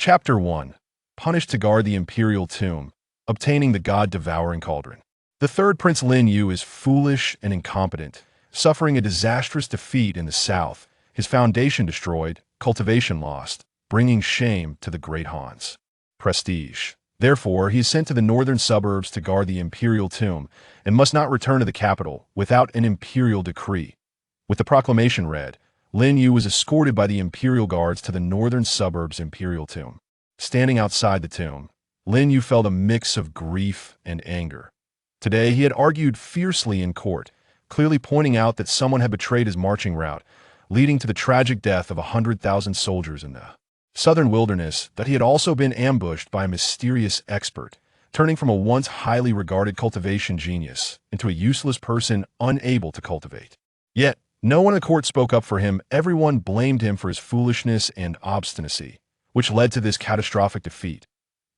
Chapter 1. Punished to guard the imperial tomb, obtaining the God-devouring cauldron. The third Prince Lin Yuguo is foolish and incompetent, suffering a disastrous defeat in the south, his foundation destroyed, cultivation lost, bringing shame to the great Han's prestige. Therefore, he is sent to the northern suburbs to guard the imperial tomb, and must not return to the capital without an imperial decree. With the proclamation read, Lin Yuguo was escorted by the imperial guards to the northern suburbs' imperial tomb. Standing outside the tomb, Lin Yuguo felt a mix of grief and anger. Today, he had argued fiercely in court, clearly pointing out that someone had betrayed his marching route, leading to the tragic death of 100,000 soldiers in the southern wilderness, that he had also been ambushed by a mysterious expert, turning from a once highly regarded cultivation genius into a useless person unable to cultivate. Yet, no one in the court spoke up for him. Everyone blamed him for his foolishness and obstinacy, which led to this catastrophic defeat.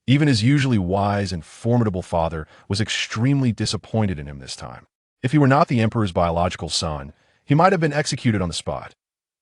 Even his usually wise and formidable father was extremely disappointed in him this time. If he were not the emperor's biological son, he might have been executed on the spot.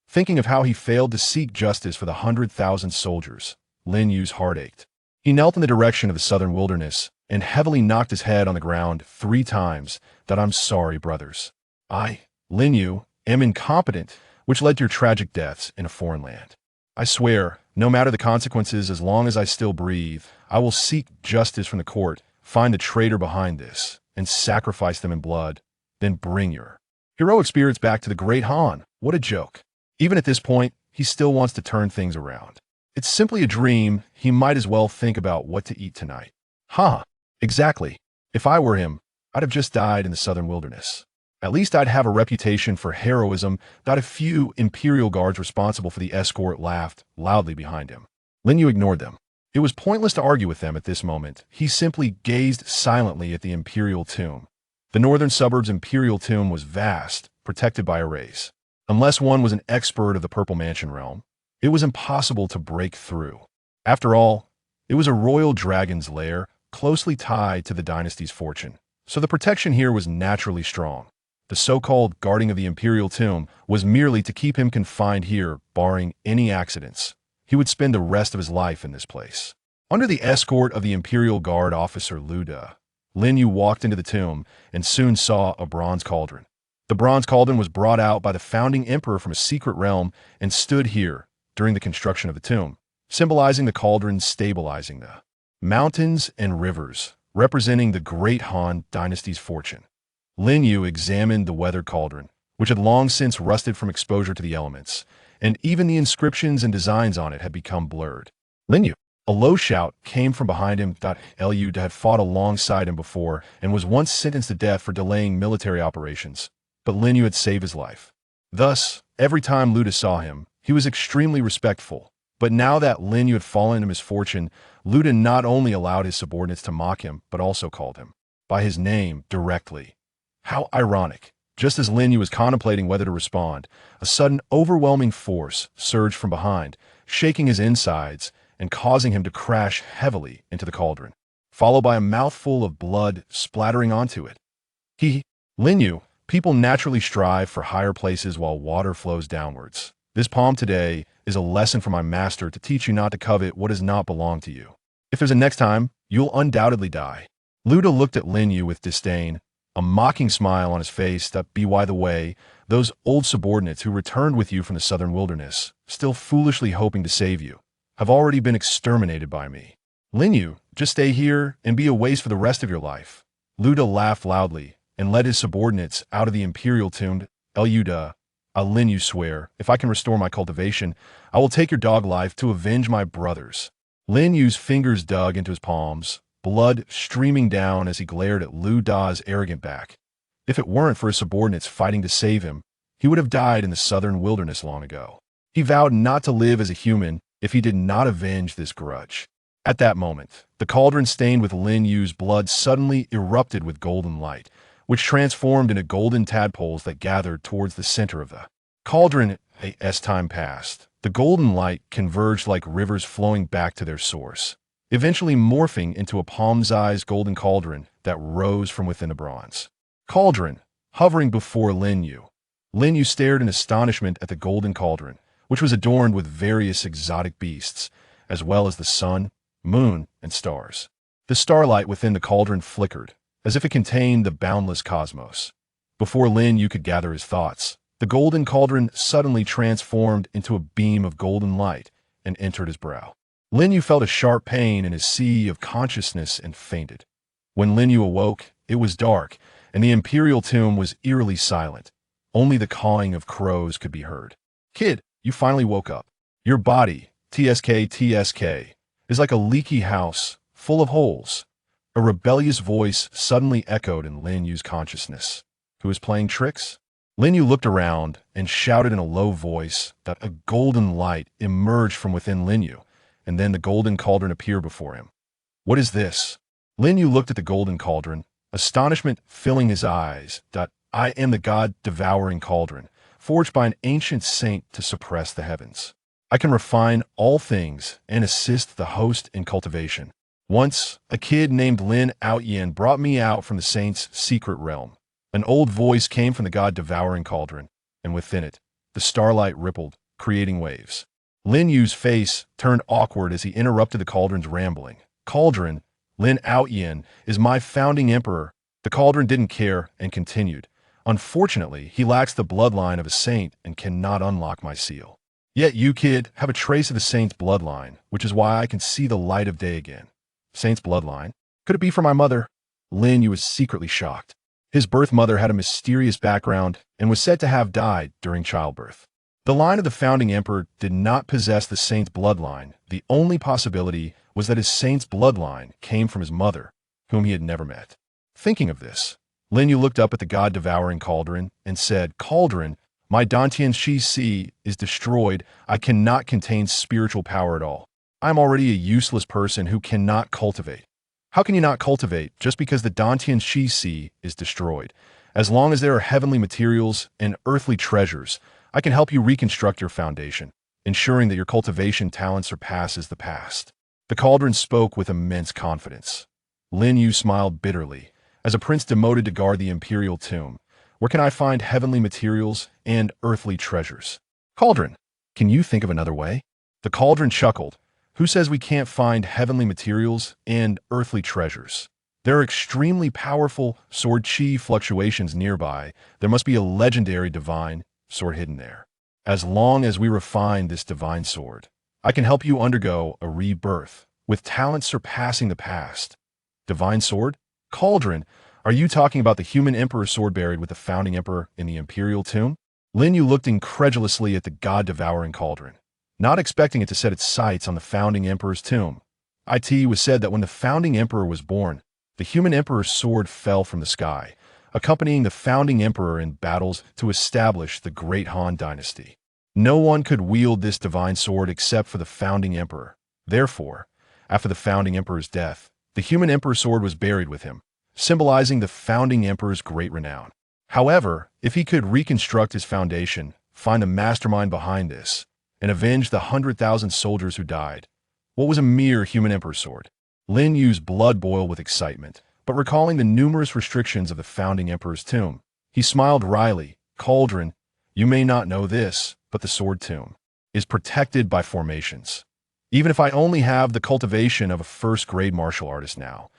Thinking of how he failed to seek justice for the 100,000 soldiers, Lin Yuguo's heart ached. He knelt in the direction of the southern wilderness and heavily knocked his head on the ground 3 times. That I'm sorry, brothers. I, Lin Yuguo, am incompetent, which led to your tragic deaths in a foreign land. I swear, no matter the consequences, as long as I still breathe, I will seek justice from the court, find the traitor behind this, and sacrifice them in blood. Then bring your heroic spirits back to the great Han. What a joke. Even at this point, he still wants to turn things around. It's simply a dream. He might as well think about what to eat tonight. Exactly. If I were him, I'd have just died in the southern wilderness. At least I'd have a reputation for heroism. Not a few imperial guards responsible for the escort laughed loudly behind him. Lin Yuguo ignored them. It was pointless to argue with them at this moment. He simply gazed silently at the imperial tomb. The northern suburbs' imperial tomb was vast, protected by arrays. Unless one was an expert of the Purple Mansion realm, it was impossible to break through. After all, it was a royal dragon's lair, closely tied to the dynasty's fortune, so the protection here was naturally strong. The so-called guarding of the imperial tomb was merely to keep him confined here, barring any accidents. He would spend the rest of his life in this place. Under the escort of the imperial guard officer Luda, Lin Yuguo walked into the tomb and soon saw a bronze cauldron. The bronze cauldron was brought out by the founding emperor from a secret realm and stood here during the construction of the tomb, symbolizing the cauldron stabilizing the mountains and rivers, representing the great Han Dynasty's fortune. Lin Yuguo examined the weathered cauldron, which had long since rusted from exposure to the elements, and even the inscriptions and designs on it had become blurred. Lin Yuguo! A low shout came from behind him. Lu had fought alongside him before and was once sentenced to death for delaying military operations, but Lin Yuguo had saved his life. Thus, every time Luda saw him, he was extremely respectful. But now that Lin Yuguo had fallen into misfortune, Luda not only allowed his subordinates to mock him, but also called him by his name directly. How ironic. Just as Lin Yuguo was contemplating whether to respond, a sudden overwhelming force surged from behind, shaking his insides and causing him to crash heavily into the cauldron, followed by a mouthful of blood splattering onto it. Lin Yuguo, people naturally strive for higher places while water flows downwards. This poem today is a lesson from my master to teach you not to covet what does not belong to you. If there's a next time, you'll undoubtedly die. Luda looked at Lin Yuguo with disdain, a mocking smile on his face. That by the way, those old subordinates who returned with you from the southern wilderness, still foolishly hoping to save you, have already been exterminated by me. Lin Yuguo, just stay here and be a waste for the rest of your life. Luda laughed loudly and led his subordinates out of the imperial tomb. Luda, Lin Yuguo swear, if I can restore my cultivation, I will take your dog life to avenge my brothers. Lin Yuguo's fingers dug into his palms, blood streaming down as he glared at Luda's arrogant back. If it weren't for his subordinates fighting to save him, he would have died in the southern wilderness long ago. He vowed not to live as a human if he did not avenge this grudge. At that moment, the cauldron stained with Lin Yuguo's blood suddenly erupted with golden light, which transformed into golden tadpoles that gathered towards the center of the cauldron. As time passed, the golden light converged like rivers flowing back to their source, eventually morphing into a palm-sized golden cauldron that rose from within the bronze cauldron, hovering before Lin Yuguo. Lin Yuguo stared in astonishment at the golden cauldron, which was adorned with various exotic beasts, as well as the sun, moon, and stars. The starlight within the cauldron flickered, as if it contained the boundless cosmos. Before Lin Yu could gather his thoughts, the golden cauldron suddenly transformed into a beam of golden light and entered his brow. Lin Yu felt a sharp pain in his sea of consciousness and fainted. When Lin Yu awoke, it was dark, and the imperial tomb was eerily silent. Only the cawing of crows could be heard. "Kid, you finally woke up. Your body, TSK, is like a leaky house, full of holes." A rebellious voice suddenly echoed in Lin Yu's consciousness. Who is playing tricks? Lin Yu looked around and shouted in a low voice that a golden light emerged from within Lin Yu, and then the golden cauldron appeared before him. "What is this?" Lin Yu looked at the golden cauldron, astonishment filling his eyes. "I am the God-devouring Cauldron, forged by an ancient saint to suppress the heavens. I can refine all things and assist the host in cultivation. Once, a kid named Lin Yuguo brought me out from the saint's secret realm. An old voice came from the God-devouring Cauldron, and within it, the starlight rippled, creating waves." Lin Yu's face turned awkward as he interrupted the cauldron's rambling. "Cauldron, Lin Yuguo is my founding emperor." The cauldron didn't care and continued. "Unfortunately, he lacks the bloodline of a saint and cannot unlock my seal. Yet you, kid, have a trace of the saint's bloodline, which is why I can see the light of day again." "Saint's bloodline? Could it be from my mother?" Lin Yu was secretly shocked. His birth mother had a mysterious background and was said to have died during childbirth. The line of the founding emperor did not possess the saint's bloodline. The only possibility was that his saint's bloodline came from his mother, whom he had never met. Thinking of this, Lin Yu looked up at the God-devouring cauldron and said, "Cauldron, my Dantian Shi Si is destroyed. I cannot contain spiritual power at all. I am already a useless person who cannot cultivate." "How can you not cultivate just because the Dantian Shi Si is destroyed? As long as there are heavenly materials and earthly treasures, I can help you reconstruct your foundation, ensuring that your cultivation talent surpasses the past." The cauldron spoke with immense confidence. Lin Yu smiled bitterly. "As a prince demoted to guard the imperial tomb, where can I find heavenly materials and earthly treasures?" "Cauldron, can you think of another way?" The cauldron chuckled. "Who says we can't find heavenly materials and earthly treasures? There are extremely powerful sword chi fluctuations nearby. There must be a legendary divine sword hidden there. As long as we refine this divine sword, I can help you undergo a rebirth, with talents surpassing the past." "Divine sword? Cauldron, are you talking about the human emperor sword buried with the founding emperor in the imperial tomb?" Lin Yu looked incredulously at the God-devouring cauldron, not expecting it to set its sights on the founding emperor's tomb. It was said that when the founding emperor was born, the human emperor's sword fell from the sky, accompanying the founding emperor in battles to establish the great Han Dynasty. No one could wield this divine sword except for the founding emperor. Therefore, after the founding emperor's death, the human emperor's sword was buried with him, symbolizing the founding emperor's great renown. However, if he could reconstruct his foundation, find the mastermind behind this, and avenge the 100,000 soldiers who died, what was a mere human emperor's sword? Lin Yu's blood boiled with excitement, but recalling the numerous restrictions of the founding emperor's tomb, he smiled wryly. "Cauldron, you may not know this, but the sword tomb is protected by formations. Even if I only have the cultivation of a first-grade martial artist now,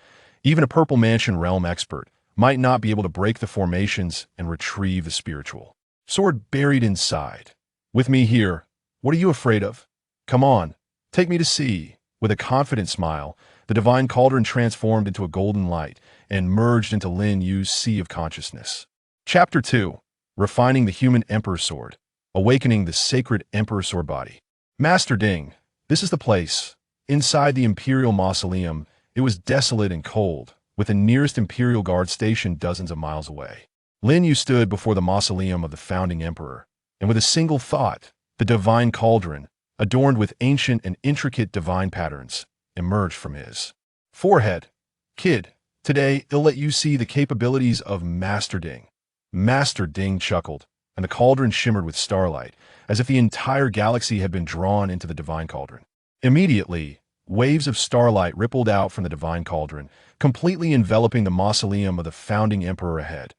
even a Purple Mansion realm expert might not be able to break the formations and retrieve the spiritual sword buried inside. With me here, what are you afraid of? Come on, take me to see." With a confident smile, the divine cauldron transformed into a golden light and merged into Lin Yu's sea of consciousness. Chapter 2. Refining the Human Emperor Sword. Awakening the Sacred Emperor Sword Body. "Master Ding, this is the place. Inside the Imperial Mausoleum, it was desolate and cold, with the nearest Imperial Guard stationed dozens of miles away. Lin Yu stood before the mausoleum of the founding emperor, and with a single thought, the divine cauldron, adorned with ancient and intricate divine patterns, emerged from his forehead. "Kid, today I'll let you see the capabilities of Master Ding." Master Ding chuckled, and the cauldron shimmered with starlight, as if the entire galaxy had been drawn into the divine cauldron. Immediately, waves of starlight rippled out from the divine cauldron, completely enveloping the mausoleum of the founding emperor ahead.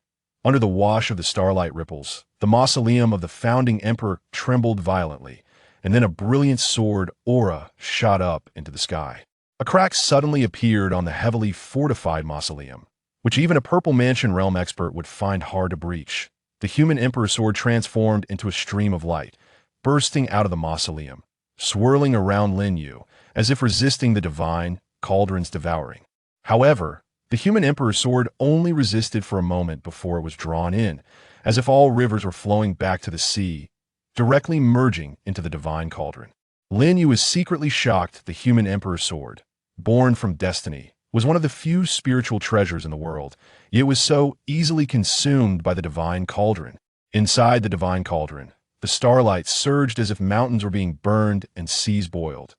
Under the wash of the starlight ripples, the mausoleum of the founding emperor trembled violently, and then a brilliant sword aura shot up into the sky. A crack suddenly appeared on the heavily fortified mausoleum, which even a Purple Mansion realm expert would find hard to breach. The human emperor's sword transformed into a stream of light, bursting out of the mausoleum, swirling around Lin Yu, as if resisting the divine cauldron's devouring. However, the human emperor's sword only resisted for a moment before it was drawn in, as if all rivers were flowing back to the sea, directly merging into the divine cauldron. Lin Yu was secretly shocked the human emperor's sword, born from destiny, was one of the few spiritual treasures in the world, yet was so easily consumed by the divine cauldron. Inside the divine cauldron, the starlight surged as if mountains were being burned and seas boiled.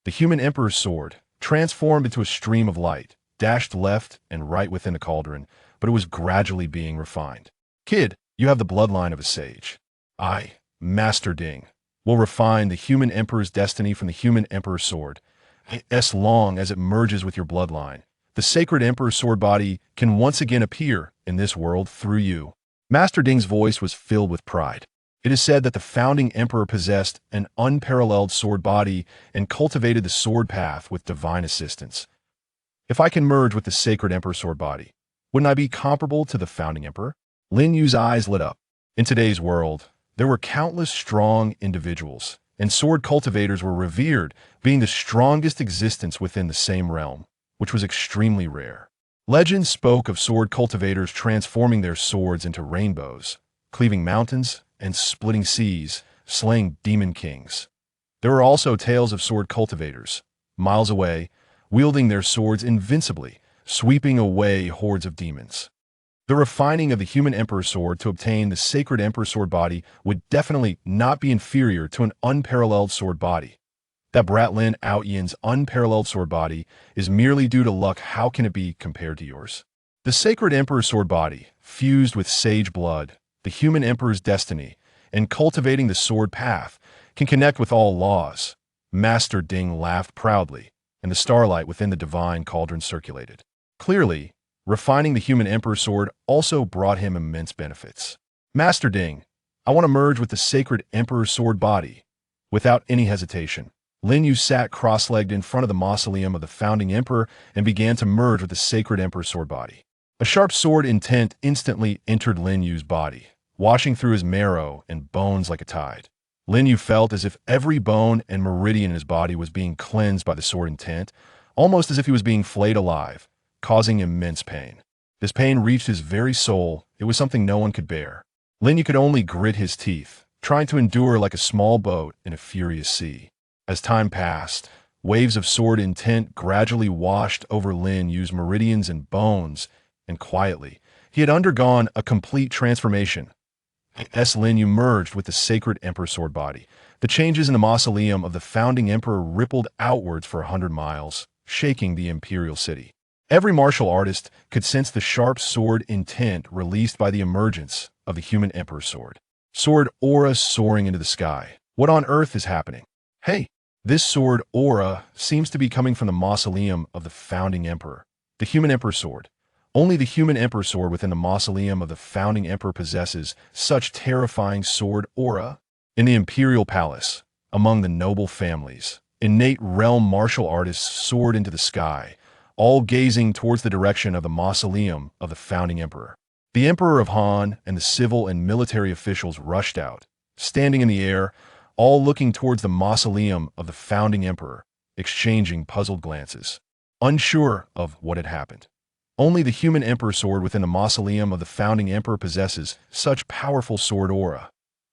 The human emperor's sword, transformed into a stream of light, dashed left and right within the cauldron, but it was gradually being refined. Kid, you have the bloodline of a sage. I, Master Ding, will refine the human emperor's destiny from the human emperor's sword. As long as it merges with your bloodline, the sacred emperor's sword body can once again appear in this world through you. Master Ding's voice was filled with pride. It is said that the founding emperor possessed an unparalleled sword body and cultivated the sword path with divine assistance. If I can merge with the sacred emperor's sword body, wouldn't I be comparable to the founding emperor? Lin Yu's eyes lit up. In today's world, there were countless strong individuals, and sword cultivators were revered, being the strongest existence within the same realm, which was extremely rare. Legends spoke of sword cultivators transforming their swords into rainbows, cleaving mountains and splitting seas, slaying demon kings. There were also tales of sword cultivators, miles away, wielding their swords invincibly, sweeping away hordes of demons. The refining of the human emperor's sword to obtain the sacred emperor's sword body would definitely not be inferior to an unparalleled sword body. That brat Lin Yu's unparalleled sword body is merely due to luck. How can it be compared to yours? The sacred emperor's sword body, fused with sage blood, the human emperor's destiny, and cultivating the sword path, can connect with all laws. Master Ding laughed proudly, and the starlight within the divine cauldron circulated. Clearly, refining the human emperor's sword also brought him immense benefits. Master Ding, I want to merge with the sacred emperor's sword body. Without any hesitation, Lin Yu sat cross-legged in front of the mausoleum of the founding emperor and began to merge with the sacred emperor's sword body. A sharp sword intent instantly entered Lin Yu's body, washing through his marrow and bones like a tide. Lin Yu felt as if every bone and meridian in his body was being cleansed by the sword intent, almost as if he was being flayed alive, causing immense pain. This pain reached his very soul. It was something no one could bear. Lin Yu could only grit his teeth, trying to endure like a small boat in a furious sea. As time passed, waves of sword intent gradually washed over Lin Yu's meridians and bones, and quietly, he had undergone a complete transformation. As Lin Yu merged with the sacred emperor's sword body, the changes in the mausoleum of the founding emperor rippled outwards for 100 miles, shaking the imperial city. Every martial artist could sense the sharp sword intent released by the emergence of the human emperor's sword. Sword aura soaring into the sky. What on earth is happening? Hey, this sword aura seems to be coming from the mausoleum of the founding emperor. The human emperor's sword. Only the human emperor's sword within the mausoleum of the founding emperor possesses such terrifying sword aura. In the imperial palace, among the noble families, innate realm martial artists soared into the sky, all gazing towards the direction of the mausoleum of the founding emperor. The Emperor of Han and the civil and military officials rushed out, standing in the air, all looking towards the mausoleum of the founding emperor, exchanging puzzled glances, unsure of what had happened. Only the human emperor's sword within the mausoleum of the founding emperor possesses such powerful sword aura.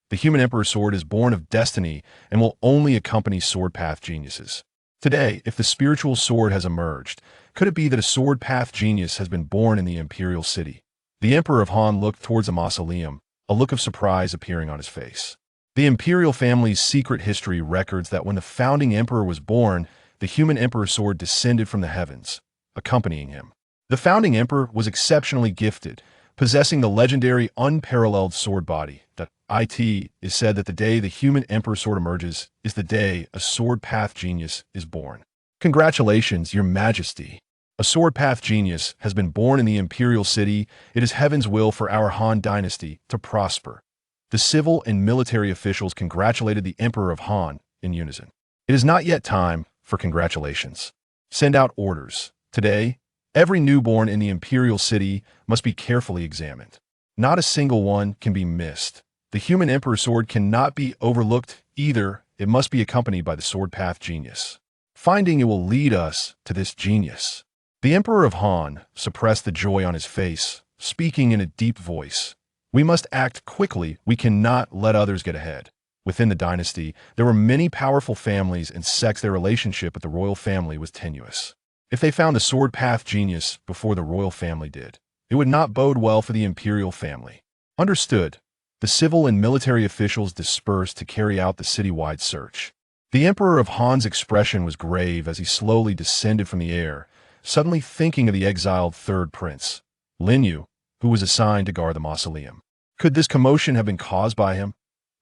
The human emperor's sword is born of destiny and will only accompany sword path geniuses. Today, if the spiritual sword has emerged, could it be that a sword path genius has been born in the imperial city? The Emperor of Han looked towards the mausoleum, a look of surprise appearing on his face. The imperial family's secret history records that when the founding emperor was born, the human emperor's sword descended from the heavens, accompanying him. The founding emperor was exceptionally gifted, possessing the legendary unparalleled sword body. It is said that the day the human emperor's sword emerges is the day a sword path genius is born. Congratulations, Your Majesty. A sword path genius has been born in the imperial city. It is heaven's will for our Han Dynasty to prosper. The civil and military officials congratulated the Emperor of Han in unison. It is not yet time for congratulations. Send out orders. Today, every newborn in the imperial city must be carefully examined. Not a single one can be missed. The human emperor sword cannot be overlooked either. It must be accompanied by the sword path genius. Finding it will lead us to this genius. The Emperor of Han suppressed the joy on his face, speaking in a deep voice. We must act quickly. We cannot let others get ahead. Within the dynasty, there were many powerful families and sects. Their relationship with the royal family was tenuous. If they found the sword path genius before the royal family did, it would not bode well for the imperial family. Understood. The civil and military officials dispersed to carry out the citywide search. The Emperor of Han's expression was grave as he slowly descended from the air, suddenly thinking of the exiled third prince, Lin Yuguo, who was assigned to guard the mausoleum. Could this commotion have been caused by him?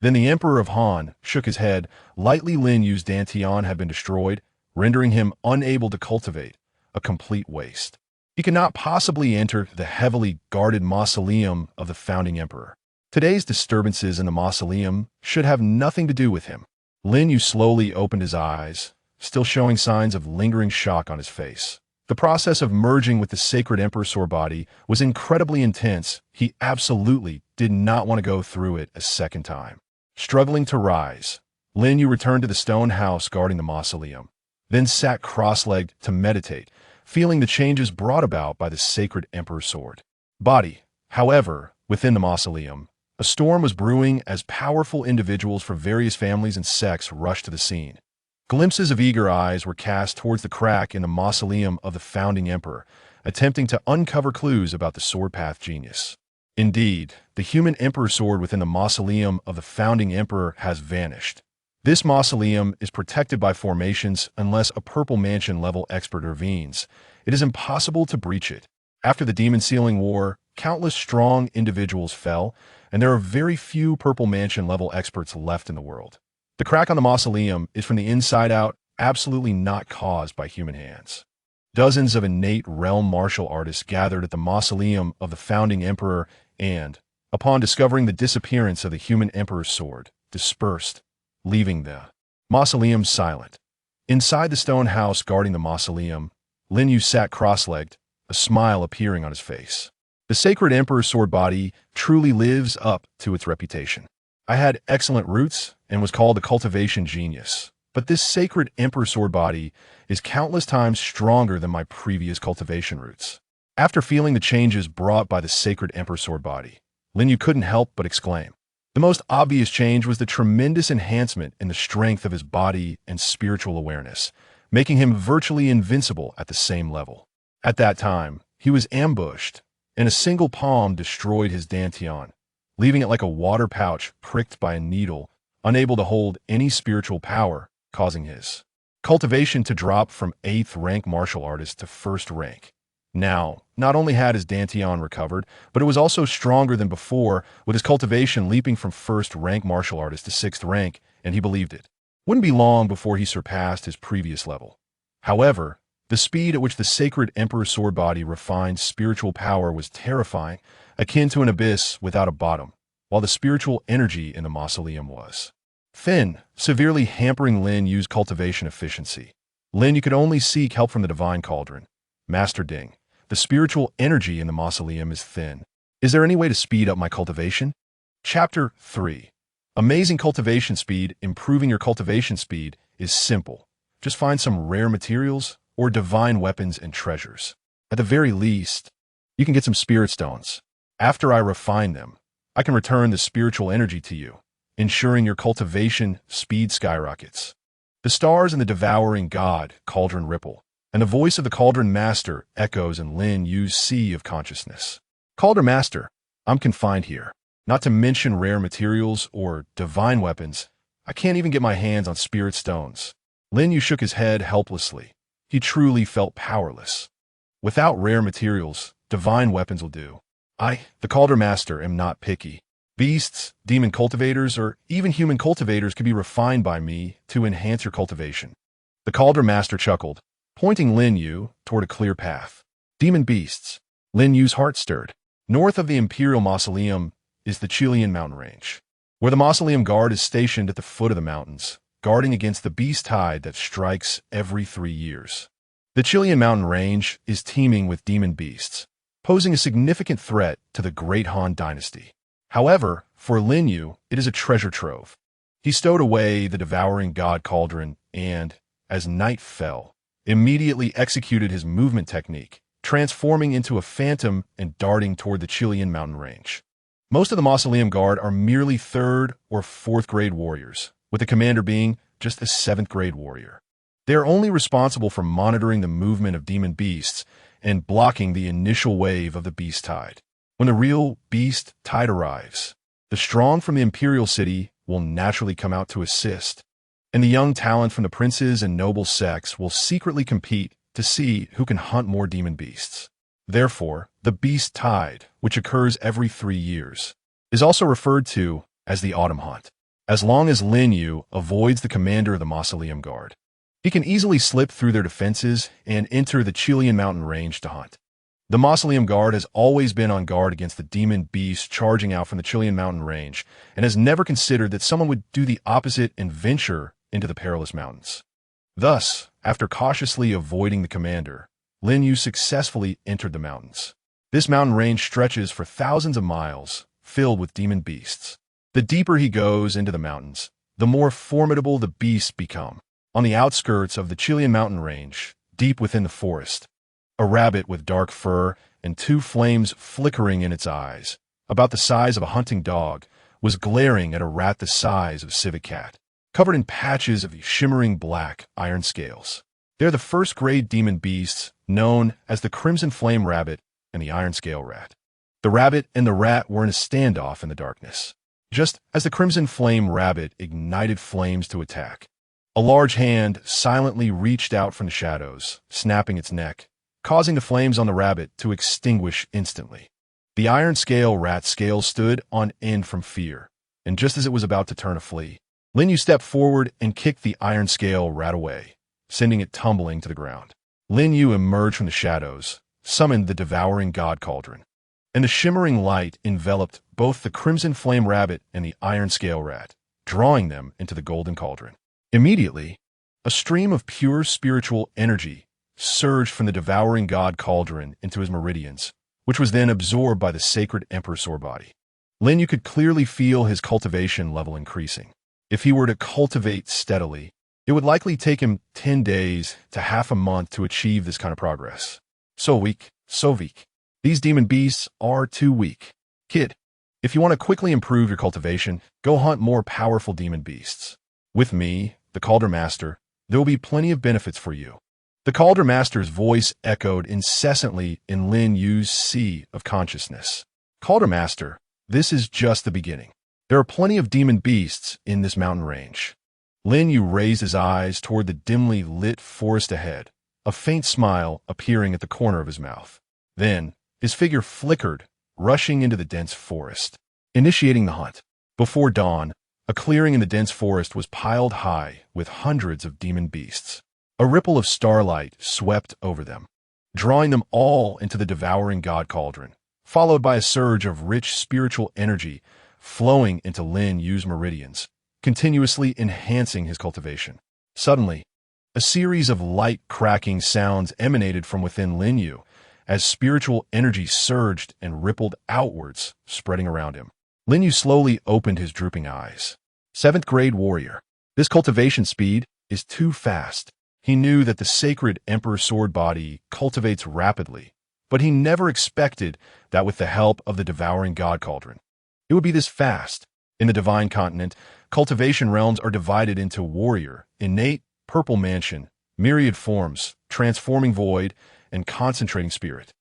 Then the Emperor of Han shook his head. Lightly, Lin Yu's Dantian had been destroyed, rendering him unable to cultivate, a complete waste. He could not possibly enter the heavily guarded mausoleum of the founding emperor. Today's disturbances in the mausoleum should have nothing to do with him. Lin Yu slowly opened his eyes, still showing signs of lingering shock on his face. The process of merging with the sacred emperor sword body was incredibly intense. He absolutely did not want to go through it a second time. Struggling to rise, Lin Yu returned to the stone house guarding the mausoleum, then sat cross-legged to meditate, feeling the changes brought about by the sacred emperor sword body. However, within the mausoleum, a storm was brewing as powerful individuals from various families and sects rushed to the scene. Glimpses of eager eyes were cast towards the crack in the mausoleum of the founding emperor, attempting to uncover clues about the sword path genius. Indeed, the human emperor sword within the mausoleum of the founding emperor has vanished. This mausoleum is protected by formations unless a purple mansion level expert intervenes. It is impossible to breach it. After the demon sealing war, countless strong individuals fell, and there are very few purple mansion level experts left in the world. The crack on the mausoleum is from the inside out, absolutely not caused by human hands. Dozens of innate realm martial artists gathered at the mausoleum of the founding emperor and, upon discovering the disappearance of the human emperor's sword, dispersed, leaving the mausoleum silent. Inside the stone house guarding the mausoleum, Lin Yu sat cross-legged, a smile appearing on his face. The sacred emperor's sword body truly lives up to its reputation. I had excellent roots and was called the cultivation genius, but this sacred emperor sword body is countless times stronger than my previous cultivation roots. After feeling the changes brought by the sacred emperor sword body, Lin Yu couldn't help but exclaim. The most obvious change was the tremendous enhancement in the strength of his body and spiritual awareness, making him virtually invincible at the same level. At that time, he was ambushed, and a single palm destroyed his Dantian, leaving it like a water pouch pricked by a needle, unable to hold any spiritual power, causing his cultivation to drop from 8th rank martial artist to 1st rank. Now, not only had his Dantian recovered, but it was also stronger than before, with his cultivation leaping from 1st rank martial artist to 6th rank, and he believed it. Wouldn't be long before he surpassed his previous level. However, the speed at which the sacred emperor sword body refined spiritual power was terrifying, akin to an abyss without a bottom, while the spiritual energy in the mausoleum was thin, severely hampering Lin Yu's cultivation efficiency. Lin Yu could only seek help from the divine cauldron. Master Ding, the spiritual energy in the mausoleum is thin. Is there any way to speed up my cultivation? Chapter 3. Amazing cultivation speed. Improving your cultivation speed is simple. Just find some rare materials or divine weapons and treasures. At the very least, you can get some spirit stones. After I refine them, I can return the spiritual energy to you, ensuring your cultivation speed skyrockets. The stars in the devouring God cauldron ripple, and the voice of the cauldron master echoes in Lin Yu's sea of consciousness. Cauldron master, I'm confined here. Not to mention rare materials or divine weapons, I can't even get my hands on spirit stones. Lin Yu shook his head helplessly. He truly felt powerless. Without rare materials, divine weapons will do. I, the Cauldron Master, am not picky. Beasts, demon cultivators, or even human cultivators can be refined by me to enhance your cultivation. The Cauldron Master chuckled, pointing Lin Yu toward a clear path. Demon beasts. Lin Yu's heart stirred. North of the Imperial Mausoleum is the Chilean mountain range. Where the Mausoleum Guard is stationed at the foot of the mountains, guarding against the beast tide that strikes every 3 years. The Chilean mountain range is teeming with demon beasts, posing a significant threat to the great Han Dynasty. However, for Lin Yu, it is a treasure trove. He stowed away the devouring God Cauldron and, as night fell, immediately executed his movement technique, transforming into a phantom and darting toward the Chilean mountain range. Most of the Mausoleum Guard are merely 3rd or 4th grade warriors, with the commander being just a 7th grade warrior. They are only responsible for monitoring the movement of demon beasts and blocking the initial wave of the beast tide. When the real beast tide arrives, the strong from the imperial city will naturally come out to assist, and the young talent from the princes and noble sects will secretly compete to see who can hunt more demon beasts. Therefore, the beast tide, which occurs every 3 years, is also referred to as the autumn hunt. As long as Lin Yu avoids the commander of the Mausoleum Guard, he can easily slip through their defenses and enter the Chilean mountain range to hunt. The Mausoleum Guard has always been on guard against the demon beasts charging out from the Chilean mountain range and has never considered that someone would do the opposite and venture into the perilous mountains. Thus, after cautiously avoiding the commander, Lin Yu successfully entered the mountains. This mountain range stretches for thousands of miles, filled with demon beasts. The deeper he goes into the mountains, the more formidable the beasts become. On the outskirts of the Chilean mountain range, deep within the forest, a rabbit with dark fur and 2 flames flickering in its eyes, about the size of a hunting dog, was glaring at a rat the size of a civet cat, covered in patches of shimmering black iron scales. They're the 1st grade demon beasts known as the Crimson Flame Rabbit and the Iron Scale Rat. The rabbit and the rat were in a standoff in the darkness, just as the Crimson Flame Rabbit ignited flames to attack. A large hand silently reached out from the shadows, snapping its neck, causing the flames on the rabbit to extinguish instantly. The Iron Scale Rat's scales stood on end from fear, and just as it was about to turn to flee, Lin Yu stepped forward and kicked the Iron Scale Rat away, sending it tumbling to the ground. Lin Yu emerged from the shadows, summoned the devouring God Cauldron, and the shimmering light enveloped both the Crimson Flame Rabbit and the Iron Scale Rat, drawing them into the golden cauldron. Immediately, a stream of pure spiritual energy surged from the devouring God Cauldron into his meridians, which was then absorbed by the sacred Emperor Sword body. Lin Yu could clearly feel his cultivation level increasing. If he were to cultivate steadily, it would likely take him 10 days to half a month to achieve this kind of progress. So weak. These demon beasts are too weak. Kid, if you want to quickly improve your cultivation, go hunt more powerful demon beasts. With me, the Cauldron Master, there will be plenty of benefits for you. The Cauldron Master's voice echoed incessantly in Lin Yu's sea of consciousness. Cauldron Master, this is just the beginning. There are plenty of demon beasts in this mountain range. Lin Yu raised his eyes toward the dimly lit forest ahead, a faint smile appearing at the corner of his mouth. Then, his figure flickered, rushing into the dense forest, initiating the hunt. Before dawn, a clearing in the dense forest was piled high with hundreds of demon beasts. A ripple of starlight swept over them, drawing them all into the devouring God Cauldron, followed by a surge of rich spiritual energy flowing into Lin Yu's meridians, continuously enhancing his cultivation. Suddenly, a series of light cracking sounds emanated from within Lin Yu as spiritual energy surged and rippled outwards, spreading around him. Lin Yu slowly opened his drooping eyes. 7th grade warrior. This cultivation speed is too fast. He knew that the sacred Emperor Sword body cultivates rapidly, but he never expected that with the help of the devouring God Cauldron, it would be this fast. In the Divine Continent, cultivation realms are divided into warrior, innate, purple mansion, myriad forms, transforming void, and concentrating spirit.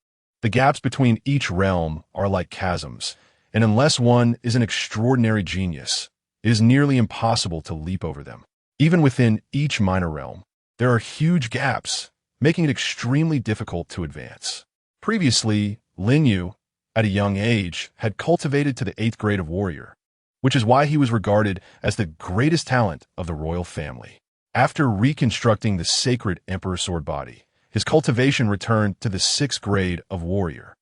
The gaps between each realm are like chasms, and unless one is an extraordinary genius, it is nearly impossible to leap over them. Even within each minor realm, there are huge gaps, making it extremely difficult to advance. Previously, Lin Yu, at a young age, had cultivated to the 8th grade of warrior, which is why he was regarded as the greatest talent of the royal family. After reconstructing the sacred Emperor Sword body, his cultivation returned to the 6th grade of warrior.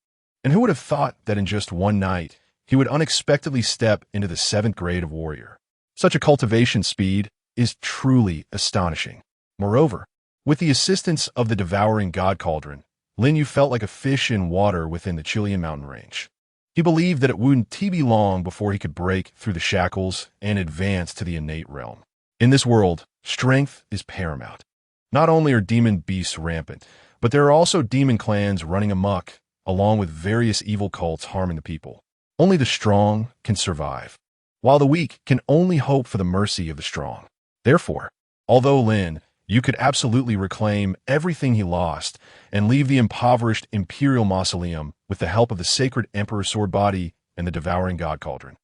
And who would have thought that in just one night, he would unexpectedly step into the 7th grade of warrior? Such a cultivation speed is truly astonishing. Moreover, with the assistance of the devouring God Cauldron, Lin Yu felt like a fish in water within the Chilean mountain range. He believed that it wouldn't be long before he could break through the shackles and advance to the innate realm. In this world, strength is paramount. Not only are demon beasts rampant, but there are also demon clans running amok, along with various evil cults harming the people. Only the strong can survive, while the weak can only hope for the mercy of the strong. Therefore, although Lin Yu could absolutely reclaim everything he lost and leave the impoverished imperial mausoleum with the help of the sacred emperor's sword body and the devouring God Cauldron,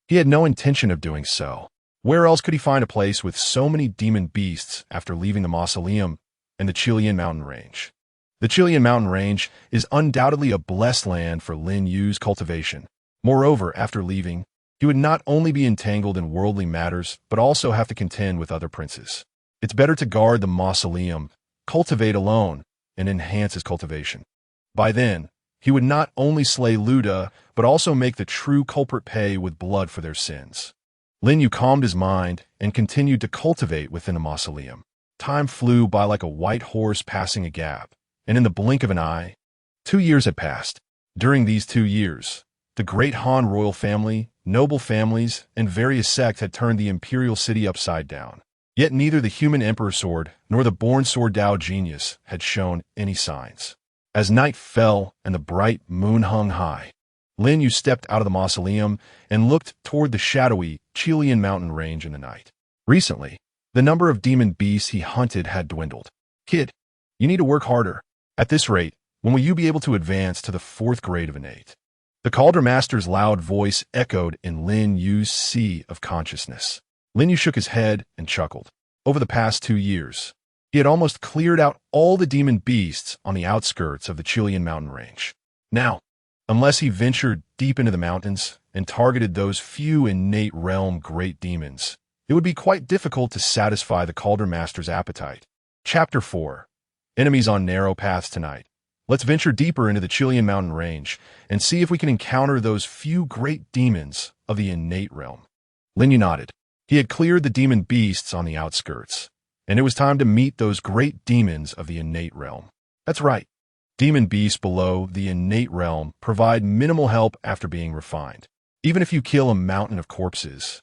he had no intention of doing so. Where else could he find a place with so many demon beasts after leaving the mausoleum and the Chilean mountain range? The Chilean mountain range is undoubtedly a blessed land for Lin Yu's cultivation. Moreover, after leaving, he would not only be entangled in worldly matters, but also have to contend with other princes. It's better to guard the mausoleum, cultivate alone, and enhance his cultivation. By then, he would not only slay Luda, but also make the true culprit pay with blood for their sins. Lin Yu calmed his mind and continued to cultivate within the mausoleum. Time flew by like a white horse passing a gap, and in the blink of an eye, 2 years had passed. During these 2 years, the great Han royal family, noble families, and various sects had turned the imperial city upside down. Yet neither the human emperor sword nor the born sword Dao genius had shown any signs. As night fell and the bright moon hung high, Lin Yu stepped out of the mausoleum and looked toward the shadowy Chilean mountain range in the night. Recently, the number of demon beasts he hunted had dwindled. Kid, you need to work harder. At this rate, when will you be able to advance to the 4th grade of innate? The Cauldron Master's loud voice echoed in Lin Yu's sea of consciousness. Lin Yu shook his head and chuckled. Over the past 2 years, he had almost cleared out all the demon beasts on the outskirts of the Chilean mountain range. Now, unless he ventured deep into the mountains and targeted those few innate realm great demons, it would be quite difficult to satisfy the Cauldron Master's appetite. Chapter 4. Enemies on narrow paths tonight. Let's venture deeper into the Chilean mountain range and see if we can encounter those few great demons of the innate realm. Lin Yu nodded. He had cleared the demon beasts on the outskirts, and it was time to meet those great demons of the innate realm. That's right. Demon beasts below the innate realm provide minimal help after being refined. Even if you kill a mountain of corpses,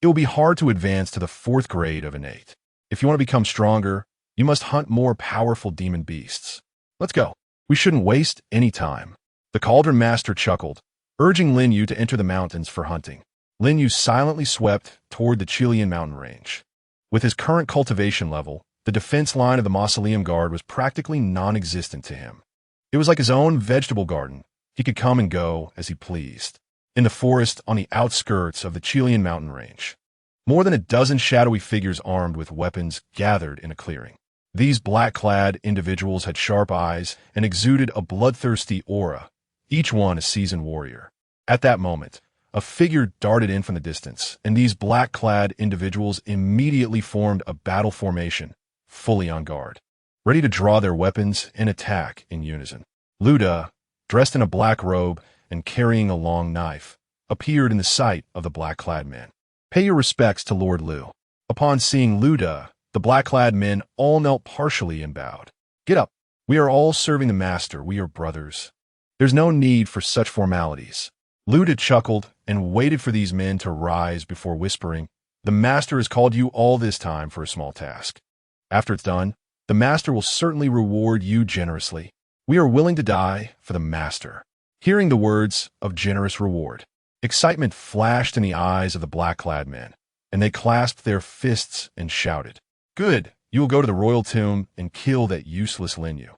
it will be hard to advance to the 4th grade of innate. If you want to become stronger, you must hunt more powerful demon beasts. Let's go. We shouldn't waste any time. The Cauldron Master chuckled, urging Lin Yu to enter the mountains for hunting. Lin Yu silently swept toward the Chilean mountain range. With his current cultivation level, the defense line of the Mausoleum Guard was practically non-existent to him. It was like his own vegetable garden. He could come and go as he pleased. In the forest on the outskirts of the Chilean mountain range, more than a dozen shadowy figures armed with weapons gathered in a clearing. These black-clad individuals had sharp eyes and exuded a bloodthirsty aura, each one a seasoned warrior. At that moment, a figure darted in from the distance, and these black-clad individuals immediately formed a battle formation, fully on guard, ready to draw their weapons and attack in unison. Luda, dressed in a black robe and carrying a long knife, appeared in the sight of the black-clad men. Pay your respects to Lord Liu. Upon seeing Luda, the black-clad men all knelt partially and bowed. Get up. We are all serving the master. We are brothers. There's no need for such formalities. Luda chuckled and waited for these men to rise before whispering, the master has called you all this time for a small task. After it's done, the master will certainly reward you generously. We are willing to die for the master. Hearing the words of generous reward, excitement flashed in the eyes of the black-clad men, and they clasped their fists and shouted, Good, you will go to the royal tomb and kill that useless Lin Yu,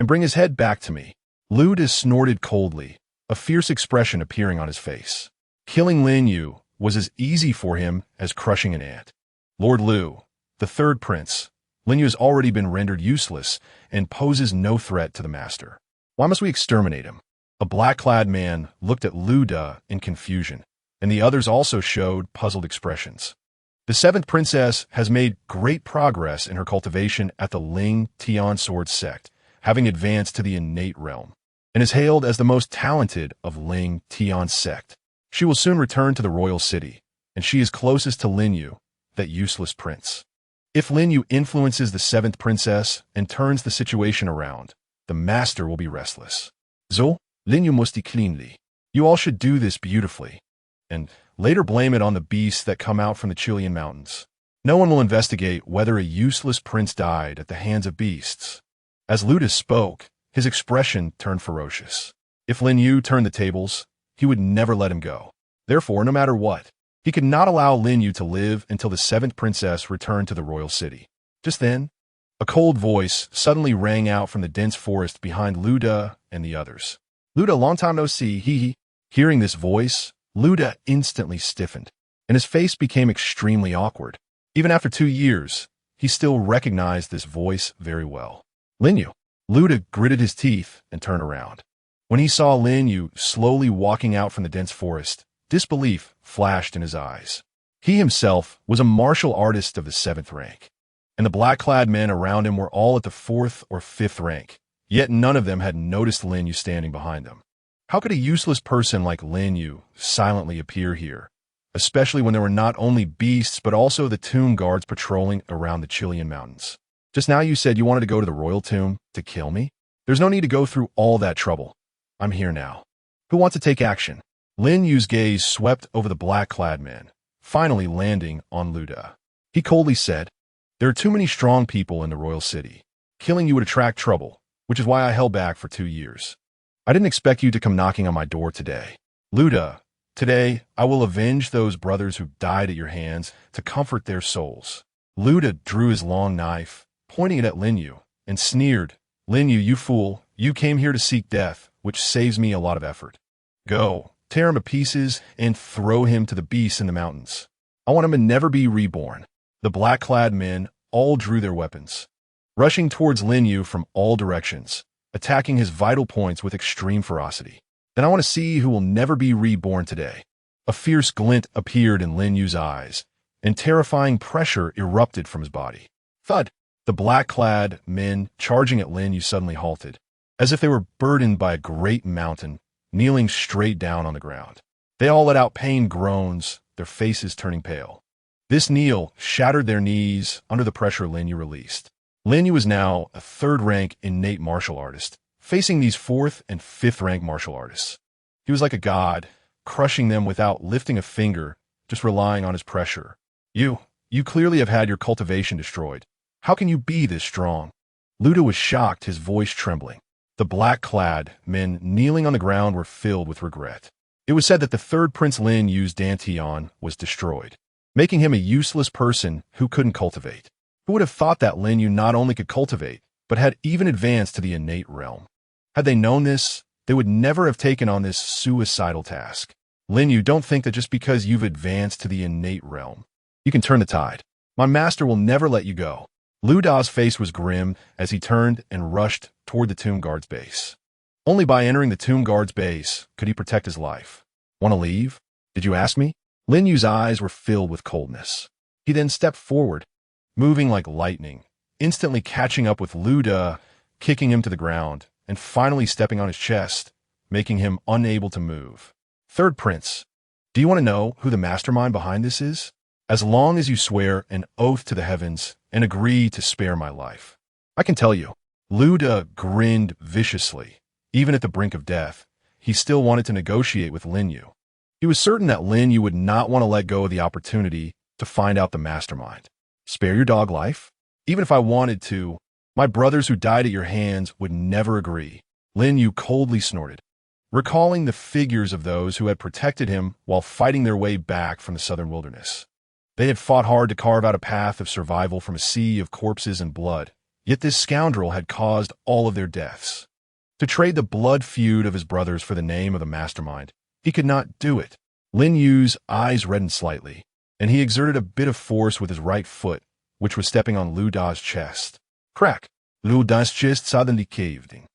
and bring his head back to me. Luda snorted coldly, a fierce expression appearing on his face. Killing Lin Yu was as easy for him as crushing an ant. Lord Liu, the 3rd prince, Lin Yu has already been rendered useless and poses no threat to the master. Why must we exterminate him? A black-clad man looked at Luda in confusion, and the others also showed puzzled expressions. The 7th princess has made great progress in her cultivation at the Ling Tian sword sect, having advanced to the innate realm, and is hailed as the most talented of Ling Tian's sect. She will soon return to the royal city, and she is closest to Lin Yu, that useless prince. If Lin Yu influences the seventh princess and turns the situation around, the master will be restless. So, Lin Yu must cleanly. You all should do this beautifully. And later blame it on the beasts that come out from the Chilean mountains. No one will investigate whether a useless prince died at the hands of beasts. As Luda spoke, his expression turned ferocious. If Lin Yu turned the tables, he would never let him go. Therefore, no matter what, he could not allow Lin Yu to live until the seventh princess returned to the royal city. Just then, a cold voice suddenly rang out from the dense forest behind Luda and the others. Luda, long time no see, he. Hearing this voice, Luda instantly stiffened, and his face became extremely awkward. Even after 2 years, he still recognized this voice very well. Lin Yu. Luda gritted his teeth and turned around. When he saw Lin Yu slowly walking out from the dense forest, disbelief flashed in his eyes. He himself was a martial artist of the 7th rank, and the black-clad men around him were all at the 4th or 5th rank, yet none of them had noticed Lin Yu standing behind them. How could a useless person like Lin Yu silently appear here, especially when there were not only beasts but also the tomb guards patrolling around the Chilean mountains? Just now you said you wanted to go to the royal tomb to kill me? There's no need to go through all that trouble. I'm here now. Who wants to take action? Lin Yu's gaze swept over the black-clad men, finally landing on Luda. He coldly said, "There are too many strong people in the royal city. Killing you would attract trouble, which is why I held back for 2 years. I didn't expect you to come knocking on my door today. Luda, today I will avenge those brothers who died at your hands to comfort their souls." Luda drew his long knife, pointing it at Lin Yu, and sneered, "Lin Yu, you fool, you came here to seek death, which saves me a lot of effort. Go, tear him to pieces and throw him to the beasts in the mountains. I want him to never be reborn." The black-clad men all drew their weapons, rushing towards Lin Yu from all directions, attacking his vital points with extreme ferocity. "Then I want to see who will never be reborn today." A fierce glint appeared in Lin Yu's eyes, and terrifying pressure erupted from his body. Thud! The black-clad men charging at Lin Yu suddenly halted, as if they were burdened by a great mountain, kneeling straight down on the ground. They all let out pained groans, their faces turning pale. This kneel shattered their knees under the pressure Lin Yu released. Lin Yu was now a 3rd-rank innate martial artist, facing these 4th and 5th-rank martial artists. He was like a god, crushing them without lifting a finger, just relying on his pressure. You clearly have had your cultivation destroyed. How can you be this strong?" Luda was shocked, his voice trembling. The black-clad men kneeling on the ground were filled with regret. It was said that the 3rd Prince Lin Yu's dantian was destroyed, making him a useless person who couldn't cultivate. Who would have thought that Lin Yu not only could cultivate, but had even advanced to the innate realm? Had they known this, they would never have taken on this suicidal task. Lin Yu, don't think that just because you've advanced to the innate realm, you can turn the tide. My master will never let you go. Luda's face was grim as he turned and rushed toward the tomb guard's base. Only by entering the tomb guard's base could he protect his life. "Want to leave? Did you ask me?" Lin Yu's eyes were filled with coldness. He then stepped forward, moving like lightning, instantly catching up with Luda, kicking him to the ground, and finally stepping on his chest, making him unable to move. "3rd Prince, do you want to know who the mastermind behind this is? As long as you swear an oath to the heavens and agree to spare my life, I can tell you." Luda grinned viciously. Even at the brink of death, he still wanted to negotiate with Lin Yu. He was certain that Lin Yu would not want to let go of the opportunity to find out the mastermind. "Spare your dog life? Even if I wanted to, my brothers who died at your hands would never agree." Lin Yu coldly snorted, recalling the figures of those who had protected him while fighting their way back from the southern wilderness. They had fought hard to carve out a path of survival from a sea of corpses and blood, yet this scoundrel had caused all of their deaths. To trade the blood feud of his brothers for the name of the mastermind, he could not do it. Lin Yu's eyes reddened slightly, and he exerted a bit of force with his right foot, which was stepping on Luda's chest. Crack! Luda's chest suddenly caved in,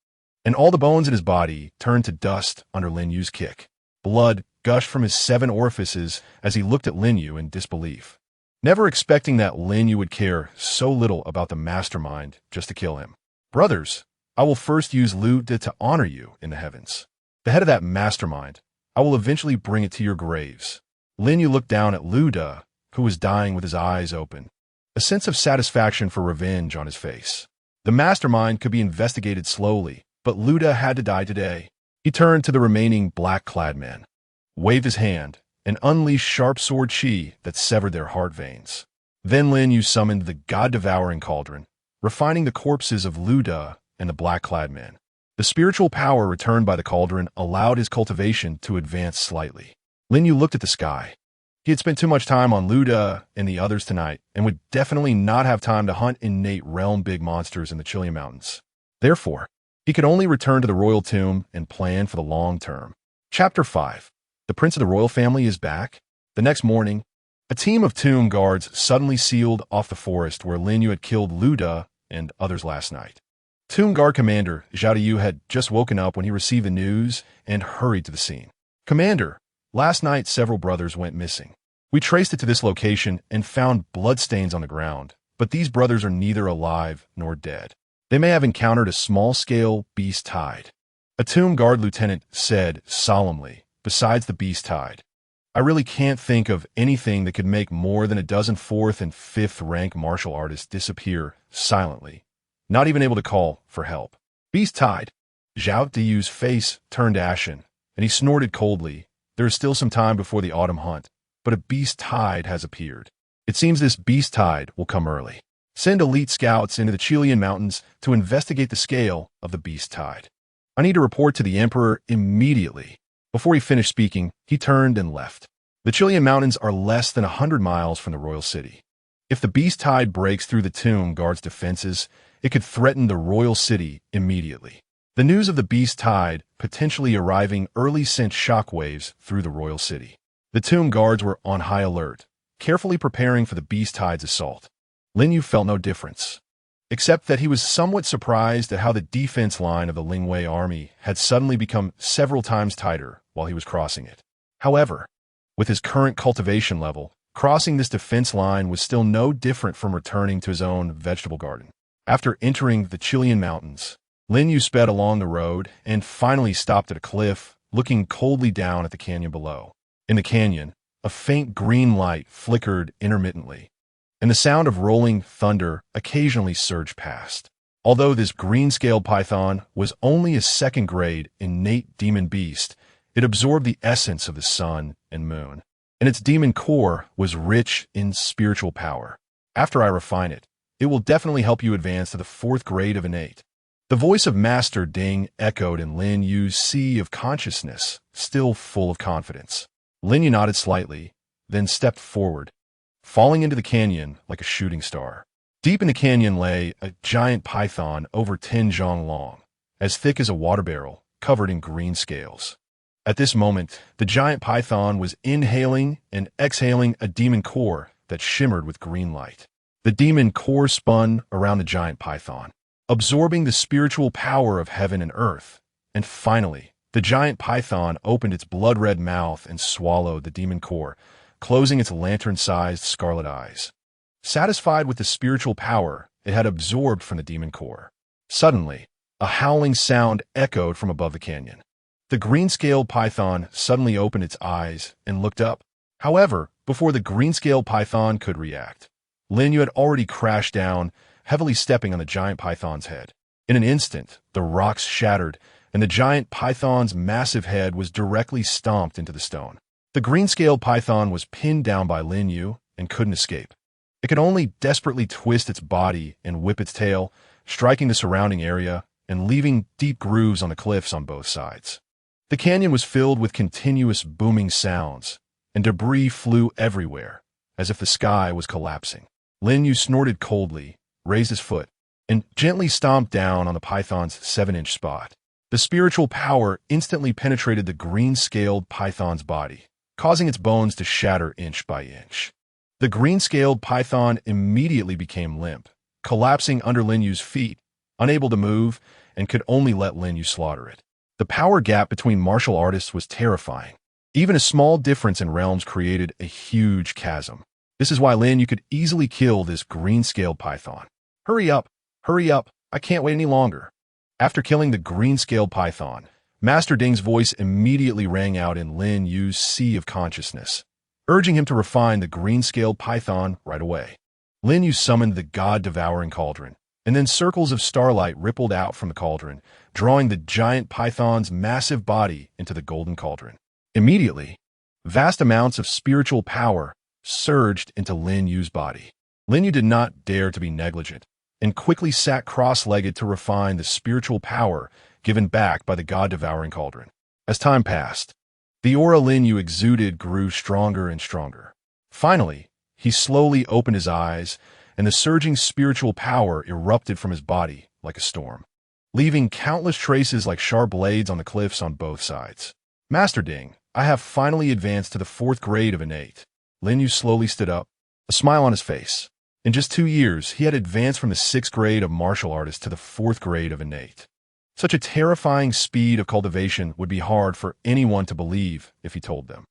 and all the bones in his body turned to dust under Lin Yu's kick. Blood gushed from his 7 orifices as he looked at Lin Yu in disbelief, never expecting that Lin Yu would care so little about the mastermind just to kill him. "Brothers, I will first use Luda to honor you in the heavens. The head of that mastermind, I will eventually bring it to your graves." Lin Yu looked down at Luda, who was dying with his eyes open. a sense of satisfaction for revenge on his face. The mastermind could be investigated slowly, but Luda had to die today. He turned to the remaining black-clad men, waved his hand, and unleashed sharp sword chi that severed their heart veins. Then Lin Yu summoned the God-devouring Cauldron, refining the corpses of Luda and the black-clad men. The spiritual power returned by the cauldron allowed his cultivation to advance slightly. Lin Yu looked at the sky. He had spent too much time on Luda and the others tonight, and would definitely not have time to hunt innate realm big monsters in the Chilean mountains. Therefore, he could only return to the royal tomb and plan for the long term. Chapter 5. The prince of the royal family is back. The next morning, a team of tomb guards suddenly sealed off the forest where Lin Yu had killed Luda and others last night. Tomb guard commander Zhao Yu had just woken up when he received the news and hurried to the scene. Commander, last night several brothers went missing. We traced it to this location and found bloodstains on the ground, but these brothers are neither alive nor dead. They may have encountered a small-scale beast tide. A tomb guard lieutenant said solemnly, besides the beast tide. I really can't think of anything that could make more than a dozen 4th and 5th rank martial artists disappear silently, not even able to call for help. Beast tide. Zhao Diyu's face turned ashen, and he snorted coldly. There is still some time before the autumn hunt, but a beast tide has appeared. It seems this beast tide will come early. Send elite scouts into the Chilean mountains to investigate the scale of the beast tide. I need to report to the emperor immediately. Before he finished speaking, he turned and left. The Chilean mountains are less than 100 miles from the royal city. If the beast tide breaks through the tomb guards' defenses, it could threaten the royal city immediately. The news of the beast tide potentially arriving early sent shockwaves through the royal city. The tomb guards were on high alert, carefully preparing for the beast tide's assault. Lin Yu felt no difference, except that he was somewhat surprised at how the defense line of the Lingwei army had suddenly become several times tighter while he was crossing it. However, with his current cultivation level, crossing this defense line was still no different from returning to his own vegetable garden. After entering the Chilean mountains, Lin Yu sped along the road and finally stopped at a cliff, looking coldly down at the canyon below. In the canyon, a faint green light flickered intermittently, and the sound of rolling thunder occasionally surged past. Although this green-scaled python was only a second-grade innate demon beast, it absorbed the essence of the sun and moon, and its demon core was rich in spiritual power. After I refine it, it will definitely help you advance to the 4th grade of innate. The voice of Master Ding echoed in Lin Yu's sea of consciousness, still full of confidence. Lin Yu nodded slightly, then stepped forward, falling into the canyon like a shooting star. Deep in the canyon lay a giant python over 10 zhang long, as thick as a water barrel, covered in green scales. At this moment, the giant python was inhaling and exhaling a demon core that shimmered with green light. The demon core spun around the giant python, absorbing the spiritual power of heaven and earth. And finally, the giant python opened its blood-red mouth and swallowed the demon core, closing its lantern-sized scarlet eyes. Satisfied with the spiritual power it had absorbed from the demon core, suddenly, a howling sound echoed from above the canyon. The green-scaled python suddenly opened its eyes and looked up. However, before the green-scaled python could react, Lin Yu had already crashed down, heavily stepping on the giant python's head. In an instant, the rocks shattered, and the giant python's massive head was directly stomped into the stone. The green-scaled python was pinned down by Lin Yu and couldn't escape. It could only desperately twist its body and whip its tail, striking the surrounding area and leaving deep grooves on the cliffs on both sides. The canyon was filled with continuous booming sounds, and debris flew everywhere, as if the sky was collapsing. Lin Yu snorted coldly, raised his foot, and gently stomped down on the python's 7-inch spot. The spiritual power instantly penetrated the green-scaled python's body, causing its bones to shatter inch by inch. The green-scaled python immediately became limp, collapsing under Lin Yu's feet, unable to move, and could only let Lin Yu slaughter it. The power gap between martial artists was terrifying. Even a small difference in realms created a huge chasm. This is why Lin Yu could easily kill this green-scaled python. Hurry up, I can't wait any longer. After killing the green-scaled python, Master Ding's voice immediately rang out in Lin Yu's sea of consciousness, urging him to refine the green-scaled python right away. Lin Yu summoned the God-devouring Cauldron, and then circles of starlight rippled out from the cauldron, drawing the giant python's massive body into the golden cauldron. Immediately, vast amounts of spiritual power surged into Lin Yu's body. Lin Yu did not dare to be negligent, and quickly sat cross-legged to refine the spiritual power given back by the God-devouring Cauldron. As time passed, the aura Lin Yu exuded grew stronger and stronger. Finally, he slowly opened his eyes, and the surging spiritual power erupted from his body like a storm, leaving countless traces like sharp blades on the cliffs on both sides. Master Ding, I have finally advanced to the 4th grade of innate. Lin Yu slowly stood up, a smile on his face. In just 2 years, he had advanced from the 6th grade of martial artist to the 4th grade of innate. Such a terrifying speed of cultivation would be hard for anyone to believe if he told them.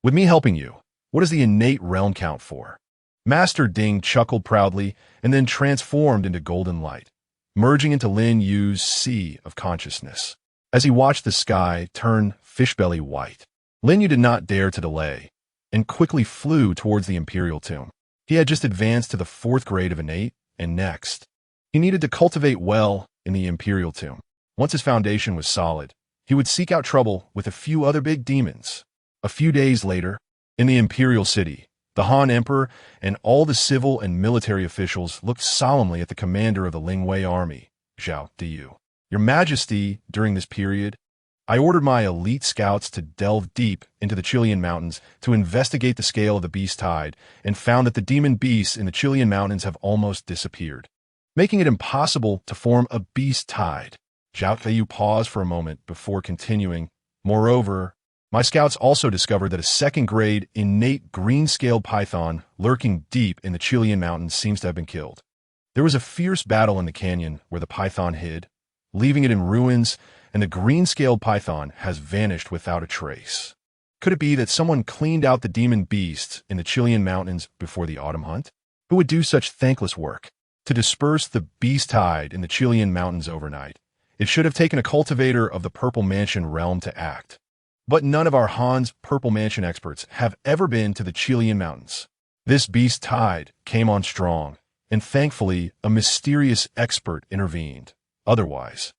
With me helping you, what does the innate realm count for? Master Ding chuckled proudly and then transformed into golden light, merging into Lin Yu's sea of consciousness. As he watched the sky turn fishbelly white, Lin Yu did not dare to delay and quickly flew towards the imperial tomb. He had just advanced to the 4th grade of innate, and next, he needed to cultivate well in the imperial tomb. Once his foundation was solid, he would seek out trouble with a few other big demons. A few days later, in the imperial city, the Han Emperor and all the civil and military officials looked solemnly at the commander of the Lingwei army, Zhao Diyu. Your Majesty, during this period, I ordered my elite scouts to delve deep into the Chilean mountains to investigate the scale of the beast tide and found that the demon beasts in the Chilean mountains have almost disappeared, making it impossible to form a beast tide. Zhao Diyu paused for a moment before continuing. Moreover, my scouts also discovered that a 2nd grade innate green-scaled python lurking deep in the Chilean mountains seems to have been killed. There was a fierce battle in the canyon where the python hid, leaving it in ruins, and the green-scaled python has vanished without a trace. Could it be that someone cleaned out the demon beasts in the Chilean mountains before the autumn hunt? Who would do such thankless work? To disperse the beast tide in the Chilean mountains overnight, it should have taken a cultivator of the Purple Mansion realm to act. But none of our Han's Purple Mansion experts have ever been to the Chilean mountains. This beast tide came on strong, and thankfully a mysterious expert intervened. Otherwise,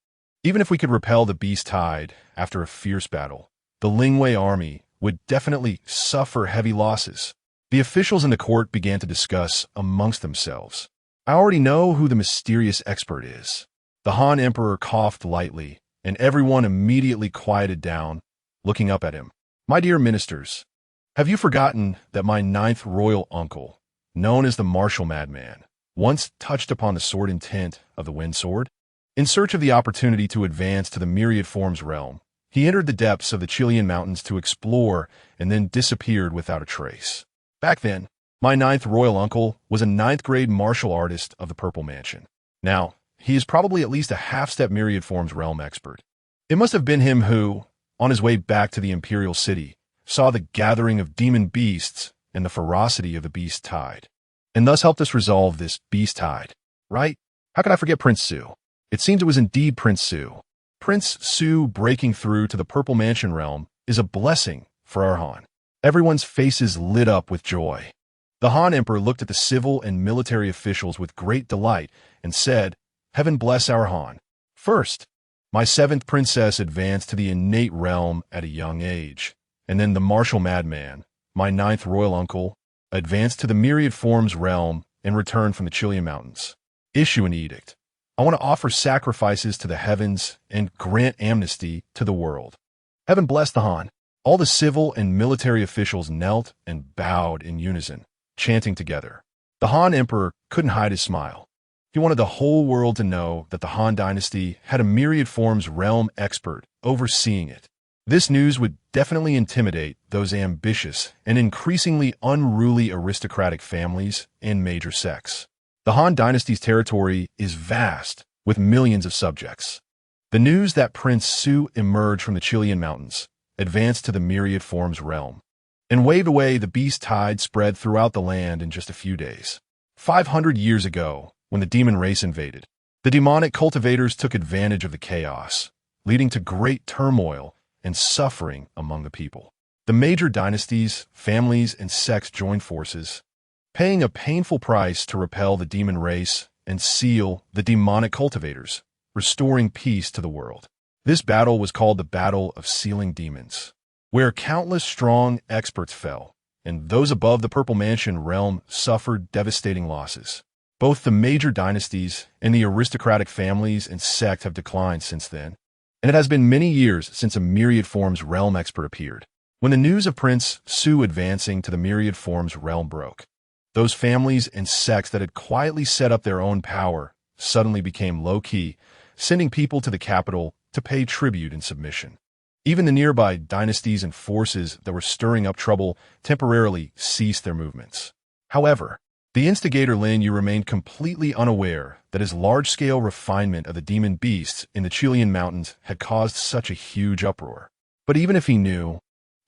even if we could repel the beast tide after a fierce battle, the Lingwei army would definitely suffer heavy losses. The officials in the court began to discuss amongst themselves. I already know who the mysterious expert is. The Han Emperor coughed lightly, and everyone immediately quieted down, looking up at him. My dear ministers, have you forgotten that my 9th royal uncle, known as the Martial Madman, once touched upon the sword intent of the Wind Sword? In search of the opportunity to advance to the myriad forms realm, he entered the depths of the Chilean mountains to explore and then disappeared without a trace. Back then, my 9th royal uncle was a 9th grade martial artist of the Purple Mansion. Now, he is probably at least a half-step myriad forms realm expert. It must have been him who, on his way back to the imperial city, saw the gathering of demon beasts and the ferocity of the beast tide, and thus helped us resolve this beast tide, right? How could I forget Prince Su? It seems it was indeed Prince Su. Prince Su breaking through to the Purple Mansion realm is a blessing for our Han. Everyone's faces lit up with joy. The Han Emperor looked at the civil and military officials with great delight and said, Heaven bless our Han. First, my 7th princess advanced to the innate realm at a young age, and then the Martial Madman, my 9th royal uncle, advanced to the myriad forms realm and returned from the Chilean mountains. Issue an edict. I want to offer sacrifices to the heavens and grant amnesty to the world. Heaven bless the Han. All the civil and military officials knelt and bowed in unison, chanting together. The Han Emperor couldn't hide his smile. He wanted the whole world to know that the Han Dynasty had a myriad forms realm expert overseeing it. This news would definitely intimidate those ambitious and increasingly unruly aristocratic families and major sects. The Han Dynasty's territory is vast, with millions of subjects. The news that Prince Su emerged from the Chilean mountains, advanced to the myriad forms realm, and waved away the beast tide spread throughout the land in just a few days. 500 years ago, when the demon race invaded, the demonic cultivators took advantage of the chaos, leading to great turmoil and suffering among the people. The major dynasties, families, and sects joined forces, paying a painful price to repel the demon race and seal the demonic cultivators, restoring peace to the world. This battle was called the Battle of Sealing Demons, where countless strong experts fell, and those above the Purple Mansion realm suffered devastating losses. Both the major dynasties and the aristocratic families and sect have declined since then, and it has been many years since a Myriad Forms realm expert appeared. When the news of Prince Su advancing to the Myriad Forms realm broke, those families and sects that had quietly set up their own power suddenly became low-key, sending people to the capital to pay tribute and submission. Even the nearby dynasties and forces that were stirring up trouble temporarily ceased their movements. However, the instigator Lin Yuguo remained completely unaware that his large-scale refinement of the demon beasts in the Chilean mountains had caused such a huge uproar. But even if he knew,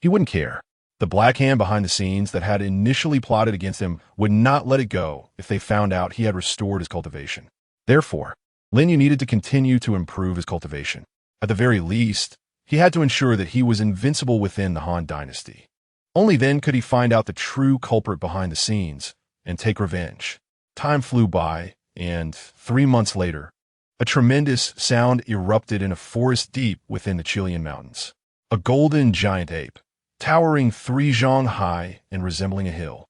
he wouldn't care. The black hand behind the scenes that had initially plotted against him would not let it go if they found out he had restored his cultivation. Therefore, Lin Yuguo needed to continue to improve his cultivation. At the very least, he had to ensure that he was invincible within the Han Dynasty. Only then could he find out the true culprit behind the scenes and take revenge. Time flew by, and 3 months later, a tremendous sound erupted in a forest deep within the Chilean mountains. A golden giant ape, towering 3 zhang high and resembling a hill,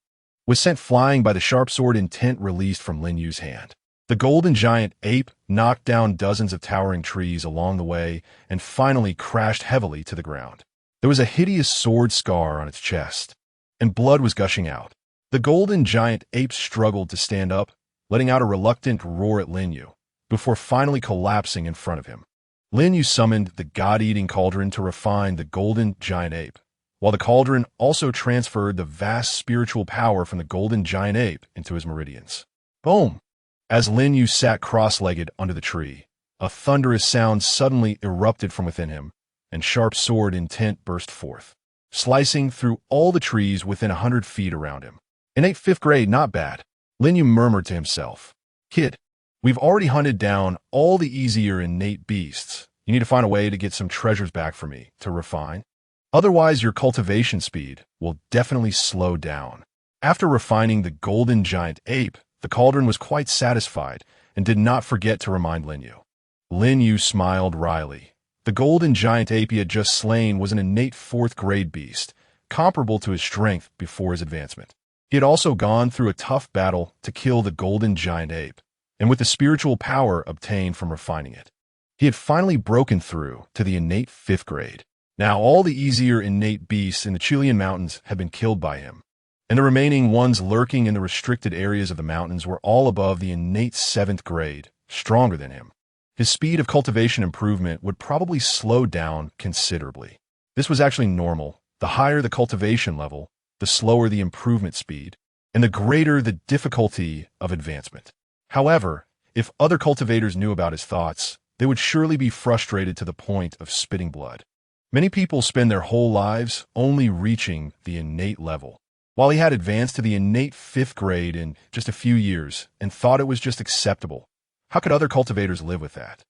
was sent flying by the sharp sword intent released from Lin Yu's hand. The golden giant ape knocked down dozens of towering trees along the way and finally crashed heavily to the ground. There was a hideous sword scar on its chest, and blood was gushing out. The golden giant ape struggled to stand up, letting out a reluctant roar at Lin Yuguo, before finally collapsing in front of him. Lin Yuguo summoned the God-eating cauldron to refine the golden giant ape, while the cauldron also transferred the vast spiritual power from the golden giant ape into his meridians. Boom! As Lin Yuguo sat cross-legged under the tree, a thunderous sound suddenly erupted from within him, and sharp sword intent burst forth, slicing through all the trees within 100 feet around him. Innate 5th grade, not bad, Lin Yuguo murmured to himself. Kid, we've already hunted down all the easier innate beasts. You need to find a way to get some treasures back for me to refine. Otherwise, your cultivation speed will definitely slow down. After refining the golden giant ape, the cauldron was quite satisfied and did not forget to remind Lin Yuguo. Lin Yuguo smiled wryly. The golden giant ape he had just slain was an innate 4th grade beast, comparable to his strength before his advancement. He had also gone through a tough battle to kill the golden giant ape, and with the spiritual power obtained from refining it, he had finally broken through to the innate 5th grade. Now all the easier innate beasts in the Chilean mountains had been killed by him, and the remaining ones lurking in the restricted areas of the mountains were all above the innate 7th grade, stronger than him. His speed of cultivation improvement would probably slow down considerably. This was actually normal. The higher the cultivation level, the slower the improvement speed, and the greater the difficulty of advancement. However, if other cultivators knew about his thoughts, they would surely be frustrated to the point of spitting blood. Many people spend their whole lives only reaching the innate level, while he had advanced to the innate 5th grade in just a few years and thought it was just acceptable. How could other cultivators live with that?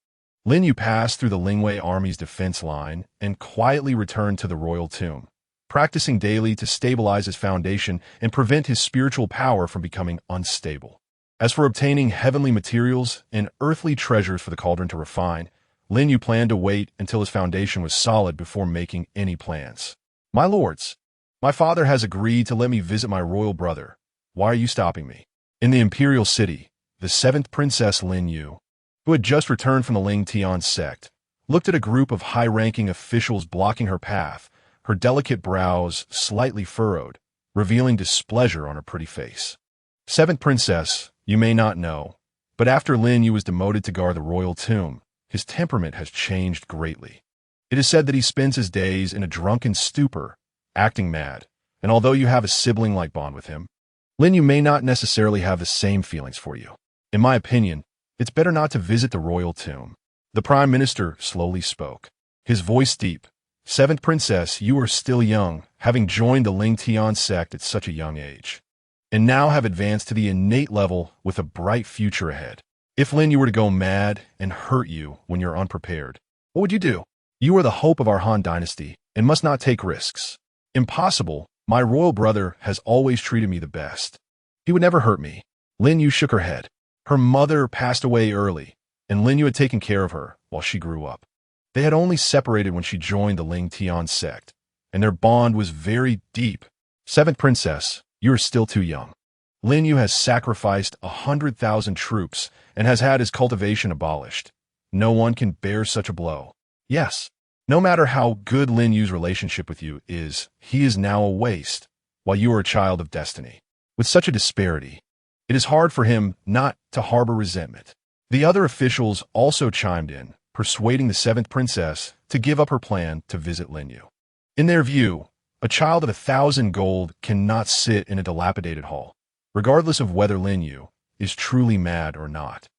Lin Yuguo passed through the Lingwei army's defense line and quietly returned to the royal tomb, practicing daily to stabilize his foundation and prevent his spiritual power from becoming unstable. As for obtaining heavenly materials and earthly treasures for the cauldron to refine, Lin Yuguo planned to wait until his foundation was solid before making any plans. My lords, my father has agreed to let me visit my royal brother. Why are you stopping me? In the imperial city, the 7th Princess Lin Yuguo, who had just returned from the Ling Tian sect, looked at a group of high-ranking officials blocking her path, her delicate brows slightly furrowed, revealing displeasure on her pretty face. 7th Princess, you may not know, but after Lin Yuguo was demoted to guard the royal tomb, his temperament has changed greatly. It is said that he spends his days in a drunken stupor, acting mad, and although you have a sibling-like bond with him, Lin Yuguo may not necessarily have the same feelings for you. In my opinion, it's better not to visit the royal tomb. The Prime Minister slowly spoke, his voice deep. 7th Princess, you are still young, having joined the Ling Tian sect at such a young age, and now have advanced to the innate level with a bright future ahead. If Lin Yuguo were to go mad and hurt you when you're unprepared, what would you do? You are the hope of our Han Dynasty and must not take risks. Impossible. My royal brother has always treated me the best. He would never hurt me. Lin Yu shook her head. Her mother passed away early, and Lin Yu had taken care of her while she grew up. They had only separated when she joined the Ling Tian sect, and their bond was very deep. Seventh Princess, you are still too young. Lin Yu has sacrificed 100,000 troops and has had his cultivation abolished. No one can bear such a blow. Yes, no matter how good Lin Yu's relationship with you is, he is now a waste, while you are a child of destiny. With such a disparity, it is hard for him not to harbor resentment. The other officials also chimed in, persuading the seventh princess to give up her plan to visit Lin Yu. In their view, a child of 1,000 gold cannot sit in a dilapidated hall, regardless of whether Lin Yu is truly mad or not.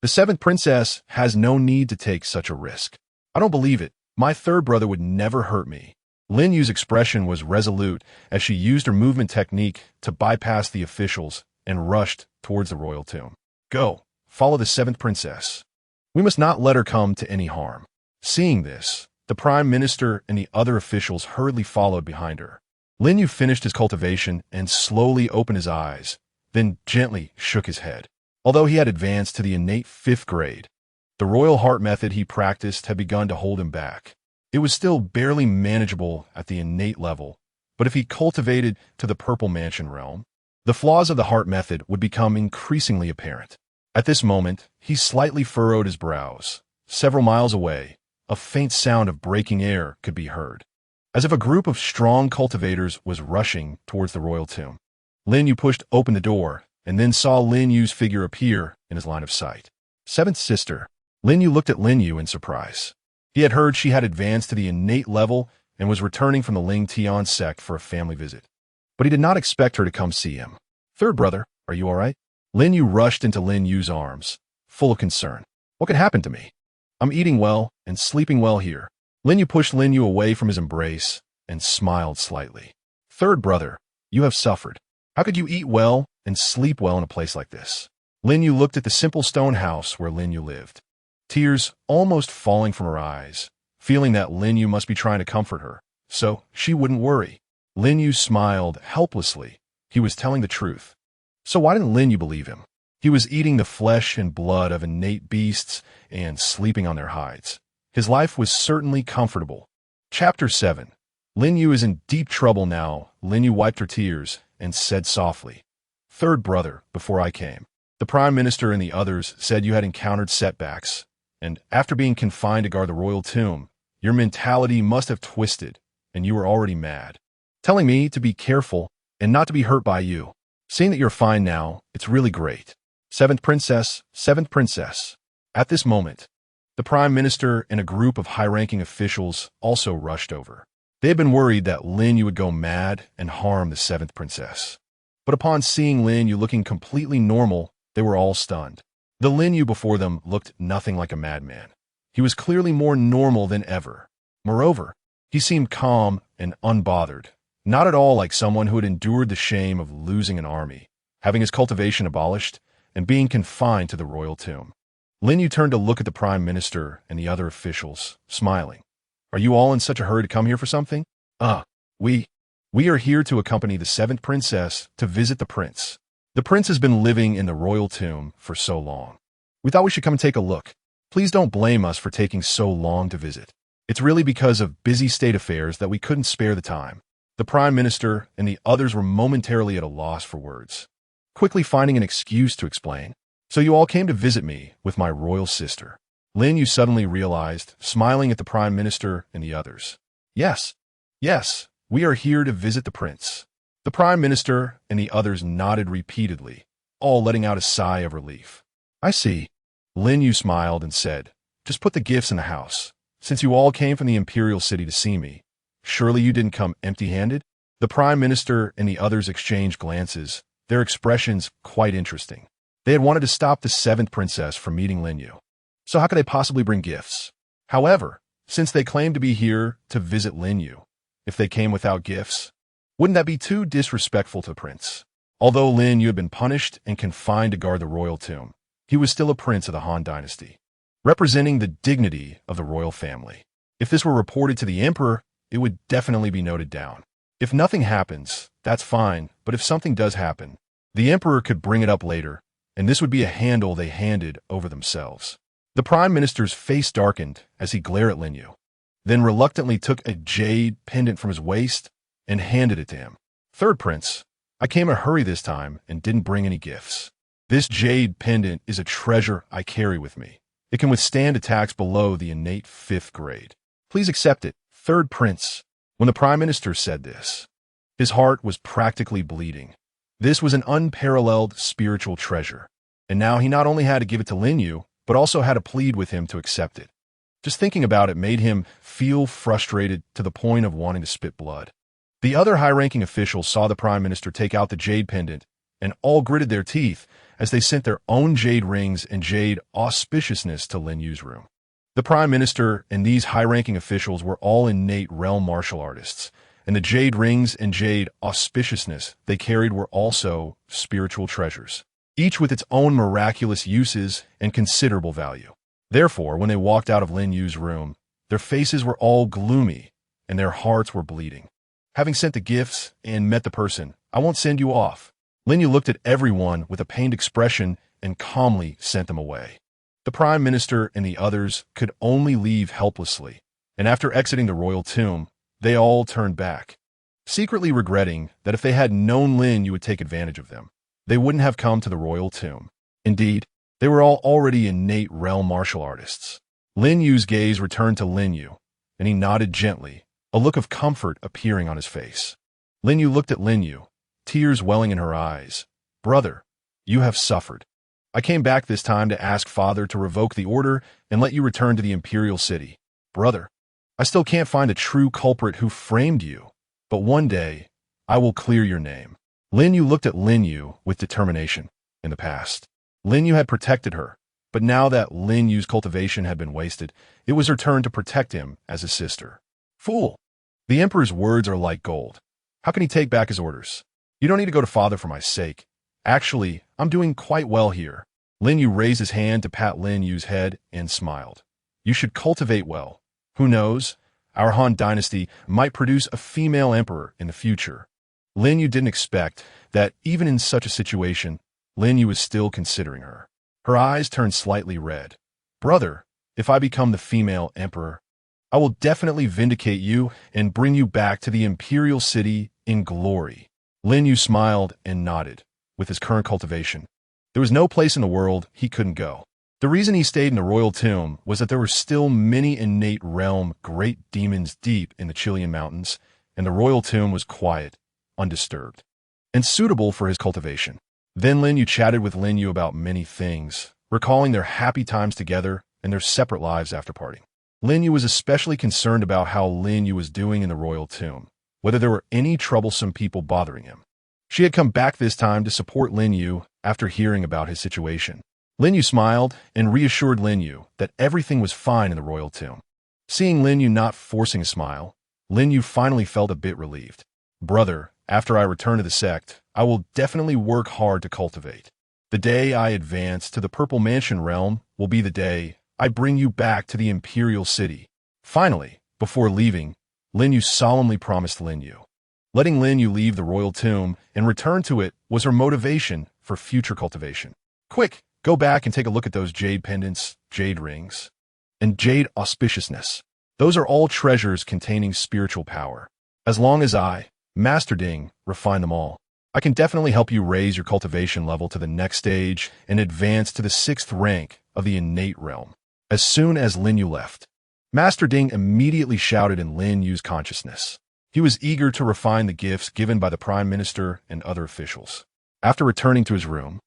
The seventh princess has no need to take such a risk. I don't believe it. My third brother would never hurt me. Lin Yu's expression was resolute as she used her movement technique to bypass the officials and rushed towards the royal tomb. Go, follow the seventh princess. We must not let her come to any harm. Seeing this, the prime minister and the other officials hurriedly followed behind her. Lin Yu finished his cultivation and slowly opened his eyes, then gently shook his head. Although he had advanced to the innate 5th grade, the royal heart method he practiced had begun to hold him back. It was still barely manageable at the innate level, but if he cultivated to the purple mansion realm, the flaws of the heart method would become increasingly apparent. At this moment, he slightly furrowed his brows. Several miles away, a faint sound of breaking air could be heard, as if a group of strong cultivators was rushing towards the royal tomb. Lin Yu pushed open the door and then saw Lin Yu's figure appear in his line of sight. Seventh sister. Lin Yu looked at Lin Yu in surprise. He had heard she had advanced to the innate level and was returning from the Ling Tian sect for a family visit. But he did not expect her to come see him. Third brother, are you all right? Lin Yu rushed into Lin Yu's arms, full of concern. What could happen to me? I'm eating well and sleeping well here. Lin Yu pushed Lin Yu away from his embrace and smiled slightly. Third brother, you have suffered. How could you eat well and sleep well in a place like this? Lin Yu looked at the simple stone house where Lin Yu lived, tears almost falling from her eyes, feeling that Lin Yu must be trying to comfort her, so she wouldn't worry. Lin Yu smiled helplessly. He was telling the truth. So why didn't Lin Yu believe him? He was eating the flesh and blood of innate beasts and sleeping on their hides. His life was certainly comfortable. Chapter 7. Lin Yu is in deep trouble now. Lin Yu wiped her tears and said softly, Third brother, before I came, the prime minister and the others said you had encountered setbacks, and after being confined to guard the royal tomb, your mentality must have twisted, and you were already mad, telling me to be careful and not to be hurt by you. Seeing that you're fine now, it's really great. Seventh princess, seventh princess. At this moment, the prime minister and a group of high-ranking officials also rushed over. They had been worried that Lin Yu would go mad and harm the seventh princess. But upon seeing Lin Yu looking completely normal, they were all stunned. The Lin Yu before them looked nothing like a madman. He was clearly more normal than ever. Moreover, he seemed calm and unbothered, not at all like someone who had endured the shame of losing an army, having his cultivation abolished, and being confined to the royal tomb. Lin Yu turned to look at the prime minister and the other officials, smiling. Are you all in such a hurry to come here for something? We are here to accompany the seventh princess to visit the prince. The prince has been living in the royal tomb for so long. We thought we should come and take a look. Please don't blame us for taking so long to visit. It's really because of busy state affairs that we couldn't spare the time. The prime minister and the others were momentarily at a loss for words, quickly finding an excuse to explain. So you all came to visit me with my royal sister. Lin Yu suddenly realized, smiling at the prime minister and the others. Yes, we are here to visit the prince. The prime minister and the others nodded repeatedly, all letting out a sigh of relief. I see. Lin Yu smiled and said, just put the gifts in the house. Since you all came from the imperial city to see me, surely you didn't come empty-handed? The prime minister and the others exchanged glances, their expressions quite interesting. They had wanted to stop the seventh princess from meeting Lin Yu. So how could they possibly bring gifts? However, since they claimed to be here to visit Lin Yu, if they came without gifts, wouldn't that be too disrespectful to the prince? Although Lin Yu had been punished and confined to guard the royal tomb, he was still a prince of the Han Dynasty, representing the dignity of the royal family. If this were reported to the emperor, it would definitely be noted down. If nothing happens, that's fine, but if something does happen, The emperor could bring it up later, and this would be a handle they handed over themselves. The prime minister's face darkened as he glared at Lin Yu, then reluctantly took a jade pendant from his waist and handed it to him. Third prince, I came in a hurry this time and didn't bring any gifts. This jade pendant is a treasure I carry with me. It can withstand attacks below the innate 5th grade. Please accept it, third prince. When the prime minister said this, his heart was practically bleeding. This was an unparalleled spiritual treasure, and now he not only had to give it to Lin Yu, but also had to plead with him to accept it. Just thinking about it made him feel frustrated to the point of wanting to spit blood. The other high-ranking officials saw the prime minister take out the jade pendant and all gritted their teeth as they sent their own jade rings and jade auspiciousness to Lin Yu's room. The prime minister and these high-ranking officials were all innate realm martial artists, and the jade rings and jade auspiciousness they carried were also spiritual treasures, each with its own miraculous uses and considerable value. Therefore, when they walked out of Lin Yu's room, their faces were all gloomy and their hearts were bleeding. Having sent the gifts and met the person, I won't send you off. Lin Yu looked at everyone with a pained expression and calmly sent them away. The prime minister and the others could only leave helplessly, and after exiting the royal tomb, they all turned back, secretly regretting that if they had known Lin Yu would take advantage of them, they wouldn't have come to the royal tomb. Indeed, they were all already innate realm martial artists. Lin Yu's gaze returned to Lin Yu, and he nodded gently, a look of comfort appearing on his face. Lin Yu looked at Lin Yu, tears welling in her eyes. Brother, you have suffered. I came back this time to ask Father to revoke the order and let you return to the imperial city. Brother, I still can't find the true culprit who framed you, but one day I will clear your name. Lin Yu looked at Lin Yu with determination. In the past, Lin Yu had protected her, but now that Lin Yu's cultivation had been wasted, it was her turn to protect him as a sister. Fool! The emperor's words are like gold. How can he take back his orders? You don't need to go to Father for my sake. Actually, I'm doing quite well here. Lin Yu raised his hand to pat Lin Yu's head and smiled. You should cultivate well. Who knows? Our Han Dynasty might produce a female emperor in the future. Lin Yu didn't expect that even in such a situation, Lin Yu was still considering her. Her eyes turned slightly red. Brother, if I become the female emperor, I will definitely vindicate you and bring you back to the imperial city in glory. Lin Yu smiled and nodded. With his current cultivation, there was no place in the world he couldn't go. The reason he stayed in the royal tomb was that there were still many innate realm great demons deep in the Chilean mountains, and the royal tomb was quiet, undisturbed, and suitable for his cultivation. Then Lin Yu chatted with Lin Yu about many things, recalling their happy times together and their separate lives after parting. Lin Yu was especially concerned about how Lin Yu was doing in the royal tomb, whether there were any troublesome people bothering him. She had come back this time to support Lin Yu after hearing about his situation. Lin Yu smiled and reassured Lin Yu that everything was fine in the royal tomb. Seeing Lin Yu not forcing a smile, Lin Yu finally felt a bit relieved. Brother, after I return to the sect, I will definitely work hard to cultivate. The day I advance to the Purple Mansion realm will be the day I bring you back to the imperial city. Finally, before leaving, Lin Yu solemnly promised Lin Yu. Letting Lin Yu leave the royal tomb and return to it was her motivation for future cultivation. Quick, go back and take a look at those jade pendants, jade rings, and jade auspiciousness. Those are all treasures containing spiritual power. As long as I, Master Ding, refine them all, I can definitely help you raise your cultivation level to the next stage and advance to the 6th rank of the innate realm. As soon as Lin Yu left, Master Ding immediately shouted in Lin Yu's consciousness. He was eager to refine the gifts given by the prime minister and other officials. After returning to his room,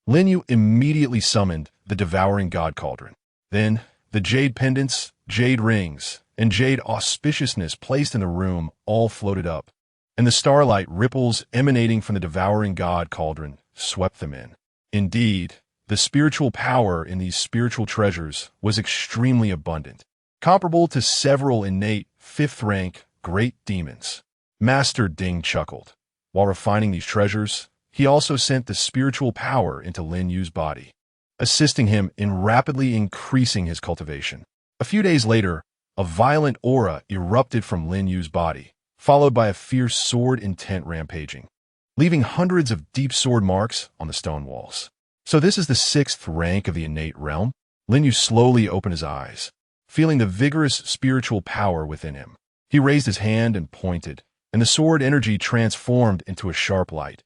Lin Yu immediately summoned the devouring God Cauldron. Then, the jade pendants, jade rings, and jade auspiciousness placed in the room all floated up, and the starlight ripples emanating from the devouring God Cauldron swept them in. Indeed, the spiritual power in these spiritual treasures was extremely abundant, comparable to several innate 5th rank great demons. Master Ding chuckled. While refining these treasures, he also sent the spiritual power into Lin Yu's body, assisting him in rapidly increasing his cultivation. A few days later, a violent aura erupted from Lin Yu's body, followed by a fierce sword-intent rampaging. leaving hundreds of deep sword marks on the stone walls. So this is the 6th rank of the innate realm? Lin Yu slowly opened his eyes, feeling the vigorous spiritual power within him. He raised his hand and pointed, and the sword energy transformed into a sharp light,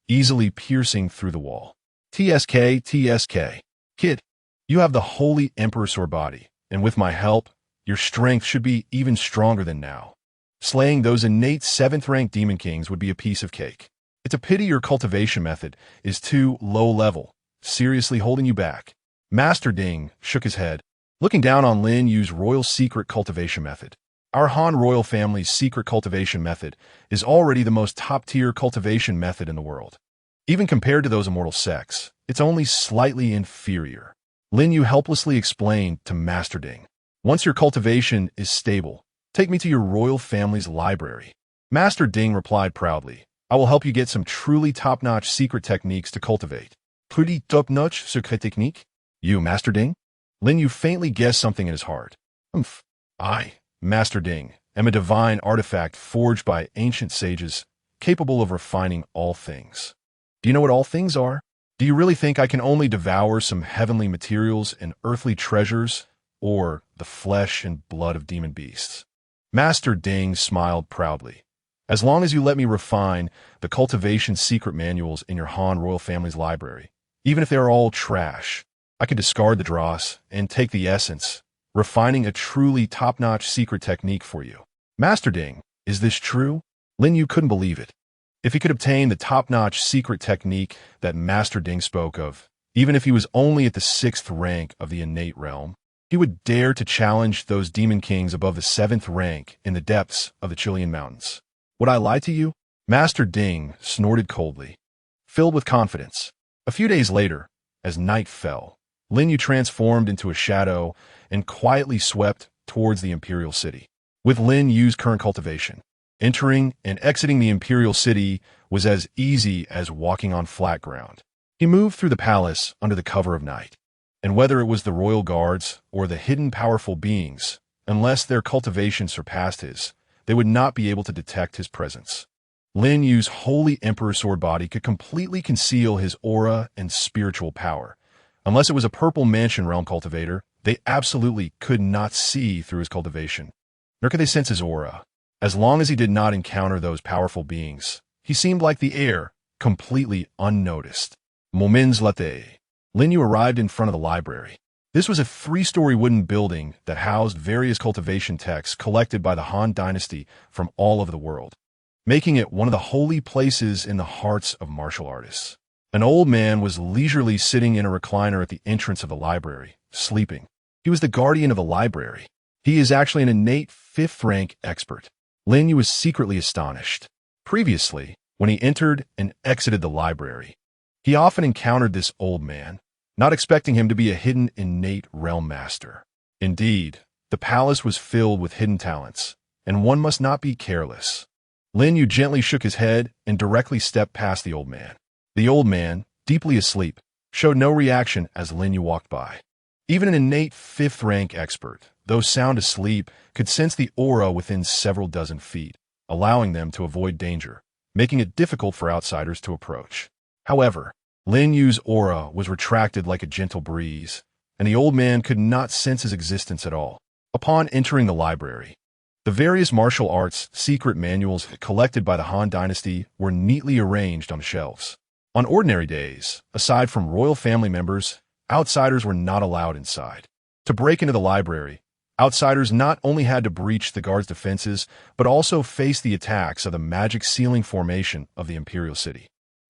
easily piercing through the wall. TSK, TSK. Kid, you have the holy Emperor sword body, and with my help, your strength should be even stronger than now. Slaying those innate 7th-rank demon kings would be a piece of cake. It's a pity your cultivation method is too low level, seriously holding you back. Master Ding shook his head, looking down on Lin Yu's royal secret cultivation method. Our Han royal family's secret cultivation method is already the most top-tier cultivation method in the world. Even compared to those immortal sects, it's only slightly inferior. Lin Yu helplessly explained to Master Ding. Once your cultivation is stable, take me to your royal family's library. Master Ding replied proudly, I will help you get some truly top-notch secret techniques to cultivate. Pretty top-notch secret technique? You, Master Ding? Lin Yu faintly guessed something in his heart. I, Master Ding, am a divine artifact forged by ancient sages, capable of refining all things. Do you know what all things are? Do you really think I can only devour some heavenly materials and earthly treasures, or the flesh and blood of demon beasts? Master Ding smiled proudly. As long as you let me refine the cultivation secret manuals in your Han royal family's library, even if they are all trash, I could discard the dross and take the essence, refining a truly top-notch secret technique for you. Master Ding, is this true? Lin Yu couldn't believe it. If he could obtain the top-notch secret technique that Master Ding spoke of, even if he was only at the 6th rank of the innate realm, he would dare to challenge those demon kings above the 7th rank in the depths of the Chilean mountains. Would I lie to you? Master Ding snorted coldly, filled with confidence. A few days later, as night fell, Lin Yu transformed into a shadow and quietly swept towards the imperial city. With Lin Yu's current cultivation, entering and exiting the imperial city was as easy as walking on flat ground. He moved through the palace under the cover of night, and whether it was the royal guards or the hidden powerful beings, unless their cultivation surpassed his, they would not be able to detect his presence. Lin Yu's holy emperor sword body could completely conceal his aura and spiritual power. Unless it was a purple mansion realm cultivator, they absolutely could not see through his cultivation, nor could they sense his aura. As long as he did not encounter those powerful beings, he seemed like the air, completely unnoticed. Moments later, Lin Yu arrived in front of the library. This was a 3-story wooden building that housed various cultivation texts collected by the Han Dynasty from all over the world, making it one of the holy places in the hearts of martial artists. An old man was leisurely sitting in a recliner at the entrance of the library, sleeping. He was the guardian of the library. He is actually an innate 5th-rank expert. Lin Yu was secretly astonished. Previously, when he entered and exited the library, he often encountered this old man, not expecting him to be a hidden innate realm master. Indeed, the palace was filled with hidden talents, and one must not be careless. Lin Yu gently shook his head and directly stepped past the old man. The old man, deeply asleep, showed no reaction as Lin Yu walked by. Even an innate 5th-rank expert, though sound asleep, could sense the aura within several dozen feet, allowing them to avoid danger, making it difficult for outsiders to approach. However, Lin Yu's aura was retracted like a gentle breeze, and the old man could not sense his existence at all. Upon entering the library, the various martial arts secret manuals collected by the Han Dynasty were neatly arranged on shelves. On ordinary days, aside from royal family members, outsiders were not allowed inside. To break into the library, outsiders not only had to breach the guards' defenses, but also face the attacks of the magic ceiling formation of the imperial city.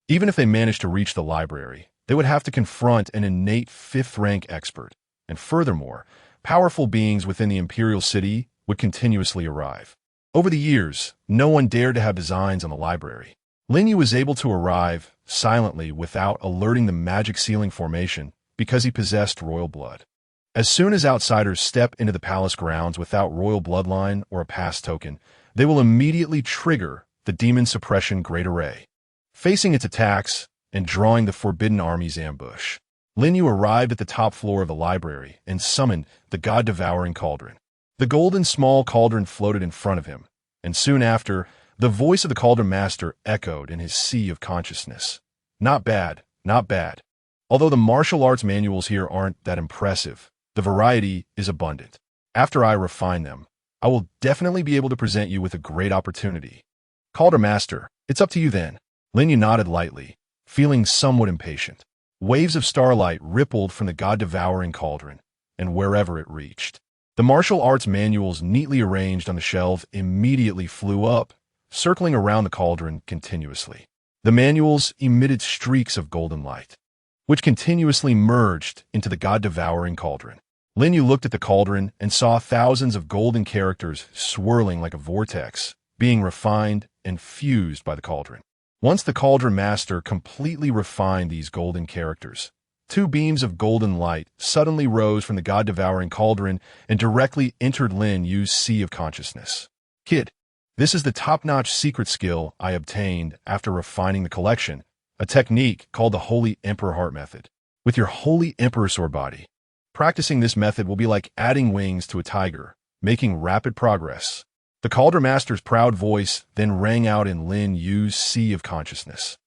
Even if they managed to reach the library, they would have to confront an innate 5th-rank expert, and furthermore, powerful beings within the imperial city would continuously arrive. Over the years, no one dared to have designs on the library. Lin Yu was able to arrive silently without alerting the magic ceiling formation because he possessed royal blood. As soon as outsiders step into the palace grounds without royal bloodline or a pass token, they will immediately trigger the demon suppression great array. Facing its attacks and drawing the forbidden army's ambush, Lin Yu arrived at the top floor of the library and summoned the God-devouring Cauldron. The golden small cauldron floated in front of him, and soon after, The voice of the Cauldron Master echoed in his sea of consciousness. Not bad, not bad. Although the martial arts manuals here aren't that impressive, the variety is abundant. After I refine them, I will definitely be able to present you with a great opportunity. Cauldron Master, it's up to you then. Lin Yu nodded lightly, feeling somewhat impatient. Waves of starlight rippled from the God-devouring cauldron, and wherever it reached. The martial arts manuals neatly arranged on the shelf immediately flew up, circling around the cauldron continuously. The manuals emitted streaks of golden light, which continuously merged into the God-devouring cauldron. Lin Yu looked at the cauldron and saw thousands of golden characters swirling like a vortex, being refined and fused by the cauldron. Once the Cauldron Master completely refined these golden characters, two beams of golden light suddenly rose from the God-devouring cauldron and directly entered Lin Yu's sea of consciousness. Kid, this is the top-notch secret skill I obtained after refining the collection, a technique called the Holy Emperor Heart Method. With your Holy Emperor Sword body, practicing this method will be like adding wings to a tiger, making rapid progress. The Cauldron Master's proud voice then rang out in Lin Yu's sea of consciousness,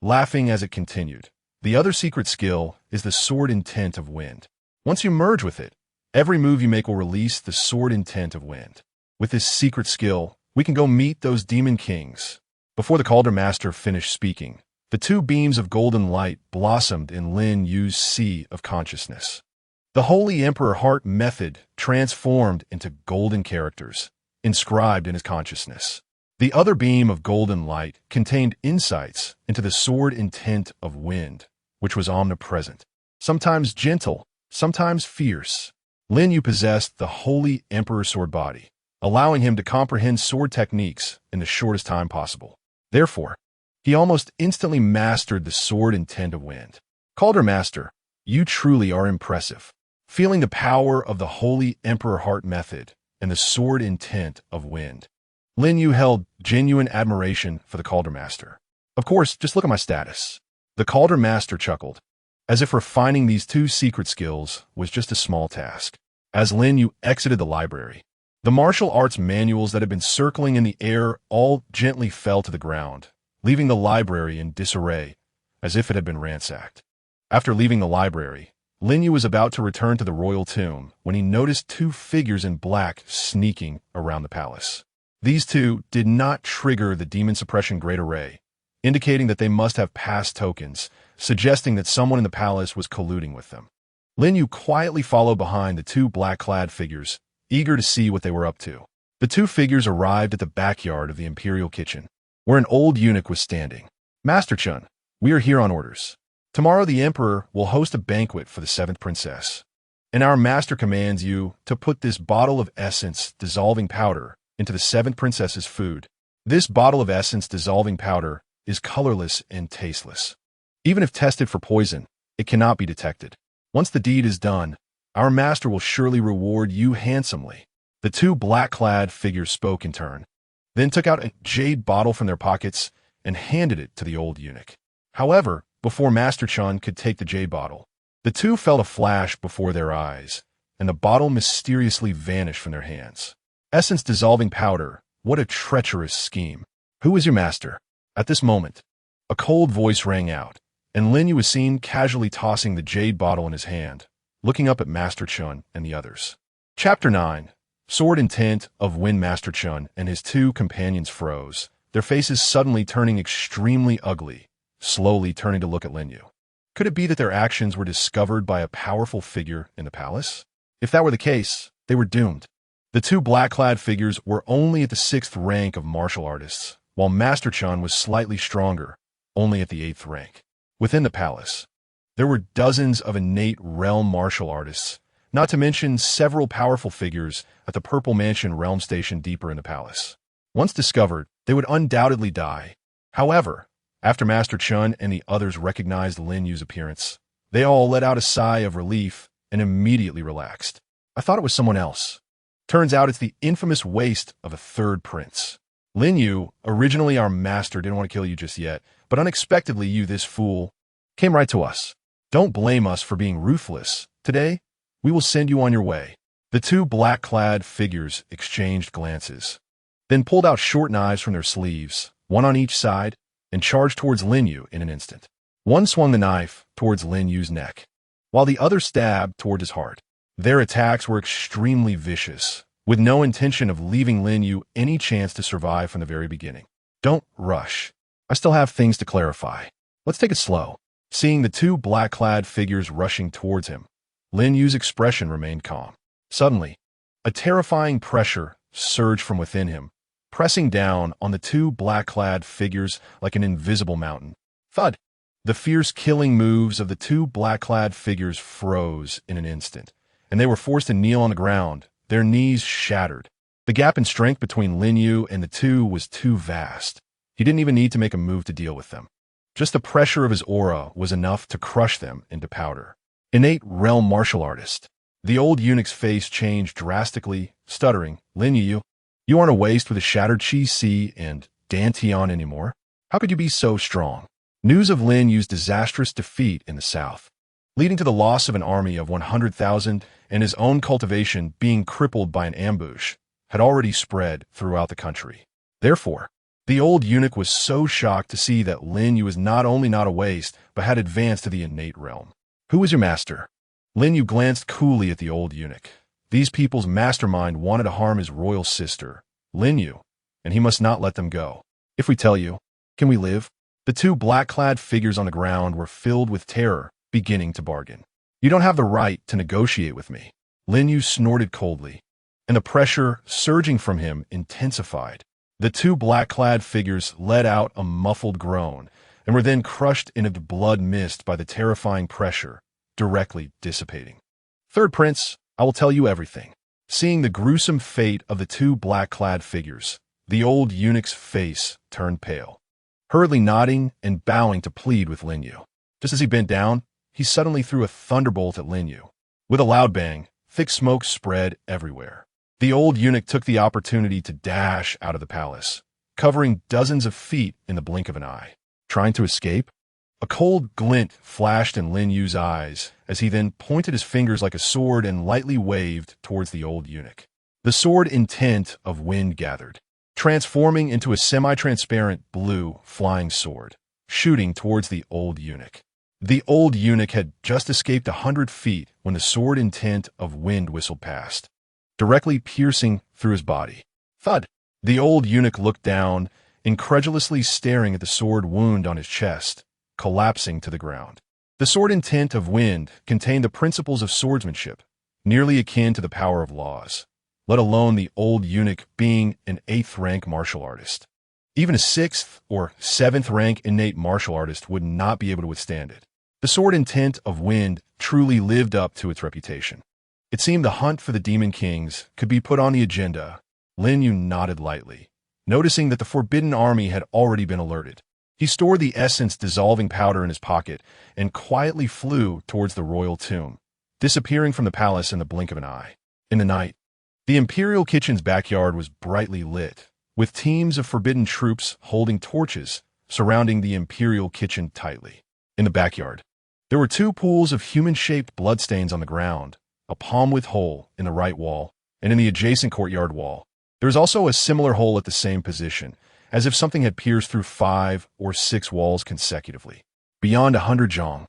laughing as it continued. The other secret skill is the Sword Intent of Wind. Once you merge with it, every move you make will release the Sword Intent of Wind. With this secret skill, we can go meet those demon kings. Before the Cauldron Master finished speaking, the two beams of golden light blossomed in Lin Yu's sea of consciousness. The Holy Emperor Heart Method transformed into golden characters, inscribed in his consciousness. The other beam of golden light contained insights into the Sword Intent of Wind, which was omnipresent, sometimes gentle, sometimes fierce. Lin Yu possessed the Holy Emperor Sword body, allowing him to comprehend sword techniques in the shortest time possible. Therefore, he almost instantly mastered the Sword Intent of Wind. Cauldron Master, you truly are impressive. Feeling the power of the Holy Emperor Heart Method and the Sword Intent of Wind, Lin Yu held genuine admiration for the Cauldron Master. Of course, just look at my status. The Cauldron Master chuckled, as if refining these two secret skills was just a small task. As Lin Yu exited the library, the martial arts manuals that had been circling in the air all gently fell to the ground, leaving the library in disarray, as if it had been ransacked. After leaving the library, Lin Yu was about to return to the royal tomb when he noticed two figures in black sneaking around the palace. These two did not trigger the demon suppression great array, indicating that they must have pass tokens, suggesting that someone in the palace was colluding with them. Lin Yu quietly followed behind the two black-clad figures, eager to see what they were up to. The two figures arrived at the backyard of the imperial kitchen, where an old eunuch was standing. Master Chun, we are here on orders. Tomorrow the emperor will host a banquet for the seventh princess, and our master commands you to put this bottle of essence dissolving powder into the seventh princess's food. This bottle of essence dissolving powder is colorless and tasteless. Even if tested for poison, it cannot be detected. Once the deed is done, our master will surely reward you handsomely. The two black-clad figures spoke in turn, then took out a jade bottle from their pockets and handed it to the old eunuch. However, before Master Chun could take the jade bottle, the two felt a flash before their eyes, and the bottle mysteriously vanished from their hands. Essence dissolving powder, what a treacherous scheme. Who is your master? At this moment, a cold voice rang out, and Lin Yu was seen casually tossing the jade bottle in his hand, looking up at Master Chun and the others. Chapter 9. Sword Intent of Wind. Master Chun and his two companions froze, their faces suddenly turning extremely ugly, slowly turning to look at Lin Yu. Could it be that their actions were discovered by a powerful figure in the palace? If that were the case, they were doomed. The two black-clad figures were only at the 6th rank of martial artists, while Master Chun was slightly stronger, only at the 8th rank. Within the palace, there were dozens of innate realm martial artists, not to mention several powerful figures at the Purple Mansion realm station deeper in the palace. Once discovered, they would undoubtedly die. However, after Master Chun and the others recognized Lin Yu's appearance, they all let out a sigh of relief and immediately relaxed. I thought it was someone else. Turns out it's the infamous waste of a third prince. Lin Yu, originally our master, didn't want to kill you just yet, but unexpectedly you, this fool, came right to us. Don't blame us for being ruthless. Today, we will send you on your way. The two black-clad figures exchanged glances. then pulled out short knives from their sleeves, one on each side, and charged towards Lin Yu in an instant. One swung the knife towards Lin Yu's neck, while the other stabbed toward his heart. Their attacks were extremely vicious, with no intention of leaving Lin Yu any chance to survive from the very beginning. Don't rush. I still have things to clarify. Let's take it slow. Seeing the two black-clad figures rushing towards him, Lin Yu's expression remained calm. Suddenly, a terrifying pressure surged from within him, pressing down on the two black-clad figures like an invisible mountain. Thud! The fierce killing moves of the two black-clad figures froze in an instant, and they were forced to kneel on the ground, their knees shattered. The gap in strength between Lin Yu and the two was too vast. He didn't even need to make a move to deal with them. Just the pressure of his aura was enough to crush them into powder. Innate realm martial artist. The old eunuch's face changed drastically, stuttering, Lin Yu, you aren't a waste with a shattered Qi Si and Dantian anymore. How could you be so strong? News of Lin Yu's disastrous defeat in the south, leading to the loss of an army of 100,000 and his own cultivation being crippled by an ambush, had already spread throughout the country. Therefore, the old eunuch was so shocked to see that Lin Yu was not only not a waste, but had advanced to the innate realm. Who is your master? Lin Yu glanced coolly at the old eunuch. These people's mastermind wanted to harm his royal sister, Lin Yu, and he must not let them go. If we tell you, can we live? The two black-clad figures on the ground were filled with terror, beginning to bargain. You don't have the right to negotiate with me. Lin Yu snorted coldly, and the pressure surging from him intensified. The two black-clad figures let out a muffled groan and were then crushed into the blood mist by the terrifying pressure, directly dissipating. Third Prince, I will tell you everything. Seeing the gruesome fate of the two black-clad figures, the old eunuch's face turned pale, hurriedly nodding and bowing to plead with Lin Yu. Just as he bent down, he suddenly threw a thunderbolt at Lin Yu. With a loud bang, thick smoke spread everywhere. The old eunuch took the opportunity to dash out of the palace, covering dozens of feet in the blink of an eye. Trying to escape? A cold glint flashed in Lin Yu's eyes as he then pointed his fingers like a sword and lightly waved towards the old eunuch. The sword intent of wind gathered, transforming into a semi-transparent blue flying sword, shooting towards the old eunuch. The old eunuch had just escaped 100 feet when the sword intent of wind whistled past, directly piercing through his body. Thud! The old eunuch looked down, incredulously staring at the sword wound on his chest, collapsing to the ground. The sword intent of wind contained the principles of swordsmanship, nearly akin to the power of laws, let alone the old eunuch being an 8th rank martial artist. Even a 6th or 7th rank innate martial artist would not be able to withstand it. The sword intent of wind truly lived up to its reputation. It seemed the hunt for the Demon Kings could be put on the agenda. Lin Yu nodded lightly, noticing that the Forbidden Army had already been alerted. He stored the essence-dissolving powder in his pocket and quietly flew towards the royal tomb, disappearing from the palace in the blink of an eye. In the night, the imperial kitchen's backyard was brightly lit, with teams of forbidden troops holding torches surrounding the imperial kitchen tightly. In the backyard, there were 2 pools of human-shaped bloodstains on the ground, a palm-width hole in the right wall, and in the adjacent courtyard wall. There was also a similar hole at the same position, as if something had pierced through 5 or 6 walls consecutively. Beyond 100 zhang,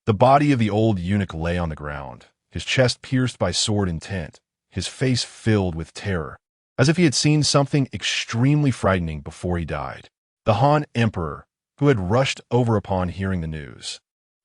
the body of the old eunuch lay on the ground, his chest pierced by sword intent, his face filled with terror, as if he had seen something extremely frightening before he died. The Han Emperor, who had rushed over upon hearing the news,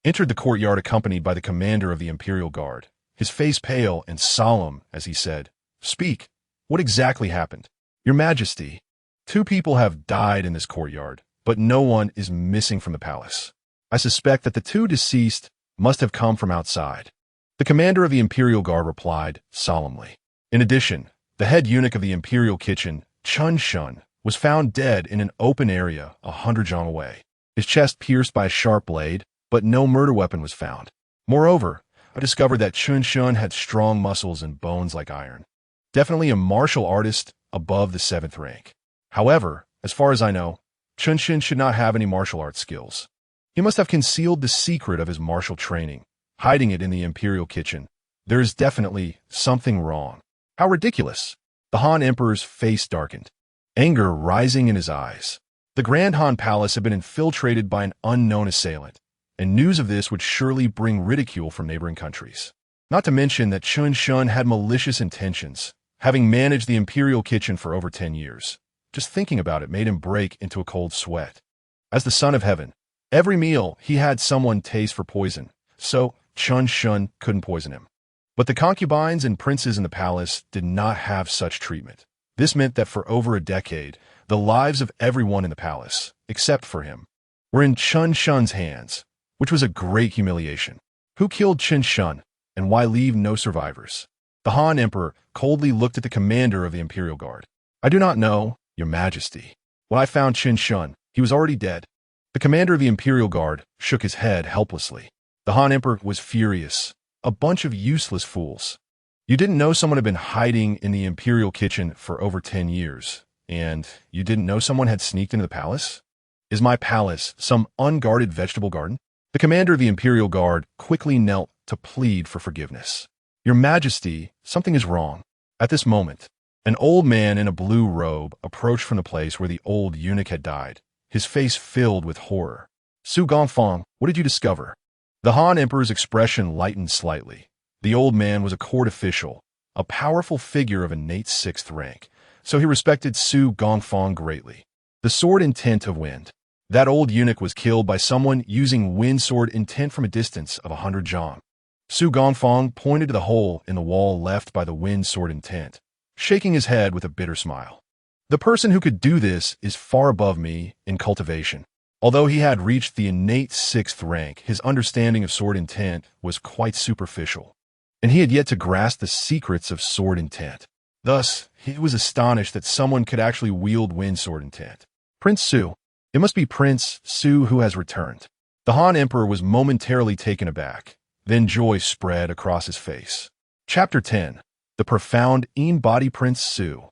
entered the courtyard accompanied by the commander of the Imperial Guard, his face pale and solemn as he said, "Speak, what exactly happened? Your Majesty, 2 people have died in this courtyard, but no one is missing from the palace. I suspect that the 2 deceased must have come from outside." The commander of the Imperial Guard replied solemnly. In addition, the head eunuch of the Imperial Kitchen, Chun Shun, was found dead in an open area 100 zhang away, his chest pierced by a sharp blade, but no murder weapon was found. Moreover, I discovered that Chun Shun had strong muscles and bones like iron. Definitely a martial artist above the 7th rank. However, as far as I know, Chun Shun should not have any martial arts skills. He must have concealed the secret of his martial training, hiding it in the Imperial Kitchen. There is definitely something wrong. How ridiculous! The Han Emperor's face darkened. anger rising in his eyes. The Grand Han Palace had been infiltrated by an unknown assailant, and news of this would surely bring ridicule from neighboring countries. Not to mention that Chun Shun had malicious intentions, having managed the imperial kitchen for over 10 years. Just thinking about it made him break into a cold sweat. As the son of heaven, every meal he had someone taste for poison, so Chun Shun couldn't poison him. But the concubines and princes in the palace did not have such treatment. This meant that for over a decade, the lives of everyone in the palace, except for him, were in Chun Shun's hands, which was a great humiliation. Who killed Chun Shun, and why leave no survivors? The Han Emperor coldly looked at the commander of the Imperial Guard. I do not know, Your Majesty. When I found Chun Shun, he was already dead. The commander of the Imperial Guard shook his head helplessly. The Han Emperor was furious. A bunch of useless fools. You didn't know someone had been hiding in the Imperial kitchen for over 10 years, and you didn't know someone had sneaked into the palace? Is my palace some unguarded vegetable garden? The commander of the Imperial Guard quickly knelt to plead for forgiveness. Your Majesty, something is wrong. At this moment, an old man in a blue robe approached from the place where the old eunuch had died, his face filled with horror. Su Gongfang, what did you discover? The Han Emperor's expression lightened slightly. The old man was a court official, a powerful figure of innate 6th rank, so he respected Su Gongfang greatly. The sword intent of wind. That old eunuch was killed by someone using wind sword intent from a distance of 100 zhang. Su Gongfang pointed to the hole in the wall left by the wind sword intent, shaking his head with a bitter smile. The person who could do this is far above me in cultivation. Although he had reached the innate 6th rank, his understanding of sword intent was quite superficial, and he had yet to grasp the secrets of sword intent. Thus, he was astonished that someone could actually wield wind sword intent. Prince Su. It must be Prince Su who has returned. The Han Emperor was momentarily taken aback. Then joy spread across his face. Chapter 10. The Profound In-Body Prince Su.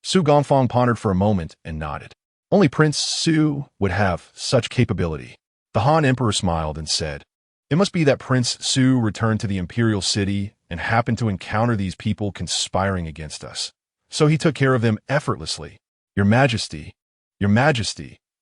Su Gongfang pondered for a moment and nodded. Only Prince Su would have such capability. The Han Emperor smiled and said, It must be that Prince Su returned to the imperial city and happened to encounter these people conspiring against us. So he took care of them effortlessly. Your Majesty,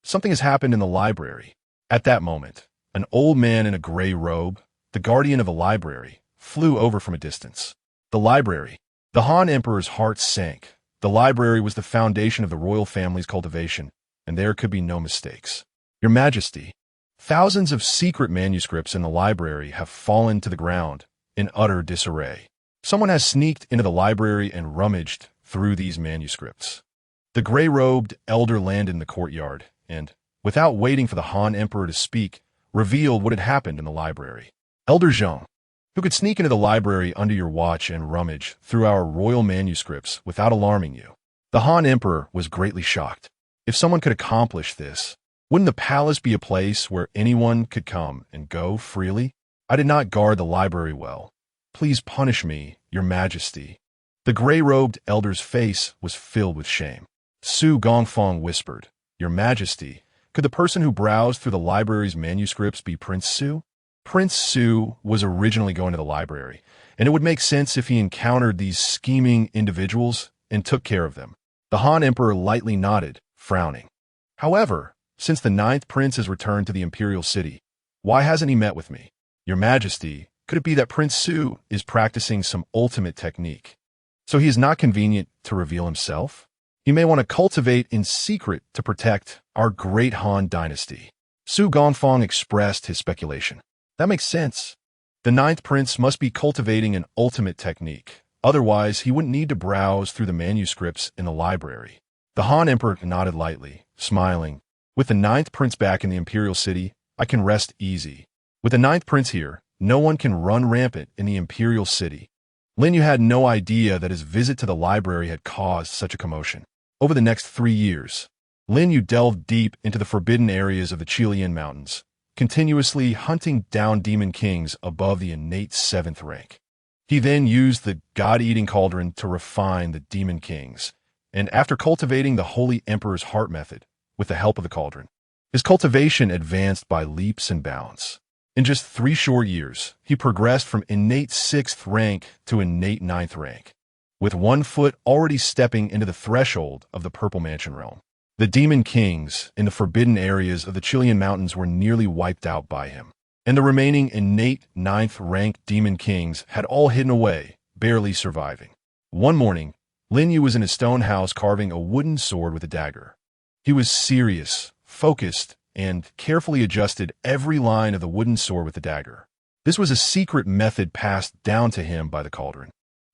something has happened in the library. At that moment, an old man in a gray robe, the guardian of a library, flew over from a distance. The library. The Han Emperor's heart sank. The library was the foundation of the royal family's cultivation, and there could be no mistakes. Your Majesty, thousands of secret manuscripts in the library have fallen to the ground in utter disarray. Someone has sneaked into the library and rummaged through these manuscripts. The gray-robed elder landed in the courtyard and, without waiting for the Han Emperor to speak, revealed what had happened in the library. Elder Zhang, who could sneak into the library under your watch and rummage through our royal manuscripts without alarming you. The Han Emperor was greatly shocked. If someone could accomplish this, wouldn't the palace be a place where anyone could come and go freely? I did not guard the library well. Please punish me, Your Majesty. The gray-robed elder's face was filled with shame. Su Gongfang whispered, Your Majesty, could the person who browsed through the library's manuscripts be Prince Su? Prince Su was originally going to the library, and it would make sense if he encountered these scheming individuals and took care of them. The Han Emperor lightly nodded, frowning. However, since the 9th prince has returned to the imperial city, why hasn't he met with me? Your Majesty, could it be that Prince Su is practicing some ultimate technique, so he is not convenient to reveal himself? He may want to cultivate in secret to protect our great Han Dynasty. Su Gongfang expressed his speculation. That makes sense. The 9th prince must be cultivating an ultimate technique. Otherwise, he wouldn't need to browse through the manuscripts in the library. The Han Emperor nodded lightly, smiling. With the 9th prince back in the imperial city, I can rest easy. With the 9th prince here, no one can run rampant in the imperial city. Lin Yuguo had no idea that his visit to the library had caused such a commotion. Over the next 3 years, Lin Yuguo delved deep into the forbidden areas of the Chilean mountains, continuously hunting down demon kings above the innate 7th rank. He then used the God-eating cauldron to refine the demon kings, and after cultivating the Holy Emperor's heart method, with the help of the cauldron, his cultivation advanced by leaps and bounds. In just 3 short years, he progressed from innate 6th rank to innate 9th rank. with one foot already stepping into the threshold of the Purple Mansion realm. The demon kings in the forbidden areas of the Chilean mountains were nearly wiped out by him, and the remaining innate ninth-rank demon kings had all hidden away, barely surviving. One morning, Lin Yuguo was in his stone house carving a wooden sword with a dagger. He was serious, focused, and carefully adjusted every line of the wooden sword with the dagger. This was a secret method passed down to him by the cauldron.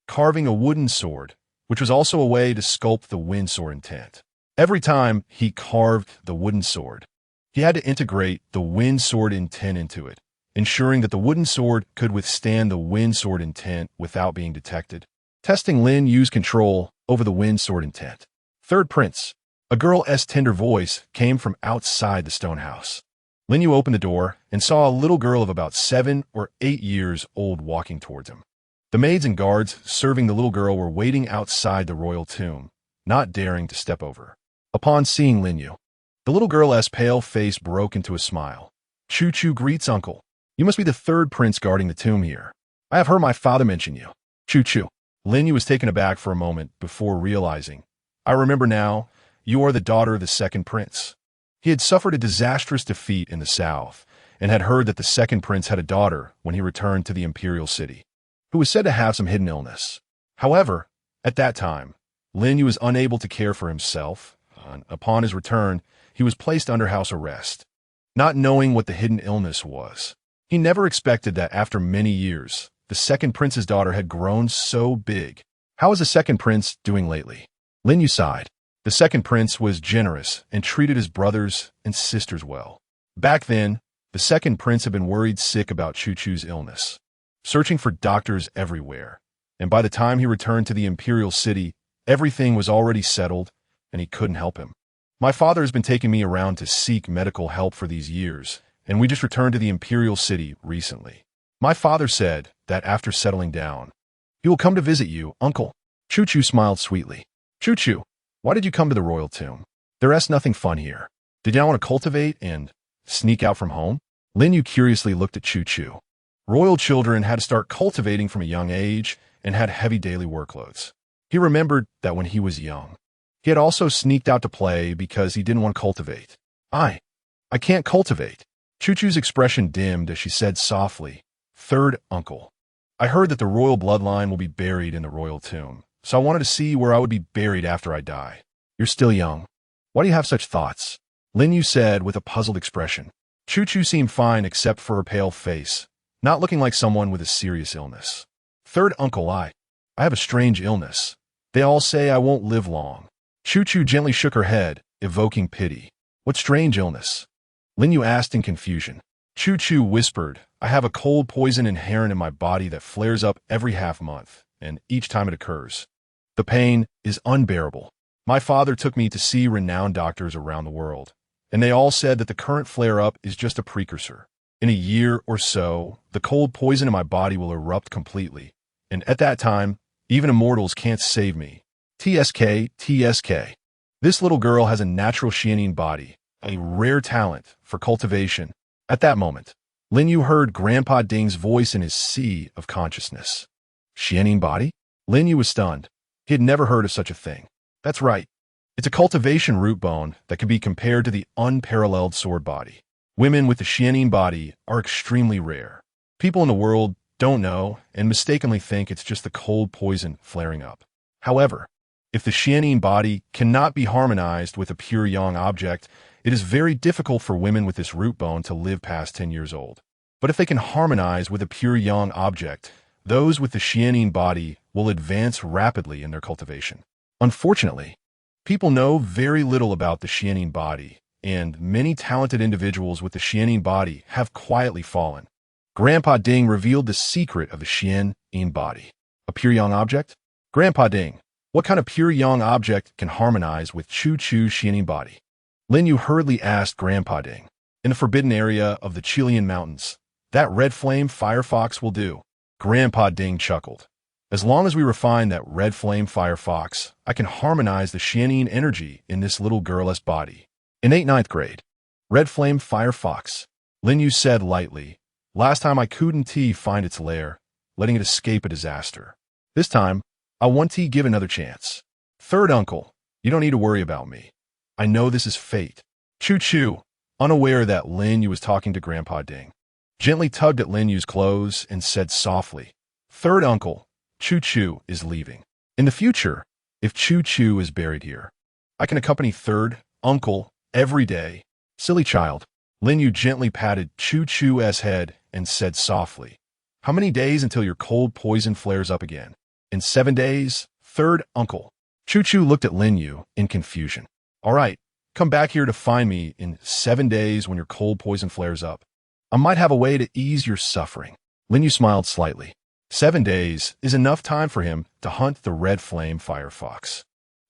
Carving a wooden sword, which was also a way to sculpt the wind sword intent. Every time he carved the wooden sword, he had to integrate the wind sword intent into it, ensuring that the wooden sword could withstand the wind sword intent without being detected. Testing Lin Yu's control over the wind sword intent. Third Prince. A girl's tender voice came from outside the stone house. Lin Yuguo opened the door and saw a little girl of about 7 or 8 years old walking towards him. The maids and guards serving the little girl were waiting outside the royal tomb, not daring to step over. Upon seeing Lin Yuguo, the little girl's pale face broke into a smile. Chu greets uncle. You must be the third prince guarding the tomb here. I have heard my father mention you. Chu. Lin Yuguo was taken aback for a moment before realizing, I remember now, you are the daughter of the second prince. He had suffered a disastrous defeat in the south and had heard that the second prince had a daughter when he returned to the imperial city, who was said to have some hidden illness. However, at that time, Lin Yuguo was unable to care for himself. Upon his return, he was placed under house arrest. Not knowing what the hidden illness was, he never expected that after many years, the second prince's daughter had grown so big. How is the second prince doing lately? Lin Yuguo sighed. The second prince was generous and treated his brothers and sisters well. Back then, the second prince had been worried sick about Chu's illness, searching for doctors everywhere, and by the time he returned to the imperial city, everything was already settled, and he couldn't help him. My father has been taking me around to seek medical help for these years, and we just returned to the imperial city recently. My father said that after settling down, he will come to visit you, uncle. Chu smiled sweetly. Chu, why did you come to the royal tomb? There's nothing fun here. Did you not want to cultivate and sneak out from home? Lin Yuguo curiously looked at Chu. Royal children had to start cultivating from a young age and had heavy daily workloads. He remembered that when he was young, he had also sneaked out to play because he didn't want to cultivate. I can't cultivate. Chu's expression dimmed as she said softly, Third uncle. I heard that the royal bloodline will be buried in the royal tomb, so I wanted to see where I would be buried after I die. You're still young. Why do you have such thoughts? Lin Yuguo said with a puzzled expression. Chu seemed fine except for her pale face, not looking like someone with a serious illness. Third uncle, I have a strange illness. They all say I won't live long. Chu gently shook her head, evoking pity. What strange illness? Lin Yuguo asked in confusion. Chu whispered, I have a cold poison inherent in my body that flares up every half-month, and each time it occurs, the pain is unbearable. My father took me to see renowned doctors around the world, and they all said that the current flare-up is just a precursor. In a year or so, the cold poison in my body will erupt completely, and at that time, even immortals can't save me. TSK. This little girl has a natural Xianin body, a rare talent for cultivation. At that moment, Lin Yuguo heard Grandpa Ding's voice in his sea of consciousness. Xianin body? Lin Yuguo was stunned. He had never heard of such a thing. That's right. It's a cultivation root bone that can be compared to the unparalleled sword body. Women with the Xianin body are extremely rare. People in the world don't know and mistakenly think it's just the cold poison flaring up. However, if the Xianin body cannot be harmonized with a pure yang object, it is very difficult for women with this root bone to live past 10 years old. But if they can harmonize with a pure yang object, those with the Xianin body will advance rapidly in their cultivation. Unfortunately, people know very little about the Xianin body, and many talented individuals with the Xianin body have quietly fallen. Grandpa Ding revealed the secret of the Xianin body. A pure yang object? Grandpa Ding, what kind of pure yang object can harmonize with Chu's Xianin body? Lin Yuguo hurriedly asked Grandpa Ding. In the forbidden area of the Chilean mountains, that red flame firefox will do. Grandpa Ding chuckled. As long as we refine that red flame firefox, I can harmonize the Xianin energy in this little girl's body. In 9th grade, red flame firefox, Lin Yuguo said lightly. Last time I couldn't find its lair, letting it escape a disaster. This time, I want to give another chance. Third uncle, you don't need to worry about me. I know this is fate. Choo-choo, unaware that Lin Yu was talking to Grandpa Ding, gently tugged at Lin Yu's clothes and said softly, Third uncle, Choo-choo is leaving. In the future, if Choo-choo is buried here, I can accompany third uncle every day. Silly child. Lin Yu gently patted Choo-choo's head and said softly, How many days until your cold poison flares up again? In 7 days, third uncle. Choo-choo looked at Lin Yu in confusion. All right, come back here to find me in 7 days when your cold poison flares up. I might have a way to ease your suffering. Lin Yu smiled slightly. 7 days is enough time for him to hunt the red flame firefox.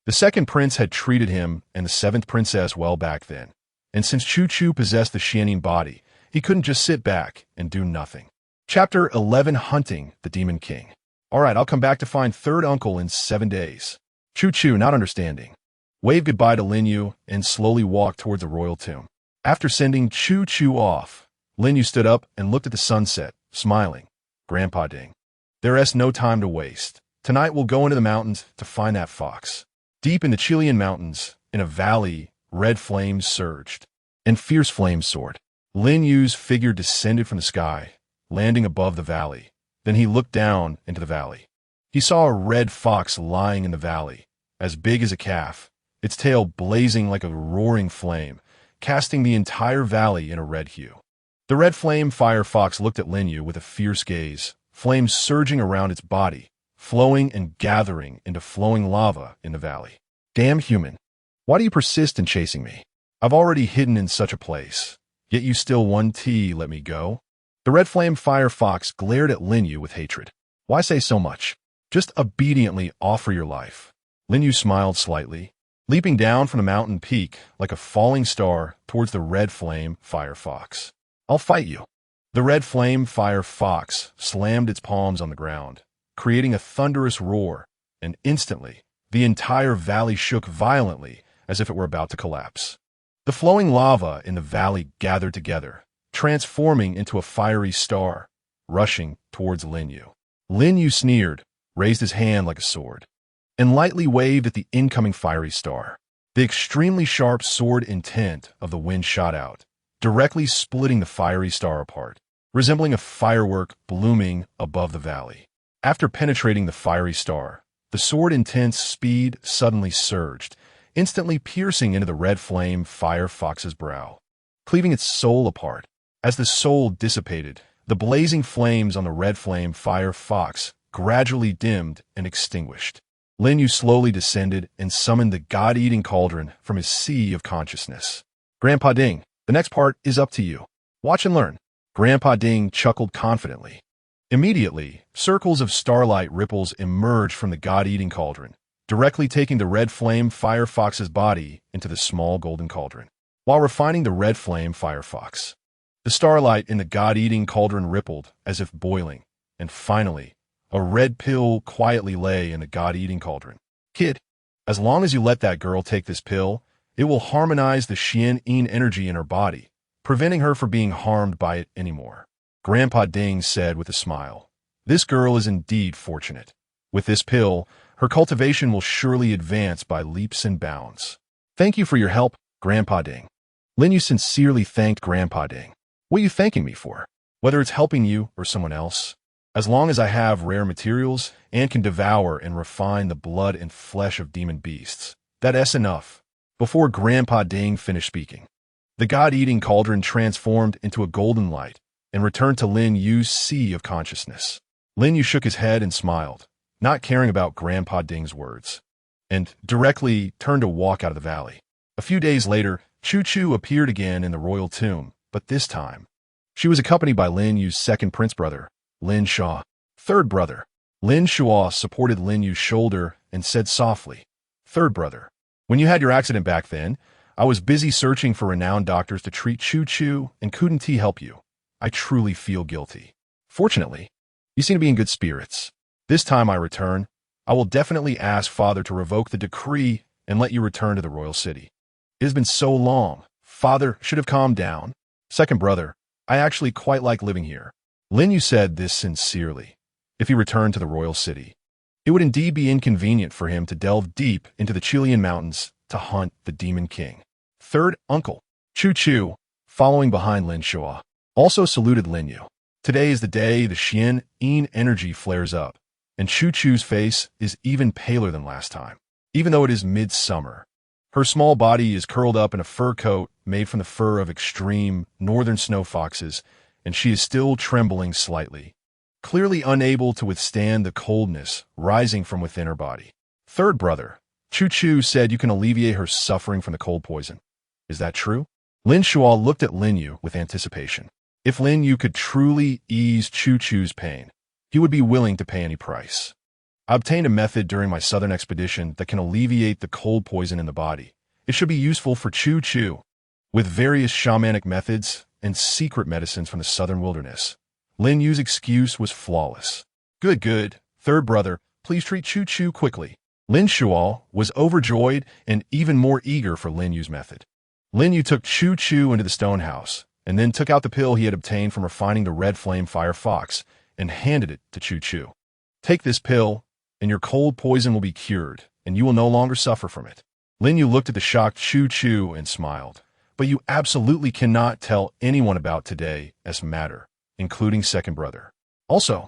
The second prince had treated him and the seventh princess well back then, and since Choo-choo possessed the Xianing body, he couldn't just sit back and do nothing. Chapter 11, Hunting the Demon King. All right, I'll come back to find third uncle in 7 days. Choo-choo, not understanding, waved goodbye to Lin Yu and slowly walked towards the royal tomb. After sending Choo-choo off, Lin Yu stood up and looked at the sunset, smiling. Grandpa Ding, there is no time to waste. Tonight we'll go into the mountains to find that fox. Deep in the Chilean mountains, in a valley, red flames surged, and fierce flames soared. Lin Yu's figure descended from the sky, landing above the valley. Then he looked down into the valley. He saw a red fox lying in the valley, as big as a calf, its tail blazing like a roaring flame, casting the entire valley in a red hue. The red flame firefox looked at Lin Yu with a fierce gaze, flames surging around its body, flowing and gathering into flowing lava in the valley. Damn human, why do you persist in chasing me? I've already hidden in such a place, yet you still want to let me go? The red flame firefox glared at Lin Yu with hatred. Why say so much? Just obediently offer your life. Lin Yu smiled slightly, leaping down from the mountain peak like a falling star towards the red flame firefox. I'll fight you. The red flame firefox slammed its palms on the ground, creating a thunderous roar, and instantly, the entire valley shook violently as if it were about to collapse. The flowing lava in the valley gathered together, transforming into a fiery star, rushing towards Lin Yu. Lin Yu sneered, raised his hand like a sword, and lightly waved at the incoming fiery star. The extremely sharp sword intent of the wind shot out, directly splitting the fiery star apart, resembling a firework blooming above the valley. After penetrating the fiery star, the sword intent's speed suddenly surged, instantly piercing into the red flame firefox's brow, cleaving its soul apart. As the soul dissipated, the blazing flames on the red flame firefox gradually dimmed and extinguished. Lin Yu slowly descended and summoned the God-eating cauldron from his sea of consciousness. Grandpa Ding, the next part is up to you. Watch and learn. Grandpa Ding chuckled confidently. Immediately, circles of starlight ripples emerged from the God-eating cauldron, directly taking the red flame firefox's body into the small golden cauldron, while refining the red flame firefox. The starlight in the God-eating cauldron rippled as if boiling, and finally, a red pill quietly lay in the God-eating cauldron. Kid, as long as you let that girl take this pill, it will harmonize the Xian-yin energy in her body, preventing her from being harmed by it anymore. Grandpa Ding said with a smile. This girl is indeed fortunate. With this pill, her cultivation will surely advance by leaps and bounds. Thank you for your help, Grandpa Ding. Lin Yu sincerely thanked Grandpa Ding. What are you thanking me for? Whether it's helping you or someone else, as long as I have rare materials and can devour and refine the blood and flesh of demon beasts, that's enough. Before Grandpa Ding finished speaking, the God-eating cauldron transformed into a golden light and returned to Lin Yu's sea of consciousness. Lin Yu shook his head and smiled, not caring about Grandpa Ding's words, and directly turned to walk out of the valley. A few days later, Choo-choo appeared again in the royal tomb, but this time, she was accompanied by Lin Yu's second prince brother, Lin Shaw. Third brother, Lin Shaw supported Lin Yu's shoulder and said softly, Third brother, when you had your accident back then, I was busy searching for renowned doctors to treat Choo-choo and couldn't help you. I truly feel guilty. Fortunately, you seem to be in good spirits. This time I return, I will definitely ask Father to revoke the decree and let you return to the royal city. It has been so long. Father should have calmed down. Second brother, I actually quite like living here. Lin Yu said this sincerely. If he returned to the royal city, It would indeed be inconvenient for him to delve deep into the Chilean mountains to hunt the Demon King. Third uncle, Chu Chu, following behind Lin Yuguo, also saluted Lin Yu. Today is the day the Xian energy flares up, and Chu Chu's face is even paler than last time. Even though it is midsummer, her small body is curled up in a fur coat made from the fur of extreme northern snow foxes, and she is still trembling slightly, clearly unable to withstand the coldness rising from within her body. Third brother, Chu Chu said you can alleviate her suffering from the cold poison. Is that true? Lin Yuguo looked at Lin Yu with anticipation. If Lin Yu could truly ease Chu Chu's pain, he would be willing to pay any price. I obtained a method during my southern expedition that can alleviate the cold poison in the body. It should be useful for Chu Chu. With various shamanic methods and secret medicines from the southern wilderness, Lin Yu's excuse was flawless. Good. Third brother, please treat Chu Chu quickly. Lin Yuguo was overjoyed and even more eager for Lin Yu's method. Lin Yu took Chu Chu into the stone house and then took out the pill he had obtained from refining the red flame fire fox and handed it to Chu Chu. Take this pill, and your cold poison will be cured, and you will no longer suffer from it. Lin Yu looked at the shocked Chu Chu and smiled. But you absolutely cannot tell anyone about today as matter, including second brother. Also,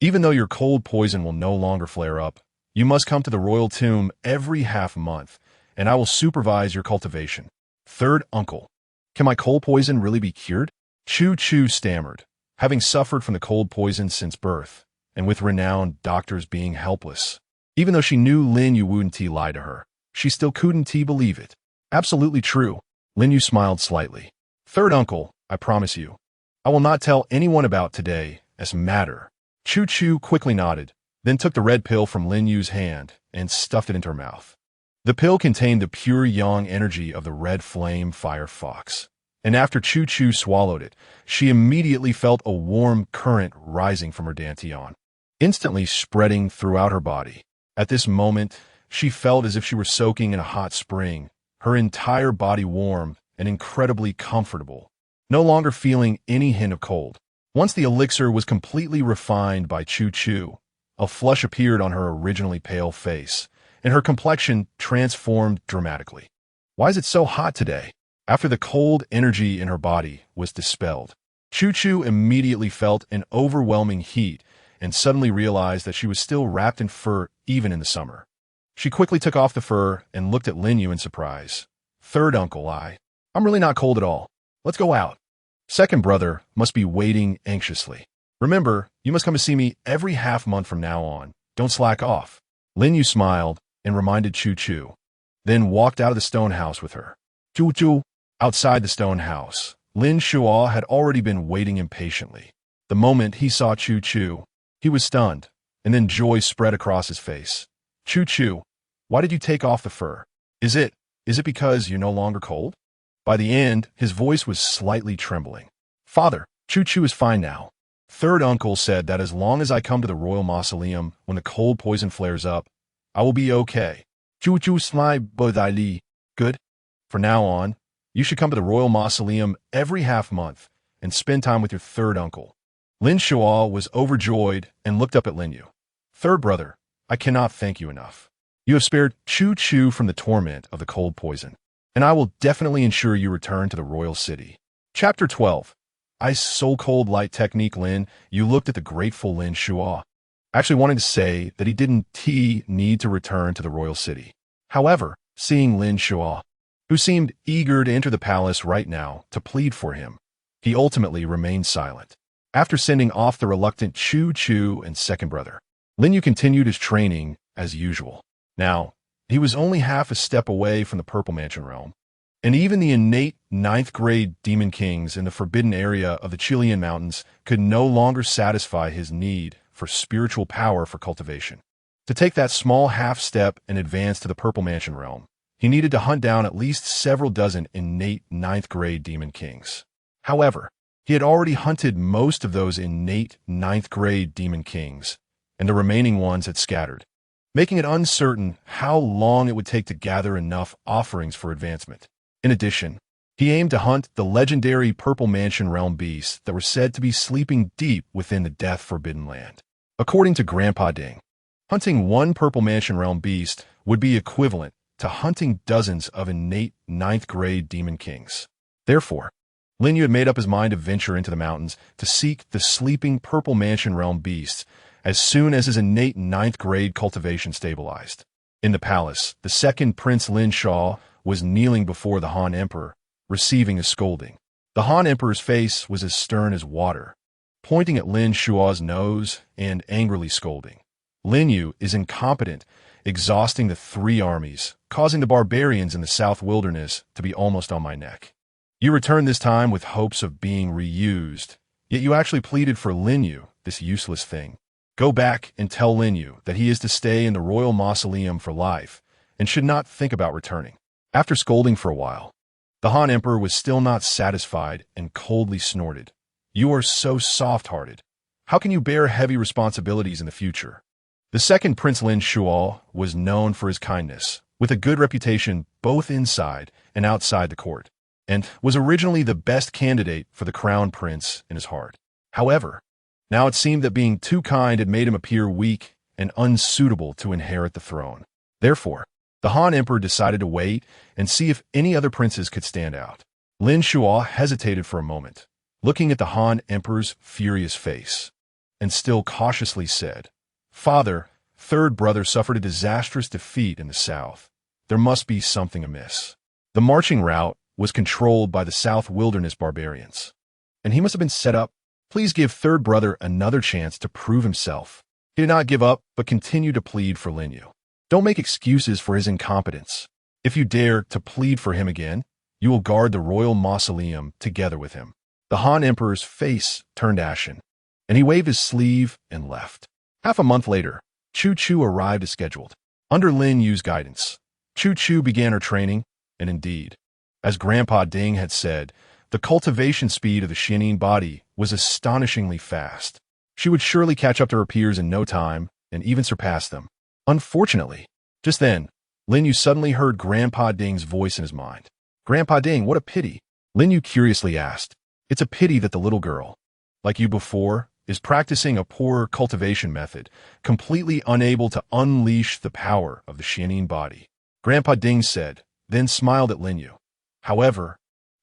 even though your cold poison will no longer flare up, you must come to the royal tomb every half month, and I will supervise your cultivation. Third uncle, can my cold poison really be cured? Chu Chu stammered, having suffered from the cold poison since birth, and with renowned doctors being helpless. Even though she knew Lin Yu wouldn't lie to her, she still couldn't believe it. Absolutely true. Lin Yu smiled slightly. Third uncle, I promise you, I will not tell anyone about today as matter. Chu Chu quickly nodded, then took the red pill from Lin Yu's hand and stuffed it into her mouth. The pill contained the pure yang energy of the red flame fire fox, and after Chu Chu swallowed it, she immediately felt a warm current rising from her dantian, instantly spreading throughout her body. At this moment, she felt as if she were soaking in a hot spring, her entire body warm and incredibly comfortable, no longer feeling any hint of cold. Once the elixir was completely refined by Chu Chu, a flush appeared on her originally pale face, and her complexion transformed dramatically. Why is it so hot today? After the cold energy in her body was dispelled, Chu Chu immediately felt an overwhelming heat and suddenly realized that she was still wrapped in fur even in the summer. She quickly took off the fur and looked at Lin Yu in surprise. Third uncle, I'm really not cold at all. Let's go out. Second brother must be waiting anxiously. Remember, you must come to see me every half month from now on. Don't slack off. Lin Yu smiled and reminded Chu Chu, then walked out of the stone house with her. Chu Chu. Outside the stone house, Lin Yuguo had already been waiting impatiently. The moment he saw Chu Chu, he was stunned, and then joy spread across his face. Chu Chu, why did you take off the fur? Is it because you're no longer cold? By the end, his voice was slightly trembling. Father, Chu Chu is fine now. Third uncle said that as long as I come to the royal mausoleum when the cold poison flares up, I will be okay. Chu Chu smiled bodily. Good. From now on, you should come to the royal mausoleum every half month and spend time with your third uncle. Lin Yuguo was overjoyed and looked up at Lin Yu. Third brother, I cannot thank you enough. You have spared Chu Chu from the torment of the cold poison, and I will definitely ensure you return to the royal city. Chapter 12. Ice so cold light technique. Lin Yu looked at the grateful Lin Yuguo, actually wanting to say that he didn't need to return to the royal city. However, seeing Lin Yuguo, who seemed eager to enter the palace right now to plead for him, he ultimately remained silent. After sending off the reluctant Chu Chu and second brother, Lin Yu continued his training as usual. Now, he was only half a step away from the Purple Mansion realm, and even the innate 9th grade demon kings in the forbidden area of the Chilean mountains could no longer satisfy his need for spiritual power for cultivation. To take that small half step and advance to the Purple Mansion realm, he needed to hunt down at least several dozen innate 9th grade demon kings. However, he had already hunted most of those innate 9th grade demon kings, and the remaining ones had scattered, making it uncertain how long it would take to gather enough offerings for advancement. In addition, he aimed to hunt the legendary Purple Mansion realm beasts that were said to be sleeping deep within the Death Forbidden Land. According to Grandpa Ding, Hunting one Purple Mansion Realm beast would be equivalent to hunting dozens of innate ninth-grade demon kings. Therefore, Lin Yu had made up his mind to venture into the mountains to seek the sleeping Purple Mansion Realm beasts as soon as his innate ninth-grade cultivation stabilized. In the palace, the second Prince Lin Shaw was kneeling before the Han Emperor, receiving a scolding. The Han Emperor's face was as stern as water, pointing at Lin Shua's nose and angrily scolding. Lin Yu is incompetent, exhausting the three armies, causing the barbarians in the South Wilderness to be almost on my neck. You returned this time with hopes of being reused, yet you actually pleaded for Lin Yu, this useless thing. Go back and tell Lin Yu that he is to stay in the royal mausoleum for life and should not think about returning. After scolding for a while, the Han Emperor was still not satisfied and coldly snorted. You are so soft-hearted. How can you bear heavy responsibilities in the future? The second Prince Lin Shuo was known for his kindness, with a good reputation both inside and outside the court, and was originally the best candidate for the crown prince in his heart. However, now it seemed that being too kind had made him appear weak and unsuitable to inherit the throne. Therefore, the Han Emperor decided to wait and see if any other princes could stand out. Lin Shuo hesitated for a moment, looking at the Han Emperor's furious face, and still cautiously said, Father, third brother suffered a disastrous defeat in the south. There must be something amiss. The marching route was controlled by the South Wilderness barbarians, and he must have been set up. Please give third brother another chance to prove himself. He did not give up, but continued to plead for Lin Yu. Don't make excuses for his incompetence. If you dare to plead for him again, you will guard the royal mausoleum together with him. The Han Emperor's face turned ashen, and he waved his sleeve and left. Half a month later, Chu Chu arrived as scheduled. Under Lin Yu's guidance, Chu Chu began her training, and indeed, as Grandpa Ding had said, the cultivation speed of the Xianyin body was astonishingly fast. She would surely catch up to her peers in no time, and even surpass them. Unfortunately, just then, Lin Yu suddenly heard Grandpa Ding's voice in his mind. Grandpa Ding, what a pity. Lin Yu curiously asked. It's a pity that the little girl, like you before, is practicing a poor cultivation method, completely unable to unleash the power of the Xianyin body. Grandpa Ding said, then smiled at Lin Yu. However,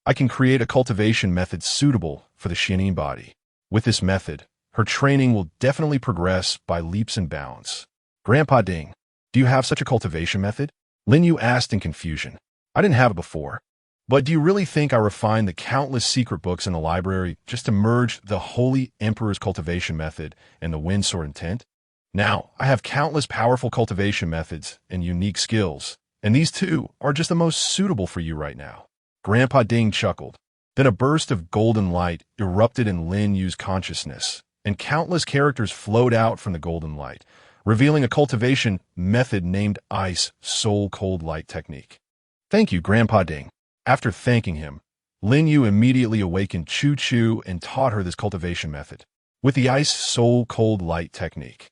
I can create a cultivation method suitable for the Xianyin body. With this method, her training will definitely progress by leaps and bounds. Grandpa Ding, do you have such a cultivation method? Lin Yu asked in confusion. I didn't have it before. But do you really think I refined the countless secret books in the library just to merge the Holy Emperor's cultivation method and the Wind Sword intent? Now, I have countless powerful cultivation methods and unique skills, and these two are just the most suitable for you right now. Grandpa Ding chuckled. Then a burst of golden light erupted in Lin Yu's consciousness, and countless characters flowed out from the golden light, revealing a cultivation method named Ice Soul Cold Light Technique. Thank you, Grandpa Ding. After thanking him, Lin Yu immediately awakened Chu Chu and taught her this cultivation method. With the Ice Soul Cold Light Technique,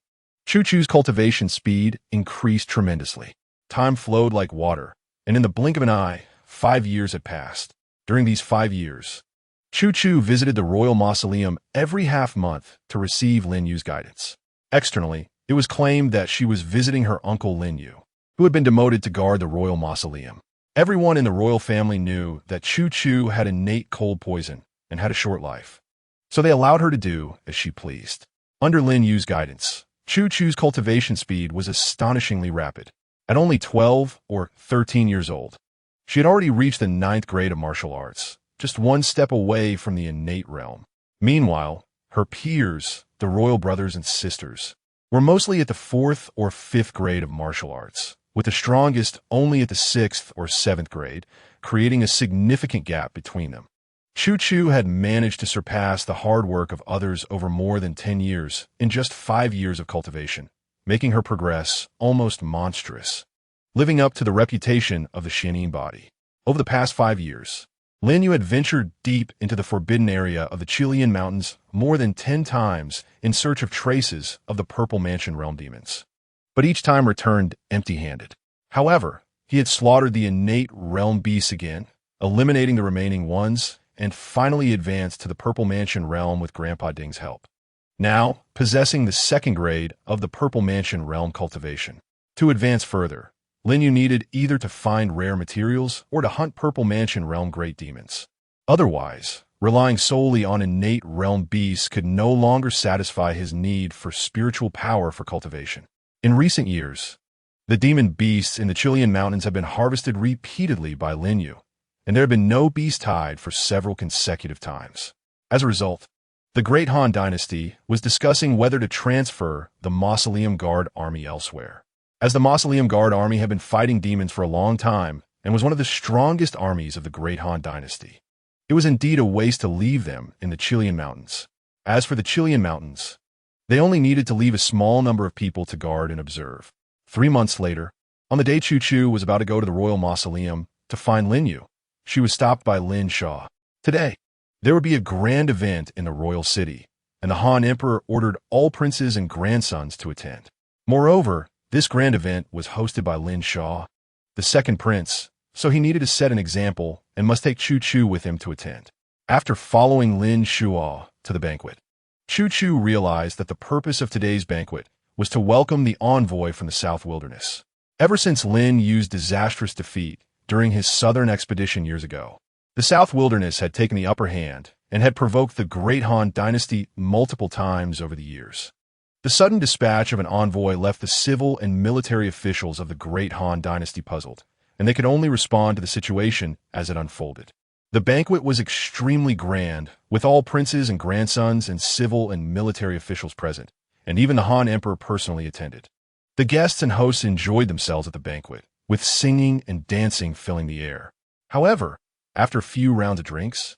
Chu Chu's cultivation speed increased tremendously. Time flowed like water, and in the blink of an eye, 5 years had passed. During these 5 years, Chu Chu visited the royal mausoleum every half-month to receive Lin Yu's guidance. Externally, it was claimed that she was visiting her uncle Lin Yu, who had been demoted to guard the royal mausoleum. Everyone in the royal family knew that Chu Chu had innate cold poison and had a short life, so they allowed her to do as she pleased. Under Lin Yu's guidance, Chu Chu's cultivation speed was astonishingly rapid. At only 12 or 13 years old, she had already reached the 9th grade of martial arts, just one step away from the innate realm. Meanwhile, her peers, the royal brothers and sisters, were mostly at the 4th or 5th grade of martial arts, with the strongest only at the 6th or 7th grade, creating a significant gap between them. Chu Chu had managed to surpass the hard work of others over more than 10 years in just 5 years of cultivation, making her progress almost monstrous, living up to the reputation of the Xianyin body. Over the past 5 years, Lin Yu had ventured deep into the forbidden area of the Chilean Mountains more than 10 times in search of traces of the Purple Mansion realm demons, but each time returned empty-handed. However, he had slaughtered the innate realm beasts again, eliminating the remaining ones, and finally advanced to the Purple Mansion realm with Grandpa Ding's help. now possessing the second grade of the Purple Mansion realm cultivation. To advance further, Lin Yu needed either to find rare materials or to hunt Purple Mansion realm great demons. Otherwise, relying solely on innate realm beasts could no longer satisfy his need for spiritual power for cultivation. In recent years, the demon beasts in the Chilean mountains have been harvested repeatedly by Lin Yu, and there have been no beast tied for several consecutive times. As a result, the great Han Dynasty was discussing whether to transfer the Mausoleum Guard army elsewhere. As the Mausoleum Guard army had been fighting demons for a long time and was one of the strongest armies of the great Han Dynasty, it was indeed a waste to leave them in the Chilean mountains. As for the Chilean mountains, they only needed to leave a small number of people to guard and observe. 3 months later, on the day Chu was about to go to the royal mausoleum to find Lin Yu, she was stopped by Lin Shaw. Today, there would be a grand event in the royal city, and the Han Emperor ordered all princes and grandsons to attend. Moreover, this grand event was hosted by Lin Shaw, the second prince, so he needed to set an example and must take Chu with him to attend. After following Lin Shaw to the banquet, Chu realized that the purpose of today's banquet was to welcome the envoy from the South Wilderness. Ever since Lin Yu's disastrous defeat during his southern expedition years ago, the South Wilderness had taken the upper hand and had provoked the great Han Dynasty multiple times over the years. The sudden dispatch of an envoy left the civil and military officials of the great Han Dynasty puzzled, and they could only respond to the situation as it unfolded. The banquet was extremely grand, with all princes and grandsons and civil and military officials present, and even the Han Emperor personally attended. The guests and hosts enjoyed themselves at the banquet, with singing and dancing filling the air. However, after a few rounds of drinks,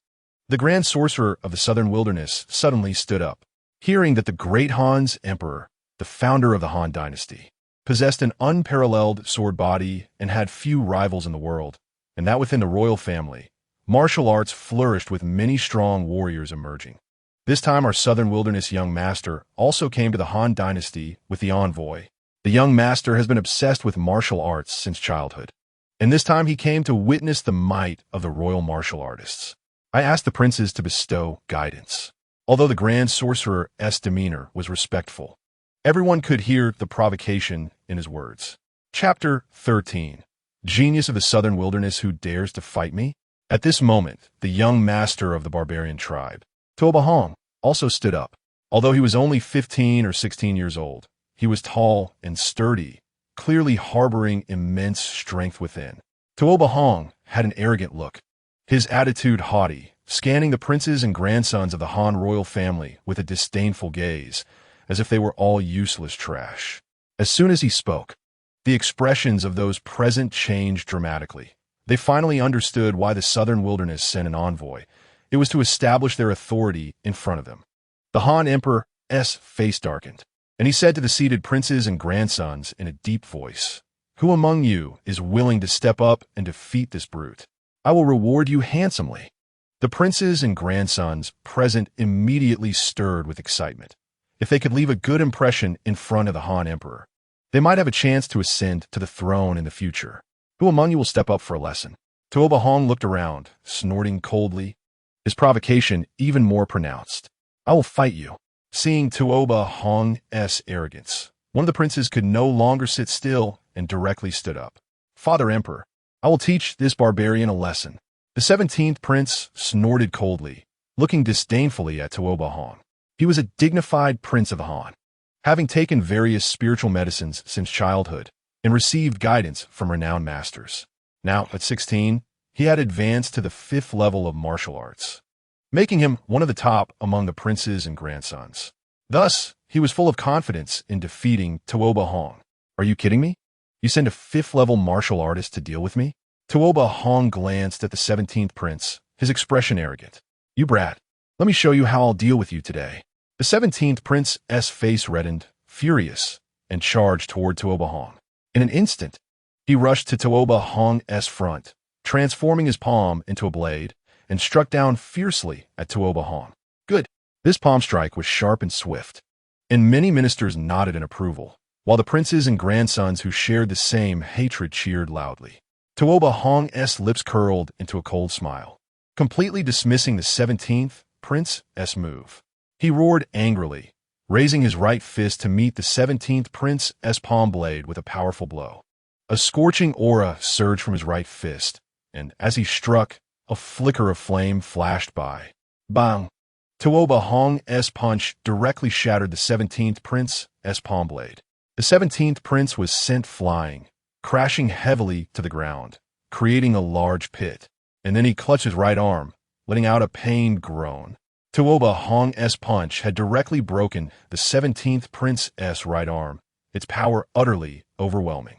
the Grand Sorcerer of the Southern Wilderness suddenly stood up. Hearing that the great Han's Emperor, the founder of the Han Dynasty, possessed an unparalleled sword body and had few rivals in the world, and that within the royal family, martial arts flourished with many strong warriors emerging. This time our Southern Wilderness young master also came to the Han Dynasty with the envoy. The young master has been obsessed with martial arts since childhood, and this time he came to witness the might of the royal martial artists. I asked the princes to bestow guidance. Although the Grand Sorcerer's demeanor was respectful, everyone could hear the provocation in his words. Chapter 13. Genius of the Southern Wilderness who dares to fight me? At this moment, the young master of the barbarian tribe, Toba Hong, also stood up. Although he was only 15 or 16 years old, he was tall and sturdy, clearly harboring immense strength within. Toba Hong had an arrogant look, his attitude haughty, scanning the princes and grandsons of the Han royal family with a disdainful gaze, as if they were all useless trash. As soon as he spoke, the expressions of those present changed dramatically. They finally understood why the Southern Wilderness sent an envoy. It was to establish their authority in front of them. The Han Emperor's face darkened, and he said to the seated princes and grandsons in a deep voice, "Who among you is willing to step up and defeat this brute? I will reward you handsomely." The princes and grandsons present immediately stirred with excitement. If they could leave a good impression in front of the Han Emperor, they might have a chance to ascend to the throne in the future. Who among you will step up for a lesson? Toba Hong looked around, snorting coldly, his provocation even more pronounced. "I will fight you." Seeing Toba Hong's arrogance, one of the princes could no longer sit still and directly stood up. "Father Emperor, I will teach this barbarian a lesson." The 17th prince snorted coldly, looking disdainfully at Toba Hong. He was a dignified prince of the Han, having taken various spiritual medicines since childhood and received guidance from renowned masters. Now, at 16, he had advanced to the 5th level of martial arts, making him one of the top among the princes and grandsons. Thus, he was full of confidence in defeating Toba Hong. "Are you kidding me? You send a 5th-level martial artist to deal with me?" Toba Hong glanced at the 17th prince, his expression arrogant. "You brat, let me show you how I'll deal with you today." The 17th prince's face reddened, furious, and charged toward Toba Hong. In an instant, he rushed to Toba Hong's front, transforming his palm into a blade, and struck down fiercely at Toba Hong. Good. This palm strike was sharp and swift, and many ministers nodded in approval, while the princes and grandsons who shared the same hatred cheered loudly. Toba Hong's lips curled into a cold smile, completely dismissing the 17th prince's move. He roared angrily, raising his right fist to meet the 17th Prince's palm blade with a powerful blow. A scorching aura surged from his right fist, and as he struck, a flicker of flame flashed by. Bang! Tuoba Hong's punch directly shattered the 17th Prince's palm blade. The 17th Prince was sent flying, crashing heavily to the ground, creating a large pit. And then he clutched his right arm, letting out a pained groan. Tuoba Hong's punch had directly broken the 17th Prince's right arm, its power utterly overwhelming.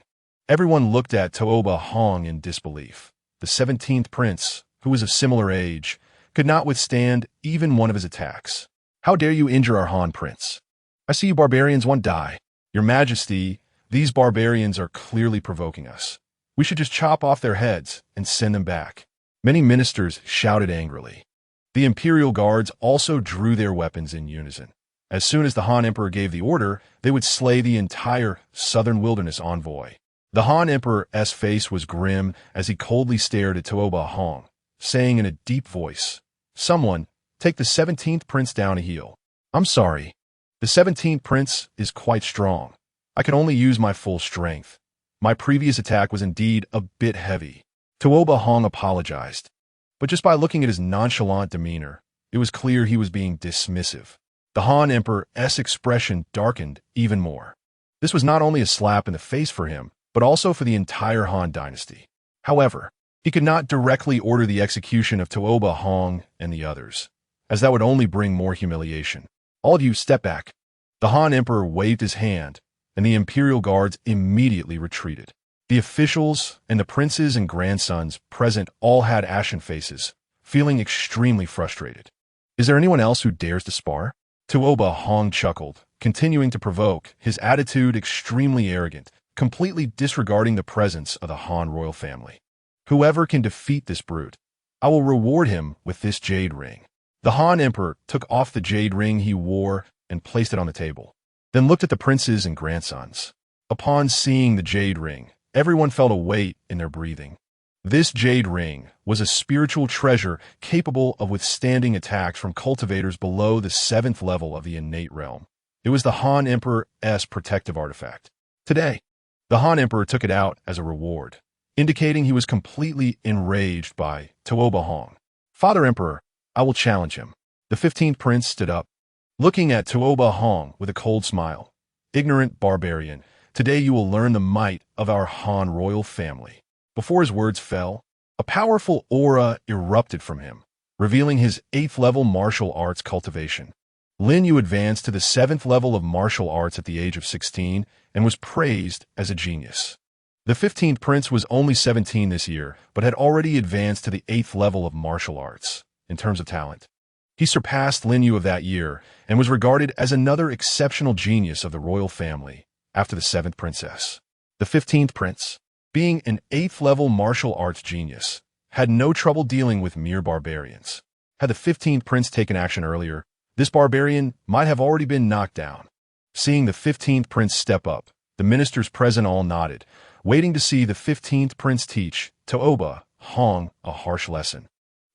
Everyone looked at Tuoba Hong in disbelief. The 17th Prince, who was of similar age, could not withstand even one of his attacks. "How dare you injure our Han Prince? I see you barbarians want to die. Your Majesty, these barbarians are clearly provoking us. We should just chop off their heads and send them back." Many ministers shouted angrily. The imperial guards also drew their weapons in unison. As soon as the Han Emperor gave the order, they would slay the entire southern wilderness envoy. The Han Emperor's face was grim as he coldly stared at Tuoba Hong, saying in a deep voice, "Someone, take the 17th Prince down a heel." "I'm sorry. The 17th Prince is quite strong. I can only use my full strength. My previous attack was indeed a bit heavy." Tuoba Hong apologized, but just by looking at his nonchalant demeanor, it was clear he was being dismissive. The Han Emperor's expression darkened even more. This was not only a slap in the face for him, but also for the entire Han Dynasty. However, he could not directly order the execution of Tuoba Hong and the others, as that would only bring more humiliation. "All of you, step back." The Han Emperor waved his hand, and the imperial guards immediately retreated. The officials and the princes and grandsons present all had ashen faces, feeling extremely frustrated. "Is there anyone else who dares to spar?" Tuoba Hong chuckled, continuing to provoke, his attitude extremely arrogant, completely disregarding the presence of the Han royal family. "Whoever can defeat this brute, I will reward him with this jade ring." The Han Emperor took off the jade ring he wore and placed it on the table, then looked at the princes and grandsons. Upon seeing the jade ring, everyone felt a weight in their breathing. This jade ring was a spiritual treasure capable of withstanding attacks from cultivators below the 7th level of the innate realm. It was the Han Emperor's protective artifact. Today, the Han Emperor took it out as a reward, indicating he was completely enraged by Tuoba Hong. "Father Emperor, I will challenge him." The 15th Prince stood up, looking at Tuoba Hong with a cold smile. "Ignorant barbarian, today you will learn the might of our Han royal family." Before his words fell, a powerful aura erupted from him, revealing his 8th level martial arts cultivation. Lin Yuguo advanced to the 7th level of martial arts at the age of 16 and was praised as a genius. The 15th Prince was only 17 this year, but had already advanced to the 8th level of martial arts in terms of talent. He surpassed Lin Yuguo of that year and was regarded as another exceptional genius of the royal family after the 7th Princess. The 15th Prince, being an 8th level martial arts genius, had no trouble dealing with mere barbarians. Had the 15th Prince taken action earlier, this barbarian might have already been knocked down. Seeing the 15th Prince step up, the ministers present all nodded, waiting to see the 15th Prince teach Tuoba Hong a harsh lesson.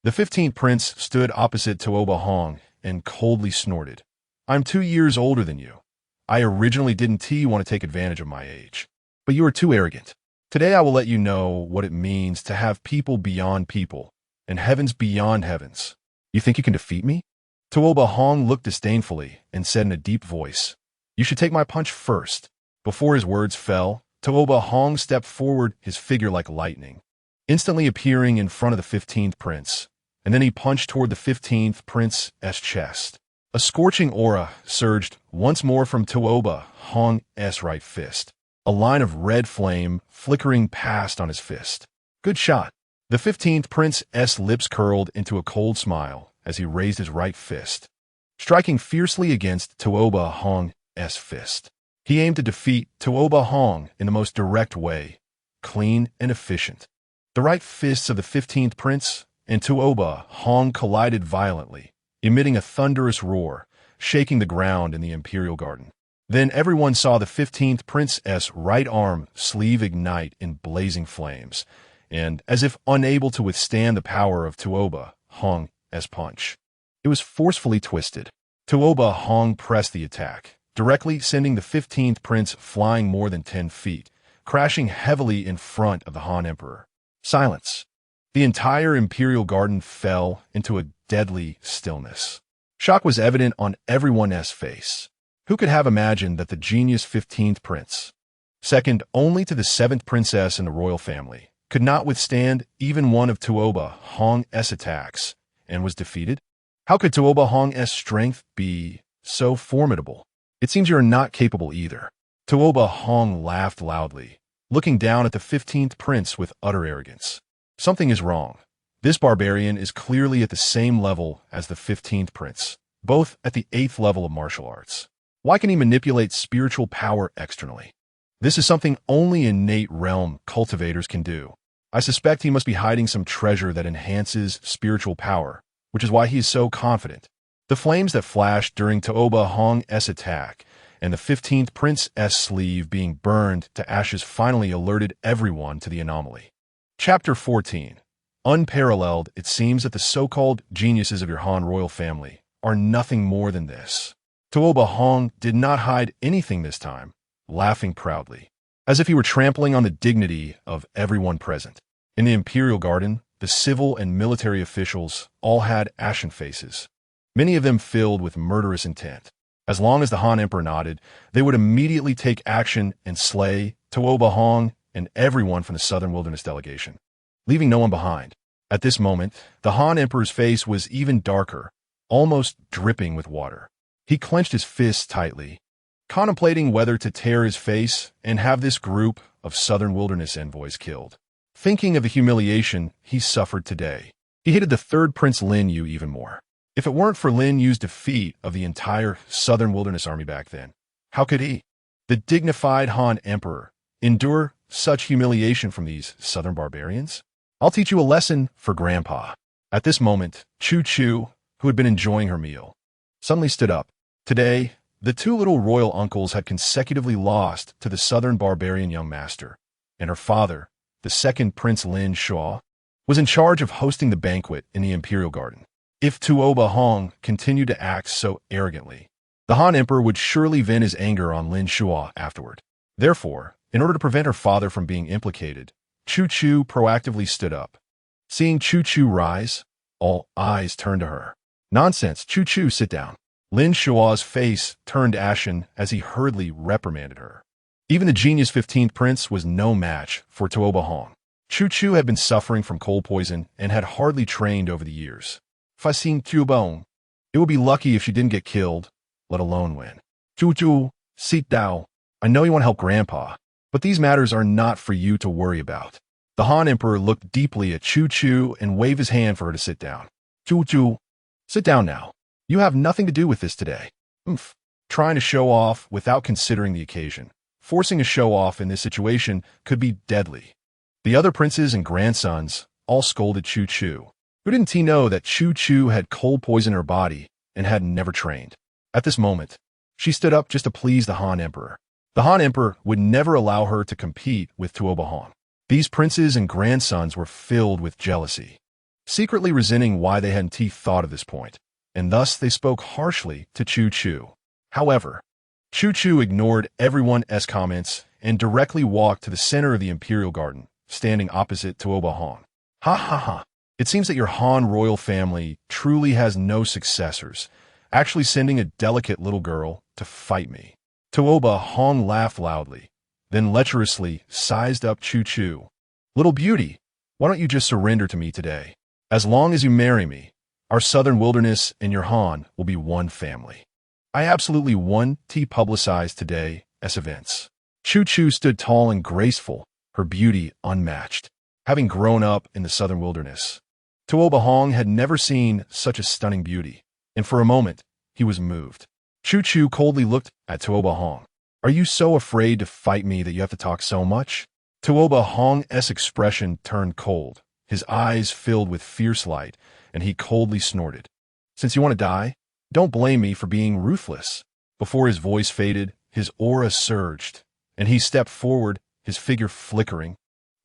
The 15th Prince stood opposite Tuoba Hong and coldly snorted. "I'm 2 years older than you. I originally didn't want to take advantage of my age, but you are too arrogant. Today I will let you know what it means to have people beyond people and heavens beyond heavens. You think you can defeat me?" Tuoba Hong looked disdainfully and said in a deep voice, "You should take my punch first." Before his words fell, Tuoba Hong stepped forward, his figure like lightning, instantly appearing in front of the 15th Prince, and then he punched toward the 15th Prince's chest. A scorching aura surged once more from Tuoba Hong's right fist, a line of red flame flickering past on his fist. "Good shot." The 15th Prince's lips curled into a cold smile as he raised his right fist, striking fiercely against Tuoba Hong's fist. He aimed to defeat Tuoba Hong in the most direct way, clean and efficient. The right fists of the 15th Prince and Tuoba Hong collided violently, emitting a thunderous roar, shaking the ground in the imperial garden. Then everyone saw the 15th Prince's right arm sleeve ignite in blazing flames, and, as if unable to withstand the power of Tuoba Hong's punch, it was forcefully twisted. Tuoba Hong pressed the attack, directly sending the 15th prince flying more than 10 feet, crashing heavily in front of the Han Emperor. Silence. The entire imperial garden fell into a deadly stillness. Shock was evident on everyone's face. Who could have imagined that the genius 15th prince, second only to the 7th princess in the royal family, could not withstand even one of Tuoba Hong's attacks and was defeated? How could Tuoba Hong's strength be so formidable? It seems you are not capable either. Tuoba Hong laughed loudly, looking down at the 15th prince with utter arrogance. Something is wrong. This barbarian is clearly at the same level as the 15th prince, both at the 8th level of martial arts. Why can he manipulate spiritual power externally? This is something only innate realm cultivators can do. I suspect he must be hiding some treasure that enhances spiritual power, which is why he is so confident. The flames that flashed during Tuoba Hong's attack and the 15th prince's sleeve being burned to ashes finally alerted everyone to the anomaly. Chapter 14. Unparalleled, it seems that the so-called geniuses of your Han royal family are nothing more than this. Tuoba Hong did not hide anything this time, laughing proudly, as if he were trampling on the dignity of everyone present. In the imperial garden, the civil and military officials all had ashen faces, many of them filled with murderous intent. As long as the Han Emperor nodded, they would immediately take action and slay Tuoba Hong and everyone from the Southern Wilderness delegation, leaving no one behind. At this moment, the Han Emperor's face was even darker, almost dripping with water. He clenched his fists tightly, contemplating whether to tear his face and have this group of Southern Wilderness envoys killed. Thinking of the humiliation he suffered today, he hated the 3rd Prince Lin Yuguo even more. If it weren't for Lin Yu's defeat of the entire Southern Wilderness army back then, how could he, the dignified Han Emperor, endure such humiliation from these Southern barbarians? I'll teach you a lesson for Grandpa. At this moment, Chu Chu, who had been enjoying her meal, suddenly stood up. Today, the 2 little royal uncles had consecutively lost to the Southern barbarian young master, and her father, the 2nd Prince Lin Yuguo, was in charge of hosting the banquet in the imperial garden. If Tuoba Hong continued to act so arrogantly, the Han Emperor would surely vent his anger on Lin Yuguo afterward. Therefore, in order to prevent her father from being implicated, Chu Chu proactively stood up. Seeing Chu Chu rise, all eyes turned to her. Nonsense, Chu Chu, sit down. Lin Yuguo's face turned ashen as he hurriedly reprimanded her. Even the genius 15th prince was no match for Tuoba Hong. Chu Chu had been suffering from cold poison and had hardly trained over the years. Facing Tuobong, it would be lucky if she didn't get killed, let alone win. Chu Chu, sit down. I know you want to help Grandpa, but these matters are not for you to worry about. The Han Emperor looked deeply at Chu Chu and waved his hand for her to sit down. Chu Chu, sit down now. You have nothing to do with this today. Trying to show off without considering the occasion. Forcing a show-off in this situation could be deadly. The other princes and grandsons all scolded Chu Chu. Who didn't he know that Chu Chu had cold poison in her body and had never trained? At this moment, she stood up just to please the Han Emperor. The Han Emperor would never allow her to compete with Tuoba Hong. These princes and grandsons were filled with jealousy, secretly resenting why they hadn't thought of this point, and thus they spoke harshly to Chu Chu. However, Chu Chu ignored everyone's comments and directly walked to the center of the imperial garden, standing opposite Tuoba Hong. Ha ha ha. It seems that your Han royal family truly has no successors, actually sending a delicate little girl to fight me. Tuoba Hong laughed loudly, then lecherously sized up Chu Chu. Little beauty, why don't you just surrender to me today? As long as you marry me, our Southern Wilderness and your Han will be one family. I absolutely want to publicize today's events. Chu Chu stood tall and graceful, her beauty unmatched, having grown up in the Southern Wilderness. Tuoba Hong had never seen such a stunning beauty, and for a moment, he was moved. Chu Chu coldly looked at Tuoba Hong. Are you so afraid to fight me that you have to talk so much? Tuoba Hong's expression turned cold, his eyes filled with fierce light, and he coldly snorted. Since you want to die, don't blame me for being ruthless. Before his voice faded, his aura surged, and he stepped forward, his figure flickering,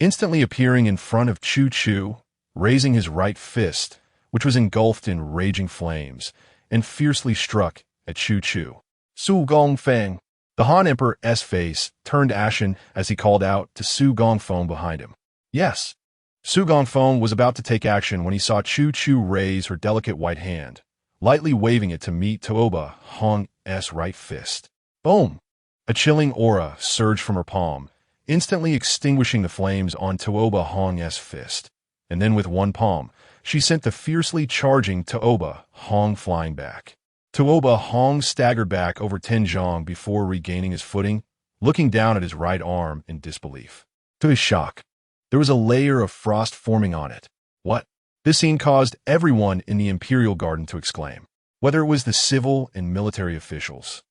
instantly appearing in front of Chu Chu, raising his right fist, which was engulfed in raging flames, and fiercely struck at Chu Chu. Su Gongfeng. The Han Emperor's face turned ashen as he called out to Su Gongfeng behind him. Yes. Su Gongfeng was about to take action when he saw Chu Chu raise her delicate white hand, lightly waving it to meet Tuoba Hong's right fist. Boom! A chilling aura surged from her palm, instantly extinguishing the flames on Tuoba Hong's fist. And then with one palm, she sent the fiercely charging Tuoba Hong flying back. Tuoba Hong staggered back over 10 zhong before regaining his footing, looking down at his right arm in disbelief. To his shock, there was a layer of frost forming on it. What? This scene caused everyone in the Imperial Garden to exclaim. Whether it was the civil and military officials,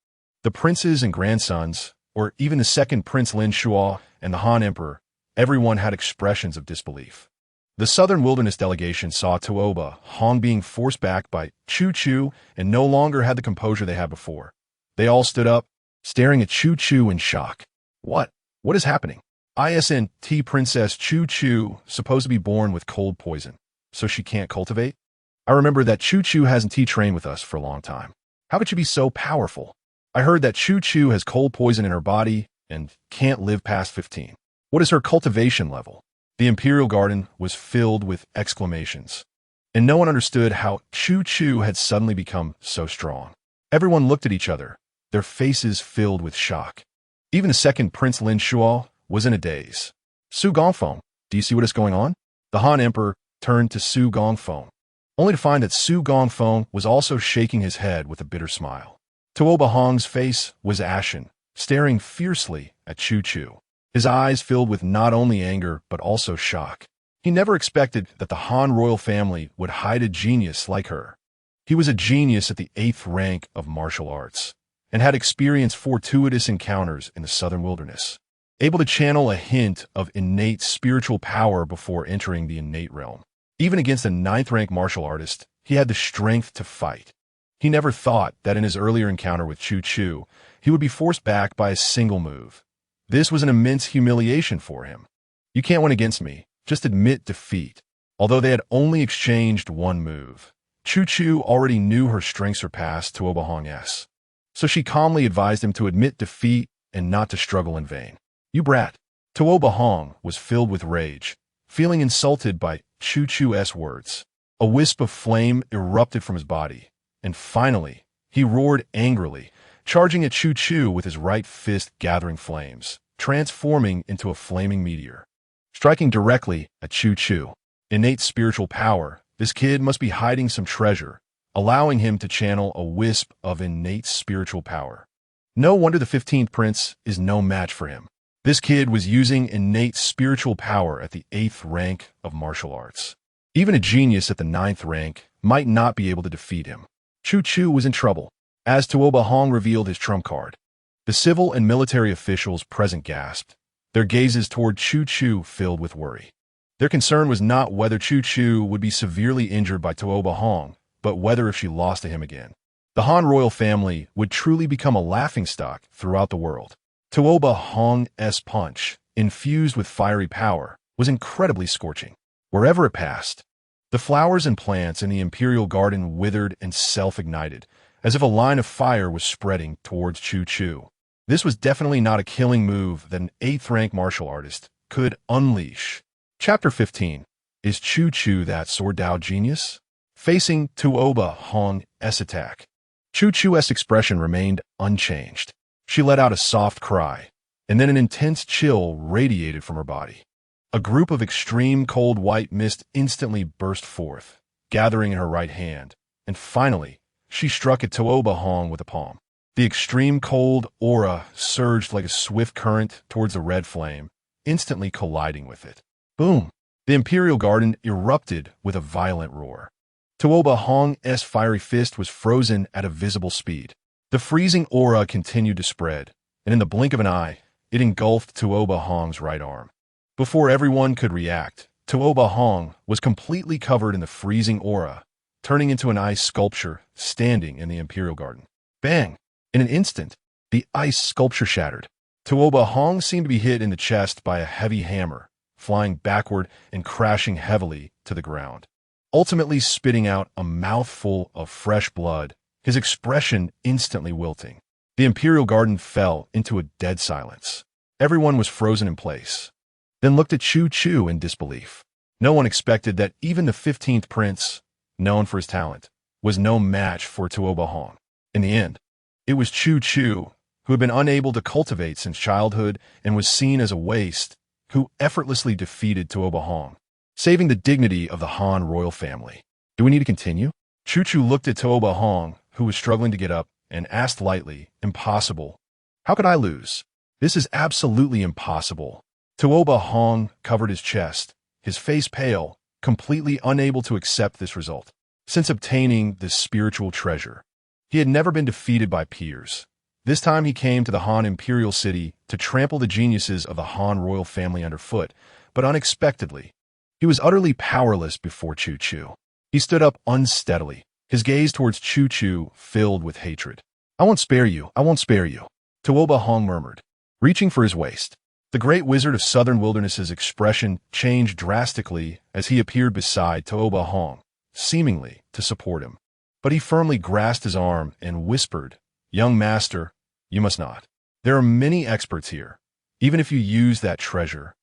the princes and grandsons, or even the second Prince Lin Yuguo and the Han Emperor, everyone had expressions of disbelief. The Southern Wilderness delegation saw Tuoba Hong being forced back by Chu Chu and no longer had the composure they had before. They all stood up, staring at Chu Chu in shock. What? What is happening? Isn't Princess Chu Chu supposed to be born with cold poison, so she can't cultivate? I remember that Chu Chu hasn't trained with us for a long time. How could she be so powerful? I heard that Chu Chu has cold poison in her body and can't live past 15. What is her cultivation level? The Imperial Garden was filled with exclamations, and no one understood how Chu Chu had suddenly become so strong. Everyone looked at each other, their faces filled with shock. Even the second Prince Lin Yuguo was in a daze. Su Gongfeng, do you see what is going on? The Han Emperor turned to Su Gongfeng, only to find that Su Gongfeng was also shaking his head with a bitter smile. Tuoba Hong's face was ashen, staring fiercely at Chu Chu. His eyes filled with not only anger but also shock. He never expected that the Han royal family would hide a genius like her. He was a genius at the 8th rank of martial arts, and had experienced fortuitous encounters in the southern wilderness, able to channel a hint of innate spiritual power before entering the innate realm. Even against a 9th rank martial artist, he had the strength to fight. He never thought that in his earlier encounter with Chu Chu, he would be forced back by a single move. This was an immense humiliation for him. You can't win against me, just admit defeat. Although they had only exchanged one move, Chu Chu already knew her strength surpassed Tuoba Hong's. So she calmly advised him to admit defeat and not to struggle in vain. You brat. Tuoba Hong was filled with rage, feeling insulted by Chu Chu's words. A wisp of flame erupted from his body, and finally, he roared angrily, charging at Chu Chu with his right fist gathering flames, transforming into a flaming meteor, striking directly at Chu Chu. Innate spiritual power, this kid must be hiding some treasure, allowing him to channel a wisp of innate spiritual power. No wonder the 15th prince is no match for him. This kid was using innate spiritual power at the 8th rank of martial arts. Even a genius at the 9th rank might not be able to defeat him. Chu Chu was in trouble. As Tuoba Hong revealed his trump card, the civil and military officials present gasped, their gazes toward Chu Chu filled with worry. Their concern was not whether Chu Chu would be severely injured by Tuoba Hong, but whether if she lost to him again, the Han royal family would truly become a laughingstock throughout the world. Tuoba Hong's punch, infused with fiery power, was incredibly scorching. Wherever it passed, the flowers and plants in the Imperial Garden withered and self-ignited, as if a line of fire was spreading towards Chu Chu. This was definitely not a killing move that an 8th rank martial artist could unleash. Chapter 15. Is Chu Chu that sword Dao genius? Facing Tuoba Hong's attack, Chu Chu's expression remained unchanged. She let out a soft cry, and then an intense chill radiated from her body. A group of extreme cold white mist instantly burst forth, gathering in her right hand, and finally, she struck at Tuoba Hong with a palm. The extreme cold aura surged like a swift current towards the red flame, instantly colliding with it. Boom! The Imperial Garden erupted with a violent roar. Tuoba Hong's fiery fist was frozen at a visible speed. The freezing aura continued to spread, and in the blink of an eye, it engulfed Tuoba Hong's right arm. Before everyone could react, Tuoba Hong was completely covered in the freezing aura, turning into an ice sculpture standing in the Imperial Garden. Bang! In an instant, the ice sculpture shattered. Tuoba Hong seemed to be hit in the chest by a heavy hammer, flying backward and crashing heavily to the ground, ultimately spitting out a mouthful of fresh blood his expression instantly wilting. The imperial garden fell into a dead silence. Everyone was frozen in place, then looked at Chu Chu in disbelief. No one expected that even the 15th prince, known for his talent, was no match for Tuoba Hong. In the end, it was Chu Chu, who had been unable to cultivate since childhood and was seen as a waste, who effortlessly defeated Tuoba Hong, saving the dignity of the Han royal family. Do we need to continue? Chu Chu looked at Tuoba Hong, who was struggling to get up, and asked lightly, "Impossible. How could I lose? This is absolutely impossible." Tuoba Hong covered his chest, his face pale, completely unable to accept this result. Since obtaining this spiritual treasure, he had never been defeated by peers. This time he came to the Han imperial city to trample the geniuses of the Han royal family underfoot, but unexpectedly, he was utterly powerless before Chu Chu. He stood up unsteadily, his gaze towards Chu Chu filled with hatred. "I won't spare you, I won't spare you," Tuoba Hong murmured, reaching for his waist. The great wizard of southern wilderness's expression changed drastically as he appeared beside Tuoba Hong, seemingly to support him. But he firmly grasped his arm and whispered, "Young master, you must not. There are many experts here. Even if you use that treasure,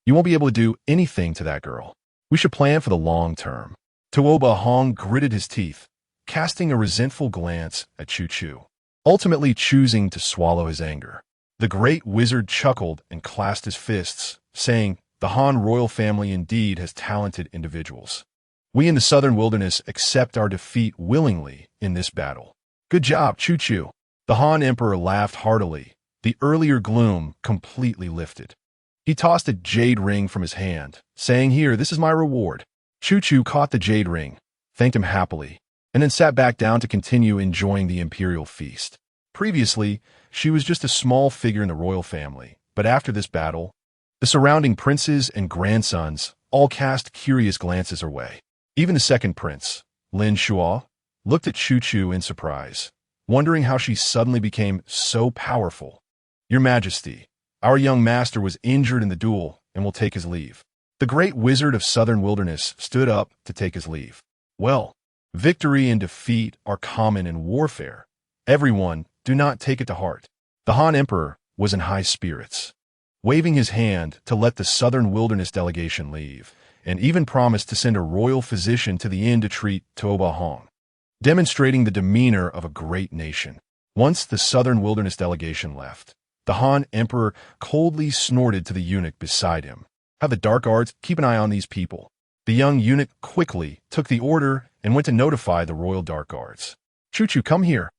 you won't be able to do anything to that girl. We should plan for the long term." Tuoba Hong gritted his teeth, casting a resentful glance at Chu Chu, ultimately choosing to swallow his anger. The great wizard chuckled and clasped his fists, saying, "The Han royal family indeed has talented individuals. We in the southern wilderness accept our defeat willingly in this battle." "Good job, Chu Chu." The Han emperor laughed heartily, the earlier gloom completely lifted. He tossed a jade ring from his hand, saying, "Here, this is my reward." Chu Chu caught the jade ring, thanked him happily, and then sat back down to continue enjoying the imperial feast. Previously, she was just a small figure in the royal family, but after this battle, the surrounding princes and grandsons all cast curious glances her way. Even the second prince, Lin Yuguo, looked at Chu Chu in surprise, wondering how she suddenly became so powerful. "Your Majesty, our young master was injured in the duel and will take his leave." The great wizard of southern wilderness stood up to take his leave. "Well, victory and defeat are common in warfare. Everyone, do not take it to heart." The Han emperor was in high spirits, waving his hand to let the southern wilderness delegation leave, and even promised to send a royal physician to the inn to treat Tuoba Hong, demonstrating the demeanor of a great nation. Once the southern wilderness delegation left, the Han emperor coldly snorted to the eunuch beside him, "Have the dark arts keep an eye on these people." The young eunuch quickly took the order and went to notify the royal dark guards. "Chu Chu, come here."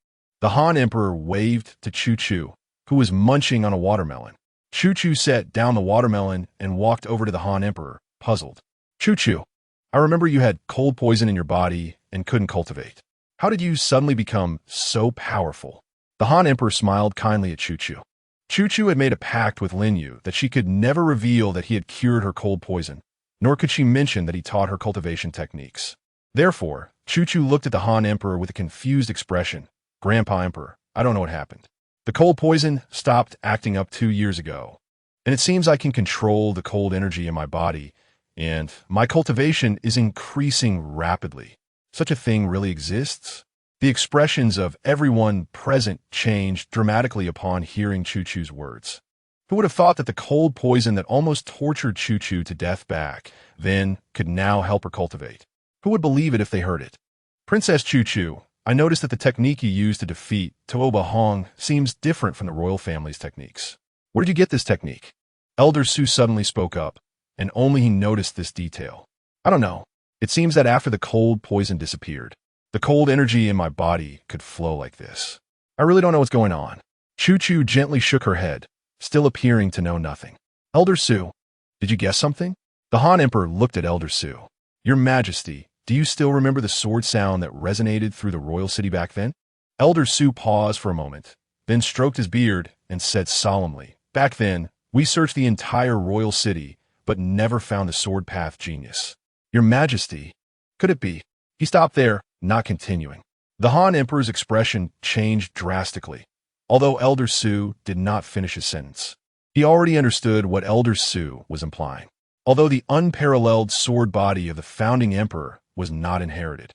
The Han emperor waved to Chu Chu, who was munching on a watermelon. Chu Chu set down the watermelon and walked over to the Han emperor, puzzled. "Chu Chu, I remember you had cold poison in your body and couldn't cultivate. How did you suddenly become so powerful?" The Han emperor smiled kindly at Chu Chu. Chu Chu had made a pact with Lin Yuguo that she could never reveal that he had cured her cold poison, nor could she mention that he taught her cultivation techniques. Therefore, Chu Chu looked at the Han emperor with a confused expression. "Grandpa Emperor, I don't know what happened. The cold poison stopped acting up 2 years ago, and it seems I can control the cold energy in my body, and my cultivation is increasing rapidly. Such a thing really exists?" The expressions of everyone present changed dramatically upon hearing Chu Chu's words. Who would have thought that the cold poison that almost tortured Chu Chu to death back then could now help her cultivate? Who would believe it if they heard it? "Princess Chu Chu, I noticed that the technique you used to defeat Tuoba Hong seems different from the royal family's techniques. Where did you get this technique?" Elder Su suddenly spoke up, and only he noticed this detail. "I don't know. It seems that after the cold poison disappeared, the cold energy in my body could flow like this. I really don't know what's going on." Chu Chu gently shook her head, still appearing to know nothing. "Elder Su, did you guess something?" The Han Emperor looked at Elder Su. "Your Majesty, do you still remember the sword sound that resonated through the royal city back then?" Elder Su paused for a moment, then stroked his beard and said solemnly, "Back then, we searched the entire royal city, but never found the sword path genius." "Your Majesty, could it be?" He stopped there, not continuing. The Han Emperor's expression changed drastically, although Elder Su did not finish his sentence. He already understood what Elder Su was implying. Although the unparalleled sword body of the founding emperor was not inherited,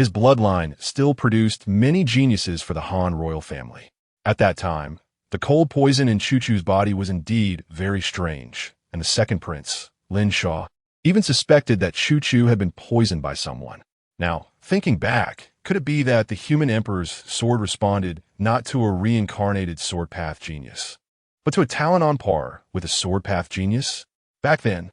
His bloodline still produced many geniuses for the Han royal family. At that time, the cold poison in Chuchu's body was indeed very strange, and the second prince, Lin Yuguo, even suspected that Chuchu had been poisoned by someone. Now, thinking back, could it be that the human emperor's sword responded not to a reincarnated sword path genius, but to a talent on par with a sword path genius? Back then,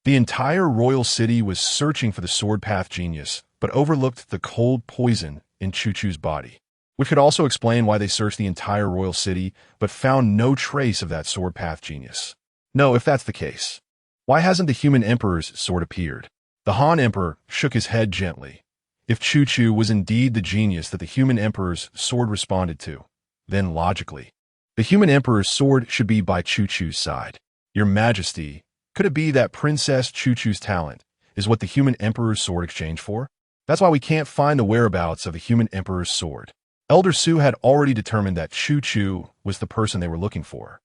the entire royal city was searching for the sword path genius, but overlooked the cold poison in Chuchu's body, which could also explain why they searched the entire royal city but found no trace of that sword path genius. No, if that's the case, why hasn't the human emperor's sword appeared? The Han emperor shook his head gently. If Chuchu was indeed the genius that the human emperor's sword responded to, then logically, the human emperor's sword should be by Chuchu's side. Your Majesty, could it be that Princess Chuchu's talent is what the human emperor's sword exchanged for? That's why we can't find the whereabouts of the human emperor's sword. Elder Su had already determined that Chuchu was the person they were looking for,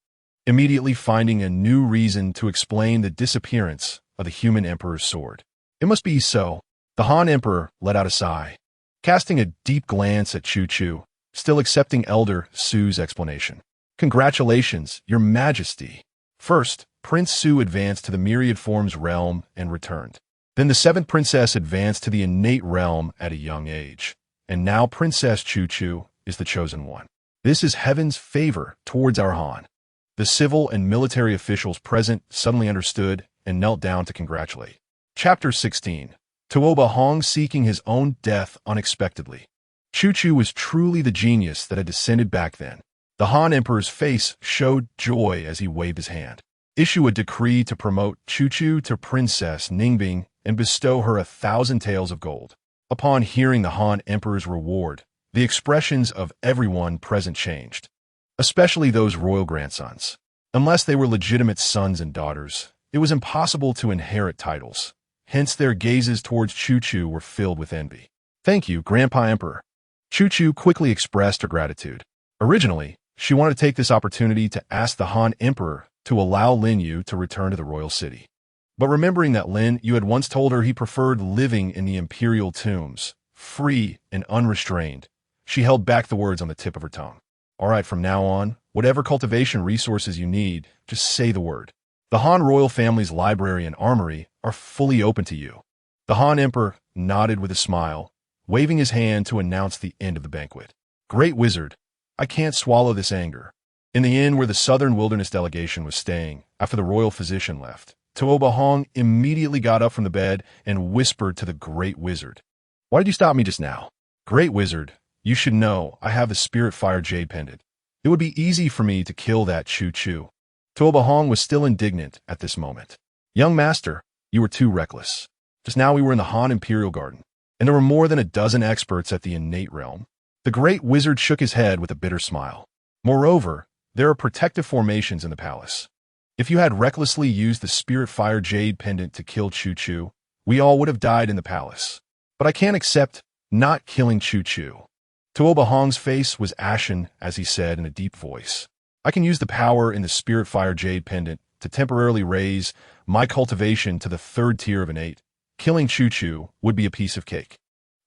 immediately finding a new reason to explain the disappearance of the human emperor's sword. It must be so. The Han emperor let out a sigh, casting a deep glance at Chuchu, still accepting Elder Su's explanation. Congratulations, Your Majesty. First, Prince Su advanced to the myriad forms realm and returned. Then the seventh princess advanced to the innate realm at a young age. And now Princess Chuchu is the chosen one. This is heaven's favor towards our Han. The civil and military officials present suddenly understood and knelt down to congratulate. Chapter 16. Tuoba Hong seeking his own death unexpectedly. Chuchu was truly the genius that had descended back then. The Han Emperor's face showed joy as he waved his hand. Issue a decree to promote Chuchu to Princess Ningbing and bestow her 1,000 taels of gold. Upon hearing the Han Emperor's reward, the expressions of everyone present changed, especially those royal grandsons. Unless they were legitimate sons and daughters, it was impossible to inherit titles. Hence their gazes towards Chuchu were filled with envy. Thank you, Grandpa Emperor. Chuchu quickly expressed her gratitude. Originally, she wanted to take this opportunity to ask the Han Emperor to allow Lin Yu to return to the royal city. But remembering that Lin Yu had once told her he preferred living in the imperial tombs, free and unrestrained, she held back the words on the tip of her tongue. All right, from now on, whatever cultivation resources you need, just say the word. The Han royal family's library and armory are fully open to you. The Han Emperor nodded with a smile, waving his hand to announce the end of the banquet. Great Wizard, I can't swallow this anger. In the inn where the Southern Wilderness delegation was staying, after the royal physician left, Tuoba Hong immediately got up from the bed and whispered to the Great Wizard. Why did you stop me just now? Great Wizard, you should know I have the Spirit Fire Jade Pendant. It would be easy for me to kill that Chuchu. Tuoba Hong was still indignant at this moment. Young Master, you were too reckless. Just now we were in the Han Imperial Garden, and there were more than a dozen experts at the innate realm. The Great Wizard shook his head with a bitter smile. Moreover, there are protective formations in the palace. If you had recklessly used the Spirit Fire Jade Pendant to kill Chuchu, we all would have died in the palace. But I can't accept not killing Chuchu. Tuoba Hong's face was ashen as he said in a deep voice, I can use the power in the Spirit Fire Jade Pendant to temporarily raise my cultivation to the 3rd tier of innate. Killing Chuchu would be a piece of cake.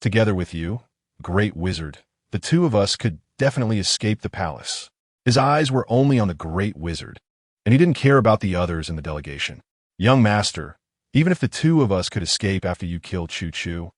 Together with you, Great Wizard, the two of us could definitely escape the palace. His eyes were only on the Great Wizard, and he didn't care about the others in the delegation. Young Master, even if the two of us could escape after you killed Chuchu,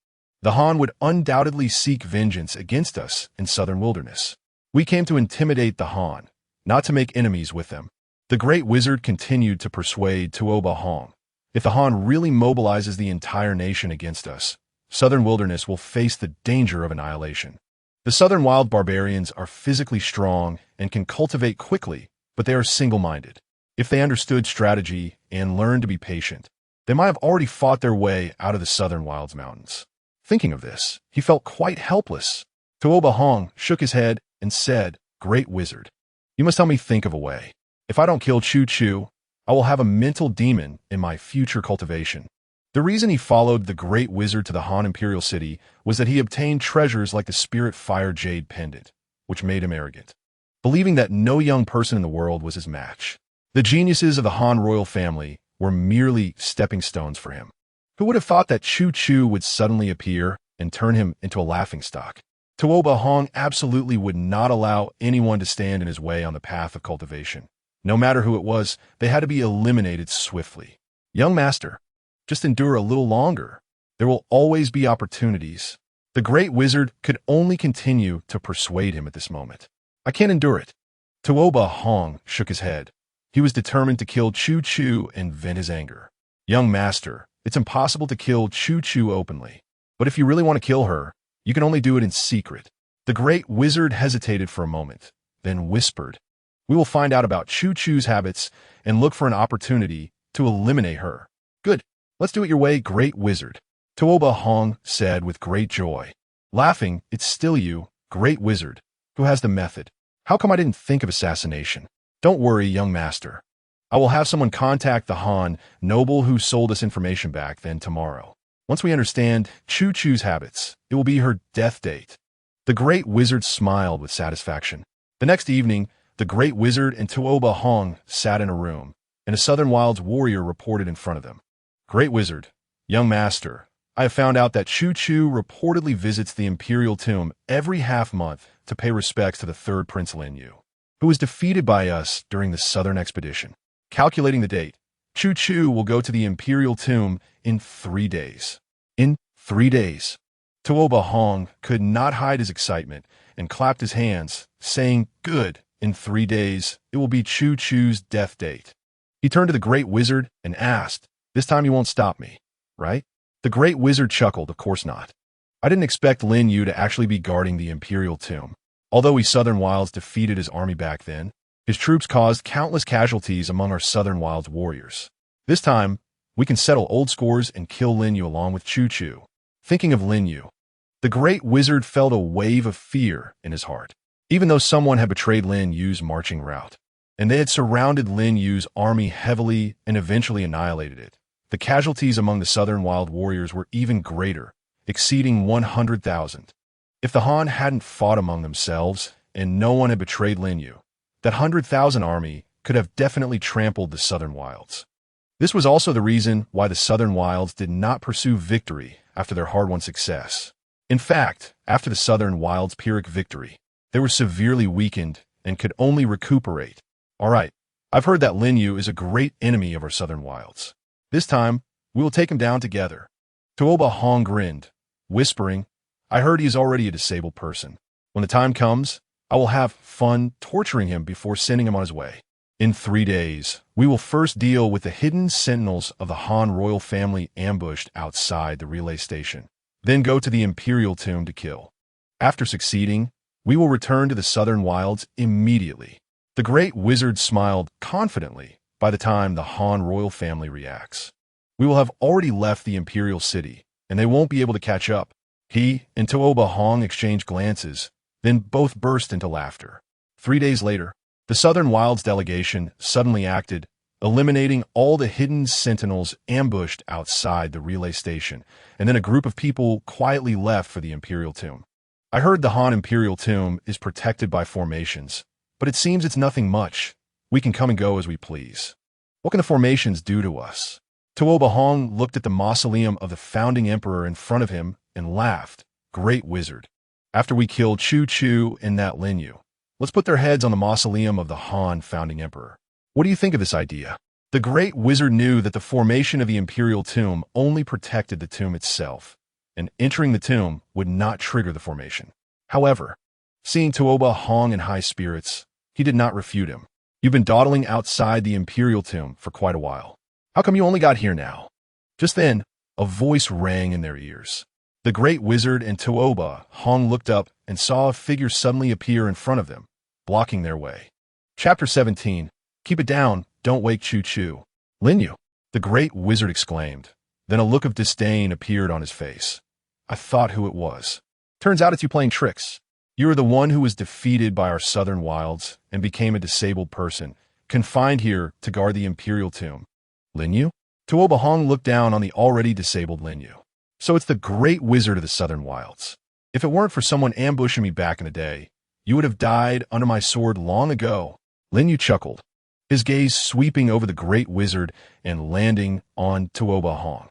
the Han would undoubtedly seek vengeance against us in Southern Wilderness. We came to intimidate the Han, not to make enemies with them. The Great Wizard continued to persuade Tuoba Hong. If the Han really mobilizes the entire nation against us, Southern Wilderness will face the danger of annihilation. The Southern Wild Barbarians are physically strong and can cultivate quickly, but they are single-minded. If they understood strategy and learned to be patient, they might have already fought their way out of the Southern Wilds Mountains. Thinking of this, he felt quite helpless. Tuoba Hong shook his head and said, Great Wizard, you must help me think of a way. If I don't kill Chuchu, I will have a mental demon in my future cultivation. The reason he followed the Great Wizard to the Han Imperial City was that he obtained treasures like the Spirit Fire Jade Pendant, which made him arrogant, believing that no young person in the world was his match. The geniuses of the Han royal family were merely stepping stones for him. Who would have thought that Chuchu would suddenly appear and turn him into a laughingstock. Tuoba Hong absolutely would not allow anyone to stand in his way on the path of cultivation. No matter who it was, they had to be eliminated swiftly. Young master, just endure a little longer. There will always be opportunities. The great wizard could only continue to persuade him at this moment. I can't endure it. Tuoba Hong shook his head. He was determined to kill Chu Chu and vent his anger. Young master, it's impossible to kill Chu Chu openly. But if you really want to kill her, you can only do it in secret. The great wizard hesitated for a moment, then whispered, we will find out about Chu Chu's habits and look for an opportunity to eliminate her. Good. Let's do it your way, great wizard. Tuoba Hong said with great joy. Laughing, it's still you, great wizard, who has the method. How come I didn't think of assassination? Don't worry, young master. I will have someone contact the Han noble who sold us information back then tomorrow. Once we understand Chu Chu's habits, it will be her death date. The great wizard smiled with satisfaction. The next evening, the great wizard and Tuoba Hong sat in a room, and a Southern Wilds warrior reported in front of them. Great wizard, young master, I have found out that Chu Chu reportedly visits the imperial tomb every half-month to pay respects to the third Prince Lin Yuguo, who was defeated by us during the southern expedition. Calculating the date, Chu Chu will go to the imperial tomb in 3 days. In 3 days. Tuoba Hong could not hide his excitement and clapped his hands, saying, good, in 3 days, it will be Chu Chu's death date. He turned to the great wizard and asked, this time you won't stop me, right? The great wizard chuckled, of course not. I didn't expect Lin Yuguo to actually be guarding the imperial tomb. Although we Southern Wilds defeated his army back then, his troops caused countless casualties among our Southern Wilds warriors. This time, we can settle old scores and kill Lin Yuguo along with Chu Chu. Thinking of Lin Yuguo, the great wizard felt a wave of fear in his heart, even though someone had betrayed Lin Yu's marching route, and they had surrounded Lin Yu's army heavily and eventually annihilated it. The casualties among the Southern Wild warriors were even greater, exceeding 100,000. If the Han hadn't fought among themselves and no one had betrayed Lin Yuguo, that 100,000 army could have definitely trampled the Southern Wilds. This was also the reason why the Southern Wilds did not pursue victory after their hard-won success. In fact, after the Southern Wilds' Pyrrhic victory, they were severely weakened and could only recuperate. All right, I've heard that Lin Yuguo is a great enemy of our Southern Wilds. This time, we will take him down together. Tuoba Hong grinned, whispering, I heard he is already a disabled person. When the time comes, I will have fun torturing him before sending him on his way. In 3 days, we will first deal with the hidden sentinels of the Han royal family ambushed outside the relay station, then go to the imperial tomb to kill. After succeeding, we will return to the Southern Wilds immediately. The great wizard smiled confidently by the time the Han royal family reacts. We will have already left the imperial city, and they won't be able to catch up. He and Tuoba Hong exchanged glances, then both burst into laughter. 3 days later, the Southern Wilds delegation suddenly acted, eliminating all the hidden sentinels ambushed outside the relay station, and then a group of people quietly left for the imperial tomb. I heard the Han imperial tomb is protected by formations, but it seems it's nothing much. We can come and go as we please. What can the formations do to us? Tuoba Hong looked at the mausoleum of the founding emperor in front of him and laughed. Great wizard. After we kill Chu Chu and that Lin Yuguo, let's put their heads on the mausoleum of the Han founding emperor. What do you think of this idea? The great wizard knew that the formation of the imperial tomb only protected the tomb itself, and entering the tomb would not trigger the formation. However, seeing Tuoba Hong in high spirits, he did not refute him. You've been dawdling outside the imperial tomb for quite a while. How come you only got here now? Just then, a voice rang in their ears. The great wizard and Tuoba Hong looked up and saw a figure suddenly appear in front of them, blocking their way. Chapter 17. Keep it down, don't wake Chu Chu. Lin Yuguo, the great wizard exclaimed. Then a look of disdain appeared on his face. I thought who it was. Turns out it's you playing tricks. You are the one who was defeated by our Southern Wilds and became a disabled person, confined here to guard the imperial tomb. Lin Yuguo? Tuoba Hong looked down on the already disabled Lin Yuguo. So it's the great wizard of the Southern Wilds. If it weren't for someone ambushing me back in the day, you would have died under my sword long ago. Lin Yuguo chuckled, his gaze sweeping over the great wizard and landing on Tuoba Hong.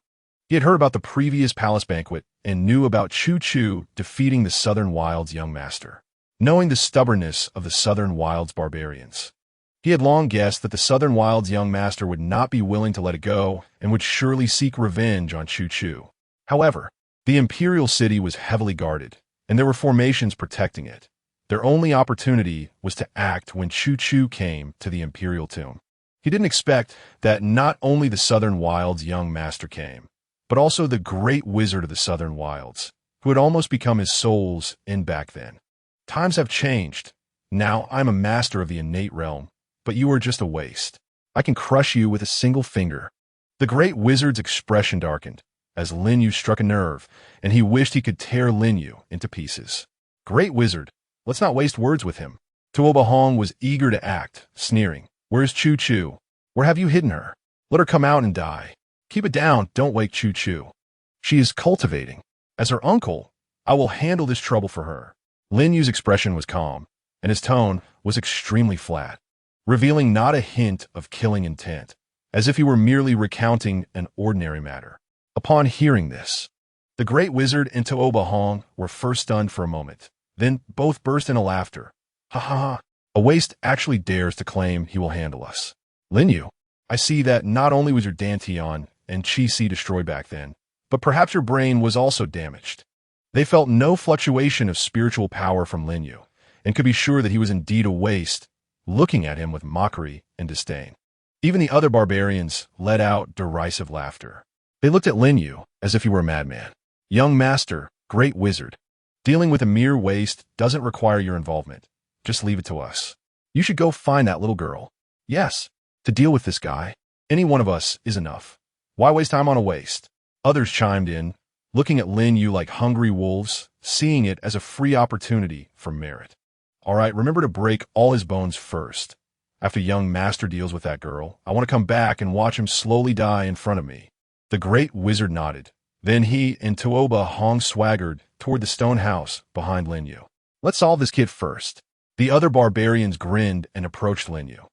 He had heard about the previous palace banquet and knew about Chu defeating the Southern Wilds' young master. Knowing the stubbornness of the Southern Wilds barbarians, he had long guessed that the Southern Wilds' young master would not be willing to let it go and would surely seek revenge on Chu. However, the imperial city was heavily guarded, and there were formations protecting it. Their only opportunity was to act when Chu came to the imperial tomb. He didn't expect that not only the Southern Wilds' young master came, but also the great wizard of the Southern Wilds, who had almost become his soul's end back then. Times have changed. Now I'm a master of the innate realm, but you are just a waste. I can crush you with a single finger. The great wizard's expression darkened as Lin Yu struck a nerve, and he wished he could tear Lin Yu into pieces. Great wizard, let's not waste words with him. Tuoba Hong was eager to act, sneering. Where's Chu? Where have you hidden her? Let her come out and die. Keep it down, don't wake Chu. She is cultivating. As her uncle, I will handle this trouble for her. Lin Yu's expression was calm, and his tone was extremely flat, revealing not a hint of killing intent, as if he were merely recounting an ordinary matter. Upon hearing this, the great wizard and Tuoba Hong were first stunned for a moment, then both burst into laughter. Ha ha ha, a waste actually dares to claim he will handle us. Lin Yu, I see that not only was your Dantian and Chi-Si destroyed back then, but perhaps your brain was also damaged. They felt no fluctuation of spiritual power from Lin Yu, and could be sure that he was indeed a waste, looking at him with mockery and disdain. Even the other barbarians let out derisive laughter. They looked at Lin Yu as if he were a madman. Young master, great wizard, dealing with a mere waste doesn't require your involvement. Just leave it to us. You should go find that little girl. Yes, to deal with this guy, any one of us is enough. Why waste time on a waste? Others chimed in, looking at Lin Yu like hungry wolves, seeing it as a free opportunity for merit. All right, remember to break all his bones first. After young master deals with that girl, I want to come back and watch him slowly die in front of me. The great wizard nodded. Then he and Tuoba Hong swaggered toward the stone house behind Lin Yu. Let's solve this kid first. The other barbarians grinned and approached Lin Yu.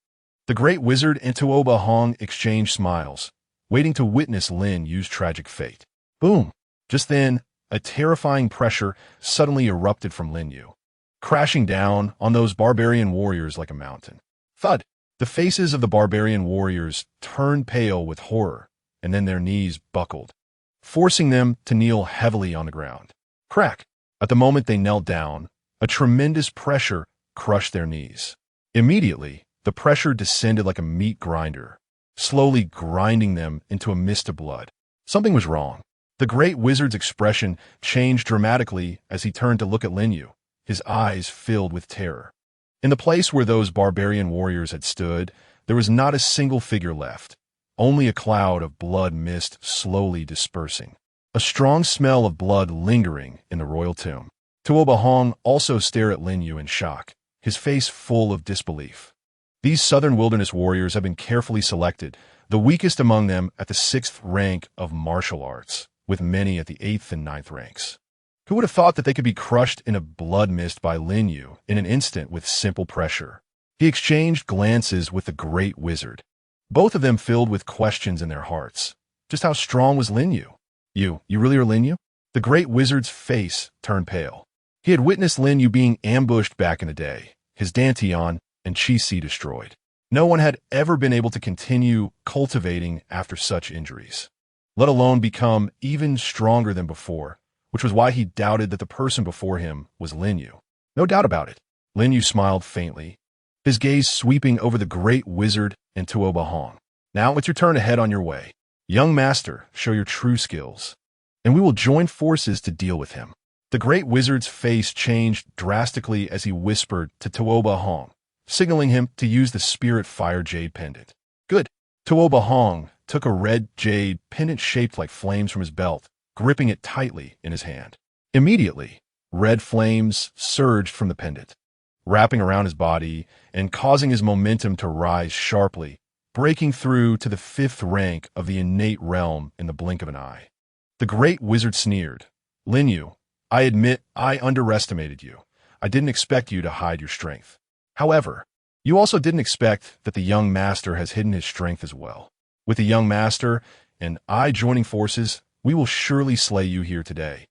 The great wizard and Tuoba Hong exchanged smiles, waiting to witness Lin Yu's tragic fate. Boom! Just then, a terrifying pressure suddenly erupted from Lin Yu, crashing down on those barbarian warriors like a mountain. Thud! The faces of the barbarian warriors turned pale with horror, and then their knees buckled, forcing them to kneel heavily on the ground. Crack! At the moment they knelt down, a tremendous pressure crushed their knees. Immediately, the pressure descended like a meat grinder, slowly grinding them into a mist of blood. Something was wrong. The great wizard's expression changed dramatically as he turned to look at Lin Yu, his eyes filled with terror. In the place where those barbarian warriors had stood, there was not a single figure left, only a cloud of blood mist slowly dispersing, a strong smell of blood lingering in the royal tomb. Tuoba Hong also stared at Lin Yu in shock, his face full of disbelief. These southern wilderness warriors have been carefully selected, the weakest among them at the 6th rank of martial arts, with many at the 8th and 9th ranks. Who would have thought that they could be crushed in a blood mist by Lin Yu in an instant with simple pressure? He exchanged glances with the great wizard, both of them filled with questions in their hearts. Just how strong was Lin Yu? You really are Lin Yu? The great wizard's face turned pale. He had witnessed Lin Yu being ambushed back in the day, his Dantian and Chi-Si destroyed. No one had ever been able to continue cultivating after such injuries, let alone become even stronger than before, which was why he doubted that the person before him was Lin Yu. No doubt about it. Lin Yu smiled faintly, his gaze sweeping over the great wizard and Tuoba Hong. Now it's your turn to head on your way. Young master, show your true skills, and we will join forces to deal with him. The great wizard's face changed drastically as he whispered to Tuoba Hong, signaling him to use the spirit fire jade pendant. Good. Tuoba Hong took a red jade pendant shaped like flames from his belt, gripping it tightly in his hand. Immediately, red flames surged from the pendant, wrapping around his body and causing his momentum to rise sharply, breaking through to the 5th rank of the innate realm in the blink of an eye. The great wizard sneered. Lin Yu, I admit I underestimated you. I didn't expect you to hide your strength. However, you also didn't expect that the young master has hidden his strength as well. With the young master and I joining forces, we will surely slay you here today."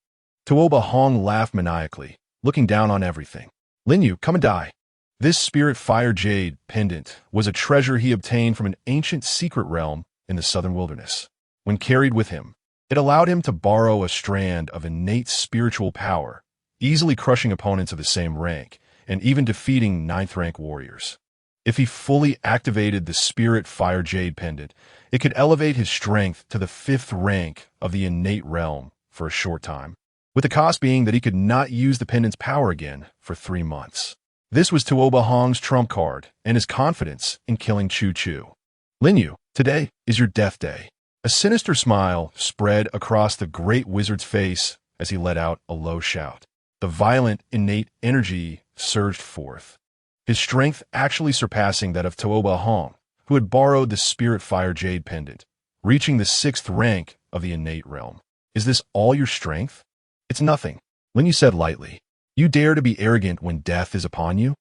Tuoba Hong laughed maniacally, looking down on everything. "Lin Yu, come and die." This spirit fire jade pendant was a treasure he obtained from an ancient secret realm in the southern wilderness. When carried with him, it allowed him to borrow a strand of innate spiritual power, easily crushing opponents of the same rank, and even defeating 9th rank warriors. If he fully activated the spirit fire jade pendant, it could elevate his strength to the 5th rank of the innate realm for a short time, with the cost being that he could not use the pendant's power again for 3 months. This was Tuoba Hong's trump card and his confidence in killing Chu Chu. "Lin Yu, today is your death day." A sinister smile spread across the great wizard's face as he let out a low shout. The violent, innate energy surged forth, his strength actually surpassing that of Tuoba Hong, who had borrowed the spirit fire jade pendant, reaching the 6th rank of the innate realm. "Is this all your strength?" "It's nothing," Lin Yu said lightly. "You dare to be arrogant when death is upon you?"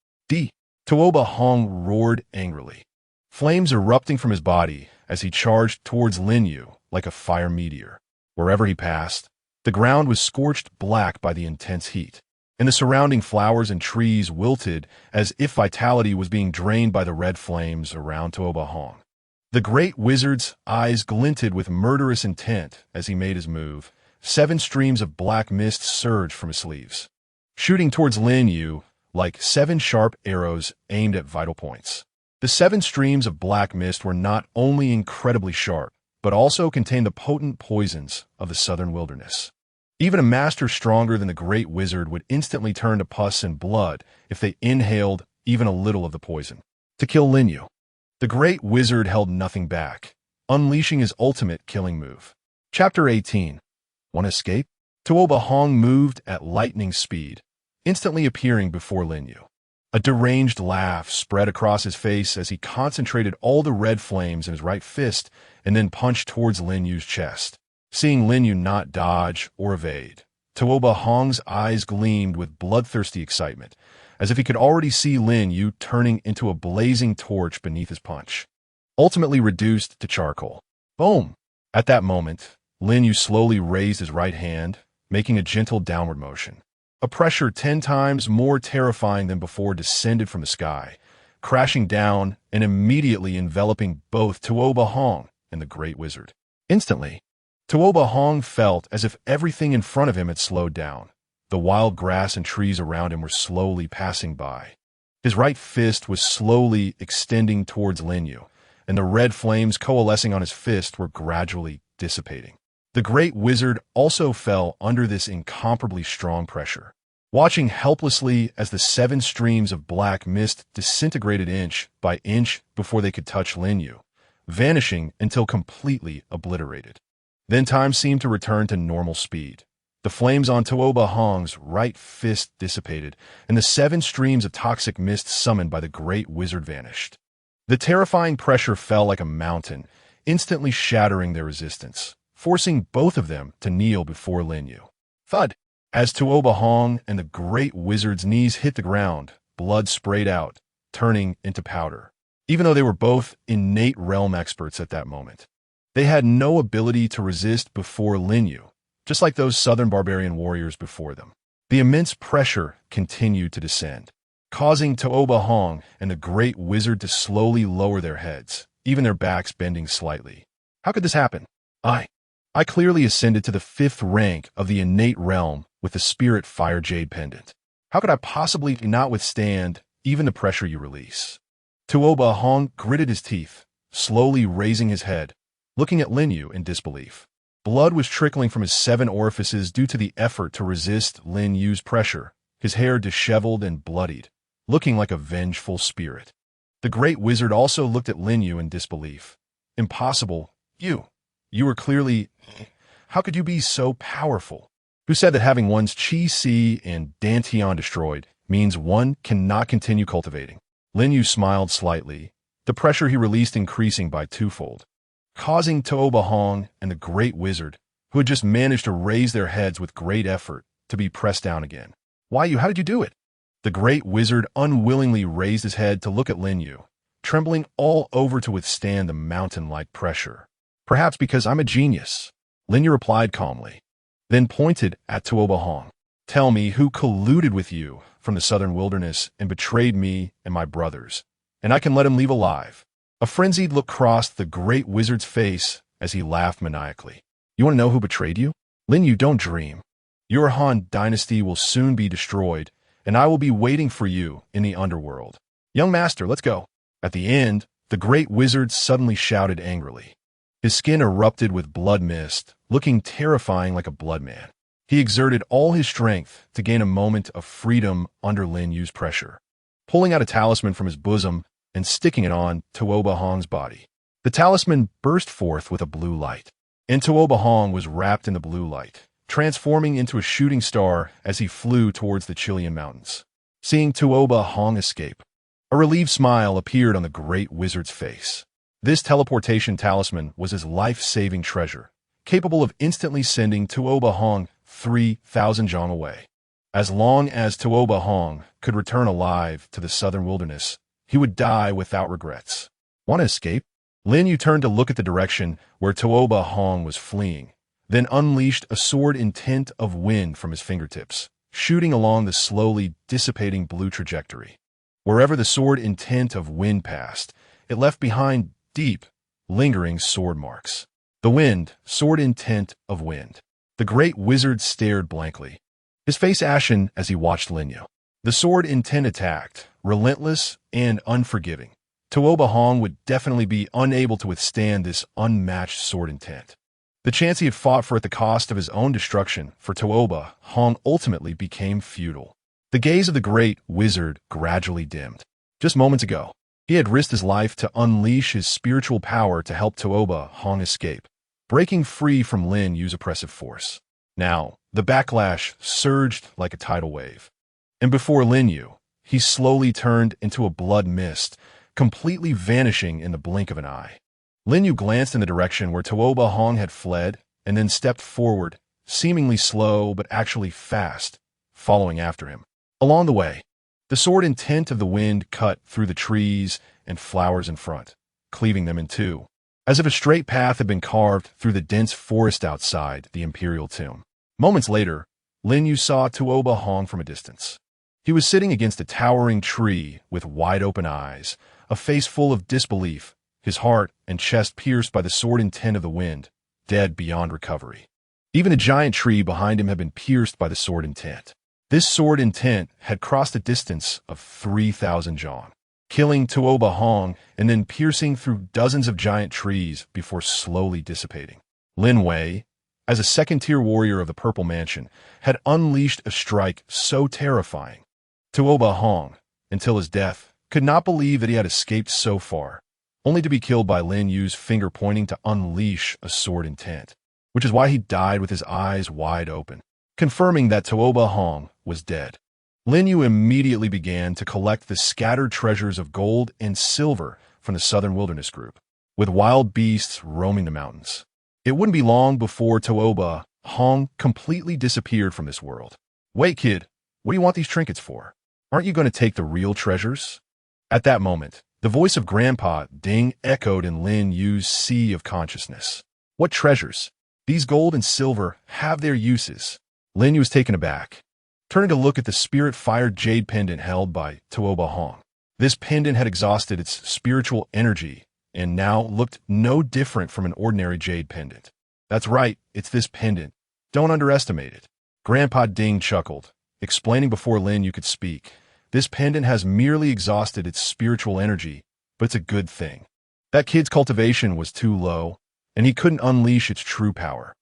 Tuoba Hong roared angrily, flames erupting from his body as he charged towards Lin Yu like a fire meteor. Wherever he passed, the ground was scorched black by the intense heat, and the surrounding flowers and trees wilted as if vitality was being drained by the red flames around Tuoba Hong. The great wizard's eyes glinted with murderous intent as he made his move. 7 streams of black mist surged from his sleeves, shooting towards Lin Yu like 7 sharp arrows aimed at vital points. The 7 streams of black mist were not only incredibly sharp, but also contained the potent poisons of the southern wilderness. Even a master stronger than the great wizard would instantly turn to pus and blood if they inhaled even a little of the poison. To kill Lin Yu, the great wizard held nothing back, unleashing his ultimate killing move. Chapter 18. Want to escape? Tuoba Hong moved at lightning speed, instantly appearing before Lin Yu. A deranged laugh spread across his face as he concentrated all the red flames in his right fist and then punched towards Lin Yu's chest. Seeing Lin Yu not dodge or evade, Tuoba Hong's eyes gleamed with bloodthirsty excitement, as if he could already see Lin Yu turning into a blazing torch beneath his punch, ultimately reduced to charcoal. Boom! At that moment, Lin Yu slowly raised his right hand, making a gentle downward motion. A pressure 10 times more terrifying than before descended from the sky, crashing down and immediately enveloping both Tuoba Hong and the great wizard. Instantly, Tuoba Hong felt as if everything in front of him had slowed down. The wild grass and trees around him were slowly passing by. His right fist was slowly extending towards Lin Yu, and the red flames coalescing on his fist were gradually dissipating. The great wizard also fell under this incomparably strong pressure, watching helplessly as the 7 streams of black mist disintegrated inch by inch before they could touch Lin Yu, vanishing until completely obliterated. Then time seemed to return to normal speed. The flames on Tuoba Hong's right fist dissipated, and the 7 streams of toxic mist summoned by the great wizard vanished. The terrifying pressure fell like a mountain, instantly shattering their resistance, forcing both of them to kneel before Lin Yu. Thud! As Tuoba Hong and the great wizard's knees hit the ground, blood sprayed out, turning into powder. Even though they were both innate realm experts at that moment, they had no ability to resist before Lin Yu, just like those southern barbarian warriors before them. The immense pressure continued to descend, causing Tuoba Hong and the great wizard to slowly lower their heads, even their backs bending slightly. How could this happen? I clearly ascended to the 5th rank of the innate realm with the spirit fire jade pendant. How could I possibly not withstand even the pressure you release? Tuoba Hong gritted his teeth, slowly raising his head, looking at Lin Yu in disbelief. Blood was trickling from his 7 orifices due to the effort to resist Lin Yu's pressure, his hair disheveled and bloodied, looking like a vengeful spirit. The great wizard also looked at Lin Yu in disbelief. Impossible. You were clearly... How could you be so powerful? Who said that having one's Qi Si and Dantian destroyed means one cannot continue cultivating? Lin Yu smiled slightly, the pressure he released increasing by 2-fold, causing Tuoba Hong and the great wizard, who had just managed to raise their heads with great effort, to be pressed down again. How did you do it? The great wizard unwillingly raised his head to look at Lin Yu, trembling all over to withstand the mountain-like pressure. Perhaps because I'm a genius. Lin Yu replied calmly, then pointed at Tuoba Hong. Tell me who colluded with you from the southern wilderness and betrayed me and my brothers, and I can let him leave alive. A frenzied look crossed the great wizard's face as he laughed maniacally. You want to know who betrayed you? Lin Yu, don't dream. Your Han Dynasty will soon be destroyed, and I will be waiting for you in the underworld. Young master, let's go. At the end, the great wizard suddenly shouted angrily. His skin erupted with blood mist, looking terrifying like a blood man. He exerted all his strength to gain a moment of freedom under Lin Yu's pressure, pulling out a talisman from his bosom and sticking it on Tuoba Hong's body. The talisman burst forth with a blue light, and Tuoba Hong was wrapped in the blue light, transforming into a shooting star as he flew towards the Chilean mountains. Seeing Tuoba Hong escape, a relieved smile appeared on the great wizard's face. This teleportation talisman was his life-saving treasure, capable of instantly sending Tuoba Hong 3,000 zhang away. As long as Tuoba Hong could return alive to the southern wilderness, he would die without regrets. Want to escape? Lin Yu turned to look at the direction where Tuoba Hong was fleeing, then unleashed a sword intent of wind from his fingertips, shooting along the slowly dissipating blue trajectory. Wherever the sword intent of wind passed, it left behind deep, lingering sword marks. The wind, sword intent of wind. The great wizard stared blankly, his face ashen as he watched Lin Yu. The sword intent attacked, relentless and unforgiving. Tuoba Hong would definitely be unable to withstand this unmatched sword intent. The chance he had fought for at the cost of his own destruction for Tuoba Hong ultimately became futile. The gaze of the great wizard gradually dimmed. Just moments ago, he had risked his life to unleash his spiritual power to help Tuoba Hong escape, breaking free from Lin Yu's oppressive force. Now, the backlash surged like a tidal wave. And before Lin Yu, he slowly turned into a blood mist, completely vanishing in the blink of an eye. Lin Yu glanced in the direction where Tuoba Hong had fled and then stepped forward, seemingly slow but actually fast, following after him. Along the way, the sword intent of the wind cut through the trees and flowers in front, cleaving them in two, as if a straight path had been carved through the dense forest outside the imperial tomb. Moments later, Lin Yu saw Tuoba Hong from a distance. He was sitting against a towering tree with wide-open eyes, a face full of disbelief, his heart and chest pierced by the sword intent of the wind, dead beyond recovery. Even the giant tree behind him had been pierced by the sword intent. This sword intent had crossed a distance of 3,000 zhang, killing Tuoba Hong and then piercing through dozens of giant trees before slowly dissipating. Lin Wei, as a second-tier warrior of the Purple Mansion, had unleashed a strike so terrifying. Tuoba Hong, until his death, could not believe that he had escaped so far, only to be killed by Lin Yu's finger pointing to unleash a sword intent, which is why he died with his eyes wide open, confirming that Tuoba Hong was dead. Lin Yu immediately began to collect the scattered treasures of gold and silver from the Southern Wilderness Group, with wild beasts roaming the mountains. It wouldn't be long before Tuoba Hong completely disappeared from this world. Wait, kid, what do you want these trinkets for? Aren't you going to take the real treasures? At that moment, the voice of Grandpa Ding echoed in Lin Yu's sea of consciousness. What treasures? These gold and silver have their uses. Lin Yu was taken aback, turning to look at the spirit-fired jade pendant held by Tuoba Hong. This pendant had exhausted its spiritual energy and now looked no different from an ordinary jade pendant. That's right, it's this pendant. Don't underestimate it. Grandpa Ding chuckled, explaining before Lin Yu could speak. This pendant has merely exhausted its spiritual energy, but it's a good thing. That kid's cultivation was too low, and he couldn't unleash its true power.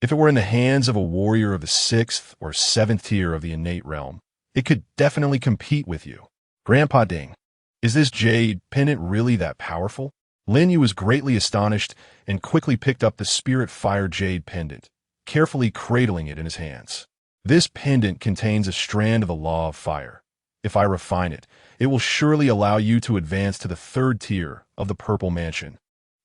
If it were in the hands of a warrior of the 6th or 7th tier of the innate realm, it could definitely compete with you. Grandpa Ding, is this jade pendant really that powerful? Lin Yu was greatly astonished and quickly picked up the spirit-fire jade pendant, carefully cradling it in his hands. This pendant contains a strand of the law of fire. If I refine it, it will surely allow you to advance to the 3rd tier of the Purple Mansion.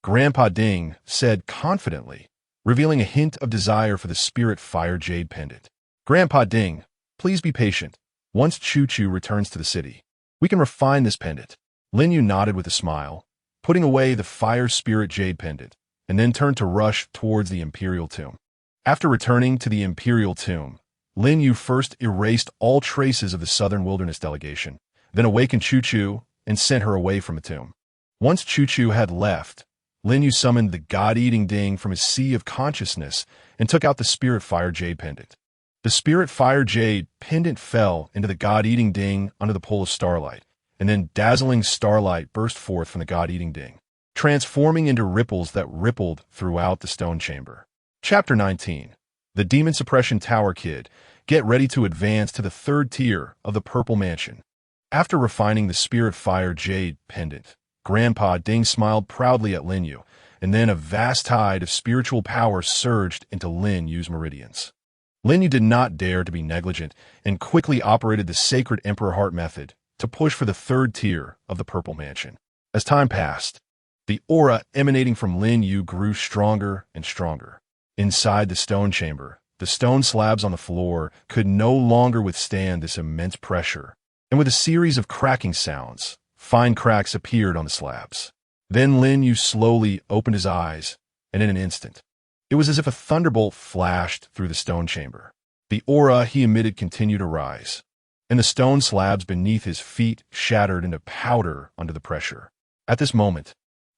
Grandpa Ding said confidently, revealing a hint of desire for the spirit-fire jade pendant. Grandpa Ding, please be patient. Once Choo-Choo returns to the city, we can refine this pendant. Lin Yu nodded with a smile, putting away the fire spirit jade pendant, and then turned to rush towards the imperial tomb. After returning to the imperial tomb, Lin Yu first erased all traces of the southern wilderness delegation, then awakened Chu and sent her away from the tomb. Once Chu had left, Lin Yu summoned the God-eating Ding from his sea of consciousness and took out the Spirit Fire Jade pendant. The Spirit Fire Jade pendant fell into the God-eating Ding under the pull of starlight, and then dazzling starlight burst forth from the God-eating Ding, transforming into ripples that rippled throughout the stone chamber. Chapter 19. The Demon Suppression Tower Kid, get ready to advance to the third tier of the Purple Mansion. After refining the Spirit Fire Jade pendant, Grandpa Ding smiled proudly at Lin Yu, and then a vast tide of spiritual power surged into Lin Yu's meridians. Lin Yu did not dare to be negligent and quickly operated the sacred Emperor Heart method to push for the third tier of the Purple Mansion. As time passed, the aura emanating from Lin Yu grew stronger and stronger. Inside the stone chamber, the stone slabs on the floor could no longer withstand this immense pressure, and with a series of cracking sounds, fine cracks appeared on the slabs. Then Lin Yu slowly opened his eyes, and in an instant, it was as if a thunderbolt flashed through the stone chamber. The aura he emitted continued to rise, and the stone slabs beneath his feet shattered into powder under the pressure. At this moment,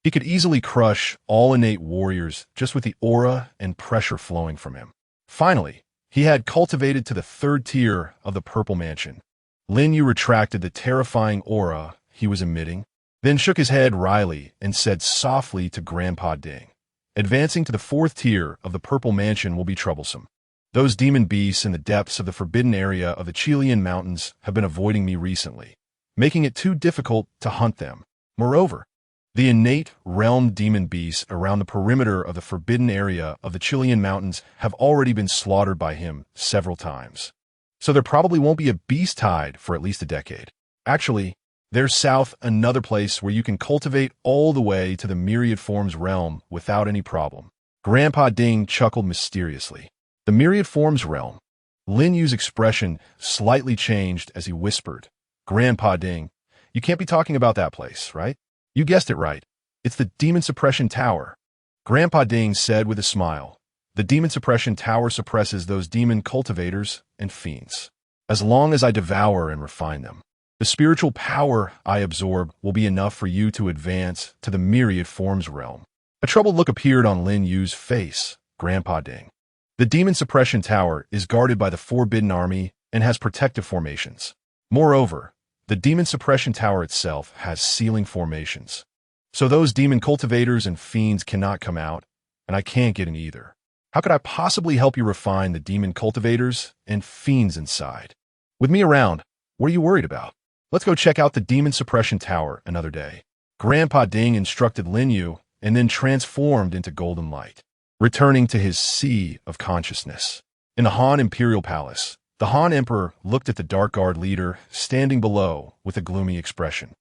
he could easily crush all innate warriors just with the aura and pressure flowing from him. Finally, he had cultivated to the third tier of the Purple Mansion. Lin Yu retracted the terrifying aura he was emitting, then shook his head wryly and said softly to Grandpa Ding, "Advancing to the fourth tier of the Purple Mansion will be troublesome. Those demon beasts in the depths of the forbidden area of the Chilean Mountains have been avoiding me recently, making it too difficult to hunt them. Moreover, the innate realm demon beasts around the perimeter of the forbidden area of the Chilean Mountains have already been slaughtered by him several times. So there probably won't be a beast tide for at least a decade. Actually, there's south another place where you can cultivate all the way to the Myriad Forms realm without any problem." Grandpa Ding chuckled mysteriously. The Myriad Forms realm. Lin Yu's expression slightly changed as he whispered, "Grandpa Ding, you can't be talking about that place, right? You guessed it right. It's the Demon Suppression Tower." Grandpa Ding said with a smile, "The Demon Suppression Tower suppresses those demon cultivators and fiends. As long as I devour and refine them, the spiritual power I absorb will be enough for you to advance to the Myriad Forms realm." A troubled look appeared on Lin Yu's face. "Grandpa Ding, the Demon Suppression Tower is guarded by the Forbidden Army and has protective formations. Moreover, the Demon Suppression Tower itself has sealing formations. So those demon cultivators and fiends cannot come out, and I can't get in either. How could I possibly help you refine the demon cultivators and fiends inside? With me around, what are you worried about? Let's go check out the Demon Suppression Tower another day." Grandpa Ding instructed Lin Yu and then transformed into golden light, returning to his sea of consciousness. In the Han Imperial Palace, the Han Emperor looked at the Dark Guard leader standing below with a gloomy expression.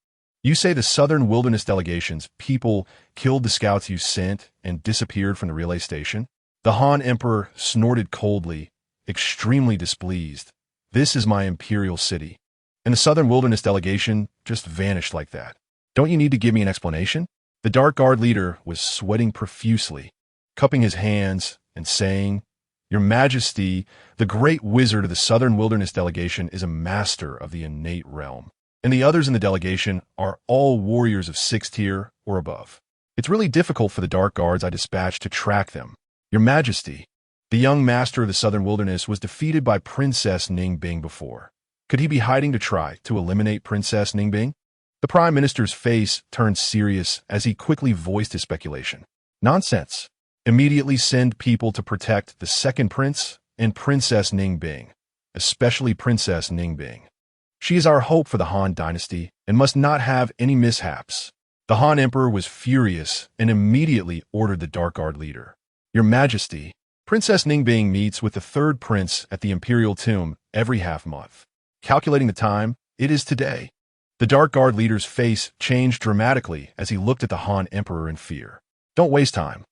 "You say the Southern Wilderness Delegation's people killed the scouts you sent and disappeared from the relay station?" The Han Emperor snorted coldly, extremely displeased. "This is my imperial city, and the Southern Wilderness Delegation just vanished like that. Don't you need to give me an explanation?" The Dark Guard leader was sweating profusely, cupping his hands and saying, "Your Majesty, the great wizard of the Southern Wilderness Delegation is a master of the innate realm, and the others in the delegation are all warriors of 6th tier or above. It's really difficult for the Dark Guards I dispatched to track them. Your Majesty, the young master of the Southern Wilderness was defeated by Princess Ningbing before. Could he be hiding to try to eliminate Princess Ningbing?" The Prime Minister's face turned serious as he quickly voiced his speculation. "Nonsense. Immediately send people to protect the second prince and Princess Ningbing, especially Princess Ningbing. She is our hope for the Han Dynasty and must not have any mishaps." The Han Emperor was furious and immediately ordered the Dark Guard leader, "Your Majesty, Princess Ningbing meets with the third prince at the Imperial Tomb every half-month. Calculating the time, it is today." The Dark Guard leader's face changed dramatically as he looked at the Han Emperor in fear. "Don't waste time.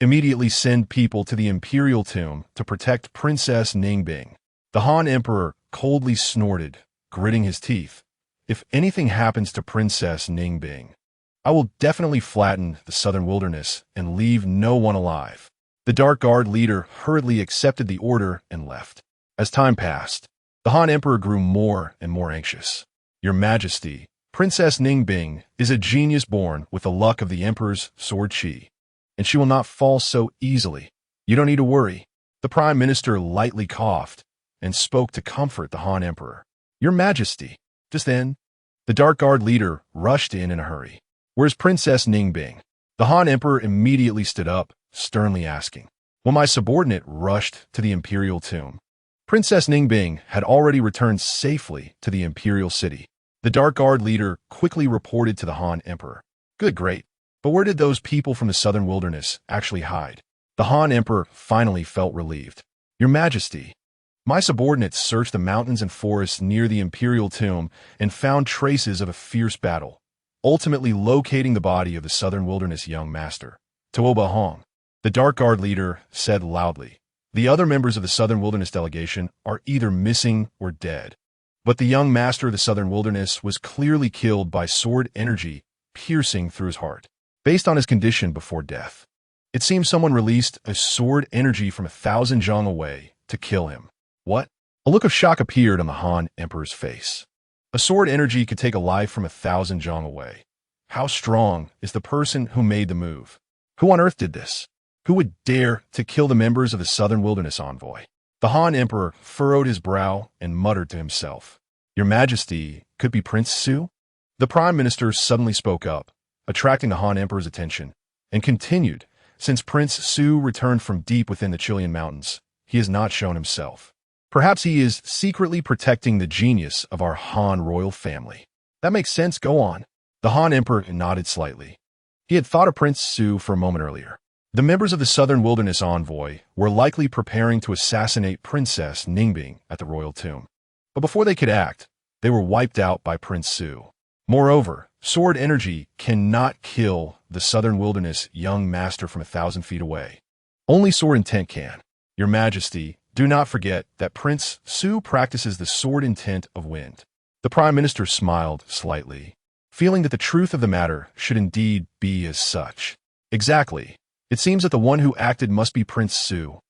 Immediately send people to the Imperial Tomb to protect Princess Ningbing." The Han Emperor coldly snorted, gritting his teeth. "If anything happens to Princess Ningbing, I will definitely flatten the Southern Wilderness and leave no one alive." The The Dark Guard leader hurriedly accepted the order and left. As time passed, the Han Emperor grew more and more anxious. Your Majesty, Princess Ningbing is a genius born with the luck of the Emperor's sword chi, and she will not fall so easily. You don't need to worry. The Prime Minister lightly coughed and spoke to comfort the Han Emperor. Your Majesty. Just then, the Dark Guard leader rushed in a hurry. Where's Princess Ningbing? The Han Emperor immediately stood up, sternly asking. When my subordinate rushed to the imperial tomb, Princess Ningbing had already returned safely to the imperial city. The Dark Guard leader quickly reported to the Han Emperor. Good, great. But where did those people from the southern wilderness actually hide? The Han Emperor finally felt relieved. Your Majesty, my subordinates searched the mountains and forests near the imperial tomb and found traces of a fierce battle, ultimately locating the body of the southern wilderness young master, Tuoba Hong. The Dark Guard leader said loudly. The other members of the southern wilderness delegation are either missing or dead. But the young master of the southern wilderness was clearly killed by sword energy piercing through his heart. Based on his condition before death, it seems someone released a sword energy from 1,000 zhang away to kill him. What? A look of shock appeared on the Han Emperor's face. A sword energy could take a life from 1,000 zhang away. How strong is the person who made the move? Who on earth did this? Who would dare to kill the members of the southern wilderness envoy? The Han Emperor furrowed his brow and muttered to himself. Your Majesty, could be Prince Su? The Prime Minister suddenly spoke up, attracting the Han Emperor's attention, and continued, since Prince Su returned from deep within the Chilean mountains, he has not shown himself. Perhaps he is secretly protecting the genius of our Han royal family. That makes sense, go on. The Han Emperor nodded slightly. He had thought of Prince Su for a moment earlier. The members of the Southern Wilderness Envoy were likely preparing to assassinate Princess Ningbing at the royal tomb. But before they could act, they were wiped out by Prince Su. Moreover, sword energy cannot kill the Southern Wilderness young master from 1,000 feet away. Only sword intent can. Your Majesty, do not forget that Prince Su practices the sword intent of wind. The Prime Minister smiled slightly, feeling that the truth of the matter should indeed be as such. Exactly. It seems that the one who acted must be Prince Su.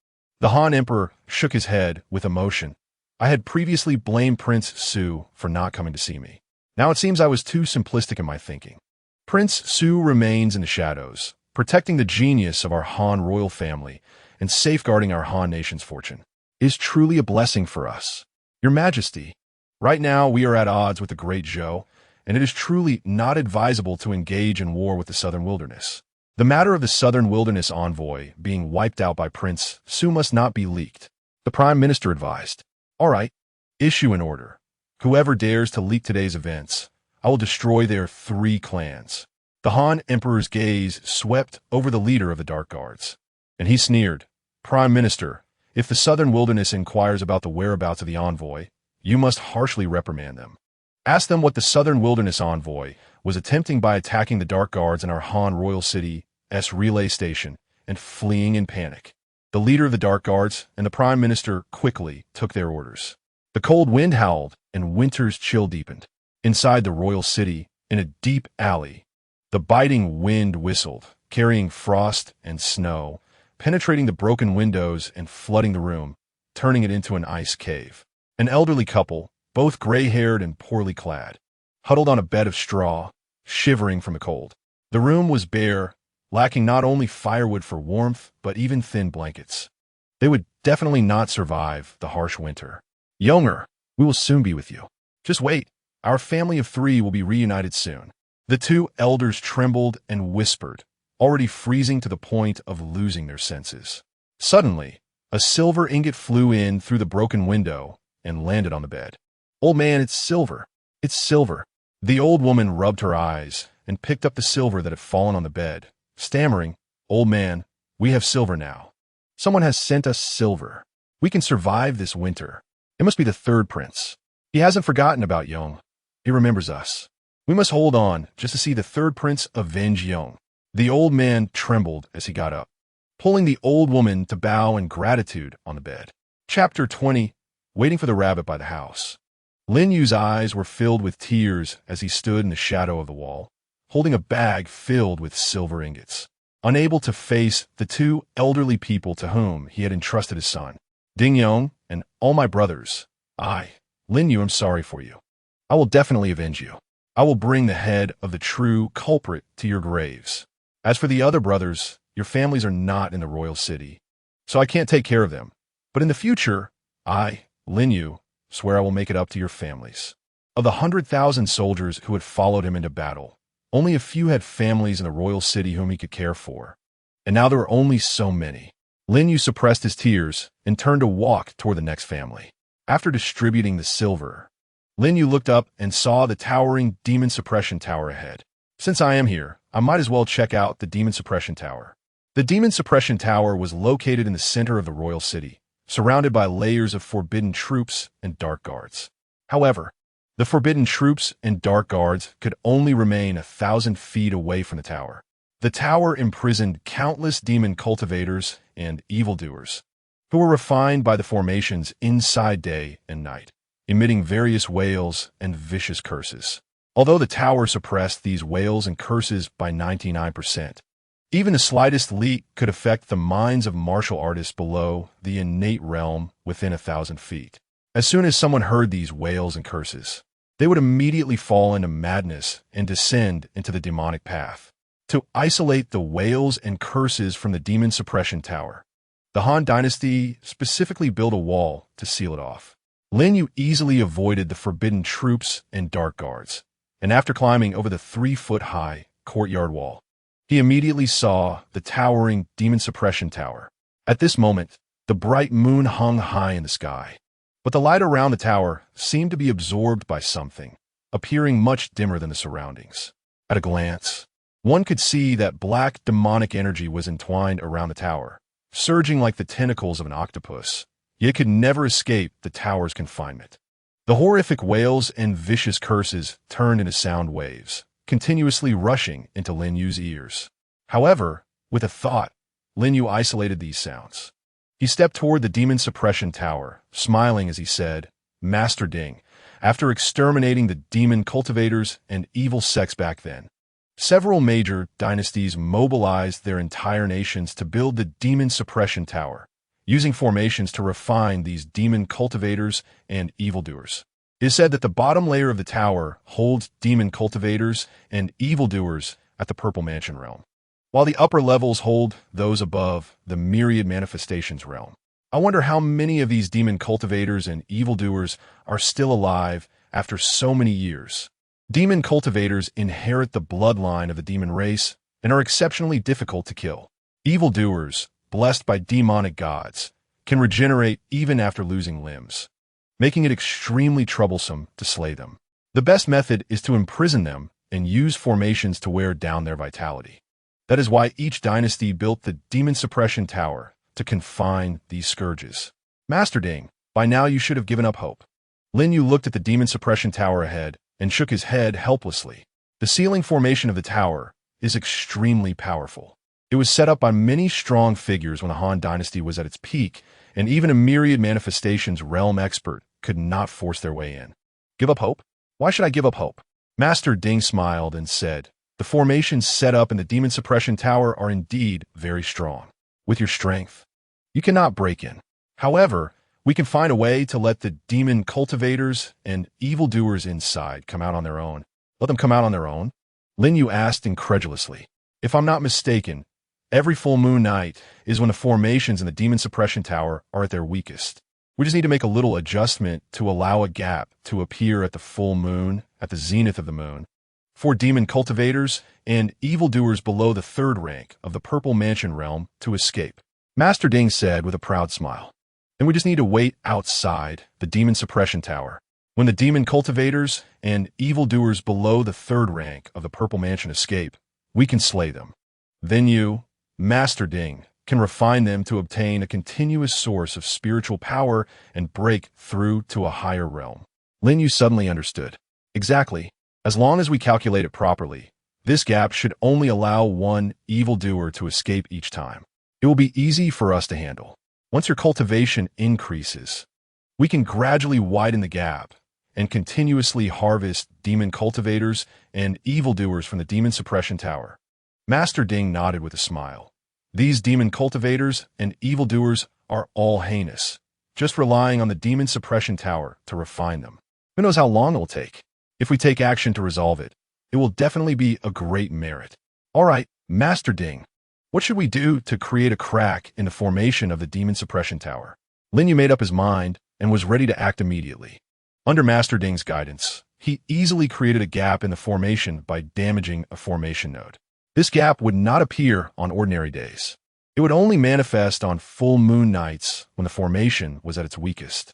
The Han Emperor shook his head with emotion. I had previously blamed Prince Su for not coming to see me. Now it seems I was too simplistic in my thinking. Prince Su remains in the shadows, protecting the genius of our Han royal family and safeguarding our Han nation's fortune. It is truly a blessing for us. Your Majesty, right now we are at odds with the Great Zhou, and it is truly not advisable to engage in war with the Southern Wilderness. The matter of the Southern Wilderness envoy being wiped out by Prince Su must not be leaked. The Prime Minister advised. All right, issue an order. Whoever dares to leak today's events, I will destroy their 3 clans. The Han Emperor's gaze swept over the leader of the Dark Guards, and he sneered. Prime Minister, if the Southern Wilderness inquires about the whereabouts of the envoy, you must harshly reprimand them. Ask them what the Southern Wilderness envoy was attempting by attacking the Dark Guards in our Han Royal City's relay station and fleeing in panic. The leader of the Dark Guards and the Prime Minister quickly took their orders. The cold wind howled and winter's chill deepened. Inside the royal city, in a deep alley, the biting wind whistled, carrying frost and snow, penetrating the broken windows and flooding the room, turning it into an ice cave. An elderly couple, both gray-haired and poorly clad, huddled on a bed of straw, shivering from the cold. The room was bare, lacking not only firewood for warmth, but even thin blankets. They would definitely not survive the harsh winter. Younger, we will soon be with you. Just wait, our family of 3 will be reunited soon. The 2 elders trembled and whispered, already freezing to the point of losing their senses. Suddenly, a silver ingot flew in through the broken window and landed on the bed. Old man, it's silver. It's silver. The old woman rubbed her eyes and picked up the silver that had fallen on the bed, stammering, Old man, we have silver now. Someone has sent us silver. We can survive this winter. It must be the 3rd prince. He hasn't forgotten about Yong. He remembers us. We must hold on just to see the 3rd prince avenge Yong. The old man trembled as he got up, pulling the old woman to bow in gratitude on the bed. Chapter 20. Waiting for the rabbit by the house. Lin Yu's eyes were filled with tears as he stood in the shadow of the wall, holding a bag filled with silver ingots. unable to face the two elderly people to whom he had entrusted his son. Ding Yong and all my brothers, I, Lin Yu, am sorry for you. I will definitely avenge you. I will bring the head of the true culprit to your graves. As for the other brothers, your families are not in the royal city, so I can't take care of them. But in the future, I, Lin Yu, swear I will make it up to your families. Of the 100,000 soldiers who had followed him into battle, only a few had families in the royal city whom he could care for. And now there were only so many. Lin Yu suppressed his tears and turned to walk toward the next family. After distributing the silver, Lin Yu looked up and saw the towering demon suppression tower ahead. Since I am here, I might as well check out the demon suppression tower. The demon suppression tower was located in the center of the royal city, surrounded by layers of forbidden troops and dark guards. However, the forbidden troops and dark guards could only remain 1,000 feet away from the tower. The tower imprisoned countless demon cultivators and evildoers, who were refined by the formations inside day and night, emitting various wails and vicious curses. Although the tower suppressed these wails and curses by 99%, even the slightest leak could affect the minds of martial artists below the innate realm within 1,000 feet. As soon as someone heard these wails and curses, they would immediately fall into madness and descend into the demonic path. To isolate the wails and curses from the demon suppression tower, the Han Dynasty specifically built a wall to seal it off. Lin Yu easily avoided the forbidden troops and dark guards, and after climbing over the 3-foot-high courtyard wall, he immediately saw the towering demon suppression tower. At this moment, the bright moon hung high in the sky, but the light around the tower seemed to be absorbed by something, appearing much dimmer than the surroundings. At a glance, one could see that black demonic energy was entwined around the tower, surging like the tentacles of an octopus, yet could never escape the tower's confinement. The horrific wails and vicious curses turned into sound waves, continuously rushing into Lin Yu's ears. However, with a thought, Lin Yu isolated these sounds. He stepped toward the demon suppression tower, smiling as he said, Master Ding, after exterminating the demon cultivators and evil sects back then. Several major dynasties mobilized their entire nations to build the demon suppression tower, using formations to refine these demon cultivators and evildoers. It is said that the bottom layer of the tower holds demon cultivators and evildoers at the Purple Mansion realm, while the upper levels hold those above the myriad manifestations realm. I wonder how many of these demon cultivators and evildoers are still alive after so many years. Demon cultivators inherit the bloodline of the demon race and are exceptionally difficult to kill. Evildoers, blessed by demonic gods, can regenerate even after losing limbs, making it extremely troublesome to slay them. The best method is to imprison them and use formations to wear down their vitality. That is why each dynasty built the demon suppression tower to confine these scourges. Master Ding, by now you should have given up hope. Lin Yu looked at the demon suppression tower ahead and shook his head helplessly. The ceiling formation of the tower is extremely powerful. It was set up by many strong figures when the Han Dynasty was at its peak, and even a myriad manifestations realm expert could not force their way in. Give up hope? Why should I give up hope? Master Ding smiled and said, the formations set up in the demon suppression tower are indeed very strong. With your strength, you cannot break in. However, we can find a way to let the demon cultivators and evildoers inside come out on their own. Let them come out on their own? Lin Yu asked incredulously. If I'm not mistaken, every full moon night is when the formations in the demon suppression tower are at their weakest. We just need to make a little adjustment to allow a gap to appear at the full moon, at the zenith of the moon, for demon cultivators and evildoers below the 3rd rank of the Purple Mansion realm to escape. Master Ding said with a proud smile. And we just need to wait outside the demon suppression tower. When the demon cultivators and evildoers below the 3rd rank of the Purple Mansion escape, we can slay them. Then you, Master Ding, can refine them to obtain a continuous source of spiritual power and break through to a higher realm. Lin Yu suddenly understood. Exactly. As long as we calculate it properly, this gap should only allow one evildoer to escape each time. It will be easy for us to handle. Once your cultivation increases, we can gradually widen the gap and continuously harvest demon cultivators and evildoers from the demon suppression tower. Master Ding nodded with a smile. These demon cultivators and evildoers are all heinous, just relying on the demon suppression tower to refine them. Who knows how long it will take? If we take action to resolve it, it will definitely be a great merit. All right, Master Ding, what should we do to create a crack in the formation of the demon suppression tower? Lin Yuguo made up his mind and was ready to act immediately. Under Master Ding's guidance, he easily created a gap in the formation by damaging a formation node. This gap would not appear on ordinary days. It would only manifest on full moon nights when the formation was at its weakest.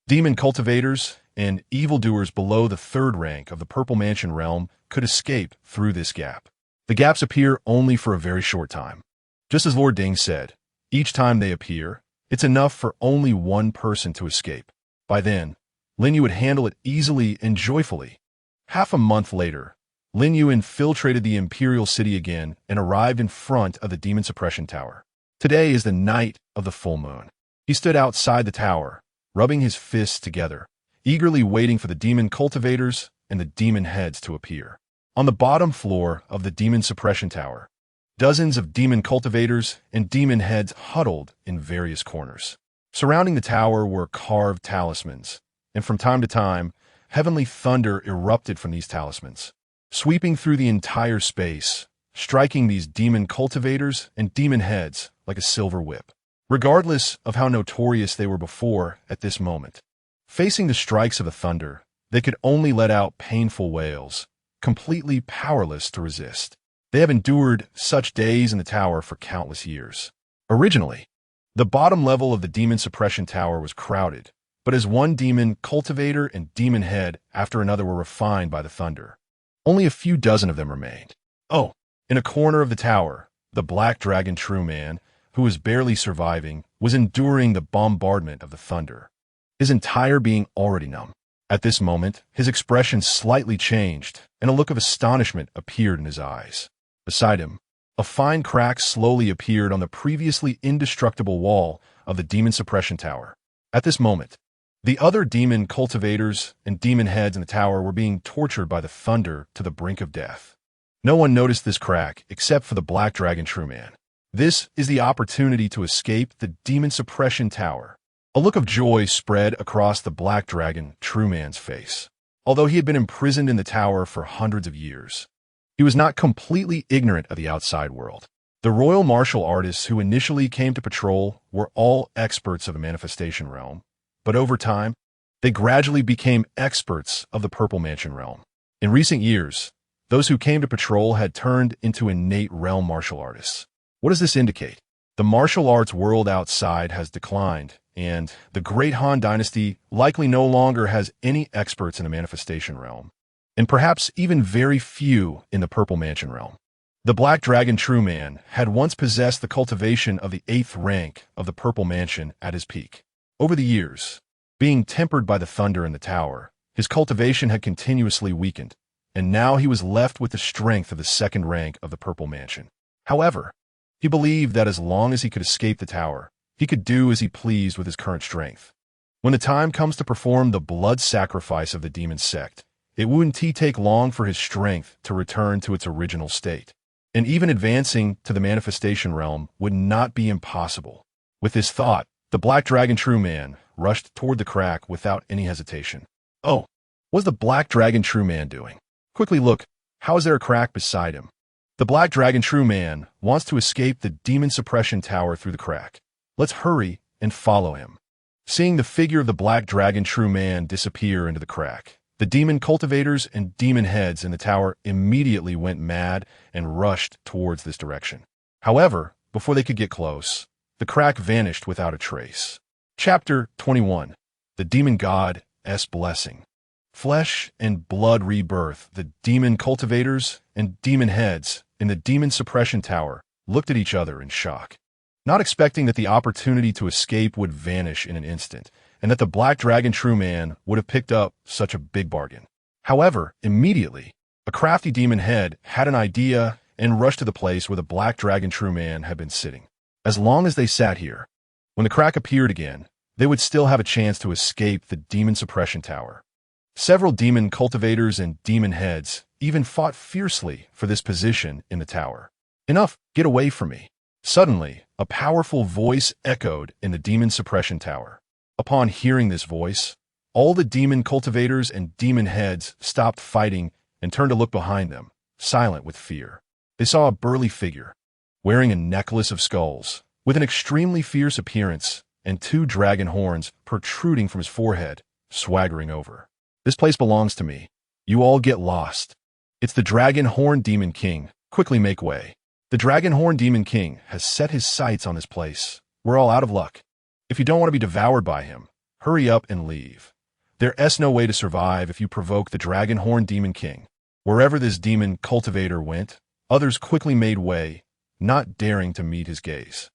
Demon cultivators and evildoers below the third rank of the Purple Mansion realm could escape through this gap. The gaps appear only for a very short time. Just as Lord Ding said, each time they appear, it's enough for only one person to escape. By then, Lin Yuguo would handle it easily and joyfully. Half a month later, Lin Yuguo infiltrated the imperial city again and arrived in front of the demon suppression tower. Today is the night of the full moon. He stood outside the tower, rubbing his fists together, eagerly waiting for the demon cultivators and the demon heads to appear. On the bottom floor of the demon suppression tower, dozens of demon cultivators and demon heads huddled in various corners. Surrounding the tower were carved talismans, and from time to time, heavenly thunder erupted from these talismans, sweeping through the entire space, striking these demon cultivators and demon heads like a silver whip. Regardless of how notorious they were before at this moment, facing the strikes of the thunder, they could only let out painful wails, completely powerless to resist. They have endured such days in the tower for countless years. Originally, the bottom level of the demon suppression tower was crowded, but as one demon cultivator and demon head after another were refined by the thunder, only a few dozen of them remained. Oh, in a corner of the tower, the black dragon true man, who was barely surviving, was enduring the bombardment of the thunder, his entire being already numb. At this moment, his expression slightly changed, and a look of astonishment appeared in his eyes. Beside him, a fine crack slowly appeared on the previously indestructible wall of the demon suppression tower. At this moment, the other demon cultivators and demon heads in the tower were being tortured by the thunder to the brink of death. No one noticed this crack except for the black dragon true man. This is the opportunity to escape the demon suppression tower. A look of joy spread across the black dragon true man's face. Although he had been imprisoned in the tower for hundreds of years, he was not completely ignorant of the outside world. The royal martial artists who initially came to patrol were all experts of the manifestation realm, but over time, they gradually became experts of the Purple Mansion realm. In recent years, those who came to patrol had turned into innate realm martial artists. What does this indicate? The martial arts world outside has declined, and the great Han Dynasty likely no longer has any experts in the manifestation realm, and perhaps even very few in the Purple Mansion realm. The Black Dragon True Man had once possessed the cultivation of the 8th rank of the Purple Mansion at his peak. Over the years, being tempered by the thunder in the tower, his cultivation had continuously weakened, and now he was left with the strength of the 2nd rank of the Purple Mansion. However, he believed that as long as he could escape the tower, he could do as he pleased with his current strength. When the time comes to perform the blood sacrifice of the demon sect, it wouldn't take long for his strength to return to its original state, and even advancing to the manifestation realm would not be impossible. With this thought, the Black Dragon True Man rushed toward the crack without any hesitation. Oh, what's the Black Dragon True Man doing? Quickly look, how is there a crack beside him? The Black Dragon True Man wants to escape the demon suppression tower through the crack. Let's hurry and follow him. Seeing the figure of the Black Dragon True Man disappear into the crack, the demon cultivators and demon heads in the tower immediately went mad and rushed towards this direction. However, before they could get close, the crack vanished without a trace. Chapter 21. The Demon God's Blessing. Flesh and blood rebirth. The demon cultivators and demon heads in the demon suppression tower looked at each other in shock, not expecting that the opportunity to escape would vanish in an instant, and that the Black Dragon True Man would have picked up such a big bargain. However, immediately, a crafty demon head had an idea and rushed to the place where the Black Dragon True Man had been sitting. As long as they sat here, when the crack appeared again, they would still have a chance to escape the demon suppression tower. Several demon cultivators and demon heads even fought fiercely for this position in the tower. Enough, get away from me. Suddenly, a powerful voice echoed in the demon suppression tower. Upon hearing this voice, all the demon cultivators and demon heads stopped fighting and turned to look behind them, silent with fear. They saw a burly figure, wearing a necklace of skulls, with an extremely fierce appearance and 2 dragon horns protruding from his forehead, swaggering over. This place belongs to me. You all get lost. It's the Dragon Horn Demon King. Quickly make way. The Dragon Horn Demon King has set his sights on this place. We're all out of luck. If you don't want to be devoured by him, hurry up and leave. There's no way to survive if you provoke the Dragon Horn Demon King. Wherever this demon cultivator went, others quickly made way, not daring to meet his gaze.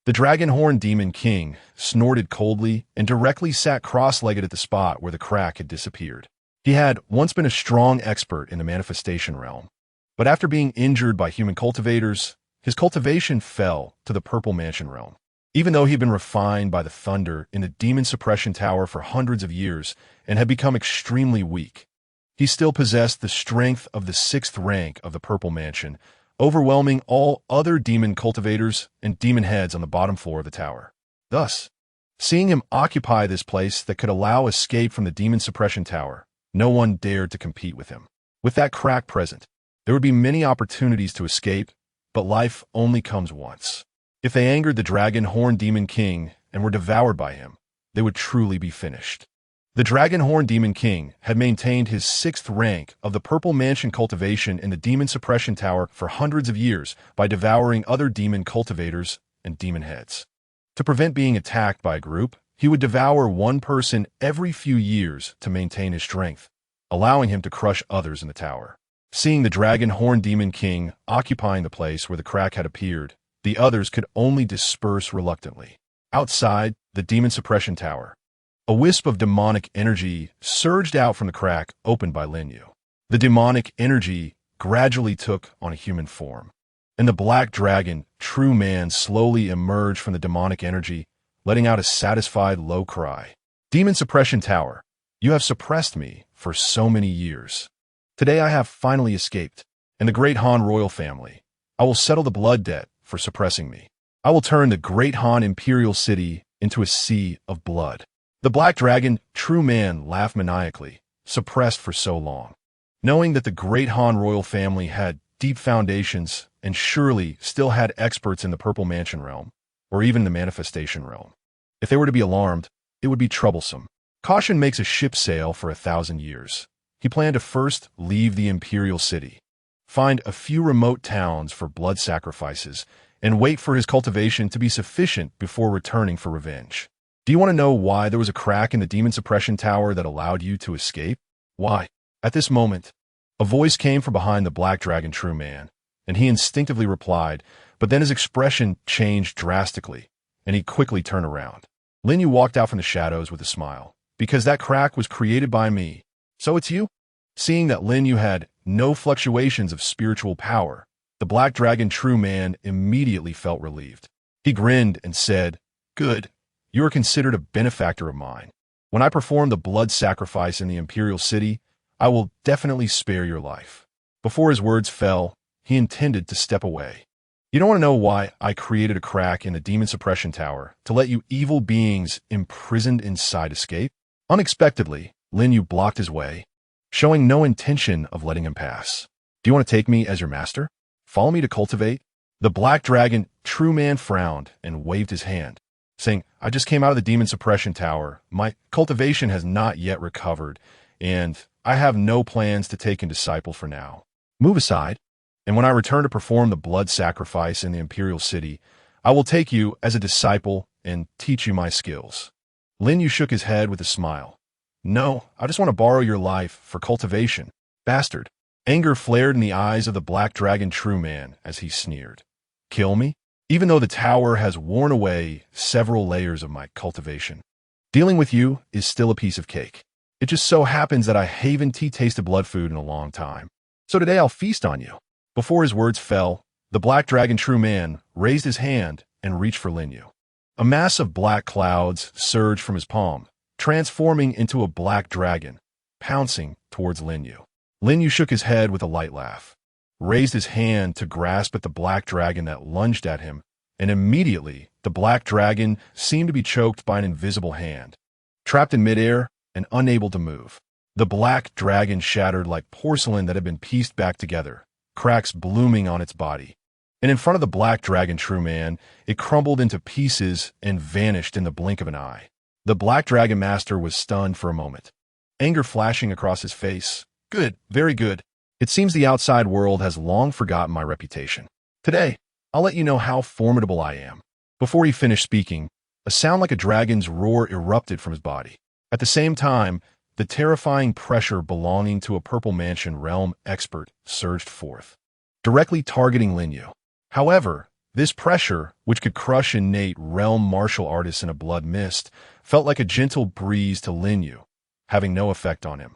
The Dragon Horn Demon King snorted coldly and directly sat cross-legged at the spot where the crack had disappeared. He had once been a strong expert in the manifestation realm, but after being injured by human cultivators, his cultivation fell to the Purple Mansion realm. Even though he had been refined by the thunder in the Demon Suppression Tower for hundreds of years and had become extremely weak, he still possessed the strength of the 6th rank of the Purple Mansion, overwhelming all other demon cultivators and demon heads on the bottom floor of the tower. Thus, seeing him occupy this place that could allow escape from the Demon Suppression Tower, no one dared to compete with him. With that crack present, there would be many opportunities to escape, but life only comes once. If they angered the Dragon Horn Demon King and were devoured by him, they would truly be finished. The Dragon Horn Demon King had maintained his 6th rank of the Purple Mansion cultivation in the Demon Suppression Tower for hundreds of years by devouring other demon cultivators and demon heads. To prevent being attacked by a group, he would devour one person every few years to maintain his strength, allowing him to crush others in the tower. Seeing the Dragon Horn Demon King occupying the place where the crack had appeared, the others could only disperse reluctantly. Outside the Demon Suppression Tower, a wisp of demonic energy surged out from the crack opened by Lin Yuguo. The demonic energy gradually took on a human form, and the black dragon, true man, slowly emerged from the demonic energy, letting out a satisfied low cry. Demon Suppression Tower, you have suppressed me for so many years. Today I have finally escaped, and the great Han royal family, I will settle the blood debt for suppressing me. I will turn the great Han imperial city into a sea of blood. The black dragon, true man, laughed maniacally, suppressed for so long. Knowing that the great Han royal family had deep foundations and surely still had experts in the Purple Mansion realm, or even the manifestation realm. If they were to be alarmed, it would be troublesome. Caution makes a ship sail for 1,000 years. He planned to first leave the imperial city, find a few remote towns for blood sacrifices, and wait for his cultivation to be sufficient before returning for revenge. Do you want to know why there was a crack in the Demon Suppression Tower that allowed you to escape? Why? At this moment, a voice came from behind the black dragon true man, and he instinctively replied, but then his expression changed drastically, and he quickly turned around. Lin Yuguo walked out from the shadows with a smile, because that crack was created by me. So it's you? Seeing that Lin Yuguo had no fluctuations of spiritual power, the black dragon true man immediately felt relieved. He grinned and said, "Good. You are considered a benefactor of mine. When I perform the blood sacrifice in the imperial city, I will definitely spare your life." Before his words fell, he intended to step away. You don't want to know why I created a crack in the Demon Suppression Tower to let you evil beings imprisoned inside escape? Unexpectedly, Lin Yuguo blocked his way, showing no intention of letting him pass. Do you want to take me as your master? Follow me to cultivate? The black dragon, true man, frowned and waved his hand, saying, "I just came out of the Demon Suppression Tower. My cultivation has not yet recovered, and I have no plans to take in disciple for now. Move aside, and when I return to perform the blood sacrifice in the imperial city, I will take you as a disciple and teach you my skills." Lin Yuguo shook his head with a smile. "No, I just want to borrow your life for cultivation, bastard." Anger flared in the eyes of the black dragon true man as he sneered. "Kill me? Even though the tower has worn away several layers of my cultivation. Dealing with you is still a piece of cake. It just so happens that I haven't tasted blood food in a long time. So today I'll feast on you." Before his words fell, the black dragon true man raised his hand and reached for Lin Yuguo. A mass of black clouds surged from his palm, transforming into a black dragon, pouncing towards Lin Yuguo. Lin Yuguo shook his head with a light laugh. raised his hand to grasp at the black dragon that lunged at him, and immediately the black dragon seemed to be choked by an invisible hand. Trapped in midair and unable to move, the black dragon shattered like porcelain that had been pieced back together, cracks blooming on its body. And in front of the black dragon true man, it crumbled into pieces and vanished in the blink of an eye. The black dragon master was stunned for a moment, anger flashing across his face. Good, very good. It seems the outside world has long forgotten my reputation. Today, I'll let you know how formidable I am. Before he finished speaking, a sound like a dragon's roar erupted from his body. At the same time, the terrifying pressure belonging to a Purple Mansion realm expert surged forth, directly targeting Lin Yuguo. However, this pressure, which could crush innate realm martial artists in a blood mist, felt like a gentle breeze to Lin Yuguo, having no effect on him.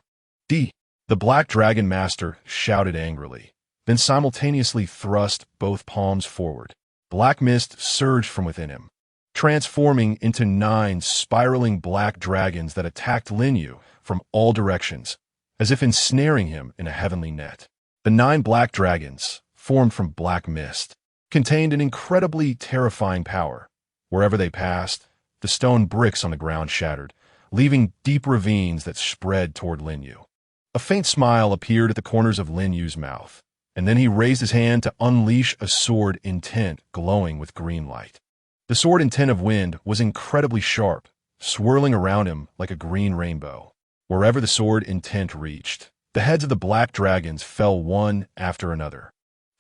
The Black Dragon Master shouted angrily, then simultaneously thrust both palms forward. Black mist surged from within him, transforming into 9 spiraling black dragons that attacked Lin Yuguo from all directions, as if ensnaring him in a heavenly net. The 9 black dragons, formed from black mist, contained an incredibly terrifying power. Wherever they passed, the stone bricks on the ground shattered, leaving deep ravines that spread toward Lin Yuguo. A faint smile appeared at the corners of Lin Yu's mouth, and then he raised his hand to unleash a sword intent glowing with green light. The sword intent of wind was incredibly sharp, swirling around him like a green rainbow. Wherever the sword intent reached, the heads of the black dragons fell one after another,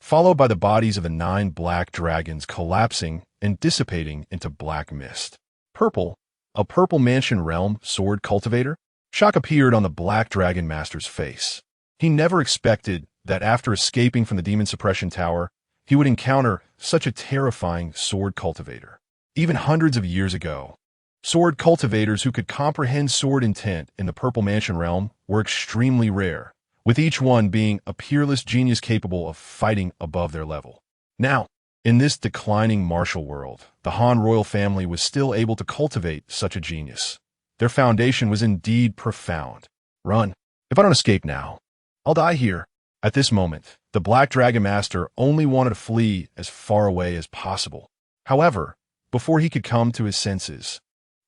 followed by the bodies of the 9 black dragons collapsing and dissipating into black mist. A Purple Mansion realm sword cultivator? Shock appeared on the Black Dragon Master's face. He never expected that after escaping from the Demon Suppression Tower, he would encounter such a terrifying sword cultivator. Even hundreds of years ago, sword cultivators who could comprehend sword intent in the Purple Mansion realm were extremely rare, with each one being a peerless genius capable of fighting above their level. Now, in this declining martial world, the Han royal family was still able to cultivate such a genius. Their foundation was indeed profound. Run. If I don't escape now, I'll die here. At this moment, the Black Dragon Master only wanted to flee as far away as possible. However, before he could come to his senses,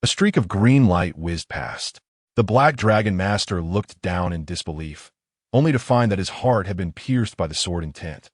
a streak of green light whizzed past. The Black Dragon Master looked down in disbelief, only to find that his heart had been pierced by the sword intent,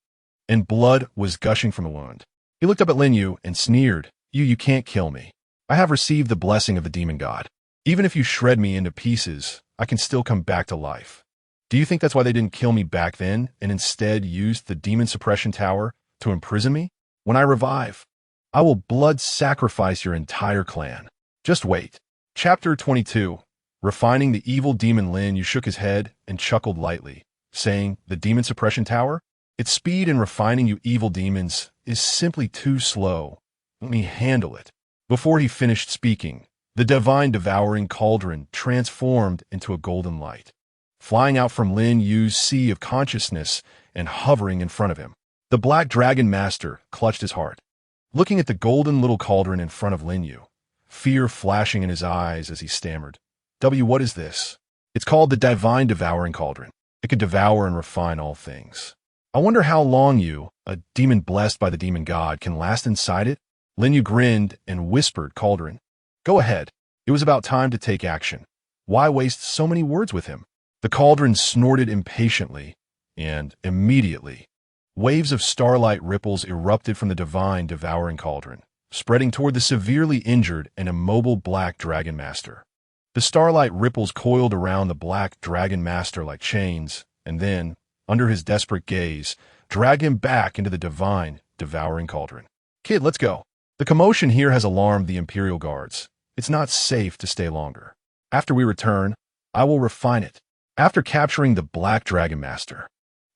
and blood was gushing from the wound. He looked up at Lin Yuguo and sneered, You can't kill me. I have received the blessing of the demon god. Even if you shred me into pieces, I can still come back to life. Do you think that's why they didn't kill me back then and instead used the Demon Suppression Tower to imprison me? When I revive, I will blood sacrifice your entire clan. Just wait. Chapter 22. Refining the evil demon Lin Yuguo shook his head and chuckled lightly, saying, The Demon Suppression Tower? Its speed in refining you evil demons is simply too slow. Let me handle it. Before he finished speaking, the God-devouring Cauldron transformed into a golden light, flying out from Lin Yu's sea of consciousness and hovering in front of him. The Black Dragon Master clutched his heart, looking at the golden little cauldron in front of Lin Yuguo, fear flashing in his eyes as he stammered, What is this? It's called the God-devouring Cauldron. It could devour and refine all things. I wonder how long you, a demon blessed by the demon god, can last inside it? Lin Yuguo grinned and whispered, Cauldron, go ahead. It was about time to take action. Why waste so many words with him? The cauldron snorted impatiently, and immediately, waves of starlight ripples erupted from the God-devouring Cauldron, spreading toward the severely injured and immobile Black Dragon Master. The starlight ripples coiled around the Black Dragon Master like chains, and then, under his desperate gaze, dragged him back into the God-devouring Cauldron. Kid, let's go. The commotion here has alarmed the Imperial guards. It's not safe to stay longer. After we return, I will refine it. After capturing the Black Dragon Master,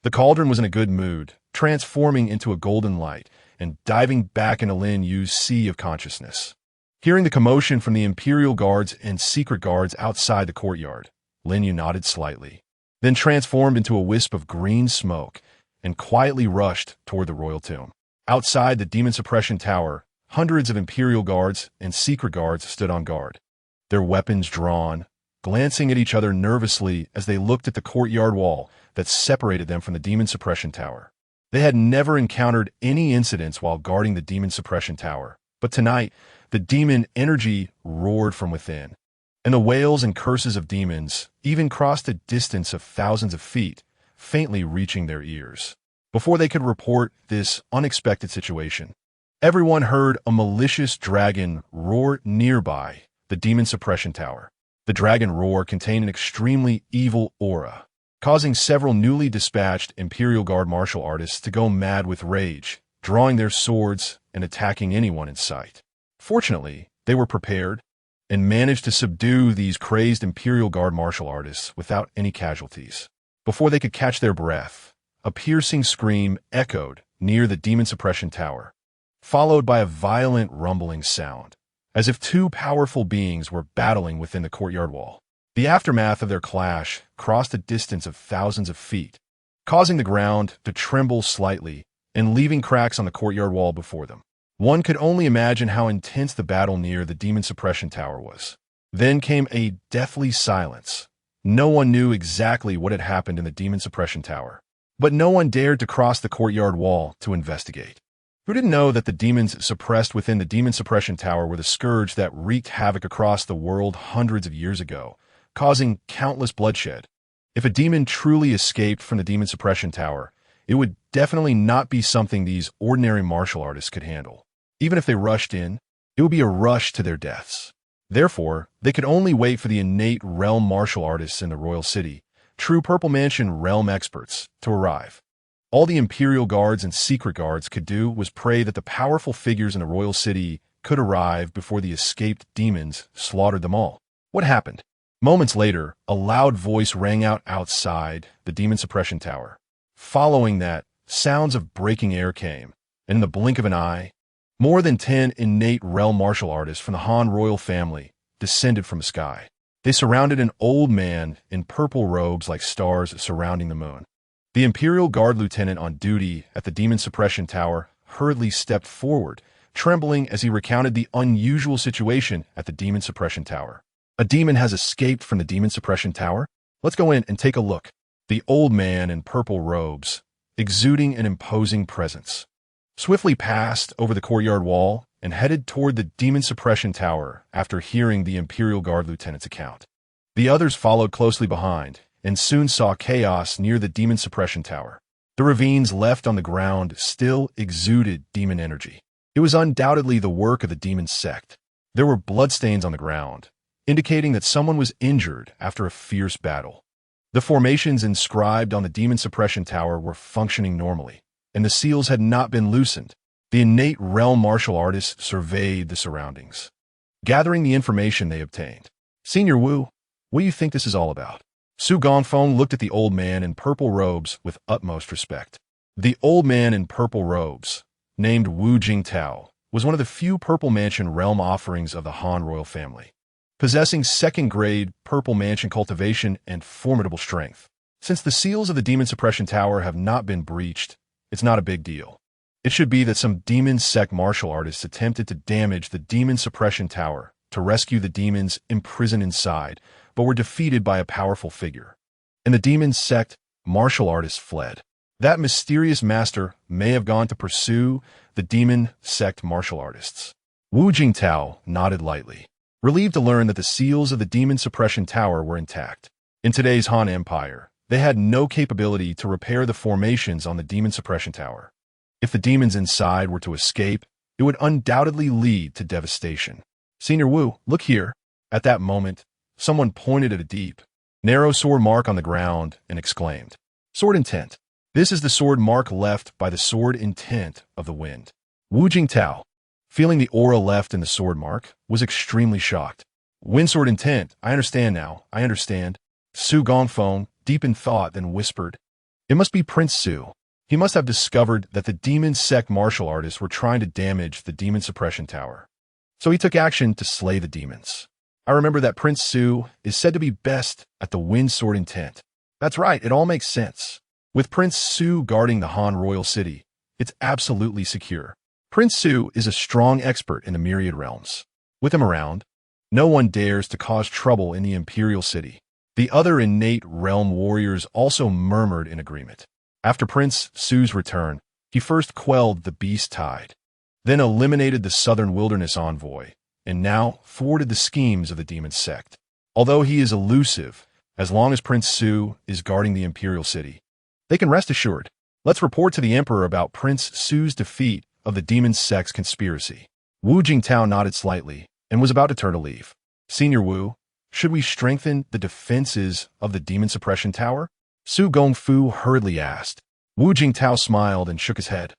the cauldron was in a good mood, transforming into a golden light and diving back into Lin Yu's sea of consciousness. Hearing the commotion from the Imperial guards and secret guards outside the courtyard, Lin Yuguo nodded slightly, then transformed into a wisp of green smoke and quietly rushed toward the royal tomb. Outside the Demon Suppression Tower, hundreds of Imperial guards and secret guards stood on guard, their weapons drawn, glancing at each other nervously as they looked at the courtyard wall that separated them from the Demon Suppression Tower. They had never encountered any incidents while guarding the demon suppression tower, but tonight, the demon energy roared from within, and the wails and curses of demons even crossed a distance of thousands of feet, faintly reaching their ears. Before they could report this unexpected situation, everyone heard a malicious dragon roar nearby the demon suppression tower. The dragon roar contained an extremely evil aura, causing several newly dispatched Imperial Guard martial artists to go mad with rage, drawing their swords and attacking anyone in sight. Fortunately, they were prepared and managed to subdue these crazed Imperial Guard martial artists without any casualties. Before they could catch their breath, a piercing scream echoed near the demon suppression tower, followed by a violent rumbling sound, as if two powerful beings were battling within the courtyard wall. The aftermath of their clash crossed a distance of thousands of feet, causing the ground to tremble slightly and leaving cracks on the courtyard wall before them. One could only imagine how intense the battle near the demon suppression tower was. Then came a deathly silence. No one knew exactly what had happened in the demon suppression tower, but no one dared to cross the courtyard wall to investigate. Who didn't know that the demons suppressed within the demon suppression tower were the scourge that wreaked havoc across the world hundreds of years ago, causing countless bloodshed? If a demon truly escaped from the demon suppression tower, it would definitely not be something these ordinary martial artists could handle. Even if they rushed in, it would be a rush to their deaths. Therefore, they could only wait for the innate realm martial artists in the royal city, true Purple Mansion realm experts, to arrive. All the Imperial Guards and Secret Guards could do was pray that the powerful figures in the royal city could arrive before the escaped demons slaughtered them all. What happened? Moments later, a loud voice rang out outside the demon suppression tower. Following that, sounds of breaking air came, and in the blink of an eye, more than 10 innate realm martial artists from the Han royal family descended from the sky. They surrounded an old man in purple robes like stars surrounding the moon. The Imperial Guard lieutenant on duty at the demon suppression tower hurriedly stepped forward, trembling as he recounted the unusual situation at the demon suppression tower. A demon has escaped from the demon suppression tower? Let's go in and take a look. The old man in purple robes, exuding an imposing presence, swiftly passed over the courtyard wall and headed toward the demon suppression tower after hearing the Imperial Guard lieutenant's account. The others followed closely behind and soon saw chaos near the demon suppression tower. The ravines left on the ground still exuded demon energy. It was undoubtedly the work of the demon sect. There were bloodstains on the ground, indicating that someone was injured after a fierce battle. The formations inscribed on the demon suppression tower were functioning normally, and the seals had not been loosened. The innate realm martial artists surveyed the surroundings, gathering the information they obtained. Senior Wu, what do you think this is all about? Su Gongfeng looked at the old man in purple robes with utmost respect. The old man in purple robes, named Wu Jingtao, was one of the few Purple Mansion realm offerings of the Han royal family, possessing second-grade Purple Mansion cultivation and formidable strength. Since the seals of the demon suppression tower have not been breached, it's not a big deal. It should be that some demon sect martial artists attempted to damage the demon suppression tower to rescue the demons imprisoned inside, but were defeated by a powerful figure. And the demon sect martial artists fled. That mysterious master may have gone to pursue the demon sect martial artists. Wu Jingtao nodded lightly, relieved to learn that the seals of the demon suppression tower were intact. In today's Han Empire, they had no capability to repair the formations on the demon suppression tower. If the demons inside were to escape, it would undoubtedly lead to devastation. Senior Wu, look here. At that moment, someone pointed at a deep, narrow sword mark on the ground and exclaimed, "Sword intent. This is the sword mark left by the sword intent of the wind." Wu Jingtao, feeling the aura left in the sword mark, was extremely shocked. "Wind sword intent, I understand now, I understand." Su Gongfeng, deep in thought, then whispered, "It must be Prince Su. He must have discovered that the demon sect martial artists were trying to damage the demon suppression tower. So he took action to slay the demons. I remember that Prince Su is said to be best at the wind sword intent. That's right, it all makes sense. With Prince Su guarding the Han royal city, it's absolutely secure. Prince Su is a strong expert in the myriad realms. With him around, no one dares to cause trouble in the imperial city." The other innate realm warriors also murmured in agreement. After Prince Su's return, he first quelled the beast tide, then eliminated the southern wilderness envoy, and now thwarted the schemes of the demon sect. Although he is elusive, as long as Prince Su is guarding the imperial city, they can rest assured. Let's report to the emperor about Prince Su's defeat of the demon sect's conspiracy. Wu Jingtao nodded slightly and was about to turn to leave. Senior Wu, should we strengthen the defenses of the demon suppression tower? Su Gongfu hurriedly asked. Wu Jingtao smiled and shook his head.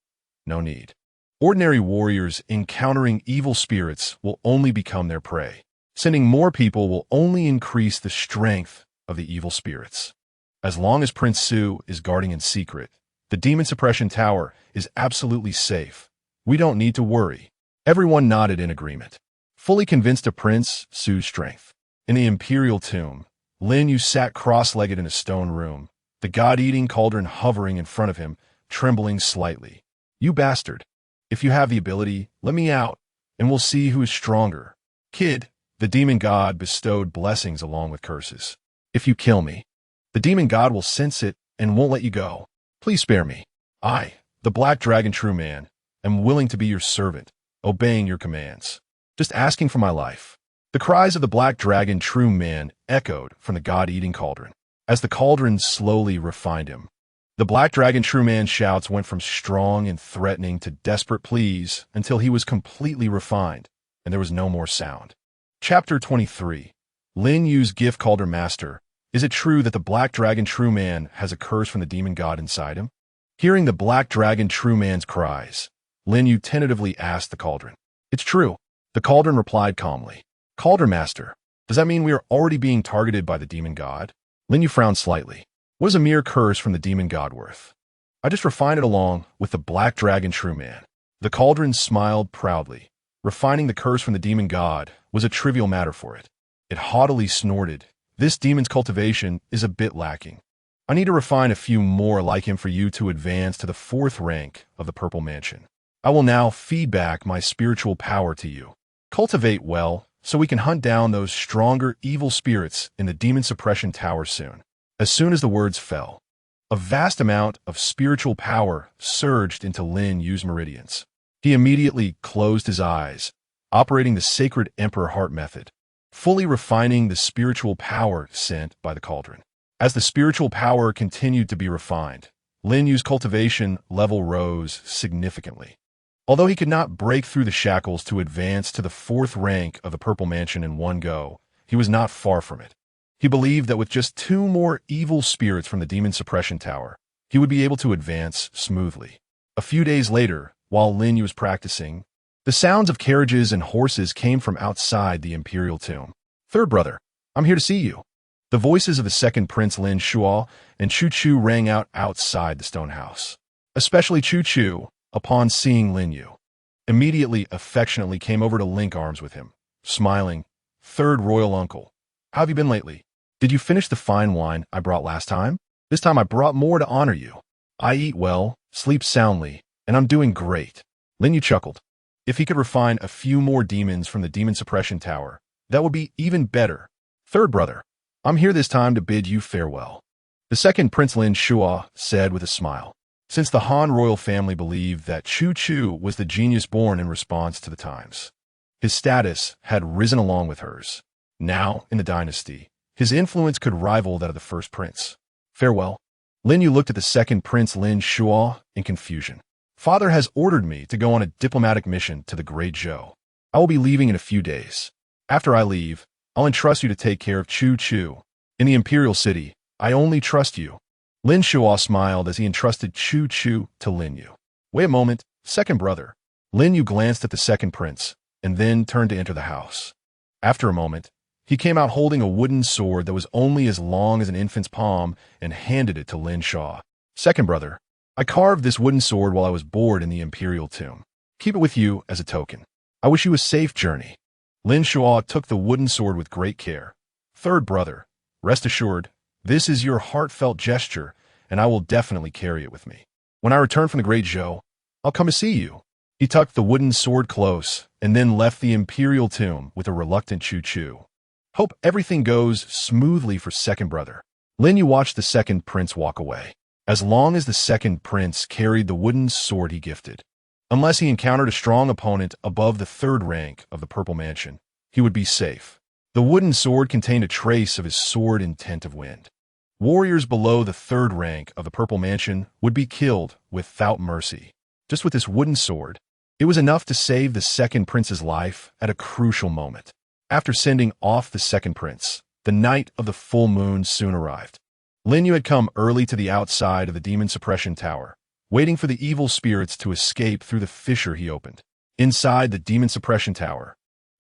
No need. Ordinary warriors encountering evil spirits will only become their prey. Sending more people will only increase the strength of the evil spirits. As long as Prince Su is guarding in secret, the demon suppression tower is absolutely safe. We don't need to worry. Everyone nodded in agreement, fully convinced of Prince Su's strength. In the imperial tomb, Lin Yu sat cross-legged in a stone room, the God-eating cauldron hovering in front of him, trembling slightly. You bastard. If you have the ability, let me out, and we'll see who is stronger. Kid, the demon god bestowed blessings along with curses. If you kill me, the demon god will sense it and won't let you go. Please spare me. I, the Black Dragon True Man, am willing to be your servant, obeying your commands. Just asking for my life. The cries of the Black Dragon True Man echoed from the God-eating cauldron. As the cauldron slowly refined him, the Black Dragon True Man's shouts went from strong and threatening to desperate pleas until he was completely refined, and there was no more sound. Chapter 23. Lin Yu's Gift Cauldron Master. Is it true that the Black Dragon True Man has a curse from the demon god inside him? Hearing the Black Dragon True Man's cries, Lin Yu tentatively asked the cauldron. It's true. The cauldron replied calmly. Cauldron Master, does that mean we are already being targeted by the demon god? Lin Yu frowned slightly. What is a mere curse from the demon god worth? I just refined it along with the Black Dragon True Man. The cauldron smiled proudly. Refining the curse from the demon god was a trivial matter for it. It haughtily snorted. This demon's cultivation is a bit lacking. I need to refine a few more like him for you to advance to the 4th rank of the Purple Mansion. I will now feed back my spiritual power to you. Cultivate well, so we can hunt down those stronger evil spirits in the demon suppression tower soon. As soon as the words fell, a vast amount of spiritual power surged into Lin Yu's meridians. He immediately closed his eyes, operating the sacred Emperor Heart method, fully refining the spiritual power sent by the cauldron. As the spiritual power continued to be refined, Lin Yu's cultivation level rose significantly. Although he could not break through the shackles to advance to the 4th rank of the Purple Mansion in one go, he was not far from it. He believed that with just 2 more evil spirits from the Demon Suppression Tower, he would be able to advance smoothly. A few days later, while Lin Yu was practicing, the sounds of carriages and horses came from outside the imperial tomb. Third brother, I'm here to see you. The voices of the second Prince Lin Shuo and Chu Chu rang out outside the stone house. Especially Chu Chu, upon seeing Lin Yu, immediately affectionately came over to link arms with him, smiling. Third royal uncle, how have you been lately? Did you finish the fine wine I brought last time? This time I brought more to honor you. I eat well, sleep soundly, and I'm doing great. Lin Yu chuckled. If he could refine a few more demons from the Demon Suppression Tower, that would be even better. Third brother, I'm here this time to bid you farewell. The second Prince Lin Shuo said with a smile. Since the Han royal family believed that Chu Chu was the genius born in response to the times, his status had risen along with hers. Now, in the dynasty, his influence could rival that of the first prince. Farewell. Lin Yu looked at the second Prince Lin Shuo in confusion. Father has ordered me to go on a diplomatic mission to the Great Zhou. I will be leaving in a few days. After I leave, I'll entrust you to take care of Chu Chu. In the imperial city, I only trust you. Lin Shuo smiled as he entrusted Chu Chu to Lin Yu. Wait a moment, second brother. Lin Yu glanced at the second prince, and then turned to enter the house. After a moment, he came out holding a wooden sword that was only as long as an infant's palm and handed it to Lin Shuo. Second brother, I carved this wooden sword while I was bored in the imperial tomb. Keep it with you as a token. I wish you a safe journey. Lin Shuo took the wooden sword with great care. Third brother, rest assured, this is your heartfelt gesture, and I will definitely carry it with me. When I return from the Great Zhou, I'll come to see you. He tucked the wooden sword close, and then left the imperial tomb with a reluctant Chu Chu. Hope everything goes smoothly for second brother. Lin Yu watched the second prince walk away. as long as the second prince carried the wooden sword he gifted. Unless he encountered a strong opponent above the third rank of the Purple Mansion, he would be safe. The wooden sword contained a trace of his sword intent of wind. Warriors below the third rank of the Purple Mansion would be killed without mercy. Just with this wooden sword, it was enough to save the second prince's life at a crucial moment. After sending off the second prince, the night of the full moon soon arrived. Lin Yuguo had come early to the outside of the demon suppression tower, waiting for the evil spirits to escape through the fissure he opened. Inside the demon suppression tower,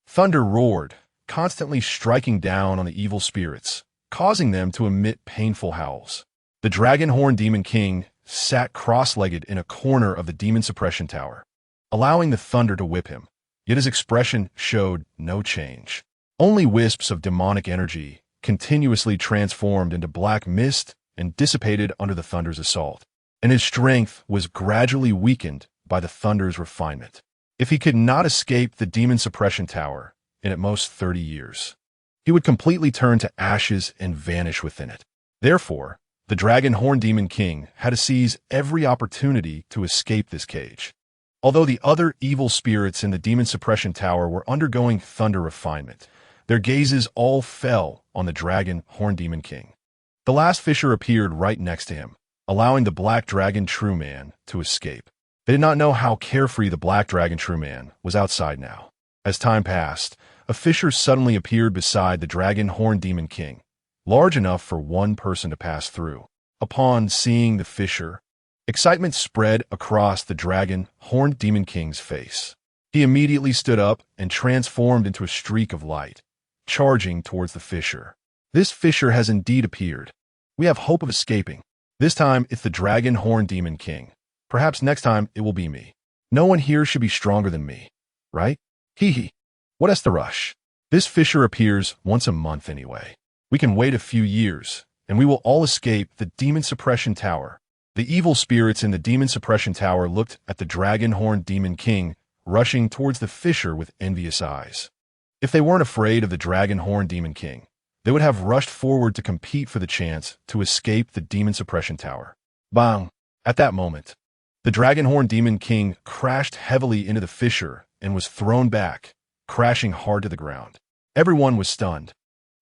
thunder roared, constantly striking down on the evil spirits, causing them to emit painful howls. The Dragon Horn Demon King sat cross-legged in a corner of the demon suppression tower, allowing the thunder to whip him, yet his expression showed no change. Only wisps of demonic energy continuously transformed into black mist and dissipated under the thunder's assault, and his strength was gradually weakened by the thunder's refinement. If he could not escape the demon suppression tower in at most 30 years, he would completely turn to ashes and vanish within it. Therefore, the Dragon Horn Demon King had to seize every opportunity to escape this cage. Although the other evil spirits in the demon suppression tower were undergoing thunder refinement, their gazes all fell on the Dragon Horn Demon King. The last fissure appeared right next to him, allowing the Black Dragon True Man to escape. They did not know how carefree the Black Dragon True Man was outside now. As time passed, a fissure suddenly appeared beside the Dragon Horn Demon King, large enough for one person to pass through. Upon seeing the fissure, excitement spread across the Dragon Horn Demon King's face. He immediately stood up and transformed into a streak of light, charging towards the fissure. This fissure has indeed appeared. We have hope of escaping. This time it's the Dragon Horn Demon King. Perhaps next time it will be me. No one here should be stronger than me, right? Hee hee. What is the rush? This fissure appears once a month anyway. We can wait a few years, and we will all escape the Demon Suppression Tower. The evil spirits in the Demon Suppression Tower looked at the Dragon Horn Demon King rushing towards the fissure with envious eyes. If they weren't afraid of the Dragon Horn Demon King, they would have rushed forward to compete for the chance to escape the Demon Suppression Tower. Bang! At that moment, the Dragon Horn Demon King crashed heavily into the fissure and was thrown back, crashing hard to the ground. Everyone was stunned,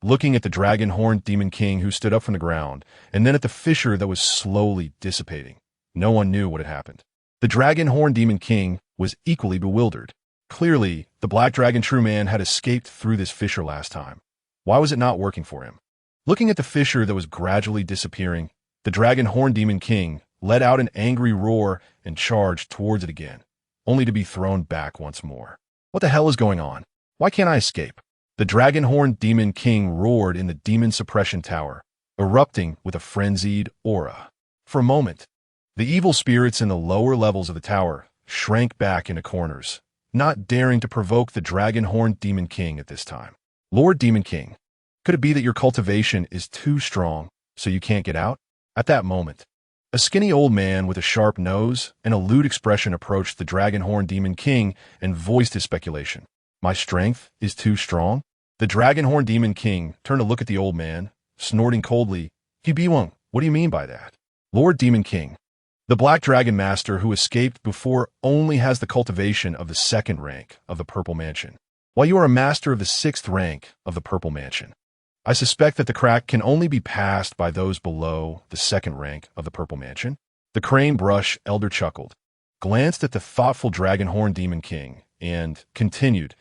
looking at the Dragon Horn Demon King who stood up from the ground, and then at the fissure that was slowly dissipating. No one knew what had happened. The Dragon Horn Demon King was equally bewildered. Clearly, the Black Dragon True Man had escaped through this fissure last time. Why was it not working for him? Looking at the fissure that was gradually disappearing, the Dragon Horn Demon King let out an angry roar and charged towards it again, only to be thrown back once more. What the hell is going on? Why can't I escape? The Dragon Horn Demon King roared in the Demon Suppression Tower, erupting with a frenzied aura. For a moment, the evil spirits in the lower levels of the tower shrank back into corners, not daring to provoke the Dragon Horn Demon King at this time. Lord Demon King, could it be that your cultivation is too strong, so you can't get out? At that moment, a skinny old man with a sharp nose and a lewd expression approached the Dragon Horn Demon King and voiced his speculation. My strength is too strong? The Dragon Horn Demon King turned to look at the old man, snorting coldly. Hibiwang, what do you mean by that? Lord Demon King, the Black Dragon Master who escaped before only has the cultivation of the second rank of the Purple Mansion, while you are a master of the 6th rank of the Purple Mansion. I suspect that the crack can only be passed by those below the 2nd rank of the Purple Mansion. The Crane Brush Elder chuckled, glanced at the thoughtful Dragon Horn Demon King, and continued,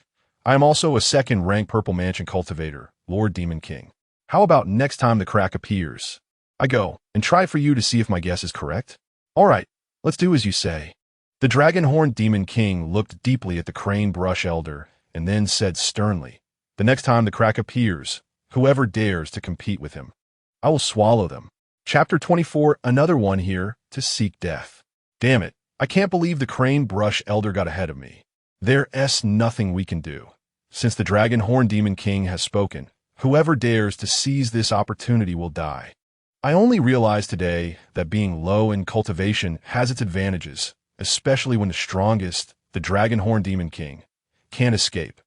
I am also a 2nd rank Purple Mansion cultivator, Lord Demon King. How about next time the crack appears, I go and try for you to see if my guess is correct? All right, let's do as you say. The Dragon Horn Demon King looked deeply at the Crane Brush Elder and then said sternly, the next time the crack appears, whoever dares to compete with him, I will swallow them. Chapter 24, another one here to seek death. Damn it, I can't believe the Crane Brush Elder got ahead of me. There's nothing we can do. Since the Dragon Horn Demon King has spoken, whoever dares to seize this opportunity will die. I only realized today that being low in cultivation has its advantages, especially when the strongest, the Dragon Horn Demon King, can't escape.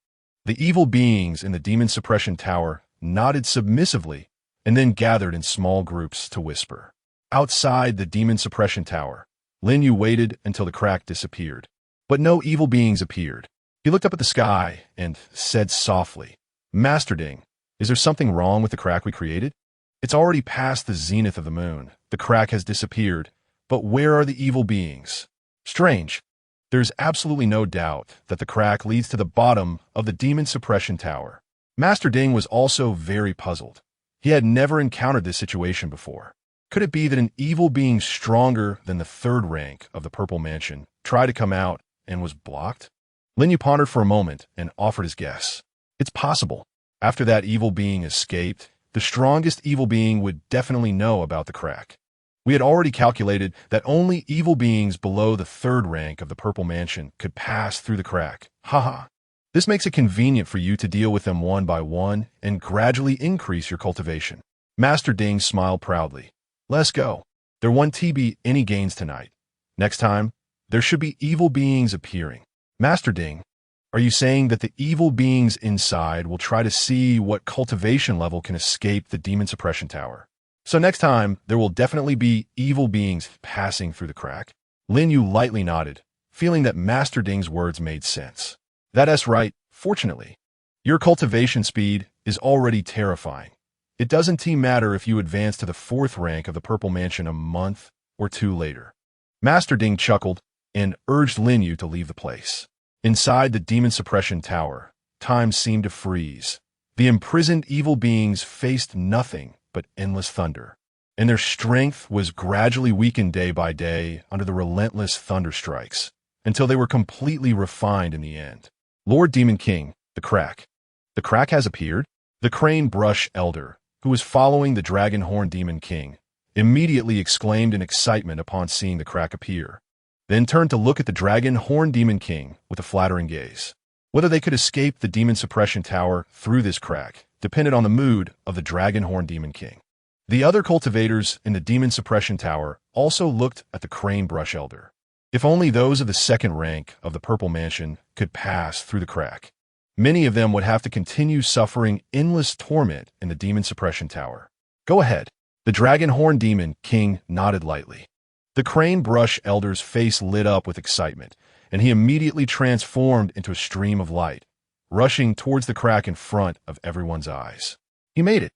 The evil beings in the Demon Suppression Tower nodded submissively and then gathered in small groups to whisper. Outside the demon suppression tower, Lin Yu waited until the crack disappeared. But no evil beings appeared. He looked up at the sky and said softly, "Master Ding, is there something wrong with the crack we created? It's already past the zenith of the moon. The crack has disappeared, but where are the evil beings? Strange. There's absolutely no doubt that the crack leads to the bottom of the demon suppression tower." Master Ding was also very puzzled. He had never encountered this situation before. Could it be that an evil being stronger than the third rank of the Purple Mansion tried to come out and was blocked? Lin Yu pondered for a moment and offered his guess. It's possible. After that evil being escaped, the strongest evil being would definitely know about the crack. We had already calculated that only evil beings below the third rank of the Purple Mansion could pass through the crack. Haha. This makes it convenient for you to deal with them one by one and gradually increase your cultivation. Master Ding smiled proudly. Let's go. There won't be any gains tonight. Next time, there should be evil beings appearing. Master Ding, are you saying that the evil beings inside will try to see what cultivation level can escape the demon suppression tower? So next time, there will definitely be evil beings passing through the crack? Lin Yu lightly nodded, feeling that Master Ding's words made sense. That's right, fortunately. Your cultivation speed is already terrifying. It doesn't matter if you advance to the fourth rank of the Purple Mansion a month or two later. Master Ding chuckled and urged Lin Yu to leave the place. Inside the demon suppression tower, time seemed to freeze. The imprisoned evil beings faced nothing but endless thunder, and their strength was gradually weakened day by day under the relentless thunder strikes, until they were completely refined in the end. Lord Demon King, the crack. The crack has appeared? The Crane Brush Elder, who was following the Dragon Horn Demon King, immediately exclaimed in excitement upon seeing the crack appear, then turned to look at the Dragon Horn Demon King with a flattering gaze. Whether they could escape the demon suppression tower through this crack depended on the mood of the Dragon Horn Demon King. The other cultivators in the demon suppression tower also looked at the Crane Brush Elder. If only those of the second rank of the Purple Mansion could pass through the crack, many of them would have to continue suffering endless torment in the demon suppression tower. Go ahead. The Dragon Horn Demon King nodded lightly. The Crane Brush Elder's face lit up with excitement, and he immediately transformed into a stream of light, rushing towards the crack in front of everyone's eyes. He made it.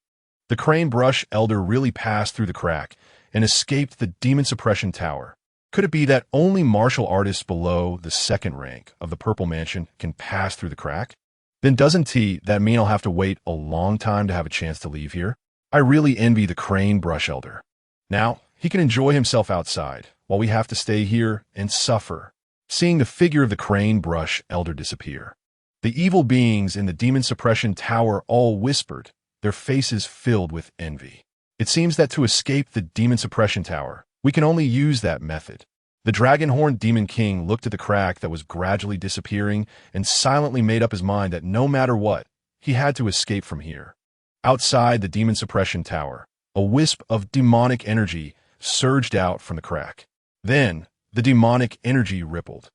The Crane Brush Elder really passed through the crack and escaped the demon suppression tower. Could it be that only martial artists below the second rank of the Purple Mansion can pass through the crack? Then doesn't that mean I'll have to wait a long time to have a chance to leave here? I really envy the Crane Brush Elder. Now, he can enjoy himself outside, while we have to stay here and suffer, seeing the figure of the Crane Brush Elder disappear. The evil beings in the demon suppression tower all whispered, their faces filled with envy. It seems that to escape the demon suppression tower, we can only use that method. The Dragonhorn Demon King looked at the crack that was gradually disappearing and silently made up his mind that no matter what, he had to escape from here. Outside the demon suppression tower, a wisp of demonic energy surged out from the crack. Then, the demonic energy rippled,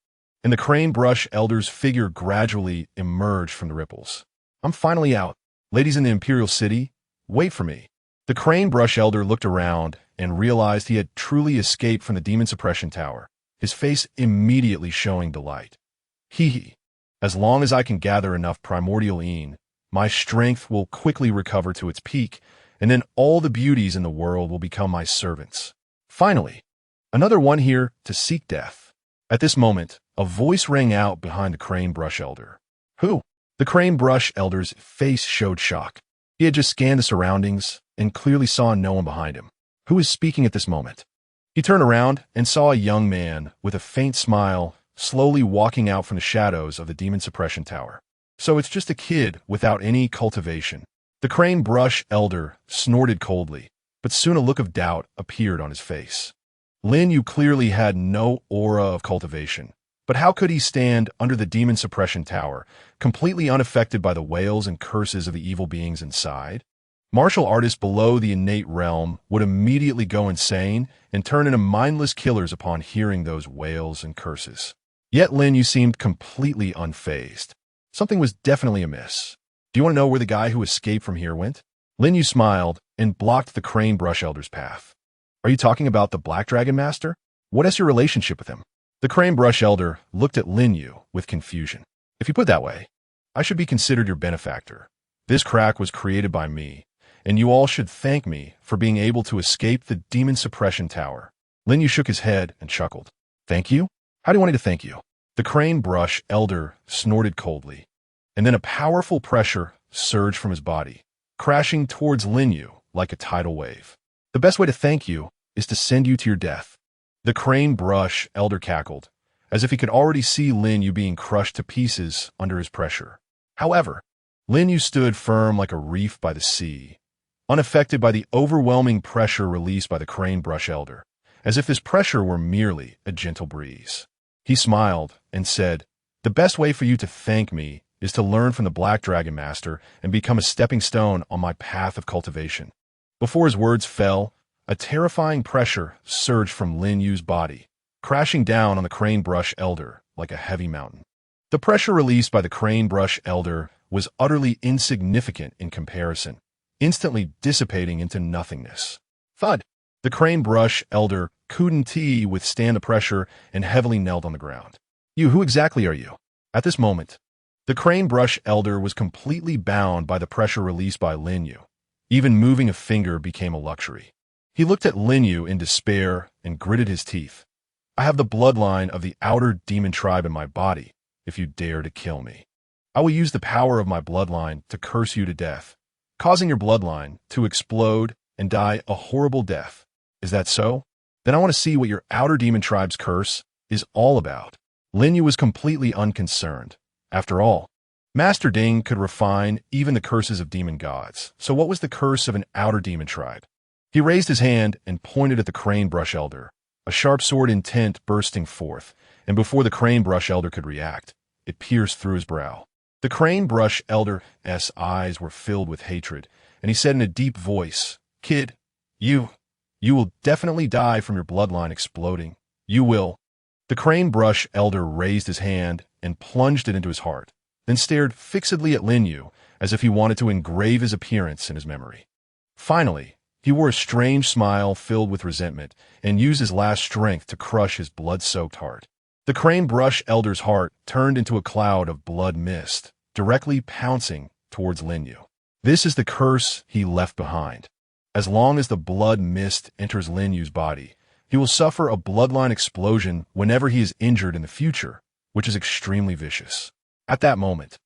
and the Crane Brush Elder's figure gradually emerged from the ripples. I'm finally out. Ladies in the Imperial City, wait for me. The Crane Brush Elder looked around and realized he had truly escaped from the demon suppression tower, his face immediately showing delight. Hee. As long as I can gather enough primordial een, my strength will quickly recover to its peak, and then all the beauties in the world will become my servants. Finally, another one here to seek death. At this moment, a voice rang out behind the Crane Brush Elder. Who? The Crane Brush Elder's face showed shock. He had just scanned the surroundings and clearly saw no one behind him. Who is speaking at this moment? He turned around and saw a young man with a faint smile slowly walking out from the shadows of the demon suppression tower. So it's just a kid without any cultivation. The Crane Brush Elder snorted coldly, but soon a look of doubt appeared on his face. Lin Yu clearly had no aura of cultivation, but how could he stand under the demon suppression tower, completely unaffected by the wails and curses of the evil beings inside? Martial artists below the innate realm would immediately go insane and turn into mindless killers upon hearing those wails and curses. Yet Lin Yu seemed completely unfazed. Something was definitely amiss. Do you want to know where the guy who escaped from here went? Lin Yu smiled and blocked the Crane Brush Elder's path. Are you talking about the Black Dragon Master? What is your relationship with him? The Crane Brush Elder looked at Lin Yu with confusion. If you put it that way, I should be considered your benefactor. This crack was created by me, and you all should thank me for being able to escape the demon suppression tower. Lin Yu shook his head and chuckled. Thank you? How do you want me to thank you? The Crane Brush Elder snorted coldly, and then a powerful pressure surged from his body, crashing towards Lin Yu like a tidal wave. The best way to thank you is to send you to your death. The Crane Brush Elder cackled, as if he could already see Lin Yu being crushed to pieces under his pressure. However, Lin Yu stood firm like a reef by the sea, unaffected by the overwhelming pressure released by the Crane Brush Elder, as if this pressure were merely a gentle breeze. He smiled and said, "The best way for you to thank me is to learn from the Black Dragon Master and become a stepping stone on my path of cultivation." Before his words fell, a terrifying pressure surged from Lin Yu's body, crashing down on the Crane Brush Elder like a heavy mountain. The pressure released by the Crane Brush Elder was utterly insignificant in comparison, instantly dissipating into nothingness. Thud! The Crane Brush Elder couldn't withstand the pressure and heavily knelt on the ground. Who exactly are you? At this moment, the Crane Brush Elder was completely bound by the pressure released by Lin Yu. Even moving a finger became a luxury. He looked at Lin Yu in despair and gritted his teeth. I have the bloodline of the outer demon tribe in my body. If you dare to kill me, I will use the power of my bloodline to curse you to death, causing your bloodline to explode and die a horrible death. Is that so? Then I want to see what your outer demon tribe's curse is all about. Lin Yu was completely unconcerned. After all, Master Ding could refine even the curses of demon gods. So what was the curse of an outer demon tribe? He raised his hand and pointed at the Crane Brush Elder, a sharp sword intent bursting forth, and before the Crane Brush Elder could react, it pierced through his brow. The Crane Brush Elder's eyes were filled with hatred, and he said in a deep voice, "Kid, you will definitely die from your bloodline exploding. You will." The Crane Brush Elder raised his hand and plunged it into his heart, then stared fixedly at Lin Yu as if he wanted to engrave his appearance in his memory. Finally, he wore a strange smile filled with resentment and used his last strength to crush his blood-soaked heart. The Crane Brush Elder's heart turned into a cloud of blood mist, directly pouncing towards Lin Yu. This is the curse he left behind. As long as the blood mist enters Lin Yu's body, he will suffer a bloodline explosion whenever he is injured in the future, which is extremely vicious. At that moment,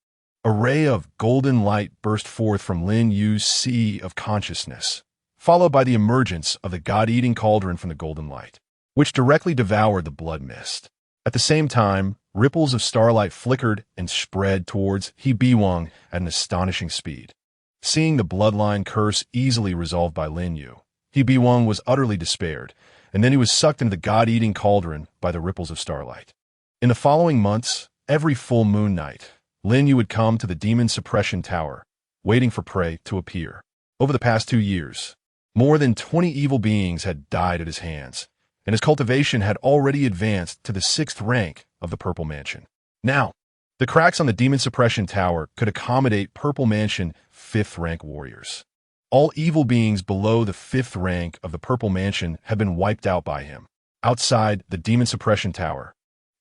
a ray of golden light burst forth from Lin Yu's sea of consciousness, followed by the emergence of the God-eating cauldron from the golden light, which directly devoured the blood mist. At the same time, ripples of starlight flickered and spread towards He Biwang at an astonishing speed. Seeing the bloodline curse easily resolved by Lin Yu, He Biwang was utterly despaired, and then he was sucked into the God-eating cauldron by the ripples of starlight. In the following months, every full moon night, Lin Yu would come to the demon suppression tower, waiting for prey to appear. Over the past 2 years, more than 20 evil beings had died at his hands, and his cultivation had already advanced to the 6th rank of the Purple Mansion. Now, the cracks on the demon suppression tower could accommodate Purple Mansion 5th rank warriors. All evil beings below the 5th rank of the Purple Mansion had been wiped out by him. Outside the demon suppression tower,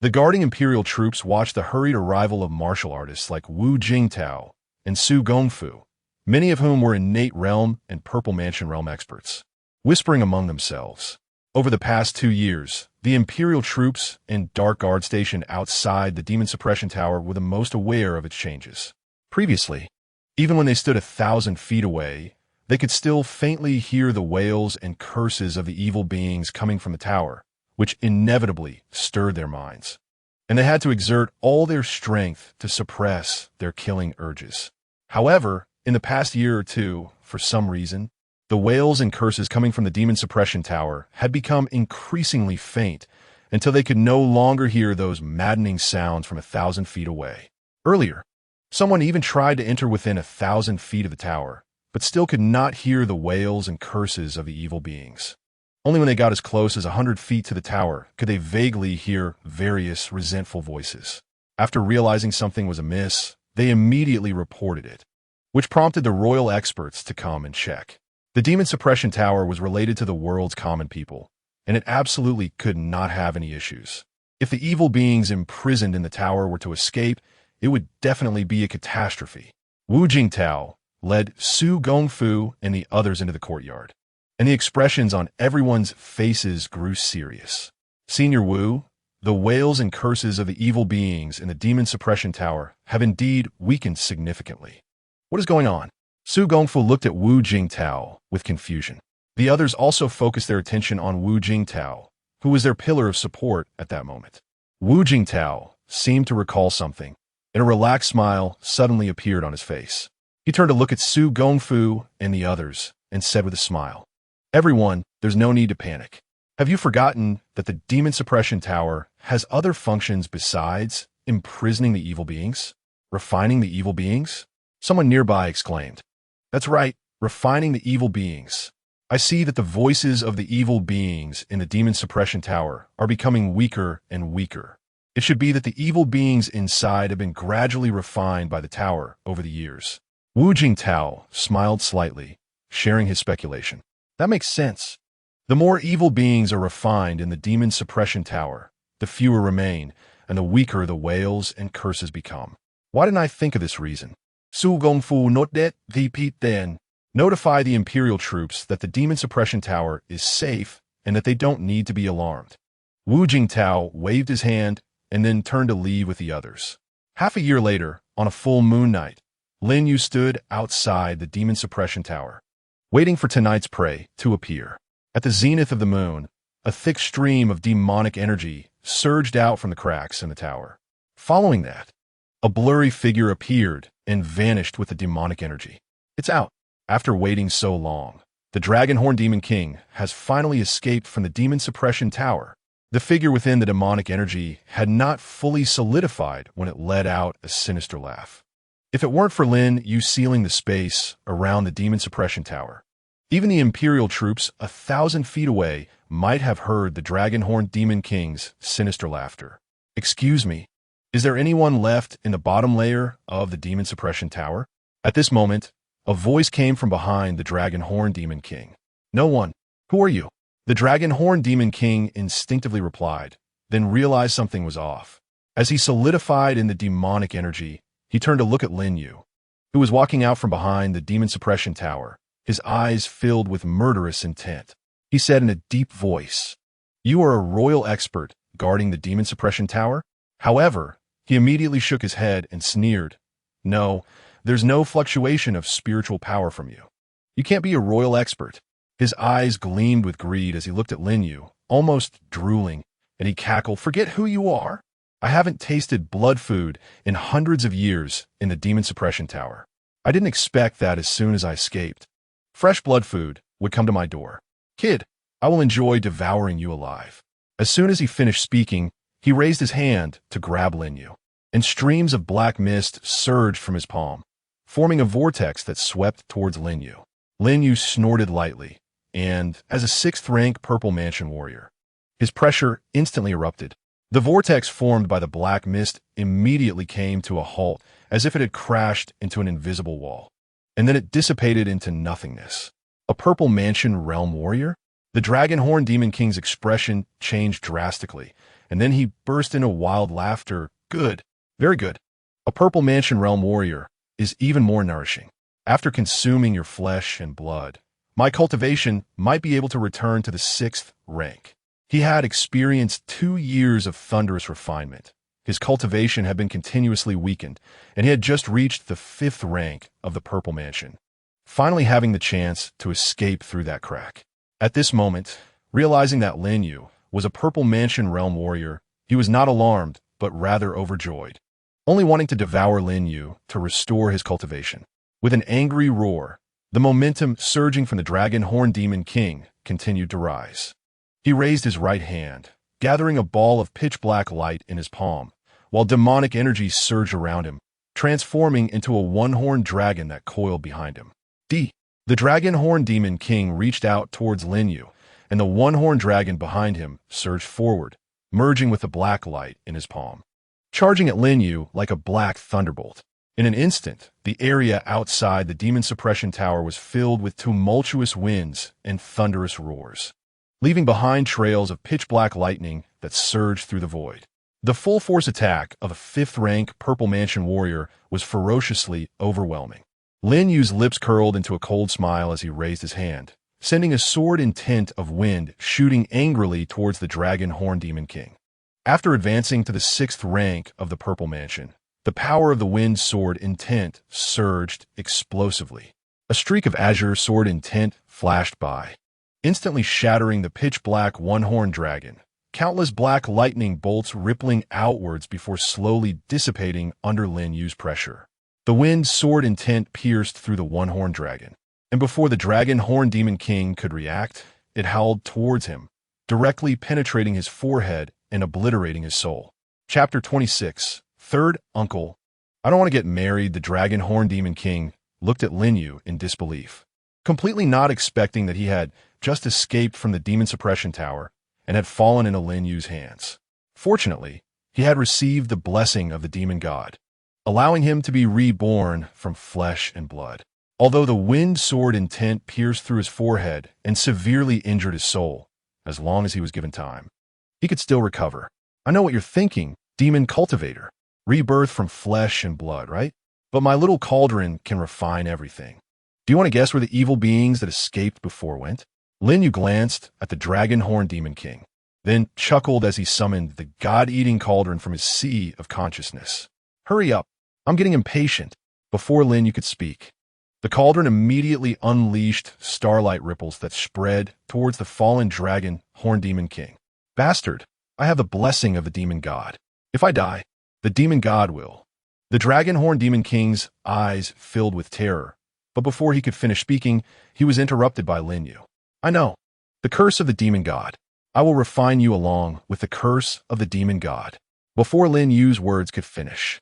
the guarding imperial troops watched the hurried arrival of martial artists like Wu Jingtao and Su Gongfu, many of whom were innate realm and Purple Mansion realm experts, whispering among themselves. Over the past 2 years, the imperial troops and dark guard stationed outside the demon suppression tower were the most aware of its changes. Previously, even when they stood 1,000 feet away, they could still faintly hear the wails and curses of the evil beings coming from the tower, which inevitably stirred their minds. And they had to exert all their strength to suppress their killing urges. However, in the past year or two, for some reason, the wails and curses coming from the demon suppression tower had become increasingly faint until they could no longer hear those maddening sounds from 1,000 feet away. Earlier, someone even tried to enter within 1,000 feet of the tower, but still could not hear the wails and curses of the evil beings. Only when they got as close as 100 feet to the tower could they vaguely hear various resentful voices. After realizing something was amiss, they immediately reported it, which prompted the royal experts to come and check. The demon suppression tower was related to the world's common people, and it absolutely could not have any issues. If the evil beings imprisoned in the tower were to escape, it would definitely be a catastrophe. Wu Jingtao led Su Gongfu and the others into the courtyard, and the expressions on everyone's faces grew serious. Senior Wu, the wails and curses of the evil beings in the demon suppression tower have indeed weakened significantly. What is going on? Su Gongfu looked at Wu Jingtao with confusion. The others also focused their attention on Wu Jingtao, who was their pillar of support at that moment. Wu Jingtao seemed to recall something, and a relaxed smile suddenly appeared on his face. He turned to look at Su Gongfu and the others and said with a smile, "Everyone, there's no need to panic. Have you forgotten that the demon suppression tower has other functions besides imprisoning the evil beings? Refining the evil beings?" Someone nearby exclaimed. "That's right, refining the evil beings. I see that the voices of the evil beings in the demon suppression tower are becoming weaker and weaker. It should be that the evil beings inside have been gradually refined by the tower over the years." Wu Jingtao smiled slightly, sharing his speculation. "That makes sense. The more evil beings are refined in the demon suppression tower, the fewer remain, and the weaker the wails and curses become. Why didn't I think of this reason? Su Gongfu notet the then. Notify the imperial troops that the demon suppression tower is safe and that they don't need to be alarmed." Wu Jingtao waved his hand and then turned to leave with the others. Half a year later, on a full moon night, Lin Yu stood outside the demon suppression tower, waiting for tonight's prey to appear. At the zenith of the moon, a thick stream of demonic energy surged out from the cracks in the tower. Following that, a blurry figure appeared and vanished with the demonic energy. "It's out." After waiting so long, the Dragonhorn Demon King has finally escaped from the demon suppression tower. The figure within the demonic energy had not fully solidified when it let out a sinister laugh. If it weren't for Lin Yu sealing the space around the demon suppression tower, even the imperial troops 1,000 feet away might have heard the Dragonhorn Demon King's sinister laughter. "Excuse me, is there anyone left in the bottom layer of the demon suppression tower?" At this moment, a voice came from behind the Dragonhorn Demon King. "No one. Who are you?" The Dragonhorn Demon King instinctively replied, then realized something was off. As he solidified in the demonic energy, he turned to look at Lin Yu, who was walking out from behind the demon suppression tower, his eyes filled with murderous intent. He said in a deep voice, "You are a royal expert guarding the demon suppression tower?" However, he immediately shook his head and sneered, "No, there's no fluctuation of spiritual power from you. You can't be a royal expert." His eyes gleamed with greed as he looked at Lin Yu, almost drooling, and he cackled, "Forget who you are. I haven't tasted blood food in hundreds of years in the demon suppression tower. I didn't expect that as soon as I escaped. Fresh blood food would come to my door. Kid, I will enjoy devouring you alive." As soon as he finished speaking, he raised his hand to grab Lin Yu, and streams of black mist surged from his palm, forming a vortex that swept towards Lin Yu. Lin Yu snorted lightly, and, as a 6th-rank Purple Mansion warrior, his pressure instantly erupted. The vortex formed by the black mist immediately came to a halt, as if it had crashed into an invisible wall, and then it dissipated into nothingness. A Purple Mansion realm warrior? The Dragonhorn Demon King's expression changed drastically, and then he burst into wild laughter. "Good, very good. A Purple Mansion realm warrior is even more nourishing. After consuming your flesh and blood, my cultivation might be able to return to the 6th rank." He had experienced 2 years of thunderous refinement. His cultivation had been continuously weakened, and he had just reached the 5th rank of the Purple Mansion, finally having the chance to escape through that crack. At this moment, realizing that Lin Yu was a Purple Mansion realm warrior, he was not alarmed, but rather overjoyed, only wanting to devour Lin Yu to restore his cultivation. With an angry roar, the momentum surging from the Dragonhorn Demon King continued to rise. He raised his right hand, gathering a ball of pitch-black light in his palm, while demonic energy surged around him, transforming into a one-horned dragon that coiled behind him. The Dragonhorn Demon King reached out towards Lin Yu, and the one-horned dragon behind him surged forward, merging with the black light in his palm, charging at Lin Yu like a black thunderbolt. In an instant, the area outside the demon suppression tower was filled with tumultuous winds and thunderous roars, leaving behind trails of pitch-black lightning that surged through the void. The full-force attack of a 5th-rank Purple Mansion warrior was ferociously overwhelming. Lin Yu's lips curled into a cold smile as he raised his hand, sending a sword intent of wind shooting angrily towards the Dragon Horn Demon King. After advancing to the 6th rank of the Purple Mansion, the power of the wind sword intent surged explosively. A streak of azure sword intent flashed by, instantly shattering the pitch-black one-horned dragon, countless black lightning bolts rippling outwards before slowly dissipating under Lin Yu's pressure. The wind sword intent pierced through the one-horned dragon, and before the Dragon Horn Demon King could react, it howled towards him, directly penetrating his forehead and obliterating his soul. Chapter 26. Third Uncle. I don't want to get married. The Dragon Horn Demon King looked at Lin Yu in disbelief, completely not expecting that he had just escaped from the demon suppression tower and had fallen into Lin Yu's hands. Fortunately, he had received the blessing of the demon god, allowing him to be reborn from flesh and blood. Although the wind sword intent pierced through his forehead and severely injured his soul, as long as he was given time, he could still recover. I know what you're thinking, demon cultivator. Rebirth from flesh and blood, right? But my little cauldron can refine everything. Do you want to guess where the evil beings that escaped before went? Lin Yu glanced at the Dragon Horn Demon King, then chuckled as he summoned the God-eating cauldron from his sea of consciousness. Hurry up, I'm getting impatient. Before Lin Yu could speak, the cauldron immediately unleashed starlight ripples that spread towards the fallen Dragon Horn Demon King. Bastard, I have the blessing of the demon god. If I die, the demon god will. The Dragon Horn Demon King's eyes filled with terror, but before he could finish speaking, he was interrupted by Lin Yu. I know. The curse of the demon god. I will refine you along with the curse of the demon god. Before Lin Yu's words could finish,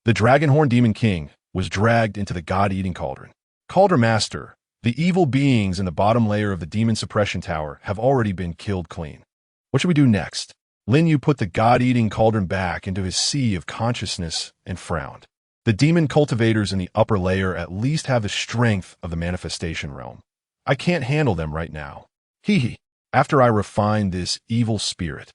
the Dragon Horn Demon King was dragged into the God-eating cauldron. Cauldron Master, the evil beings in the bottom layer of the demon suppression tower have already been killed clean. What should we do next? Lin Yu put the God-eating cauldron back into his sea of consciousness and frowned. The demon cultivators in the upper layer at least have the strength of the manifestation realm. I can't handle them right now. Hee. After I refine this evil spirit,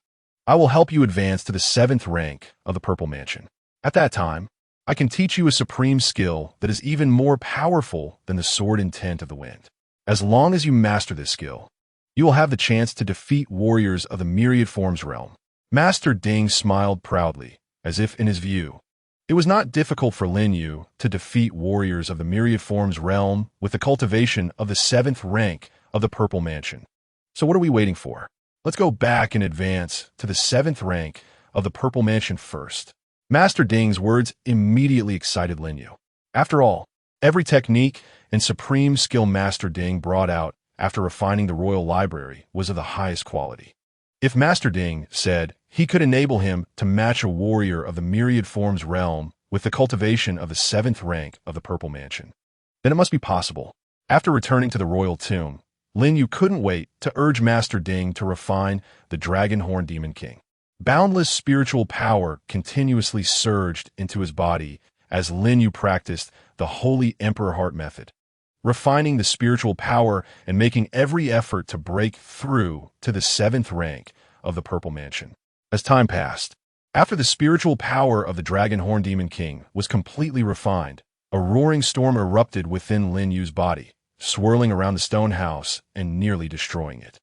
I will help you advance to the 7th rank of the Purple Mansion. At that time, I can teach you a supreme skill that is even more powerful than the sword intent of the wind. As long as you master this skill, you will have the chance to defeat warriors of the myriad forms realm. Master Ding smiled proudly, as if in his view, it was not difficult for Lin Yu to defeat warriors of the myriad forms realm with the cultivation of the 7th rank of the Purple Mansion. So what are we waiting for? Let's go back and advance to the 7th rank of the Purple Mansion first. Master Ding's words immediately excited Lin Yu. After all, every technique and supreme skill Master Ding brought out after refining the royal library was of the highest quality. If Master Ding said he could enable him to match a warrior of the myriad forms realm with the cultivation of the 7th rank of the Purple Mansion, then it must be possible. After returning to the royal tomb, Lin Yu couldn't wait to urge Master Ding to refine the Dragon Horn Demon King. Boundless spiritual power continuously surged into his body as Lin Yu practiced the Holy Emperor Heart method, refining the spiritual power and making every effort to break through to the 7th rank of the Purple Mansion. As time passed, after the spiritual power of the Dragon Horn Demon King was completely refined, a roaring storm erupted within Lin Yu's body, swirling around the stone house and nearly destroying it.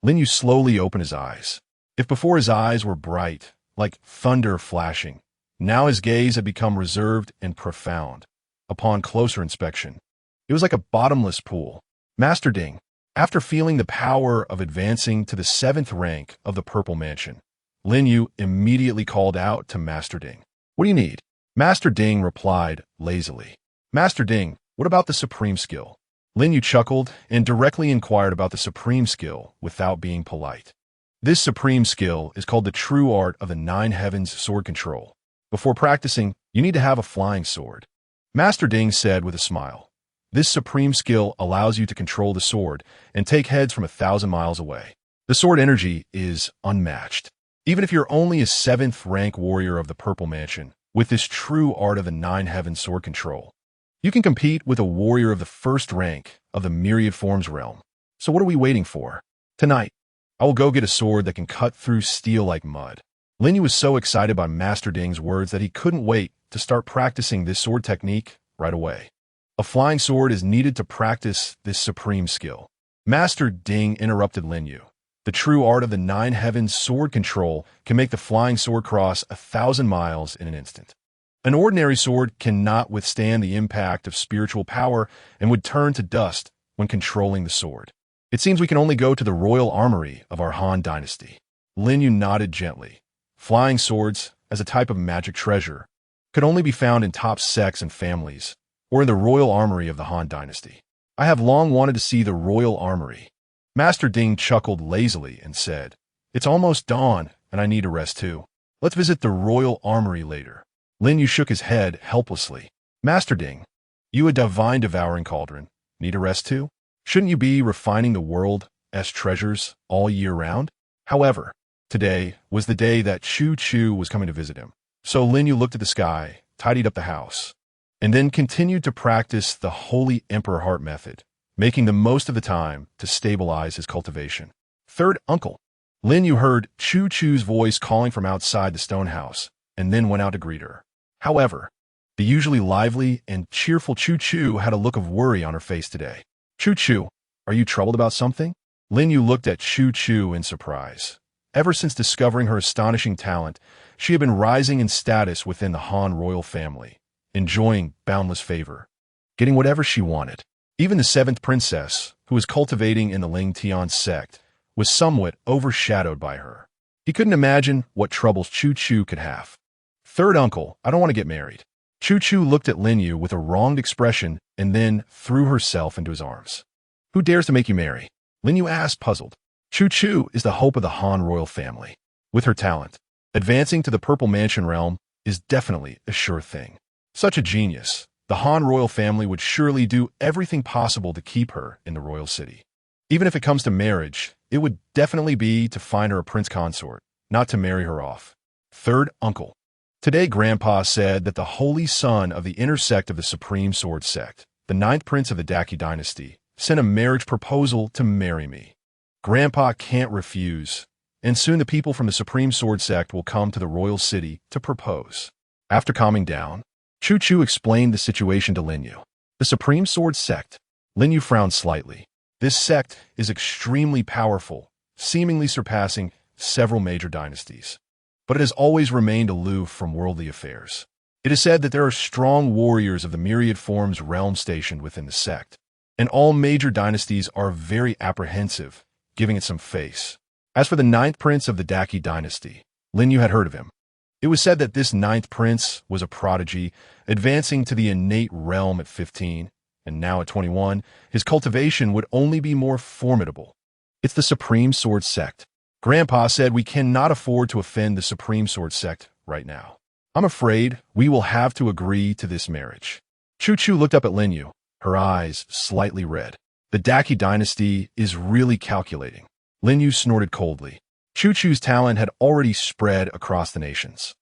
Lin Yu slowly opened his eyes. If before his eyes were bright, like thunder flashing, now his gaze had become reserved and profound. Upon closer inspection, it was like a bottomless pool. Master Ding, after feeling the power of advancing to the 7th rank of the Purple Mansion, Lin Yu immediately called out to Master Ding. What do you need? Master Ding replied lazily. Master Ding, what about the supreme skill? Lin Yu chuckled and directly inquired about the supreme skill without being polite. This supreme skill is called the true art of the 9 heavens sword control. Before practicing, you need to have a flying sword. Master Ding said with a smile. This supreme skill allows you to control the sword and take heads from 1,000 miles away. The sword energy is unmatched. Even if you're only a 7th rank warrior of the Purple Mansion, With this true art of the Nine Heavens sword control, you can compete with a warrior of the first rank of the myriad forms realm. So what are we waiting for? Tonight, I will go get a sword that can cut through steel like mud. Lin Yu was so excited by Master Ding's words that he couldn't wait to start practicing this sword technique right away. A flying sword is needed to practice this supreme skill. Master Ding interrupted Lin Yu. The true art of the Nine Heavens sword control can make the flying sword cross 1,000 miles in an instant. An ordinary sword cannot withstand the impact of spiritual power and would turn to dust when controlling the sword. It seems we can only go to the royal armory of our Han Dynasty. Lin Yu nodded gently. Flying swords, as a type of magic treasure, could only be found in top sects and families, or in the royal armory of the Han Dynasty. I have long wanted to see the royal armory. Master Ding chuckled lazily and said, "It's almost dawn, and I need a rest too. Let's visit the royal armory later." Lin Yu shook his head helplessly. "Master Ding, you a divine devouring cauldron, need a rest too? Shouldn't you be refining the world's treasures all year round?" However, today was the day that Chu Chu was coming to visit him. So Lin Yu looked at the sky, tidied up the house, and then continued to practice the Holy Emperor Heart method, making the most of the time to stabilize his cultivation. "Third uncle." Lin Yu heard Chu Chu's voice calling from outside the stone house, and then went out to greet her. However, the usually lively and cheerful Chu Chu had a look of worry on her face today. "Chu Chu, are you troubled about something?" Lin Yu looked at Chu Chu in surprise. Ever since discovering her astonishing talent, she had been rising in status within the Han royal family, enjoying boundless favor, getting whatever she wanted. Even the seventh princess, who was cultivating in the Ling Tian sect, was somewhat overshadowed by her. He couldn't imagine what troubles Chu Chu could have. "Third uncle, I don't want to get married." Chu Chu looked at Lin Yu with a wronged expression and then threw herself into his arms. "Who dares to make you marry?" Lin Yu asked, puzzled. Chu Chu is the hope of the Han royal family. With her talent, advancing to the Purple Mansion realm is definitely a sure thing. Such a genius, the Han royal family would surely do everything possible to keep her in the royal city. Even if it comes to marriage, it would definitely be to find her a prince consort, not to marry her off. Third uncle. Today Grandpa said that the holy son of the inner sect of the Supreme Sword sect, the ninth prince of the Daki dynasty, sent a marriage proposal to marry me. Grandpa can't refuse, and soon the people from the Supreme Sword sect will come to the royal city to propose. After calming down, Chu Chu explained the situation to Lin Yu. The Supreme Sword sect. Lin Yu frowned slightly. This sect is extremely powerful, seemingly surpassing several major dynasties. But it has always remained aloof from worldly affairs. It is said that there are strong warriors of the myriad forms realm stationed within the sect, and all major dynasties are very apprehensive, giving it some face. As for the ninth prince of the Daki dynasty, Lin Yu had heard of him. It was said that this ninth prince was a prodigy, advancing to the innate realm at 15, and now at 21, his cultivation would only be more formidable. It's the Supreme Sword sect. Grandpa said we cannot afford to offend the Supreme Sword sect right now. I'm afraid we will have to agree to this marriage. Chu Chu looked up at Lin Yu, her eyes slightly red. The Daki dynasty is really calculating. Lin Yu snorted coldly. Chu Chu's talent had already spread across the nations.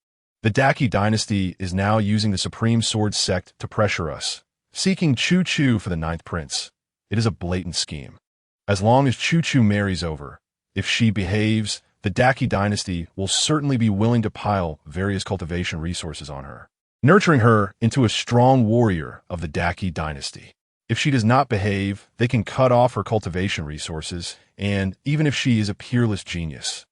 The Daki dynasty is now using the Supreme Sword sect to pressure us, seeking Chu Chu for the ninth prince. It is a blatant scheme. As long as Chu Chu marries over, if she behaves, the Daki dynasty will certainly be willing to pile various cultivation resources on her, nurturing her into a strong warrior of the Daki dynasty. If she does not behave, they can cut off her cultivation resources, and even if she is a peerless genius,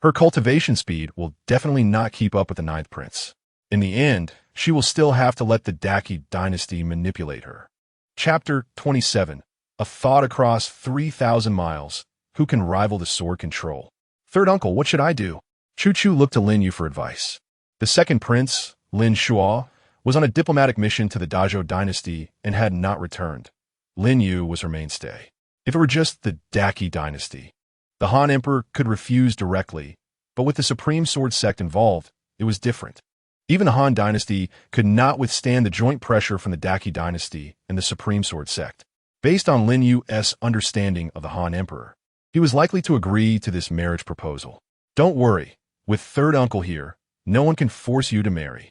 her cultivation speed will definitely not keep up with the ninth prince. In the end, she will still have to let the Daki dynasty manipulate her. Chapter 27. A thought across 3,000 miles. Who can rival the sword control? Third uncle, what should I do? Chu Chu looked to Lin Yu for advice. The second prince, Lin Shuo, was on a diplomatic mission to the Dazhou dynasty and had not returned. Lin Yu was her mainstay. If it were just the Daki dynasty, the Han Emperor could refuse directly, but with the Supreme Sword sect involved, it was different. Even the Han Dynasty could not withstand the joint pressure from the Daki Dynasty and the Supreme Sword sect. Based on Lin Yu's understanding of the Han Emperor, he was likely to agree to this marriage proposal. Don't worry, with third uncle here, no one can force you to marry.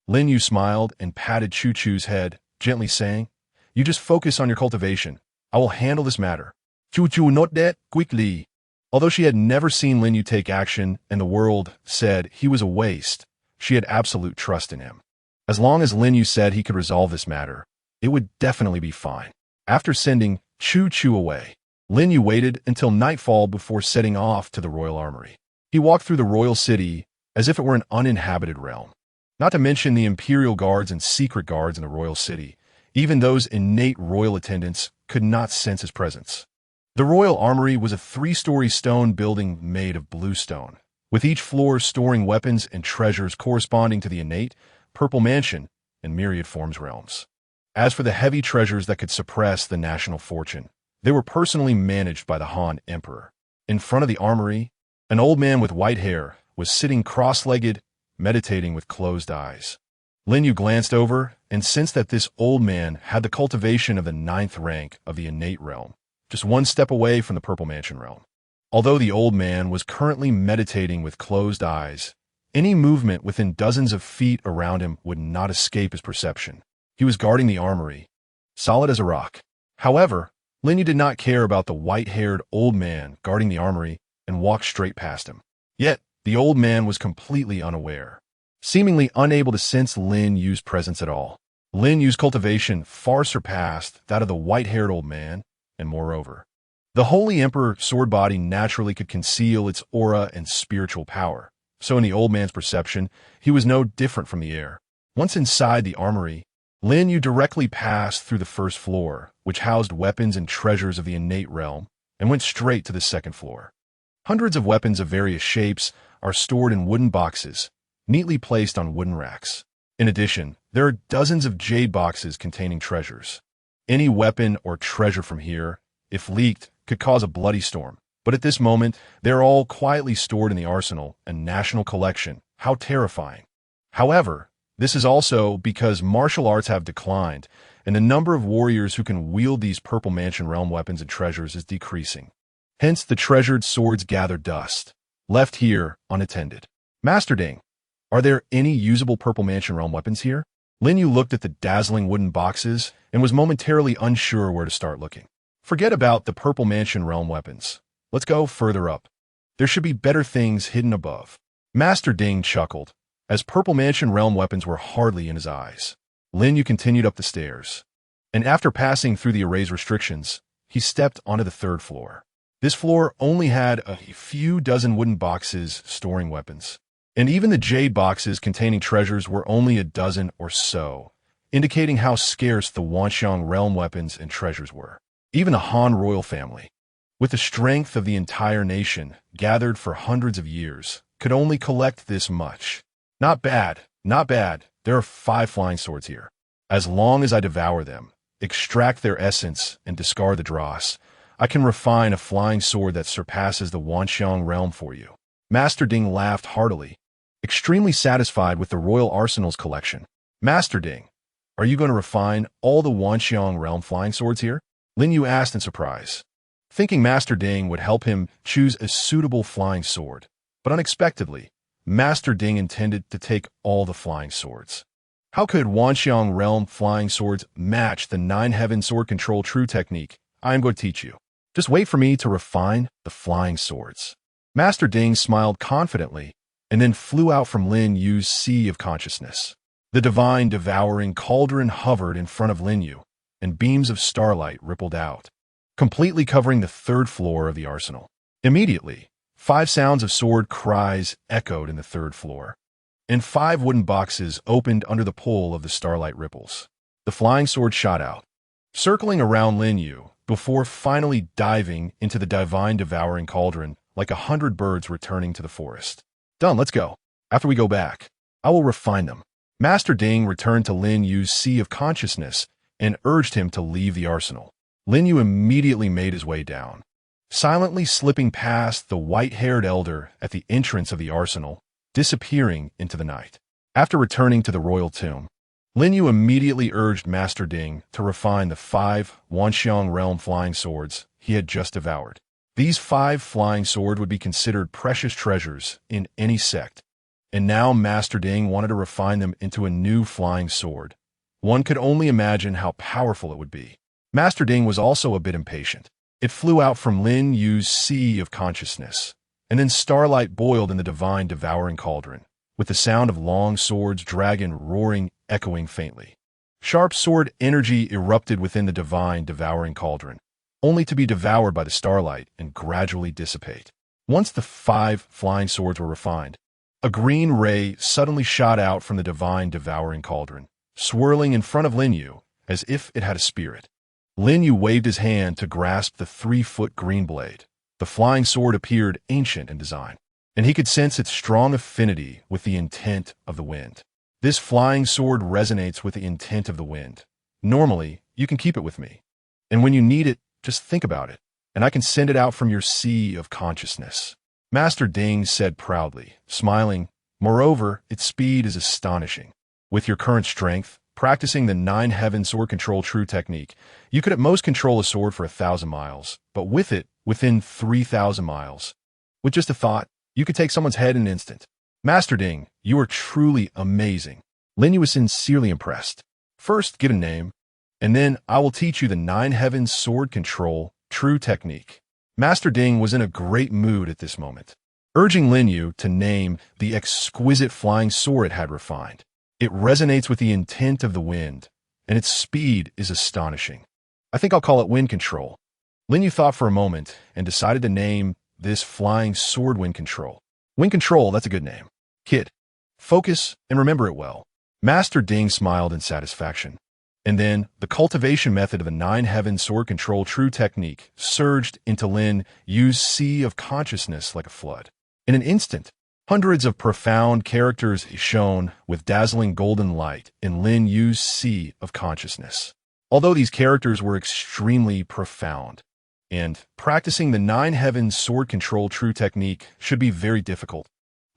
Lin Yu smiled and patted Chu Chu's head, gently saying, "You just focus on your cultivation. I will handle this matter." Chu Chu nodded that quickly. Although she had never seen Lin Yu take action and the world said he was a waste, she had absolute trust in him. As long as Lin Yu said he could resolve this matter, it would definitely be fine. After sending Chu Chu away, Lin Yu waited until nightfall before setting off to the royal armory. He walked through the royal city as if it were an uninhabited realm. Not to mention the imperial guards and secret guards in the royal city. Even those innate royal attendants could not sense his presence. The royal armory was a 3-story stone building made of blue stone, with each floor storing weapons and treasures corresponding to the innate, purple mansion, and myriad forms realms. As for the heavy treasures that could suppress the national fortune, they were personally managed by the Han Emperor. In front of the armory, an old man with white hair was sitting cross-legged, meditating with closed eyes. Lin Yu glanced over and sensed that this old man had the cultivation of the 9th rank of the innate realm, just one step away from the Purple Mansion realm. Although the old man was currently meditating with closed eyes, any movement within dozens of feet around him would not escape his perception. He was guarding the armory, solid as a rock. However, Lin Yu did not care about the white-haired old man guarding the armory and walked straight past him. Yet, the old man was completely unaware, seemingly unable to sense Lin Yu's presence at all. Lin Yu's cultivation far surpassed that of the white-haired old man, and moreover, the Holy Emperor sword body naturally could conceal its aura and spiritual power, so in the old man's perception, he was no different from the air. Once inside the armory, Lin Yu directly passed through the first floor, which housed weapons and treasures of the innate realm, and went straight to the second floor. Hundreds of weapons of various shapes are stored in wooden boxes, neatly placed on wooden racks. In addition, there are dozens of jade boxes containing treasures. Any weapon or treasure from here, if leaked, could cause a bloody storm. But at this moment, they're all quietly stored in the arsenal and national collection. How terrifying. However, this is also because martial arts have declined, and the number of warriors who can wield these Purple Mansion realm weapons and treasures is decreasing. Hence, the treasured swords gather dust, left here unattended. Master Ding, are there any usable Purple Mansion realm weapons here? Lin Yu looked at the dazzling wooden boxes and was momentarily unsure where to start looking. Forget about the Purple Mansion realm weapons. Let's go further up. There should be better things hidden above. Master Ding chuckled, as Purple Mansion realm weapons were hardly in his eyes. Lin Yu continued up the stairs, and after passing through the array's restrictions, he stepped onto the 3rd floor. This floor only had a few dozen wooden boxes storing weapons, and even the jade boxes containing treasures were only a dozen or so, indicating how scarce the Wanxiang realm weapons and treasures were. Even the Han royal family, with the strength of the entire nation gathered for hundreds of years, could only collect this much. Not bad, not bad. There are 5 flying swords here. As long as I devour them, extract their essence, and discard the dross, I can refine a flying sword that surpasses the Wanxiang realm for you. Master Ding laughed heartily, extremely satisfied with the royal arsenal's collection. Master Ding, are you going to refine all the Wanxiang realm flying swords here? Lin Yu asked in surprise, thinking Master Ding would help him choose a suitable flying sword. But unexpectedly, Master Ding intended to take all the flying swords. How could Wanxiang realm flying swords match the 9 heaven sword control true technique? I am going to teach you. Just wait for me to refine the flying swords. Master Ding smiled confidently and then flew out from Lin Yu's sea of consciousness. The divine devouring cauldron hovered in front of Lin Yu, and beams of starlight rippled out, completely covering the 3rd floor of the arsenal. Immediately, 5 sounds of sword cries echoed in the 3rd floor, and 5 wooden boxes opened under the pull of the starlight ripples. The flying sword shot out, circling around Lin Yu, before finally diving into the divine devouring cauldron like 100 birds returning to the forest. Done, let's go. After we go back, I will refine them. Master Ding returned to Lin Yu's sea of consciousness and urged him to leave the arsenal. Lin Yu immediately made his way down, silently slipping past the white-haired elder at the entrance of the arsenal, disappearing into the night. After returning to the royal tomb, Lin Yu immediately urged Master Ding to refine the 5 Wanxiang realm flying swords he had just devoured. These 5 flying swords would be considered precious treasures in any sect, And now Master Ding wanted to refine them into a new flying sword. One could only imagine how powerful it would be. Master Ding was also a bit impatient. It flew out from Lin Yu's sea of consciousness, and then starlight boiled in the divine devouring cauldron, with the sound of long swords, dragon roaring, echoing faintly. Sharp sword energy erupted within the divine devouring cauldron, only to be devoured by the starlight and gradually dissipate. Once the 5 flying swords were refined, a green ray suddenly shot out from the divine devouring cauldron, swirling in front of Lin Yu as if it had a spirit. Lin Yu waved his hand to grasp the 3-foot green blade. The flying sword appeared ancient in design, and he could sense its strong affinity with the intent of the wind. This flying sword resonates with the intent of the wind. Normally, you can keep it with me, and when you need it, just think about it, and I can send it out from your sea of consciousness. Master Ding said proudly, smiling, moreover, its speed is astonishing. With your current strength, practicing the 9 heaven sword control true technique, you could at most control a sword for 1,000 miles, but with it, within 3,000 miles. With just a thought, you could take someone's head in an instant. Master Ding, you are truly amazing. Lin Yu was sincerely impressed. First, get a name, and then I will teach you the 9 heaven sword control true technique. Master Ding was in a great mood at this moment, urging Lin Yu to name the exquisite flying sword it had refined. It resonates with the intent of the wind, and its speed is astonishing. I think I'll call it wind control. Lin Yu thought for a moment and decided to name this flying sword wind control. Wind control, that's a good name. Kid, focus and remember it well. Master Ding smiled in satisfaction. And then the cultivation method of the 9 heaven sword control true technique surged into Lin Yu's sea of consciousness like a flood. In an instant, hundreds of profound characters shone with dazzling golden light in Lin Yu's sea of consciousness. Although these characters were extremely profound, and practicing the 9 heaven sword control true technique should be very difficult,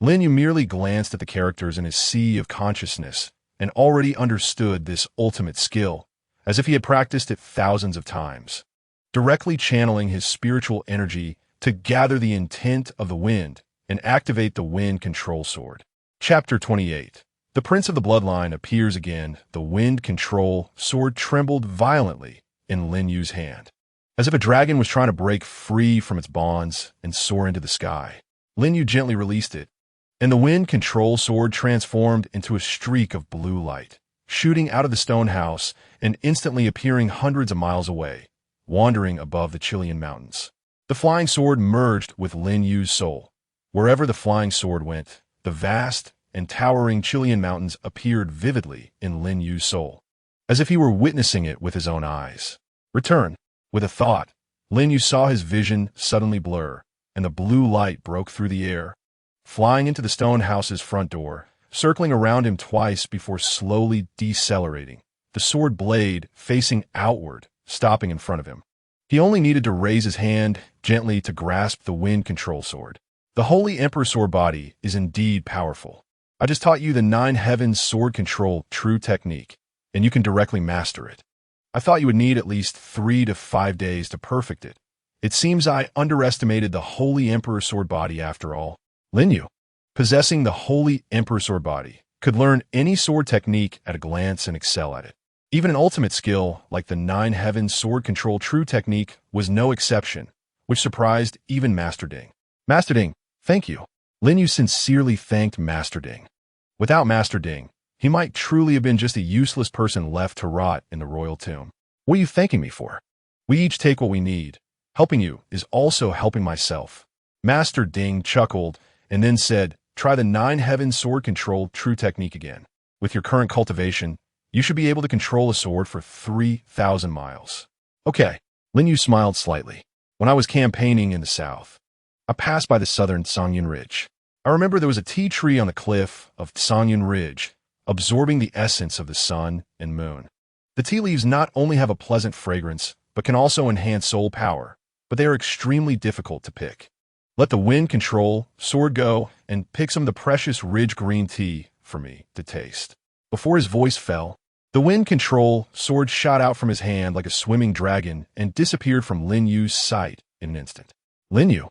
Lin Yu merely glanced at the characters in his sea of consciousness and already understood this ultimate skill, as if he had practiced it thousands of times, directly channeling his spiritual energy to gather the intent of the wind and activate the wind control sword. Chapter 28. The Prince of the Bloodline appears again. The wind control sword trembled violently in Lin Yu's hand, as if a dragon was trying to break free from its bonds and soar into the sky. Lin Yu gently released it, and the wind control sword transformed into a streak of blue light, shooting out of the stone house and instantly appearing hundreds of miles away, wandering above the Chilean mountains. The flying sword merged with Lin Yu's soul. Wherever the flying sword went, the vast and towering Chilean mountains appeared vividly in Lin Yu's soul, as if he were witnessing it with his own eyes. Return. With a thought, Lin Yu saw his vision suddenly blur, and the blue light broke through the air, flying into the stone house's front door, circling around him twice before slowly decelerating, the sword blade facing outward, stopping in front of him. He only needed to raise his hand gently to grasp the wind control sword. The Holy Emperor sword body is indeed powerful. I just taught you the 9 heavens sword control true technique, and you can directly master it. I thought you would need at least 3 to 5 days to perfect it. It seems I underestimated the Holy Emperor sword body after all. Lin Yu, possessing the Holy Emperor sword body, could learn any sword technique at a glance and excel at it. Even an ultimate skill like the 9 heavens sword control true technique was no exception, which surprised even Master Ding. Master Ding, thank you. Lin Yu sincerely thanked Master Ding. Without Master Ding, he might truly have been just a useless person left to rot in the royal tomb. What are you thanking me for? We each take what we need. Helping you is also helping myself. Master Ding chuckled and then said, try the 9 heaven sword control true technique again. With your current cultivation, you should be able to control a sword for 3,000 miles. Okay. Lin Yu smiled slightly. When I was campaigning in the south, I passed by the southern Songyun Ridge. I remember there was a tea tree on the cliff of Songyun Ridge, absorbing the essence of the sun and moon. The tea leaves not only have a pleasant fragrance, but can also enhance soul power, but they are extremely difficult to pick. Let the wind control sword go and pick some of the precious ridge green tea for me to taste. Before his voice fell, the wind control sword shot out from his hand like a swimming dragon and disappeared from Lin Yu's sight in an instant. Lin Yu,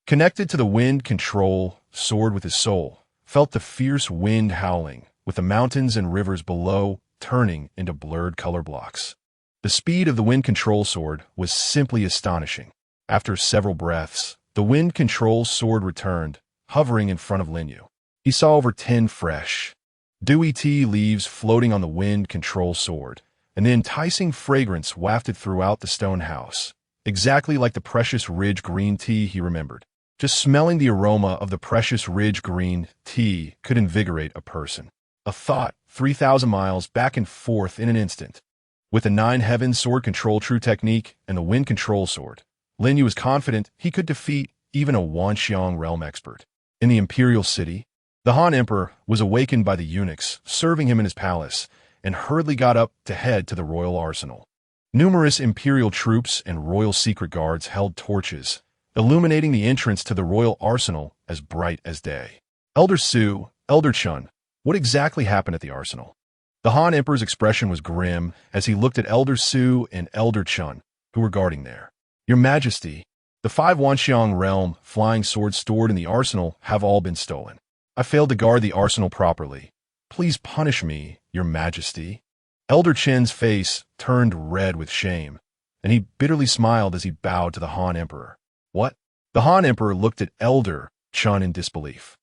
connected to the wind control sword with his soul, felt the fierce wind howling, with the mountains and rivers below turning into blurred color blocks. The speed of the wind control sword was simply astonishing. After several breaths, the wind control sword returned, hovering in front of Lin Yu. He saw over 10 fresh, dewy tea leaves floating on the wind control sword, and the enticing fragrance wafted throughout the stone house, exactly like the precious ridge green tea he remembered. Just smelling the aroma of the precious ridge green tea could invigorate a person. A thought 3,000 miles back and forth in an instant. With the 9 Heavens sword control true technique and the wind control sword, Lin Yu was confident he could defeat even a Wanxiang realm expert. In the imperial city, the Han Emperor was awakened by the eunuchs serving him in his palace and hurriedly got up to head to the royal arsenal. Numerous imperial troops and royal secret guards held torches, illuminating the entrance to the royal arsenal as bright as day. Elder Su, Elder Chun, what exactly happened at the arsenal? The Han Emperor's expression was grim as he looked at Elder Su and Elder Chun, who were guarding there. Your Majesty, the 5 Wanxiang realm flying swords stored in the arsenal have all been stolen. I failed to guard the arsenal properly. Please punish me, Your Majesty. Elder Chen's face turned red with shame, and he bitterly smiled as he bowed to the Han Emperor. What? The Han Emperor looked at Elder Chun in disbelief.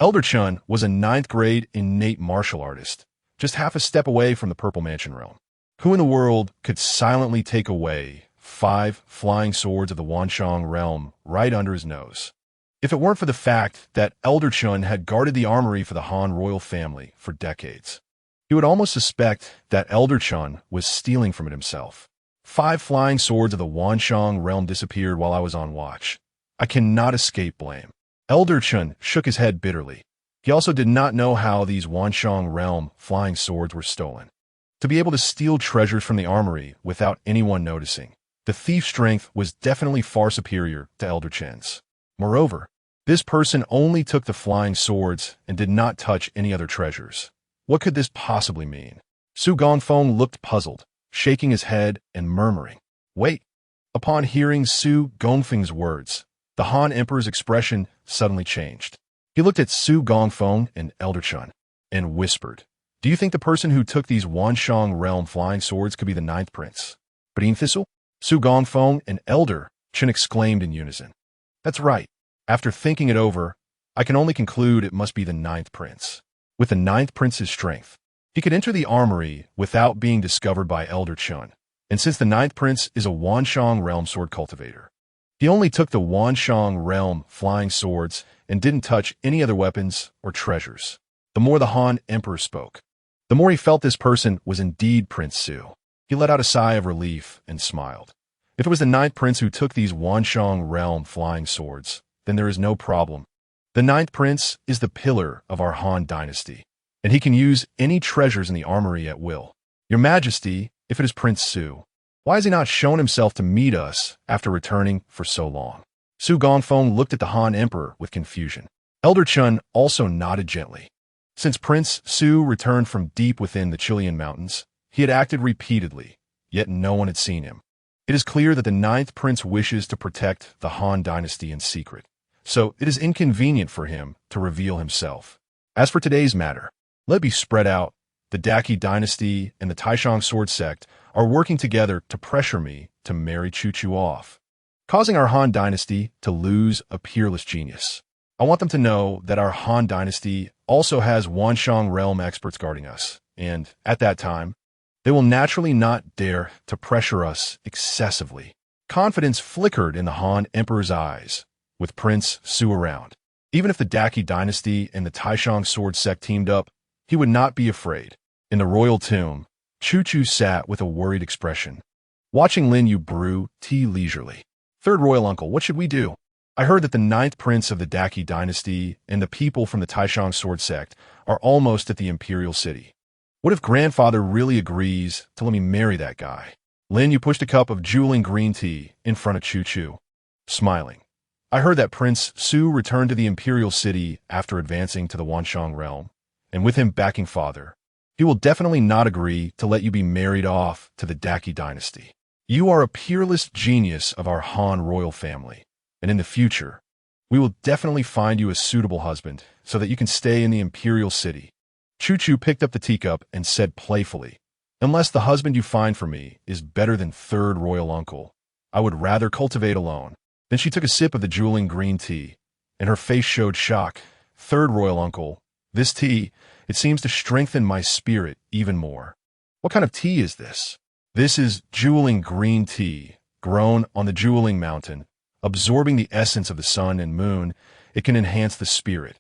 Elder Chun was a 9th grade innate martial artist, just half a step away from the Purple Mansion realm. Who in the world could silently take away 5 flying swords of the Wanxiang realm right under his nose? If it weren't for the fact that Elder Chun had guarded the armory for the Han royal family for decades, he would almost suspect that Elder Chun was stealing from it himself. 5 flying swords of the Wanxiang realm disappeared while I was on watch. I cannot escape blame. Elder Chun shook his head bitterly. He also did not know how these Wanxiang realm flying swords were stolen. To be able to steal treasures from the armory without anyone noticing, the thief's strength was definitely far superior to Elder Chen's. Moreover, this person only took the flying swords and did not touch any other treasures. What could this possibly mean? Su Gongfeng looked puzzled, shaking his head and murmuring, "Wait." Upon hearing Su Gongfeng's words, the Han Emperor's expression suddenly changed. He looked at Su Gongfeng and Elder Chun and whispered, "Do you think the person who took these Wanxiang realm flying swords could be the 9th prince? Brink? Su Gongfeng and Elder Chun exclaimed in unison. That's right. After thinking it over, I can only conclude it must be the 9th prince. With the 9th prince's strength, he could enter the armory without being discovered by Elder Chun. And since the 9th prince is a Wanxiang realm sword cultivator, he only took the Wanxiang realm flying swords and didn't touch any other weapons or treasures. The more the Han Emperor spoke, the more he felt this person was indeed Prince Su. He let out a sigh of relief and smiled. If it was the 9th prince who took these Wanxiang realm flying swords, then there is no problem. The 9th prince is the pillar of our Han Dynasty, and he can use any treasures in the armory at will. Your Majesty, if it is Prince Su, why has he not shown himself to meet us after returning for so long? Su Gongfeng looked at the Han Emperor with confusion. Elder Chun also nodded gently. Since Prince Su returned from deep within the Chilean mountains, he had acted repeatedly, yet no one had seen him. It is clear that the 9th prince wishes to protect the Han Dynasty in secret, so it is inconvenient for him to reveal himself. As for today's matter, let it be spread out. The Daqi Dynasty and the Taishang sword sect are working together to pressure me to marry Chu off, causing our Han Dynasty to lose a peerless genius. I want them to know that our Han Dynasty also has Wanxiang realm experts guarding us, and at that time, they will naturally not dare to pressure us excessively. Confidence flickered in the Han Emperor's eyes, with Prince Su around. Even if the Daqi Dynasty and the Taishang sword sect teamed up, he would not be afraid. In the royal tomb, Chu sat with a worried expression, watching Lin Yu brew tea leisurely. Third royal uncle, what should we do? I heard that the 9th prince of the Daqi Dynasty and the people from the Taishang sword sect are almost at the imperial city. What if grandfather really agrees to let me marry that guy? Lin Yu pushed a cup of jeweling green tea in front of Chu, smiling. I heard that Prince Su returned to the imperial city after advancing to the Wanxiang realm, and with him backing father, he will definitely not agree to let you be married off to the Daqi Dynasty. You are a peerless genius of our Han royal family, and in the future, We will definitely find you a suitable husband so that you can stay in the imperial city. Chu picked up the teacup and said playfully, unless the husband you find for me is better than third royal uncle, I would rather cultivate alone. Then she took a sip of the jeweling green tea, and her face showed shock. Third royal uncle, this tea, it seems to strengthen my spirit even more. What kind of tea is this? This is jeweling green tea, grown on the jeweling mountain. Absorbing the essence of the sun and moon, it can enhance the spirit.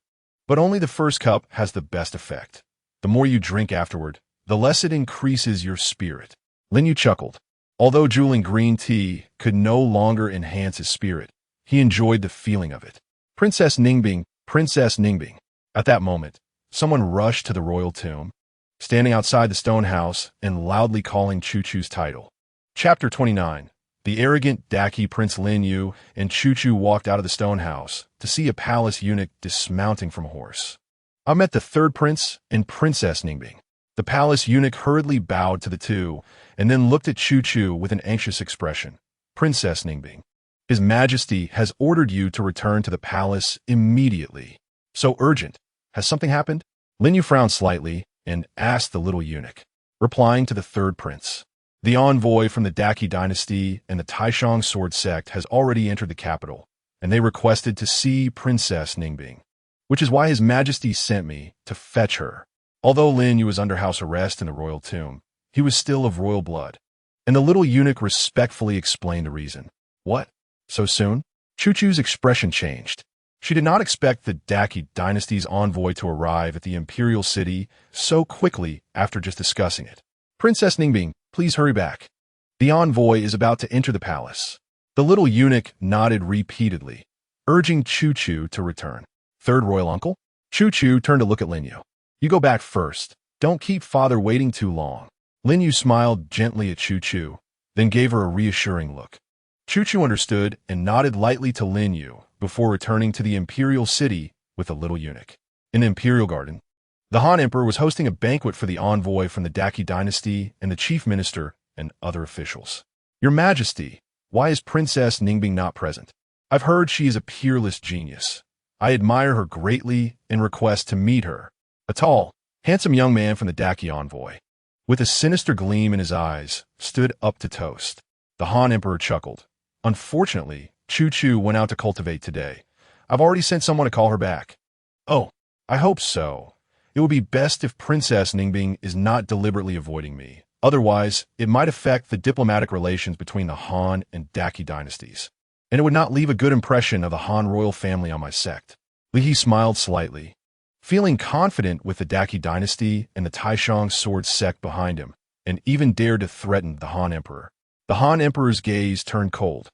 But only the first cup has the best effect. The more you drink afterward, the less it increases your spirit. Lin Yuguo chuckled. Although jeweling green tea could no longer enhance his spirit, he enjoyed the feeling of it. Princess Ningbing, Princess Ningbing. At that moment, someone rushed to the royal tomb, standing outside the stone house and loudly calling Chu's title. Chapter 29. The arrogant Daki Prince Lin Yuguo and Chu walked out of the stone house to see a palace eunuch dismounting from a horse. I met the third prince and Princess Ningbing. The palace eunuch hurriedly bowed to the two and then looked at Chu with an anxious expression. Princess Ningbing, His Majesty has ordered you to return to the palace immediately. So urgent. Has something happened? Lin Yuguo frowned slightly and asked the little eunuch, replying to the third prince. The envoy from the Daki Dynasty and the Taishang sword sect has already entered the capital, and they requested to see Princess Ningbing, which is why His Majesty sent me to fetch her. Although Lin Yuguo was under house arrest in the royal tomb, he was still of royal blood, and the little eunuch respectfully explained the reason. What? So soon? Chu's expression changed. She did not expect the Daki Dynasty's envoy to arrive at the imperial city so quickly after just discussing it. Princess Ningbing, please hurry back. The envoy is about to enter the palace. The little eunuch nodded repeatedly, urging Chu to return. Third royal uncle? Chu turned to look at Lin Yuguo. You go back first. Don't keep father waiting too long. Lin Yuguo smiled gently at Chu, then gave her a reassuring look. Chu understood and nodded lightly to Lin Yuguo before returning to the imperial city with the little eunuch. In the imperial garden, the Han Emperor was hosting a banquet for the envoy from the Daki Dynasty and the chief minister and other officials. Your Majesty, why is Princess Ningbing not present? I've heard she is a peerless genius. I admire her greatly and request to meet her. A tall, handsome young man from the Daki envoy, with a sinister gleam in his eyes, stood up to toast. The Han Emperor chuckled. Unfortunately, Chu went out to cultivate today. I've already sent someone to call her back. Oh, I hope so. It would be best if Princess Ningbing is not deliberately avoiding me. Otherwise, it might affect the diplomatic relations between the Han and Daki dynasties, and it would not leave a good impression of the Han royal family on my sect. Li He smiled slightly, feeling confident with the Daki dynasty and the Taishang sword sect behind him, and even dared to threaten the Han Emperor. The Han Emperor's gaze turned cold,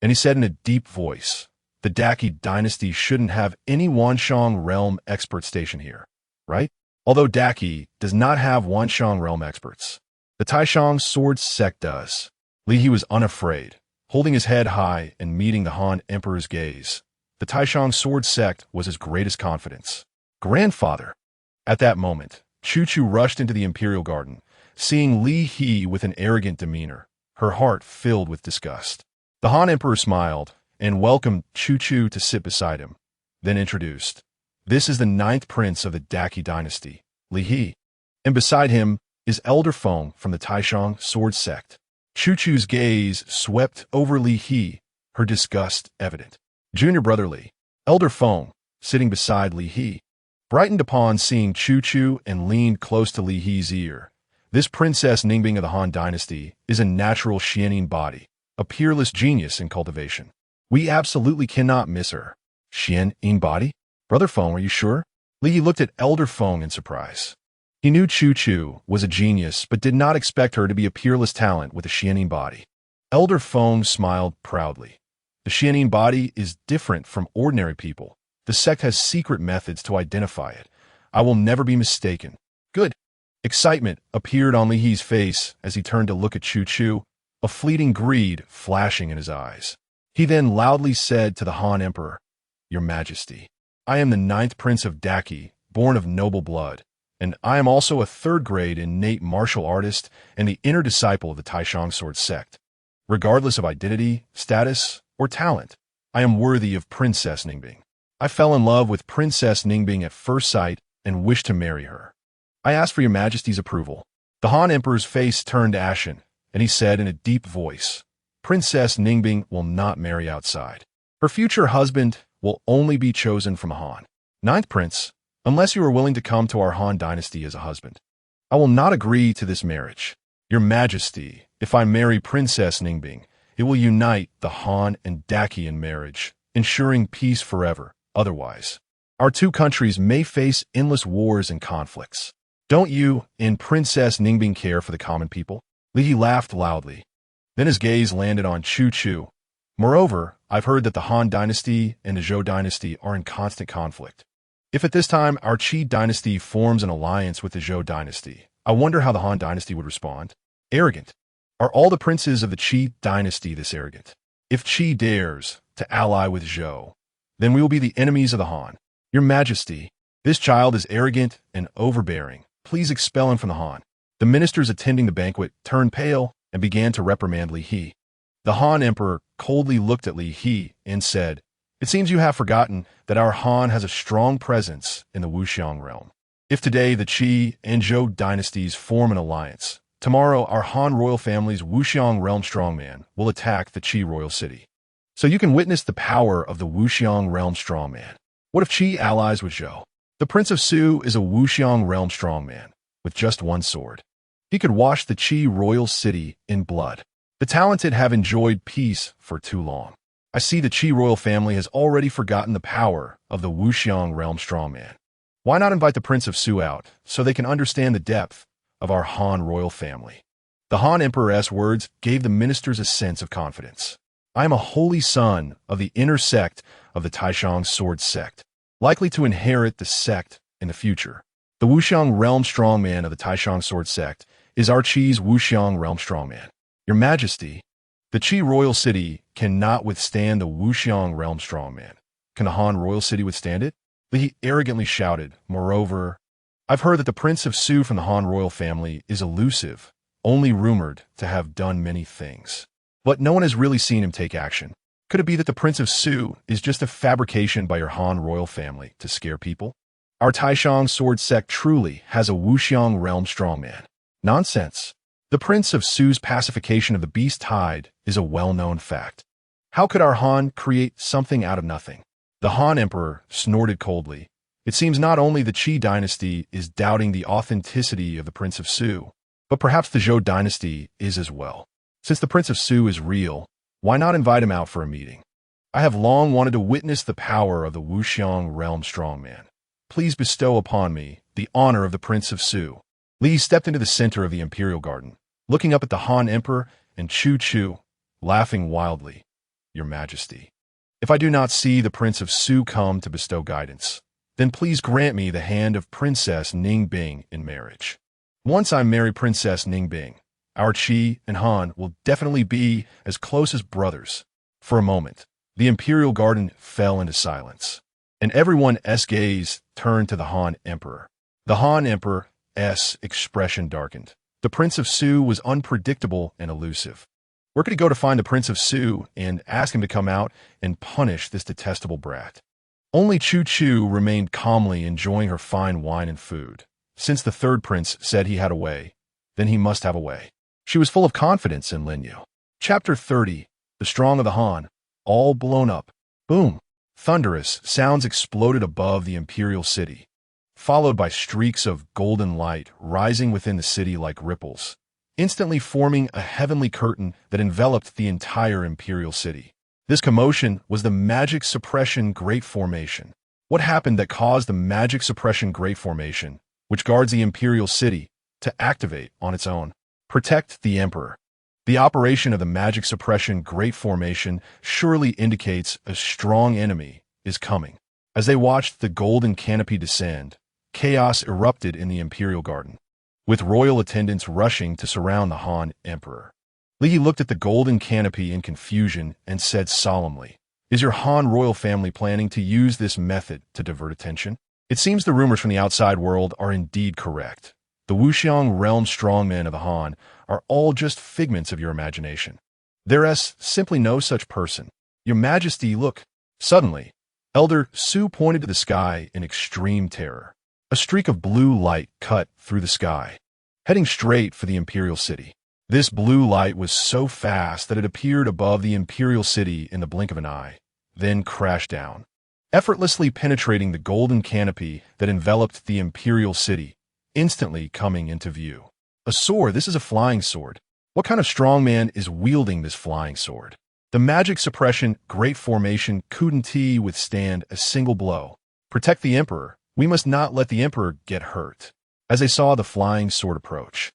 and he said in a deep voice, the Daki dynasty shouldn't have any Wanshang realm expert station here, right? Although Daki does not have Wanshang realm experts, the Taishang sword sect does. Li He was unafraid, holding his head high and meeting the Han Emperor's gaze. The Taishang sword sect was his greatest confidence. Grandfather! At that moment, Chu rushed into the imperial garden, seeing Li He with an arrogant demeanor, her heart filled with disgust. The Han Emperor smiled and welcomed Chu to sit beside him, then introduced, this is the 9th prince of the Daki dynasty, Li He, and beside him is Elder Feng from the Taishang sword sect. Chu's gaze swept over Li He, her disgust evident. Junior brother Li, Elder Feng, sitting beside Li He, brightened upon seeing Chu and leaned close to Li He's ear. This Princess Ningbing of the Han Dynasty is a natural Xianin body, a peerless genius in cultivation. We absolutely cannot miss her. Xianin body? Brother Feng, are you sure? Li He looked at Elder Feng in surprise. He knew Chu was a genius, but did not expect her to be a peerless talent with a Xianin body. Elder Feng smiled proudly. The Xianin body is different from ordinary people. The sect has secret methods to identify it. I will never be mistaken. Good. Excitement appeared on Li He's face as he turned to look at Chu, a fleeting greed flashing in his eyes. He then loudly said to the Han Emperor, Your Majesty, I am the 9th prince of Daki, born of noble blood, and I am also a 3rd grade innate martial artist and the inner disciple of the Taishang sword sect. Regardless of identity, status, or talent, I am worthy of Princess Ningbing. I fell in love with Princess Ningbing at first sight and wished to marry her. I ask for your majesty's approval." The Han Emperor's face turned ashen, and he said in a deep voice, "Princess Ningbing will not marry outside. Her future husband will only be chosen from Han. Ninth Prince, unless you are willing to come to our Han Dynasty as a husband, I will not agree to this marriage. Your Majesty, if I marry Princess Ningbing, it will unite the Han and Dacian marriage, ensuring peace forever. Otherwise, our two countries may face endless wars and conflicts. Don't you and Princess Ningbing care for the common people?" Li laughed loudly. Then his gaze landed on Chu Chu. "Moreover, I've heard that the Han Dynasty and the Zhou Dynasty are in constant conflict. If at this time our Qi Dynasty forms an alliance with the Zhou Dynasty, I wonder how the Han Dynasty would respond. Arrogant. Are all the princes of the Qi Dynasty this arrogant? If Qi dares to ally with Zhou, then we will be the enemies of the Han. Your Majesty, this child is arrogant and overbearing. Please expel him from the Han." The ministers attending the banquet turned pale and began to reprimand Li He. The Han Emperor coldly looked at Li He and said, "It seems you have forgotten that our Han has a strong presence in the Wuxiang realm. If today the Qi and Zhou dynasties form an alliance, tomorrow our Han royal family's Wuxiang realm strongman will attack the Qi royal city. So you can witness the power of the Wuxiang realm strongman. What if Qi allies with Zhou? The Prince of Su is a Wuxiang realm strongman with just one sword. He could wash the Qi royal city in blood. The talented have enjoyed peace for too long. I see the Qi royal family has already forgotten the power of the Wuxiang realm strongman. Why not invite the Prince of Su out so they can understand the depth of our Han royal family?" The Han Emperor's words gave the ministers a sense of confidence. "I am a holy son of the inner sect of the Taishang sword sect, likely to inherit the sect in the future. The Wuxiang realm strongman of the Taishang sword sect is our Qi's Wuxiang realm strongman. Your Majesty, the Qi royal city cannot withstand the Wuxiang realm strongman. Can the Han royal city withstand it?" He arrogantly shouted. "Moreover, I've heard that the Prince of Su from the Han royal family is elusive, only rumored to have done many things. But no one has really seen him take action. Could it be that the Prince of Su is just a fabrication by your Han royal family to scare people? Our Taishang sword sect truly has a Wuxiang realm strongman. Nonsense. The Prince of Su's pacification of the beast tide is a well-known fact. How could our Han create something out of nothing?" The Han Emperor snorted coldly. It seems not only the Qi dynasty is doubting the authenticity of the Prince of Su, but perhaps the Zhou dynasty is as well. Since the Prince of Su is real, why not invite him out for a meeting? I have long wanted to witness the power of the Wuxiang realm strongman. Please bestow upon me the honor of the Prince of Su." Li stepped into the center of the imperial garden, looking up at the Han Emperor and Chu Chu, laughing wildly. "Your Majesty, if I do not see the Prince of Su come to bestow guidance, then please grant me the hand of Princess Ningbing in marriage. Once I marry Princess Ningbing, our Qi and Han will definitely be as close as brothers." For a moment, the imperial garden fell into silence, and everyone's gaze turned to the Han Emperor. The Han Emperor's expression darkened. The Prince of Su was unpredictable and elusive. Where could he go to find the Prince of Su and ask him to come out and punish this detestable brat? Only Chu Chu remained calmly enjoying her fine wine and food. Since the third prince said he had a way, then he must have a way. She was full of confidence in Lin Yuguo. Chapter 30. The Strong of the Han. All blown up. Boom. Thunderous sounds exploded above the imperial city, followed by streaks of golden light rising within the city like ripples, instantly forming a heavenly curtain that enveloped the entire imperial city. This commotion was the Magic Suppression Great Formation. What happened that caused the Magic Suppression Great Formation, which guards the imperial city, to activate on its own? Protect the Emperor. The operation of the Magic Suppression Great Formation surely indicates a strong enemy is coming. As they watched the golden canopy descend, chaos erupted in the imperial garden, with royal attendants rushing to surround the Han Emperor. Li looked at the golden canopy in confusion and said solemnly, "Is your Han royal family planning to use this method to divert attention? It seems the rumors from the outside world are indeed correct. The Wuxiang realm strongmen of the Han are all just figments of your imagination. There is simply no such person. Your Majesty, look. Suddenly, Elder Su pointed to the sky in extreme terror. A streak of blue light cut through the sky, heading straight for the imperial city. This blue light was so fast that it appeared above the imperial city in the blink of an eye, then crashed down, effortlessly penetrating the golden canopy that enveloped the imperial city, instantly coming into view. A sword. This is a flying sword. What kind of strongman is wielding this flying sword? The magic suppression great formation couldn't withstand a single blow. Protect the emperor. We must not let the emperor get hurt. As they saw the flying sword approach,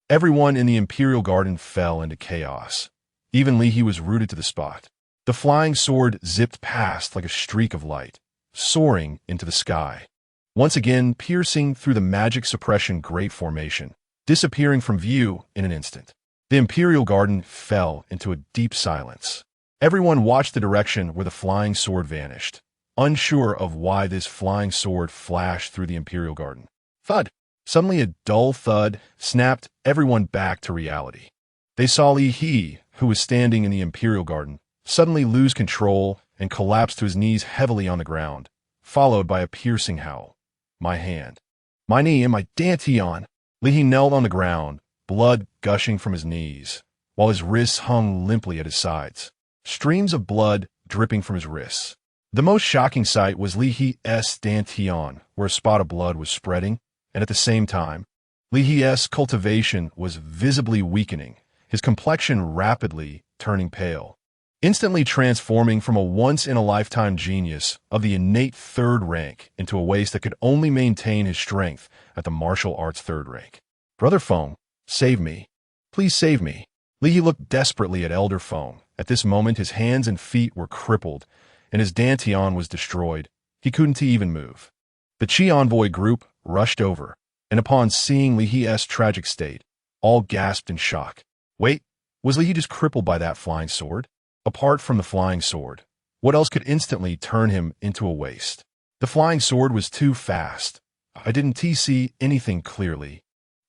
everyone in the imperial garden fell into chaos. Even Li He was rooted to the spot. The flying sword zipped past like a streak of light, soaring into the sky, once again piercing through the magic suppression great formation, disappearing from view in an instant. The imperial garden fell into a deep silence. Everyone watched the direction where the flying sword vanished, unsure of why this flying sword flashed through the imperial garden. Thud! Suddenly a dull thud snapped everyone back to reality. They saw Li He, who was standing in the imperial garden, suddenly lose control and collapse to his knees heavily on the ground, followed by a piercing howl. My hand. My knee and my dantian. Li He knelt on the ground, blood gushing from his knees, while his wrists hung limply at his sides. Streams of blood dripping from his wrists. The most shocking sight was Li He's dantian, where a spot of blood was spreading, and at the same time, Li He's cultivation was visibly weakening, his complexion rapidly turning pale, instantly transforming from a once-in-a-lifetime genius of the innate third rank into a waste that could only maintain his strength at the martial arts third rank. Brother Feng, save me. Please save me. Li He looked desperately at Elder Feng. At this moment, his hands and feet were crippled, and his dantian was destroyed. He couldn't even move. The Qi envoy group rushed over, and upon seeing Li He's tragic state, all gasped in shock. Wait, was Li He just crippled by that flying sword? Apart from the flying sword, what else could instantly turn him into a waste? The flying sword was too fast. I didn't see anything clearly.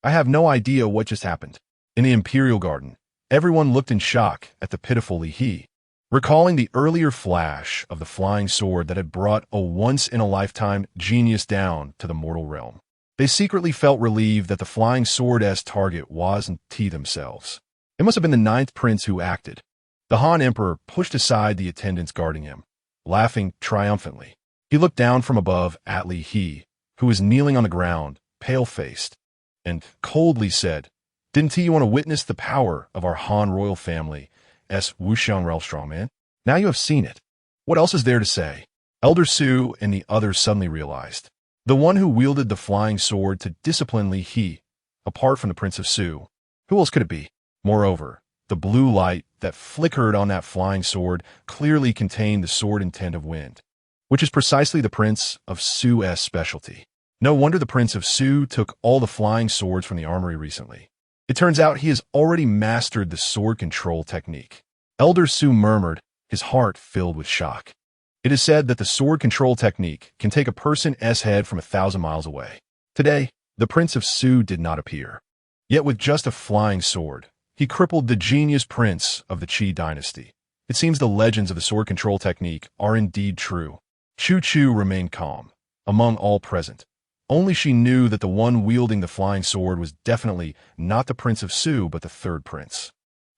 I have no idea what just happened. In the imperial garden, everyone looked in shock at the pitiful Li He, recalling the earlier flash of the flying sword that had brought a once-in-a-lifetime genius down to the mortal realm. They secretly felt relieved that the flying sword's target wasn't themselves. It must have been the ninth prince who acted. The Han Emperor pushed aside the attendants guarding him, laughing triumphantly. He looked down from above at Li He, who was kneeling on the ground, pale-faced, and coldly said, "Didn't you want to witness the power of our Han royal family, Wuxiang Rel Strongman? Now you have seen it. What else is there to say?" Elder Su and the others suddenly realized. The one who wielded the flying sword to discipline Li He, apart from the Prince of Su, who else could it be? Moreover, the blue light that flickered on that flying sword clearly contained the sword intent of wind, which is precisely the Prince of Su's specialty. No wonder the Prince of Su took all the flying swords from the armory recently. It turns out he has already mastered the sword control technique. Elder Su murmured, his heart filled with shock. It is said that the sword control technique can take a person's head from 1,000 miles away. Today, the Prince of Su did not appear. Yet with just a flying sword, he crippled the genius prince of the Qi dynasty. It seems the legends of the sword control technique are indeed true. Chu remained calm. Among all present, only she knew that the one wielding the flying sword was definitely not the Prince of Su, but the third prince.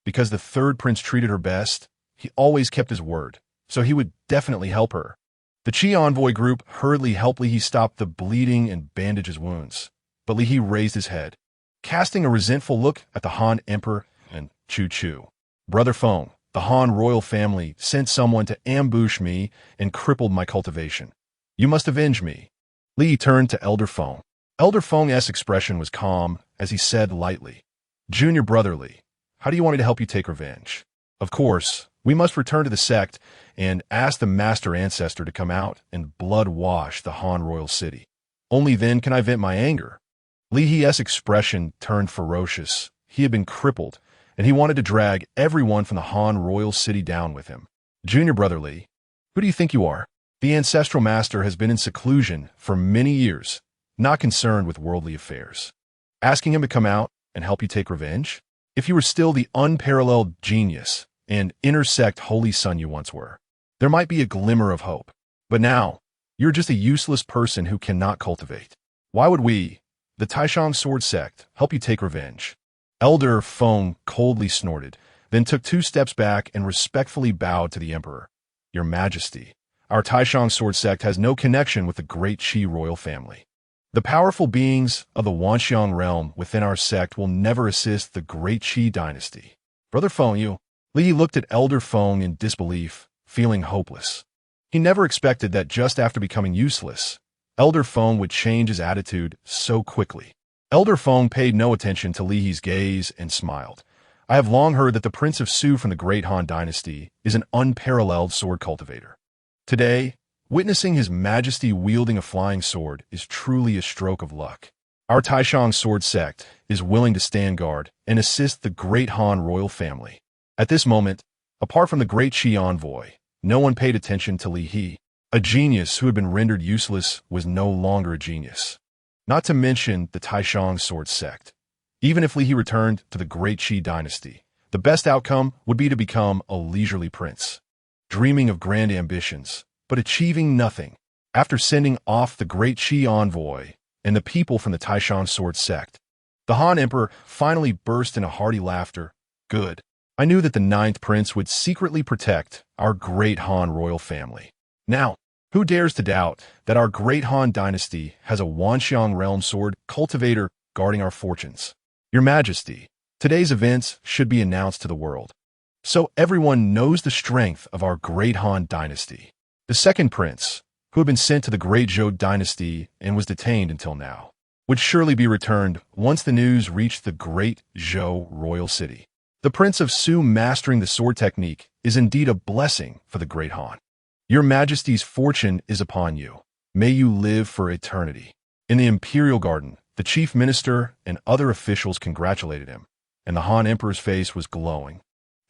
Because the third prince treated her best, he always kept his word, so he would definitely help her. The Qi envoy group hurriedly helped Li He stop the bleeding and bandage his wounds, but Li He raised his head, casting a resentful look at the Han Emperor and Chu. Brother Feng, the Han royal family sent someone to ambush me and crippled my cultivation. You must avenge me. Li turned to Elder Feng. Elder Feng's expression was calm as he said lightly, "Junior brother Li, how do you want me to help you take revenge? Of course, we must return to the sect and ask the master ancestor to come out and blood wash the Han royal city. Only then can I vent my anger." Li He's expression turned ferocious. He had been crippled, and he wanted to drag everyone from the Han royal city down with him. "Junior brother Li, who do you think you are? The ancestral master has been in seclusion for many years, not concerned with worldly affairs. Asking him to come out and help you take revenge? If you were still the unparalleled genius and intersect holy son you once were, there might be a glimmer of hope. But now, you're just a useless person who cannot cultivate. Why would we, the Taishang sword sect, help you take revenge? Elder Feng coldly snorted, then took 2 steps back and respectfully bowed to the emperor. Your Majesty, our Taishang sword sect has no connection with the great Qi royal family. The powerful beings of the Wanxiang realm within our sect will never assist the great Qi dynasty. Brother Feng, Li looked at Elder Feng in disbelief, feeling hopeless. He never expected that just after becoming useless, Elder Feng would change his attitude so quickly. Elder Feng paid no attention to Li Yi's gaze and smiled. I have long heard that the Prince of Su from the great Han Dynasty is an unparalleled sword cultivator. Today, witnessing His Majesty wielding a flying sword is truly a stroke of luck. Our Taishang sword sect is willing to stand guard and assist the great Han royal family. At this moment, apart from the great Qi envoy, no one paid attention to Li Yi. A genius who had been rendered useless was no longer a genius. Not to mention the Taishang sword sect. Even if Li Yi returned to the great Qi dynasty, the best outcome would be to become a leisurely prince, dreaming of grand ambitions, but achieving nothing. After sending off the great Qi envoy and the people from the Taishang sword sect, the Han emperor finally burst into hearty laughter. Good. I knew that the 9th prince would secretly protect our great Han royal family. Now, who dares to doubt that our great Han dynasty has a Wanxiang realm sword cultivator guarding our fortunes? Your Majesty, today's events should be announced to the world, so everyone knows the strength of our great Han dynasty. The 2nd prince, who had been sent to the great Zhou dynasty and was detained until now, would surely be returned once the news reached the great Zhou royal city. The Prince of Su mastering the sword technique is indeed a blessing for the great Han. Your Majesty's fortune is upon you. May you live for eternity. In the imperial garden, the chief minister and other officials congratulated him, and the Han emperor's face was glowing,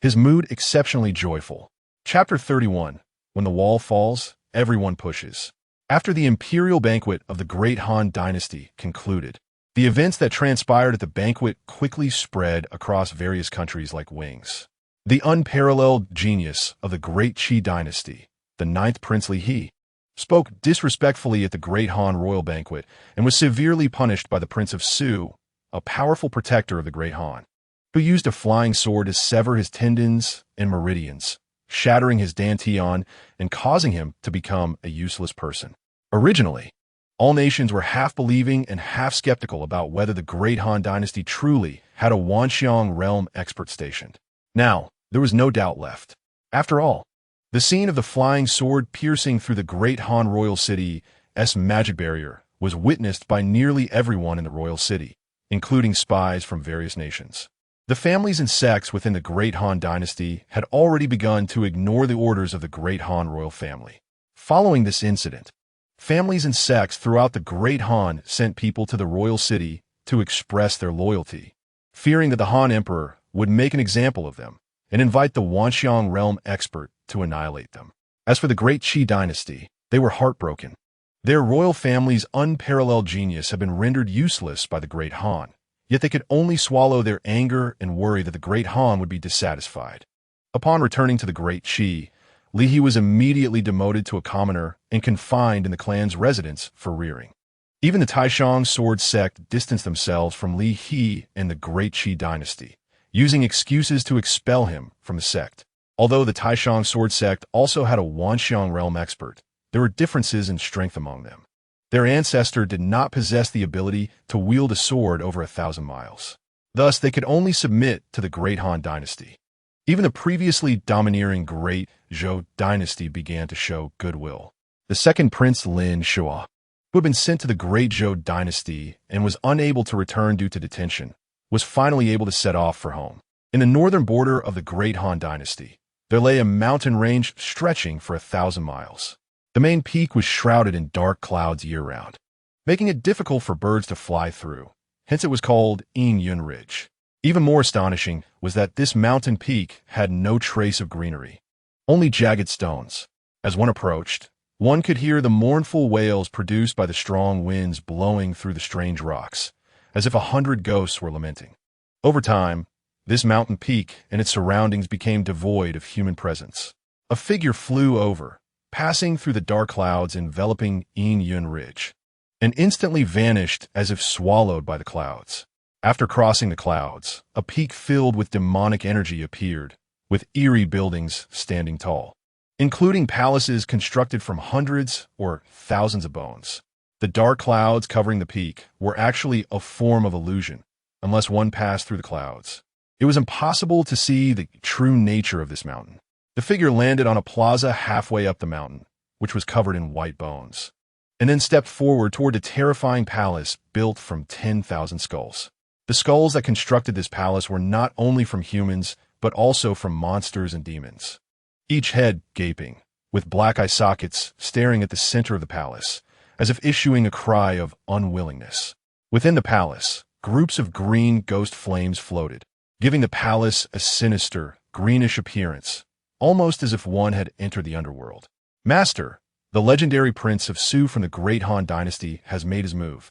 his mood exceptionally joyful. Chapter 31. When the wall falls, everyone pushes. After the imperial banquet of the great Han dynasty concluded, the events that transpired at the banquet quickly spread across various countries like wings. The unparalleled genius of the great Qi dynasty, the 9th Prince Li Yi, spoke disrespectfully at the great Han royal banquet and was severely punished by the Prince of Su, a powerful protector of the great Han, who used a flying sword to sever his tendons and meridians, shattering his dantian and causing him to become a useless person. Originally, all nations were half believing and half skeptical about whether the great Han dynasty truly had a Wanxiang realm expert stationed. Now, there was no doubt left. After all, the scene of the flying sword piercing through the great Han royal city's magic barrier was witnessed by nearly everyone in the royal city, including spies from various nations. The families and sects within the great Han dynasty had already begun to ignore the orders of the great Han royal family. Following this incident, families and sects throughout the great Han sent people to the royal city to express their loyalty, fearing that the Han emperor would make an example of them and invite the Wanxiang realm expert to annihilate them. As for the great Qi dynasty, they were heartbroken. Their royal family's unparalleled genius had been rendered useless by the great Han, yet they could only swallow their anger and worry that the great Han would be dissatisfied. Upon returning to the great Qi, Li Yi was immediately demoted to a commoner and confined in the clan's residence for rearing. Even the Taishang sword sect distanced themselves from Li Yi and the great Qi dynasty, using excuses to expel him from the sect. Although the Taishang sword sect also had a Wanxiang realm expert, there were differences in strength among them. Their ancestor did not possess the ability to wield a sword over 1,000 miles. Thus, they could only submit to the great Han dynasty. Even the previously domineering great Zhou dynasty began to show goodwill. The 2nd Prince Lin Yuguo, who had been sent to the great Zhou dynasty and was unable to return due to detention, was finally able to set off for home. In the northern border of the great Han dynasty, there lay a mountain range stretching for 1,000 miles. The main peak was shrouded in dark clouds year-round, making it difficult for birds to fly through. Hence it was called Yin Yun Ridge. Even more astonishing was that this mountain peak had no trace of greenery, only jagged stones. As one approached, one could hear the mournful wails produced by the strong winds blowing through the strange rocks, as if 100 ghosts were lamenting. Over time, this mountain peak and its surroundings became devoid of human presence. A figure flew over, passing through the dark clouds enveloping Yun Ridge, and instantly vanished as if swallowed by the clouds. After crossing the clouds, a peak filled with demonic energy appeared, with eerie buildings standing tall, including palaces constructed from hundreds or thousands of bones. The dark clouds covering the peak were actually a form of illusion, unless one passed through the clouds. It was impossible to see the true nature of this mountain. The figure landed on a plaza halfway up the mountain, which was covered in white bones, and then stepped forward toward a terrifying palace built from 10,000 skulls. The skulls that constructed this palace were not only from humans, but also from monsters and demons. Each head gaping, with black eye sockets staring at the center of the palace, as if issuing a cry of unwillingness. Within the palace, groups of green ghost flames floated, giving the palace a sinister, greenish appearance, almost as if one had entered the underworld. Master, the legendary Prince of Su from the Great Han Dynasty, has made his move,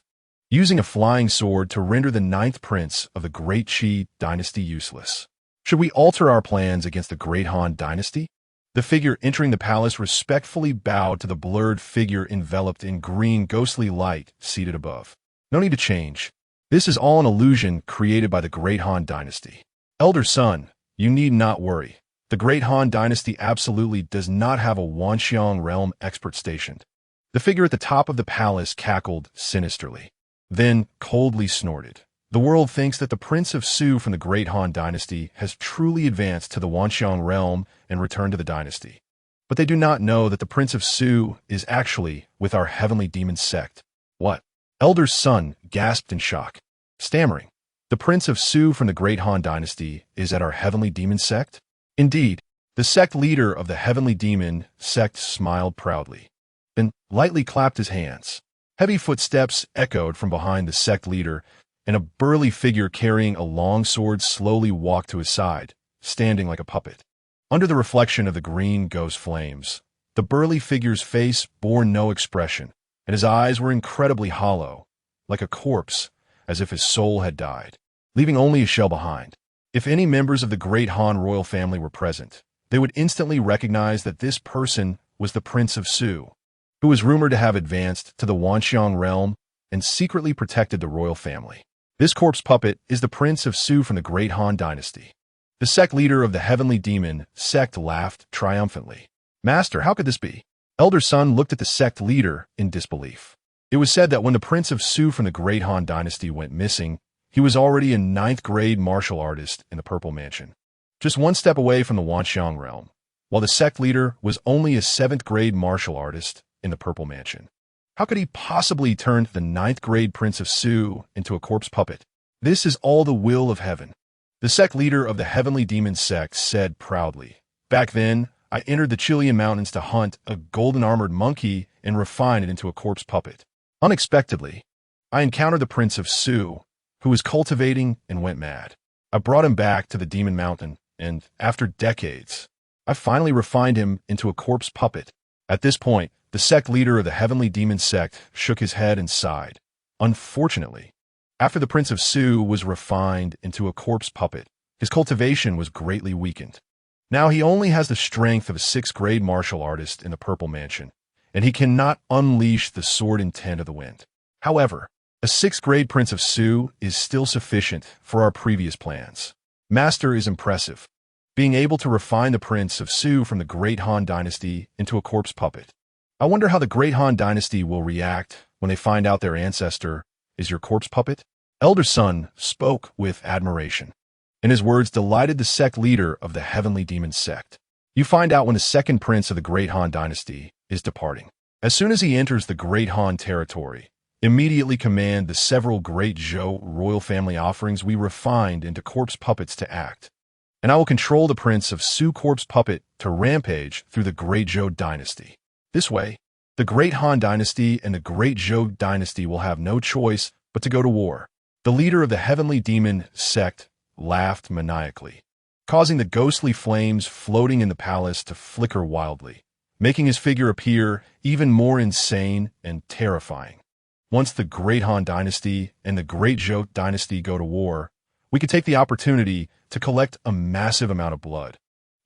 using a flying sword to render the 9th prince of the Great Qi Dynasty useless. Should we alter our plans against the Great Han Dynasty? The figure entering the palace respectfully bowed to the blurred figure enveloped in green ghostly light seated above. No need to change. This is all an illusion created by the Great Han Dynasty. Elder son, you need not worry. The Great Han Dynasty absolutely does not have a Wanxiang realm expert stationed. The figure at the top of the palace cackled sinisterly, then coldly snorted. The world thinks that the Prince of Su from the Great Han Dynasty has truly advanced to the Wanxiang realm and returned to the dynasty. But they do not know that the Prince of Su is actually with our heavenly demon sect. What? Elder's son gasped in shock, stammering. The Prince of Su from the Great Han Dynasty is at our heavenly demon sect? Indeed, the sect leader of the heavenly demon sect smiled proudly, then lightly clapped his hands. Heavy footsteps echoed from behind the sect leader, and a burly figure carrying a long sword slowly walked to his side, standing like a puppet. Under the reflection of the green ghost flames, the burly figure's face bore no expression, and his eyes were incredibly hollow, like a corpse, as if his soul had died, leaving only a shell behind. If any members of the Great Han royal family were present, they would instantly recognize that this person was the Prince of Su, who was rumored to have advanced to the Wanxiang realm and secretly protected the royal family. This corpse puppet is the Prince of Su from the Great Han Dynasty. The sect leader of the heavenly demon sect laughed triumphantly. Master, how could this be? Elder son looked at the sect leader in disbelief. It was said that when the Prince of Su from the Great Han Dynasty went missing, he was already a 9th grade martial artist in the Purple Mansion, just one step away from the Wanxiang realm, while the sect leader was only a 7th grade martial artist in the Purple Mansion. How could he possibly turn the 9th grade Prince of Su into a corpse puppet? This is all the will of heaven. The sect leader of the heavenly demon sect said proudly, Back then, I entered the Chilean mountains to hunt a golden-armored monkey and refine it into a corpse puppet. Unexpectedly, I encountered the Prince of Su, who was cultivating and went mad. I brought him back to the demon mountain, and after decades, I finally refined him into a corpse puppet. At this point, the sect leader of the heavenly demon sect shook his head and sighed. Unfortunately, after the Prince of Su was refined into a corpse puppet, his cultivation was greatly weakened. Now he only has the strength of a 6th grade martial artist in the Purple Mansion, and he cannot unleash the sword intent of the wind. However, a 6th grade Prince of Su is still sufficient for our previous plans. Master is impressive, being able to refine the Prince of Su from the Great Han Dynasty into a corpse puppet. I wonder how the Great Han Dynasty will react when they find out their ancestor is your corpse puppet. Elder son spoke with admiration, and his words delighted the sect leader of the heavenly demon sect. You find out when the 2nd prince of the Great Han Dynasty is departing. As soon as he enters the Great Han territory, immediately command the several Great Zhou royal family offerings we refined into corpse puppets to act, and I will control the Prince of Su corpse puppet to rampage through the Great Zhou dynasty. This way, the Great Han Dynasty and the Great Zhou Dynasty will have no choice but to go to war. The leader of the heavenly demon sect laughed maniacally, causing the ghostly flames floating in the palace to flicker wildly, making his figure appear even more insane and terrifying. Once the Great Han Dynasty and the Great Zhou Dynasty go to war, we could take the opportunity to collect a massive amount of blood.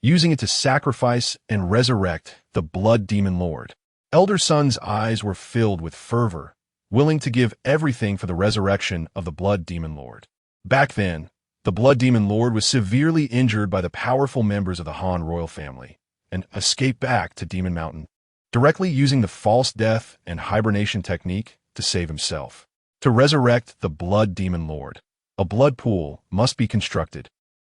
using it to sacrifice and resurrect the Blood Demon Lord. Elder Sun's eyes were filled with fervor, willing to give everything for the resurrection of the Blood Demon Lord. Back then, the Blood Demon Lord was severely injured by the powerful members of the Han royal family and escaped back to Demon Mountain, directly using the false death and hibernation technique to save himself. To resurrect the Blood Demon Lord, a blood pool must be constructed,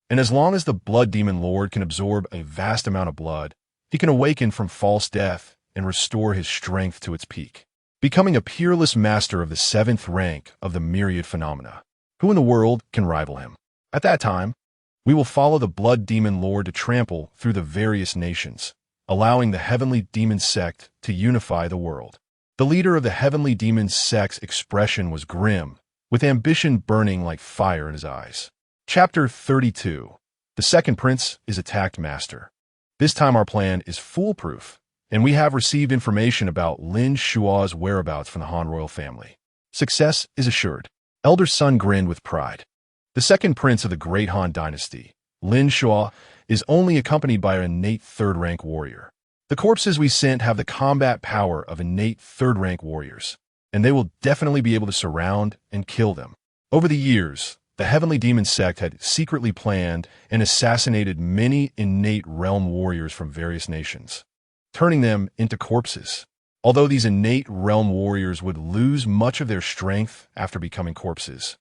and as long as the Blood Demon Lord can absorb a vast amount of blood, he can awaken from false death and restore his strength to its peak, becoming a peerless master of the 7th rank of the myriad phenomena. Who in the world can rival him? At that time, we will follow the Blood Demon Lord to trample through the various nations, allowing the Heavenly Demon Sect to unify the world. The leader of the Heavenly Demon Sect's expression was grim, with ambition burning like fire in his eyes. Chapter 32. The second prince is attacked master. This time our plan is foolproof, and we have received information about Lin Yuguo's whereabouts from the Han royal family. Success is assured. Elder Sun grinned with pride. The second prince of the great Han Dynasty, Lin Yuguo, is only accompanied by an innate 3rd-rank warrior. The corpses we sent have the combat power of innate 3rd-rank warriors, and they will definitely be able to surround and kill them. Over the years, the Heavenly Demon Sect had secretly planned and assassinated many innate realm warriors from various nations, turning them into corpses. Although these innate realm warriors would lose much of their strength after becoming corpses,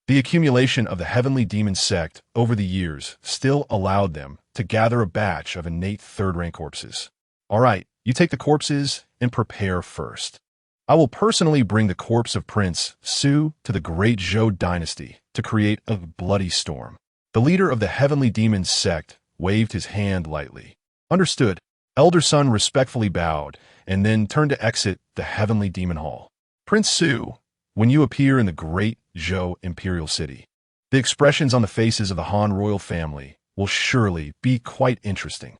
the accumulation of the Heavenly Demon Sect over the years still allowed them to gather a batch of innate 3rd-rank corpses. All right, you take the corpses and prepare first. I will personally bring the corpse of Prince Su to the great Zhou dynasty to create a bloody storm. The leader of the Heavenly Demon Sect waved his hand lightly. Understood. Elder Sun respectfully bowed and then turned to exit the Heavenly Demon Hall. Prince Su, when you appear in the great Zhou imperial city, the expressions on the faces of the Han royal family will surely be quite interesting.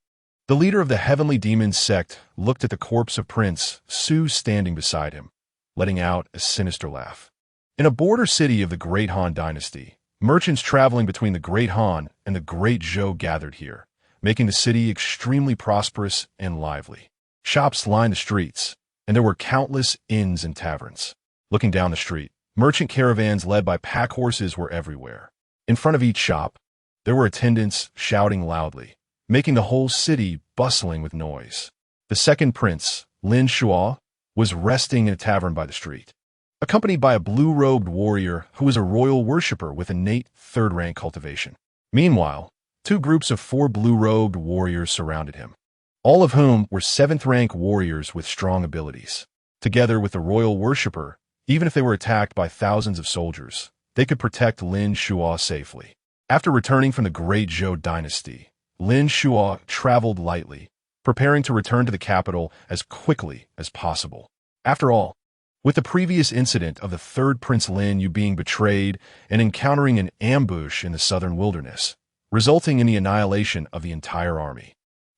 The leader of the Heavenly Demon Sect looked at the corpse of Prince Su standing beside him, letting out a sinister laugh. In a border city of the great Han Dynasty, merchants traveling between the great Han and the great Zhou gathered here, making the city extremely prosperous and lively. Shops lined the streets, and there were countless inns and taverns. Looking down the street, merchant caravans led by pack horses were everywhere. In front of each shop, there were attendants shouting loudly, making the whole city bustling with noise. The second prince, Lin Yuguo, was resting in a tavern by the street, accompanied by a blue-robed warrior who was a royal worshipper with innate 3rd-rank cultivation. Meanwhile, 2 groups of 4 blue-robed warriors surrounded him, all of whom were 7th-rank warriors with strong abilities. Together with the royal worshipper, even if they were attacked by thousands of soldiers, they could protect Lin Yuguo safely. After returning from the great Zhou dynasty, Lin Yuguo traveled lightly, preparing to return to the capital as quickly as possible. After all, with the previous incident of the 3rd Prince Lin Yu being betrayed and encountering an ambush in the southern wilderness, resulting in the annihilation of the entire army,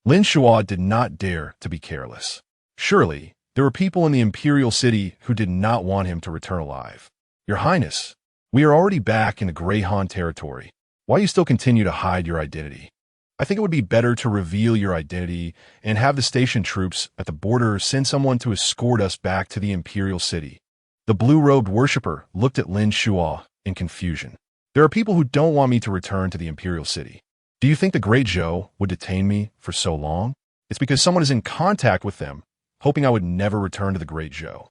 Lin Yuguo did not dare to be careless. Surely, there were people in the imperial city who did not want him to return alive. Your Highness, we are already back in the Grey Han territory. Why you still continue to hide your identity? I think it would be better to reveal your identity and have the station troops at the border send someone to escort us back to the imperial city. The blue-robed worshipper looked at Lin Yuguo in confusion. There are people who don't want me to return to the imperial city. Do you think the great Zhou would detain me for so long? It's because someone is in contact with them, hoping I would never return to the great Zhou.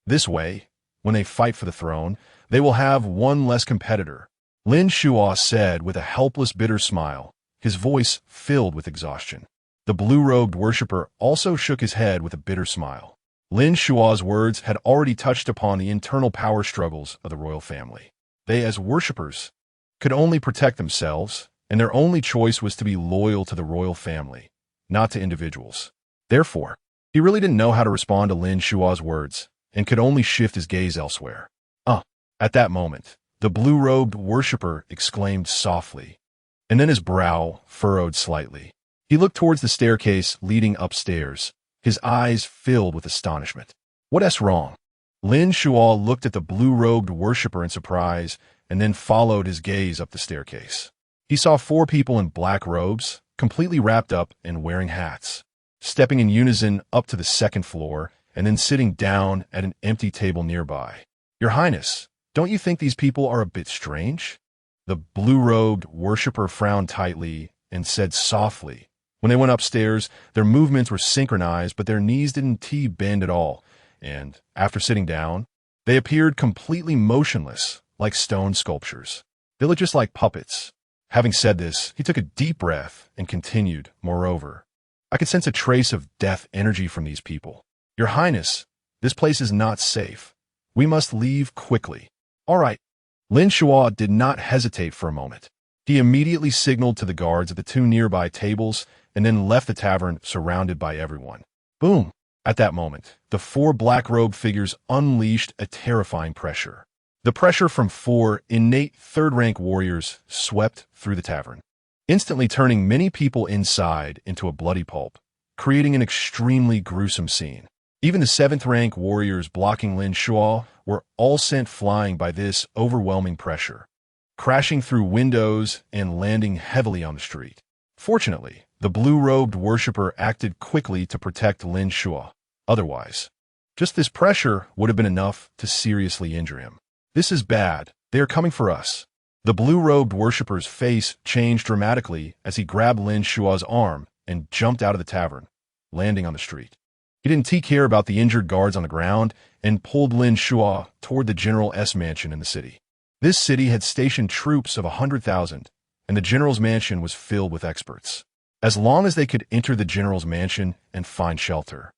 This way, when they fight for the throne, they will have one less competitor. Lin Yuguo said with a helpless, bitter smile, his voice filled with exhaustion. The blue-robed worshipper also shook his head with a bitter smile. Lin Yuguo's words had already touched upon the internal power struggles of the royal family. They, as worshippers, could only protect themselves, and their only choice was to be loyal to the royal family, not to individuals. Therefore, he really didn't know how to respond to Lin Yuguo's words, and could only shift his gaze elsewhere. At that moment, the blue-robed worshipper exclaimed softly, and then his brow furrowed slightly. He looked towards the staircase leading upstairs, his eyes filled with astonishment. What's wrong? Lin Yuguo looked at the blue-robed worshipper in surprise, and then followed his gaze up the staircase. He saw 4 people in black robes, completely wrapped up and wearing hats, stepping in unison up to the second floor and then sitting down at an empty table nearby. Your Highness, don't you think these people are a bit strange? The blue-robed worshiper frowned tightly and said softly. When they went upstairs, their movements were synchronized, but their knees didn't bend at all, and, after sitting down, they appeared completely motionless, like stone sculptures. They looked just like puppets. Having said this, he took a deep breath and continued, moreover, I could sense a trace of death energy from these people. Your Highness, this place is not safe. We must leave quickly. All right. Lin Yuguo did not hesitate for a moment. He immediately signaled to the guards at the two nearby tables and then left the tavern surrounded by everyone. Boom! At that moment, the four black-robed figures unleashed a terrifying pressure. The pressure from four innate third-rank warriors swept through the tavern, instantly turning many people inside into a bloody pulp, creating an extremely gruesome scene. Even the seventh-rank warriors blocking Lin Yuguo were all sent flying by this overwhelming pressure, crashing through windows and landing heavily on the street. Fortunately, the blue-robed worshiper acted quickly to protect Lin Yuguo. Otherwise, just this pressure would have been enough to seriously injure him. This is bad. They are coming for us. The blue-robed worshiper's face changed dramatically as he grabbed Lin Yuguo's arm and jumped out of the tavern, landing on the street. He didn't care about the injured guards on the ground and pulled Lin Yuguo toward the General's mansion in the city. This city had stationed troops of 100,000, and the General's mansion was filled with experts. As long as they could enter the General's mansion and find shelter,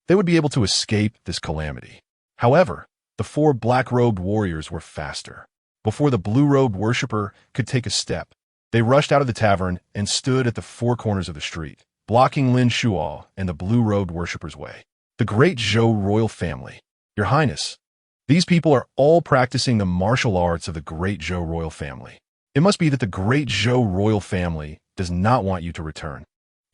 they would be able to escape this calamity. However, the four black-robed warriors were faster. Before the blue-robed worshiper could take a step, they rushed out of the tavern and stood at the four corners of the street, blocking Lin Yuguo and the blue-robed worshiper's way. The great Zhou royal family. Your Highness, these people are all practicing the martial arts of the great Zhou royal family. It must be that the great Zhou royal family does not want you to return.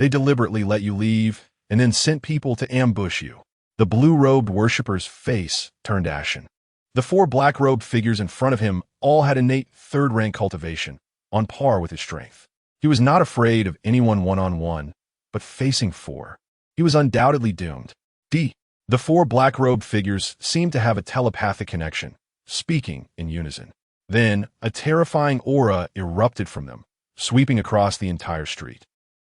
They deliberately let you leave and then sent people to ambush you. The blue-robed worshiper's face turned ashen. The four black-robed figures in front of him all had innate third-rank cultivation, on par with his strength. He was not afraid of anyone one-on-one, but facing four, he was undoubtedly doomed. The four black-robed figures seemed to have a telepathic connection, speaking in unison. Then, a terrifying aura erupted from them, sweeping across the entire street.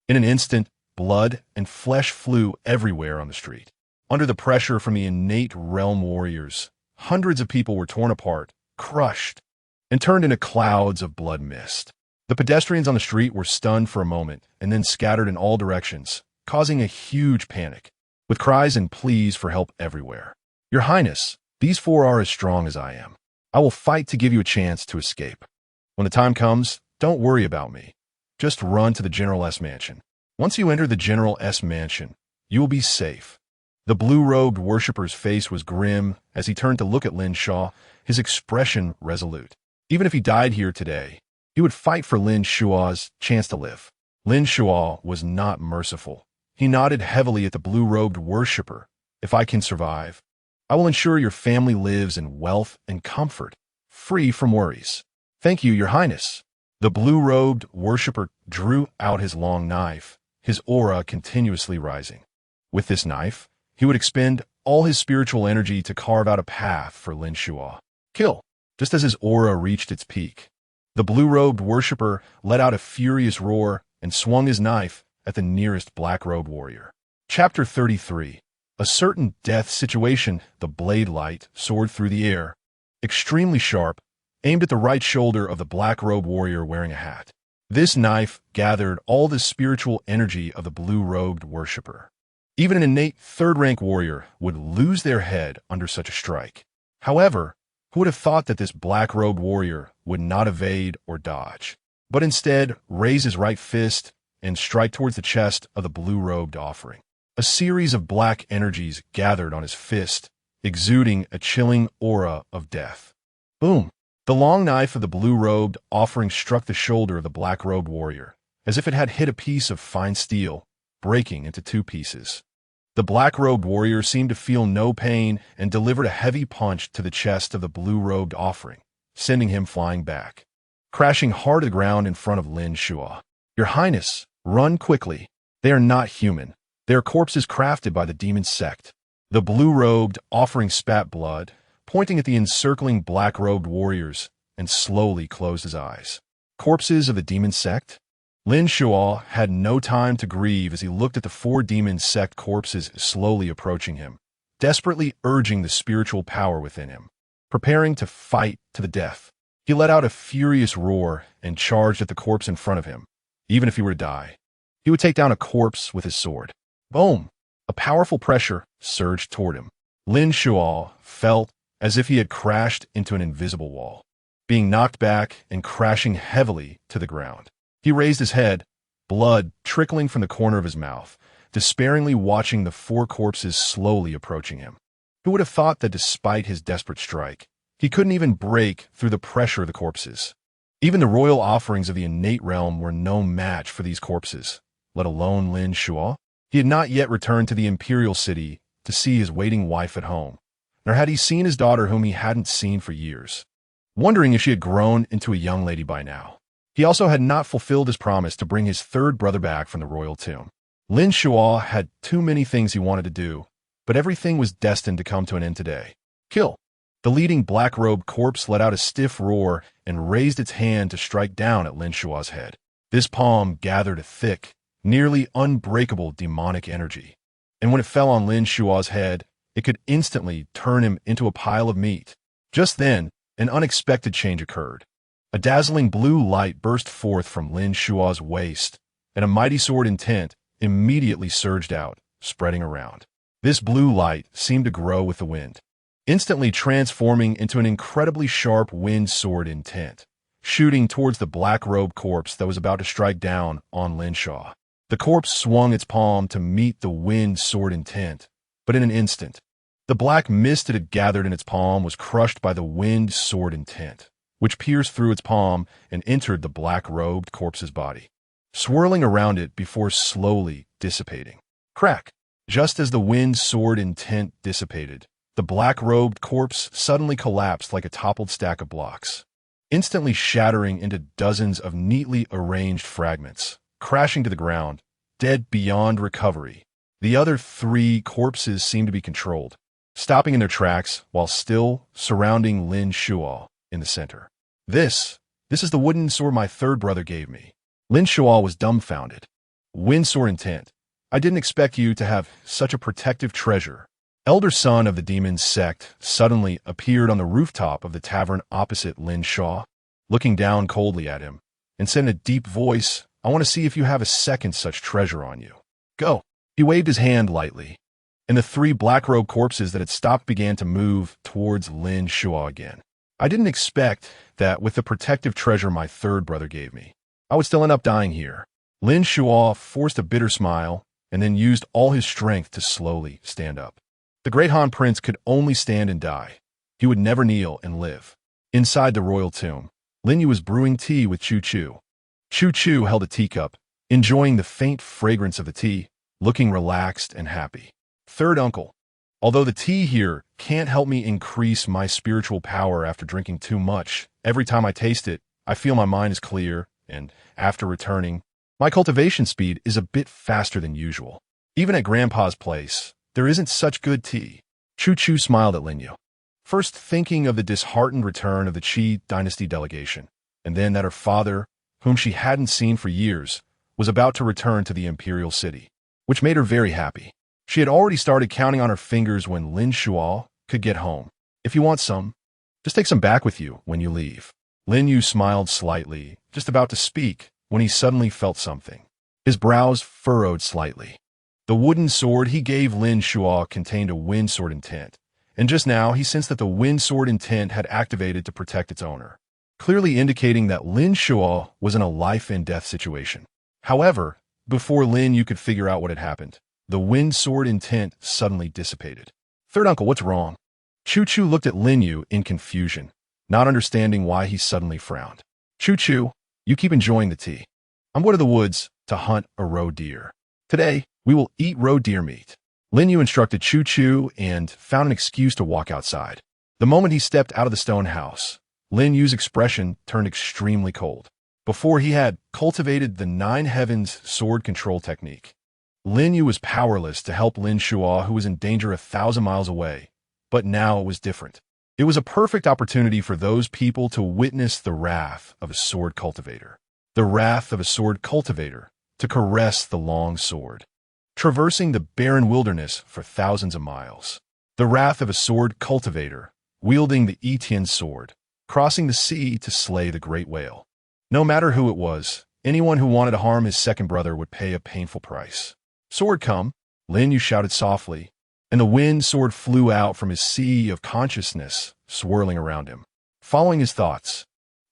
In an instant, blood and flesh flew everywhere on the street. Under the pressure from the innate realm warriors, hundreds of people were torn apart, crushed, and turned into clouds of blood mist. The pedestrians on the street were stunned for a moment and then scattered in all directions, causing a huge panic, with cries and pleas for help everywhere. Your Highness, these four are as strong as I am. I will fight to give you a chance to escape. When the time comes, don't worry about me. Just run to the General's mansion. Once you enter the General's mansion, you will be safe. The blue-robed worshiper's face was grim as he turned to look at Lin Yuguo, his expression resolute. Even if he died here today, he would fight for Lin Yuguo's chance to live. Lin Yuguo was not merciful. He nodded heavily at the blue-robed worshiper. If I can survive, I will ensure your family lives in wealth and comfort, free from worries. Thank you, Your Highness. The blue-robed worshiper drew out his long knife, his aura continuously rising. With this knife, he would expend all his spiritual energy to carve out a path for Lin Yuguo. Kill! Just as his aura reached its peak, the blue-robed worshiper let out a furious roar and swung his knife at the nearest black-robed warrior. Chapter 33. A certain death situation. The blade light soared through the air, extremely sharp, aimed at the right shoulder of the black-robed warrior wearing a hat. This knife gathered all the spiritual energy of the blue-robed worshiper. Even an innate third-rank warrior would lose their head under such a strike. However, who would have thought that this black-robed warrior would not evade or dodge, but instead raise his right fist and strike towards the chest of the blue-robed offering. A series of black energies gathered on his fist, exuding a chilling aura of death. Boom! The long knife of the blue-robed offering struck the shoulder of the black-robed warrior, as if it had hit a piece of fine steel, breaking into two pieces. The black-robed warrior seemed to feel no pain and delivered a heavy punch to the chest of the blue-robed offering, sending him flying back, crashing hard to the ground in front of Lin Yuguo. Your Highness, Run quickly. They are not human. They are corpses crafted by the demon sect. The blue-robed offering spat blood, pointing at the encircling black-robed warriors, and slowly closed his eyes. Corpses of the demon sect? Lin Yuguo had no time to grieve as he looked at the 4 demon sect corpses slowly approaching him, desperately urging the spiritual power within him, preparing to fight to the death. He let out a furious roar and charged at the corpse in front of him. Even if he were to die, he would take down a corpse with his sword. Boom! A powerful pressure surged toward him. Lin Yuguo felt as if he had crashed into an invisible wall, being knocked back and crashing heavily to the ground. He raised his head, blood trickling from the corner of his mouth, despairingly watching the 4 corpses slowly approaching him. Who would have thought that despite his desperate strike, he couldn't even break through the pressure of the corpses? Even the royal offerings of the innate realm were no match for these corpses, let alone Lin Yuguo. He had not yet returned to the imperial city to see his waiting wife at home, nor had he seen his daughter whom he hadn't seen for years, wondering if she had grown into a young lady by now. He also had not fulfilled his promise to bring his 3rd brother back from the royal tomb. Lin Yuguo had too many things he wanted to do, but everything was destined to come to an end today. Kill! The leading black-robed corpse let out a stiff roar and raised its hand to strike down at Lin Yuguo's head. This palm gathered a thick, nearly unbreakable demonic energy, and when it fell on Lin Yuguo's head, it could instantly turn him into a pile of meat. Just then, an unexpected change occurred. A dazzling blue light burst forth from Lin Yuguo's waist, and a mighty sword intent immediately surged out, spreading around. This blue light seemed to grow with the wind, instantly transforming into an incredibly sharp wind sword intent, shooting towards the black-robed corpse that was about to strike down on Lin Yuguo. The corpse swung its palm to meet the wind sword intent, but in an instant, the black mist it had gathered in its palm was crushed by the wind sword intent, which pierced through its palm and entered the black-robed corpse's body, swirling around it before slowly dissipating. Crack! Just as the wind sword intent dissipated, the black-robed corpse suddenly collapsed like a toppled stack of blocks, instantly shattering into dozens of neatly arranged fragments, crashing to the ground, dead beyond recovery. The other 3 corpses seemed to be controlled, stopping in their tracks while still surrounding Lin Yuguo in the center. This is the wooden sword my 3rd brother gave me. Lin Yuguo was dumbfounded. Wind sword intent. I didn't expect you to have such a protective treasure. Elder son of the demon sect suddenly appeared on the rooftop of the tavern opposite Lin Yuguo, looking down coldly at him, and said in a deep voice, I want to see if you have a second such treasure on you. Go. He waved his hand lightly, and the 3 black-robed corpses that had stopped began to move towards Lin Yuguo again. I didn't expect that with the protective treasure my 3rd brother gave me, I would still end up dying here. Lin Yuguo forced a bitter smile and then used all his strength to slowly stand up. The great Han Prince could only stand and die. He would never kneel and live. Inside the royal tomb, Lin Yu was brewing tea with Chu Chu. Chu Chu held a teacup, enjoying the faint fragrance of the tea, looking relaxed and happy. 3rd uncle, although the tea here can't help me increase my spiritual power after drinking too much, every time I taste it, I feel my mind is clear, and after returning, my cultivation speed is a bit faster than usual. Even at Grandpa's place, there isn't such good tea. Chu Chu smiled at Lin Yu, first thinking of the disheartened return of the Qi Dynasty delegation, and then that her father, whom she hadn't seen for years, was about to return to the imperial city, which made her very happy. She had already started counting on her fingers when Lin Yuguo could get home. If you want some, just take some back with you when you leave. Lin Yu smiled slightly, just about to speak, when he suddenly felt something. His brows furrowed slightly. The wooden sword he gave Lin Yuguo contained a wind sword intent, and just now he sensed that the wind sword intent had activated to protect its owner, clearly indicating that Lin Yuguo was in a life-and-death situation. However, before Lin Yu could figure out what had happened, the wind sword intent suddenly dissipated. 3rd uncle, what's wrong? Chu Chu looked at Lin Yu in confusion, not understanding why he suddenly frowned. Chu Chu, you keep enjoying the tea. I'm going to the woods to hunt a roe deer. Today, we will eat roe deer meat. Lin Yu instructed Chu Chu and found an excuse to walk outside. The moment he stepped out of the stone house, Lin Yu's expression turned extremely cold. before he had cultivated the Nine Heavens sword control technique. Lin Yu was powerless to help Lin Yuguo, who was in danger 1,000 miles away. But now it was different. It was a perfect opportunity for those people to witness the wrath of a sword cultivator. The wrath of a sword cultivator to caress the long sword, traversing the barren wilderness for thousands of miles. The wrath of a sword cultivator, wielding the Etienne sword, crossing the sea to slay the great whale. No matter who it was, anyone who wanted to harm his second brother would pay a painful price. Sword come, Lin Yu shouted softly, and the wind sword flew out from his sea of consciousness, swirling around him. Following his thoughts,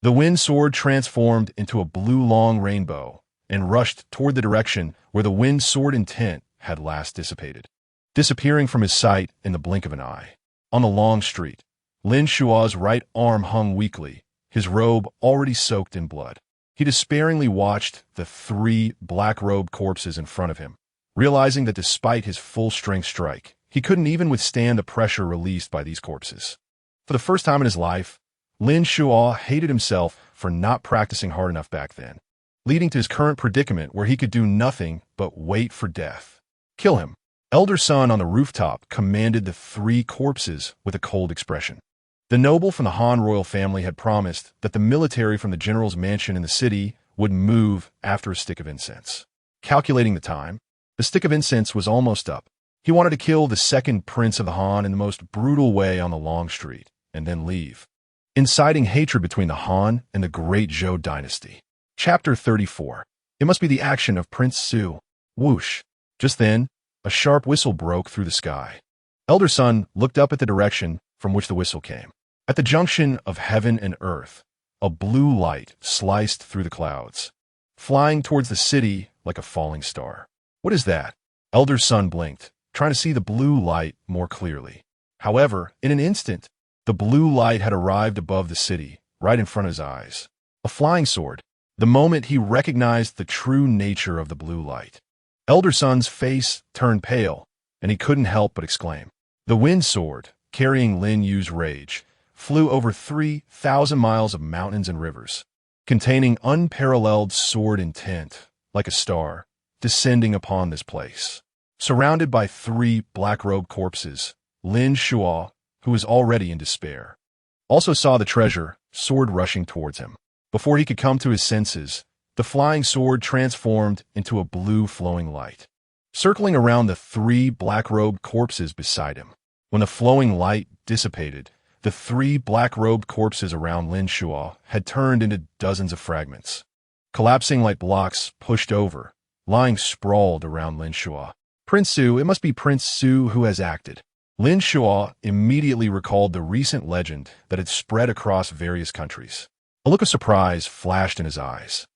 the wind sword transformed into a blue long rainbow and rushed toward the direction where the wind sword intent had last dissipated, disappearing from his sight in the blink of an eye. On the long street, Lin Yuguo's right arm hung weakly, his robe already soaked in blood. He despairingly watched the 3 black-robed corpses in front of him, realizing that despite his full-strength strike, he couldn't even withstand the pressure released by these corpses. For the first time in his life, Lin Yuguo hated himself for not practicing hard enough back then, leading to his current predicament where he could do nothing but wait for death. Kill him. Elder Sun on the rooftop commanded the 3 corpses with a cold expression. The noble from the Han royal family had promised that the military from the general's mansion in the city would move after a stick of incense. Calculating the time, the stick of incense was almost up. He wanted to kill the second prince of the Han in the most brutal way on the long street, and then leave, inciting hatred between the Han and the great Zhou dynasty. Chapter 34. It must be the action of Prince Su. Whoosh. Just then, a sharp whistle broke through the sky. Elder Sun looked up at the direction from which the whistle came. At the junction of heaven and earth, a blue light sliced through the clouds, flying towards the city like a falling star. What is that? Elder Sun blinked, trying to see the blue light more clearly. However, in an instant, the blue light had arrived above the city, right in front of his eyes. A flying sword. The moment he recognized the true nature of the blue light, Elder Sun's face turned pale, and he couldn't help but exclaim. The wind sword, carrying Lin Yu's rage, flew over 3,000 miles of mountains and rivers, containing unparalleled sword intent, like a star, descending upon this place. Surrounded by 3 black-robed corpses, Lin Yuguo, who was already in despair, also saw the treasure, sword rushing towards him. Before he could come to his senses, the flying sword transformed into a blue flowing light, circling around the 3 black-robed corpses beside him. When the flowing light dissipated, the 3 black-robed corpses around Lin Yuguo had turned into dozens of fragments, collapsing like blocks pushed over, lying sprawled around Lin Yuguo. Prince Su, it must be Prince Su who has acted. Lin Yuguo immediately recalled the recent legend that had spread across various countries. A look of surprise flashed in his eyes.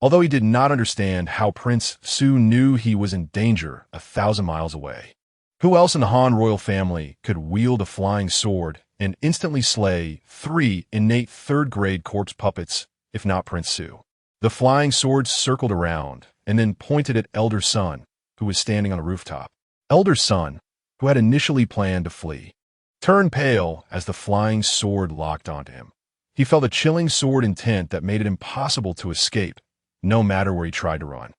Although he did not understand how Prince Su knew he was in danger 1,000 miles away. Who else in the Han royal family could wield a flying sword and instantly slay 3 innate third-grade corpse puppets, if not Prince Su? The flying sword circled around and then pointed at Elder Sun, who was standing on a rooftop. Elder Sun, who had initially planned to flee, turned pale as the flying sword locked onto him. He felt a chilling sword intent that made it impossible to escape, no matter where he tried to run.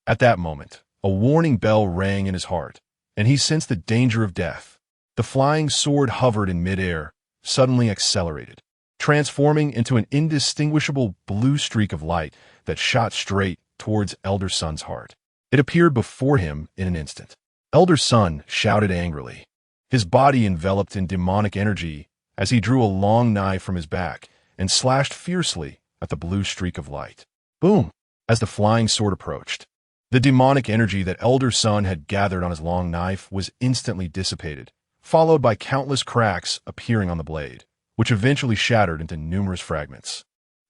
At that moment, a warning bell rang in his heart, and he sensed the danger of death. The flying sword hovered in midair, suddenly accelerated, transforming into an indistinguishable blue streak of light that shot straight towards Elder Sun's heart. It appeared before him in an instant. Elder Sun shouted angrily, his body enveloped in demonic energy as he drew a long knife from his back and slashed fiercely at the blue streak of light. Boom! As the flying sword approached, the demonic energy that Elder Sun had gathered on his long knife was instantly dissipated, followed by countless cracks appearing on the blade, which eventually shattered into numerous fragments.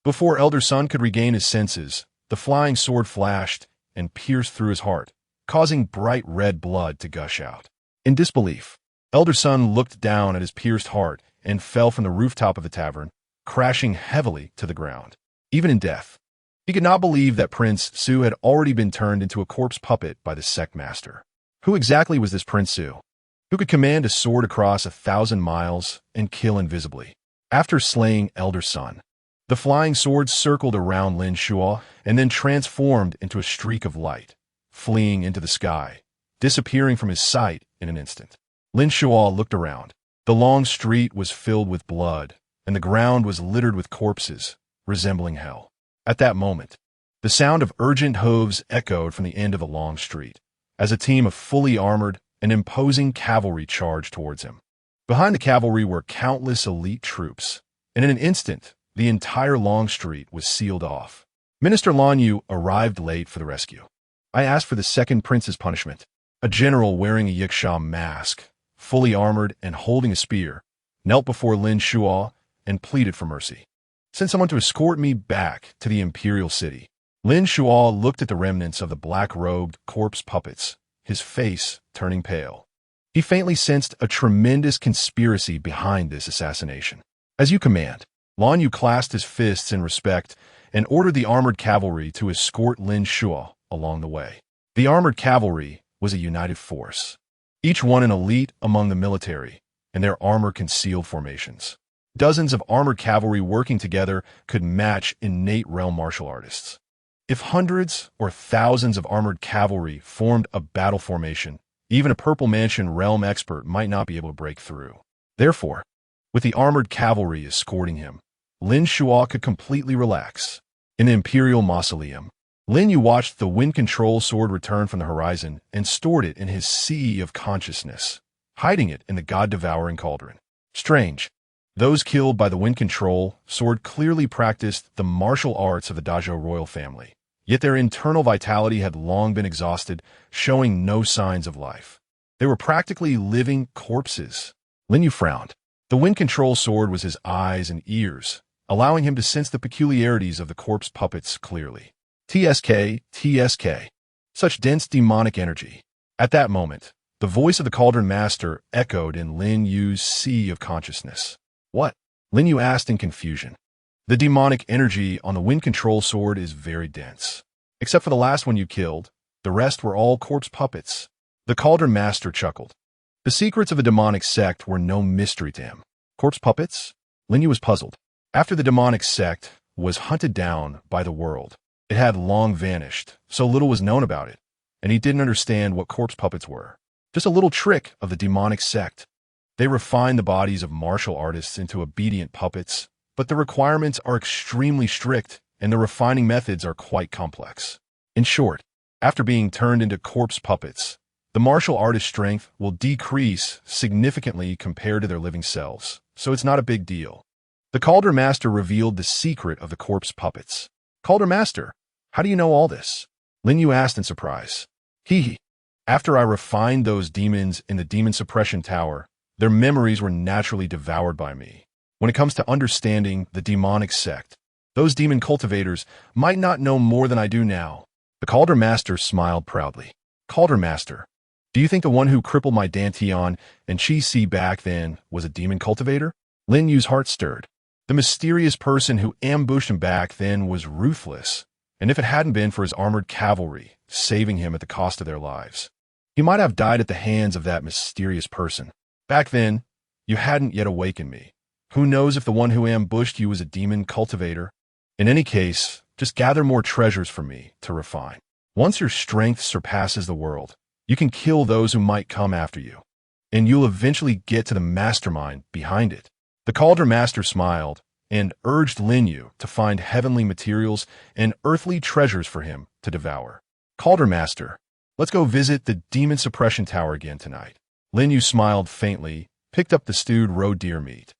Before Elder Sun could regain his senses, the flying sword flashed and pierced through his heart, causing bright red blood to gush out. In disbelief, Elder Sun looked down at his pierced heart and fell from the rooftop of the tavern, crashing heavily to the ground. Even in death, he could not believe that Prince Su had already been turned into a corpse puppet by the sect master. Who exactly was this Prince Su, who could command a sword across 1,000 miles and kill invisibly? After slaying Elder Sun, The flying sword circled around Lin Yuguo and then transformed into a streak of light, fleeing into the sky, disappearing from his sight in an instant. Lin Yuguo looked around. The long street was filled with blood, and the ground was littered with corpses, resembling hell. At that moment, the sound of urgent hooves echoed from the end of the long street, as a team of fully armored and imposing cavalry charged towards him. Behind the cavalry were countless elite troops, and in an instant, the entire long street was sealed off. Minister Lin Yuguo arrived late for the rescue. I asked for the second prince's punishment. A general wearing a yiksha mask, fully armored and holding a spear, knelt before Lin Yuguo and pleaded for mercy. Send someone to escort me back to the imperial city. Lin Yuguo looked at the remnants of the black-robed corpse puppets, his face turning pale. He faintly sensed a tremendous conspiracy behind this assassination. As you command. Lin Yuguo clasped his fists in respect and ordered the armored cavalry to escort Lin Yuguo along the way. The armored cavalry was a united force, each one an elite among the military, and their armor-concealed formations. Dozens of armored cavalry working together could match innate realm martial artists. If hundreds or thousands of armored cavalry formed a battle formation, even a Purple Mansion realm expert might not be able to break through. Therefore, with the armored cavalry escorting him, Lin Yuguo could completely relax. In the imperial mausoleum, Lin Yuguo watched the wind control sword return from the horizon and stored it in his sea of consciousness, hiding it in the God-devouring Cauldron. Strange. Those killed by the wind control sword clearly practiced the martial arts of the Dazhou royal family, yet their internal vitality had long been exhausted, showing no signs of life. They were practically living corpses. Lin Yuguo frowned. The wind control sword was his eyes and ears, allowing him to sense the peculiarities of the corpse puppets clearly. TSK. Such dense demonic energy. At that moment, the voice of the Cauldron Master echoed in Lin Yu's sea of consciousness. What? Lin Yuguo asked in confusion. The demonic energy on the wind control sword is very dense. Except for the last one you killed, the rest were all corpse puppets. The Cauldron Master chuckled. The secrets of a demonic sect were no mystery to him. Corpse puppets? Lin Yuguo was puzzled. After the demonic sect was hunted down by the world, it had long vanished, so little was known about it, and he didn't understand what corpse puppets were. Just a little trick of the demonic sect. They refine the bodies of martial artists into obedient puppets, but the requirements are extremely strict and the refining methods are quite complex. In short, after being turned into corpse puppets, the martial artist's strength will decrease significantly compared to their living selves, so it's not a big deal. The Cauldron Master revealed the secret of the corpse puppets. Cauldron Master, how do you know all this? Lin Yuguo asked in surprise. After I refined those demons in the demon suppression tower, their memories were naturally devoured by me. When it comes to understanding the demonic sect, those demon cultivators might not know more than I do now. The Cauldron Master smiled proudly. Cauldron Master, do you think the one who crippled my Dantian and Chi Si back then was a demon cultivator? Lin Yu's heart stirred. The mysterious person who ambushed him back then was ruthless, and if it hadn't been for his armored cavalry saving him at the cost of their lives, he might have died at the hands of that mysterious person. Back then, you hadn't yet awakened me. Who knows if the one who ambushed you was a demon cultivator? In any case, just gather more treasures for me to refine. Once your strength surpasses the world, you can kill those who might come after you, and you'll eventually get to the mastermind behind it. The Cauldron Master smiled and urged Lin Yuguo to find heavenly materials and earthly treasures for him to devour. Cauldron Master, let's go visit the demon suppression tower again tonight. Lin Yuguo smiled faintly, picked up the stewed roe deer meat,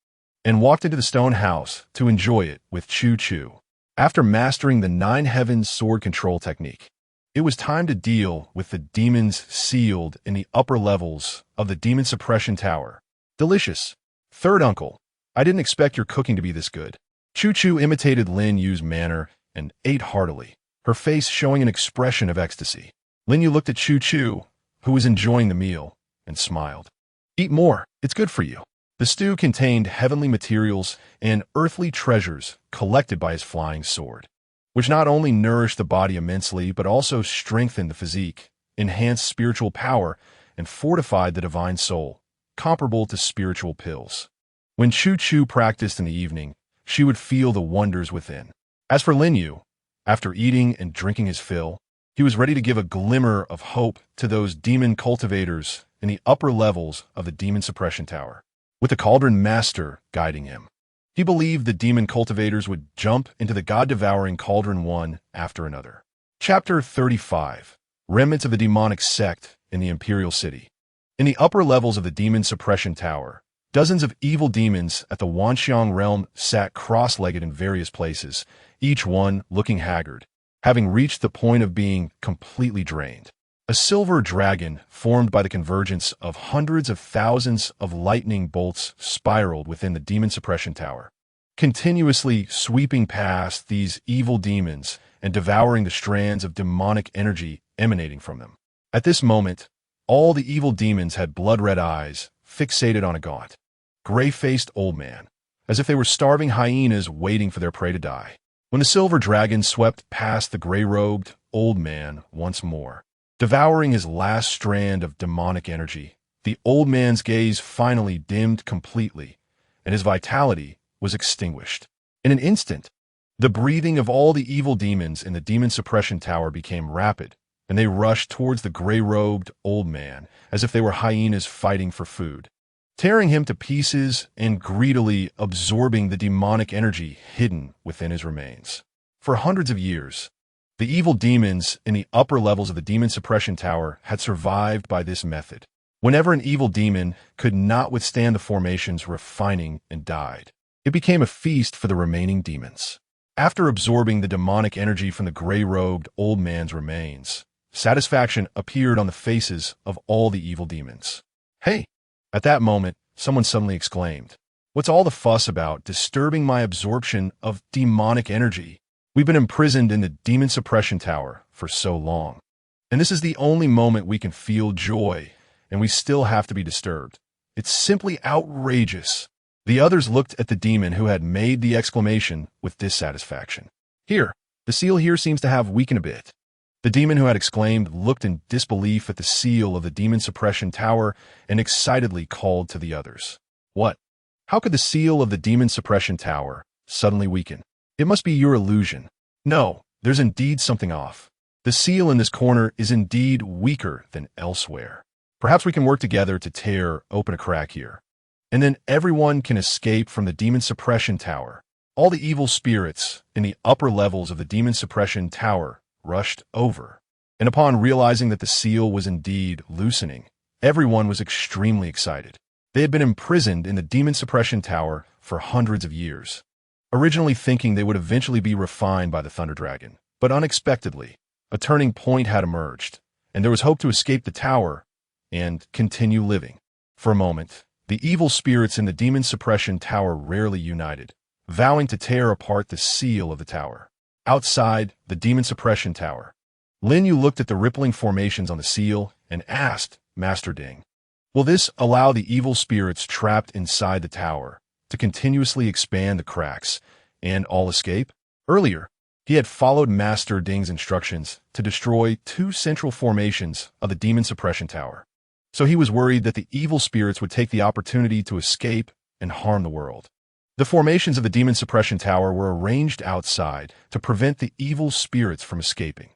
and walked into the stone house to enjoy it with Chu Chu. After mastering the 9 Heavens sword control technique, it was time to deal with the demons sealed in the upper levels of the demon suppression tower. Delicious. Third uncle, I didn't expect your cooking to be this good. Chu Chu imitated Lin Yu's manner and ate heartily, her face showing an expression of ecstasy. Lin Yuguo looked at Chu Chu, who was enjoying the meal, and smiled. Eat more, it's good for you. The stew contained heavenly materials and earthly treasures collected by his flying sword, which not only nourished the body immensely but also strengthened the physique, enhanced spiritual power, and fortified the divine soul, comparable to spiritual pills. When Chu Chu practiced in the evening, she would feel the wonders within. As for Lin Yu, after eating and drinking his fill, he was ready to give a glimmer of hope to those demon cultivators in the upper levels of the demon suppression tower, with the cauldron master guiding him. He believed the demon cultivators would jump into the God-devouring cauldron one after another. Chapter 35. Remnants of the demonic sect in the imperial city. In the upper levels of the demon suppression tower, dozens of evil demons at the Wanxiang realm sat cross-legged in various places, each one looking haggard, having reached the point of being completely drained. A silver dragon, formed by the convergence of hundreds of thousands of lightning bolts, spiraled within the demon suppression tower, continuously sweeping past these evil demons and devouring the strands of demonic energy emanating from them. At this moment, all the evil demons had blood-red eyes fixated on a gaunt, gray-faced old man, as if they were starving hyenas waiting for their prey to die. When the silver dragon swept past the gray-robed old man once more, devouring his last strand of demonic energy, the old man's gaze finally dimmed completely, and his vitality was extinguished. In an instant, the breathing of all the evil demons in the demon suppression tower became rapid, and they rushed towards the gray-robed old man as if they were hyenas fighting for food, tearing him to pieces and greedily absorbing the demonic energy hidden within his remains. For hundreds of years, the evil demons in the upper levels of the demon suppression tower had survived by this method. Whenever an evil demon could not withstand the formation's refining and died, it became a feast for the remaining demons. After absorbing the demonic energy from the gray-robed old man's remains, satisfaction appeared on the faces of all the evil demons. "Hey!" At that moment, someone suddenly exclaimed, "What's all the fuss about disturbing my absorption of demonic energy? We've been imprisoned in the demon suppression tower for so long, and this is the only moment we can feel joy, and we still have to be disturbed. It's simply outrageous." The others looked at the demon who had made the exclamation with dissatisfaction. "Here, the seal here seems to have weakened a bit." The demon who had exclaimed looked in disbelief at the seal of the demon suppression tower and excitedly called to the others. "What? How could the seal of the demon suppression tower suddenly weaken? It must be your illusion. No, there's indeed something off. The seal in this corner is indeed weaker than elsewhere. Perhaps we can work together to tear open a crack here, and then everyone can escape from the demon suppression tower." All the evil spirits in the upper levels of the demon suppression tower rushed over, and upon realizing that the seal was indeed loosening, everyone was extremely excited. They had been imprisoned in the demon suppression tower for hundreds of years, originally thinking they would eventually be refined by the Thunder Dragon. But unexpectedly, a turning point had emerged, and there was hope to escape the tower and continue living. For a moment, the evil spirits in the demon suppression tower rarely united, vowing to tear apart the seal of the tower. Outside the demon suppression tower, Lin Yu looked at the rippling formations on the seal and asked Master Ding, "Will this allow the evil spirits trapped inside the tower to continuously expand the cracks and all escape?" Earlier, he had followed Master Ding's instructions to destroy 2 central formations of the demon suppression tower, so he was worried that the evil spirits would take the opportunity to escape and harm the world. The formations of the demon suppression tower were arranged outside to prevent the evil spirits from escaping.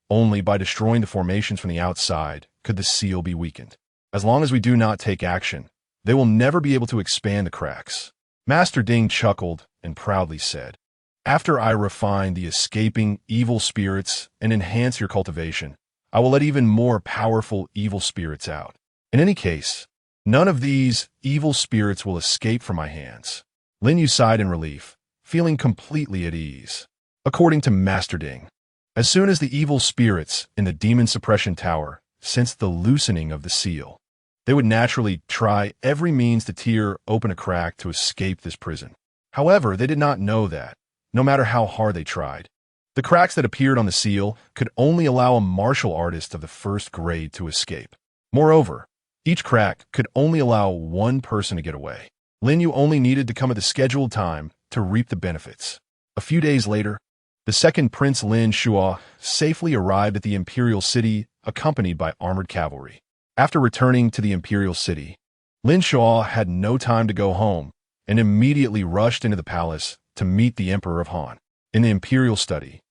Only by destroying the formations from the outside could the seal be weakened. As long as we do not take action, they will never be able to expand the cracks. Master Ding chuckled and proudly said, "After I refine the escaping evil spirits and enhance your cultivation, I will let even more powerful evil spirits out. In any case, none of these evil spirits will escape from my hands." Lin Yu sighed in relief, feeling completely at ease. According to Master Ding, as soon as the evil spirits in the demon suppression tower sensed the loosening of the seal, they would naturally try every means to tear open a crack to escape this prison. However, they did not know that, no matter how hard they tried, the cracks that appeared on the seal could only allow a martial artist of the first grade to escape. Moreover, each crack could only allow one person to get away. Lin Yu only needed to come at the scheduled time to reap the benefits. A few days later, the second Prince Lin Yuguo safely arrived at the imperial city accompanied by armored cavalry. After returning to the imperial city, Lin Yuguo had no time to go home and immediately rushed into the palace to meet the Emperor of Han. In the imperial study,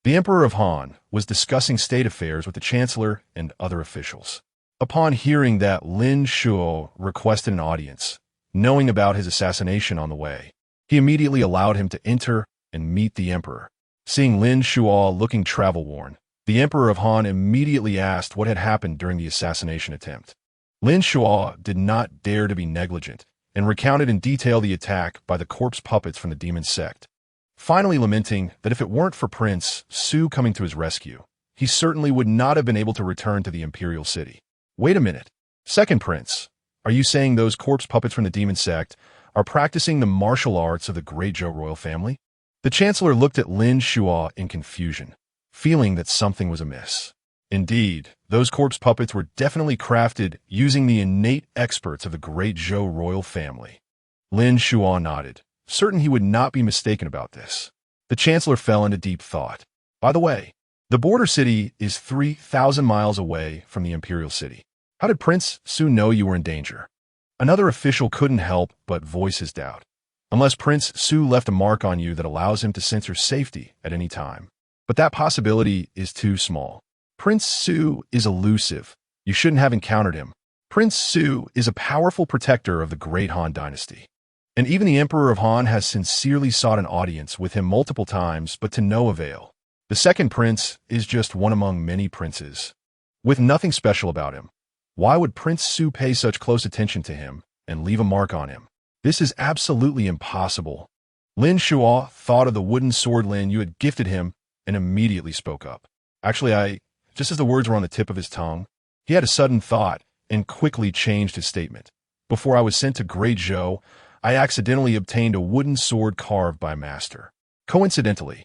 the Emperor of Han was discussing state affairs with the Chancellor and other officials. Upon hearing that Lin Yuguo requested an audience, knowing about his assassination on the way, he immediately allowed him to enter and meet the Emperor. Seeing Lin Yuguo looking travel-worn, the Emperor of Han immediately asked what had happened during the assassination attempt. Lin Yuguo did not dare to be negligent and recounted in detail the attack by the corpse puppets from the demon sect, finally lamenting that if it weren't for Prince Su coming to his rescue, he certainly would not have been able to return to the imperial city. Wait a minute. Second Prince, are you saying those corpse puppets from the demon sect are practicing the martial arts of the great Zhou royal family? The Chancellor looked at Lin Yuguo in confusion, feeling that something was amiss. Indeed, those corpse puppets were definitely crafted using the innate experts of the great Zhou royal family. Lin Yuguo nodded, certain he would not be mistaken about this. The Chancellor fell into deep thought. By the way, the border city is 3,000 miles away from the imperial city. How did Prince Su know you were in danger? Another official couldn't help but voice his doubt. Unless Prince Su left a mark on you that allows him to sense your safety at any time. But that possibility is too small. Prince Su is elusive. You shouldn't have encountered him. Prince Su is a powerful protector of the great Han Dynasty. And even the Emperor of Han has sincerely sought an audience with him multiple times, but to no avail. The second prince is just one among many princes, with nothing special about him. Why would Prince Su pay such close attention to him and leave a mark on him? This is absolutely impossible. Lin Yuguo thought of the wooden sword Lin Yu had gifted him and immediately spoke up. Actually, just as the words were on the tip of his tongue, he had a sudden thought and quickly changed his statement. Before I was sent to Great Zhou, I accidentally obtained a wooden sword carved by a master. Coincidentally,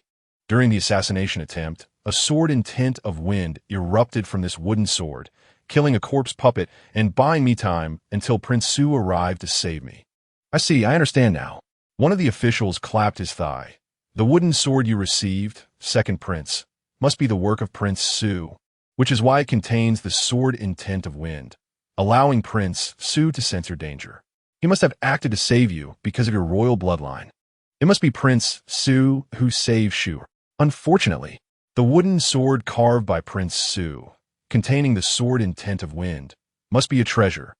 during the assassination attempt, a sword in tint of wind erupted from this wooden sword, killing a corpse puppet and buying me time until Prince Su arrived to save me. I see, I understand now. One of the officials clapped his thigh. The wooden sword you received, second prince, must be the work of Prince Su, which is why it contains the sword in tint of wind, allowing Prince Su to sense your danger. He must have acted to save you because of your royal bloodline. It must be Prince Su who saved Shu. Unfortunately, the wooden sword carved by Prince Su, containing the sword in tint of wind, must be a treasure,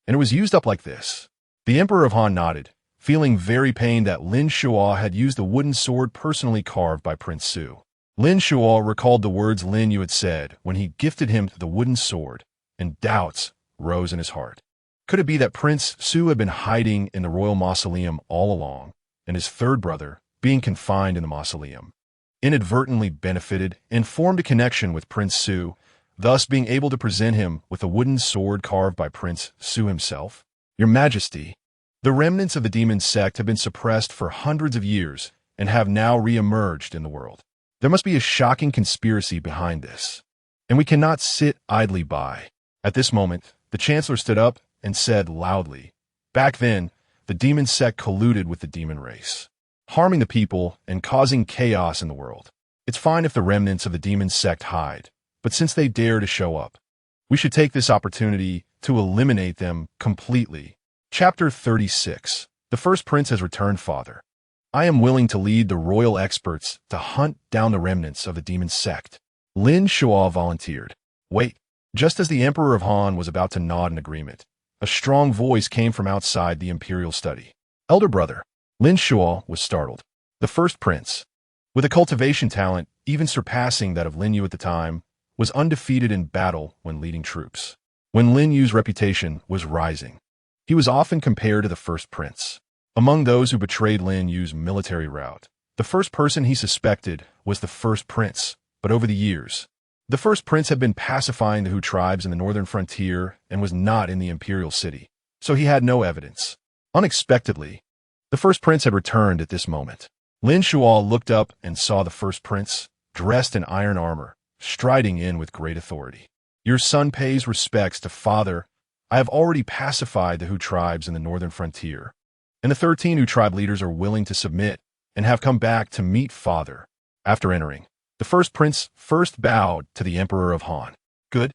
and it was used up like this. The Emperor of Han nodded, feeling very pained that Lin Yuguo had used the wooden sword personally carved by Prince Su. Lin Yuguo recalled the words Lin Yu had said when he gifted him the wooden sword, and doubts rose in his heart. Could it be that Prince Su had been hiding in the royal mausoleum all along, and his third brother, being confined in the mausoleum, inadvertently benefited and formed a connection with Prince Su, thus being able to present him with a wooden sword carved by Prince Su himself? Your Majesty, the remnants of the demon sect have been suppressed for hundreds of years and have now re-emerged in the world. There must be a shocking conspiracy behind this, and we cannot sit idly by. At this moment, the Chancellor stood up and said loudly, "Back then, the demon sect colluded with the demon race, harming the people and causing chaos in the world. It's fine if the remnants of the demon sect hide, but since they dare to show up, we should take this opportunity to eliminate them completely." Chapter 36. The first prince has returned, father. I am willing to lead the royal experts to hunt down the remnants of the demon sect. Lin Yuguo volunteered. Wait. Just as the Emperor of Han was about to nod in agreement, a strong voice came from outside the imperial study. Elder brother. Lin Yuguo was startled. The first prince, with a cultivation talent even surpassing that of Lin Yu at the time, was undefeated in battle when leading troops. When Lin Yu's reputation was rising, he was often compared to the first prince. Among those who betrayed Lin Yu's military route, the first person he suspected was the first prince, but over the years, the first prince had been pacifying the Hu tribes in the northern frontier and was not in the imperial city, so he had no evidence. Unexpectedly, the first prince had returned at this moment. Lin Yuguo looked up and saw the first prince, dressed in iron armor, striding in with great authority. Your son pays respects to father. I have already pacified the Hu tribes in the northern frontier, and the 13 Hu tribe leaders are willing to submit and have come back to meet father. After entering, the first prince first bowed to the Emperor of Han. Good.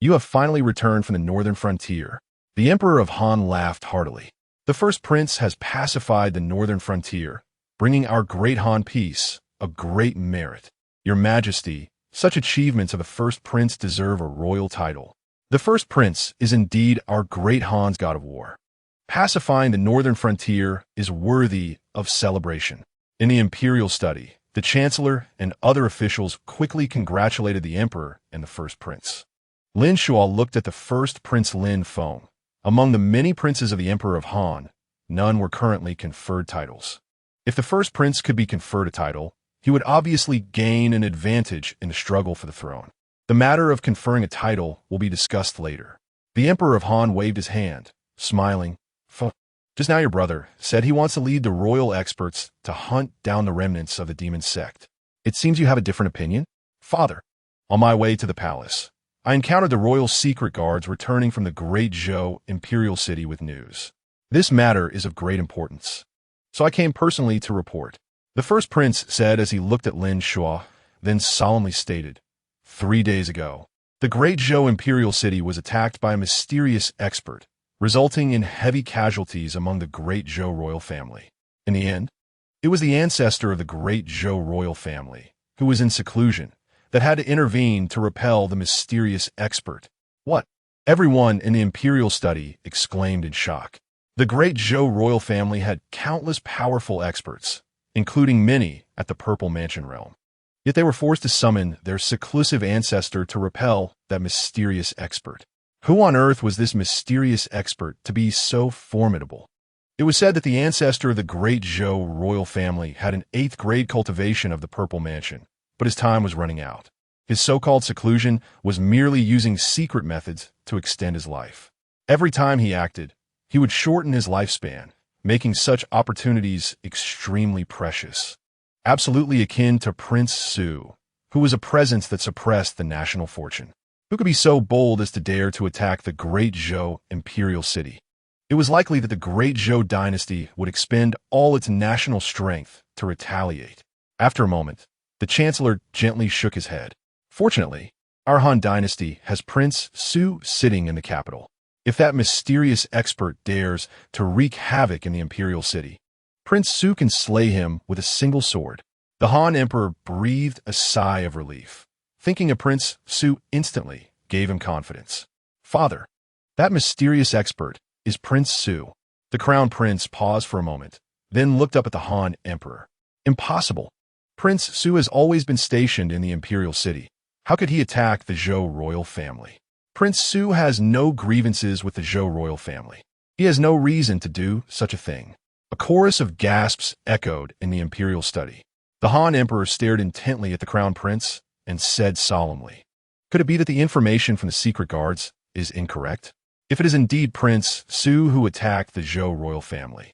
You have finally returned from the northern frontier. The Emperor of Han laughed heartily. The first prince has pacified the northern frontier, bringing our great Han peace, a great merit. Your Majesty, such achievements of the first prince deserve a royal title. The first prince is indeed our great Han's god of war. Pacifying the northern frontier is worthy of celebration. In the imperial study, the chancellor and other officials quickly congratulated the emperor and the first prince. Lin Yuguo looked at the first Prince Lin Feng. Among the many princes of the Emperor of Han, none were currently conferred titles. If the first prince could be conferred a title, he would obviously gain an advantage in the struggle for the throne. The matter of conferring a title will be discussed later. The Emperor of Han waved his hand, smiling. Just now your brother said he wants to lead the royal experts to hunt down the remnants of the demon sect. It seems you have a different opinion? Father, on my way to the palace, I encountered the royal secret guards returning from the Great Zhou imperial city with news. This matter is of great importance, so I came personally to report. The first prince said as he looked at Lin Yuguo, then solemnly stated, 3 days ago, the Great Zhou imperial city was attacked by a mysterious expert, resulting in heavy casualties among the Great Zhou royal family. In the end, it was the ancestor of the Great Zhou royal family, who was in seclusion, that had to intervene to repel the mysterious expert. What? Everyone in the imperial study exclaimed in shock. The Great Zhou royal family had countless powerful experts, including many at the Purple Mansion realm. Yet they were forced to summon their seclusive ancestor to repel that mysterious expert. Who on earth was this mysterious expert to be so formidable? It was said that the ancestor of the Great Zhou royal family had an 8th grade cultivation of the Purple Mansion, but his time was running out. His so-called seclusion was merely using secret methods to extend his life. Every time he acted, he would shorten his lifespan, making such opportunities extremely precious. Absolutely akin to Prince Su, who was a presence that suppressed the national fortune. Who could be so bold as to dare to attack the Great Zhou imperial city? It was likely that the Great Zhou dynasty would expend all its national strength to retaliate. After a moment, the chancellor gently shook his head. Fortunately, our Han Dynasty has Prince Su sitting in the capital. If that mysterious expert dares to wreak havoc in the imperial city, Prince Su can slay him with a single sword. The Han Emperor breathed a sigh of relief. Thinking of Prince Su instantly gave him confidence. Father, that mysterious expert is Prince Su. The crown prince paused for a moment, then looked up at the Han Emperor. Impossible. Prince Su has always been stationed in the imperial city. How could he attack the Zhou royal family? Prince Su has no grievances with the Zhou royal family. He has no reason to do such a thing. A chorus of gasps echoed in the imperial study. The Han Emperor stared intently at the crown prince and said solemnly, could it be that the information from the secret guards is incorrect? If it is indeed Prince Su who attacked the Zhou royal family,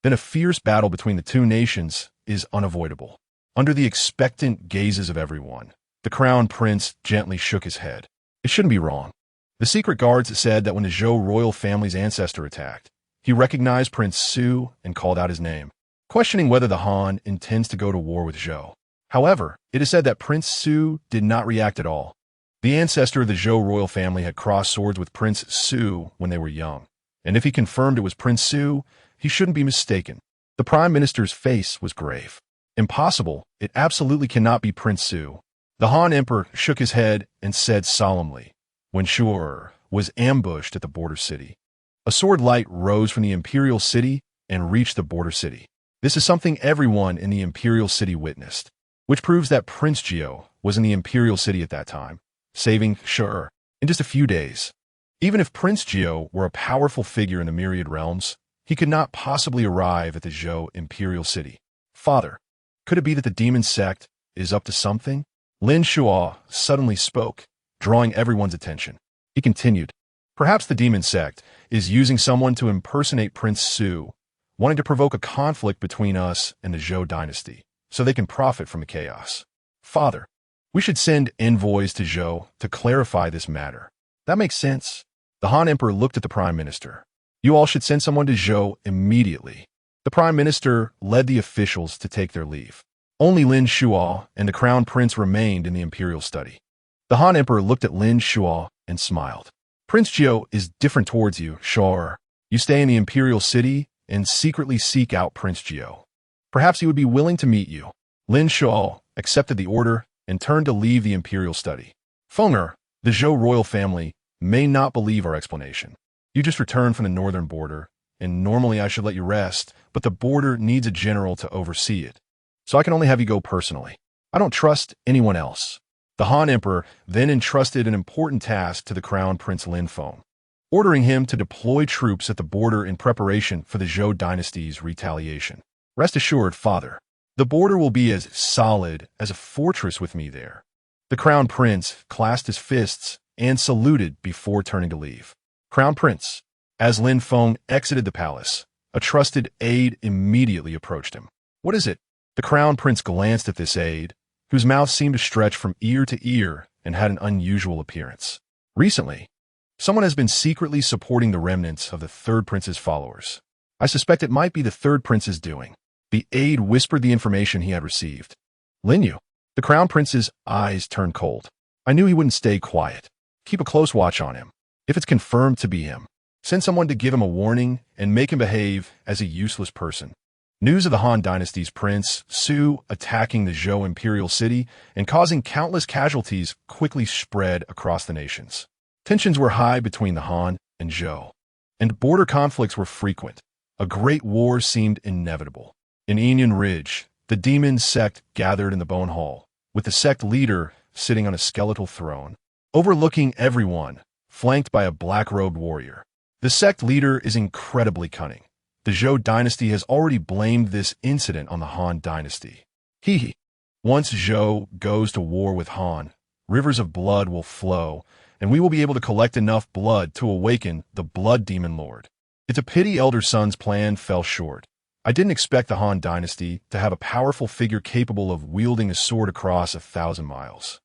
then a fierce battle between the two nations is unavoidable. Under the expectant gazes of everyone, the crown prince gently shook his head. It shouldn't be wrong. The secret guards said that when the Zhou royal family's ancestor attacked, he recognized Prince Su and called out his name, questioning whether the Han intends to go to war with Zhou. However, it is said that Prince Su did not react at all. The ancestor of the Zhou royal family had crossed swords with Prince Su when they were young, and if he confirmed it was Prince Su, he shouldn't be mistaken. The Prime Minister's face was grave. Impossible, it absolutely cannot be Prince Su. The Han Emperor shook his head and said solemnly, when Shu'er was ambushed at the border city, a sword light rose from the imperial city and reached the border city. This is something everyone in the imperial city witnessed, which proves that Prince Gio was in the imperial city at that time, saving Shu'er in just a few days. Even if Prince Gio were a powerful figure in the myriad realms, he could not possibly arrive at the Zhou imperial city. Father, could it be that the demon sect is up to something? Lin Yuguo suddenly spoke, drawing everyone's attention. He continued, perhaps the demon sect is using someone to impersonate Prince Su, wanting to provoke a conflict between us and the Zhou dynasty, so they can profit from the chaos. Father, we should send envoys to Zhou to clarify this matter. That makes sense. The Han Emperor looked at the Prime Minister. You all should send someone to Zhou immediately. The Prime Minister led the officials to take their leave. Only Lin Yuguo and the Crown Prince remained in the imperial study. The Han Emperor looked at Lin Yuguo and smiled. Prince Gio is different towards you, Shu'er. You stay in the imperial city and secretly seek out Prince Gio. Perhaps he would be willing to meet you. Lin Yuguo accepted the order and turned to leave the imperial study. Fenger, the Zhou royal family, may not believe our explanation. You just returned from the northern border, and normally I should let you rest, but the border needs a general to oversee it. So I can only have you go personally. I don't trust anyone else. The Han Emperor then entrusted an important task to the Crown Prince Lin Feng, ordering him to deploy troops at the border in preparation for the Zhou dynasty's retaliation. Rest assured, Father, the border will be as solid as a fortress with me there. The Crown Prince clasped his fists and saluted before turning to leave. Crown Prince, as Lin Feng exited the palace, a trusted aide immediately approached him. What is it? The Crown Prince glanced at this aide, whose mouth seemed to stretch from ear to ear and had an unusual appearance. Recently, someone has been secretly supporting the remnants of the Third Prince's followers. I suspect it might be the Third Prince's doing. The aide whispered the information he had received. Lin Yuguo. The Crown Prince's eyes turned cold. I knew he wouldn't stay quiet. Keep a close watch on him. If it's confirmed to be him, send someone to give him a warning and make him behave as a useless person. News of the Han Dynasty's Prince Su attacking the Zhou imperial city and causing countless casualties quickly spread across the nations. Tensions were high between the Han and Zhou, and border conflicts were frequent. A great war seemed inevitable. In Enian Ridge, the demon sect gathered in the Bone Hall, with the sect leader sitting on a skeletal throne, overlooking everyone, flanked by a black-robed warrior. The sect leader is incredibly cunning. The Zhou dynasty has already blamed this incident on the Han Dynasty. Once Zhou goes to war with Han, rivers of blood will flow, and we will be able to collect enough blood to awaken the Blood Demon Lord. It's a pity Elder Sun's plan fell short. I didn't expect the Han Dynasty to have a powerful figure capable of wielding a sword across 1,000 miles.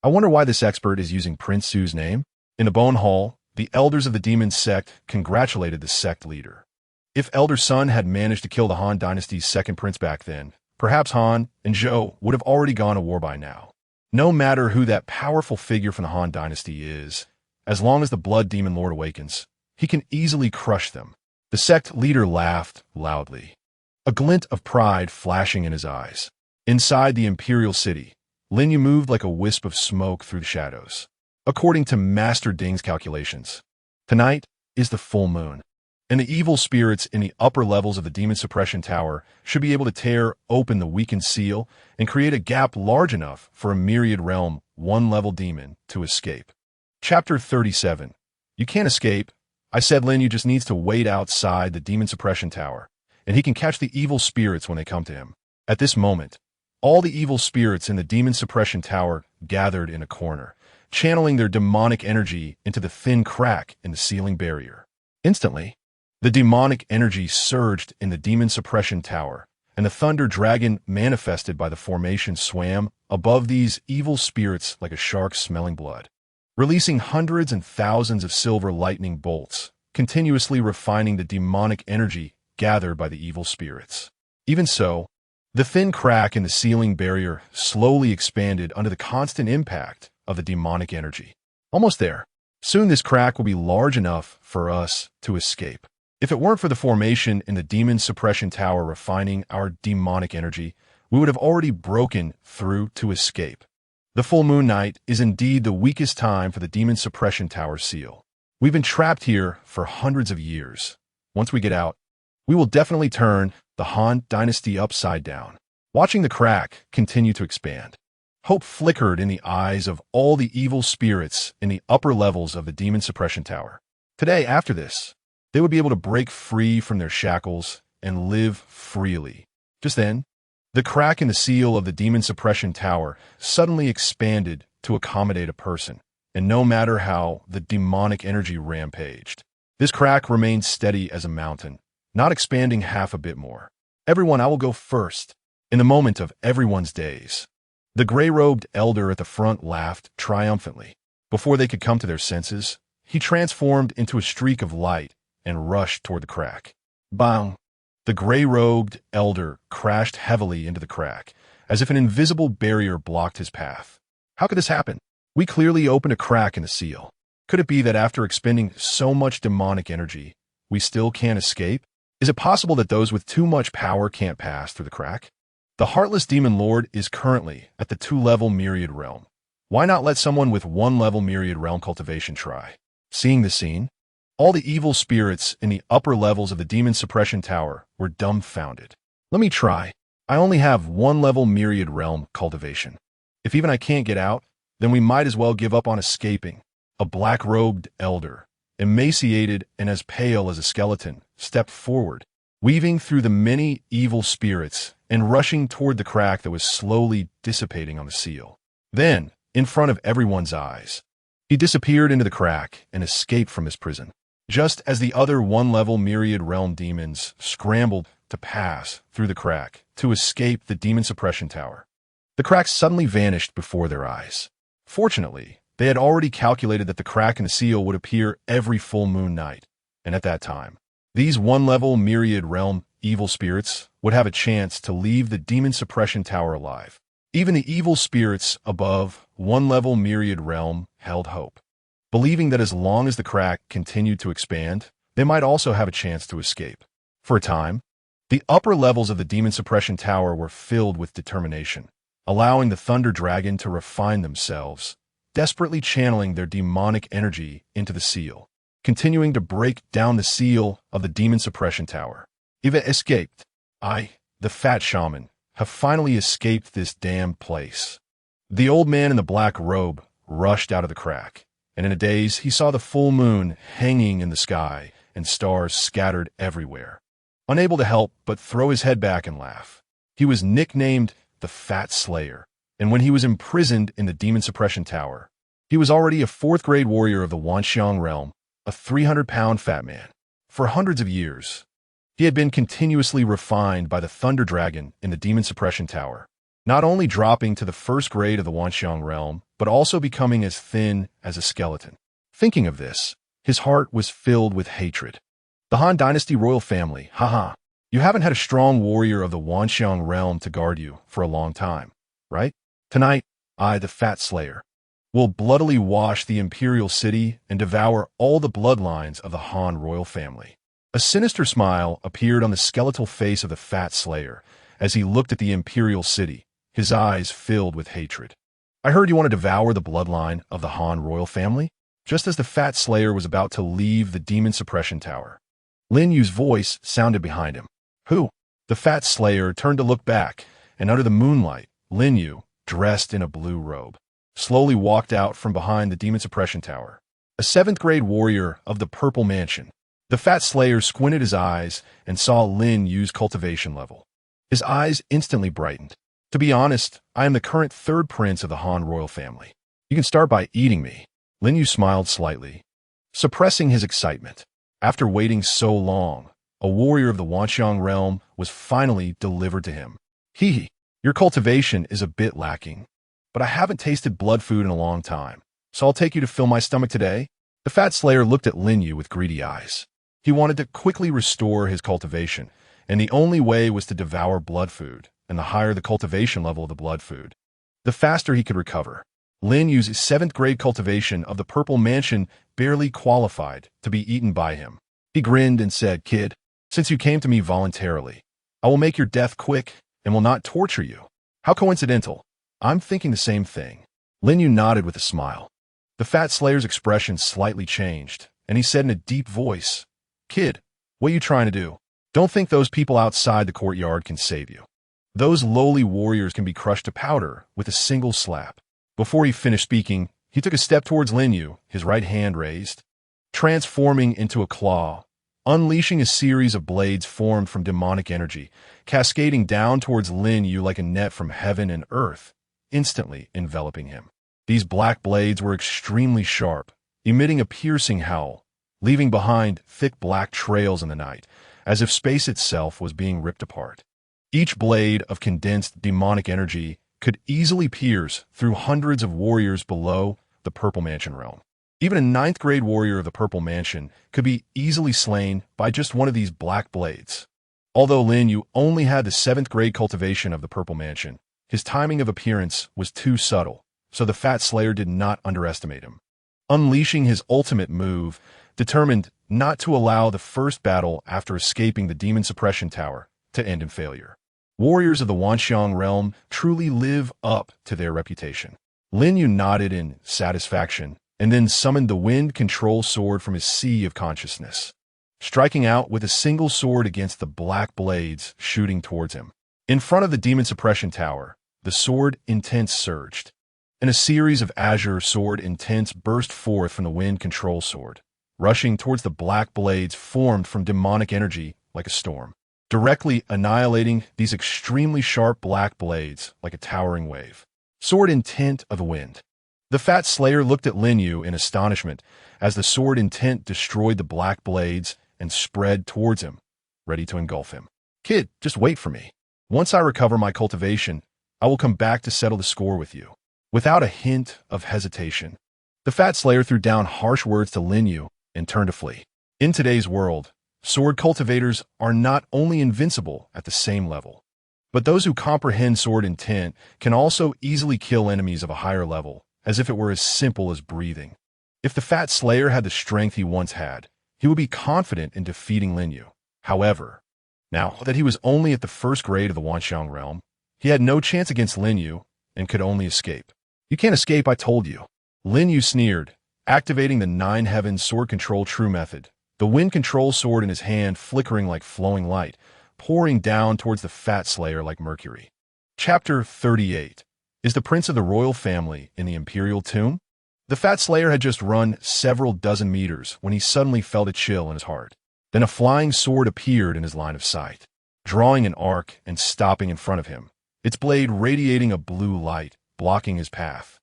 I wonder why this expert is using Prince Su's name? In the Bone Hall, the elders of the demon sect congratulated the sect leader. If Elder Sun had managed to kill the Han Dynasty's second prince back then, perhaps Han and Zhou would have already gone to war by now. No matter who that powerful figure from the Han Dynasty is, as long as the Blood Demon Lord awakens, he can easily crush them. The sect leader laughed loudly, a glint of pride flashing in his eyes. Inside the imperial city, Lin Yuguo moved like a wisp of smoke through the shadows. According to Master Ding's calculations, tonight is the full moon, and the evil spirits in the upper levels of the Demon Suppression Tower should be able to tear open the weakened seal and create a gap large enough for a myriad realm one-level demon to escape. Chapter 37. You can't escape. I said Lin Yuguo just needs to wait outside the Demon Suppression Tower, and he can catch the evil spirits when they come to him. At this moment, all the evil spirits in the Demon Suppression Tower gathered in a corner, channeling their demonic energy into the thin crack in the ceiling barrier. Instantly, the demonic energy surged in the Demon Suppression Tower, and the Thunder Dragon manifested by the formation swam above these evil spirits like a shark smelling blood, releasing hundreds and thousands of silver lightning bolts, continuously refining the demonic energy gathered by the evil spirits. Even so, the thin crack in the ceiling barrier slowly expanded under the constant impact of the demonic energy. Almost there. Soon this crack will be large enough for us to escape. If it weren't for the formation in the Demon Suppression Tower refining our demonic energy, we would have already broken through to escape. The full moon night is indeed the weakest time for the Demon Suppression Tower seal. We've been trapped here for hundreds of years. Once we get out, we will definitely turn the Han Dynasty upside down. Watching the crack continue to expand, hope flickered in the eyes of all the evil spirits in the upper levels of the Demon Suppression Tower. Today, after this, they would be able to break free from their shackles and live freely. Just then, the crack in the seal of the Demon Suppression Tower suddenly expanded to accommodate a person, and no matter how the demonic energy rampaged, this crack remained steady as a mountain, not expanding half a bit more. Everyone, I will go first. In the moment of everyone's days, the gray-robed elder at the front laughed triumphantly. Before they could come to their senses, he transformed into a streak of light and rushed toward the crack. Bang! The gray-robed elder crashed heavily into the crack, as if an invisible barrier blocked his path. How could this happen? We clearly opened a crack in the seal. Could it be that after expending so much demonic energy, we still can't escape? Is it possible that those with too much power can't pass through the crack? The Heartless Demon Lord is currently at the 2-level Myriad Realm. Why not let someone with 1-level Myriad Realm cultivation try? Seeing the scene, all the evil spirits in the upper levels of the Demon Suppression Tower were dumbfounded. Let me try. I only have 1-level Myriad Realm cultivation. If even I can't get out, then we might as well give up on escaping. A black-robed elder, emaciated and as pale as a skeleton, stepped forward, weaving through the many evil spirits and rushing toward the crack that was slowly dissipating on the seal. Then, in front of everyone's eyes, he disappeared into the crack and escaped from his prison. Just as the other 1-level Myriad Realm demons scrambled to pass through the crack to escape the Demon Suppression Tower, the crack suddenly vanished before their eyes. Fortunately, they had already calculated that the crack in the seal would appear every full moon night, and at that time, these 1-level Myriad Realm evil spirits would have a chance to leave the Demon Suppression Tower alive. Even the evil spirits above 1-level Myriad Realm held hope, believing that as long as the crack continued to expand, they might also have a chance to escape. For a time, the upper levels of the Demon Suppression Tower were filled with determination, allowing the Thunder Dragon to refine themselves, desperately channeling their demonic energy into the seal, continuing to break down the seal of the Demon Suppression Tower. Eva escaped. I, the fat shaman, have finally escaped this damned place. The old man in the black robe rushed out of the crack, and in a daze he saw the full moon hanging in the sky and stars scattered everywhere. Unable to help but throw his head back and laugh. He was nicknamed the Fat Slayer, and when he was imprisoned in the Demon Suppression Tower, he was already a 4th-grade warrior of the Wanxiang realm, a 300-pound fat man. For hundreds of years, he had been continuously refined by the Thunder Dragon in the Demon Suppression Tower, not only dropping to the 1st grade of the Wanxiang realm, but also becoming as thin as a skeleton. Thinking of this, his heart was filled with hatred. The Han Dynasty royal family, haha, you haven't had a strong warrior of the Wanxiang realm to guard you for a long time, right? Tonight, I, the Fat Slayer, will bloodily wash the imperial city and devour all the bloodlines of the Han royal family. A sinister smile appeared on the skeletal face of the Fat Slayer as he looked at the imperial city, his eyes filled with hatred. I heard you want to devour the bloodline of the Han royal family? Just as the Fat Slayer was about to leave the Demon Suppression Tower, Lin Yu's voice sounded behind him. Who? The Fat Slayer turned to look back, and under the moonlight, Lin Yu, dressed in a blue robe, slowly walked out from behind the Demon Suppression Tower. A 7th-grade warrior of the Purple Mansion. The Fat Slayer squinted his eyes and saw Lin Yu's cultivation level. His eyes instantly brightened. To be honest, I am the current 3rd prince of the Han royal family. You can start by eating me. Lin Yu smiled slightly, suppressing his excitement. After waiting so long, a warrior of the Wanxiang realm was finally delivered to him. Hee, your cultivation is a bit lacking, but I haven't tasted blood food in a long time, so I'll take you to fill my stomach today. The Fat Slayer looked at Lin Yu with greedy eyes. He wanted to quickly restore his cultivation, and the only way was to devour blood food, and the higher the cultivation level of the blood food, the faster he could recover. Lin Yu's 7th-grade cultivation of the Purple Mansion barely qualified to be eaten by him. He grinned and said, Kid, since you came to me voluntarily, I will make your death quick and will not torture you. How coincidental. I'm thinking the same thing. Lin Yu nodded with a smile. The Fat Slayer's expression slightly changed, and he said in a deep voice, Kid, what are you trying to do? Don't think those people outside the courtyard can save you. Those lowly warriors can be crushed to powder with a single slap. Before he finished speaking, he took a step towards Lin Yu, his right hand raised, transforming into a claw, unleashing a series of blades formed from demonic energy, cascading down towards Lin Yu like a net from heaven and earth, instantly enveloping him. These black blades were extremely sharp, emitting a piercing howl, leaving behind thick black trails in the night, as if space itself was being ripped apart. Each blade of condensed demonic energy could easily pierce through hundreds of warriors below the Purple Mansion realm. Even a 9th-grade warrior of the Purple Mansion could be easily slain by just one of these black blades. Although Lin Yu only had the 7th-grade cultivation of the Purple Mansion, his timing of appearance was too subtle, so the Fat Slayer did not underestimate him. Unleashing his ultimate move, determined not to allow the first battle after escaping the demon suppression tower to end in failure. Warriors of the Wanxiang realm truly live up to their reputation. Lin Yu nodded in satisfaction and then summoned the wind control sword from his sea of consciousness, striking out with a single sword against the black blades shooting towards him. In front of the demon suppression tower, the sword intents surged, and a series of azure sword intents burst forth from the wind control sword, rushing towards the black blades formed from demonic energy like a storm, directly annihilating these extremely sharp black blades like a towering wave. Sword intent of the wind. The fat slayer looked at Lin Yu in astonishment as the sword intent destroyed the black blades and spread towards him, ready to engulf him. Kid, just wait for me. Once I recover my cultivation, I will come back to settle the score with you. Without a hint of hesitation, the fat slayer threw down harsh words to Lin Yu and turned to flee. In today's world, sword cultivators are not only invincible at the same level, but those who comprehend sword intent can also easily kill enemies of a higher level, as if it were as simple as breathing. If the fat slayer had the strength he once had, he would be confident in defeating Lin Yu. However, now that he was only at the first grade of the Wanxiang realm, he had no chance against Lin Yu and could only escape. You can't escape, I told you. Lin Yu sneered, activating the Nine Heavens sword control true method, the wind control sword in his hand flickering like flowing light, pouring down towards the fat slayer like mercury. Chapter 38. Is the prince of the royal family in the imperial tomb? The fat slayer had just run several dozen meters when he suddenly felt a chill in his heart. Then a flying sword appeared in his line of sight, drawing an arc and stopping in front of him, its blade radiating a blue light, blocking his path.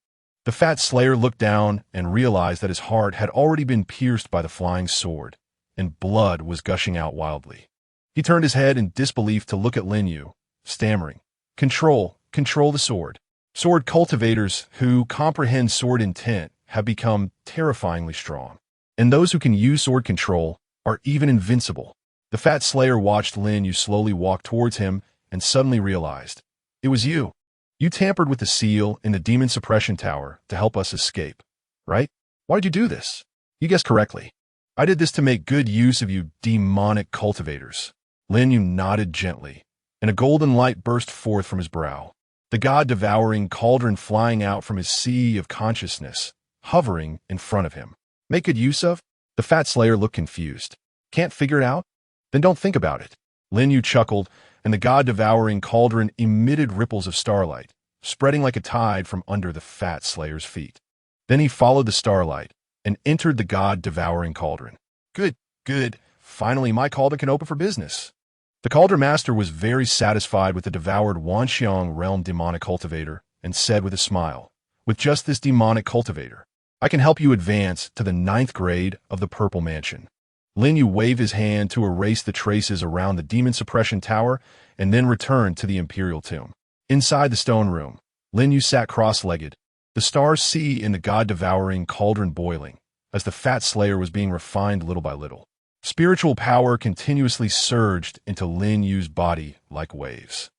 The fat slayer looked down and realized that his heart had already been pierced by the flying sword, and blood was gushing out wildly. He turned his head in disbelief to look at Lin Yu, stammering, control the sword. Sword cultivators who comprehend sword intent have become terrifyingly strong, and those who can use sword control are even invincible. The fat slayer watched Lin Yu slowly walk towards him and suddenly realized, it was you. You tampered with the seal in the demon suppression tower to help us escape, right? Why did you do this? You guessed correctly. I did this to make good use of you demonic cultivators. Lin Yu nodded gently, and a golden light burst forth from his brow, the God-devouring cauldron flying out from his sea of consciousness, hovering in front of him. Make good use of? The fat slayer looked confused. Can't figure it out? Then don't think about it. Lin Yu chuckled, and the God-devouring cauldron emitted ripples of starlight, spreading like a tide from under the fat slayer's feet. Then he followed the starlight and entered the God-devouring cauldron. Good. Finally, my cauldron can open for business. The cauldron master was very satisfied with the devoured Wanxiang realm demonic cultivator and said with a smile, with just this demonic cultivator, I can help you advance to the 9th grade of the Purple Mansion. Lin Yu waved his hand to erase the traces around the demon suppression tower and then returned to the imperial tomb. Inside the stone room, Lin Yu sat cross-legged, the stars see in the God-devouring cauldron boiling, as the fat slayer was being refined little by little. Spiritual power continuously surged into Lin Yu's body like waves.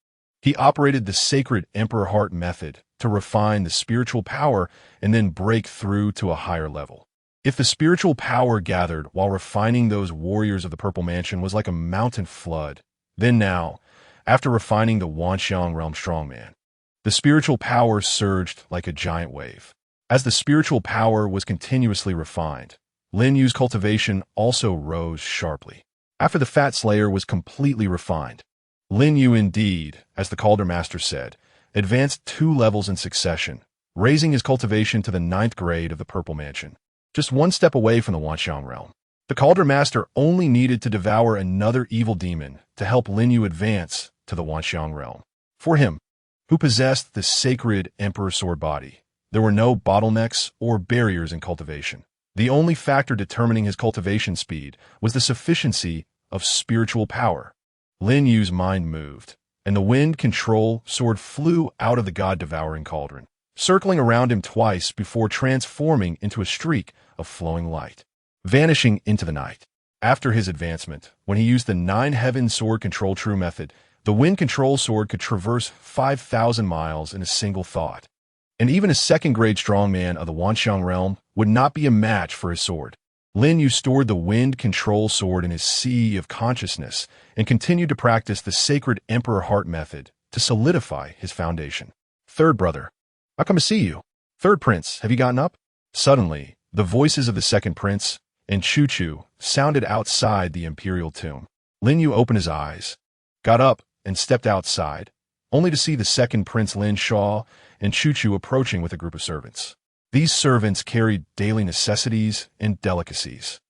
He operated the sacred Emperor Heart method to refine the spiritual power and then break through to a higher level. If the spiritual power gathered while refining those warriors of the Purple Mansion was like a mountain flood, then now, after refining the Wanxiang realm strongman, the spiritual power surged like a giant wave. As the spiritual power was continuously refined, Lin Yu's cultivation also rose sharply. After the fat slayer was completely refined, Lin Yu indeed, as the Cauldron Master said, advanced 2 levels in succession, raising his cultivation to the 9th grade of the Purple Mansion, just 1 step away from the Wanxiang realm. The Cauldron Master only needed to devour another evil demon to help Lin Yu advance to the Wanxiang realm. For him, who possessed the sacred Emperor Sword body, there were no bottlenecks or barriers in cultivation. The only factor determining his cultivation speed was the sufficiency of spiritual power. Lin Yu's mind moved, and the wind control sword flew out of the God-devouring cauldron, circling around him twice before transforming into a streak of flowing light, vanishing into the night. After his advancement, when he used the 9 Heaven sword control true method, the wind control sword could traverse 5,000 miles in a single thought. And even a 2nd grade strongman of the Wanxiang realm would not be a match for his sword. Lin Yu stored the wind control sword in his sea of consciousness and continued to practice the sacred Emperor Heart method to solidify his foundation. Third brother, I come to see you. Third prince, have you gotten up? Suddenly, the voices of the second prince and Chu sounded outside the imperial tomb. Lin Yu opened his eyes, got up, and stepped outside, only to see the second prince Lin Shaw and Chu approaching with a group of servants. These servants carried daily necessities and delicacies,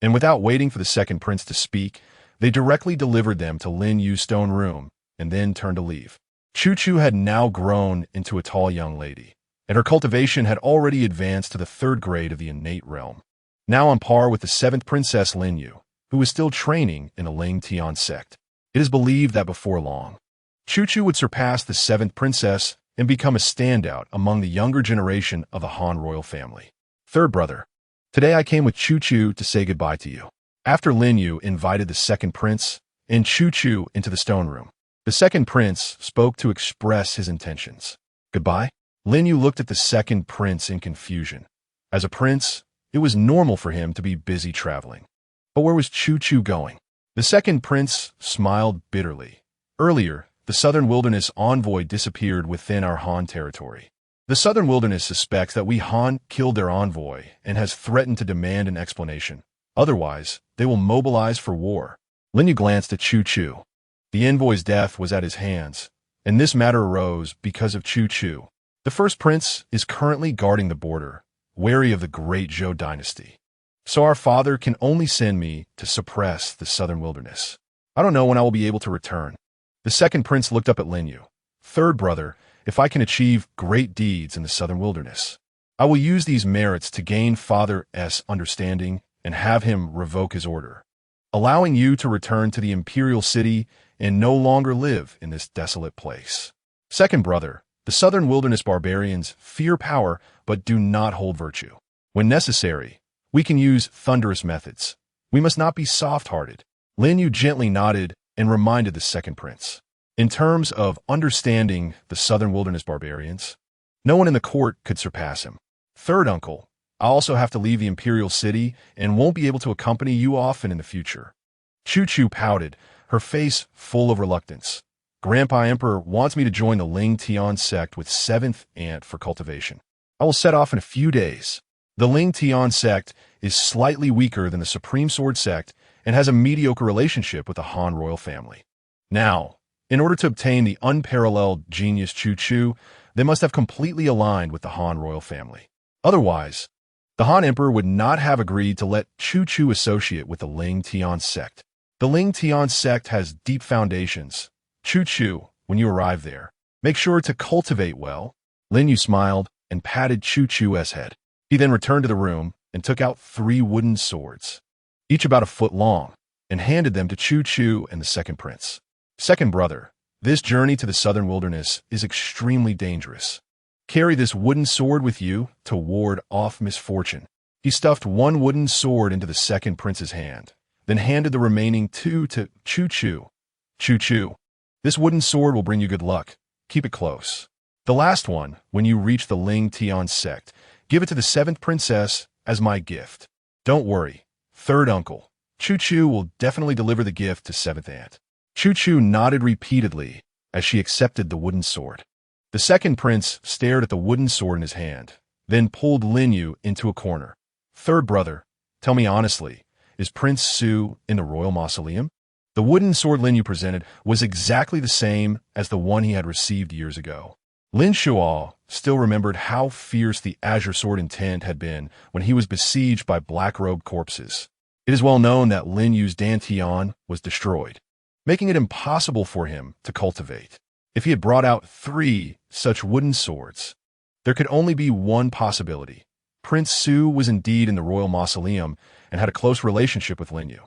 and without waiting for the second prince to speak, they directly delivered them to Lin Yu's stone room and then turned to leave. Chu had now grown into a tall young lady, and her cultivation had already advanced to the 3rd grade of the innate realm, now on par with the 7th princess Lin Yu, who was still training in the Ling Tian sect. It is believed that before long, Chu would surpass the 7th princess and become a standout among the younger generation of the Han royal family. Third brother, today I came with Chu to say goodbye to you. After Lin Yu invited the second prince and Chu into the stone room, the second prince spoke to express his intentions. Goodbye? Lin Yu looked at the second prince in confusion. As a prince, it was normal for him to be busy traveling. But where was Chu going? The second prince smiled bitterly. Earlier, the Southern Wilderness envoy disappeared within our Han territory. The Southern Wilderness suspects that we Han killed their envoy and has threatened to demand an explanation. Otherwise, they will mobilize for war. Lin Yu glanced at Chu. The envoy's death was at his hands, and this matter arose because of Chu. The first prince is currently guarding the border, wary of the great Zhou dynasty. So our father can only send me to suppress the Southern Wilderness. I don't know when I will be able to return. The second prince looked up at Lin Yu. Third brother, if I can achieve great deeds in the Southern Wilderness, I will use these merits to gain Father's understanding and have him revoke his order, allowing you to return to the imperial city and no longer live in this desolate place. Second brother, the Southern Wilderness barbarians fear power but do not hold virtue. When necessary, we can use thunderous methods. We must not be soft-hearted. Lin Yu gently nodded and reminded the second prince. In terms of understanding the Southern Wilderness barbarians, no one in the court could surpass him. Third uncle, I also have to leave the imperial city and won't be able to accompany you often in the future. Chu pouted, her face full of reluctance. Grandpa Emperor wants me to join the Ling Tian sect with 7th Ant for cultivation. I will set off in a few days. The Ling Tian sect is slightly weaker than the Supreme Sword sect and has a mediocre relationship with the Han royal family. Now, in order to obtain the unparalleled genius Chu, they must have completely aligned with the Han royal family. Otherwise, the Han emperor would not have agreed to let Chu associate with the Ling Tian sect. The Ling Tian sect has deep foundations. Chu, when you arrive there, make sure to cultivate well. Lin Yu smiled and patted Chu's head. He then returned to the room and took out 3 wooden swords, each about a foot long, and handed them to Chu and the second prince. Second brother, this journey to the Southern Wilderness is extremely dangerous. Carry this wooden sword with you to ward off misfortune. He stuffed 1 wooden sword into the second prince's hand, then handed the remaining 2 to Chu. Chu, this wooden sword will bring you good luck. Keep it close. The last one, when you reach the Ling Tian sect, give it to the 7th princess as my gift. Don't worry, third uncle. Chu will definitely deliver the gift to 7th Ant. Chu nodded repeatedly as she accepted the wooden sword. The second prince stared at the wooden sword in his hand, then pulled Lin Yu into a corner. Third brother, tell me honestly, is Prince Su in the royal mausoleum? The wooden sword Lin Yu presented was exactly the same as the one he had received years ago. Lin Shuo still remembered how fierce the Azure Sword intent had been when he was besieged by black-robed corpses. It is well known that Lin Yu's Dantian was destroyed, making it impossible for him to cultivate. If he had brought out 3 such wooden swords, there could only be one possibility. Prince Su was indeed in the royal mausoleum and had a close relationship with Lin Yu.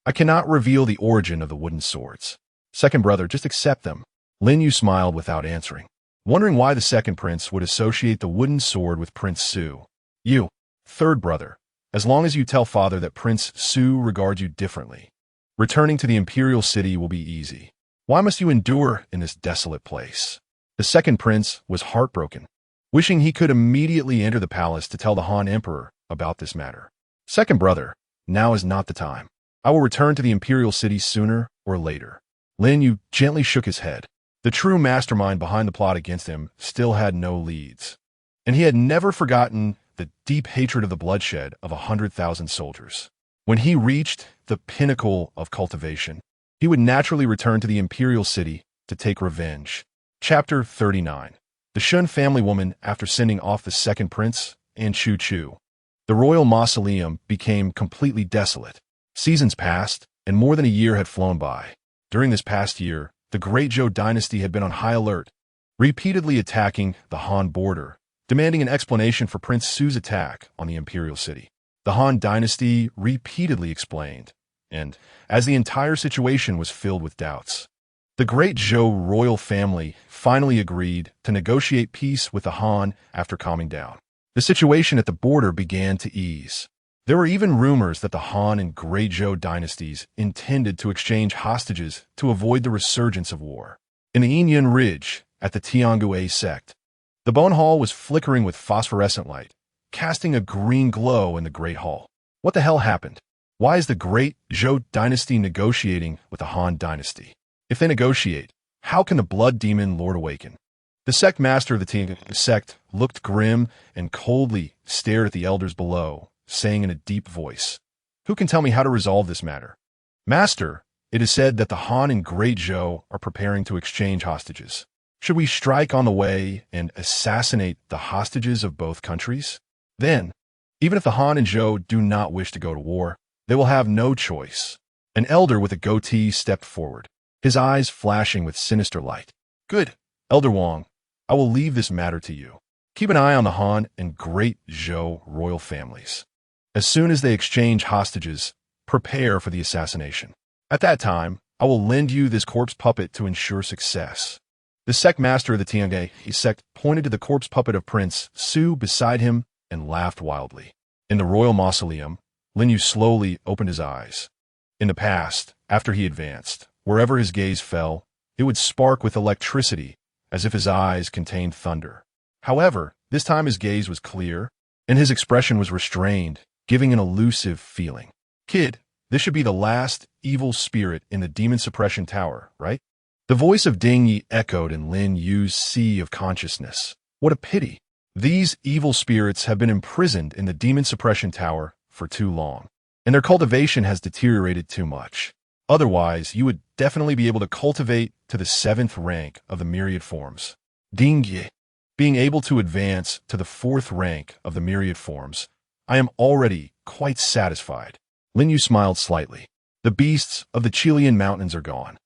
I cannot reveal the origin of the wooden swords. Second brother, just accept them. Lin Yu smiled without answering, wondering why the second prince would associate the wooden sword with Prince Su. You, third brother, as long as you tell father that Prince Su regards you differently, returning to the imperial city will be easy. Why must you endure in this desolate place? The second prince was heartbroken, wishing he could immediately enter the palace to tell the Han emperor about this matter. Second brother, now is not the time. I will return to the imperial city sooner or later. Lin Yu gently shook his head. The true mastermind behind the plot against him still had no leads, and he had never forgotten the deep hatred of the bloodshed of 100,000 soldiers. When he reached the pinnacle of cultivation, he would naturally return to the imperial city to take revenge. Chapter 39. The Shun family woman after sending off the second prince and Chu Chu. The royal mausoleum became completely desolate. Seasons passed, and more than a year had flown by. During this past year, the great Zhou dynasty had been on high alert, repeatedly attacking the Han border, demanding an explanation for Prince Su's attack on the imperial city. The Han Dynasty repeatedly explained, and as the entire situation was filled with doubts, the great Zhou royal family finally agreed to negotiate peace with the Han after calming down. The situation at the border began to ease. There were even rumors that the Han and Great Zhou dynasties intended to exchange hostages to avoid the resurgence of war. In the Yinyan Ridge, at the Tiangue sect, the bone hall was flickering with phosphorescent light, casting a green glow in the Great Hall. What the hell happened? Why is the Great Zhou dynasty negotiating with the Han dynasty? If they negotiate, how can the blood demon lord awaken? The sect master of the Tiangue sect looked grim and coldly stared at the elders below, saying in a deep voice, "Who can tell me how to resolve this matter?" "Master, it is said that the Han and Great Zhou are preparing to exchange hostages. Should we strike on the way and assassinate the hostages of both countries? Then, even if the Han and Zhou do not wish to go to war, they will have no choice." An elder with a goatee stepped forward, his eyes flashing with sinister light. "Good, Elder Wang, I will leave this matter to you. Keep an eye on the Han and Great Zhou royal families. As soon as they exchange hostages, prepare for the assassination. At that time, I will lend you this corpse puppet to ensure success." The sect master of the Tiangue sect pointed to the corpse puppet of Prince Su beside him and laughed wildly. In the royal mausoleum, Lin Yu slowly opened his eyes. In the past, after he advanced, wherever his gaze fell, it would spark with electricity, as if his eyes contained thunder. However, this time his gaze was clear, and his expression was restrained, giving an elusive feeling. "Kid, this should be the last evil spirit in the demon suppression tower, right?" The voice of Ding Yi echoed in Lin Yu's sea of consciousness. What a pity. These evil spirits have been imprisoned in the demon suppression tower for too long, and their cultivation has deteriorated too much. Otherwise, you would definitely be able to cultivate to the 7th rank of the myriad forms. Ding Yi. Being able to advance to the 4th rank of the myriad forms, I am already quite satisfied. Lin Yu smiled slightly. The beasts of the Chilean mountains are gone,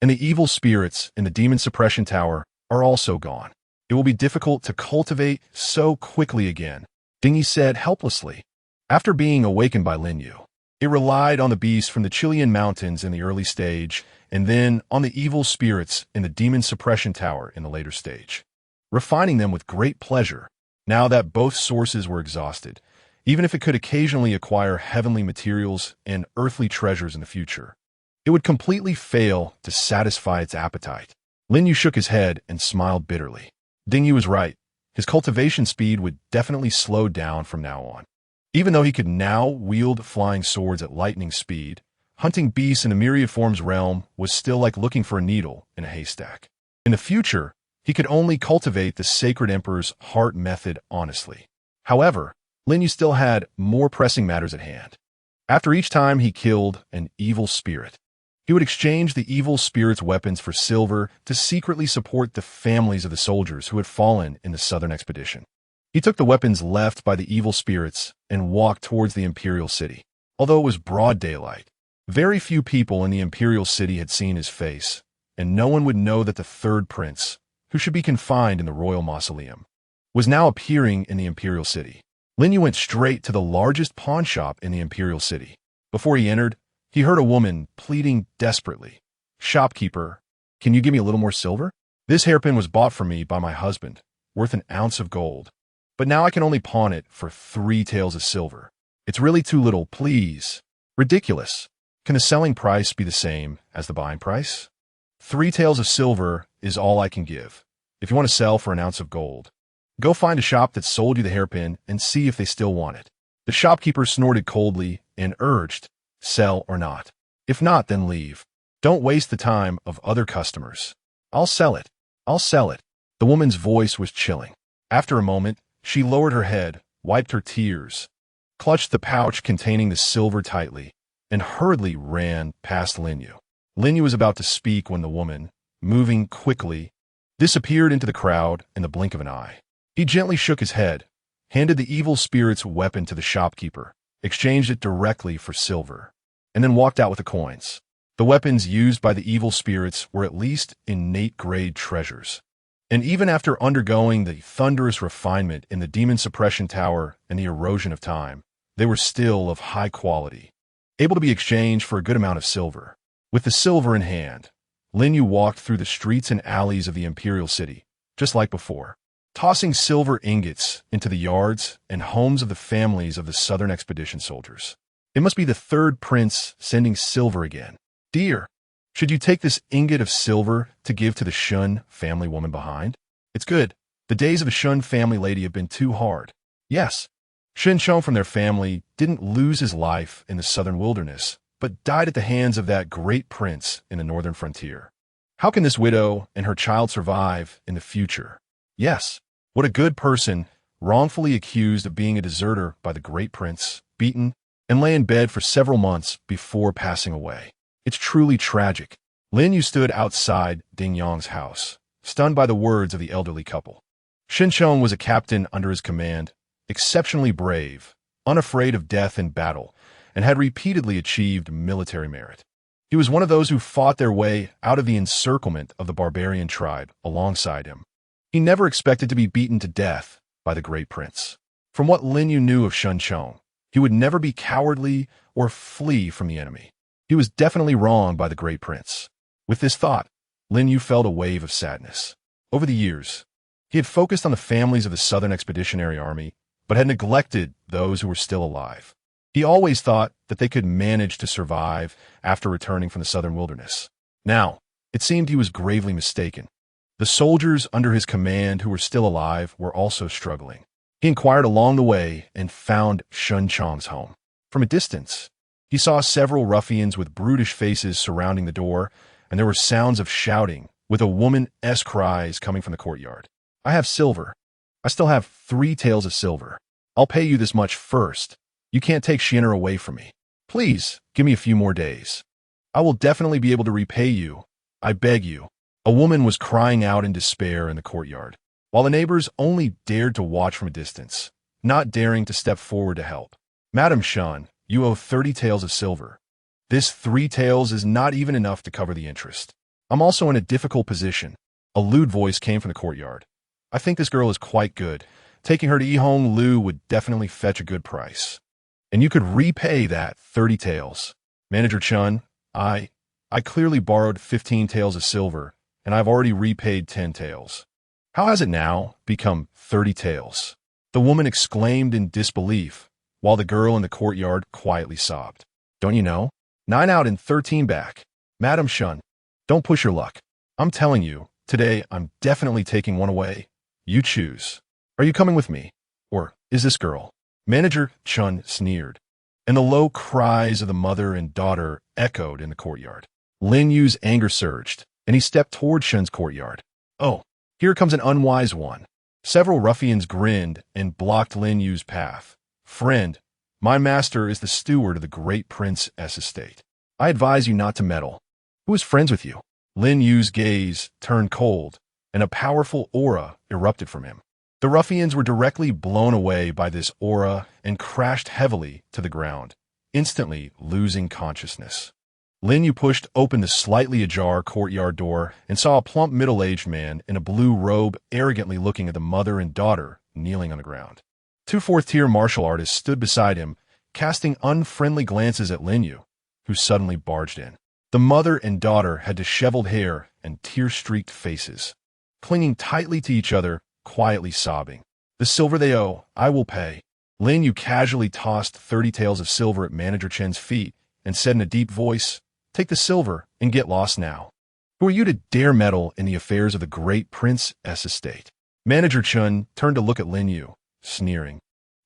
and the evil spirits in the demon suppression tower are also gone. It will be difficult to cultivate so quickly again, Ding Yi said helplessly. After being awakened by Lin Yu, it relied on the beasts from the Chilean mountains in the early stage, and then on the evil spirits in the demon suppression tower in the later stage, refining them with great pleasure. Now that both sources were exhausted, even if it could occasionally acquire heavenly materials and earthly treasures in the future, it would completely fail to satisfy its appetite. Lin Yu shook his head and smiled bitterly. Ding Yu was right. His cultivation speed would definitely slow down from now on. Even though he could now wield flying swords at lightning speed, hunting beasts in the myriad forms realm was still like looking for a needle in a haystack. In the future, he could only cultivate the Sacred Emperor's heart method honestly. However, Lin Yu still had more pressing matters at hand. After each time he killed an evil spirit, he would exchange the evil spirit's weapons for silver to secretly support the families of the soldiers who had fallen in the southern expedition. He took the weapons left by the evil spirits and walked towards the imperial city. Although it was broad daylight, very few people in the imperial city had seen his face, and no one would know that the third prince, who should be confined in the royal mausoleum, was now appearing in the imperial city. Lin Yu went straight to the largest pawn shop in the imperial city. Before he entered, he heard a woman pleading desperately. "Shopkeeper, can you give me a little more silver? This hairpin was bought for me by my husband, worth an ounce of gold. But now I can only pawn it for 3 taels of silver. It's really too little, please." "Ridiculous. Can the selling price be the same as the buying price? 3 taels of silver is all I can give. If you want to sell for an ounce of gold, go find a shop that sold you the hairpin and see if they still want it." The shopkeeper snorted coldly and urged, "Sell or not. If not, then leave. Don't waste the time of other customers." "I'll sell it. I'll sell it." The woman's voice was chilling. After a moment, she lowered her head, wiped her tears, clutched the pouch containing the silver tightly, and hurriedly ran past Lin Yu. Lin Yu was about to speak when the woman, moving quickly, disappeared into the crowd in the blink of an eye. He gently shook his head, handed the evil spirit's weapon to the shopkeeper, exchanged it directly for silver, and then walked out with the coins. The weapons used by the evil spirits were at least innate-grade treasures. And even after undergoing the thunderous refinement in the demon suppression tower and the erosion of time, they were still of high quality, able to be exchanged for a good amount of silver. With the silver in hand, Lin Yu walked through the streets and alleys of the imperial city, just like before, tossing silver ingots into the yards and homes of the families of the Southern Expedition soldiers. It must be the third prince sending silver again. "Dear, should you take this ingot of silver to give to the Shun family woman behind? It's good. The days of the Shun family lady have been too hard." Yes, Shin Chong from their family didn't lose his life in the southern wilderness, but died at the hands of that great prince in the northern frontier. How can this widow and her child survive in the future? Yes, what a good person, wrongfully accused of being a deserter by the great prince, beaten, and lay in bed for several months before passing away. It's truly tragic. Lin Yu stood outside Ding Yang's house, stunned by the words of the elderly couple. Shin Chong was a captain under his command, exceptionally brave, unafraid of death in battle, and had repeatedly achieved military merit. He was one of those who fought their way out of the encirclement of the barbarian tribe alongside him. He never expected to be beaten to death by the great prince. From what Lin Yu knew of Shin Chong, he would never be cowardly or flee from the enemy. He was definitely wronged by the great prince. With this thought, Lin Yu felt a wave of sadness. Over the years, he had focused on the families of the Southern Expeditionary Army, but had neglected those who were still alive. He always thought that they could manage to survive after returning from the southern wilderness. Now, it seemed he was gravely mistaken. The soldiers under his command who were still alive were also struggling. He inquired along the way and found Shin Chong's home. From a distance, he saw several ruffians with brutish faces surrounding the door, and there were sounds of shouting, with a woman's cries coming from the courtyard. "I have silver. I still have 3 taels of silver. I'll pay you this much first. You can't take Shienner away from me. Please, give me a few more days. I will definitely be able to repay you. I beg you." A woman was crying out in despair in the courtyard, while the neighbors only dared to watch from a distance, not daring to step forward to help. "Madam Shun, you owe 30 taels of silver. This 3 taels is not even enough to cover the interest. I'm also in a difficult position." A lewd voice came from the courtyard. "I think this girl is quite good. Taking her to Yihong Lu would definitely fetch a good price. And you could repay that 30 taels. Manager Chun, I clearly borrowed 15 taels of silver, and I've already repaid 10 taels. How has it now become 30 taels?" The woman exclaimed in disbelief, while the girl in the courtyard quietly sobbed. "Don't you know? 9 out and 13 back. Madam Shun, don't push your luck. I'm telling you, today I'm definitely taking one away. You choose. Are you coming with me? Or is this girl?" Manager Chun sneered, and the low cries of the mother and daughter echoed in the courtyard. Lin Yu's anger surged, and he stepped toward Shun's courtyard. "Oh, here comes an unwise one." Several ruffians grinned and blocked Lin Yu's path. "Friend, my master is the steward of the great prince's estate. I advise you not to meddle. Who is friends with you?" Lin Yu's gaze turned cold, and a powerful aura erupted from him. The ruffians were directly blown away by this aura and crashed heavily to the ground, instantly losing consciousness. Lin Yu pushed open the slightly ajar courtyard door and saw a plump middle-aged man in a blue robe arrogantly looking at the mother and daughter kneeling on the ground. 2 fourth-tier martial artists stood beside him, casting unfriendly glances at Lin Yu, who suddenly barged in. The mother and daughter had disheveled hair and tear-streaked faces, clinging tightly to each other, quietly sobbing. "The silver they owe, I will pay." Lin Yu casually tossed 30 taels of silver at Manager Chen's feet and said in a deep voice, "Take the silver and get lost now. Who are you to dare meddle in the affairs of the great prince's estate?" Manager Chen turned to look at Lin Yu, sneering.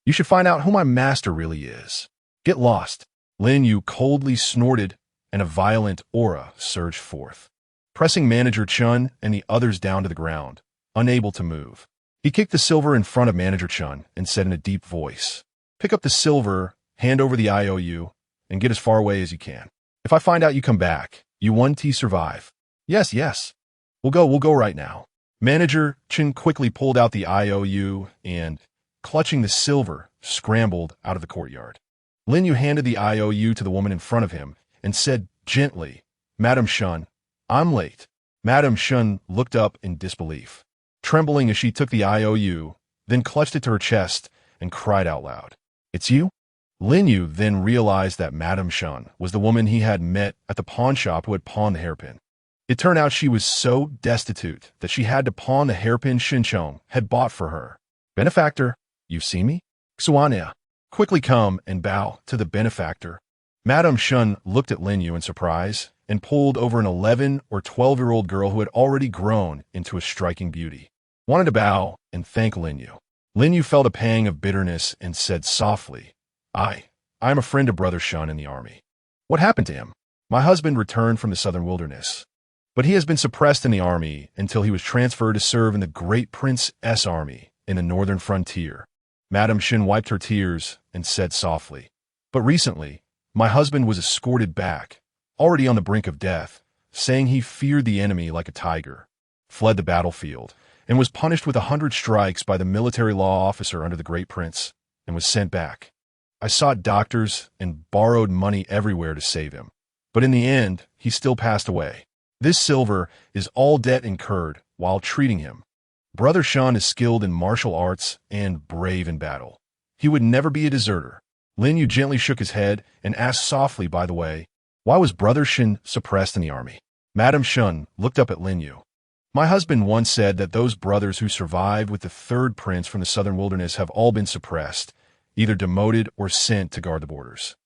You should find out who my master really is. Get lost. Lin Yu coldly snorted, and a violent aura surged forth, pressing Manager Chun and the others down to the ground, unable to move. He kicked the silver in front of Manager Chun and said in a deep voice, "Pick up the silver, hand over the IOU, and get as far away as you can. If I find out you come back, you 1T survive." Yes. We'll go right now. Manager Chun quickly pulled out the IOU and, clutching the silver, scrambled out of the courtyard. Lin Yu handed the IOU to the woman in front of him and said gently, "Madam Shun, I'm late." Madam Shun looked up in disbelief, trembling as she took the IOU, then clutched it to her chest and cried out loud, "It's you?" Lin Yu then realized that Madam Shun was the woman he had met at the pawn shop who had pawned the hairpin. It turned out she was so destitute that she had to pawn the hairpin Shinchong had bought for her. "Benefactor, you see me?" "Xuania, quickly come and bow to the benefactor." Madam Shun looked at Lin Yu in surprise and pulled over an 11 or 12-year-old girl who had already grown into a striking beauty. Wanted to bow and thank Lin Yu. Lin Yu felt a pang of bitterness and said softly, I am a friend of Brother Shun in the army." "What happened to him?" "My husband returned from the southern wilderness, but he has been suppressed in the army until he was transferred to serve in the Great Prince S army in the northern frontier." Madam Shun wiped her tears and said softly, "But recently, my husband was escorted back, already on the brink of death, saying he feared the enemy like a tiger, fled the battlefield, and was punished with 100 strikes by the military law officer under the Great Prince, and was sent back. I sought doctors and borrowed money everywhere to save him, but in the end, he still passed away. This silver is all debt incurred while treating him. Brother Shun is skilled in martial arts and brave in battle. He would never be a deserter." Lin Yu gently shook his head and asked softly, by the way, "Why was Brother Shun suppressed in the army?" Madam Shun looked up at Lin Yu. "My husband once said that those brothers who survived with the third prince from the southern wilderness have all been suppressed, either demoted or sent to guard the borders.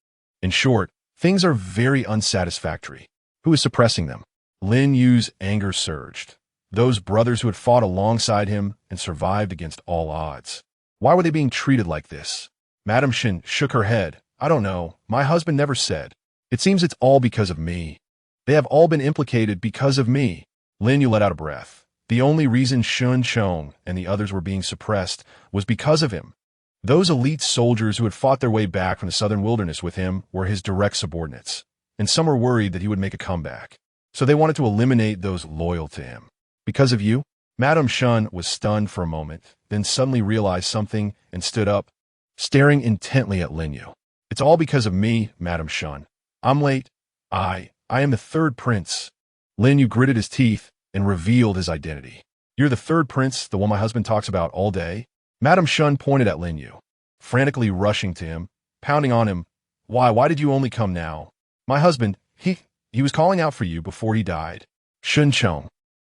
In short, things are very unsatisfactory. Who is suppressing them?" Lin Yu's anger surged. Those brothers who had fought alongside him and survived against all odds. Why were they being treated like this? Madam Shun shook her head. "I don't know. My husband never said. It seems it's all because of me. They have all been implicated because of me." Lin Yu let out a breath. The only reason Shun Chong and the others were being suppressed was because of him. Those elite soldiers who had fought their way back from the southern wilderness with him were his direct subordinates, and some were worried that he would make a comeback. So they wanted to eliminate those loyal to him. "Because of you?" Madam Shun was stunned for a moment, then suddenly realized something and stood up, staring intently at Lin Yu. "It's all because of me, Madam Shun. I'm late. I am the third prince." Lin Yu gritted his teeth and revealed his identity. "You're the third prince, the one my husband talks about all day?" Madam Shun pointed at Lin Yu, frantically rushing to him, pounding on him. Why did you only come now?" "My husband, he was calling out for you before he died." Shun Chong,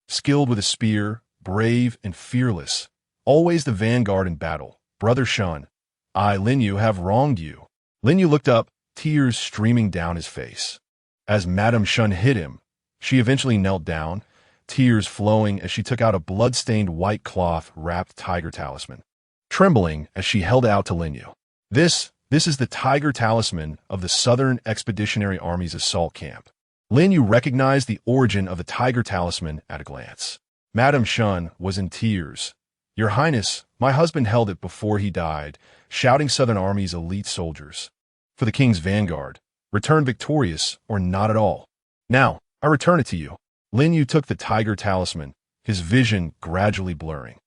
skilled with a spear, brave and fearless, always the vanguard in battle. "Brother Shun, I, Lin Yu, have wronged you." Lin Yu looked up, tears streaming down his face. As Madam Shun hit him, she eventually knelt down, tears flowing as she took out a blood-stained white cloth-wrapped tiger talisman, trembling as she held it out to Lin Yu. This is the tiger talisman of the Southern Expeditionary Army's assault camp." Lin Yu recognized the origin of the tiger talisman at a glance. Madam Shun was in tears. "Your Highness, my husband held it before he died, shouting Southern Army's elite soldiers. For the King's vanguard, return victorious or not at all. Now, I return it to you." Lin Yu took the tiger talisman, his vision gradually blurring.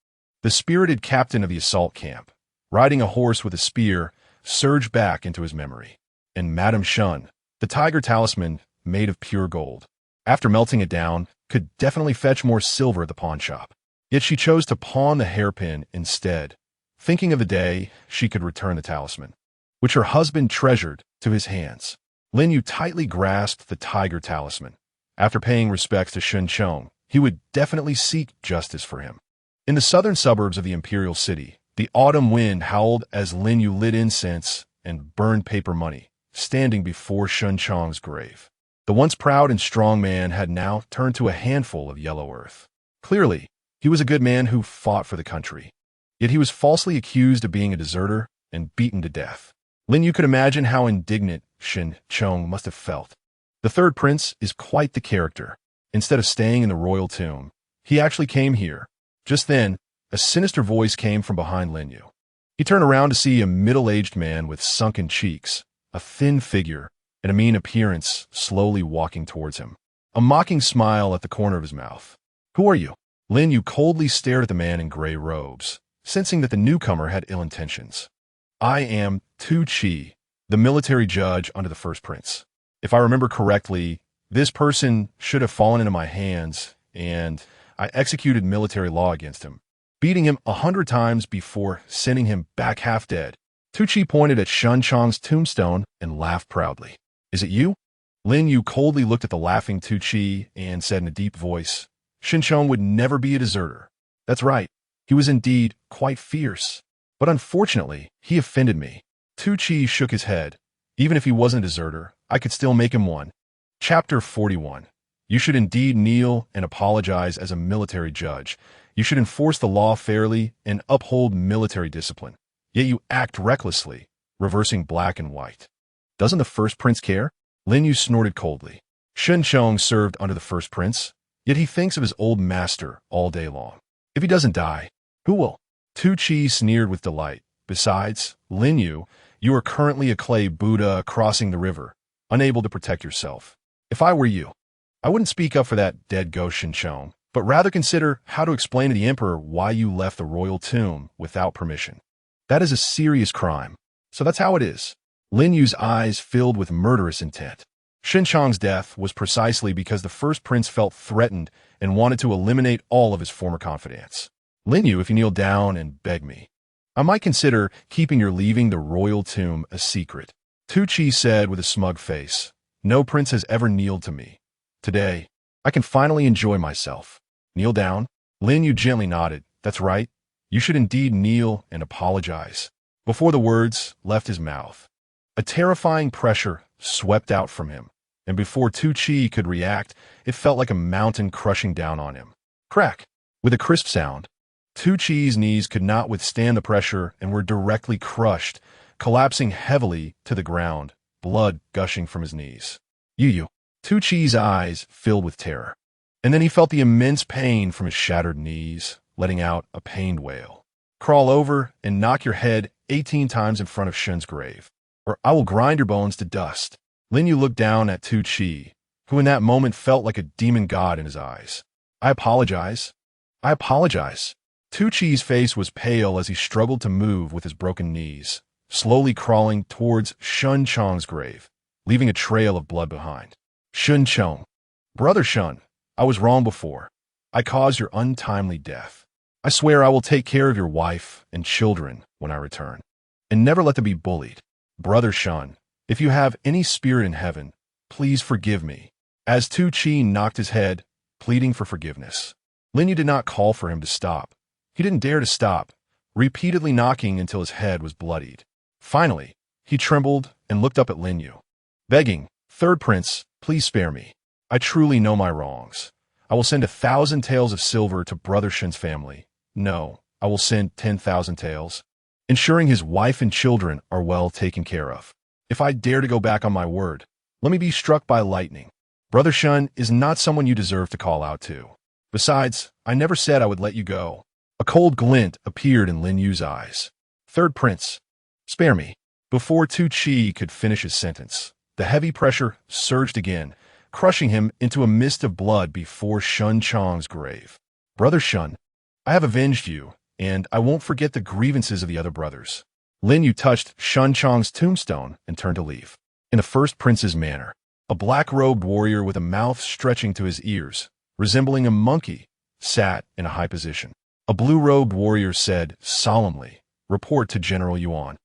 The spirited captain of the assault camp, riding a horse with a spear, surged back into his memory. And Madam Shun, the tiger talisman made of pure gold, after melting it down, could definitely fetch more silver at the pawn shop. Yet she chose to pawn the hairpin instead, thinking of the day she could return the talisman, which her husband treasured, to his hands. Lin Yu tightly grasped the tiger talisman. After paying respects to Shun Chong, he would definitely seek justice for him. In the southern suburbs of the imperial city, the autumn wind howled as Lin Yu lit incense and burned paper money, standing before Shun Chong's grave. The once proud and strong man had now turned to a handful of yellow earth. Clearly, he was a good man who fought for the country. Yet he was falsely accused of being a deserter and beaten to death. Lin Yu could imagine how indignant Shen Chong must have felt. The third prince is quite the character. Instead of staying in the royal tomb, he actually came here. Just then, a sinister voice came from behind Lin Yu. He turned around to see a middle-aged man with sunken cheeks, a thin figure, and a mean appearance slowly walking towards him. A mocking smile at the corner of his mouth. "Who are you?" Lin Yu coldly stared at the man in gray robes, sensing that the newcomer had ill intentions. "I am Tu Chi, the military judge under the first prince. If I remember correctly, this person should have fallen into my hands, and I executed military law against him, beating him 100 times before sending him back half dead." Tu Chi pointed at Shen Chong's tombstone and laughed proudly. "Is it you?" Lin Yu coldly looked at the laughing Tu Chi and said in a deep voice, "Shen Chong would never be a deserter. That's right, he was indeed quite fierce. But unfortunately, he offended me." Tu Chi shook his head. "Even if he wasn't a deserter, I could still make him one." Chapter 41. You should indeed kneel and apologize as a military judge. You should enforce the law fairly and uphold military discipline. Yet you act recklessly, reversing black and white. Doesn't the first prince care? Lin Yu snorted coldly. Shen Chong served under the first prince, yet he thinks of his old master all day long. If he doesn't die, who will? Tu Chi sneered with delight. Besides, Lin Yu, you are currently a clay Buddha crossing the river, unable to protect yourself. If I were you, I wouldn't speak up for that dead ghost Shen Chong, but rather consider how to explain to the emperor why you left the royal tomb without permission. That is a serious crime. So that's how it is. Lin Yu's eyes filled with murderous intent. Shen Chong's death was precisely because the first prince felt threatened and wanted to eliminate all of his former confidants. Lin Yu, if you kneel down and beg me, I might consider keeping your leaving the royal tomb a secret. Tu Chi said with a smug face. No prince has ever kneeled to me. Today, I can finally enjoy myself. Kneel down? Lin Yu gently nodded. That's right. You should indeed kneel and apologize. Before the words left his mouth, a terrifying pressure swept out from him, and before Tu Chi could react, it felt like a mountain crushing down on him. Crack! With a crisp sound, Tu Chi's knees could not withstand the pressure and were directly crushed, collapsing heavily to the ground, blood gushing from his knees. You. Tu Chi's eyes filled with terror, and then he felt the immense pain from his shattered knees, letting out a pained wail. Crawl over and knock your head 18 times in front of Shen's grave, or I will grind your bones to dust. Lin Yu looked down at Tu Chi, who in that moment felt like a demon god in his eyes. I apologize. I apologize. Tu Chi's face was pale as he struggled to move with his broken knees, slowly crawling towards Shen Chong's grave, leaving a trail of blood behind. Shen Chong. Brother Shen, I was wrong before. I caused your untimely death. I swear I will take care of your wife and children when I return, and never let them be bullied. Brother Shen, if you have any spirit in heaven, please forgive me. As Tu Chi knocked his head, pleading for forgiveness, Lin Yu did not call for him to stop. He didn't dare to stop, repeatedly knocking until his head was bloodied. Finally, he trembled and looked up at Lin Yu, begging, Third Prince, please spare me. I truly know my wrongs. I will send 1,000 taels of silver to Brother Shen's family. No, I will send 10,000 taels, ensuring his wife and children are well taken care of. If I dare to go back on my word, let me be struck by lightning. Brother Shen is not someone you deserve to call out to. Besides, I never said I would let you go. A cold glint appeared in Lin Yu's eyes. Third Prince, spare me. Before Tu Chi could finish his sentence, the heavy pressure surged again, crushing him into a mist of blood before Shen Chong's grave. Brother Shen, I have avenged you, and I won't forget the grievances of the other brothers. Lin Yu touched Shen Chong's tombstone and turned to leave. In the first prince's manner, a black-robed warrior with a mouth stretching to his ears, resembling a monkey, sat in a high position. A blue-robed warrior said solemnly, report to General Yuan.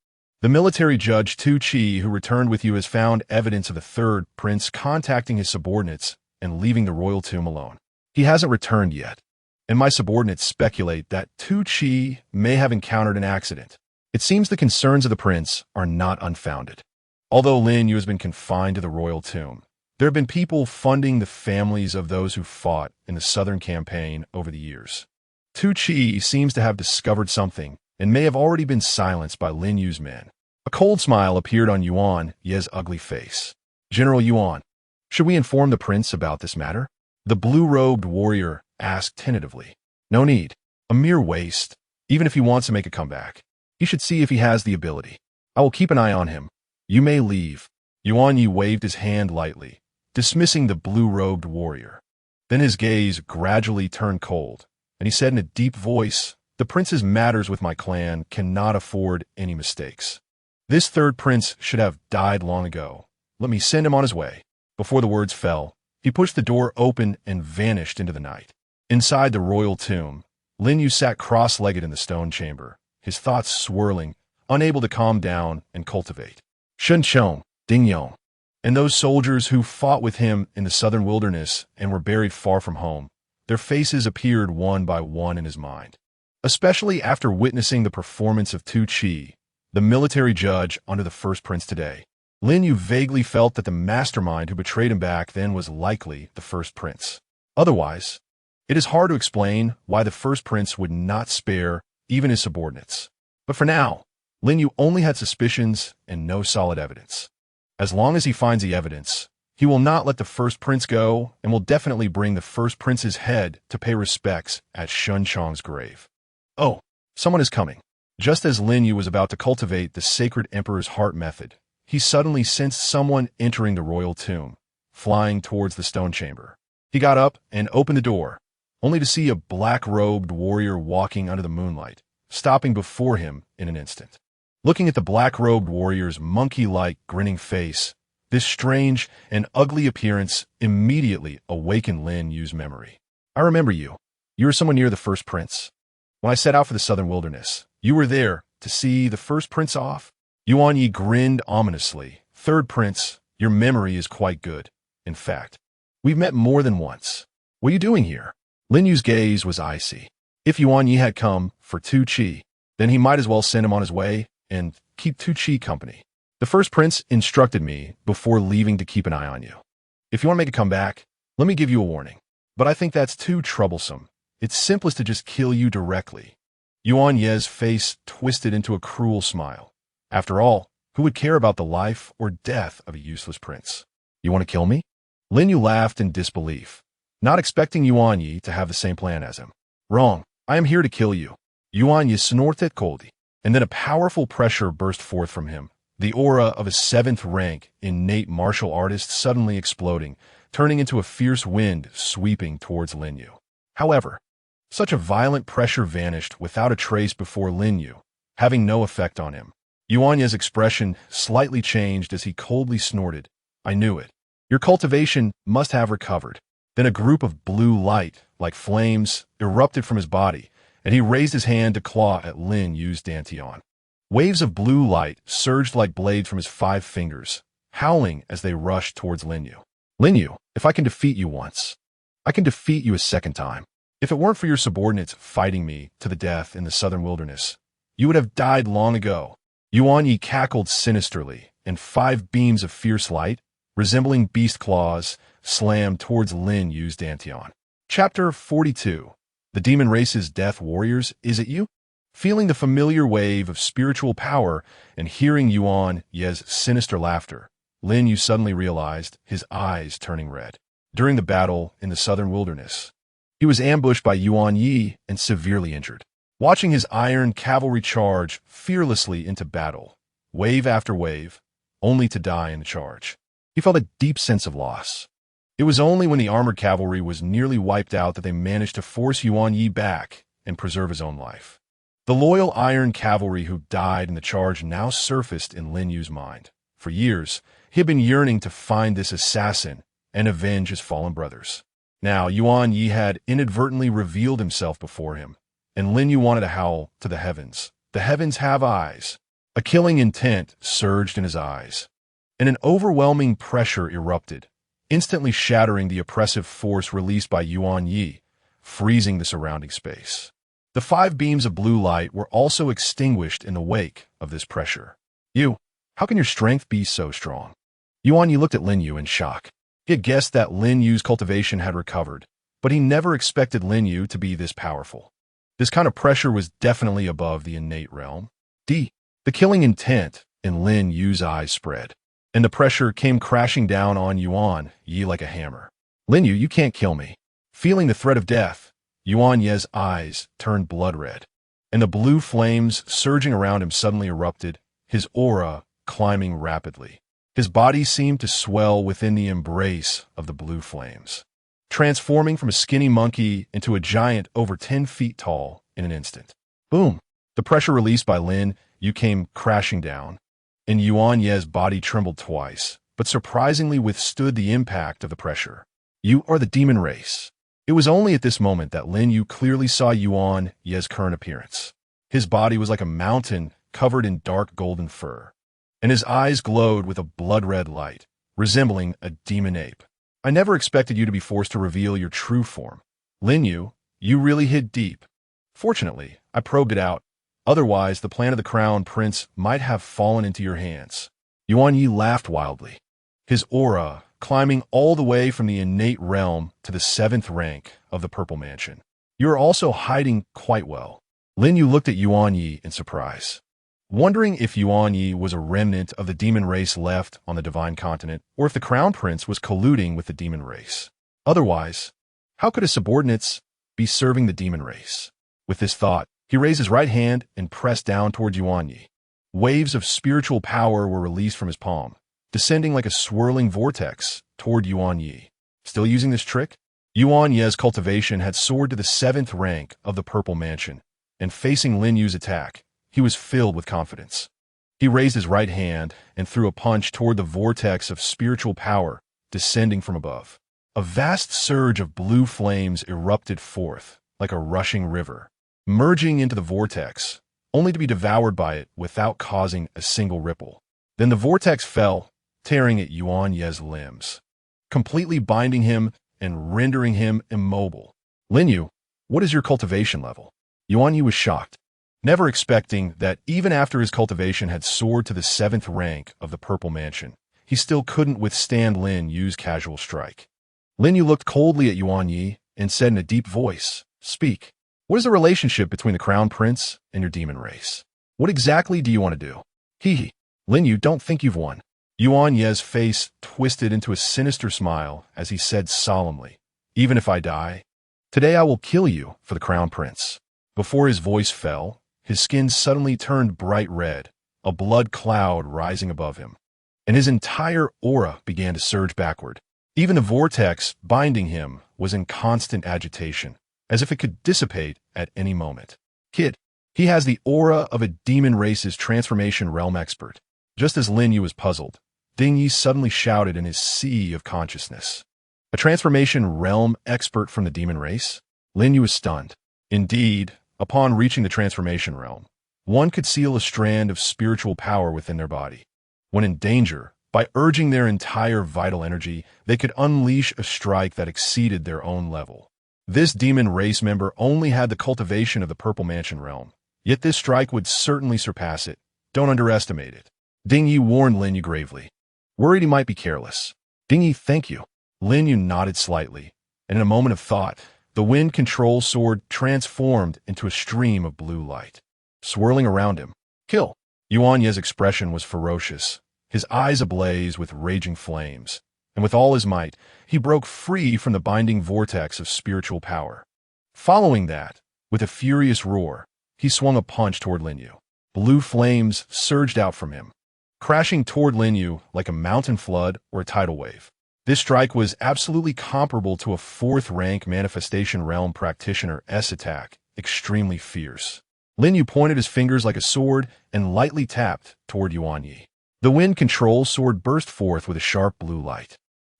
The military judge Tu Chi, who returned with you, has found evidence of the third prince contacting his subordinates and leaving the royal tomb alone. He hasn't returned yet, and my subordinates speculate that Tu Chi may have encountered an accident. It seems the concerns of the prince are not unfounded. Although Lin Yu has been confined to the royal tomb, there have been people funding the families of those who fought in the southern campaign over the years. Tu Chi seems to have discovered something and may have already been silenced by Lin Yu's men. A cold smile appeared on Yuan Ye's ugly face. "General Yuan, should we inform the prince about this matter?" The blue-robed warrior asked tentatively. "No need. A mere waste. Even if he wants to make a comeback, he should see if he has the ability. I will keep an eye on him. You may leave." Yuan Yi waved his hand lightly, dismissing the blue-robed warrior. Then his gaze gradually turned cold, and he said in a deep voice, "The prince's matters with my clan cannot afford any mistakes. This third prince should have died long ago. Let me send him on his way." Before the words fell, he pushed the door open and vanished into the night. Inside the royal tomb, Lin Yu sat cross-legged in the stone chamber, his thoughts swirling, unable to calm down and cultivate. Shen Chong, Ding Yong, and those soldiers who fought with him in the southern wilderness and were buried far from home, their faces appeared one by one in his mind. Especially after witnessing the performance of Tu Chi, the military judge under the first prince today. Lin Yu vaguely felt that the mastermind who betrayed him back then was likely the first prince. Otherwise, it is hard to explain why the first prince would not spare even his subordinates. But for now, Lin Yu only had suspicions and no solid evidence. As long as he finds the evidence, he will not let the first prince go and will definitely bring the first prince's head to pay respects at Shun Chong's grave. Oh, someone is coming. Just as Lin Yu was about to cultivate the sacred emperor's heart method, he suddenly sensed someone entering the royal tomb, flying towards the stone chamber. He got up and opened the door, only to see a black-robed warrior walking under the moonlight, stopping before him in an instant. Looking at the black-robed warrior's monkey-like grinning face, this strange and ugly appearance immediately awakened Lin Yu's memory. "I remember you. You were someone near the first prince. When I set out for the southern wilderness, you were there to see the first prince off?" Yuan Yi grinned ominously. "Third prince, your memory is quite good. In fact, we've met more than once. What are you doing here?" Lin Yu's gaze was icy. If Yuan Yi had come for Tu Chi, then he might as well send him on his way and keep Tu Chi company. "The first prince instructed me before leaving to keep an eye on you. If you want to make a comeback, let me give you a warning. But I think that's too troublesome. It's simplest to just kill you directly." Yuan Ye's face twisted into a cruel smile. After all, who would care about the life or death of a useless prince? "You want to kill me?" Lin Yu laughed in disbelief, not expecting Yuan Yi to have the same plan as him. "Wrong. I am here to kill you." Yuan Yi snorted coldly, and then a powerful pressure burst forth from him, the aura of a seventh-rank innate martial artist suddenly exploding, turning into a fierce wind sweeping towards Lin Yu. However, such a violent pressure vanished without a trace before Lin Yu, having no effect on him. Yuan Ye's expression slightly changed as he coldly snorted, "I knew it. Your cultivation must have recovered." Then a group of blue light, like flames, erupted from his body, and he raised his hand to claw at Lin Yu's dantian. Waves of blue light surged like blades from his 5 fingers, howling as they rushed towards Lin Yu. "Lin Yu, if I can defeat you once, I can defeat you a second time. If it weren't for your subordinates fighting me to the death in the southern wilderness, you would have died long ago." Yuan Yi cackled sinisterly, and 5 beams of fierce light, resembling beast claws, slammed towards Lin Yu's dantian. Chapter 42. The Demon Race's Death Warriors, is it you? Feeling the familiar wave of spiritual power and hearing Yuan Ye's sinister laughter, Lin Yu suddenly realized, his eyes turning red. During the battle in the southern wilderness, he was ambushed by Yuan Yi and severely injured. Watching his iron cavalry charge fearlessly into battle, wave after wave, only to die in the charge, he felt a deep sense of loss. It was only when the armored cavalry was nearly wiped out that they managed to force Yuan Yi back and preserve his own life. The loyal iron cavalry who died in the charge now surfaced in Lin Yu's mind. For years, he had been yearning to find this assassin and avenge his fallen brothers. Now, Yuan Yi had inadvertently revealed himself before him, and Lin Yu wanted to howl to the heavens. The heavens have eyes. A killing intent surged in his eyes, and an overwhelming pressure erupted, instantly shattering the oppressive force released by Yuan Yi, freezing the surrounding space. The 5 beams of blue light were also extinguished in the wake of this pressure. "You, how can your strength be so strong?" Yuan Yi looked at Lin Yu in shock. He had guessed that Lin Yu's cultivation had recovered, but he never expected Lin Yu to be this powerful. This kind of pressure was definitely above the innate realm. The killing intent in Lin Yu's eyes spread, and the pressure came crashing down on Yuan Yi like a hammer. Lin Yu, you can't kill me. Feeling the threat of death, Yuan Ye's eyes turned blood red, and the blue flames surging around him suddenly erupted, his aura climbing rapidly. His body seemed to swell within the embrace of the blue flames, transforming from a skinny monkey into a giant over 10 feet tall in an instant. Boom! The pressure released by Lin Yu came crashing down, and Yuan Ye's body trembled twice, but surprisingly withstood the impact of the pressure. You are the demon race. It was only at this moment that Lin Yu clearly saw Yuan Ye's current appearance. His body was like a mountain covered in dark golden fur, and his eyes glowed with a blood-red light, resembling a demon ape. I never expected you to be forced to reveal your true form. Lin Yu, you really hid deep. Fortunately, I probed it out. Otherwise, the plan of the crown prince might have fallen into your hands. Yuan Yi laughed wildly, his aura climbing all the way from the innate realm to the 7th rank of the Purple Mansion. You are also hiding quite well. Lin Yu looked at Yuan Yi in surprise, wondering if Yuan Yi was a remnant of the demon race left on the Divine Continent, or if the crown prince was colluding with the demon race. Otherwise, how could his subordinates be serving the demon race? With this thought, he raised his right hand and pressed down toward Yuan Yi. Waves of spiritual power were released from his palm, descending like a swirling vortex toward Yuan Yi. Still using this trick? Yuan Ye's cultivation had soared to the 7th rank of the Purple Mansion, and facing Lin Yu's attack, he was filled with confidence. He raised his right hand and threw a punch toward the vortex of spiritual power descending from above. A vast surge of blue flames erupted forth like a rushing river, merging into the vortex, only to be devoured by it without causing a single ripple. Then the vortex fell, tearing at Yuan Ye's limbs, completely binding him and rendering him immobile. Lin Yu, what is your cultivation level? Yuan Yi was shocked, never expecting that even after his cultivation had soared to the 7th rank of the Purple Mansion, he still couldn't withstand Lin Yu's casual strike. Lin Yu looked coldly at Yuan Yi and said in a deep voice, "Speak. What is the relationship between the crown prince and your demon race? What exactly do you want to do?" Hee. Lin Yu, don't think you've won. Yuan Ye's face twisted into a sinister smile as he said solemnly, "Even if I die, today I will kill you for the crown prince." Before his voice fell, his skin suddenly turned bright red, a blood cloud rising above him, and his entire aura began to surge backward. Even the vortex binding him was in constant agitation, as if it could dissipate at any moment. Kid, he has the aura of a demon race's transformation realm expert. Just as Lin Yu was puzzled, Ding Yi suddenly shouted in his sea of consciousness, "A transformation realm expert from the demon race?" Lin Yu was stunned. Indeed, upon reaching the transformation realm, one could seal a strand of spiritual power within their body. When in danger, by urging their entire vital energy, they could unleash a strike that exceeded their own level. This demon race member only had the cultivation of the Purple Mansion realm, yet this strike would certainly surpass it. Don't underestimate it. Ding Yi warned Lin Yu gravely, worried he might be careless. Ding Yi, thank you. Lin Yu nodded slightly, and in a moment of thought, the wind control sword transformed into a stream of blue light, swirling around him. Kill! Yuan Ye's expression was ferocious, his eyes ablaze with raging flames, and with all his might, he broke free from the binding vortex of spiritual power. Following that, with a furious roar, he swung a punch toward Lin Yu. Blue flames surged out from him, crashing toward Lin Yu like a mountain flood or a tidal wave. This strike was absolutely comparable to a 4th-rank Manifestation Realm Practitioner's attack, extremely fierce. Lin Yu pointed his fingers like a sword and lightly tapped toward Yuan Yi. The wind control sword burst forth with a sharp blue light,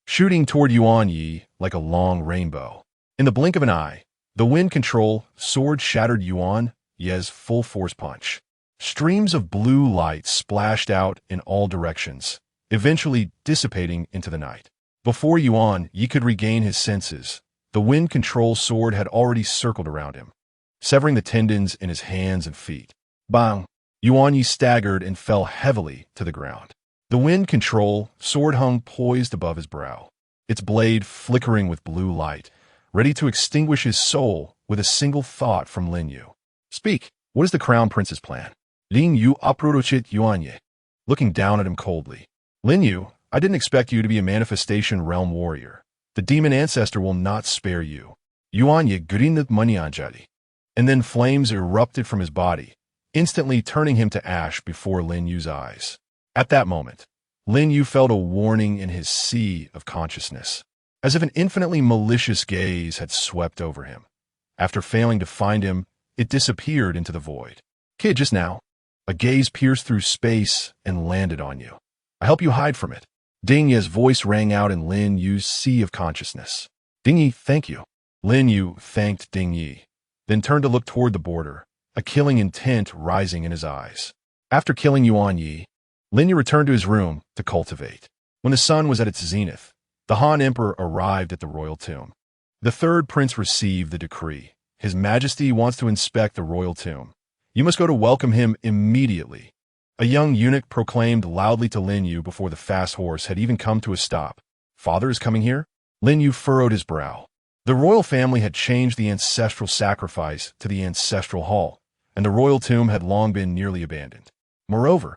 shooting toward Yuan Yi like a long rainbow. In the blink of an eye, the wind control sword shattered Yuan Ye's full-force punch. Streams of blue light splashed out in all directions, eventually dissipating into the night. Before Yuan Yi could regain his senses, the wind control sword had already circled around him, severing the tendons in his hands and feet. Bang! Yuan Yi staggered and fell heavily to the ground. The wind control sword hung poised above his brow, its blade flickering with blue light, ready to extinguish his soul with a single thought from Lin Yu. Speak, what is the crown prince's plan? Lin Yu aprorochit Yuanye, looking down at him coldly. Lin Yu, I didn't expect you to be a manifestation realm warrior. The demon ancestor will not spare you. Yuanye grinut manyanjadi. And then flames erupted from his body, instantly turning him to ash before Lin Yu's eyes. At that moment, Lin Yu felt a warning in his sea of consciousness, as if an infinitely malicious gaze had swept over him. After failing to find him, it disappeared into the void. Kid, just now, a gaze pierced through space and landed on you. I help you hide from it. Ding Ye's voice rang out in Lin Yu's sea of consciousness. Ding Ye, thank you. Lin Yu thanked Ding Ye, then turned to look toward the border, a killing intent rising in his eyes. After killing Yuan Yi, Lin Yu returned to his room to cultivate. When the sun was at its zenith, the Han Emperor arrived at the royal tomb. The third prince received the decree. His Majesty wants to inspect the royal tomb. You must go to welcome him immediately. A young eunuch proclaimed loudly to Lin Yu before the fast horse had even come to a stop. Father is coming here? Lin Yu furrowed his brow. The royal family had changed the ancestral sacrifice to the ancestral hall, and the royal tomb had long been nearly abandoned. Moreover,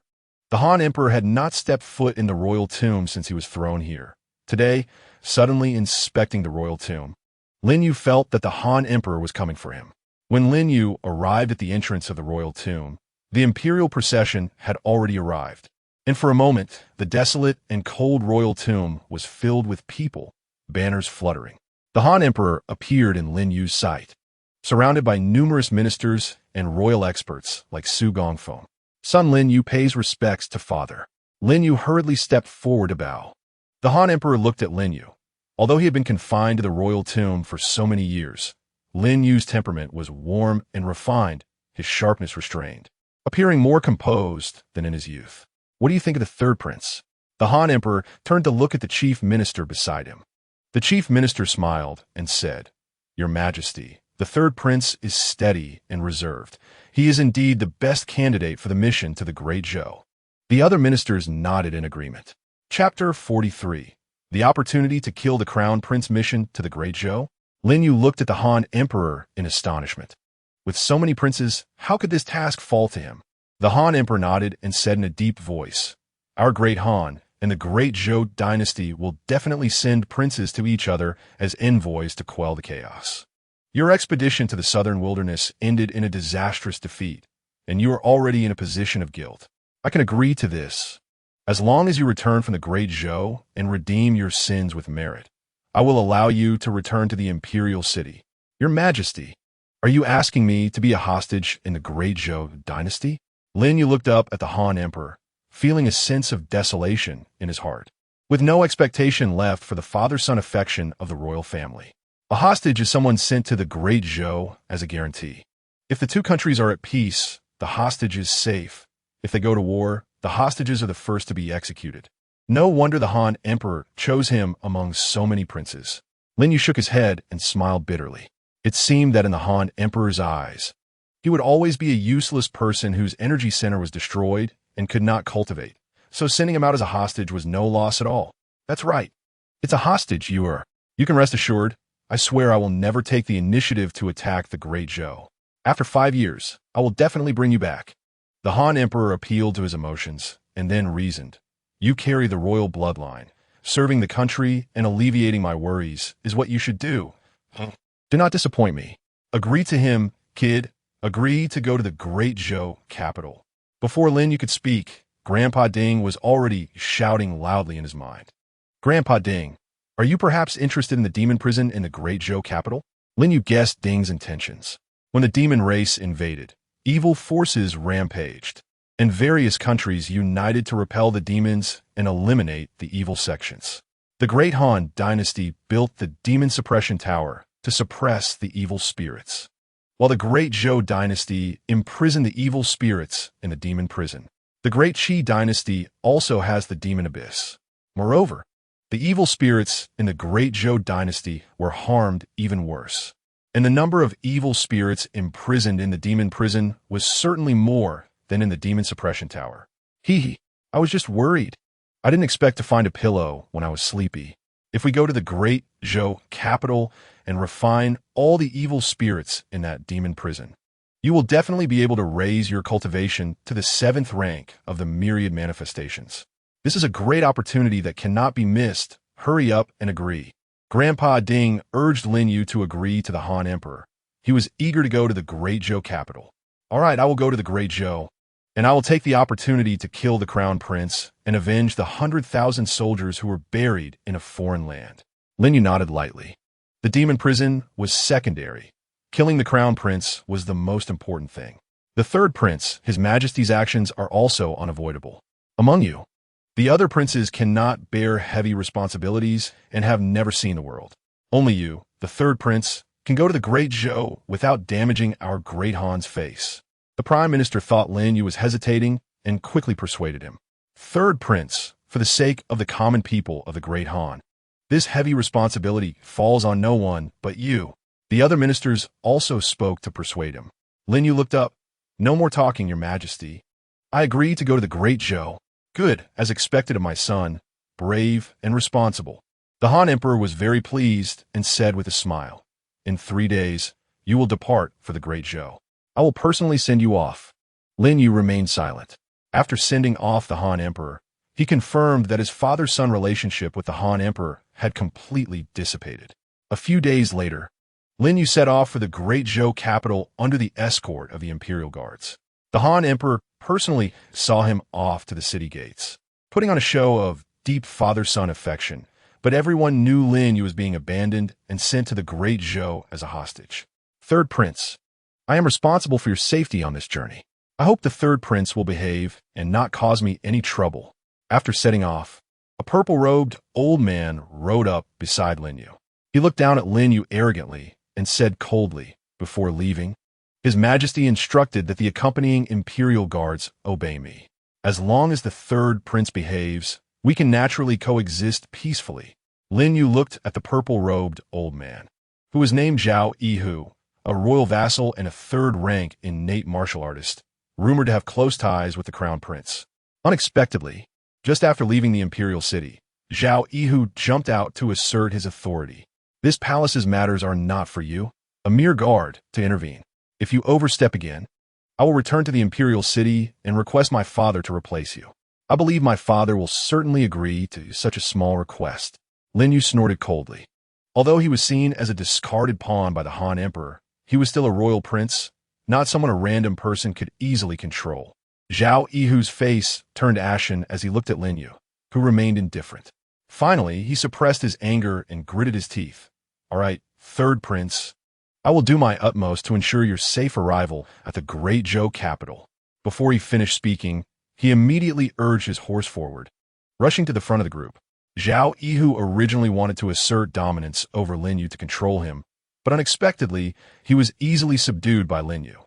the Han Emperor had not stepped foot in the royal tomb since he was thrown here. Today, suddenly inspecting the royal tomb, Lin Yu felt that the Han Emperor was coming for him. When Lin Yu arrived at the entrance of the royal tomb, the imperial procession had already arrived, and for a moment, the desolate and cold royal tomb was filled with people, banners fluttering. The Han Emperor appeared in Lin Yu's sight, surrounded by numerous ministers and royal experts like Su Gongfeng. Son Lin Yu pays respects to father. Lin Yu hurriedly stepped forward to bow. The Han Emperor looked at Lin Yu. Although he had been confined to the royal tomb for so many years, Lin Yu's temperament was warm and refined, his sharpness restrained, appearing more composed than in his youth. What do you think of the third prince? The Han Emperor turned to look at the chief minister beside him. The chief minister smiled and said, Your Majesty, the third prince is steady and reserved. He is indeed the best candidate for the mission to the Great Zhou. The other ministers nodded in agreement. Chapter 43. The opportunity to kill the Crown Prince mission to the Great Zhou? Lin Yu looked at the Han Emperor in astonishment. With so many princes, how could this task fall to him? The Han Emperor nodded and said in a deep voice, Our great Han and the great Zhou dynasty will definitely send princes to each other as envoys to quell the chaos. Your expedition to the southern wilderness ended in a disastrous defeat, and you are already in a position of guilt. I can agree to this. As long as you return from the Great Zhou and redeem your sins with merit, I will allow you to return to the imperial city. Your Majesty, are you asking me to be a hostage in the Great Zhou dynasty? Lin Yu looked up at the Han Emperor, feeling a sense of desolation in his heart, with no expectation left for the father-son affection of the royal family. A hostage is someone sent to the Great Zhou as a guarantee. If the two countries are at peace, the hostage is safe. If they go to war, the hostages are the first to be executed. No wonder the Han Emperor chose him among so many princes. Lin Yu shook his head and smiled bitterly. It seemed that in the Han Emperor's eyes, he would always be a useless person whose energy center was destroyed and could not cultivate, so sending him out as a hostage was no loss at all. That's right. It's a hostage you are. You can rest assured, I swear I will never take the initiative to attack the Great Zhou. After 5 years, I will definitely bring you back. The Han Emperor appealed to his emotions and then reasoned. You carry the royal bloodline. Serving the country and alleviating my worries is what you should do. Do not disappoint me. Agree to him, kid. Agree to go to the Great Zhou capital. Before Lin Yu could speak, Grandpa Ding was already shouting loudly in his mind. Grandpa Ding, are you perhaps interested in the demon prison in the Great Zhou capital? Lin Yu guessed Ding's intentions. When the demon race invaded, evil forces rampaged, and various countries united to repel the demons and eliminate the evil sections. The great Han Dynasty built the Demon Suppression Tower to suppress the evil spirits, while the great Zhou Dynasty imprisoned the evil spirits in the demon prison. The great Qi Dynasty also has the demon abyss. Moreover, the evil spirits in the great Zhou Dynasty were harmed even worse, and the number of evil spirits imprisoned in the demon prison was certainly more than in the Demon Suppression Tower. I was just worried. I didn't expect to find a pillow when I was sleepy. If we go to the Great Zhou capital and refine all the evil spirits in that demon prison. You will definitely be able to raise your cultivation to the 7th rank of the myriad manifestations. This is a great opportunity that cannot be missed. Hurry up and agree. Grandpa Ding urged Lin Yu to agree to the Han Emperor. He was eager to go to the Great Zhou capital. All right, I will go to the Great Zhou, and I will take the opportunity to kill the crown prince and avenge the 100,000 soldiers who were buried in a foreign land. Lin Yu nodded lightly. The demon prison was secondary. Killing the crown prince was the most important thing. The third prince, His Majesty's actions are also unavoidable. Among you, the other princes cannot bear heavy responsibilities and have never seen the world. Only you, the third prince, can go to the Great Zhou without damaging our great Han's face. The Prime Minister thought Lin Yu was hesitating and quickly persuaded him. Third prince, for the sake of the common people of the Great Han, this heavy responsibility falls on no one but you. The other ministers also spoke to persuade him. Lin Yu looked up. No more talking, Your Majesty. I agree to go to the Great Zhou. Good, as expected of my son, brave and responsible. The Han Emperor was very pleased and said with a smile, in 3 days, you will depart for the Great Zhou. I will personally send you off. Lin Yu remained silent. After sending off the Han Emperor, he confirmed that his father-son relationship with the Han Emperor had completely dissipated. A few days later, Lin Yu set off for the Great Zhou capital under the escort of the imperial guards. The Han Emperor personally saw him off to the city gates, putting on a show of deep father-son affection, but everyone knew Lin Yu was being abandoned and sent to the Great Zhou as a hostage. Third Prince, I am responsible for your safety on this journey. I hope the third prince will behave and not cause me any trouble. After setting off, a purple-robed old man rode up beside Lin Yu. He looked down at Lin Yu arrogantly and said coldly, before leaving, His Majesty instructed that the accompanying imperial guards obey me. As long as the third prince behaves, we can naturally coexist peacefully. Lin Yu looked at the purple-robed old man, who was named Zhao Yihu, a royal vassal and a third-rank innate martial artist, rumored to have close ties with the crown prince. Unexpectedly, just after leaving the imperial city, Zhao Yihu jumped out to assert his authority. This palace's matters are not for you, a mere guard, to intervene. If you overstep again, I will return to the imperial city and request my father to replace you. I believe my father will certainly agree to such a small request. Lin Yu snorted coldly. Although he was seen as a discarded pawn by the Han Emperor, he was still a royal prince, not someone a random person could easily control. Zhao Yihu's face turned ashen as he looked at Lin Yu, who remained indifferent. Finally, he suppressed his anger and gritted his teeth. All right, third prince, I will do my utmost to ensure your safe arrival at the Great Zhou capital. Before he finished speaking, he immediately urged his horse forward. Rushing to the front of the group, Zhao Yihu originally wanted to assert dominance over Lin Yu to control him, but unexpectedly, he was easily subdued by Lin Yu.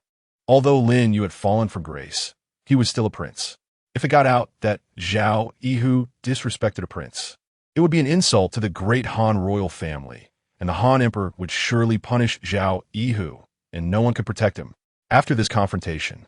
Although Lin Yu had fallen from grace, he was still a prince. If it got out that Zhao Yihu disrespected a prince, it would be an insult to the great Han royal family, and the Han Emperor would surely punish Zhao Yihu, and no one could protect him. After this confrontation,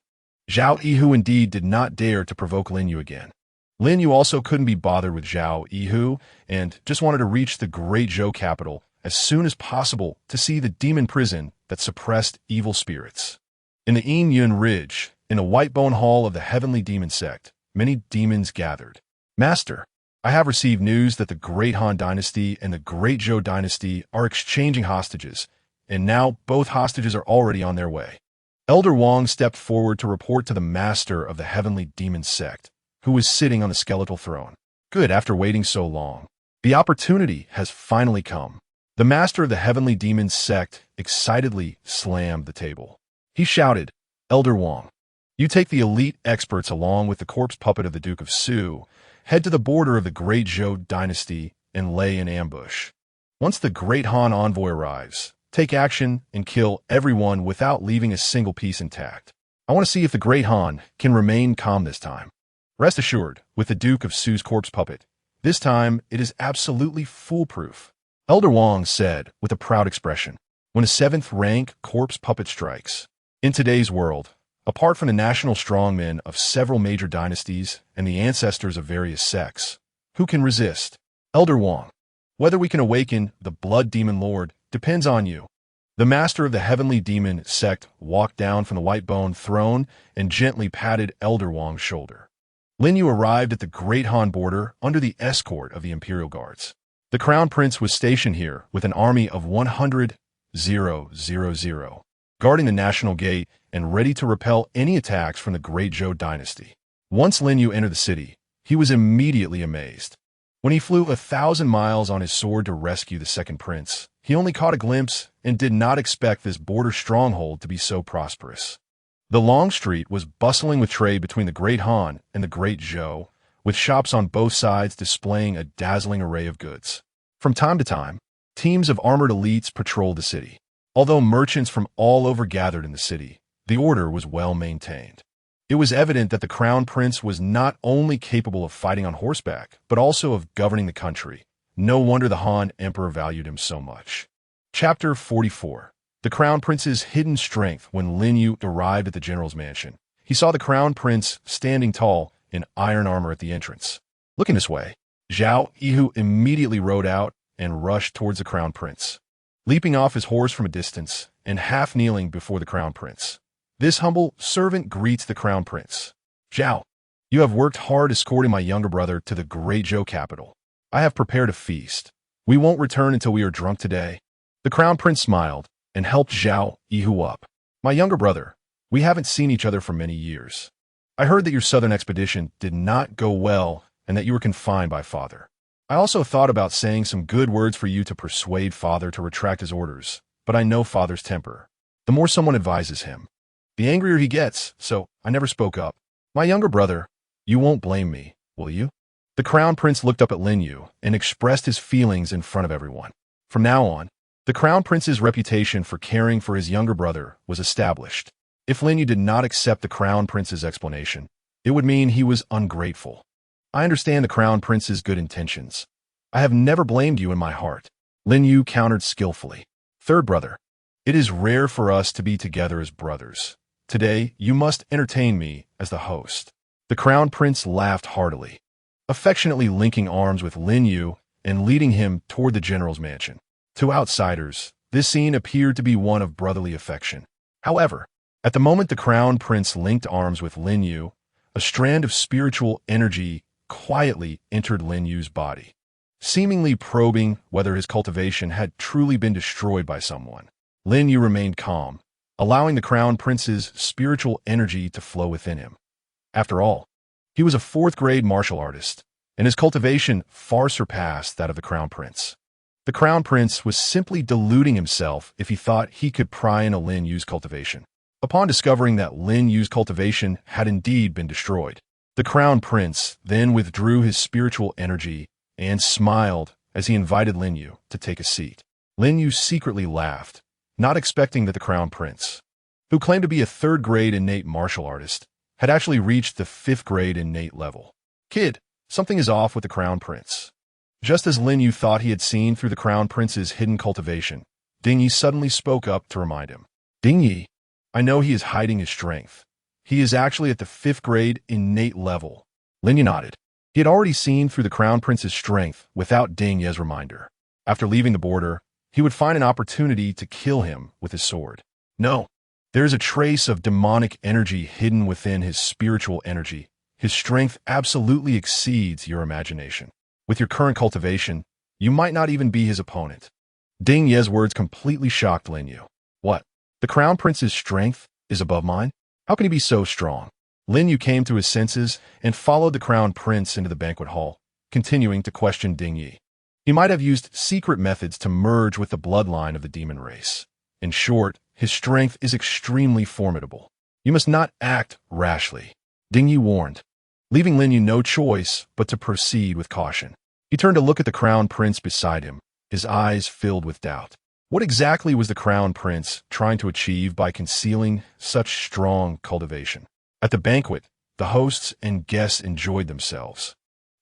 Zhao Yihu indeed did not dare to provoke Lin Yu again. Lin Yu also couldn't be bothered with Zhao Yihu and just wanted to reach the Great Zhou capital as soon as possible to see the demon prison that suppressed evil spirits. In the Yun Ridge, in the White Bone Hall of the Heavenly Demon Sect, many demons gathered. Master, I have received news that the Great Han Dynasty and the Great Zhou Dynasty are exchanging hostages, and now both hostages are already on their way. Elder Wang stepped forward to report to the master of the Heavenly Demon Sect, who was sitting on the skeletal throne. Good, after waiting so long. The opportunity has finally come. The master of the Heavenly Demon Sect excitedly slammed the table. He shouted, Elder Wang, you take the elite experts along with the corpse puppet of the Duke of Su, head to the border of the Great Zhou Dynasty and lay in ambush. Once the Great Han envoy arrives, take action and kill everyone without leaving a single piece intact. I want to see if the Great Han can remain calm this time. Rest assured, with the Duke of Su's corpse puppet, this time it is absolutely foolproof. Elder Wang said with a proud expression, when a 7th rank corpse puppet strikes. In today's world, apart from the national strongmen of several major dynasties and the ancestors of various sects, who can resist? Elder Wang, whether we can awaken the Blood Demon Lord depends on you." The master of the heavenly demon sect walked down from the white bone throne and gently patted Elder Wang's shoulder. Lin Yu arrived at the Great Han border under the escort of the Imperial Guards. The Crown Prince was stationed here with an army of 100,000 guarding the National Gate and ready to repel any attacks from the Great Zhou Dynasty. Once Lin Yu entered the city, he was immediately amazed. When he flew 1,000 miles on his sword to rescue the second prince, he only caught a glimpse and did not expect this border stronghold to be so prosperous. The long street was bustling with trade between the Great Han and the Great Zhou, with shops on both sides displaying a dazzling array of goods. From time to time, teams of armored elites patrolled the city. Although merchants from all over gathered in the city, the order was well maintained. It was evident that the Crown Prince was not only capable of fighting on horseback, but also of governing the country. No wonder the Han Emperor valued him so much. Chapter 44. The Crown Prince's hidden strength. When Lin Yu arrived at the general's mansion, he saw the Crown Prince standing tall in iron armor at the entrance. "Looking this way." Zhao Yihu immediately rode out and rushed towards the Crown Prince, leaping off his horse from a distance and half kneeling before the Crown Prince. This humble servant greets the Crown Prince. "Zhao, you have worked hard escorting my younger brother to the Great Zhou capital. I have prepared a feast. We won't return until we are drunk today." The Crown Prince smiled and helped Zhao Yihu up. "My younger brother, we haven't seen each other for many years. I heard that your southern expedition did not go well and that you were confined by Father. I also thought about saying some good words for you to persuade Father to retract his orders, but I know Father's temper. The more someone advises him, the angrier he gets, so I never spoke up. My younger brother, you won't blame me, will you?" The Crown Prince looked up at Lin Yu and expressed his feelings in front of everyone. From now on, the Crown Prince's reputation for caring for his younger brother was established. If Lin Yu did not accept the Crown Prince's explanation, it would mean he was ungrateful. "I understand the Crown Prince's good intentions. I have never blamed you in my heart," Lin Yu countered skillfully. "Third brother, it is rare for us to be together as brothers. Today, you must entertain me as the host." The Crown Prince laughed heartily, affectionately linking arms with Lin Yu and leading him toward the general's mansion. To outsiders, this scene appeared to be one of brotherly affection. However, at the moment the Crown Prince linked arms with Lin Yu, a strand of spiritual energy quietly entered Lin Yu's body, seemingly probing whether his cultivation had truly been destroyed by someone. Lin Yu remained calm, allowing the Crown Prince's spiritual energy to flow within him. After all, he was a fourth-grade martial artist, and his cultivation far surpassed that of the Crown Prince. The Crown Prince was simply deluding himself if he thought he could pry into Lin Yu's cultivation. Upon discovering that Lin Yu's cultivation had indeed been destroyed, the Crown Prince then withdrew his spiritual energy and smiled as he invited Lin Yu to take a seat. Lin Yu secretly laughed, not expecting that the Crown Prince, who claimed to be a third-grade innate martial artist, had actually reached the fifth-grade innate level. "Kid, something is off with the Crown Prince." Just as Lin Yu thought he had seen through the Crown Prince's hidden cultivation, Ding Yi suddenly spoke up to remind him. "Ding Yi, I know he is hiding his strength. He is actually at the fifth-grade innate level." Lin Yu nodded. He had already seen through the Crown Prince's strength without Ding Ye's reminder. After leaving the border, he would find an opportunity to kill him with his sword. "No, there is a trace of demonic energy hidden within his spiritual energy. His strength absolutely exceeds your imagination. With your current cultivation, you might not even be his opponent." Ding Ye's words completely shocked Lin Yu. "What? The Crown Prince's strength is above mine? How can he be so strong?" Lin Yu came to his senses and followed the Crown Prince into the banquet hall, continuing to question Ding Yi. He might have used secret methods to merge with the bloodline of the demon race. In short, his strength is extremely formidable. "You must not act rashly," Ding Yi warned, leaving Lin Yu no choice but to proceed with caution. He turned to look at the Crown Prince beside him, his eyes filled with doubt. What exactly was the Crown Prince trying to achieve by concealing such strong cultivation? At the banquet, the hosts and guests enjoyed themselves.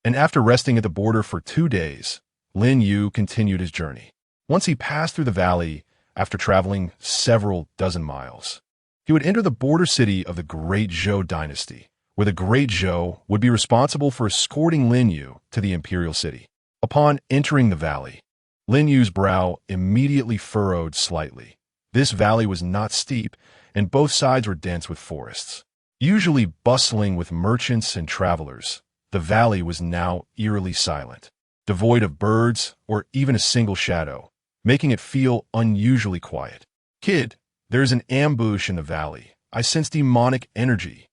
And after resting at the border for 2 days, Lin Yu continued his journey. Once he passed through the valley, after traveling several dozen miles, he would enter the border city of the Great Zhou Dynasty, where the Great Zhou would be responsible for escorting Lin Yu to the imperial city. Upon entering the valley, Lin Yu's brow immediately furrowed slightly. This valley was not steep, and both sides were dense with forests. Usually bustling with merchants and travelers, the valley was now eerily silent, devoid of birds or even a single shadow, making it feel unusually quiet. "Kid, there's an ambush in the valley. I sense demonic energy."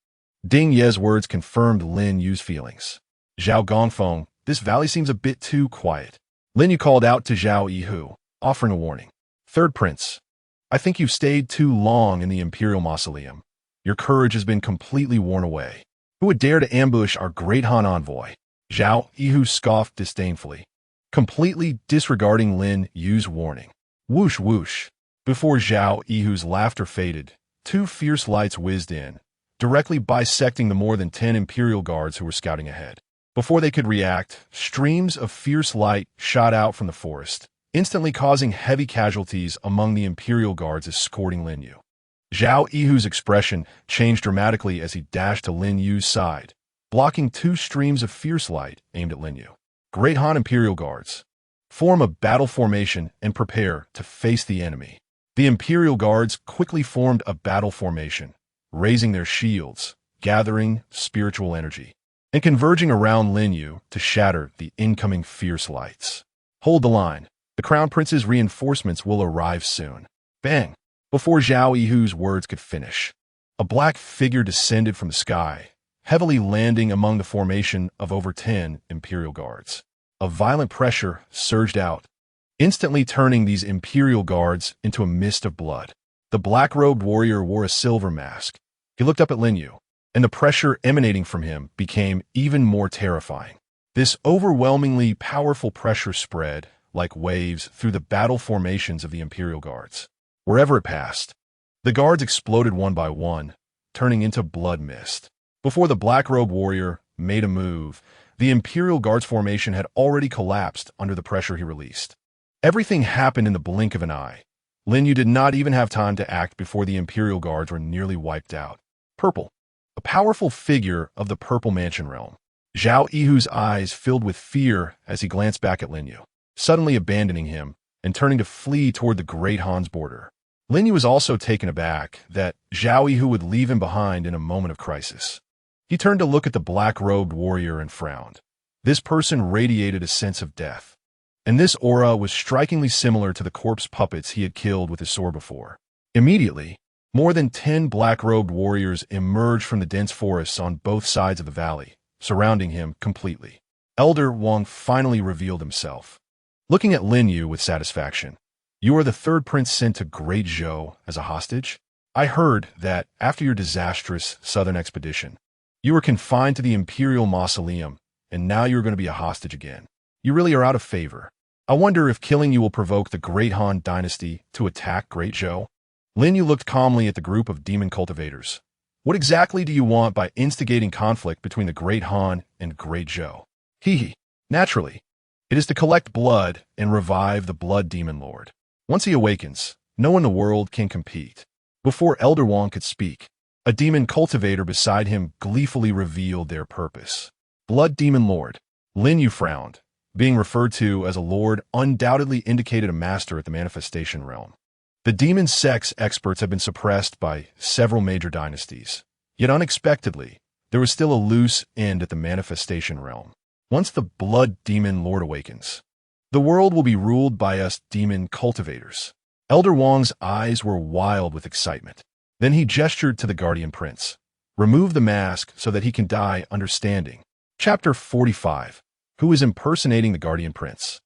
Ding Ye's words confirmed Lin Yu's feelings. "Zhao Gongfeng, this valley seems a bit too quiet." Lin Yu called out to Zhao Yihu, offering a warning. "Third Prince, I think you've stayed too long in the Imperial Mausoleum. Your courage has been completely worn away. Who would dare to ambush our great Han envoy?" Zhao Yihu scoffed disdainfully, completely disregarding Lin Yu's warning. Whoosh whoosh. Before Zhao Yihu's laughter faded, two fierce lights whizzed in, directly bisecting the more than 10 Imperial guards who were scouting ahead. Before they could react, streams of fierce light shot out from the forest, instantly causing heavy casualties among the Imperial guards escorting Lin Yu. Zhao Yihu's expression changed dramatically as he dashed to Lin Yu's side, blocking two streams of fierce light aimed at Lin Yu. "Great Han Imperial guards, form a battle formation and prepare to face the enemy." The Imperial guards quickly formed a battle formation, raising their shields, gathering spiritual energy, and converging around Lin Yu to shatter the incoming fierce lights. "Hold the line. The Crown Prince's reinforcements will arrive soon." Bang! Before Zhao Yihu's words could finish, a black figure descended from the sky, heavily landing among the formation of over 10 Imperial guards. A violent pressure surged out, instantly turning these Imperial guards into a mist of blood. The black-robed warrior wore a silver mask. He looked up at Lin Yu, and the pressure emanating from him became even more terrifying. This overwhelmingly powerful pressure spread like waves through the battle formations of the Imperial guards. Wherever it passed, the guards exploded one by one, turning into blood mist. Before the black-robed warrior made a move, the Imperial Guards formation had already collapsed under the pressure he released. Everything happened in the blink of an eye. Lin Yu did not even have time to act before the Imperial Guards were nearly wiped out. Purple, a powerful figure of the Purple Mansion realm. Zhao Yihu's eyes filled with fear as he glanced back at Lin Yu, suddenly abandoning him and turning to flee toward the Great Han's border. Lin Yu was also taken aback that Zhao Yihu would leave him behind in a moment of crisis. He turned to look at the black-robed warrior and frowned. This person radiated a sense of death, and this aura was strikingly similar to the corpse puppets he had killed with his sword before. Immediately, more than 10 black-robed warriors emerged from the dense forests on both sides of the valley, surrounding him completely. Elder Wang finally revealed himself, looking at Lin Yu with satisfaction. "You are the third prince sent to Great Zhou as a hostage? I heard that after your disastrous southern expedition, you were confined to the Imperial Mausoleum, and now you're going to be a hostage again. You really are out of favor. I wonder if killing you will provoke the Great Han Dynasty to attack Great Zhou." Lin Yu looked calmly at the group of demon cultivators. "What exactly do you want by instigating conflict between the Great Han and Great Zhou?" "Hee. Naturally. It is to collect blood and revive the Blood Demon Lord. Once he awakens, no one in the world can compete." Before Elder Wang could speak, a demon cultivator beside him gleefully revealed their purpose. Blood Demon Lord. Lin Yu frowned. Being referred to as a lord undoubtedly indicated a master at the manifestation realm. The demon sex experts have been suppressed by several major dynasties. Yet unexpectedly, there was still a loose end at the manifestation realm. Once the Blood Demon Lord awakens, the world will be ruled by us demon cultivators. Elder Wang's eyes were wild with excitement. Then he gestured to the Guardian Prince. "Remove the mask so that he can die understanding." Chapter 45. Who is impersonating the Guardian Prince?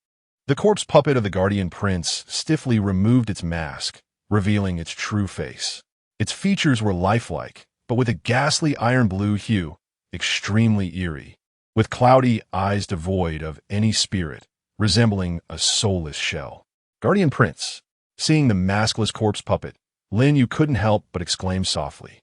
The corpse puppet of the Guardian Prince stiffly removed its mask, revealing its true face. Its features were lifelike, but with a ghastly iron blue hue, extremely eerie, with cloudy eyes devoid of any spirit, resembling a soulless shell. Guardian Prince. Seeing the maskless corpse puppet, Lin Yu couldn't help but exclaim softly.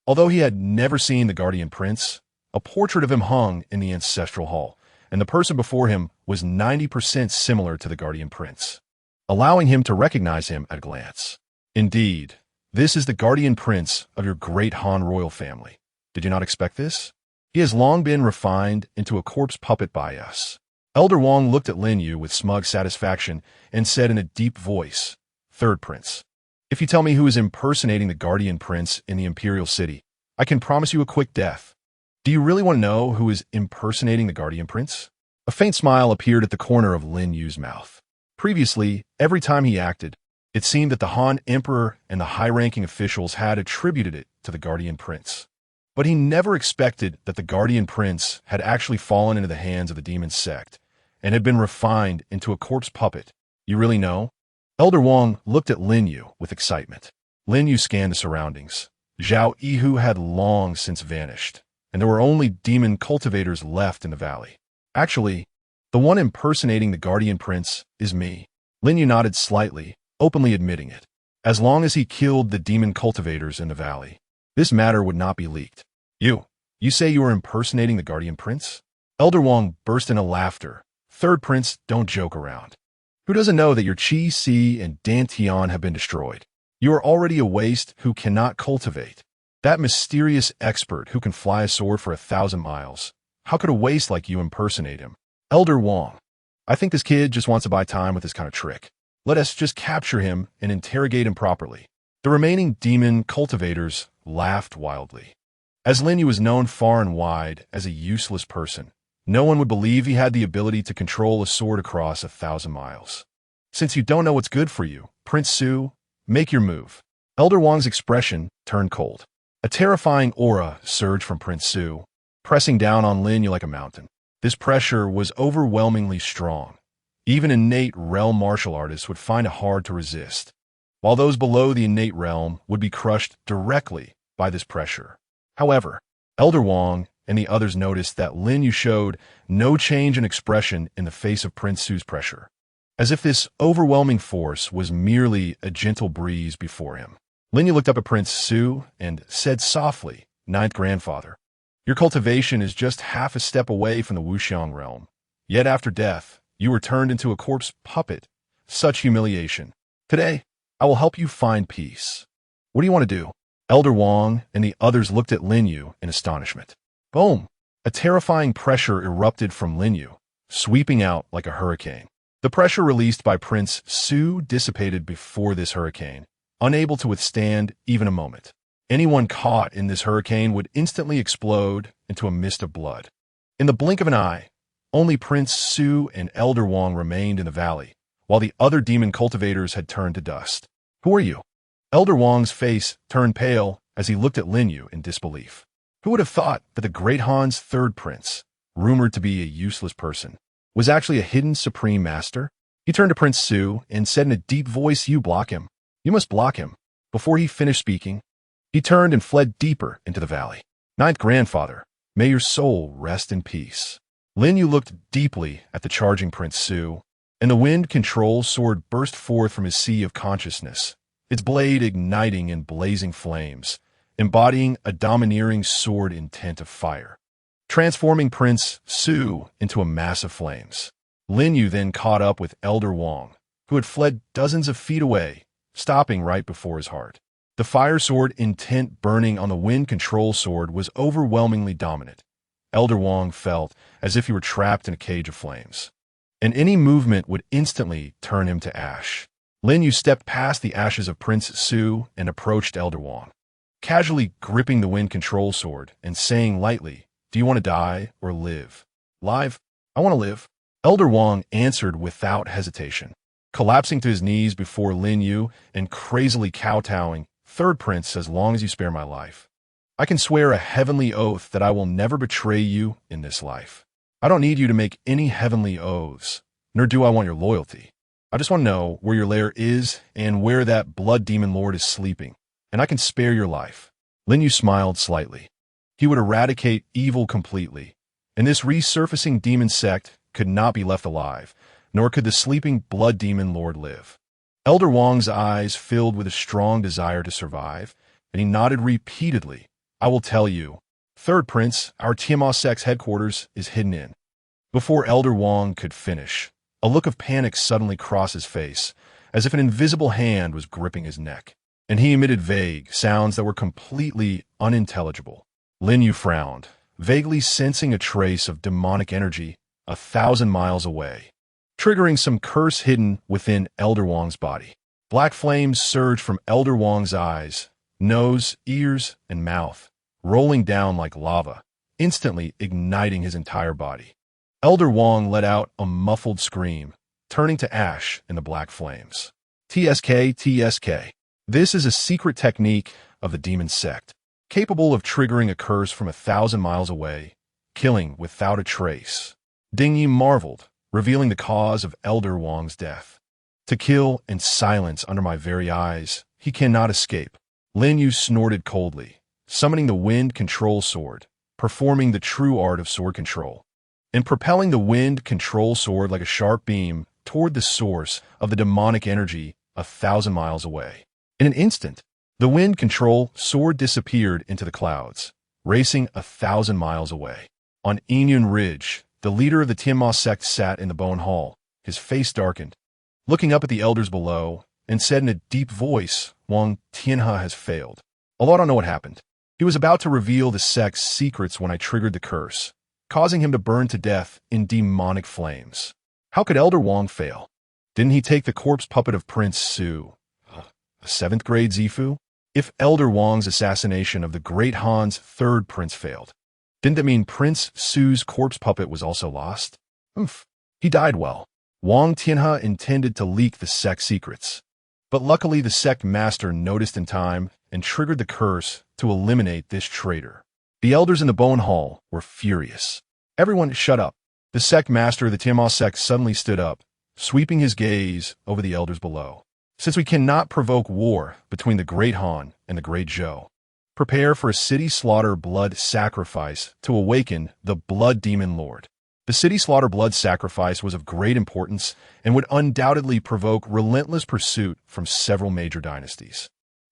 Although he had never seen the Guardian Prince, a portrait of him hung in the ancestral hall, and the person before him was 90% similar to the Guardian Prince, allowing him to recognize him at a glance. Indeed, this is the Guardian Prince of your great Han royal family. Did you not expect this? He has long been refined into a corpse puppet by us. Elder Wang looked at Lin Yu with smug satisfaction and said in a deep voice, "Third Prince, if you tell me who is impersonating the Guardian Prince in the Imperial City, I can promise you a quick death. Do you really want to know who is impersonating the Guardian Prince?" A faint smile appeared at the corner of Lin Yu's mouth. Previously, every time he acted, it seemed that the Han Emperor and the high-ranking officials had attributed it to the Guardian Prince. But he never expected that the Guardian Prince had actually fallen into the hands of the demon sect and had been refined into a corpse puppet. "You really know?" Elder Wang looked at Lin Yu with excitement. Lin Yu scanned the surroundings. Zhao Yihu had long since vanished, and there were only demon cultivators left in the valley. "Actually, the one impersonating the Guardian Prince is me." Lin Yu nodded slightly, openly admitting it. As long as he killed the demon cultivators in the valley, this matter would not be leaked. You say you are impersonating the Guardian Prince?" Elder Wang burst into laughter. "Third Prince, don't joke around. Who doesn't know that your Qi, Si, and Dantian have been destroyed? You are already a waste who cannot cultivate. That mysterious expert who can fly a sword for 1,000 miles. How could a waste like you impersonate him?" "Elder Wang, I think this kid just wants to buy time with this kind of trick. Let us just capture him and interrogate him properly." The remaining demon cultivators laughed wildly. As Lin Yu was known far and wide as a useless person, no one would believe he had the ability to control a sword across 1,000 miles. "Since you don't know what's good for you, Prince Su, make your move." Elder Wang's expression turned cold. A terrifying aura surged from Prince Su, pressing down on Lin Yu like a mountain. This pressure was overwhelmingly strong. Even innate realm martial artists would find it hard to resist, while those below the innate realm would be crushed directly by this pressure. However, Elder Wang and the others noticed that Lin Yu showed no change in expression in the face of Prince Su's pressure, as if this overwhelming force was merely a gentle breeze before him. Lin Yu looked up at Prince Su and said softly, "Ninth Grandfather, your cultivation is just half a step away from the Wuxiang realm. Yet after death, you were turned into a corpse puppet. Such humiliation. Today, I will help you find peace. What do you want to do?" Elder Wang and the others looked at Lin Yu in astonishment. Boom! A terrifying pressure erupted from Lin Yu, sweeping out like a hurricane. The pressure released by Prince Su dissipated before this hurricane, unable to withstand even a moment. Anyone caught in this hurricane would instantly explode into a mist of blood. In the blink of an eye, only Prince Su and Elder Wang remained in the valley, while the other demon cultivators had turned to dust. "Who are you?" Elder Wang's face turned pale as he looked at Lin Yu in disbelief. Who would have thought that the Great Han's third prince, rumored to be a useless person, was actually a hidden supreme master? He turned to Prince Su and said in a deep voice, "You block him. You must block him." Before he finished speaking, he turned and fled deeper into the valley. "Ninth Grandfather, may your soul rest in peace." Lin Yu looked deeply at the charging Prince Su, and the wind control sword burst forth from his sea of consciousness, its blade igniting in blazing flames, embodying a domineering sword intent of fire, transforming Prince Su into a mass of flames. Lin Yu then caught up with Elder Wang, who had fled dozens of feet away, stopping right before his heart. The fire sword intent burning on the wind control sword was overwhelmingly dominant. Elder Wang felt as if he were trapped in a cage of flames, and any movement would instantly turn him to ash. Lin Yu stepped past the ashes of Prince Su and approached Elder Wang, casually gripping the wind control sword and saying lightly, "Do you want to die or live?" "Live. I want to live." Elder Wang answered without hesitation, collapsing to his knees before Lin Yu and crazily kowtowing, "Third Prince, as long as you spare my life, I can swear a heavenly oath that I will never betray you in this life. I don't need you to make any heavenly oaths, nor do I want your loyalty. I just want to know where your lair is and where that blood demon lord is sleeping, and I can spare your life." Lin Yu smiled slightly. He would eradicate evil completely, and this resurfacing demon sect could not be left alive, nor could the sleeping blood demon lord live. Elder Wang's eyes filled with a strong desire to survive, and he nodded repeatedly. "I will tell you. Third Prince, our Tiamat sect's headquarters is hidden in." Before Elder Wang could finish, a look of panic suddenly crossed his face, as if an invisible hand was gripping his neck, and he emitted vague sounds that were completely unintelligible. Lin Yu frowned, vaguely sensing a trace of demonic energy 1,000 miles away, triggering some curse hidden within Elder Wang's body. Black flames surged from Elder Wang's eyes, nose, ears, and mouth, rolling down like lava, instantly igniting his entire body. Elder Wang let out a muffled scream, turning to ash in the black flames. TSK, TSK. This is a secret technique of the demon sect, capable of triggering a curse from 1,000 miles away, killing without a trace. Ding Yi marveled, revealing the cause of Elder Wang's death. To kill and silence under my very eyes, he cannot escape. Lin Yu snorted coldly, summoning the wind control sword, performing the true art of sword control, and propelling the wind control sword like a sharp beam toward the source of the demonic energy 1,000 miles away. In an instant, the wind control sword disappeared into the clouds, racing 1,000 miles away. On Yinyun Ridge, the leader of the Tianma sect sat in the bone hall, his face darkened, looking up at the elders below, and said in a deep voice, Wang Tianhe has failed. Although I don't know what happened. He was about to reveal the sect's secrets when I triggered the curse, causing him to burn to death in demonic flames. How could Elder Wang fail? Didn't he take the corpse puppet of Prince Su, a 7th grade Zifu? If Elder Wang's assassination of the great Han's third prince failed, didn't that mean Prince Su's corpse puppet was also lost? He died well. Wang Tianhe intended to leak the sect's secrets, but luckily the sect master noticed in time and triggered the curse to eliminate this traitor. The elders in the bone hall were furious. Everyone shut up. The sect master of the Tianma sect suddenly stood up, sweeping his gaze over the elders below. Since we cannot provoke war between the great Han and the great Zhou, prepare for a city slaughter blood sacrifice to awaken the blood demon lord. The city slaughter blood sacrifice was of great importance and would undoubtedly provoke relentless pursuit from several major dynasties.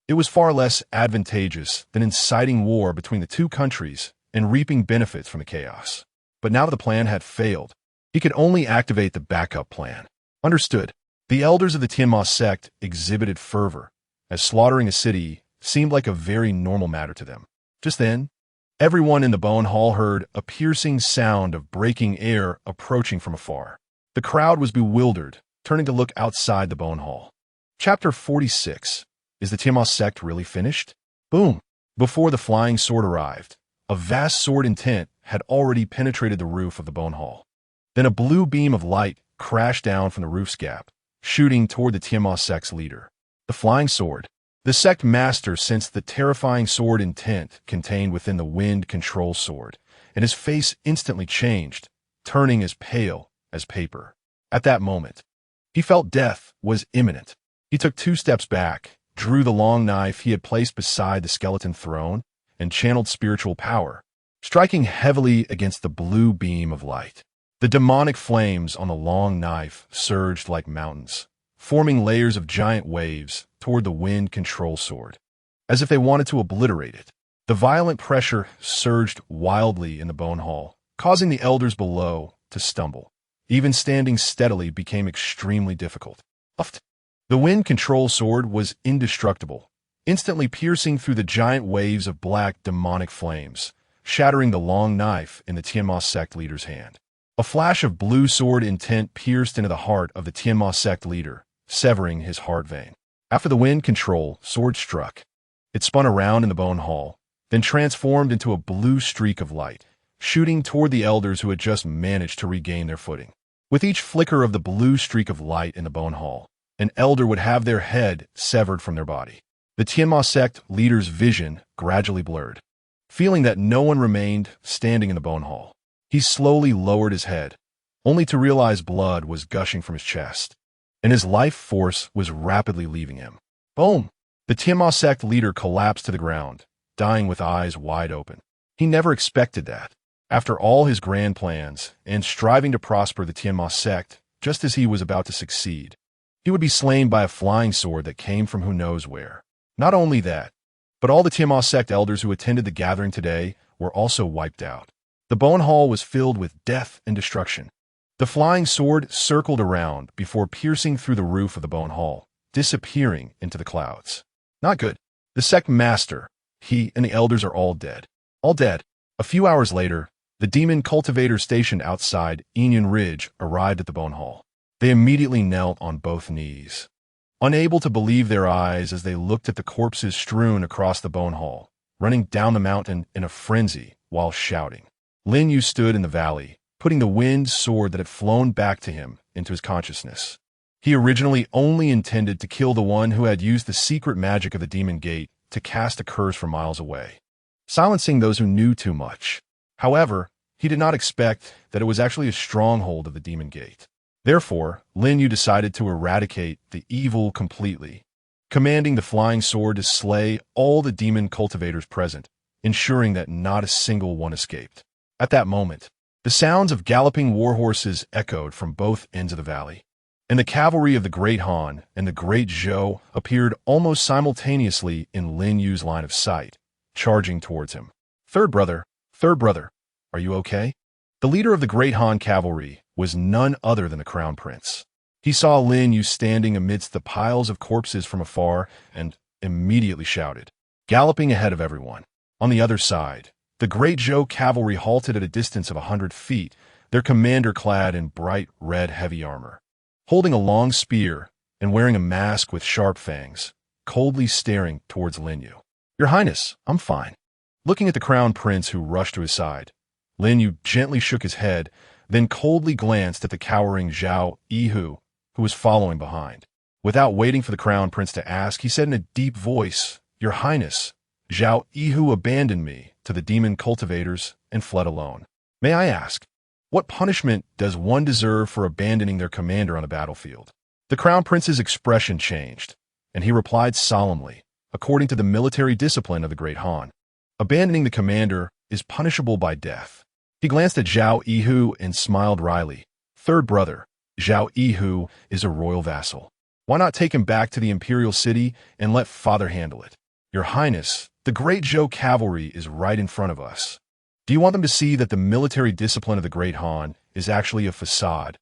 It was far less advantageous than inciting war between the two countries and reaping benefits from the chaos. But now that the plan had failed, he could only activate the backup plan. Understood. The elders of the Tianma sect exhibited fervor, as slaughtering a city seemed like a very normal matter to them. Just then, everyone in the bone hall heard a piercing sound of breaking air approaching from afar. The crowd was bewildered, turning to look outside the bone hall. Chapter 46. Is the Tianma sect really finished? Boom! Before the flying sword arrived, a vast sword intent had already penetrated the roof of the bone hall. Then a blue beam of light crashed down from the roof's gap, shooting toward the Tianma sect's leader. The flying sword. The sect master sensed the terrifying sword intent contained within the wind control sword, and his face instantly changed, turning as pale as paper. At that moment, he felt death was imminent. He took 2 steps back, drew the long knife he had placed beside the skeleton throne, and channeled spiritual power, striking heavily against the blue beam of light. The demonic flames on the long knife surged like mountains, forming layers of giant waves toward the wind control sword, as if they wanted to obliterate it. The violent pressure surged wildly in the bone hall, causing the elders below to stumble. Even standing steadily became extremely difficult. The wind control sword was indestructible, instantly piercing through the giant waves of black demonic flames, shattering the long knife in the Tianma sect leader's hand. A flash of blue sword intent pierced into the heart of the Tianma sect leader, severing his heart vein. After the wind control sword struck, it spun around in the bone hall, then transformed into a blue streak of light, shooting toward the elders who had just managed to regain their footing. With each flicker of the blue streak of light in the bone hall, an elder would have their head severed from their body. The Tianma sect leader's vision gradually blurred. Feeling that no one remained standing in the bone hall, he slowly lowered his head, only to realize blood was gushing from his chest, and his life force was rapidly leaving him. Boom! The Tianma sect leader collapsed to the ground, dying with eyes wide open. He never expected that. After all his grand plans and striving to prosper the Tianma sect, just as he was about to succeed, he would be slain by a flying sword that came from who knows where. Not only that, but all the Tianma sect elders who attended the gathering today were also wiped out. The bone hall was filled with death and destruction. The flying sword circled around before piercing through the roof of the bone hall, disappearing into the clouds. Not good. The sect master, he and the elders are all dead. All dead. A few hours later, The demon cultivators stationed outside Enian Ridge arrived at the bone hall. They immediately knelt on both knees, unable to believe their eyes as they looked at the corpses strewn across the bone hall, running down the mountain in a frenzy while shouting. Lin Yu stood in the valley, putting the wind sword that had flown back to him into his consciousness. He originally only intended to kill the one who had used the secret magic of the demon gate to cast a curse from miles away, silencing those who knew too much. However, he did not expect that it was actually a stronghold of the demon gate. Therefore, Lin Yu decided to eradicate the evil completely, commanding the flying sword to slay all the demon cultivators present, ensuring that not a single one escaped. At that moment, the sounds of galloping war horses echoed from both ends of the valley, and the cavalry of the Great Han and the Great Zhou appeared almost simultaneously in Lin Yu's line of sight, charging towards him. Third brother, are you okay? The leader of the Great Han cavalry was none other than the Crown Prince. He saw Lin Yu standing amidst the piles of corpses from afar and immediately shouted, galloping ahead of everyone. On the other side, the Great Zhou cavalry halted at a distance of 100 feet, their commander clad in bright red heavy armor, holding a long spear and wearing a mask with sharp fangs, coldly staring towards Lin Yu. Your Highness, I'm fine. Looking at the Crown Prince who rushed to his side, Lin Yu gently shook his head, then coldly glanced at the cowering Zhao Yihu, who was following behind. Without waiting for the Crown Prince to ask, he said in a deep voice, Your Highness, Zhao Yihu abandoned me to the demon cultivators and fled alone. May I ask, what punishment does one deserve for abandoning their commander on a battlefield? The Crown Prince's expression changed, and he replied solemnly, according to the military discipline of the Great Han, abandoning the commander is punishable by death. He glanced at Zhao Yihu and smiled wryly. Third brother, Zhao Yihu is a royal vassal. Why not take him back to the imperial city and let father handle it? Your Highness, the Great Zhou cavalry is right in front of us. Do you want them to see that the military discipline of the Great Han is actually a facade,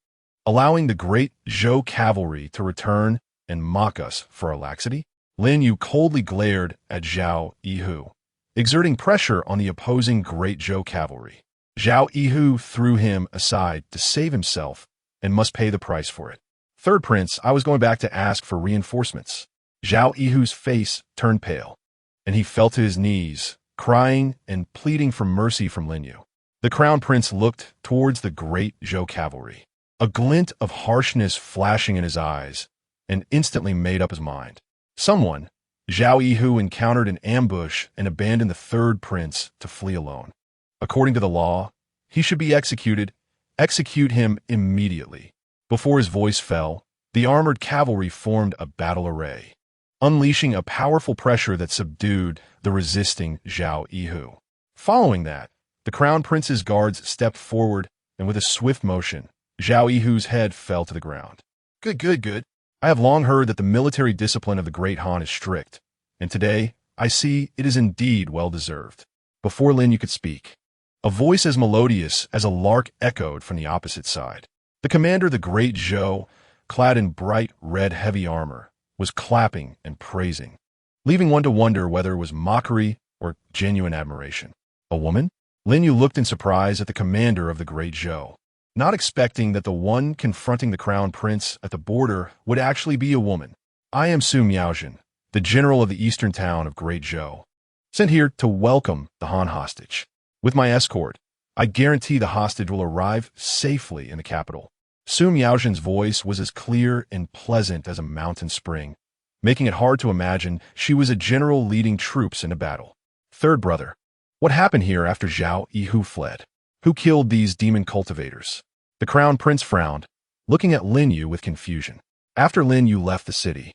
allowing the Great Zhou cavalry to return and mock us for our laxity? Lin Yu coldly glared at Zhao Yihu, exerting pressure on the opposing Great Zhou cavalry. Zhao Yihu threw him aside to save himself and must pay the price for it. Third Prince, I was going back to ask for reinforcements. Zhao Yihu's face turned pale, and he fell to his knees, crying and pleading for mercy from Lin Yu. The Crown Prince looked towards the Great Zhou cavalry, a glint of harshness flashing in his eyes, and instantly made up his mind. Someone, Zhao Yihu, encountered an ambush and abandoned the Third Prince to flee alone. According to the law, he should be executed. Execute him immediately. Before his voice fell, the armored cavalry formed a battle array, unleashing a powerful pressure that subdued the resisting Zhao Yihu. Following that, the Crown Prince's guards stepped forward, and with a swift motion, Zhao Yihu's head fell to the ground. Good. I have long heard that the military discipline of the Great Han is strict, and today I see it is indeed well-deserved. Before Lin Yu could speak, a voice as melodious as a lark echoed from the opposite side. The commander of the Great Zhou, clad in bright red heavy armor, was clapping and praising, leaving one to wonder whether it was mockery or genuine admiration. A woman? Lin Yu looked in surprise at the commander of the Great Zhou, not expecting that the one confronting the Crown Prince at the border would actually be a woman. I am Su Miaojin, the general of the eastern town of Great Zhou, sent here to welcome the Han hostage. With my escort, I guarantee the hostage will arrive safely in the capital. Su Miaojin's voice was as clear and pleasant as a mountain spring, making it hard to imagine she was a general leading troops in a battle. Third brother, what happened here after Zhao Yihu fled? Who killed these demon cultivators? The Crown Prince frowned, looking at Lin Yu with confusion. After Lin Yu left the city,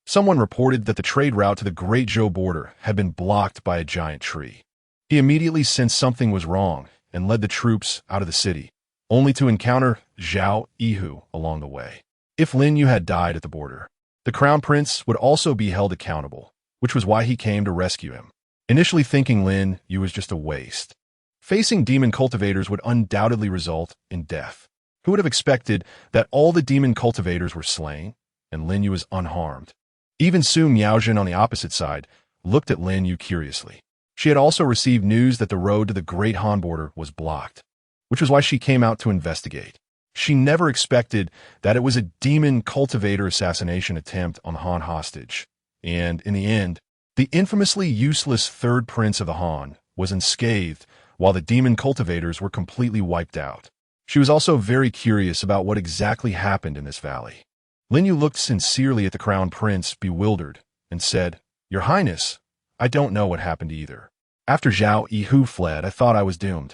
someone reported that the trade route to the Great Zhou border had been blocked by a giant tree. He immediately sensed something was wrong and led the troops out of the city, only to encounter Zhao Yihu along the way. If Lin Yu had died at the border, the Crown Prince would also be held accountable, which was why he came to rescue him. Initially thinking Lin Yu was just a waste, facing demon cultivators would undoubtedly result in death. Who would have expected that all the demon cultivators were slain and Lin Yu was unharmed? Even Su Miaojin on the opposite side looked at Lin Yu curiously. She had also received news that the road to the Great Han border was blocked. which was why she came out to investigate. She never expected that it was a demon cultivator assassination attempt on Han hostage. And, in the end, the infamously useless third prince of the Han was unscathed, while the demon cultivators were completely wiped out. She was also very curious about what exactly happened in this valley. Lin Yu looked sincerely at the crown prince, bewildered, and said, "Your Highness, I don't know what happened either. After Zhao Yihu fled, I thought I was doomed.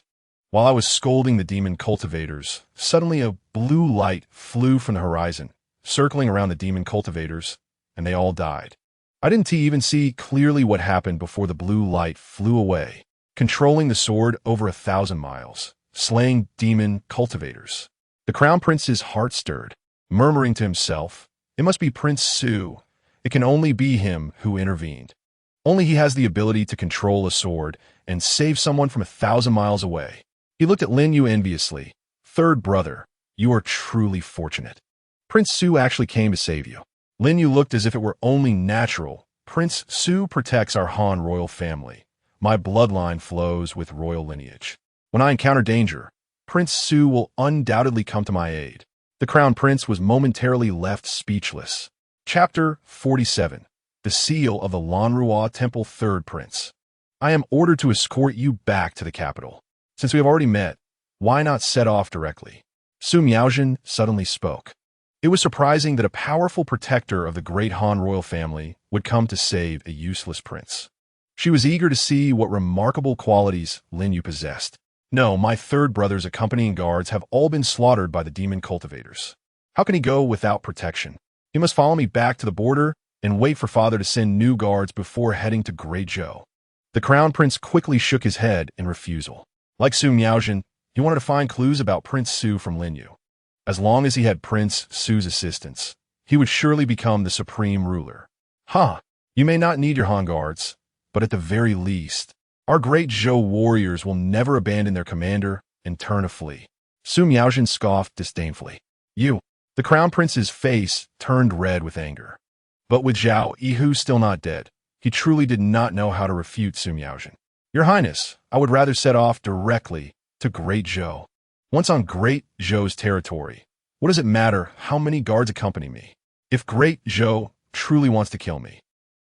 While I was scolding the demon cultivators, suddenly a blue light flew from the horizon, circling around the demon cultivators, and they all died. I didn't even see clearly what happened before the blue light flew away, controlling the sword over 1,000 miles, slaying demon cultivators." The crown prince's heart stirred, murmuring to himself, "It must be Prince Su. It can only be him who intervened. Only he has the ability to control a sword and save someone from 1,000 miles away." He looked at Lin Yu enviously. "Third brother, you are truly fortunate. Prince Su actually came to save you." Lin Yu looked as if it were only natural. "Prince Su protects our Han royal family. My bloodline flows with royal lineage. When I encounter danger, Prince Su will undoubtedly come to my aid." The crown prince was momentarily left speechless. Chapter 47. The Seal of the Lanrua Temple. Third Prince. "I am ordered to escort you back to the capital. Since we have already met, why not set off directly?" Su Miaojin suddenly spoke. It was surprising that a powerful protector of the great Han royal family would come to save a useless prince. She was eager to see what remarkable qualities Lin Yu possessed. "No, my third brother's accompanying guards have all been slaughtered by the demon cultivators. How can he go without protection? He must follow me back to the border and wait for father to send new guards before heading to Great Zhou." The crown prince quickly shook his head in refusal. Like Su Miaojin, he wanted to find clues about Prince Su from Lin Yu. As long as he had Prince Su's assistance, he would surely become the supreme ruler. You may not need your Han guards, but at the very least, our great Zhou warriors will never abandon their commander and turn to flee." Su Miaojin scoffed disdainfully. "You." The crown prince's face turned red with anger. But with Zhao Yihu still not dead, he truly did not know how to refute Su Miaojin. "Your Highness, I would rather set off directly to Great Zhou. Once on Great Zhou's territory, what does it matter how many guards accompany me, if Great Zhou truly wants to kill me?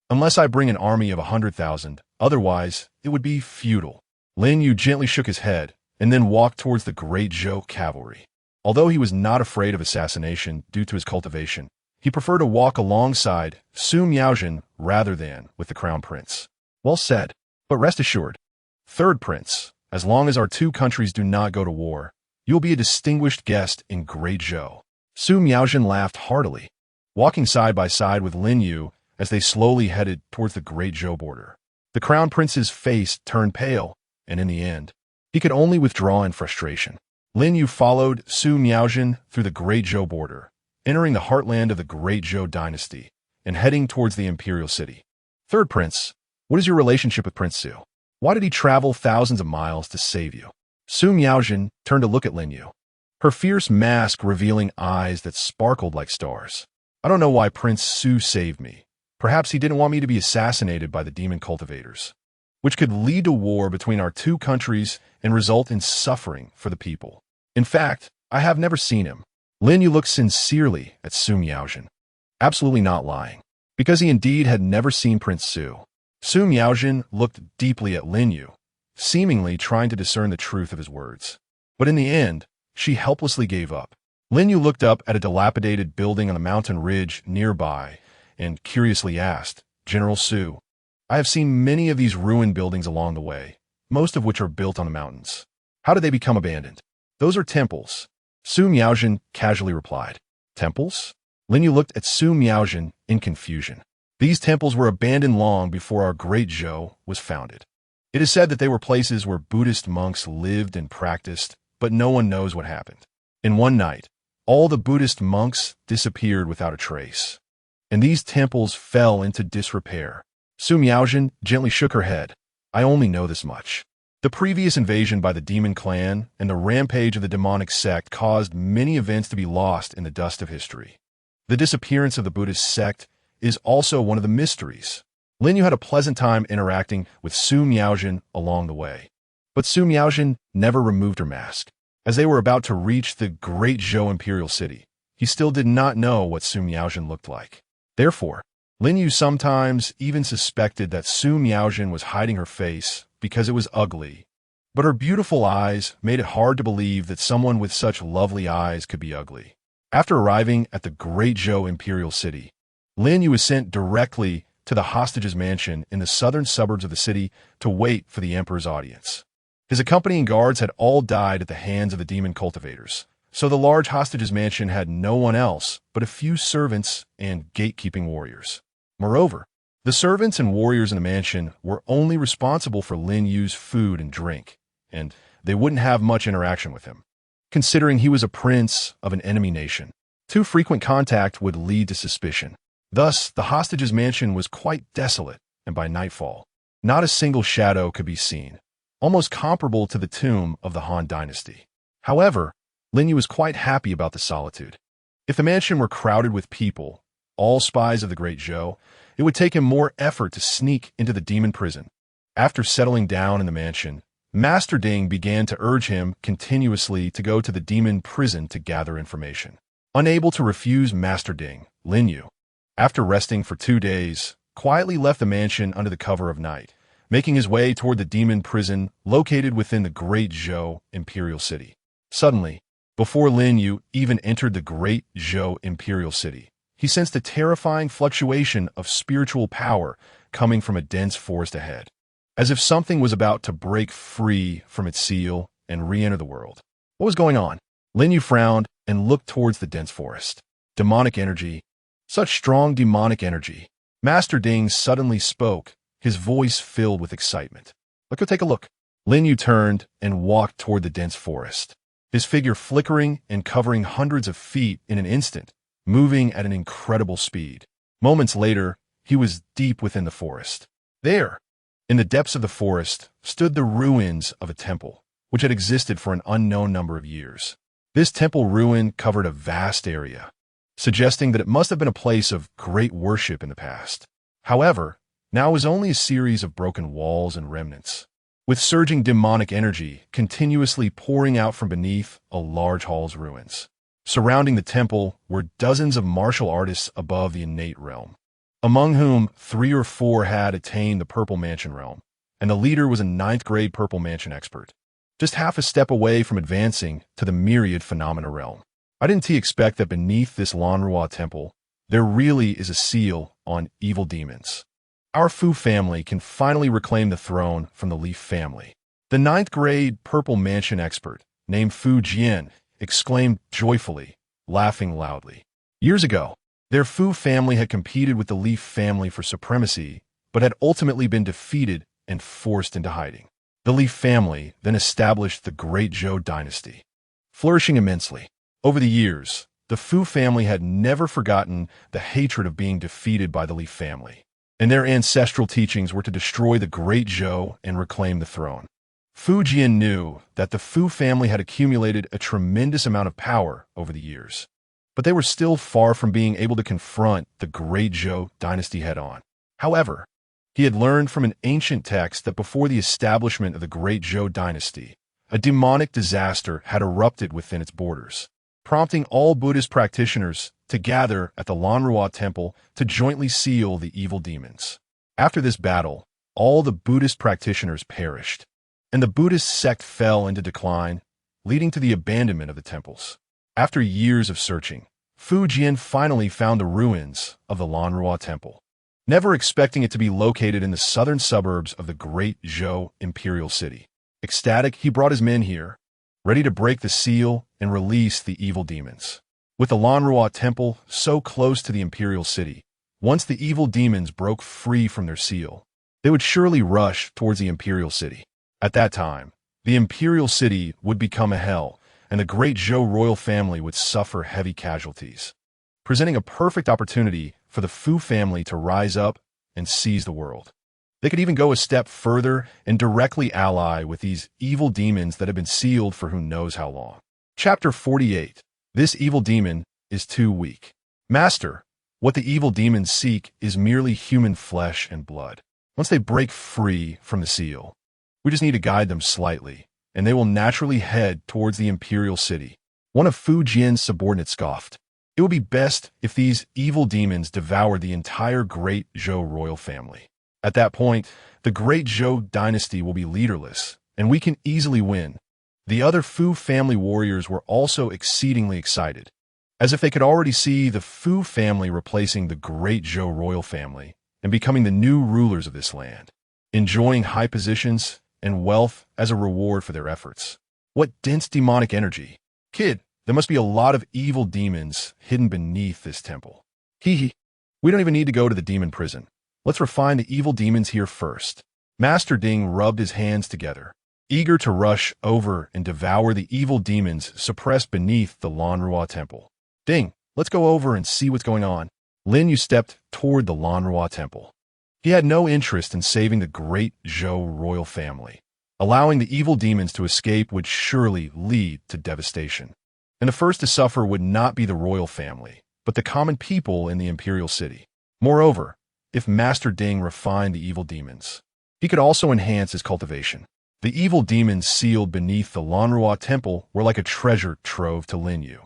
Unless I bring an army of 100,000, otherwise it would be futile." Lin Yu gently shook his head and then walked towards the Great Zhou cavalry. Although he was not afraid of assassination due to his cultivation, he preferred to walk alongside Su Miaojin rather than with the crown prince. "Well said, but rest assured, third prince, as long as our two countries do not go to war, you will be a distinguished guest in Great Zhou." Su Miaojin laughed heartily, walking side by side with Lin Yu as they slowly headed towards the Great Zhou border. The crown prince's face turned pale, and in the end, he could only withdraw in frustration. Lin Yu followed Su Miaojin through the Great Zhou border, entering the heartland of the Great Zhou Dynasty and heading towards the imperial city. "Third prince, what is your relationship with Prince Su? Why did he travel thousands of miles to save you?" Su Miaojin turned to look at Lin Yu, her fierce mask revealing eyes that sparkled like stars. "I don't know why Prince Su saved me. Perhaps he didn't want me to be assassinated by the demon cultivators, which could lead to war between our two countries and result in suffering for the people. In fact, I have never seen him." Lin Yu looked sincerely at Su Miaojin, absolutely not lying, because he indeed had never seen Prince Su. Su Miaojin looked deeply at Lin Yu, seemingly trying to discern the truth of his words. But in the end, she helplessly gave up. Lin Yu looked up at a dilapidated building on a mountain ridge nearby and curiously asked, "General Su, I have seen many of these ruined buildings along the way, most of which are built on the mountains. How did they become abandoned?" "Those are temples," Su Miaojin casually replied. "Temples?" Lin Yu looked at Su Miaojin in confusion. "These temples were abandoned long before our Great Zhou was founded. It is said that they were places where Buddhist monks lived and practiced, but no one knows what happened. In one night, all the Buddhist monks disappeared without a trace, and these temples fell into disrepair." Su Miaojin gently shook her head. "I only know this much. The previous invasion by the demon clan and the rampage of the demonic sect caused many events to be lost in the dust of history. The disappearance of the Buddhist sect is also one of the mysteries." Lin Yu had a pleasant time interacting with Su Miaojin along the way, but Su Miaojin never removed her mask. As they were about to reach the great Zhou imperial city, he still did not know what Su Miaojin looked like. Therefore, Lin Yu sometimes even suspected that Su Miaojin was hiding her face because it was ugly. But her beautiful eyes made it hard to believe that someone with such lovely eyes could be ugly. After arriving at the great Zhou imperial city, Lin Yu was sent directly to the hostage's mansion in the southern suburbs of the city to wait for the emperor's audience. His accompanying guards had all died at the hands of the demon cultivators, so the large hostage's mansion had no one else but a few servants and gatekeeping warriors. Moreover, the servants and warriors in the mansion were only responsible for Lin Yu's food and drink, and they wouldn't have much interaction with him. Considering he was a prince of an enemy nation, too frequent contact would lead to suspicion. Thus, the hostage's mansion was quite desolate, and by nightfall, not a single shadow could be seen, almost comparable to the tomb of the Han Dynasty. However, Lin Yu was quite happy about the solitude. If the mansion were crowded with people, all spies of the Great Zhou, it would take him more effort to sneak into the demon prison. After settling down in the mansion, Master Ding began to urge him continuously to go to the demon prison to gather information. Unable to refuse Master Ding, Lin Yu, after resting for 2 days, quietly left the mansion under the cover of night, making his way toward the demon prison located within the great Zhou imperial city. Suddenly, before Lin Yu even entered the great Zhou imperial city, he sensed a terrifying fluctuation of spiritual power coming from a dense forest ahead, as if something was about to break free from its seal and re-enter the world. What was going on? Lin Yu frowned and looked towards the dense forest. Demonic energy. Such strong demonic energy. Master Ding suddenly spoke, his voice filled with excitement. Let's go take a look. Lin Yu turned and walked toward the dense forest, his figure flickering and covering hundreds of feet in an instant, moving at an incredible speed. Moments later, he was deep within the forest. There, in the depths of the forest, stood the ruins of a temple, which had existed for an unknown number of years. This temple ruin covered a vast area, suggesting that it must have been a place of great worship in the past. However, now it was only a series of broken walls and remnants, with surging demonic energy continuously pouring out from beneath a large hall's ruins. Surrounding the temple were dozens of martial artists above the innate realm, among whom 3 or 4 had attained the Purple Mansion realm, and the leader was a 9th-grade Purple Mansion expert, just half a step away from advancing to the myriad phenomena realm. I didn't expect that beneath this Lanrua temple, there really is a seal on evil demons. Our Fu family can finally reclaim the throne from the Leaf family. The 9th-grade Purple Mansion expert, named Fu Jian, exclaimed joyfully, laughing loudly. Years ago, their Fu family had competed with the Leaf family for supremacy, but had ultimately been defeated and forced into hiding. The Leaf family then established the Great Zhou Dynasty, flourishing immensely. Over the years, the Fu family had never forgotten the hatred of being defeated by the Leaf family, and their ancestral teachings were to destroy the Great Zhou and reclaim the throne. Fu Jian knew that the Fu family had accumulated a tremendous amount of power over the years, but they were still far from being able to confront the Great Zhou Dynasty head-on. However, he had learned from an ancient text that before the establishment of the Great Zhou Dynasty, a demonic disaster had erupted within its borders, prompting all Buddhist practitioners to gather at the Lanrua temple to jointly seal the evil demons. After this battle, all the Buddhist practitioners perished, and the Buddhist sect fell into decline, leading to the abandonment of the temples. After years of searching, Fu Jian finally found the ruins of the Lanrua temple. Never expecting it to be located in the southern suburbs of the great Zhou imperial city. Ecstatic, he brought his men here, ready to break the seal and release the evil demons. With the Lanrua temple so close to the imperial city, once the evil demons broke free from their seal, they would surely rush towards the imperial city. At that time, the imperial city would become a hell, and the great Zhou royal family would suffer heavy casualties, presenting a perfect opportunity for the Fu family to rise up and seize the world. They could even go a step further and directly ally with these evil demons that have been sealed for who knows how long. Chapter 48. This evil demon is too weak. Master, what the evil demons seek is merely human flesh and blood. Once they break free from the seal, we just need to guide them slightly, and they will naturally head towards the imperial city. One of Fu Jian's subordinates scoffed. It would be best if these evil demons devoured the entire great Zhou royal family. At that point, the great Zhou dynasty will be leaderless, and we can easily win. The other Fu family warriors were also exceedingly excited, as if they could already see the Fu family replacing the great Zhou royal family and becoming the new rulers of this land, enjoying high positions and wealth as a reward for their efforts. What dense demonic energy! Kid, there must be a lot of evil demons hidden beneath this temple. Hee. We don't even need to go to the demon prison. Let's refine the evil demons here first. Master Ding rubbed his hands together, eager to rush over and devour the evil demons suppressed beneath the Lanrua temple. Ding, let's go over and see what's going on. Lin Yu stepped toward the Lanrua temple. He had no interest in saving the great Zhou royal family. Allowing the evil demons to escape would surely lead to devastation. And the first to suffer would not be the royal family, but the common people in the imperial city. Moreover, if Master Ding refined the evil demons, he could also enhance his cultivation. The evil demons sealed beneath the Lanrua temple were like a treasure trove to Lin Yu,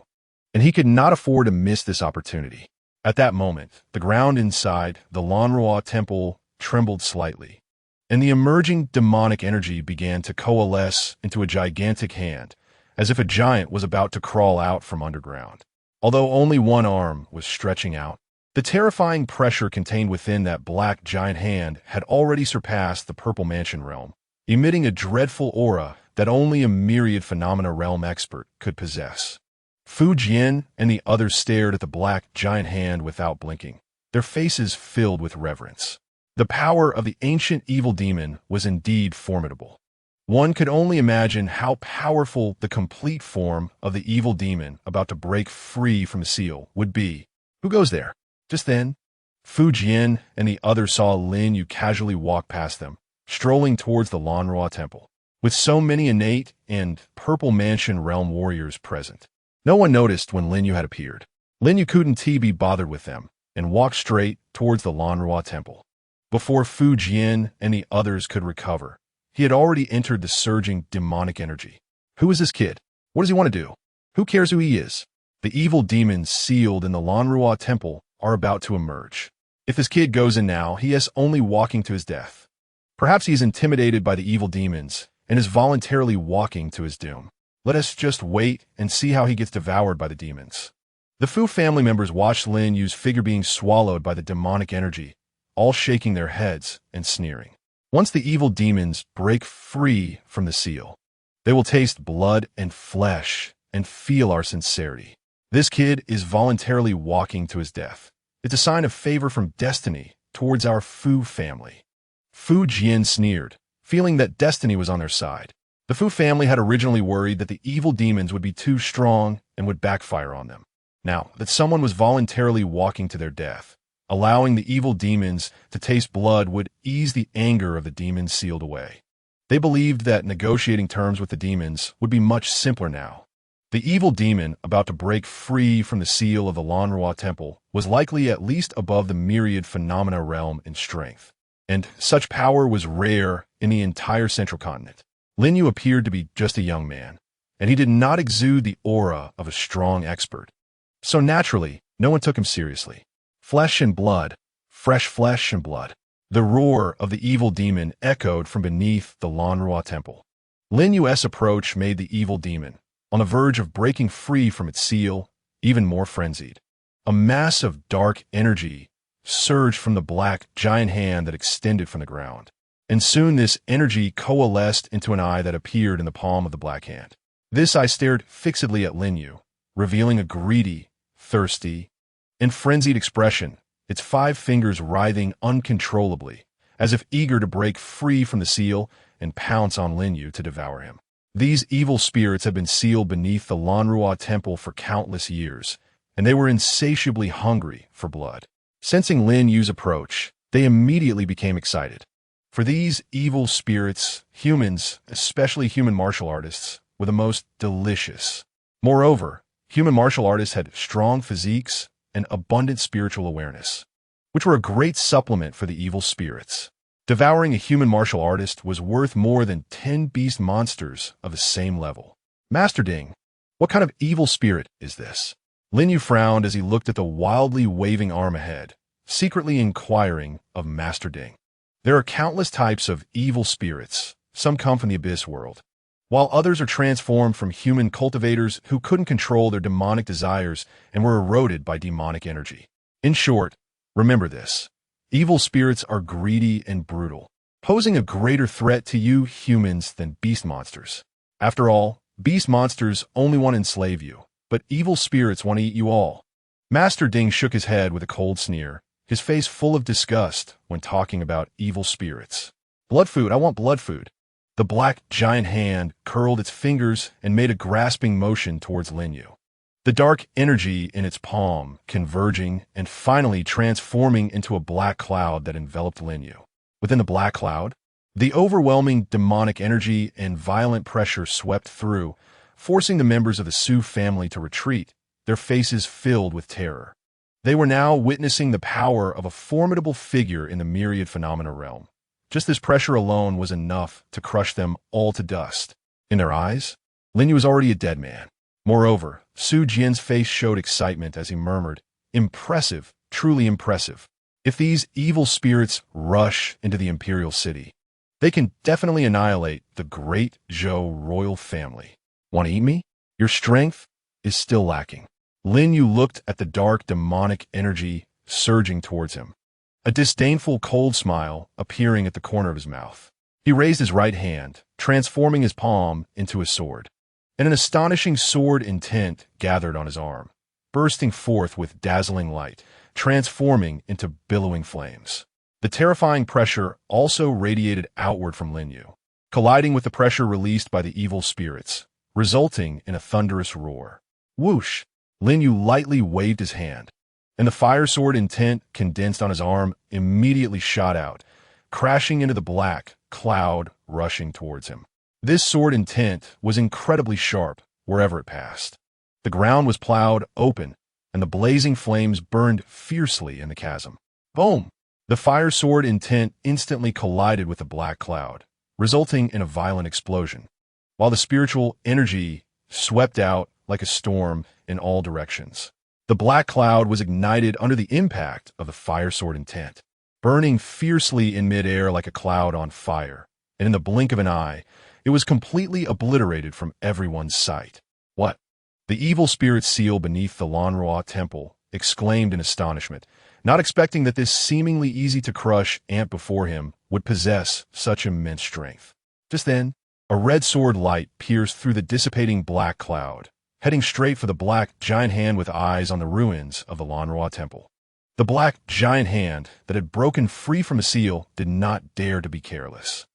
and he could not afford to miss this opportunity. At that moment, the ground inside the Lanrua temple trembled slightly, and the emerging demonic energy began to coalesce into a gigantic hand, as if a giant was about to crawl out from underground. Although only one arm was stretching out, the terrifying pressure contained within that black giant hand had already surpassed the Purple Mansion realm, emitting a dreadful aura that only a myriad phenomena realm expert could possess. Fu Jian and the others stared at the black giant hand without blinking, their faces filled with reverence. The power of the ancient evil demon was indeed formidable. One could only imagine how powerful the complete form of the evil demon about to break free from the seal would be. Who goes there? Just then, Fu Jian and the others saw Lin Yu casually walk past them, strolling towards the Lanrua temple. With so many innate and Purple Mansion realm warriors present, no one noticed when Lin Yu had appeared. Lin Yu couldn't be bothered with them and walked straight towards the Lanrua temple. Before Fu Jian and the others could recover, he had already entered the surging demonic energy. Who is this kid? What does he want to do? Who cares who he is? The evil demons sealed in the Lanrua temple are about to emerge. If this kid goes in now, he is only walking to his death. Perhaps he is intimidated by the evil demons and is voluntarily walking to his doom. Let us just wait and see how he gets devoured by the demons. The Fu family members watched Lin Yu's figure being swallowed by the demonic energy, all shaking their heads and sneering. Once the evil demons break free from the seal, they will taste blood and flesh and feel our sincerity. This kid is voluntarily walking to his death. It's a sign of favor from destiny towards our Fu family. Fu Jian sneered, feeling that destiny was on their side. The Fu family had originally worried that the evil demons would be too strong and would backfire on them. Now that someone was voluntarily walking to their death, allowing the evil demons to taste blood would ease the anger of the demons sealed away. They believed that negotiating terms with the demons would be much simpler now. The evil demon about to break free from the seal of the Lanrua temple was likely at least above the myriad phenomena realm in strength, and such power was rare in the entire central continent. Lin Yu appeared to be just a young man, and he did not exude the aura of a strong expert. So naturally, no one took him seriously. Flesh and blood, fresh flesh and blood. The roar of the evil demon echoed from beneath the Lanrua temple. Lin Yu's approach made the evil demon, on the verge of breaking free from its seal, even more frenzied. A mass of dark energy surged from the black giant hand that extended from the ground, and soon this energy coalesced into an eye that appeared in the palm of the black hand. This eye stared fixedly at Lin Yu, revealing a greedy, thirsty, and frenzied expression, its 5 fingers writhing uncontrollably, as if eager to break free from the seal and pounce on Lin Yu to devour him. These evil spirits had been sealed beneath the Lanrua temple for countless years, and they were insatiably hungry for blood. Sensing Lin Yu's approach, they immediately became excited. For these evil spirits, humans, especially human martial artists, were the most delicious. Moreover, human martial artists had strong physiques and abundant spiritual awareness, which were a great supplement for the evil spirits. Devouring a human martial artist was worth more than 10 beast monsters of the same level. Master Ding, what kind of evil spirit is this? Lin Yu frowned as he looked at the wildly waving arm ahead, secretly inquiring of Master Ding. There are countless types of evil spirits. Some come from the abyss world, while others are transformed from human cultivators who couldn't control their demonic desires and were eroded by demonic energy. In short, remember this. Evil spirits are greedy and brutal, posing a greater threat to you humans than beast monsters. After all, beast monsters only want to enslave you, but evil spirits want to eat you all. Master Ding shook his head with a cold sneer, his face full of disgust when talking about evil spirits. Blood food, I want blood food. The black giant hand curled its fingers and made a grasping motion towards Lin Yu. The dark energy in its palm converging and finally transforming into a black cloud that enveloped Lin Yu. Within the black cloud, the overwhelming demonic energy and violent pressure swept through, forcing the members of the Su family to retreat, their faces filled with terror. They were now witnessing the power of a formidable figure in the myriad phenomena realm. Just this pressure alone was enough to crush them all to dust. In their eyes, Lin Yu was already a dead man. Moreover, Su Jian's face showed excitement as he murmured, "Impressive, truly impressive. If these evil spirits rush into the imperial city, they can definitely annihilate the great Zhou royal family. Want to eat me? Your strength is still lacking." Lin Yu looked at the dark demonic energy surging towards him, a disdainful cold smile appearing at the corner of his mouth. He raised his right hand, transforming his palm into a sword, and an astonishing sword intent gathered on his arm, bursting forth with dazzling light, transforming into billowing flames. The terrifying pressure also radiated outward from Lin Yu, colliding with the pressure released by the evil spirits, resulting in a thunderous roar. Whoosh! Lin Yu lightly waved his hand, and the fire sword intent condensed on his arm immediately shot out, crashing into the black cloud rushing towards him. This sword intent was incredibly sharp wherever it passed. The ground was plowed open, and the blazing flames burned fiercely in the chasm. Boom! The fire sword intent instantly collided with the black cloud, resulting in a violent explosion, while the spiritual energy swept out like a storm in all directions. The black cloud was ignited under the impact of the fire sword intent, burning fiercely in midair like a cloud on fire, and in the blink of an eye, it was completely obliterated from everyone's sight. What? The evil spirit seal beneath the Lanruo temple exclaimed in astonishment, not expecting that this seemingly easy-to-crush ant before him would possess such immense strength. Just then, a red sword light pierced through the dissipating black cloud, heading straight for the black giant hand with eyes on the ruins of the Lanruo temple. The black giant hand that had broken free from the seal did not dare to be careless.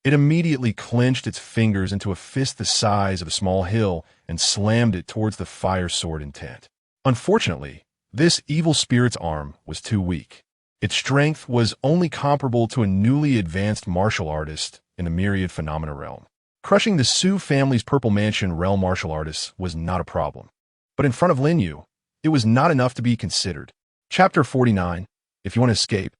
It immediately clenched its fingers into a fist the size of a small hill and slammed it towards the fire sword intent. Unfortunately, this evil spirit's arm was too weak. Its strength was only comparable to a newly advanced martial artist in the myriad phenomena realm. Crushing the Su family's Purple Mansion realm martial artists was not a problem. But in front of Lin Yu, it was not enough to be considered. Chapter 49, If you want to escape,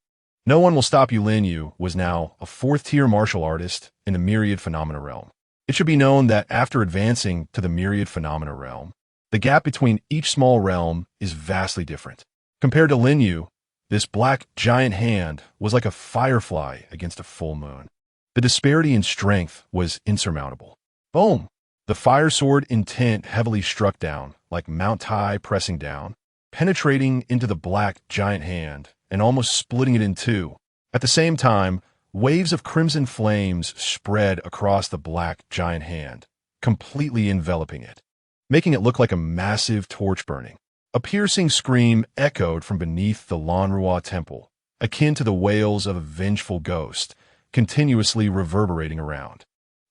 no one will stop you. Lin Yu was now a fourth-tier martial artist in the myriad phenomena realm. It should be known that after advancing to the myriad phenomena realm, the gap between each small realm is vastly different. Compared to Lin Yu, this black giant hand was like a firefly against a full moon. The disparity in strength was insurmountable. Boom! The fire sword intent heavily struck down, like Mount Tai pressing down, penetrating into the black giant hand and almost splitting it in two. At the same time, waves of crimson flames spread across the black giant hand, completely enveloping it, making it look like a massive torch burning. A piercing scream echoed from beneath the Lanruo temple, akin to the wails of a vengeful ghost, continuously reverberating around.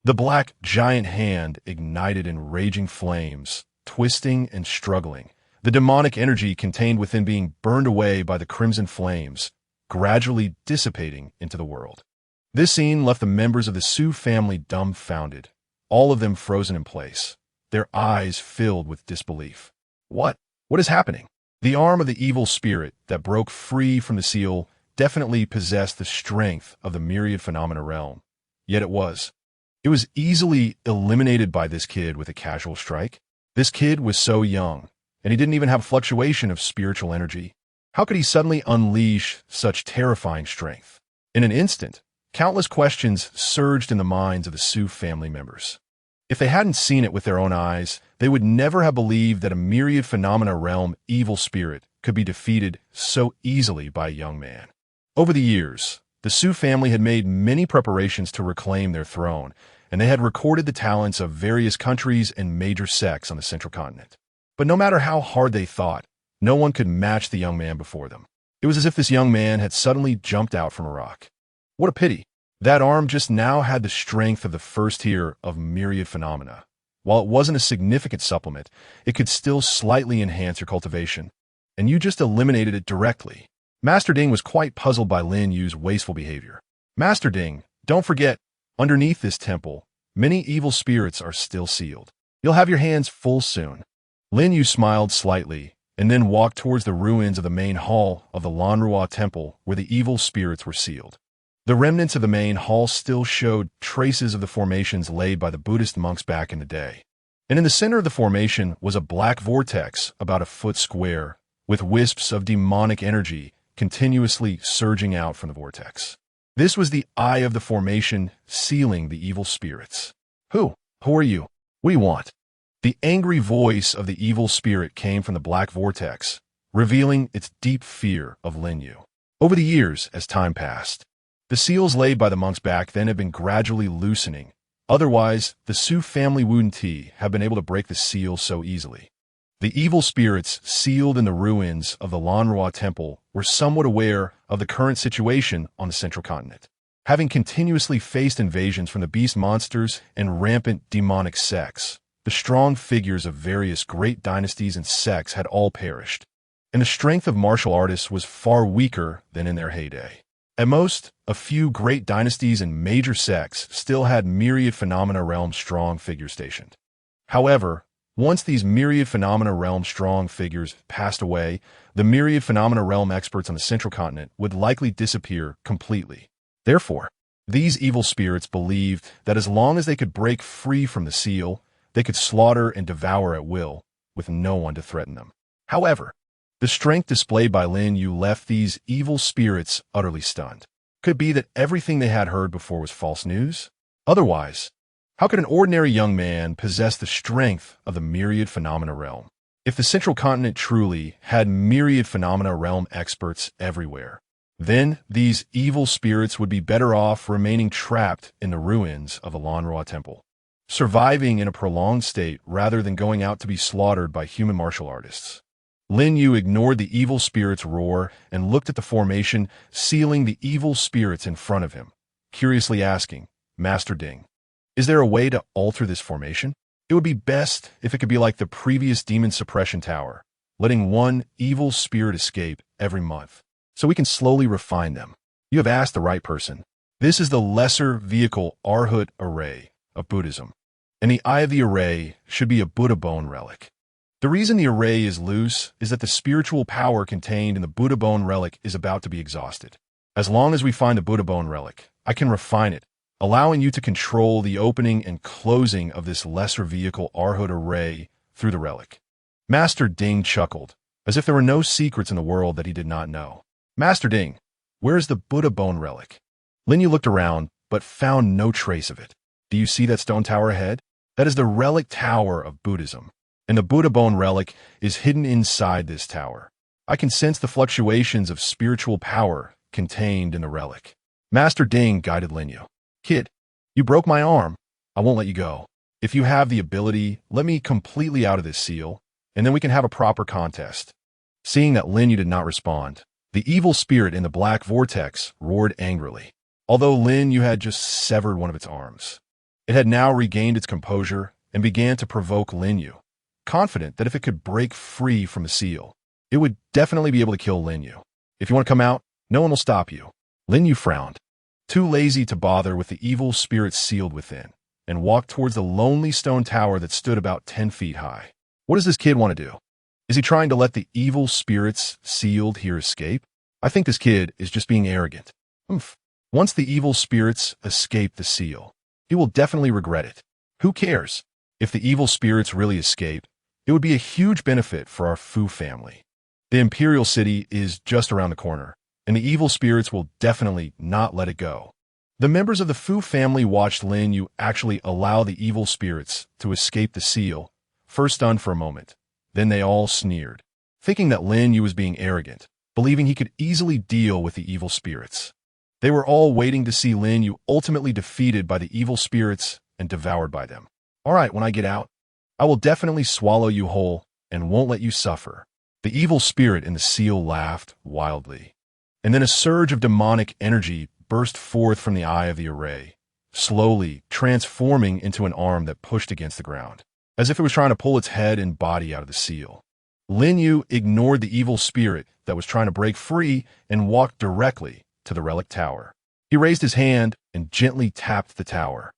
The black giant hand ignited in raging flames, twisting and struggling, the demonic energy contained within being burned away by the crimson flames, gradually dissipating into the world. This scene left the members of the Su family dumbfounded, all of them frozen in place, their eyes filled with disbelief. What is happening? The arm of the evil spirit that broke free from the seal definitely possessed the strength of the myriad phenomena realm. Yet it was. It was easily eliminated by this kid with a casual strike. This kid was so young, and he didn't even have fluctuation of spiritual energy. How could he suddenly unleash such terrifying strength? In an instant, countless questions surged in the minds of the Su family members. If they hadn't seen it with their own eyes, they would never have believed that a myriad phenomena realm evil spirit could be defeated so easily by a young man. Over the years, the Su family had made many preparations to reclaim their throne, and they had recorded the talents of various countries and major sects on the central continent. But no matter how hard they thought, no one could match the young man before them. It was as if this young man had suddenly jumped out from a rock. What a pity. That arm just now had the strength of the first tier of myriad phenomena. While it wasn't a significant supplement, it could still slightly enhance your cultivation. And you just eliminated it directly. Master Ding was quite puzzled by Lin Yu's wasteful behavior. Master Ding, don't forget, underneath this temple, many evil spirits are still sealed. You'll have your hands full soon. Lin Yu smiled slightly, and then walked towards the ruins of the main hall of the Lanrua temple where the evil spirits were sealed. The remnants of the main hall still showed traces of the formations laid by the Buddhist monks back in the day. And in the center of the formation was a black vortex about a foot square, with wisps of demonic energy continuously surging out from the vortex. This was the eye of the formation sealing the evil spirits. Who are you? What do you want? The angry voice of the evil spirit came from the black vortex, revealing its deep fear of Lin Yu. Over the years, as time passed, the seals laid by the monks back then had been gradually loosening. Otherwise, the Su family wouldn't have been able to break the seal so easily. The evil spirits sealed in the ruins of the Lanrua temple were somewhat aware of the current situation on the central continent. Having continuously faced invasions from the beast monsters and rampant demonic sects, the strong figures of various great dynasties and sects had all perished, and the strength of martial artists was far weaker than in their heyday. At most, a few great dynasties and major sects still had myriad phenomena realm strong figures stationed. However, once these myriad phenomena realm strong figures passed away, the myriad phenomena realm experts on the central continent would likely disappear completely. Therefore, these evil spirits believed that as long as they could break free from the seal, they could slaughter and devour at will, with no one to threaten them. However, the strength displayed by Lin Yu left these evil spirits utterly stunned. Could it be that everything they had heard before was false news? Otherwise, how could an ordinary young man possess the strength of the myriad phenomena realm? If the central continent truly had myriad phenomena realm experts everywhere, then these evil spirits would be better off remaining trapped in the ruins of the Lanrua temple, surviving in a prolonged state rather than going out to be slaughtered by human martial artists. Lin Yu ignored the evil spirit's roar and looked at the formation sealing the evil spirits in front of him, curiously asking, Master Ding, is there a way to alter this formation? It would be best if it could be like the previous demon suppression tower, letting one evil spirit escape every month, so we can slowly refine them. You have asked the right person. This is the lesser vehicle Arhat array of Buddhism, and the eye of the array should be a Buddha bone relic. The reason the array is loose is that the spiritual power contained in the Buddha bone relic is about to be exhausted. As long as we find the Buddha bone relic, I can refine it, allowing you to control the opening and closing of this lesser vehicle Arhat array through the relic. Master Ding chuckled, as if there were no secrets in the world that he did not know. Master Ding, where is the Buddha bone relic? Lin Yu looked around, but found no trace of it. Do you see that stone tower ahead? That is the relic tower of Buddhism, and the Buddha bone relic is hidden inside this tower. I can sense the fluctuations of spiritual power contained in the relic. Master Ding guided Lin Yu. Kid, you broke my arm. I won't let you go. If you have the ability, let me completely out of this seal, and then we can have a proper contest. Seeing that Lin Yu did not respond, the evil spirit in the black vortex roared angrily. Although Lin Yu had just severed one of its arms, it had now regained its composure and began to provoke Lin Yu, confident that if it could break free from the seal, it would definitely be able to kill Lin Yu. If you want to come out, no one will stop you. Lin Yu frowned, too lazy to bother with the evil spirit sealed within, and walked towards the lonely stone tower that stood about 10 feet high. What does this kid want to do? Is he trying to let the evil spirits sealed here escape? I think this kid is just being arrogant. Oomph. Once the evil spirits escape the seal, he will definitely regret it. Who cares? If the evil spirits really escape, it would be a huge benefit for our Fu family. The imperial city is just around the corner, and the evil spirits will definitely not let it go. The members of the Fu family watched Lin Yu actually allow the evil spirits to escape the seal, first stunned for a moment. Then they all sneered, thinking that Lin Yu was being arrogant, believing he could easily deal with the evil spirits. They were all waiting to see Lin Yu ultimately defeated by the evil spirits and devoured by them. All right, when I get out, I will definitely swallow you whole and won't let you suffer. The evil spirit in the seal laughed wildly. And then a surge of demonic energy burst forth from the eye of the array, slowly transforming into an arm that pushed against the ground, as if it was trying to pull its head and body out of the seal. Lin Yu ignored the evil spirit that was trying to break free and walked directly to the relic tower. He raised his hand and gently tapped the tower,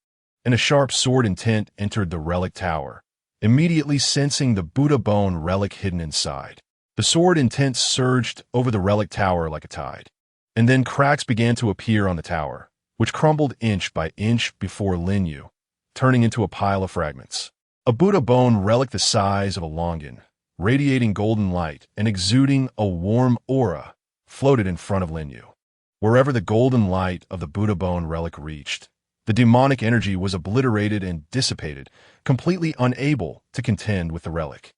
and a sharp sword intent entered the relic tower, immediately sensing the Buddha bone relic hidden inside. The sword intent surged over the relic tower like a tide, and then cracks began to appear on the tower, which crumbled inch by inch before Lin Yu, turning into a pile of fragments. A Buddha bone relic the size of a longan, radiating golden light and exuding a warm aura, floated in front of Lin Yu. Wherever the golden light of the Buddha bone relic reached, the demonic energy was obliterated and dissipated, completely unable to contend with the relic.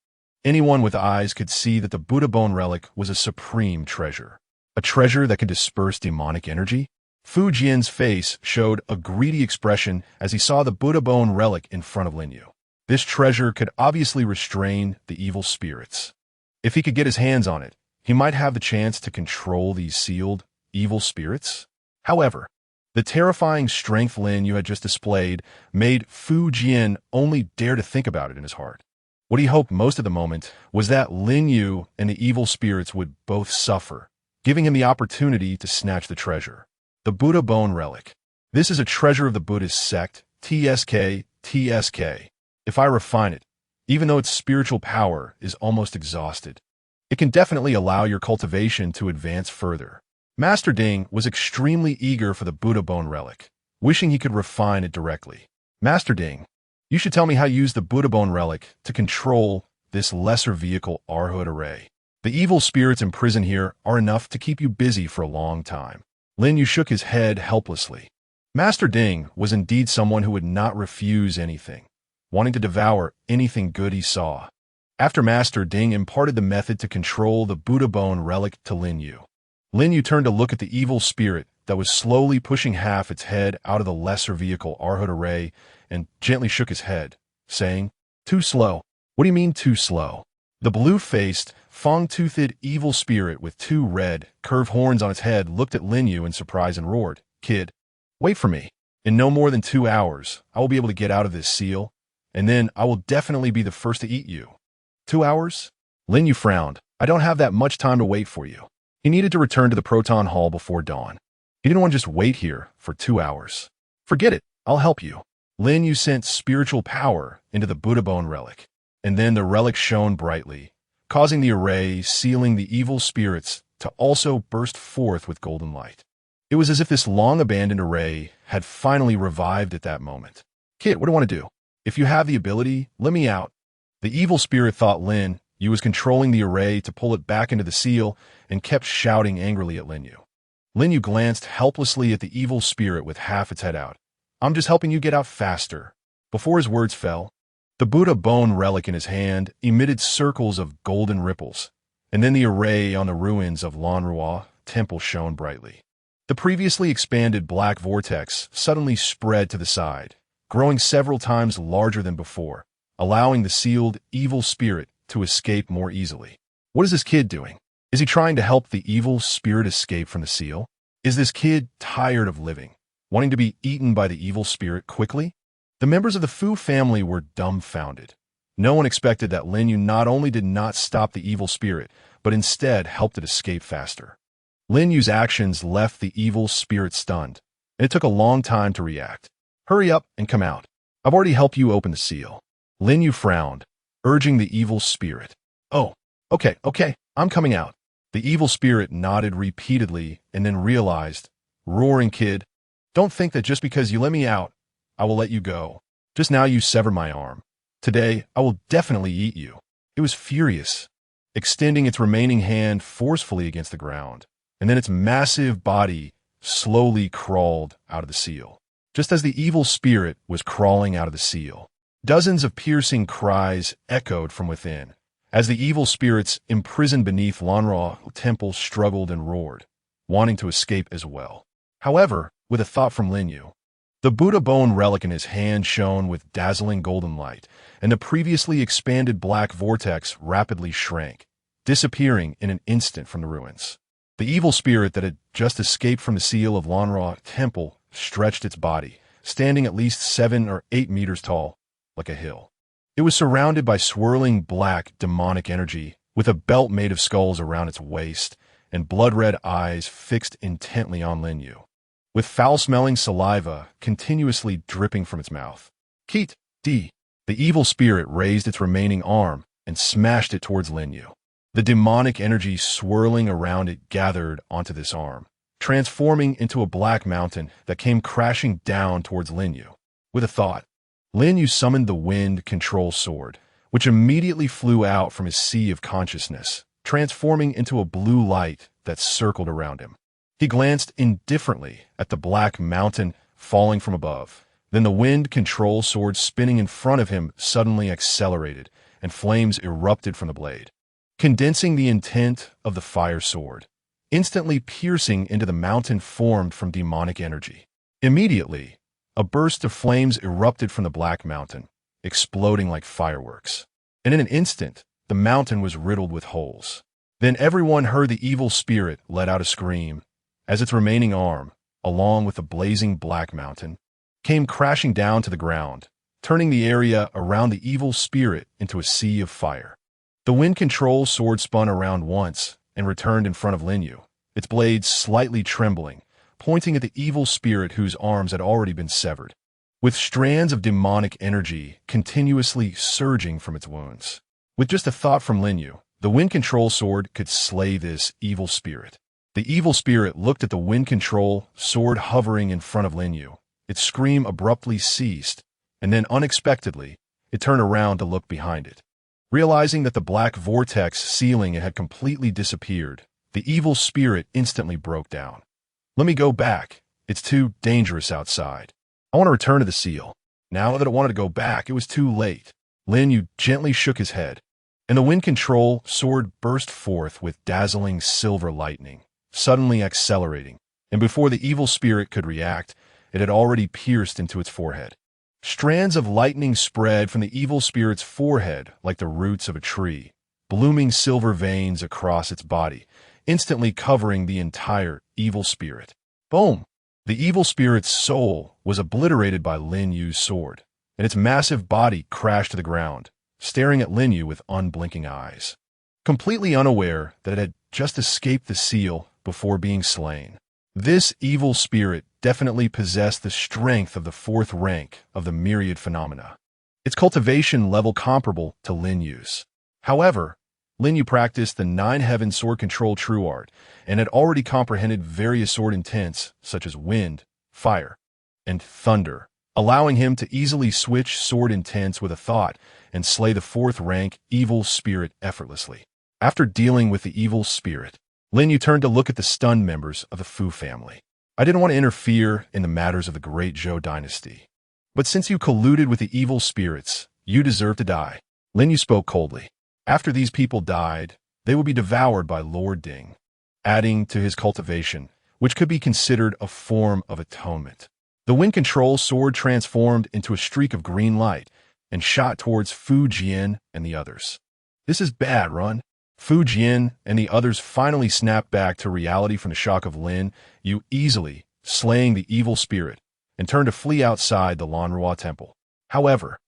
Anyone with eyes could see that the Buddha bone relic was a supreme treasure. A treasure that could disperse demonic energy? Fu Jian's face showed a greedy expression as he saw the Buddha bone relic in front of Lin Yu. This treasure could obviously restrain the evil spirits. If he could get his hands on it, he might have the chance to control these sealed, evil spirits. However, the terrifying strength Lin Yu had just displayed made Fu Jian only dare to think about it in his heart. What he hoped most at the moment was that Lin Yu and the evil spirits would both suffer, giving him the opportunity to snatch the treasure. The Buddha bone relic. This is a treasure of the Buddhist sect, TSK. If I refine it, even though its spiritual power is almost exhausted, it can definitely allow your cultivation to advance further. Master Ding was extremely eager for the Buddha bone relic, wishing he could refine it directly. Master Ding, you should tell me how to use the Buddha bone relic to control this lesser vehicle Arhood array. The evil spirits imprisoned here are enough to keep you busy for a long time. Lin Yu shook his head helplessly. Master Ding was indeed someone who would not refuse anything, wanting to devour anything good he saw. After Master Ding imparted the method to control the Buddha bone relic to Lin Yu, Lin Yu turned to look at the evil spirit that was slowly pushing half its head out of the lesser vehicle Arhood array and gently shook his head, saying, "Too slow." "What do you mean, too slow?" The blue-faced, fang-toothed evil spirit with two red, curved horns on its head looked at Lin Yu in surprise and roared, "Kid, wait for me. In no more than 2 hours, I will be able to get out of this seal, and then I will definitely be the first to eat you." 2 hours? Lin Yu frowned. "I don't have that much time to wait for you." He needed to return to the Proton Hall before dawn. He didn't want to just wait here for 2 hours. "Forget it. I'll help you." Lin Yu sent spiritual power into the Buddha bone relic, and then the relic shone brightly, causing the array sealing the evil spirits to also burst forth with golden light. It was as if this long-abandoned array had finally revived at that moment. "Kid, what do you want to do? If you have the ability, let me out." The evil spirit thought Lin Yu was controlling the array to pull it back into the seal and kept shouting angrily at Lin Yu. Lin Yu glanced helplessly at the evil spirit with half its head out. "I'm just helping you get out faster." Before his words fell, the Buddha bone relic in his hand emitted circles of golden ripples, and then the array on the ruins of Lanrua Temple shone brightly. The previously expanded black vortex suddenly spread to the side, growing several times larger than before, allowing the sealed evil spirit to escape more easily. What is this kid doing? Is he trying to help the evil spirit escape from the seal? Is this kid tired of living, wanting to be eaten by the evil spirit quickly? The members of the Fu family were dumbfounded. No one expected that Lin Yu not only did not stop the evil spirit, but instead helped it escape faster. Lin Yu's actions left the evil spirit stunned, and it took a long time to react. "Hurry up and come out. I've already helped you open the seal." Lin Yu frowned, urging the evil spirit. "Oh, okay, I'm coming out." The evil spirit nodded repeatedly and then realized, roaring kid, don't think that just because you let me out, I will let you go. Just now you severed my arm. Today, I will definitely eat you. It was furious, extending its remaining hand forcefully against the ground, and then its massive body slowly crawled out of the seal. Just as the evil spirit was crawling out of the seal, dozens of piercing cries echoed from within, as the evil spirits imprisoned beneath Lanra temple struggled and roared, wanting to escape as well. However, with a thought from Lin Yu, the Buddha bone relic in his hand shone with dazzling golden light, and the previously expanded black vortex rapidly shrank, disappearing in an instant from the ruins. The evil spirit that had just escaped from the seal of Lanra temple stretched its body, standing at least 7 or 8 meters tall, like a hill. It was surrounded by swirling black demonic energy, with a belt made of skulls around its waist, and blood-red eyes fixed intently on Lin Yu, with foul-smelling saliva continuously dripping from its mouth. Keet, D. The evil spirit raised its remaining arm and smashed it towards Lin Yu. The demonic energy swirling around it gathered onto this arm, transforming into a black mountain that came crashing down towards Lin Yu. With a thought, Lin Yu summoned the wind control sword, which immediately flew out from his sea of consciousness, transforming into a blue light that circled around him. He glanced indifferently at the black mountain falling from above. Then the wind control sword spinning in front of him suddenly accelerated, and flames erupted from the blade, condensing the intent of the fire sword, instantly piercing into the mountain formed from demonic energy. Immediately, a burst of flames erupted from the black mountain, exploding like fireworks. And in an instant, the mountain was riddled with holes. Then everyone heard the evil spirit let out a scream, as its remaining arm, along with the blazing black mountain, came crashing down to the ground, turning the area around the evil spirit into a sea of fire. The wind control sword spun around once and returned in front of Lin Yu, its blades slightly trembling, pointing at the evil spirit whose arms had already been severed, with strands of demonic energy continuously surging from its wounds. With just a thought from Lin Yu, the wind control sword could slay this evil spirit. The evil spirit looked at the wind control sword hovering in front of Lin Yu. Its scream abruptly ceased, and then unexpectedly, it turned around to look behind it. Realizing that the black vortex sealing it had completely disappeared, the evil spirit instantly broke down. Let me go back. It's too dangerous outside. I want to return to the seal. Now that it wanted to go back, it was too late. Lin Yu gently shook his head, and the wind control sword burst forth with dazzling silver lightning, suddenly accelerating, and before the evil spirit could react, it had already pierced into its forehead. Strands of lightning spread from the evil spirit's forehead like the roots of a tree, blooming silver veins across its body, instantly covering the entire evil spirit. Boom! The evil spirit's soul was obliterated by Lin Yu's sword, and its massive body crashed to the ground, staring at Lin Yu with unblinking eyes, completely unaware that it had just escaped the seal before being slain. This evil spirit definitely possessed the strength of the 4th rank of the myriad phenomena, its cultivation level comparable to Lin Yu's. However, Lin Yu practiced the 9-heaven sword control true art and had already comprehended various sword intents such as wind, fire, and thunder, allowing him to easily switch sword intents with a thought and slay the 4th rank evil spirit effortlessly. After dealing with the evil spirit, Lin Yu turned to look at the stunned members of the Fu family. I didn't want to interfere in the matters of the great Zhou dynasty, but since you colluded with the evil spirits, you deserve to die. Lin Yu spoke coldly. After these people died, they would be devoured by Lord Ding, adding to his cultivation, which could be considered a form of atonement. The wind control sword transformed into a streak of green light and shot towards Fu Jian and the others. This is bad, Run. Fu Jian and the others finally snapped back to reality from the shock of Lin Yu easily slaying the evil spirit and turned to flee outside the Lanrua temple. However,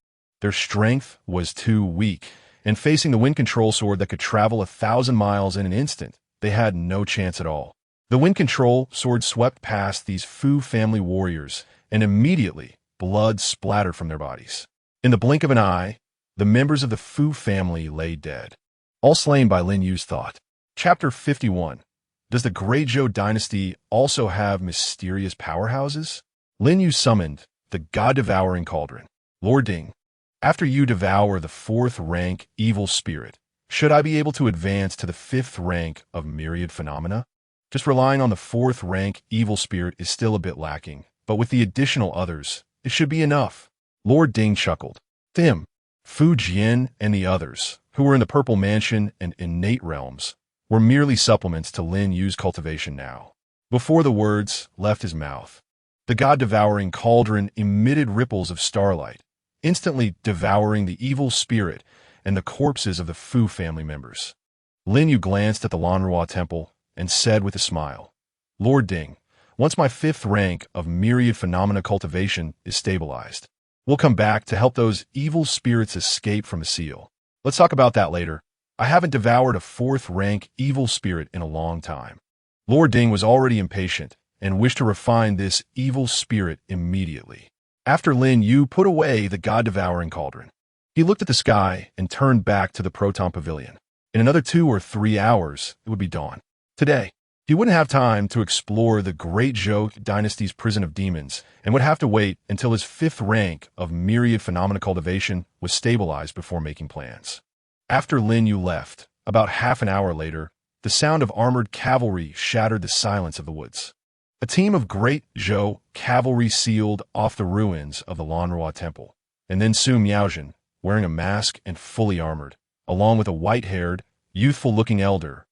their strength was too weak, and facing the wind control sword that could travel 1,000 miles in an instant, they had no chance at all. The wind control sword swept past these Fu family warriors, and immediately blood splattered from their bodies. In the blink of an eye, the members of the Fu family lay dead, all slain by Lin Yu's thought. Chapter 51. Does the Great Zhou dynasty also have mysterious powerhouses? Lin Yu summoned the God-devouring Cauldron. Lord Ding, after you devour the 4th rank evil spirit, should I be able to advance to the 5th rank of myriad phenomena? Just relying on the 4th rank evil spirit is still a bit lacking, but with the additional others, it should be enough. Lord Ding chuckled. Tim, Fu Jian and the others, who were in the Purple Mansion and Innate Realms, were merely supplements to Lin Yu's cultivation now. Before the words left his mouth, the God-devouring Cauldron emitted ripples of starlight, instantly devouring the evil spirit and the corpses of the Fu family members. Lin Yu glanced at the Lanrua temple and said with a smile, Lord Ding, once my 5th rank of myriad phenomena cultivation is stabilized, we'll come back to help those evil spirits escape from the seal. Let's talk about that later. I haven't devoured a 4th rank evil spirit in a long time. Lord Ding was already impatient and wished to refine this evil spirit immediately. After Lin Yu put away the God-devouring Cauldron, he looked at the sky and turned back to the Proton Pavilion. In another 2 or 3 hours, it would be dawn. Today, he wouldn't have time to explore the Great Zhou dynasty's prison of demons and would have to wait until his 5th rank of myriad phenomena cultivation was stabilized before making plans. After Lin Yu left, about half an hour later, the sound of armored cavalry shattered the silence of the woods. A team of Great Zhou cavalry sealed off the ruins of the Lanrua temple, and then Su Miaojin, wearing a mask and fully armored, along with a white-haired, youthful-looking elder,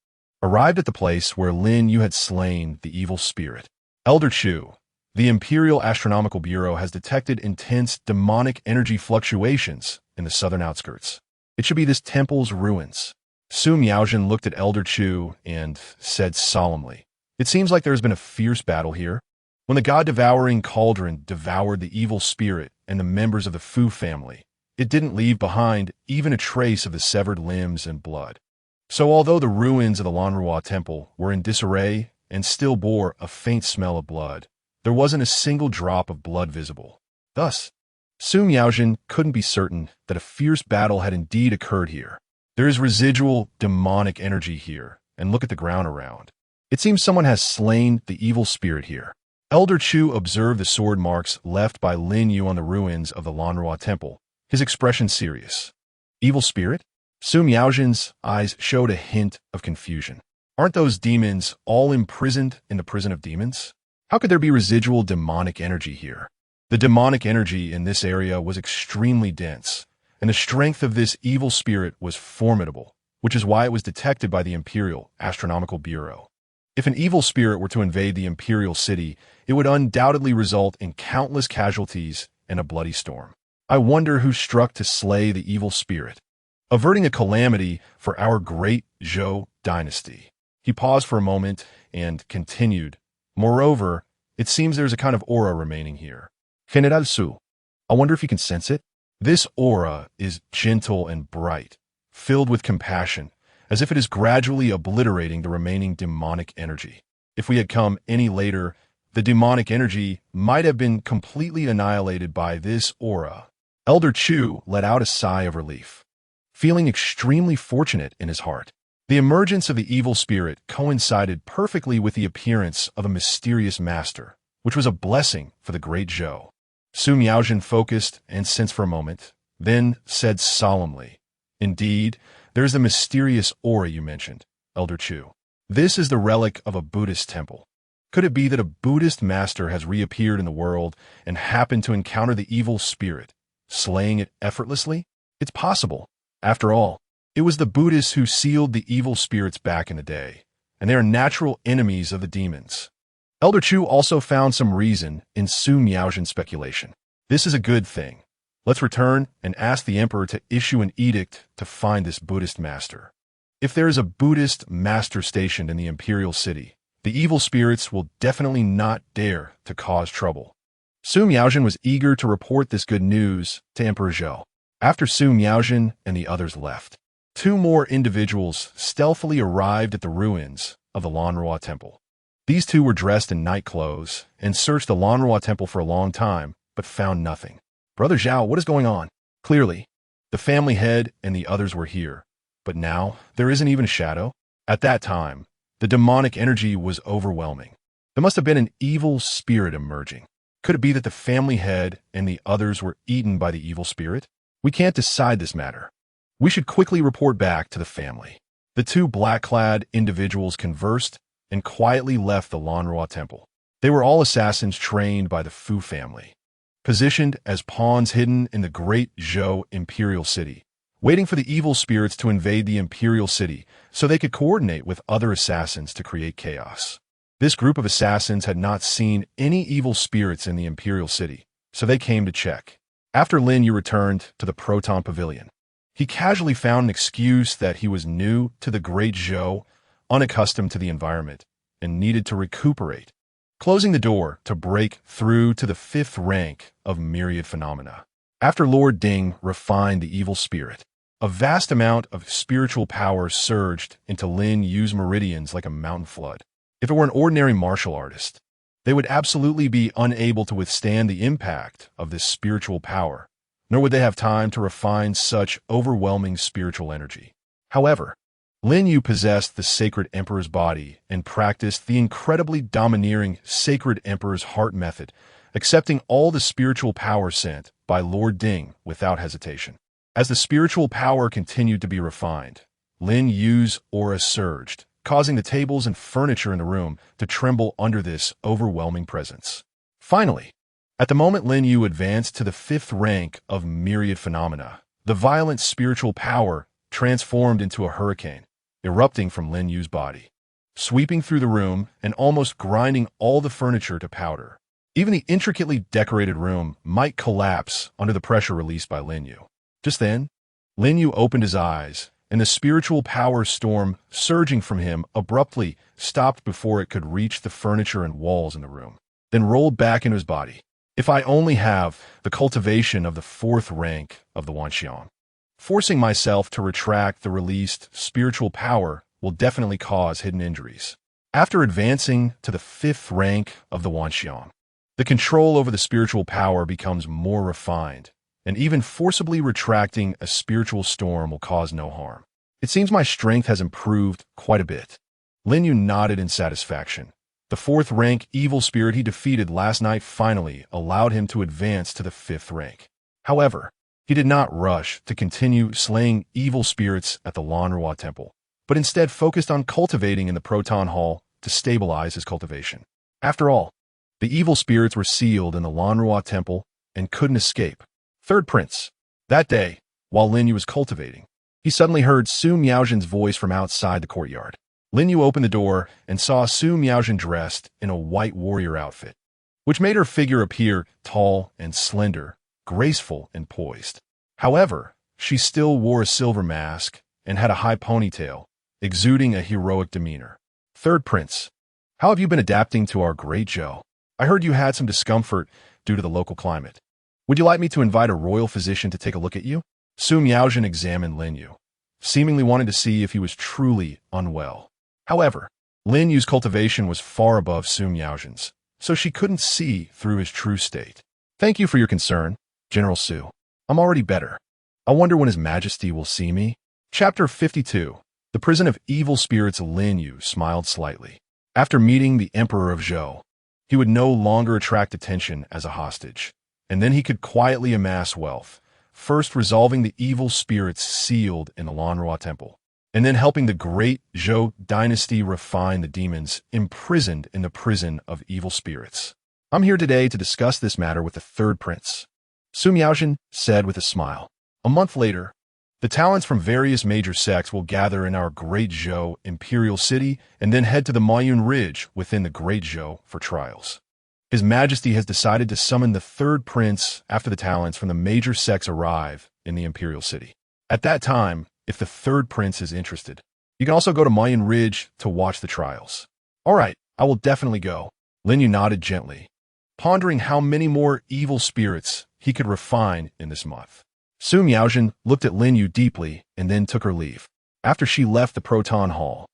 arrived at the place where Lin Yu had slain the evil spirit. Elder Chu, the Imperial Astronomical Bureau has detected intense demonic energy fluctuations in the southern outskirts. It should be this temple's ruins. Su Miaojin looked at Elder Chu and said solemnly, It seems like there has been a fierce battle here. When the God-devouring Cauldron devoured the evil spirit and the members of the Fu family, it didn't leave behind even a trace of the severed limbs and blood. So although the ruins of the Lanrua temple were in disarray and still bore a faint smell of blood, there wasn't a single drop of blood visible. Thus, Su Miaojin couldn't be certain that a fierce battle had indeed occurred here. There is residual demonic energy here, and look at the ground around. It seems someone has slain the evil spirit here. Elder Chu observed the sword marks left by Lin Yu on the ruins of the Lanrua temple, his expression serious. Evil spirit? Su Miaojin's eyes showed a hint of confusion. Aren't those demons all imprisoned in the prison of demons? How could there be residual demonic energy here? The demonic energy in this area was extremely dense, and the strength of this evil spirit was formidable, which is why it was detected by the Imperial Astronomical Bureau. If an evil spirit were to invade the Imperial City, it would undoubtedly result in countless casualties and a bloody storm. I wonder who struck to slay the evil spirit, averting a calamity for our Great Zhou dynasty. He paused for a moment and continued, Moreover, it seems there's a kind of aura remaining here. General Su, I wonder if you can sense it? This aura is gentle and bright, filled with compassion, as if it is gradually obliterating the remaining demonic energy. If we had come any later, the demonic energy might have been completely annihilated by this aura. Elder Chu let out a sigh of relief, feeling extremely fortunate in his heart. The emergence of the evil spirit coincided perfectly with the appearance of a mysterious master, which was a blessing for the Great Zhou. Su Miaojin focused and sensed for a moment, then said solemnly, Indeed, there's the mysterious aura you mentioned, Elder Chu. This is the relic of a Buddhist temple. Could it be that a Buddhist master has reappeared in the world and happened to encounter the evil spirit, slaying it effortlessly? It's possible. After all, it was the Buddhists who sealed the evil spirits back in the day, and they are natural enemies of the demons. Elder Chu also found some reason in Su Miaojin's speculation. This is a good thing. Let's return and ask the emperor to issue an edict to find this Buddhist master. If there is a Buddhist master stationed in the imperial city, the evil spirits will definitely not dare to cause trouble. Su Miaojin was eager to report this good news to Emperor Zhou. After Su Miaojin and the others left, 2 more individuals stealthily arrived at the ruins of the Lanrua temple. These 2 were dressed in night clothes and searched the Lanrua temple for a long time, but found nothing. Brother Zhao, what is going on? Clearly, the family head and the others were here, but now there isn't even a shadow. At that time, the demonic energy was overwhelming. There must have been an evil spirit emerging. Could it be that the family head and the others were eaten by the evil spirit? We can't decide this matter. We should quickly report back to the family. The two black-clad individuals conversed and quietly left the Lanrua temple. They were all assassins trained by the Fu family, positioned as pawns hidden in the great Zhou imperial city, waiting for the evil spirits to invade the imperial city so they could coordinate with other assassins to create chaos. This group of assassins had not seen any evil spirits in the imperial city, so they came to check. After Lin Yu returned to the Proton Pavilion, he casually found an excuse that he was new to the Great Zhou, unaccustomed to the environment, and needed to recuperate, closing the door to break through to the 5th rank of myriad phenomena. After Lord Ding refined the evil spirit, a vast amount of spiritual power surged into Lin Yu's meridians like a mountain flood. If it were an ordinary martial artist, they would absolutely be unable to withstand the impact of this spiritual power, nor would they have time to refine such overwhelming spiritual energy. However, Lin Yu possessed the Sacred Emperor's body and practiced the incredibly domineering Sacred Emperor's heart method, accepting all the spiritual power sent by Lord Ding without hesitation. As the spiritual power continued to be refined, Lin Yu's aura surged, causing the tables and furniture in the room to tremble under this overwhelming presence. Finally, at the moment Lin Yu advanced to the 5th rank of myriad phenomena, the violent spiritual power transformed into a hurricane, erupting from Lin Yu's body, sweeping through the room and almost grinding all the furniture to powder. Even the intricately decorated room might collapse under the pressure released by Lin Yu. Just then, Lin Yu opened his eyes, and the spiritual power storm surging from him abruptly stopped before it could reach the furniture and walls in the room, then rolled back into his body. If I only have the cultivation of the 4th rank of the Wanxiang, forcing myself to retract the released spiritual power will definitely cause hidden injuries. After advancing to the 5th rank of the Wanxiang, the control over the spiritual power becomes more refined, and even forcibly retracting a spiritual storm will cause no harm. It seems my strength has improved quite a bit. Lin Yu nodded in satisfaction. The 4th rank evil spirit he defeated last night finally allowed him to advance to the 5th rank. However, he did not rush to continue slaying evil spirits at the Lanrua temple, but instead focused on cultivating in the Proton Hall to stabilize his cultivation. After all, the evil spirits were sealed in the Lanrua temple and couldn't escape. Third Prince. That day, while Lin Yu was cultivating, he suddenly heard Su Miaozhen's voice from outside the courtyard. Lin Yu opened the door and saw Su Miaozhen dressed in a white warrior outfit, which made her figure appear tall and slender, graceful and poised. However, she still wore a silver mask and had a high ponytail, exuding a heroic demeanor. Third Prince, how have you been adapting to our great Zhou? I heard you had some discomfort due to the local climate. Would you like me to invite a royal physician to take a look at you? Su Miaozhen examined Lin Yu, seemingly wanting to see if he was truly unwell. However, Lin Yu's cultivation was far above Su Miaozhen's, so she couldn't see through his true state. Thank you for your concern, General Su. I'm already better. I wonder when His Majesty will see me. Chapter 52. The Prison of Evil Spirits. Lin Yu smiled slightly. After meeting the Emperor of Zhou, he would no longer attract attention as a hostage, and then he could quietly amass wealth, first resolving the evil spirits sealed in the Lanrua temple, and then helping the great Zhou dynasty refine the demons imprisoned in the prison of evil spirits. I'm here today to discuss this matter with the Third Prince, Su Miaozhen said with a smile. A month later, the talents from various major sects will gather in our Great Zhou imperial city and then head to the Mayun Ridge within the Great Zhou for trials. His Majesty has decided to summon the Third Prince after the talents from the major sects arrive in the imperial city. At that time, if the Third Prince is interested, you can also go to Mayun Ridge to watch the trials. All right, I will definitely go. Lin Yu nodded gently, pondering how many more evil spirits he could refine in this month. Su Miaozhen looked at Lin Yu deeply and then took her leave. After she left the Proton Hall,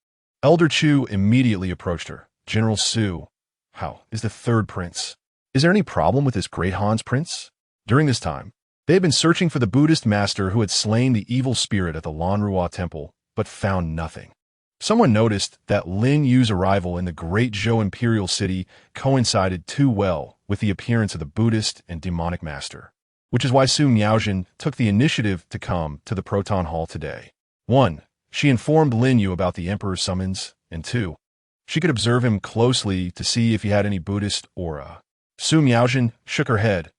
Elder Chu immediately approached her. General Su, how is the Third Prince? Is there any problem with this great Han's prince? During this time, they had been searching for the Buddhist master who had slain the evil spirit at the Lanrua temple, but found nothing. Someone noticed that Lin Yu's arrival in the great Zhou imperial city coincided too well with the appearance of the Buddhist and demonic master, which is why Su Miaojin took the initiative to come to the Proton Hall today. 1. She informed Lin Yu about the emperor's summons, and 2. She could observe him closely to see if he had any Buddhist aura. Su Miaojin shook her head.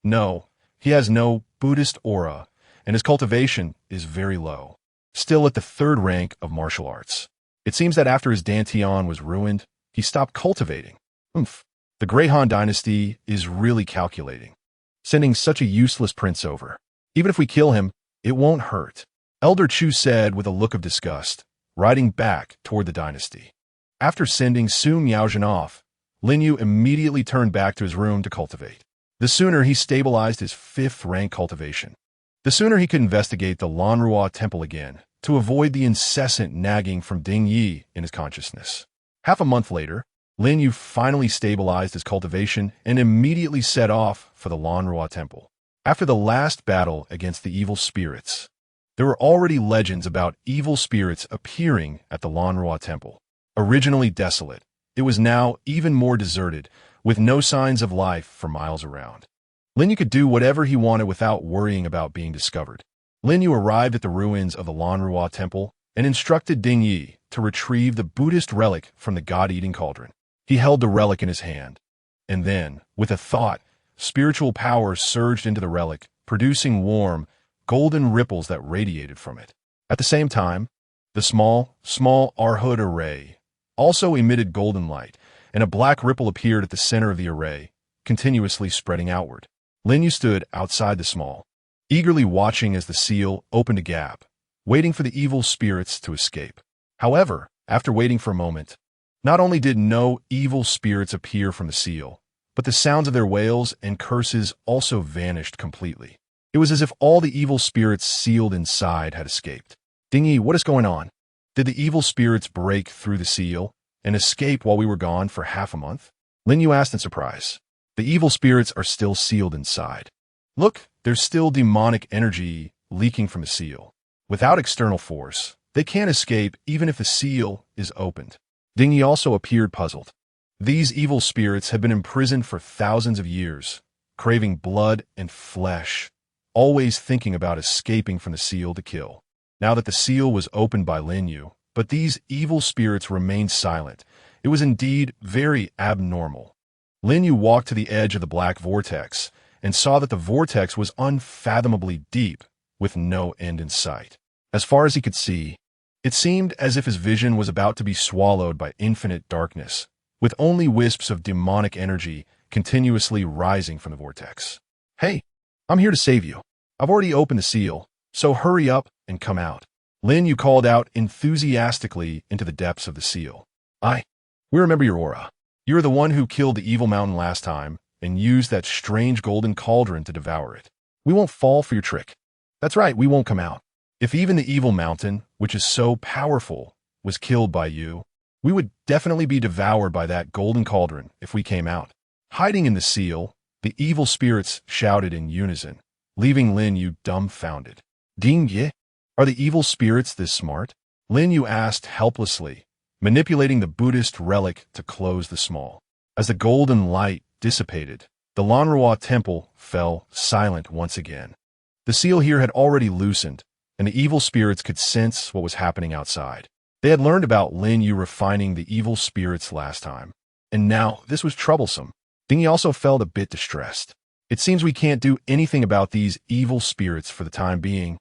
No, he has no Buddhist aura, and his cultivation is very low, still at the 3rd rank of martial arts. It seems that after his Dantian was ruined, he stopped cultivating. The great Han Dynasty is really calculating, sending such a useless prince over. Even if we kill him, it won't hurt, Elder Chu said with a look of disgust, riding back toward the dynasty. After sending Su Miaojin off, Lin Yu immediately turned back to his room to cultivate. The sooner he stabilized his 5th rank cultivation, the sooner he could investigate the Lanrua temple again to avoid the incessant nagging from Ding Yi in his consciousness. Half a month later, Lin Yu finally stabilized his cultivation and immediately set off for the Lanrua temple. After the last battle against the evil spirits, there were already legends about evil spirits appearing at the Lanrua temple. Originally desolate, it was now even more deserted, with no signs of life for miles around. Lin Yu could do whatever he wanted without worrying about being discovered. Lin Yu arrived at the ruins of the Lanrua temple and instructed Ding Yi to retrieve the Buddhist relic from the God-eating cauldron. He held the relic in his hand, and then, with a thought, spiritual power surged into the relic, producing warm, golden ripples that radiated from it. At the same time, the small Arhud array also emitted golden light, and a black ripple appeared at the center of the array, continuously spreading outward. Lin Yu stood outside the small, eagerly watching as the seal opened a gap, waiting for the evil spirits to escape. However, after waiting for a moment, not only did no evil spirits appear from the seal, but the sounds of their wails and curses also vanished completely. It was as if all the evil spirits sealed inside had escaped. Ding Yi, what is going on? Did the evil spirits break through the seal and escape while we were gone for half a month? Lin Yu asked in surprise. The evil spirits are still sealed inside. Look, there's still demonic energy leaking from the seal. Without external force, they can't escape even if the seal is opened. Ding Yi also appeared puzzled. These evil spirits have been imprisoned for thousands of years, craving blood and flesh, always thinking about escaping from the seal to kill. Now that the seal was opened by Lin Yu, but these evil spirits remained silent, it was indeed very abnormal. Lin Yu walked to the edge of the black vortex and saw that the vortex was unfathomably deep, with no end in sight. As far as he could see, it seemed as if his vision was about to be swallowed by infinite darkness, with only wisps of demonic energy continuously rising from the vortex. Hey, I'm here to save you. I've already opened the seal, so hurry up and come out. Lin Yu called out enthusiastically into the depths of the seal. We remember your aura. You're the one who killed the evil mountain last time and used that strange golden cauldron to devour it. We won't fall for your trick. That's right, we won't come out. If even the evil mountain, which is so powerful, was killed by you, we would definitely be devoured by that golden cauldron if we came out. Hiding in the seal, the evil spirits shouted in unison, leaving Lin Yu dumbfounded. Ding Ye, are the evil spirits this smart? Lin Yu asked helplessly, manipulating the Buddhist relic to close the small. As the golden light dissipated, the Lanrua temple fell silent once again. The seal here had already loosened, and the evil spirits could sense what was happening outside. They had learned about Lin Yu refining the evil spirits last time, and now this was troublesome. Ding Yi also felt a bit distressed. It seems we can't do anything about these evil spirits for the time being.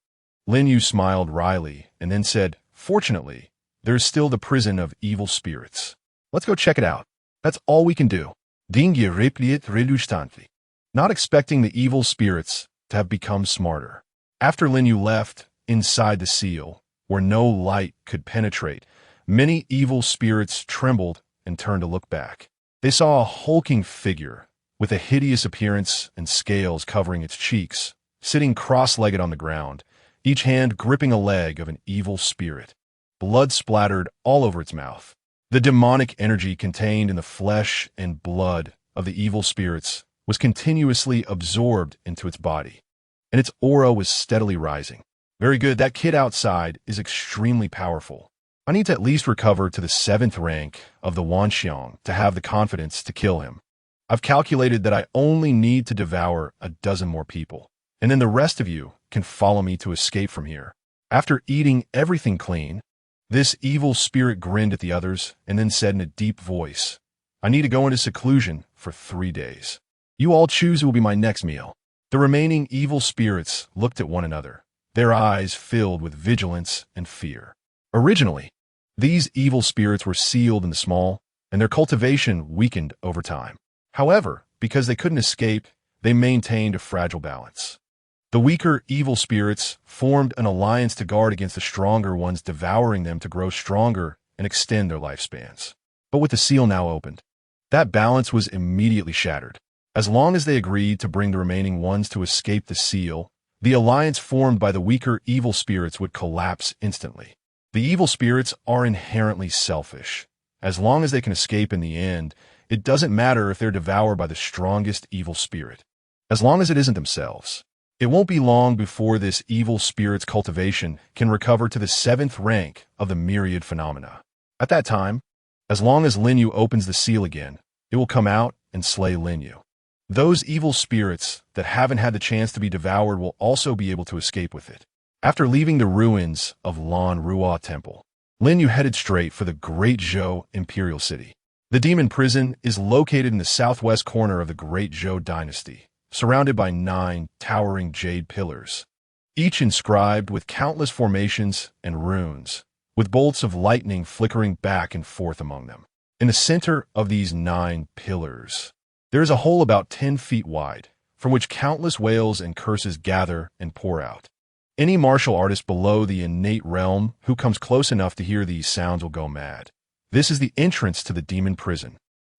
Lin Yu smiled wryly and then said, fortunately, there is still the prison of evil spirits. Let's go check it out. That's all we can do. Ding Yi replied reluctantly, not expecting the evil spirits to have become smarter. After Lin Yu left, inside the seal, where no light could penetrate, many evil spirits trembled and turned to look back. They saw a hulking figure with a hideous appearance and scales covering its cheeks, sitting cross-legged on the ground, each hand gripping a leg of an evil spirit. Blood splattered all over its mouth. The demonic energy contained in the flesh and blood of the evil spirits was continuously absorbed into its body, and its aura was steadily rising. Very good, that kid outside is extremely powerful. I need to at least recover to the 7th rank of the Wanxiang to have the confidence to kill him. I've calculated that I only need to devour a dozen more people, and then the rest of you can follow me to escape from here. After eating everything clean, this evil spirit grinned at the others and then said in a deep voice, I need to go into seclusion for 3 days. You all choose who will be my next meal. The remaining evil spirits looked at one another, their eyes filled with vigilance and fear. Originally, these evil spirits were sealed in the small, and their cultivation weakened over time. However, because they couldn't escape, they maintained a fragile balance. The weaker evil spirits formed an alliance to guard against the stronger ones, devouring them to grow stronger and extend their lifespans. But with the seal now opened, that balance was immediately shattered. As long as they agreed to bring the remaining ones to escape the seal, the alliance formed by the weaker evil spirits would collapse instantly. The evil spirits are inherently selfish. As long as they can escape in the end, it doesn't matter if they're devoured by the strongest evil spirit. As long as it isn't themselves. It won't be long before this evil spirit's cultivation can recover to the 7th rank of the myriad phenomena. At that time, as long as Lin Yu opens the seal again, it will come out and slay Lin Yu. Those evil spirits that haven't had the chance to be devoured will also be able to escape with it. After leaving the ruins of Lan Ruo Temple, Lin Yu headed straight for the Great Zhou Imperial City. The demon prison is located in the southwest corner of the Great Zhou Dynasty, surrounded by 9 towering jade pillars, each inscribed with countless formations and runes, with bolts of lightning flickering back and forth among them. In the center of these 9 pillars, there is a hole about 10 feet wide, from which countless wails and curses gather and pour out. Any martial artist below the innate realm who comes close enough to hear these sounds will go mad. This is the entrance to the demon prison.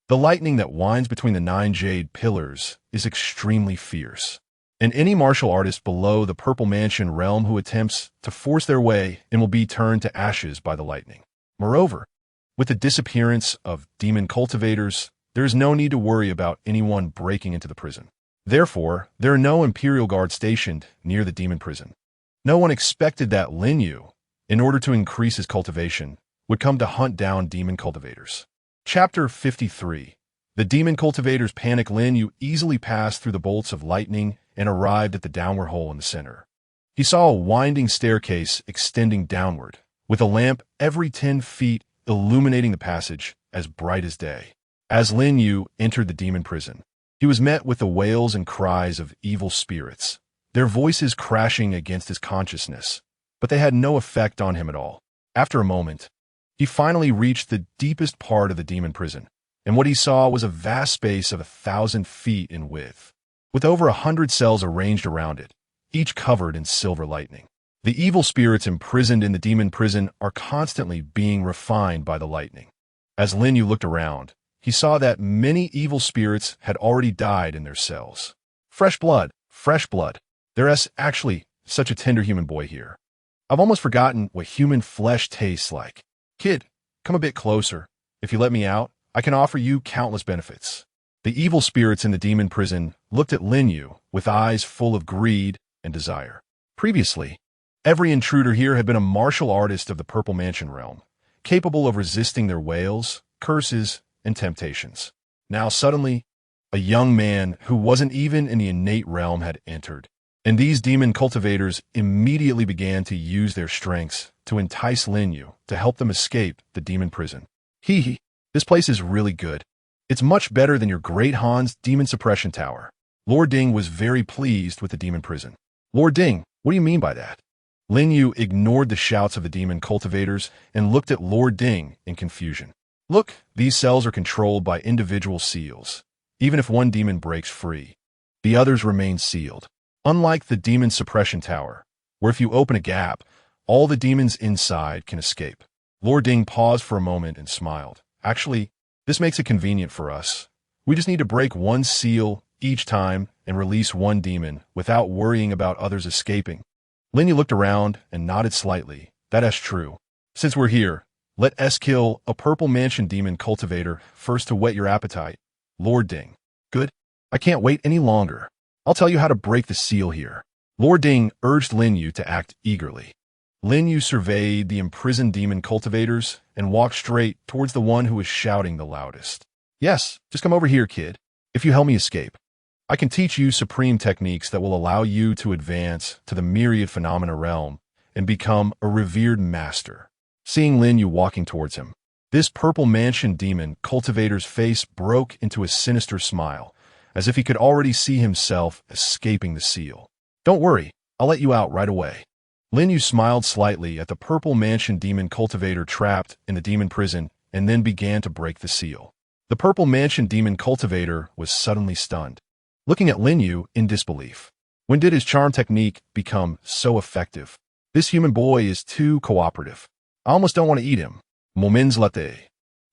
The lightning that winds between the 9 jade pillars is extremely fierce, and any martial artist below the Purple Mansion realm who attempts to force their way in will be turned to ashes by the lightning. Moreover, with the disappearance of demon cultivators, there is no need to worry about anyone breaking into the prison. Therefore, there are no imperial guards stationed near the demon prison. No one expected that Lin Yu, in order to increase his cultivation, would come to hunt down demon cultivators. Chapter 53. The demon cultivators panic. Lin Yu easily passed through the bolts of lightning and arrived at the downward hole in the center. He saw a winding staircase extending downward, with a lamp every 10 feet illuminating the passage as bright as day. As Lin Yu entered the demon prison, he was met with the wails and cries of evil spirits, their voices crashing against his consciousness, but they had no effect on him at all. After a moment, he finally reached the deepest part of the demon prison, and what he saw was a vast space of 1,000 feet in width, with over 100 cells arranged around it, each covered in silver lightning. The evil spirits imprisoned in the demon prison are constantly being refined by the lightning. As Lin Yu looked around, he saw that many evil spirits had already died in their cells. Fresh blood, fresh blood. There's actually such a tender human boy here. I've almost forgotten what human flesh tastes like. Kid, come a bit closer. If you let me out, I can offer you countless benefits. The evil spirits in the demon prison looked at Lin Yu with eyes full of greed and desire. Previously, every intruder here had been a martial artist of the Purple Mansion realm, capable of resisting their wails, curses, and temptations. Now suddenly, a young man who wasn't even in the innate realm had entered, and these demon cultivators immediately began to use their strengths to entice Lin Yu to help them escape the demon prison. This place is really good. It's much better than your great Han's demon suppression tower. Lord Ding was very pleased with the demon prison. Lord Ding, what do you mean by that? Lin Yu ignored the shouts of the demon cultivators and looked at Lord Ding in confusion. Look, these cells are controlled by individual seals. Even if one demon breaks free, the others remain sealed. Unlike the demon suppression tower, where if you open a gap, all the demons inside can escape. Lord Ding paused for a moment and smiled. Actually, this makes it convenient for us. We just need to break one seal each time and release one demon without worrying about others escaping. Lin Yu looked around and nodded slightly. That's true. Since we're here, let us kill a Purple Mansion demon cultivator first to whet your appetite. Lord Ding. Good. I can't wait any longer. I'll tell you how to break the seal here. Lord Ding urged Lin Yu to act eagerly. Lin Yu surveyed the imprisoned demon cultivators and walked straight towards the one who was shouting the loudest. Yes, just come over here, kid. If you help me escape, I can teach you supreme techniques that will allow you to advance to the myriad phenomena realm and become a revered master. Seeing Lin Yu walking towards him, this purple mansion demon cultivator's face broke into a sinister smile, as if he could already see himself escaping the seal. Don't worry, I'll let you out right away. Lin Yu smiled slightly at the purple mansion demon cultivator trapped in the demon prison and then began to break the seal. The purple mansion demon cultivator was suddenly stunned, looking at Lin Yu in disbelief. When did his charm technique become so effective? This human boy is too cooperative. I almost don't want to eat him. Moments latte.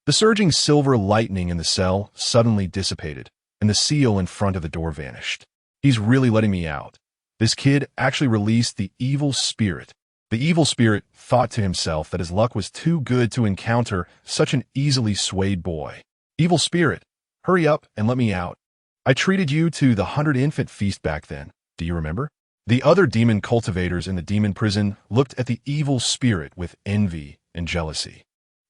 The surging silver lightning in the cell suddenly dissipated, and the seal in front of the door vanished. He's really letting me out. This kid actually released the evil spirit. The evil spirit thought to himself that his luck was too good to encounter such an easily swayed boy. Evil spirit, hurry up and let me out. I treated you to the 100 infant feast back then. Do you remember? The other demon cultivators in the demon prison looked at the evil spirit with envy and jealousy,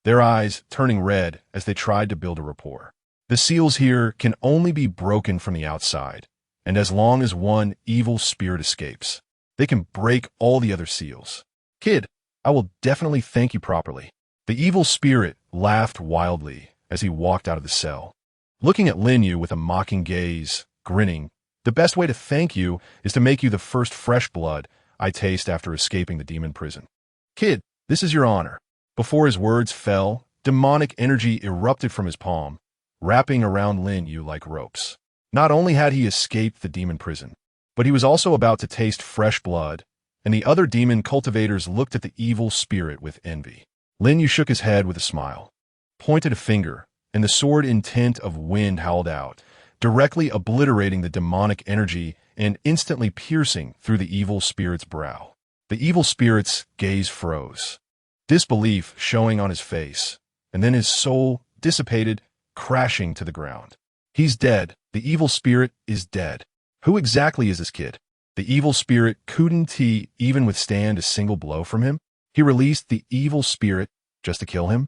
their eyes turning red as they tried to build a rapport. The seals here can only be broken from the outside, and as long as one evil spirit escapes, they can break all the other seals. Kid, I will definitely thank you properly. The evil spirit laughed wildly as he walked out of the cell, looking at Lin Yu with a mocking gaze, grinning. The best way to thank you is to make you the first fresh blood I taste after escaping the demon prison. Kid, this is your honor. Before his words fell, demonic energy erupted from his palm, wrapping around Lin Yu like ropes. Not only had he escaped the demon prison, but he was also about to taste fresh blood, and the other demon cultivators looked at the evil spirit with envy. Lin Yu shook his head with a smile, pointed a finger, and the sword intent of wind howled out, directly obliterating the demonic energy and instantly piercing through the evil spirit's brow. The evil spirit's gaze froze, disbelief showing on his face, and then his soul dissipated, crashing to the ground. He's dead. The evil spirit is dead. Who exactly is this kid? The evil spirit couldn't he even withstand a single blow from him? He released the evil spirit just to kill him?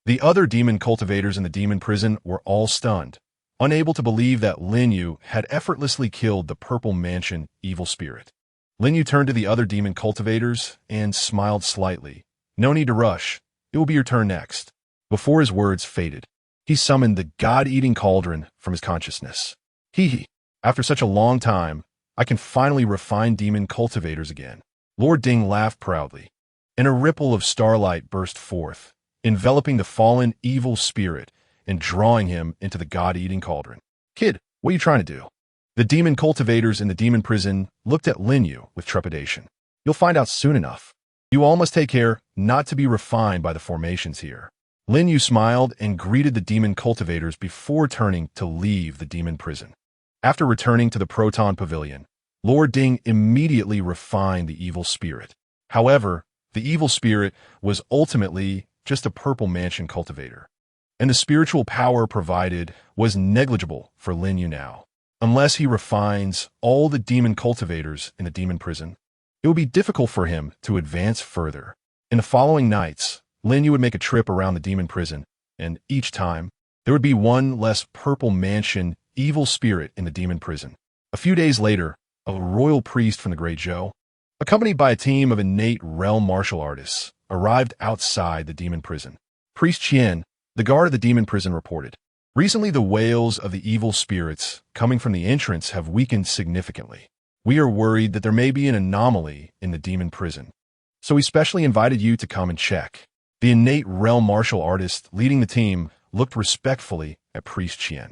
The other demon cultivators in the demon prison were all stunned, unable to believe that Lin Yu had effortlessly killed the purple mansion evil spirit. Lin Yu turned to the other demon cultivators and smiled slightly. No need to rush. It will be your turn next. Before his words faded, he summoned the God-eating cauldron from his consciousness. After such a long time, I can finally refine demon cultivators again. Lord Ding laughed proudly, and a ripple of starlight burst forth, enveloping the fallen evil spirit and drawing him into the God-eating cauldron. Kid, what are you trying to do? The demon cultivators in the demon prison looked at Lin Yu with trepidation. You'll find out soon enough. You all must take care not to be refined by the formations here. Lin Yu smiled and greeted the demon cultivators before turning to leave the demon prison. After returning to the Proton Pavilion, Lord Ding immediately refined the evil spirit. However, the evil spirit was ultimately just a purple mansion cultivator, and the spiritual power provided was negligible for Lin Yu now. Unless he refines all the demon cultivators in the demon prison, it would be difficult for him to advance further. In the following nights, Lin Yu would make a trip around the demon prison, and each time, there would be one less purple mansion evil spirit in the demon prison. A few days later, a royal priest from the Great Zhou, accompanied by a team of innate realm martial artists, arrived outside the demon prison. Priest Qian, the guard of the demon prison, reported, "Recently the wails of the evil spirits coming from the entrance have weakened significantly. We are worried that there may be an anomaly in the demon prison, so we specially invited you to come and check." The innate realm martial artist leading the team looked respectfully at Priest Qian.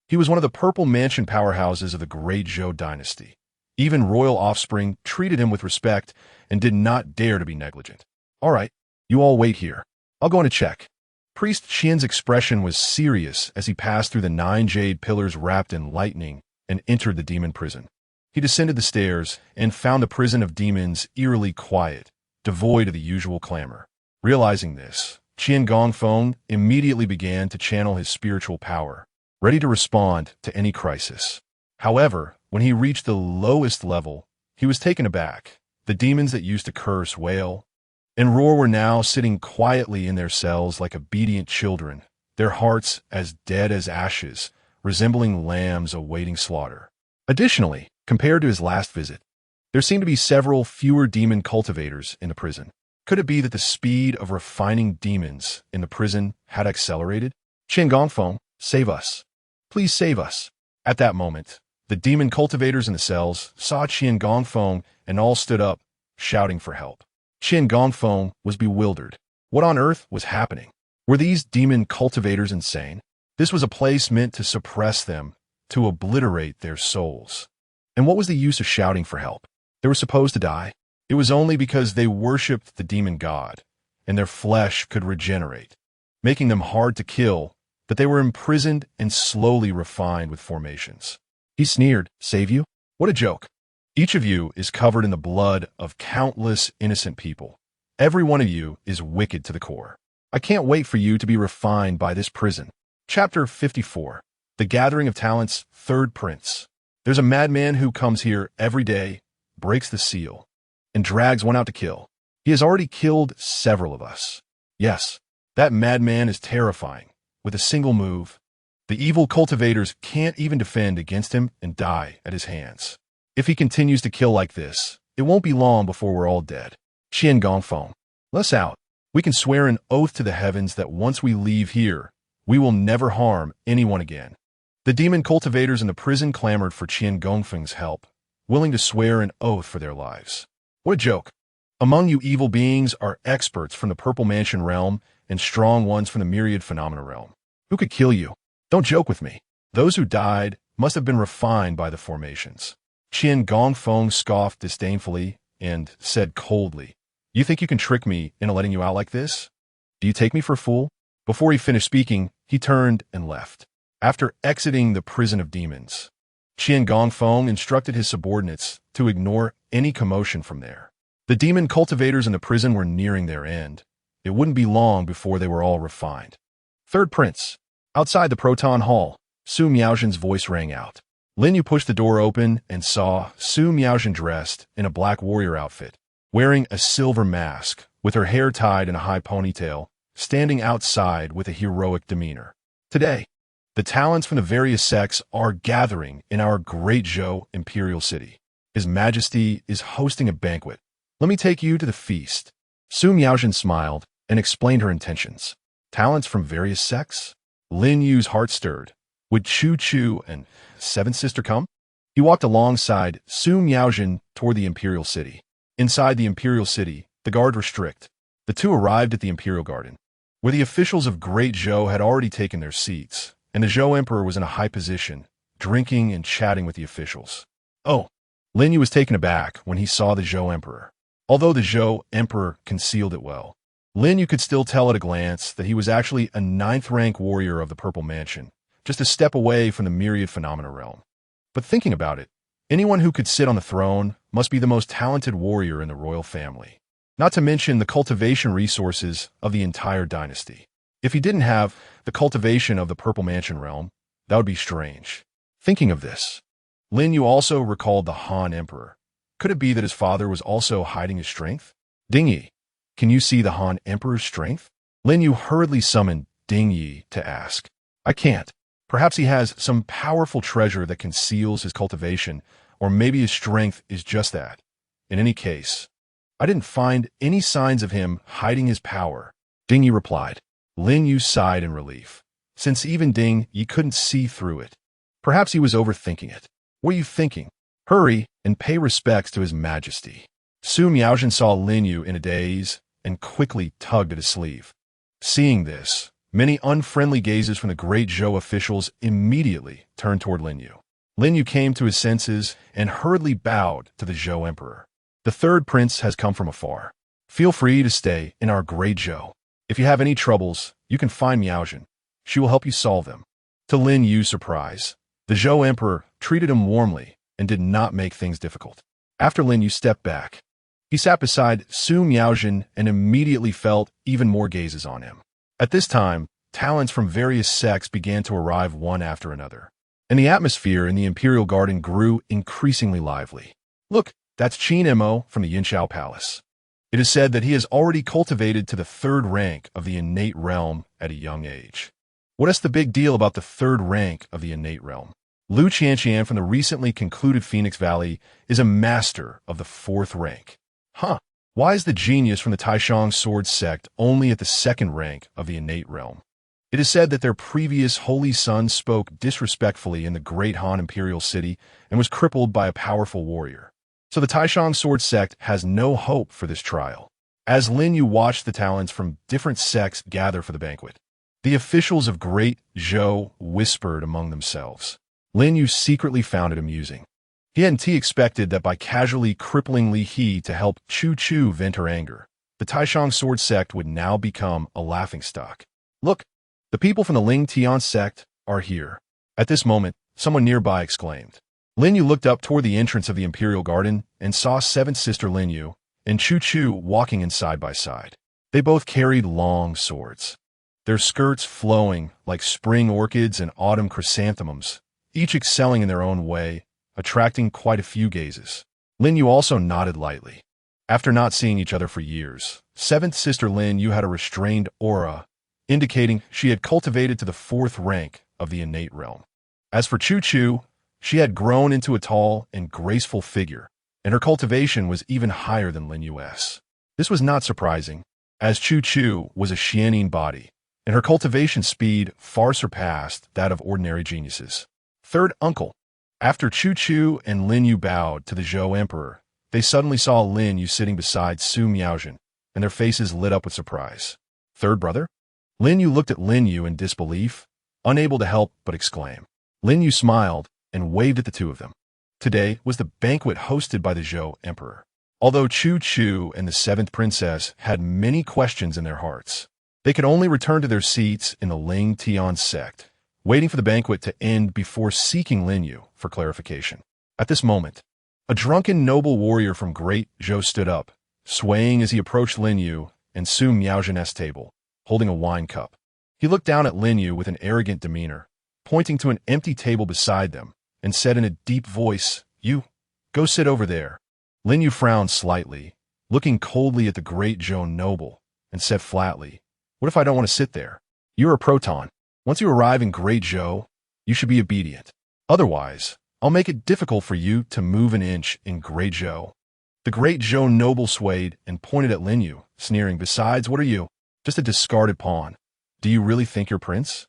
He was one of the purple mansion powerhouses of the Great Zhou Dynasty. Even royal offspring treated him with respect and did not dare to be negligent. "All right, you all wait here. I'll go in to check." Priest Qian's expression was serious as he passed through the 9 jade pillars wrapped in lightning and entered the demon prison. He descended the stairs and found the prison of demons eerily quiet, devoid of the usual clamor. Realizing this, Qian Gongfeng immediately began to channel his spiritual power, ready to respond to any crisis. However, when he reached the lowest level, he was taken aback. The demons that used to curse, wail, and Roar were now sitting quietly in their cells like obedient children, their hearts as dead as ashes, resembling lambs awaiting slaughter. Additionally, compared to his last visit, there seemed to be several fewer demon cultivators in the prison. Could it be that the speed of refining demons in the prison had accelerated? Qian Gongfeng, save us. Please save us. At that moment, the demon cultivators in the cells saw Qian Gongfeng and all stood up, shouting for help. Qian Gongfeng was bewildered. What on earth was happening? Were these demon cultivators insane? This was a place meant to suppress them, to obliterate their souls. And what was the use of shouting for help? They were supposed to die. It was only because they worshipped the demon god, and their flesh could regenerate, making them hard to kill, that they were imprisoned and slowly refined with formations. He sneered, "Save you? What a joke. Each of you is covered in the blood of countless innocent people. Every one of you is wicked to the core. I can't wait for you to be refined by this prison." Chapter 54. The Gathering of Talents, Third Prince. There's a madman who comes here every day, breaks the seal, and drags one out to kill. He has already killed several of us. Yes, that madman is terrifying. With a single move, the evil cultivators can't even defend against him and die at his hands. If he continues to kill like this, it won't be long before we're all dead. Qian Gongfeng, let us out. We can swear an oath to the heavens that once we leave here, we will never harm anyone again. The demon cultivators in the prison clamored for Qian Gongfeng's help, willing to swear an oath for their lives. What a joke. Among you evil beings are experts from the Purple Mansion realm and strong ones from the Myriad Phenomena realm. Who could kill you? Don't joke with me. Those who died must have been refined by the formations. Qian Gongfeng scoffed disdainfully and said coldly, "You think you can trick me into letting you out like this? Do you take me for a fool?" Before he finished speaking, he turned and left. After exiting the prison of demons, Qian Gongfeng instructed his subordinates to ignore any commotion from there. The demon cultivators in the prison were nearing their end. It wouldn't be long before they were all refined. Third Prince. Outside the Proton Hall, Su Miaozhen's voice rang out. Lin Yu pushed the door open and saw Su Miaozhen dressed in a black warrior outfit, wearing a silver mask, with her hair tied in a high ponytail, standing outside with a heroic demeanor. Today, the talents from the various sects are gathering in our great Zhou imperial city. His Majesty is hosting a banquet. Let me take you to the feast. Su Miaozhen smiled and explained her intentions. Talents from various sects? Lin Yu's heart stirred. Would Chu Chu and Seventh Sister come? He walked alongside Su Miaozhen toward the imperial city. Inside the imperial city, the guard were strict. The two arrived at the imperial garden, where the officials of Great Zhou had already taken their seats, and the Zhou Emperor was in a high position, drinking and chatting with the officials. Oh, Lin Yu was taken aback when he saw the Zhou Emperor. Although the Zhou Emperor concealed it well, Lin Yu could still tell at a glance that he was actually a 9th-rank warrior of the Purple Mansion, just a step away from the Myriad Phenomena realm. But thinking about it, anyone who could sit on the throne must be the most talented warrior in the royal family, not to mention the cultivation resources of the entire dynasty. If he didn't have the cultivation of the Purple Mansion realm, that would be strange. Thinking of this, Lin Yu also recalled the Han Emperor. Could it be that his father was also hiding his strength? Ding Yi, can you see the Han Emperor's strength? Lin Yu hurriedly summoned Ding Yi to ask. I can't. Perhaps he has some powerful treasure that conceals his cultivation, or maybe his strength is just that. In any case, I didn't find any signs of him hiding his power. Ding Yi replied. Lin Yu sighed in relief, since even Ding Yi couldn't see through it. Perhaps he was overthinking it. What are you thinking? Hurry and pay respects to his Majesty. Su Miaozhen saw Lin Yu in a daze and quickly tugged at his sleeve. Seeing this, many unfriendly gazes from the great Zhou officials immediately turned toward Lin Yu. Lin Yu came to his senses and hurriedly bowed to the Zhou Emperor. The third prince has come from afar. Feel free to stay in our great Zhou. If you have any troubles, you can find Miaozhen. She will help you solve them. To Lin Yu's surprise, the Zhou Emperor treated him warmly and did not make things difficult. After Lin Yu stepped back, he sat beside Su Miaozhen and immediately felt even more gazes on him. At this time, talents from various sects began to arrive one after another, and the atmosphere in the Imperial Garden grew increasingly lively. Look, that's Qin Mo from the Yinshao Palace. It is said that he has already cultivated to the third rank of the innate realm at a young age. What is the big deal about the third rank of the innate realm? Liu Qianqian from the recently concluded Phoenix Valley is a master of the fourth rank. Huh. Why is the genius from the Taishang sword sect only at the second rank of the innate realm? It is said that their previous holy son spoke disrespectfully in the great Han imperial city and was crippled by a powerful warrior. So the Taishang sword sect has no hope for this trial. As Lin Yu watched the talents from different sects gather for the banquet, the officials of Great Zhou whispered among themselves. Lin Yu secretly found it amusing. He hadn't expected that by casually crippling Li He to help Chu Chu vent her anger, the Taishang sword sect would now become a laughingstock. Look, the people from the Ling Tian sect are here. At this moment, someone nearby exclaimed. Lin Yu looked up toward the entrance of the imperial garden and saw seventh sister Lin Yu and Chu Chu walking in side by side. They both carried long swords, their skirts flowing like spring orchids and autumn chrysanthemums, each excelling in their own way, attracting quite a few gazes. Lin Yu also nodded lightly. After not seeing each other for years, seventh sister Lin Yu had a restrained aura, indicating she had cultivated to the fourth rank of the innate realm. As for Chu Chu, she had grown into a tall and graceful figure, and her cultivation was even higher than Lin Yu's. This was not surprising, as Chu Chu was a Xianing body, and her cultivation speed far surpassed that of ordinary geniuses. Third uncle. After Chu Chu and Lin Yu bowed to the Zhou Emperor, they suddenly saw Lin Yu sitting beside Su Miaojin, and their faces lit up with surprise. Third brother? Lin Yu looked at Lin Yu in disbelief, unable to help but exclaim. Lin Yu smiled and waved at the two of them. Today was the banquet hosted by the Zhou Emperor. Although Chu Chu and the seventh princess had many questions in their hearts, they could only return to their seats in the Ling Tian sect, waiting for the banquet to end before seeking Lin Yu for clarification. At this moment, a drunken noble warrior from Great Zhou stood up, swaying as he approached Lin Yu and Su Miaojin's table, holding a wine cup. He looked down at Lin Yu with an arrogant demeanor, pointing to an empty table beside them, and said in a deep voice, "You, go sit over there." Lin Yu frowned slightly, looking coldly at the Great Zhou noble, and said flatly, "What if I don't want to sit there? You're a proton. Once you arrive in Great Zhou, you should be obedient. Otherwise, I'll make it difficult for you to move an inch in Great Zhou." The Great Zhou noble swayed and pointed at Lin Yu, sneering, "Besides, what are you? Just a discarded pawn. Do you really think you're prince?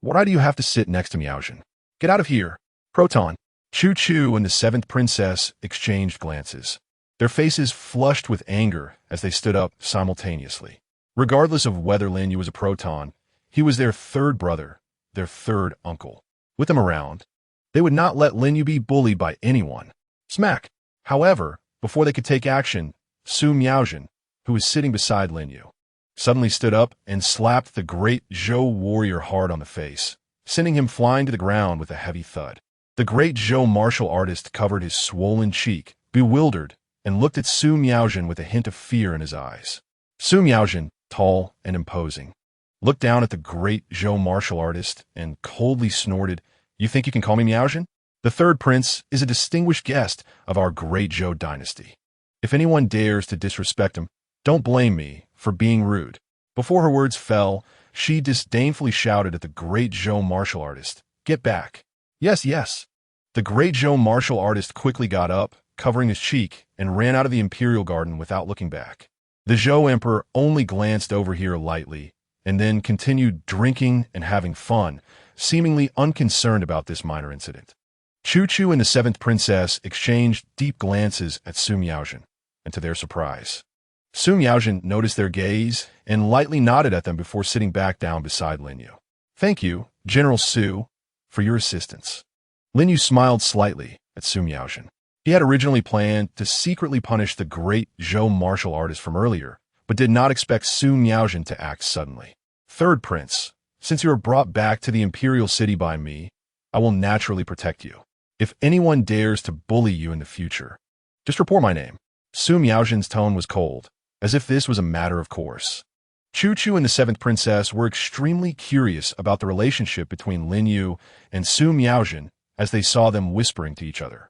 Why do you have to sit next to Miaojin? Get out of here, proton." Chu Chu and the seventh princess exchanged glances, their faces flushed with anger as they stood up simultaneously. Regardless of whether Lin Yu was a proton, he was their third brother, their third uncle. With them around, they would not let Lin Yu be bullied by anyone. Smack! However, before they could take action, Su Miaojin, who was sitting beside Lin Yu, suddenly stood up and slapped the Great Zhou warrior hard on the face, sending him flying to the ground with a heavy thud. The Great Zhou martial artist covered his swollen cheek, bewildered, and looked at Su Miaojin with a hint of fear in his eyes. Su Miaojin, tall and imposing, looked down at the Great Zhou martial artist and coldly snorted, "You think you can call me Miaojin? The third prince is a distinguished guest of our Great Zhou dynasty. If anyone dares to disrespect him, don't blame me for being rude." Before her words fell, she disdainfully shouted at the Great Zhou martial artist, "Get back." "Yes, yes." The Great Zhou martial artist quickly got up, covering his cheek, and ran out of the imperial garden without looking back. The Zhou emperor only glanced over here lightly, and then continued drinking and having fun, seemingly unconcerned about this minor incident. Chu Chu and the seventh princess exchanged deep glances at Su Miaojin, and to their surprise, Su Miaojin noticed their gaze and lightly nodded at them before sitting back down beside Lin Yu. "Thank you, General Su, for your assistance." Lin Yu smiled slightly at Su Miaojin. He had originally planned to secretly punish the Great Zhou martial artist from earlier, but did not expect Su Miaojin to act suddenly. "Third prince, since you are brought back to the imperial city by me, I will naturally protect you. If anyone dares to bully you in the future, just report my name." Su Miaojin's tone was cold, as if this was a matter of course. Chu Chu and the seventh princess were extremely curious about the relationship between Lin Yu and Su Miaojin as they saw them whispering to each other.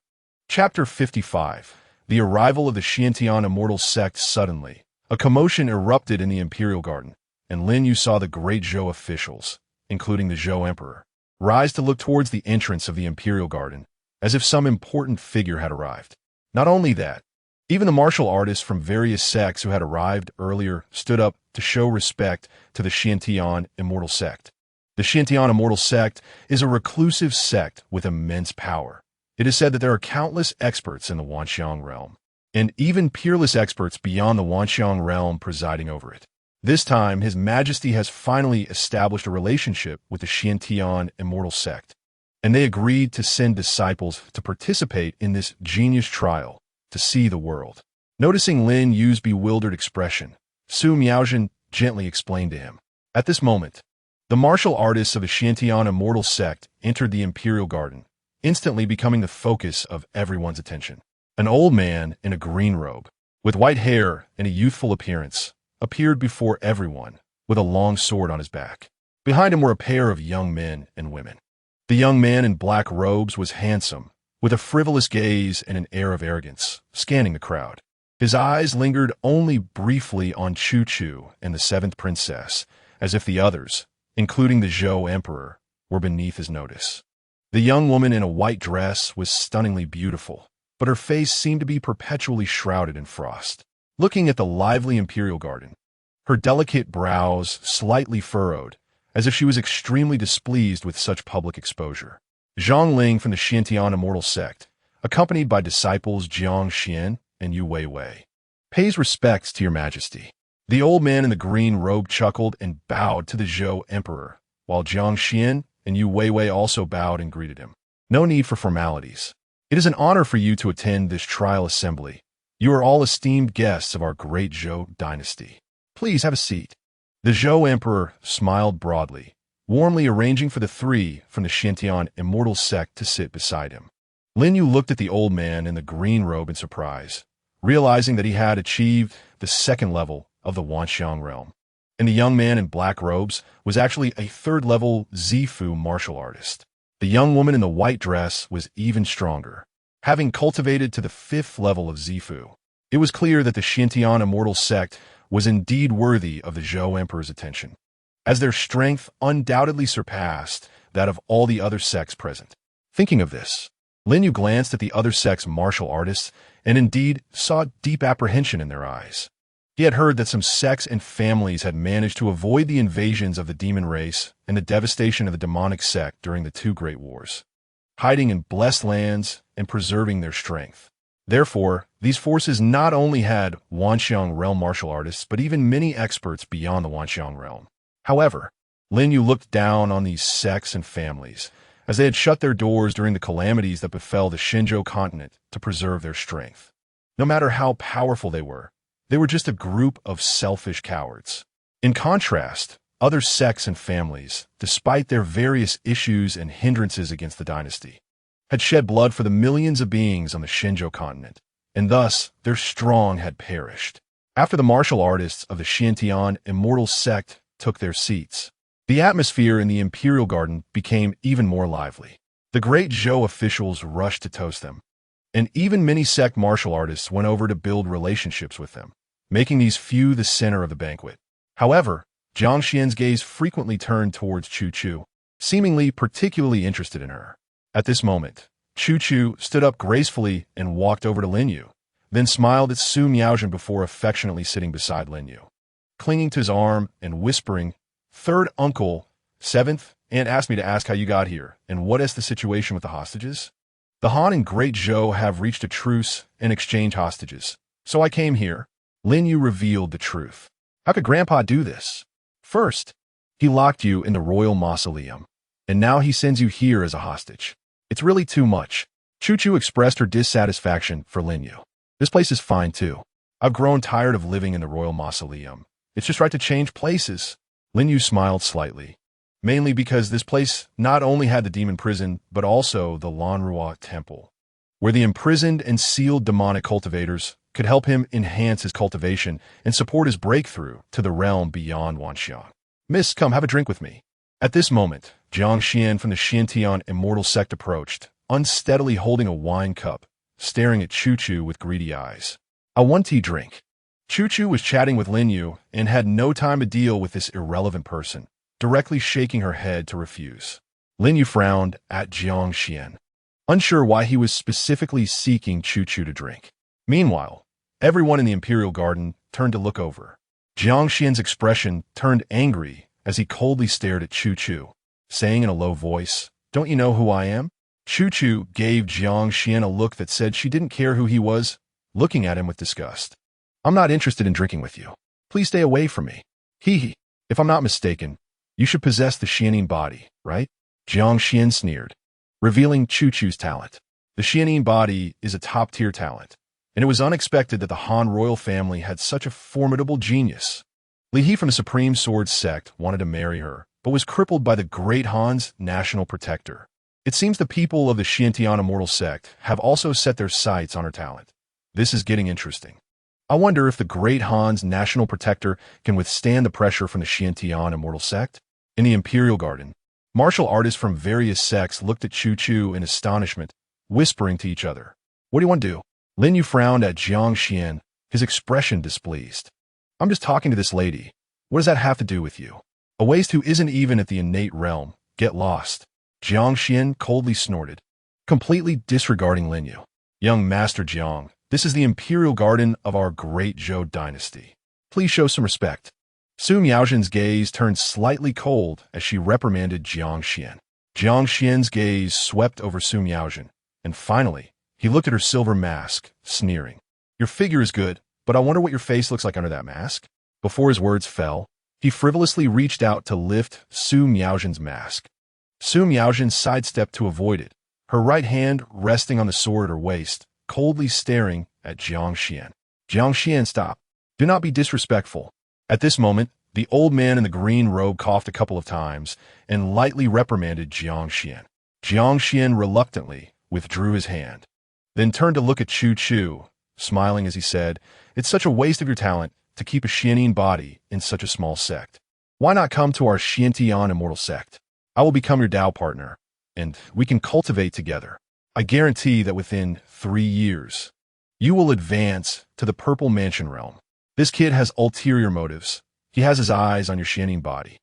Chapter 55. The arrival of the Xiantian immortal sect suddenly, A commotion erupted in the imperial garden, and Lin Yu saw the great Zhou officials, including the Zhou emperor, rise to look towards the entrance of the imperial garden, as if some important figure had arrived. Not only that, even the martial artists from various sects who had arrived earlier stood up to show respect to the Xiantian immortal sect. The Xiantian immortal sect is a reclusive sect with immense power. It is said that there are countless experts in the Wanxiang realm, and even peerless experts beyond the Wanxiang realm presiding over it. This time, His Majesty has finally established a relationship with the Xiantian immortal sect, and they agreed to send disciples to participate in this genius trial to see the world. Noticing Lin Yu's bewildered expression, Su Miaozhen gently explained to him. At this moment, the martial artists of the Xiantian immortal sect entered the imperial garden, instantly becoming the focus of everyone's attention. An old man in a green robe, with white hair and a youthful appearance, appeared before everyone with a long sword on his back. Behind him were a pair of young men and women. The young man in black robes was handsome, with a frivolous gaze and an air of arrogance, scanning the crowd. His eyes lingered only briefly on Chu and the seventh princess, as if the others, including the Zhou emperor, were beneath his notice. The young woman in a white dress was stunningly beautiful, but her face seemed to be perpetually shrouded in frost. Looking at the lively imperial garden, her delicate brows slightly furrowed, as if she was extremely displeased with such public exposure. Zhang Ling from the Xiantian immortal sect, accompanied by disciples Jiang Xian and Yu Weiwei, pays respects to your majesty. The old man in the green robe chuckled and bowed to the Zhou emperor, while Jiang Xian and Yu Weiwei also bowed and greeted him. No need for formalities. It is an honor for you to attend this trial assembly. You are all esteemed guests of our great Zhou dynasty. Please have a seat. The Zhou emperor smiled broadly, warmly arranging for the three from the Xiantian immortal sect to sit beside him. Lin Yu looked at the old man in the green robe in surprise, realizing that he had achieved the second level of the Wanxiang realm, and the young man in black robes was actually a third-level Zifu martial artist. The young woman in the white dress was even stronger, having cultivated to the fifth level of Zifu. It was clear that the Xiantian immortal sect was indeed worthy of the Zhou emperor's attention, as their strength undoubtedly surpassed that of all the other sects present. Thinking of this, Lin Yu glanced at the other sect's martial artists and indeed saw deep apprehension in their eyes. He had heard that some sects and families had managed to avoid the invasions of the demon race and the devastation of the demonic sect during the two great wars, hiding in blessed lands and preserving their strength. Therefore, these forces not only had Wanxiang realm martial artists, but even many experts beyond the Wanxiang realm. However, Lin Yu looked down on these sects and families, as they had shut their doors during the calamities that befell the Xinzhou continent to preserve their strength. No matter how powerful they were just a group of selfish cowards. In contrast, other sects and families, despite their various issues and hindrances against the dynasty, had shed blood for the millions of beings on the Xinzhou continent, and thus their strong had perished. After the martial artists of the Xiantian immortal sect took their seats, the atmosphere in the imperial garden became even more lively. The great Zhou officials rushed to toast them, and even many sect martial artists went over to build relationships with them, making these few the center of the banquet. However, Jiang Xian's gaze frequently turned towards Chu, seemingly particularly interested in her. At this moment, Chu stood up gracefully and walked over to Lin Yu, then smiled at Su Miaozhen before affectionately sitting beside Lin Yu. Clinging to his arm and whispering, "Third uncle, seventh, aunt asked me to ask how you got here, and what is the situation with the hostages? The Han and Great Zhou have reached a truce and exchange hostages, so I came here." Lin Yu revealed the truth. How could Grandpa do this? First, he locked you in the royal mausoleum, and now he sends you here as a hostage. It's really too much. Chu expressed her dissatisfaction for Lin Yu. This place is fine too. I've grown tired of living in the royal mausoleum. It's just right to change places. Lin Yu smiled slightly, mainly because this place not only had the demon prison, but also the Lanrua temple, where the imprisoned and sealed demonic cultivators could help him enhance his cultivation and support his breakthrough to the realm beyond Wanxiang. "Miss, come have a drink with me." At this moment, Jiang Xian from the Xiantian immortal sect approached, unsteadily holding a wine cup, staring at Chu with greedy eyes. "A one tea drink." Chu Chu was chatting with Lin Yu and had no time to deal with this irrelevant person, directly shaking her head to refuse. Lin Yu frowned at Jiang Xian, unsure why he was specifically seeking Chu Chu to drink. Meanwhile, everyone in the Imperial Garden turned to look over. Jiang Xian's expression turned angry as he coldly stared at Chu Chu, saying in a low voice, "Don't you know who I am?" Chu Chu gave Jiang Xian a look that said she didn't care who he was, looking at him with disgust. "I'm not interested in drinking with you. Please stay away from me." "Hee. If I'm not mistaken, you should possess the Xianin body, right?" Jiang Xian sneered, revealing Chu Chu's talent. The Xianin body is a top-tier talent, and it was unexpected that the Han royal family had such a formidable genius. Li He from the Supreme Sword sect wanted to marry her, but was crippled by the Great Han's national protector. It seems the people of the Xiantian immortal sect have also set their sights on her talent. This is getting interesting. I wonder if the Great Han's national protector can withstand the pressure from the Xiantian immortal sect? In the Imperial Garden, martial artists from various sects looked at Chu Chu in astonishment, whispering to each other. "What do you want to do?" Lin Yu frowned at Jiang Xian, his expression displeased. "I'm just talking to this lady. What does that have to do with you? A waste who isn't even at the innate realm. Get lost." Jiang Xian coldly snorted, completely disregarding Lin Yu. "Young Master Jiang, this is the Imperial Garden of our great Zhou dynasty. Please show some respect." Su Miaozhen's gaze turned slightly cold as she reprimanded Jiang Xian. Jiang Xian's gaze swept over Su Miaozhen, and finally, he looked at her silver mask, sneering. "Your figure is good, but I wonder what your face looks like under that mask." Before his words fell, he frivolously reached out to lift Su Miaozhen's mask. Su Miaozhen sidestepped to avoid it, her right hand resting on the sword at her waist, coldly staring at Jiang Xian. "Jiang Xian, stop. Do not be disrespectful." At this moment, the old man in the green robe coughed a couple of times and lightly reprimanded Jiang Xian. Jiang Xian reluctantly withdrew his hand, then turned to look at Chu Chu, smiling as he said, "It's such a waste of your talent to keep a Xianin body in such a small sect. Why not come to our Xiantian immortal sect? I will become your Dao partner, and we can cultivate together. I guarantee that within 3 years, you will advance to the Purple Mansion realm." This kid has ulterior motives. He has his eyes on your Xianin body,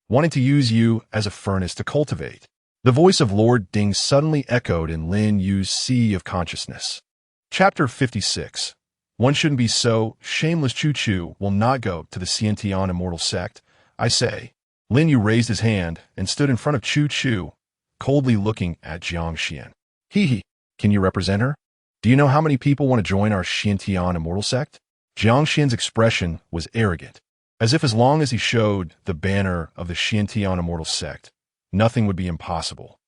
wanting to use you as a furnace to cultivate. The voice of Lord Ding suddenly echoed in Lin Yu's sea of consciousness. Chapter 56. One shouldn't be so shameless. Chu Chu will not go to the Xiantian immortal sect, I say. Lin Yu raised his hand and stood in front of Chu Chu, coldly looking at Jiang Xian. "Hee. Can you represent her? Do you know how many people want to join our Xiantian immortal sect?" Jiang Xian's expression was arrogant, as if as long as he showed the banner of the Xiantian immortal sect, nothing would be impossible.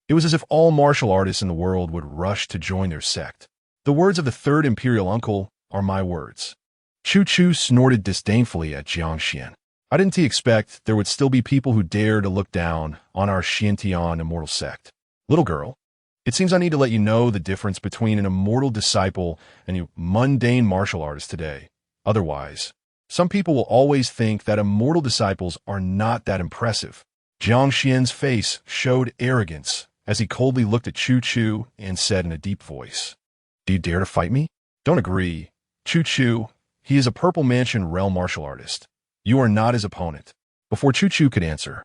It was as if all martial artists in the world would rush to join their sect. The words of the third imperial uncle are my words. Chu Chu snorted disdainfully at Jiang Xian. I didn't expect there would still be people who dare to look down on our Xiantian immortal sect. Little girl, it seems I need to let you know the difference between an immortal disciple and a mundane martial artist today. Otherwise, some people will always think that immortal disciples are not that impressive. Jiang Xian's face showed arrogance as he coldly looked at Chu Chu and said in a deep voice, "Do you dare to fight me?" "Don't agree. Chu Chu, he is a Purple Mansion realm martial artist. You are not his opponent." Before Chu Chu could answer,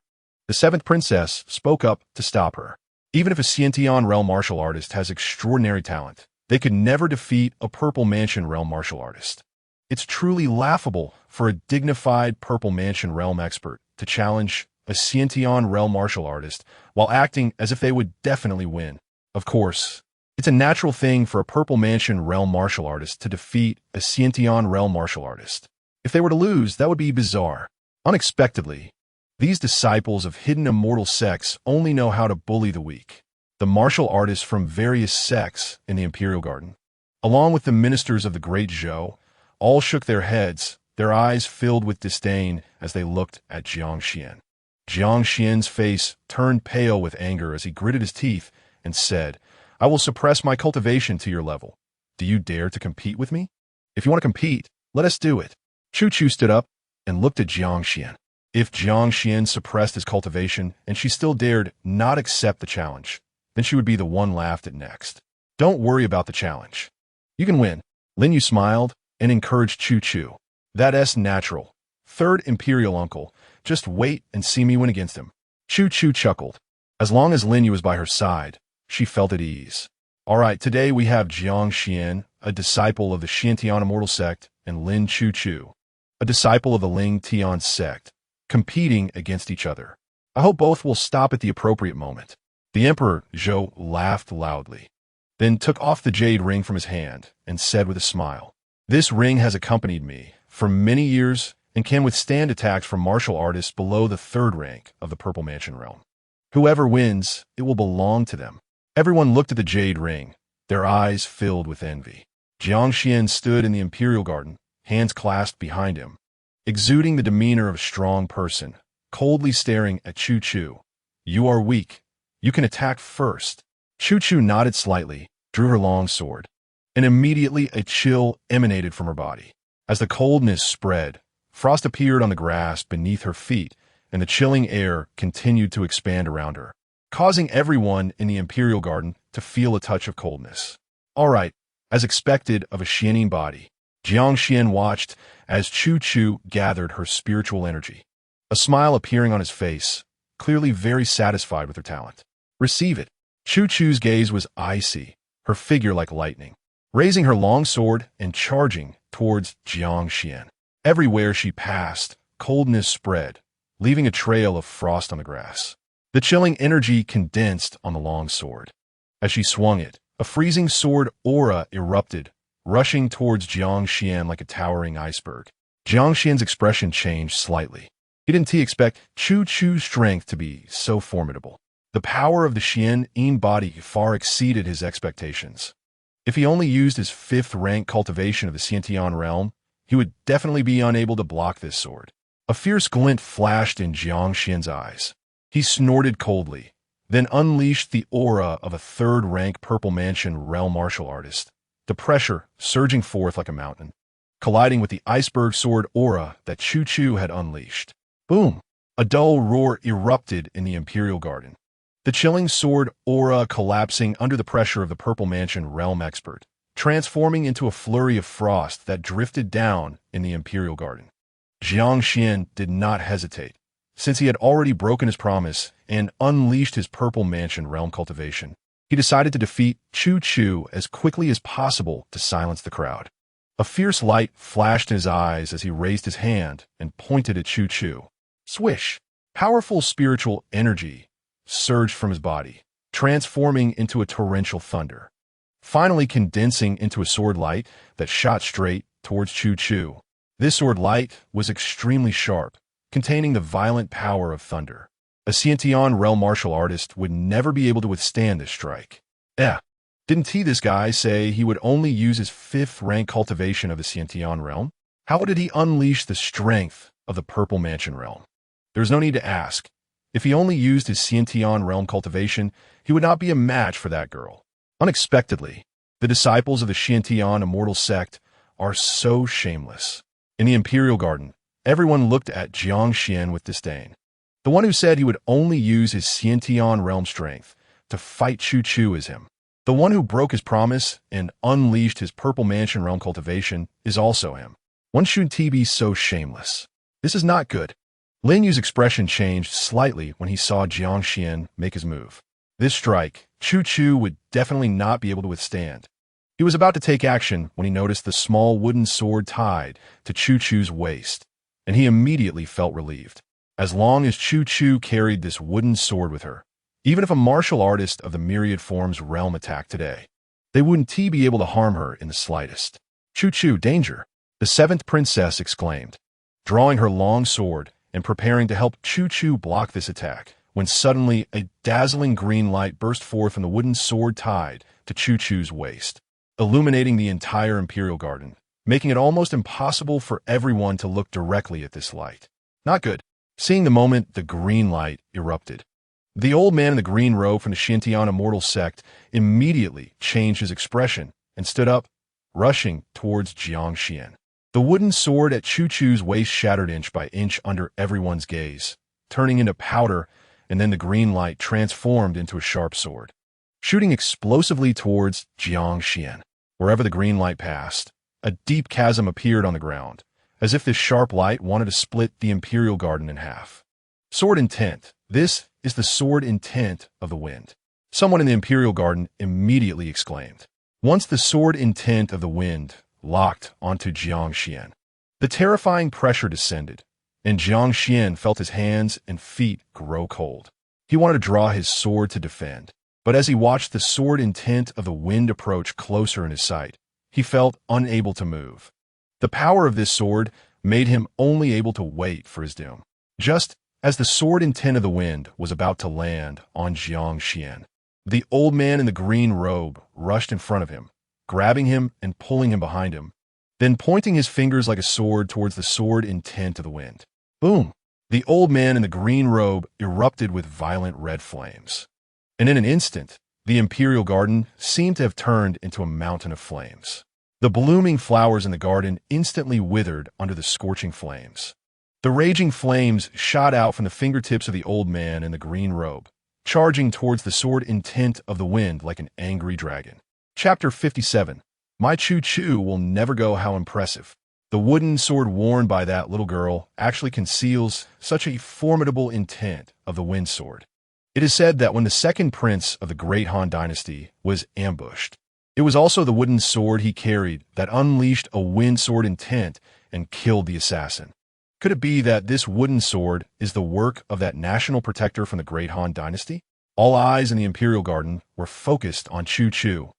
the seventh princess spoke up to stop her. Even if a Xiantian realm martial artist has extraordinary talent, they could never defeat a Purple Mansion realm martial artist. It's truly laughable for a dignified Purple Mansion realm expert to challenge a Xiantian realm martial artist while acting as if they would definitely win. Of course, it's a natural thing for a Purple Mansion realm martial artist to defeat a Xiantian realm martial artist. If they were to lose, that would be bizarre. Unexpectedly, these disciples of hidden immortal sects only know how to bully the weak. The martial artists from various sects in the Imperial Garden, along with the ministers of the Great Zhou, all shook their heads, their eyes filled with disdain as they looked at Jiang Xian. Jiang Xian's face turned pale with anger as he gritted his teeth and said, "I will suppress my cultivation to your level. Do you dare to compete with me? If you want to compete, let us do it." Chu Chu stood up and looked at Jiang Xian. If Jiang Xian suppressed his cultivation and she still dared not accept the challenge, then she would be the one laughed at next. "Don't worry about the challenge. You can win." Lin Yu smiled and encouraged Chu Chu. That's natural. Third imperial uncle. Just wait and see me win against him. Chu Chu chuckled. As long as Lin Yu was by her side, she felt at ease. All right, today we have Jiang Xian, a disciple of the Xiantian immortal sect, and Lin Chu Chu, a disciple of the Ling Tian sect, competing against each other. I hope both will stop at the appropriate moment. The Emperor Zhou laughed loudly, then took off the jade ring from his hand and said with a smile, "This ring has accompanied me for many years and can withstand attacks from martial artists below the third rank of the Purple Mansion realm. Whoever wins, it will belong to them." Everyone looked at the jade ring, their eyes filled with envy. Jiang Xian stood in the imperial garden, hands clasped behind him, exuding the demeanor of a strong person, coldly staring at Chu Chu. "You are weak. You can attack first." Chu Chu nodded slightly, drew her long sword, and immediately a chill emanated from her body. As the coldness spread, frost appeared on the grass beneath her feet, and the chilling air continued to expand around her, causing everyone in the imperial garden to feel a touch of coldness. All right, as expected of a Xianing body, Jiang Xian watched as Chu Chu gathered her spiritual energy, a smile appearing on his face, clearly very satisfied with her talent. "Receive it." Chu Chu's gaze was icy, her figure like lightning, raising her long sword and charging towards Jiang Xian. Everywhere she passed, coldness spread, leaving a trail of frost on the grass. The chilling energy condensed on the long sword. As she swung it, a freezing sword aura erupted, rushing towards Jiang Xian like a towering iceberg. Jiang Xian's expression changed slightly. He didn't expect Chu Chu's strength to be so formidable. The power of the Xian body far exceeded his expectations. If he only used his 5th rank cultivation of the Xiantian realm, he would definitely be unable to block this sword. A fierce glint flashed in Jiang Xian's eyes. He snorted coldly, then unleashed the aura of a 3rd rank Purple Mansion realm martial artist, the pressure surging forth like a mountain, colliding with the iceberg sword aura that Chu Chu had unleashed. Boom! A dull roar erupted in the imperial garden, the chilling sword aura collapsing under the pressure of the Purple Mansion realm expert, transforming into a flurry of frost that drifted down in the imperial garden. Jiang Xian did not hesitate, since he had already broken his promise and unleashed his Purple Mansion realm cultivation. He decided to defeat Chu Chu as quickly as possible to silence the crowd. A fierce light flashed in his eyes as he raised his hand and pointed at Chu Chu. Swish! Powerful spiritual energy surged from his body, transforming into a torrential thunder, finally condensing into a sword light that shot straight towards Chu Chu. This sword light was extremely sharp, containing the violent power of thunder. A Xiantian realm martial artist would never be able to withstand this strike. Didn't this guy say he would only use his 5th rank cultivation of the Xiantian realm? How did he unleash the strength of the Purple Mansion realm? There's no need to ask. If he only used his Xiantian realm cultivation, he would not be a match for that girl. Unexpectedly, the disciples of the Xiantian immortal sect are so shameless. In the imperial garden, everyone looked at Jiang Xian with disdain. The one who said he would only use his Xiantian realm strength to fight Chu Chu is him. The one who broke his promise and unleashed his Purple Mansion realm cultivation is also him. One shouldn't be so shameless. This is not good. Lin Yu's expression changed slightly when he saw Jiang Xian make his move. This strike, Chu Chu would definitely not be able to withstand. He was about to take action when he noticed the small wooden sword tied to Chu Chu's waist, and he immediately felt relieved. As long as Chu Chu carried this wooden sword with her, even if a martial artist of the myriad forms realm attacked today, they wouldn't be able to harm her in the slightest. Chu Chu, danger! The 7th princess exclaimed, drawing her long sword and preparing to help Chu Chu block this attack, when suddenly a dazzling green light burst forth from the wooden sword tied to Chu Chu's waist, illuminating the entire imperial garden, making it almost impossible for everyone to look directly at this light. Not good. Seeing the moment the green light erupted, the old man in the green robe from the Xiantian immortal sect immediately changed his expression and stood up, rushing towards Jiang Xian. The wooden sword at Chu Chu's waist shattered inch by inch under everyone's gaze, turning into powder, and then the green light transformed into a sharp sword, shooting explosively towards Jiang Xian. Wherever the green light passed, a deep chasm appeared on the ground, as if this sharp light wanted to split the imperial garden in half. Sword intent. This is the sword intent of the wind. Someone in the imperial garden immediately exclaimed. Once the sword intent of the wind locked onto Jiang Xian, the terrifying pressure descended, and Jiang Xian felt his hands and feet grow cold. He wanted to draw his sword to defend, but as he watched the sword intent of the wind approach closer in his sight, he felt unable to move. The power of this sword made him only able to wait for his doom. Just as the sword intent of the wind was about to land on Jiang Xian, the old man in the green robe rushed in front of him, grabbing him and pulling him behind him, then pointing his fingers like a sword towards the sword intent of the wind. Boom! The old man in the green robe erupted with violent red flames. And in an instant, the imperial garden seemed to have turned into a mountain of flames. The blooming flowers in the garden instantly withered under the scorching flames. The raging flames shot out from the fingertips of the old man in the green robe, charging towards the sword intent of the wind like an angry dragon. Chapter 57. My choo-choo will never go. How impressive. The wooden sword worn by that little girl actually conceals such a formidable intent of the wind sword. It is said that when the second prince of the great Han Dynasty was ambushed, it was also the wooden sword he carried that unleashed a wind sword intent and killed the assassin. Could it be that this wooden sword is the work of that national protector from the great Han Dynasty? All eyes in the imperial garden were focused on Choo-Choo,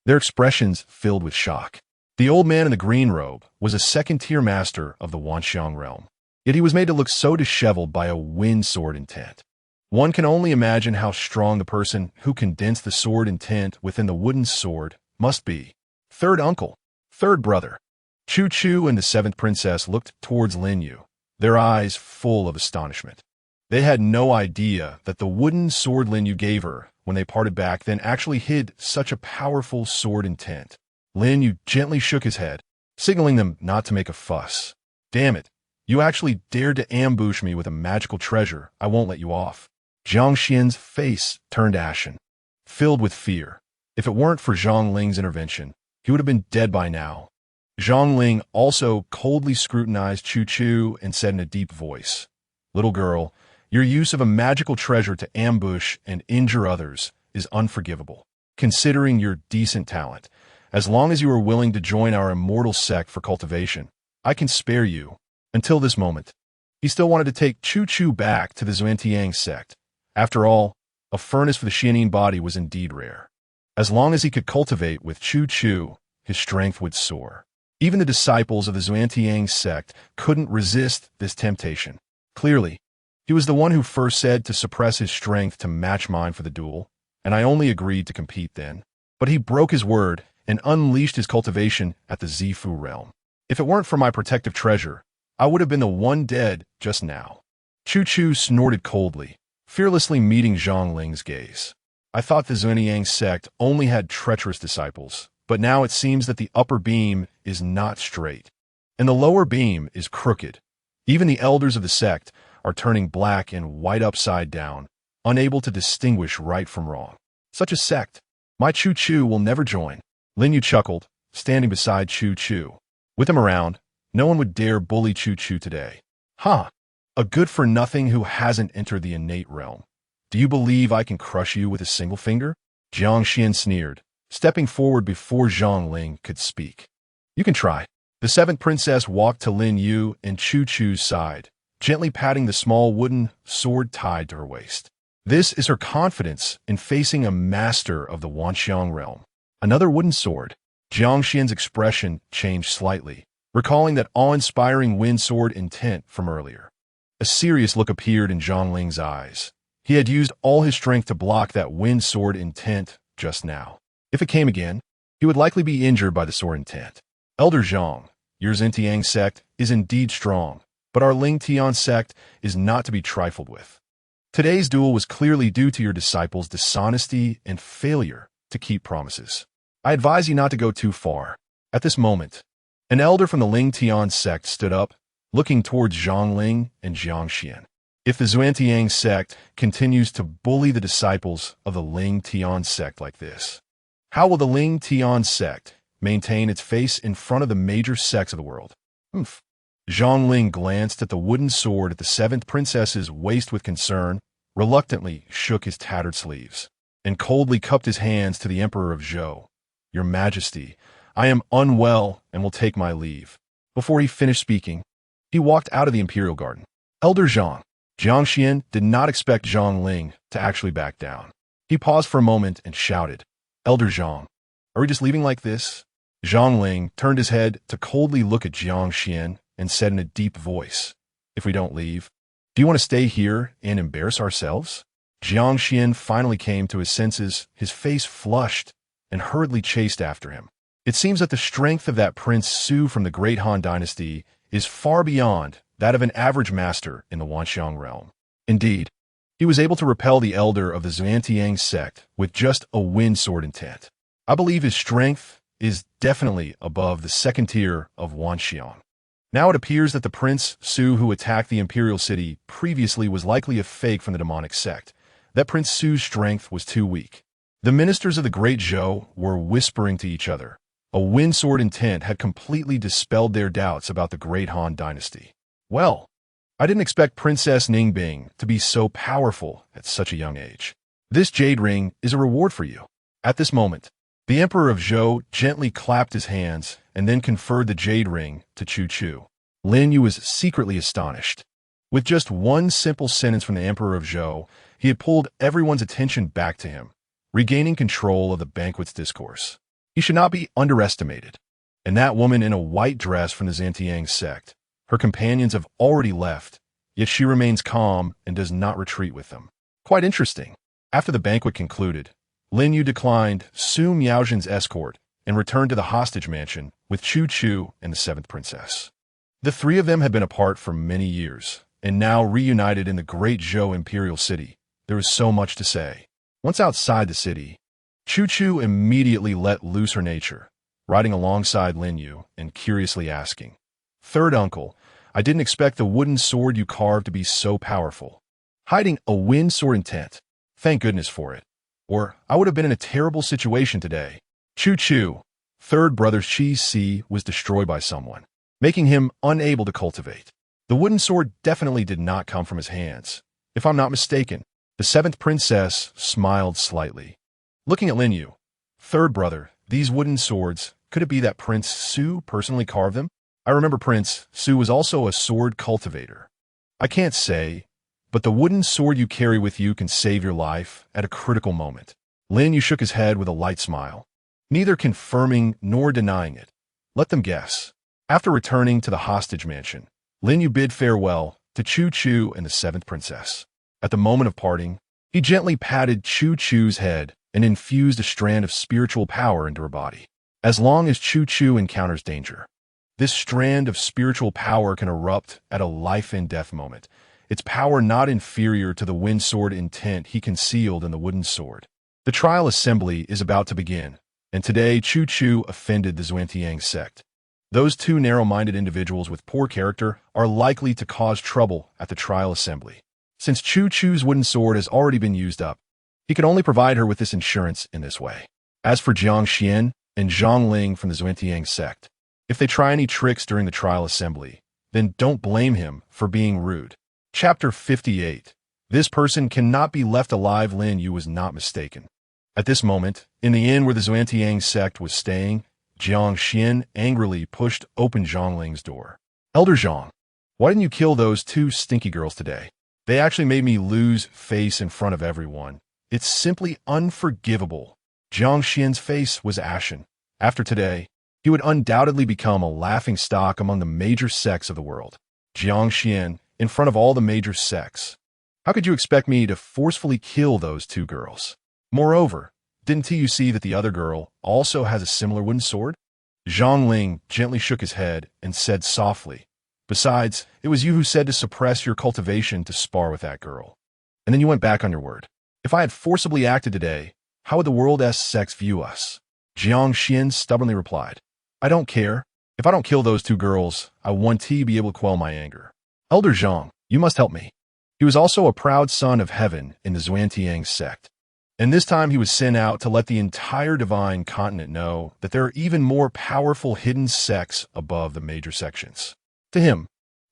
their expressions filled with shock. The old man in the green robe was a second-tier master of the Wanxiang realm, yet he was made to look so disheveled by a wind sword intent. One can only imagine how strong the person who condensed the sword intent within the wooden sword must be. Third uncle, third brother. Choo-Choo and the seventh princess looked towards Lin Yu, their eyes full of astonishment. They had no idea that the wooden sword Lin Yu gave her when they parted back then actually hid such a powerful sword intent. Lin Yu gently shook his head, signaling them not to make a fuss. Damn it, you actually dared to ambush me with a magical treasure. I won't let you off. Jiang Xian's face turned ashen, filled with fear. If it weren't for Zhang Ling's intervention, he would have been dead by now. Zhang Ling also coldly scrutinized Choo-Choo and said in a deep voice, Little girl, your use of a magical treasure to ambush and injure others is unforgivable, considering your decent talent. As long as you are willing to join our immortal sect for cultivation, I can spare you. Until this moment, he still wanted to take Choo-Choo back to the Xuantiang sect. After all, a furnace for the Xianin body was indeed rare. As long as he could cultivate with Choo-Choo, his strength would soar. Even the disciples of the Xuantiang sect couldn't resist this temptation. Clearly, he was the one who first said to suppress his strength to match mine for the duel, and I only agreed to compete then. But he broke his word and unleashed his cultivation at the Zifu realm. If it weren't for my protective treasure, I would have been the one dead just now. Choo-Choo snorted coldly, fearlessly meeting Zhang Ling's gaze. I thought the Xuantiang sect only had treacherous disciples, but now it seems that the upper beam is not straight, and the lower beam is crooked. Even the elders of the sect are turning black and white upside down, unable to distinguish right from wrong. Such a sect, my Choo-Choo will never join. Lin Yu chuckled, standing beside Choo-Choo. With him around, no one would dare bully Choo-Choo today. Huh, a good-for-nothing who hasn't entered the innate realm. Do you believe I can crush you with a single finger? Jiang Xian sneered, stepping forward before Zhang Ling could speak. You can try. The seventh princess walked to Lin Yu and Choo-Choo's side, gently patting the small wooden sword tied to her waist. This is her confidence in facing a master of the Wanxiang realm. Another wooden sword. Jiang Xian's expression changed slightly, recalling that awe-inspiring wind sword intent from earlier. A serious look appeared in Zhang Ling's eyes. He had used all his strength to block that wind sword intent just now. If it came again, he would likely be injured by the sword intent. Elder Zhang, your Xuantiang sect is indeed strong, but our Ling Tian sect is not to be trifled with. Today's duel was clearly due to your disciples' dishonesty and failure to keep promises. I advise you not to go too far. At this moment, an elder from the Ling Tian sect stood up, looking towards Zhang Ling and Jiang Xian. If the Xuantiang sect continues to bully the disciples of the Ling Tian sect like this, how will the Ling Tian sect maintain its face in front of the major sects of the world? Zhongling glanced at the wooden sword at the seventh princess's waist with concern, reluctantly shook his tattered sleeves, and coldly cupped his hands to the Emperor of Zhou. Your Majesty, I am unwell and will take my leave. Before he finished speaking, he walked out of the imperial garden. Elder Zhang. Jiang Xian did not expect Zhongling to actually back down. He paused for a moment and shouted, Elder Zhang, are we just leaving like this? Zhongling turned his head to coldly look at Jiang Xian and said in a deep voice, if we don't leave, do you want to stay here and embarrass ourselves? Jiang Xian finally came to his senses, his face flushed, and hurriedly chased after him. It seems that the strength of that Prince Su from the great Han Dynasty is far beyond that of an average master in the Wanxiang realm. Indeed, he was able to repel the elder of the Xuantiang sect with just a wind sword intent. I believe his strength is definitely above the second tier of Wanxiang. Now it appears that the Prince Su who attacked the imperial city previously was likely a fake from the demonic sect. That Prince Su's strength was too weak. The ministers of the Great Zhou were whispering to each other. A wind sword intent had completely dispelled their doubts about the great Han Dynasty. Well, I didn't expect Princess Ningbing to be so powerful at such a young age. This jade ring is a reward for you. At this moment, the Emperor of Zhou gently clapped his hands and then conferred the jade ring to Chu Chu. Lin Yuguo was secretly astonished. With just one simple sentence from the Emperor of Zhou, he had pulled everyone's attention back to him, regaining control of the banquet's discourse. He should not be underestimated. And that woman in a white dress from the Xuantiang sect, her companions have already left, yet she remains calm and does not retreat with them. Quite interesting. After the banquet concluded, Lin Yuguo declined Su Miaozhen's escort and returned to the hostage mansion with Chu Chu and the seventh princess. The three of them had been apart for many years, and now reunited in the great Zhou imperial city, there was so much to say. Once outside the city, Chu Chu immediately let loose her nature, riding alongside Lin Yuguo and curiously asking, Third uncle, I didn't expect the wooden sword you carved to be so powerful. Hiding a wind sword intent. Thank goodness for it. Or I would have been in a terrible situation today. Chu Chu, third brother Shi Si, was destroyed by someone, making him unable to cultivate. The wooden sword definitely did not come from his hands. If I'm not mistaken, the seventh princess smiled slightly. Looking at Lin Yuguo, third brother, these wooden swords, could it be that Prince Su personally carved them? I remember Prince Su was also a sword cultivator. I can't say, but the wooden sword you carry with you can save your life at a critical moment. Lin Yuguo shook his head with a light smile, neither confirming nor denying it. Let them guess. After returning to the hostage mansion, Lin Yuguo bid farewell to Chu Chu and the seventh princess. At the moment of parting, he gently patted Chu Chu's head and infused a strand of spiritual power into her body. As long as Chu Chu encounters danger, this strand of spiritual power can erupt at a life-and-death moment, its power not inferior to the wind sword intent he concealed in the wooden sword. The trial assembly is about to begin, and today Chu Chu offended the Xuantiang sect. Those two narrow-minded individuals with poor character are likely to cause trouble at the trial assembly. Since Chu Chu's wooden sword has already been used up, he could only provide her with this insurance in this way. As for Jiang Xian and Zhongling from the Xuantiang sect, if they try any tricks during the trial assembly, then don't blame him for being rude. Chapter 58. This person cannot be left alive. Lin Yuguo was not mistaken. At this moment, in the inn where the Xuantiang sect was staying, Jiang Xian angrily pushed open Zhongling's door. Elder Zhang, why didn't you kill those two stinky girls today? They actually made me lose face in front of everyone. It's simply unforgivable. Jiang Xian's face was ashen. After today, he would undoubtedly become a laughingstock among the major sects of the world. Jiang Xian, in front of all the major sects. How could you expect me to forcefully kill those two girls? Moreover, didn't you see that the other girl also has a similar wooden sword? Zhongling gently shook his head and said softly, Besides, it was you who said to suppress your cultivation to spar with that girl. And then you went back on your word. If I had forcibly acted today, how would the world's sects view us? Jiang Xian stubbornly replied, I don't care. If I don't kill those two girls, I won't be able to quell my anger. Elder Zhang, you must help me. He was also a proud son of heaven in the Xuantiang sect. And this time he was sent out to let the entire divine continent know that there are even more powerful hidden sects above the major sections. To him,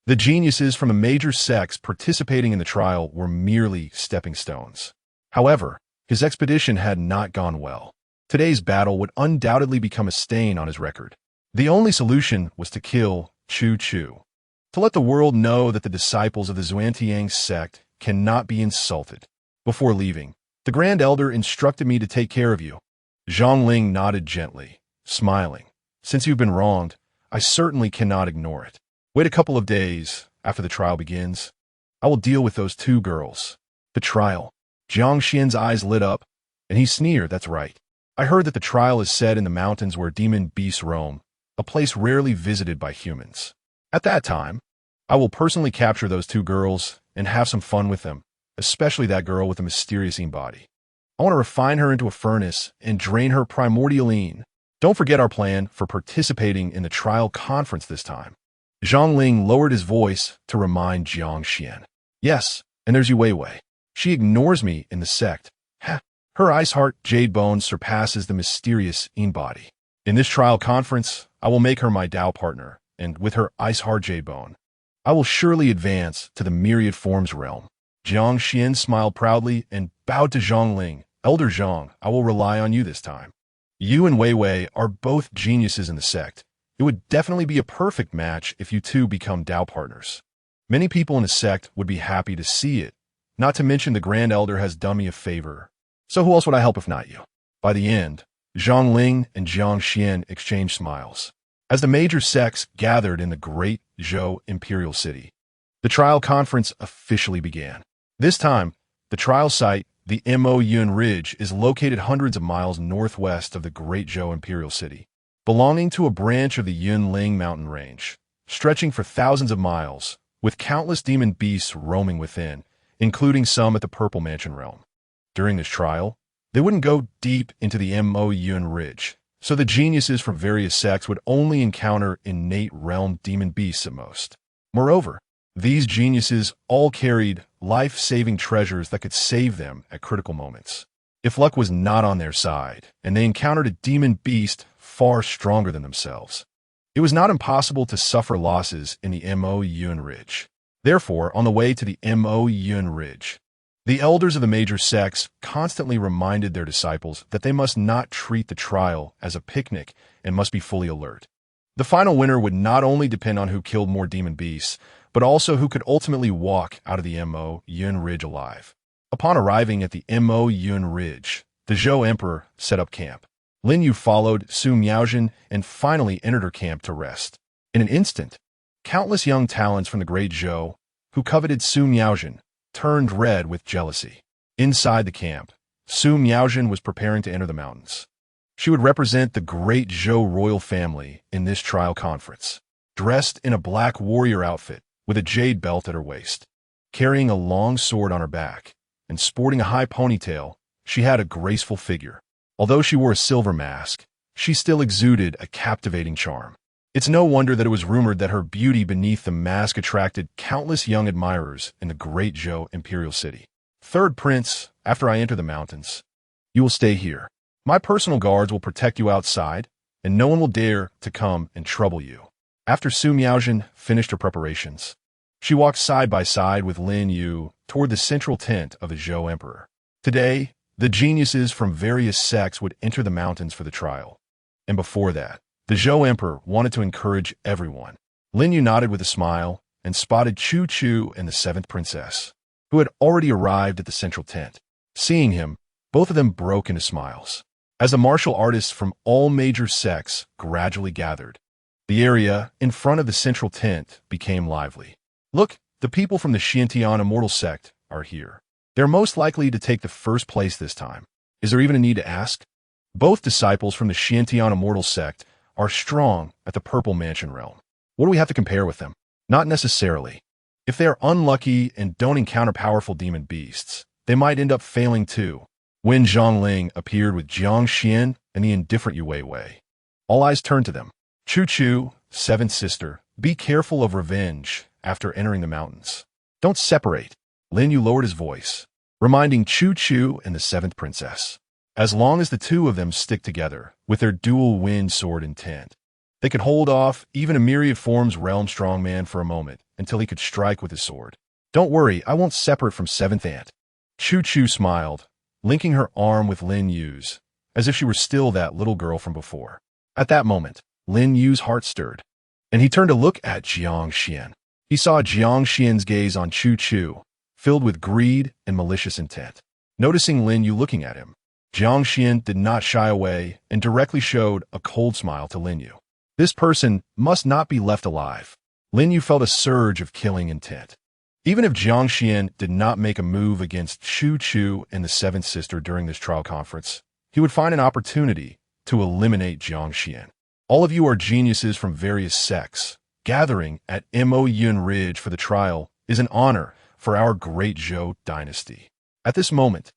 The geniuses from the major sects participating in the trial were merely stepping stones. However, his expedition had not gone well. Today's battle would undoubtedly become a stain on his record. The only solution was to kill Chu Chu, to let the world know that the disciples of the Xuantiang sect cannot be insulted. Before leaving, the Grand Elder instructed me to take care of you. Zhang Ling nodded gently, smiling. Since you've been wronged, I certainly cannot ignore it. Wait a couple of days after the trial begins. I will deal with those two girls. The trial. Jiang Xian's eyes lit up, and he sneered, that's right. I heard that the trial is set in the mountains where demon beasts roam, a place rarely visited by humans. At that time, I will personally capture those two girls and have some fun with them, especially that girl with the mysterious body. I want to refine her into a furnace and drain her primordial yin. Don't forget our plan for participating in the trial conference this time. Zhang Ling lowered his voice to remind Jiang Xian. Yes, and there's Yue Wei. She ignores me in the sect. Ha! Her ice heart jade bone surpasses the mysterious body. In this trial conference, I will make her my Dao partner, and with her ice heart jade bone, I will surely advance to the myriad forms realm. Jiang Xian smiled proudly and bowed to Zhang Ling. Elder Zhang, I will rely on you this time. You and Wei Wei are both geniuses in the sect. It would definitely be a perfect match if you two become Dao partners. Many people in the sect would be happy to see it, not to mention the Grand Elder has done me a favor. So who else would I help if not you? By the end, Zhang Ling and Jiang Xian exchanged smiles. As the major sects gathered in the great Zhou imperial city, the trial conference officially began. This time, the trial site, the Mo Yun Ridge, is located hundreds of miles northwest of the great Zhou imperial city, belonging to a branch of the Yunling mountain range, stretching for thousands of miles, with countless demon beasts roaming within, including some at the Purple Mansion realm. During this trial, they wouldn't go deep into the Mo Yun Ridge, so the geniuses from various sects would only encounter innate realm demon beasts at most. Moreover, these geniuses all carried life-saving treasures that could save them at critical moments. If luck was not on their side, and they encountered a demon beast far stronger than themselves, it was not impossible to suffer losses in the Mo Yun Ridge. Therefore, on the way to the Mo Yun Ridge, the elders of the major sects constantly reminded their disciples that they must not treat the trial as a picnic and must be fully alert. The final winner would not only depend on who killed more demon beasts, but also who could ultimately walk out of the Mo Yun Ridge alive. Upon arriving at the Mo Yun Ridge, the Zhou Emperor set up camp. Lin Yuguo followed Su Miaojin and finally entered her camp to rest. In an instant, countless young talents from the great Zhou, who coveted Su Miaojin, turned red with jealousy. Inside the camp, Su Miaojin was preparing to enter the mountains. She would represent the great Zhou royal family in this trial conference, dressed in a black warrior outfit with a jade belt at her waist. Carrying a long sword on her back and sporting a high ponytail, she had a graceful figure. Although she wore a silver mask, she still exuded a captivating charm. It's no wonder that it was rumored that her beauty beneath the mask attracted countless young admirers in the great Zhou imperial city. Third Prince, after I enter the mountains, you will stay here. My personal guards will protect you outside, and no one will dare to come and trouble you. After Su Miaojin finished her preparations, she walked side by side with Lin Yuguo toward the central tent of the Zhou Emperor. Today, the geniuses from various sects would enter the mountains for the trial. And before that, the Zhou Emperor wanted to encourage everyone. Lin Yuguo nodded with a smile and spotted Chu Chu and the seventh princess, who had already arrived at the central tent. Seeing him, both of them broke into smiles. As the martial artists from all major sects gradually gathered, the area in front of the central tent became lively. Look, the people from the Xiantian immortal sect are here. They're most likely to take the first place this time. Is there even a need to ask? Both disciples from the Xiantian immortal sect are strong at the Purple Mansion realm. What do we have to compare with them? Not necessarily. If they are unlucky and don't encounter powerful demon beasts, they might end up failing too. When Zhang Ling appeared with Jiang Xian and the indifferent Yue Wei, all eyes turned to them. Chu Chu, seventh sister, be careful of revenge after entering the mountains. Don't separate. Lin Yuguo lowered his voice, reminding Chu Chu and the seventh princess. As long as the two of them stick together with their dual wind sword intent, they can hold off even a myriad forms realm strongman for a moment until he could strike with his sword. Don't worry, I won't separate from seventh aunt. Chu smiled, linking her arm with Lin Yu's, as if she were still that little girl from before. At that moment, Lin Yu's heart stirred, and he turned to look at Jiang Xian. He saw Jiang Xian's gaze on Chu, filled with greed and malicious intent. Noticing Lin Yu looking at him, Jiang Xian did not shy away and directly showed a cold smile to Lin Yu. This person must not be left alive. Lin Yu felt a surge of killing intent. Even if Jiang Xian did not make a move against Chu and the seventh sister during this trial conference, he would find an opportunity to eliminate Jiang Xian. All of you are geniuses from various sects. Gathering at Mo Ridge for the trial is an honor for our great Zhou dynasty. At this moment,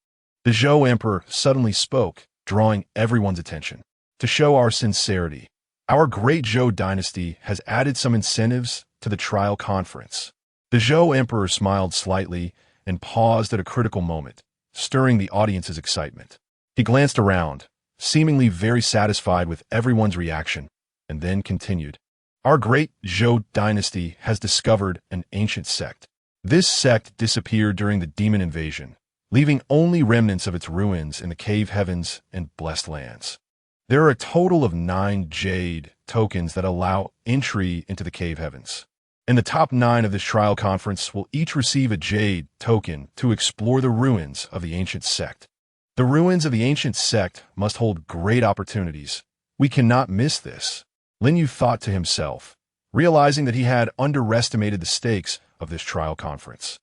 the Zhou emperor suddenly spoke, drawing everyone's attention. To show our sincerity, our great Zhou dynasty has added some incentives to the trial conference. The Zhou emperor smiled slightly and paused at a critical moment, stirring the audience's excitement. He glanced around, seemingly very satisfied with everyone's reaction, and then continued. Our great Zhou dynasty has discovered an ancient sect. This sect disappeared during the demon invasion, leaving only remnants of its ruins in the cave heavens and blessed lands. There are a total of 9 jade tokens that allow entry into the cave heavens. And the top 9 of this trial conference will each receive a jade token to explore the ruins of the ancient sect. The ruins of the ancient sect must hold great opportunities. We cannot miss this. Lin Yu thought to himself, realizing that he had underestimated the stakes of this trial conference.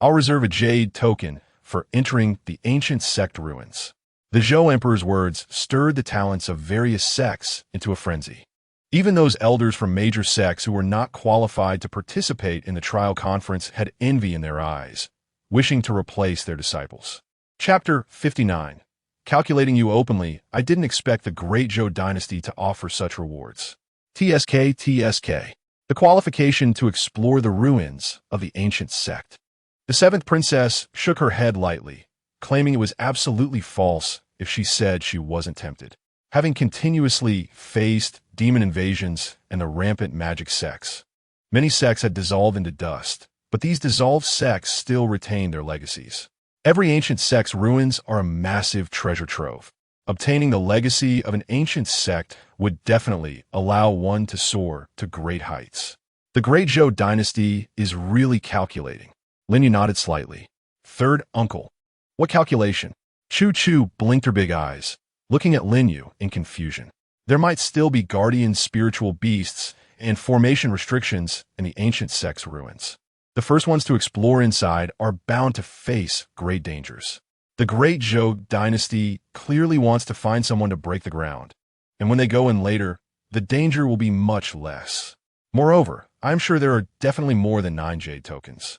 I'll reserve a jade token for entering the ancient sect ruins. The Zhou emperor's words stirred the talents of various sects into a frenzy. Even those elders from major sects who were not qualified to participate in the trial conference had envy in their eyes, wishing to replace their disciples. Chapter 59. Calculating you openly, I didn't expect the great Zhou dynasty to offer such rewards. TSK. The qualification to explore the ruins of the ancient sect. The seventh princess shook her head lightly, claiming it was absolutely false if she said she wasn't tempted. Having continuously faced demon invasions and the rampant magic sects, many sects had dissolved into dust, but these dissolved sects still retain their legacies. Every ancient sect's ruins are a massive treasure trove. Obtaining the legacy of an ancient sect would definitely allow one to soar to great heights. The great Zhou dynasty is really calculating. Lin Yu nodded slightly. Third uncle. What calculation? Chu blinked her big eyes, looking at Lin Yu in confusion. There might still be guardian spiritual beasts and formation restrictions in the ancient sect's ruins. The first ones to explore inside are bound to face great dangers. The great Zhou dynasty clearly wants to find someone to break the ground, and when they go in later, the danger will be much less. Moreover, I'm sure there are definitely more than 9 jade tokens.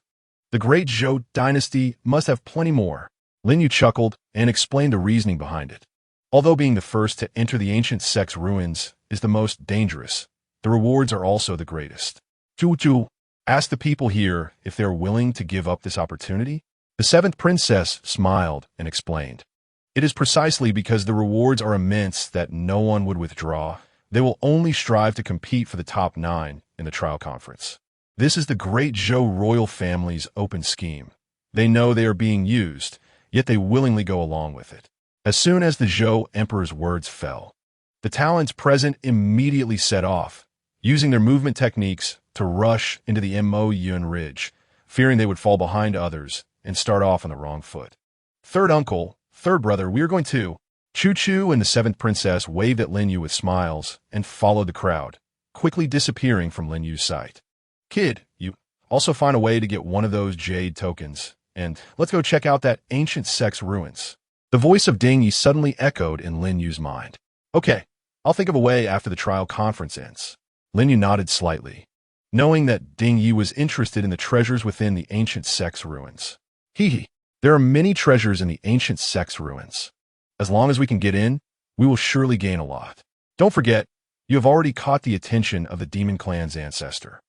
The great Zhou dynasty must have plenty more. Lin Yu chuckled and explained the reasoning behind it. Although being the first to enter the ancient sect's ruins is the most dangerous, the rewards are also the greatest. Chu asked the people here if they're willing to give up this opportunity. The seventh princess smiled and explained. It is precisely because the rewards are immense that no one would withdraw. They will only strive to compete for the top 9 in the trial conference. This is the great Zhou royal family's open scheme. They know they are being used, yet they willingly go along with it. As soon as the Zhou emperor's words fell, the talents present immediately set off, using their movement techniques to rush into the Mo Ridge, fearing they would fall behind others and start off on the wrong foot. Third uncle, third brother, we are going to. Chu and the seventh princess waved at Lin Yu with smiles and followed the crowd, quickly disappearing from Lin Yu's sight. Kid, you also find a way to get one of those jade tokens, and let's go check out that ancient sect's ruins. The voice of Ding Yi suddenly echoed in Lin Yu's mind. Okay, I'll think of a way after the trial conference ends. Lin Yu nodded slightly, knowing that Ding Yi was interested in the treasures within the ancient sect's ruins. There are many treasures in the ancient sect's ruins. As long as we can get in, we will surely gain a lot. Don't forget, you have already caught the attention of the demon clan's ancestor.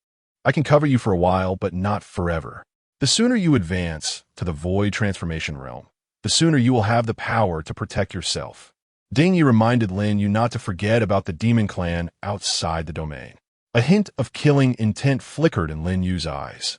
I can cover you for a while, but not forever. The sooner you advance to the void transformation realm, the sooner you will have the power to protect yourself. Ding Yi reminded Lin Yu not to forget about the demon clan outside the domain. A hint of killing intent flickered in Lin Yu's eyes.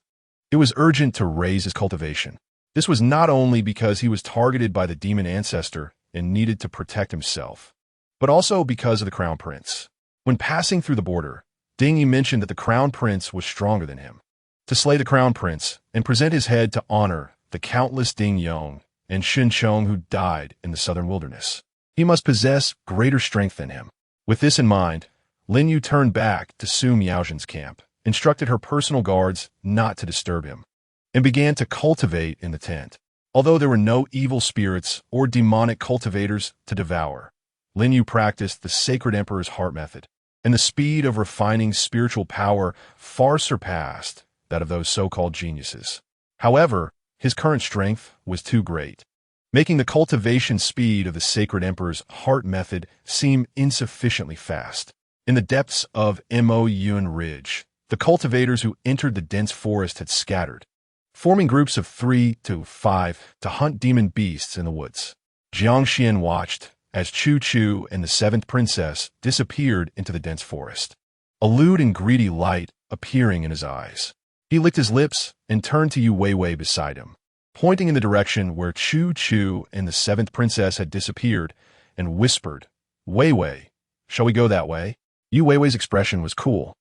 It was urgent to raise his cultivation. This was not only because he was targeted by the demon ancestor and needed to protect himself, but also because of the crown prince. When passing through the border, Ding Yi mentioned that the crown prince was stronger than him. To slay the crown prince and present his head to honor the countless Ding Yong and Xin Chong who died in the southern wilderness, he must possess greater strength than him. With this in mind, Lin Yu turned back to Su Miaozhen's camp, instructed her personal guards not to disturb him, and began to cultivate in the tent. Although there were no evil spirits or demonic cultivators to devour, Lin Yu practiced the sacred emperor's heart method, and the speed of refining spiritual power far surpassed that of those so-called geniuses. However, his current strength was too great, making the cultivation speed of the sacred emperor's heart method seem insufficiently fast. In the depths of Mo Yun Ridge, the cultivators who entered the dense forest had scattered, forming groups of 3 to 5 to hunt demon beasts in the woods. Jiang Xian watched as Chu Chu and the seventh princess disappeared into the dense forest, a lewd and greedy light appearing in his eyes. He licked his lips and turned to Yu Weiwei beside him, pointing in the direction where Chu Chu and the seventh princess had disappeared, and whispered, "Weiwei, shall we go that way?" Yu Weiwei's expression was cool,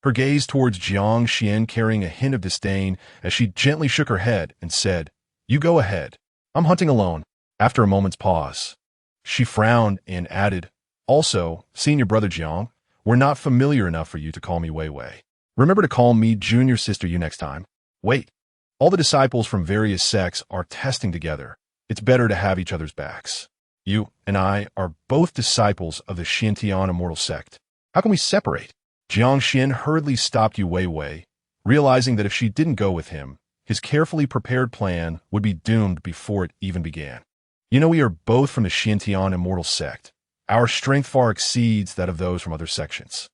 her gaze towards Jiang Xian carrying a hint of disdain as she gently shook her head and said, "You go ahead. I'm hunting alone." After a moment's pause, she frowned and added, "Also, senior brother Jiang, we're not familiar enough for you to call me Weiwei. Remember to call me junior sister Yu next time." Wait, all the disciples from various sects are testing together. It's better to have each other's backs. You and I are both disciples of the Xiantian immortal sect. How can we separate? Jiang Xian hurriedly stopped Yu Weiwei, realizing that if she didn't go with him, his carefully prepared plan would be doomed before it even began. You know, we are both from the Xiantian immortal sect. Our strength far exceeds that of those from other sections.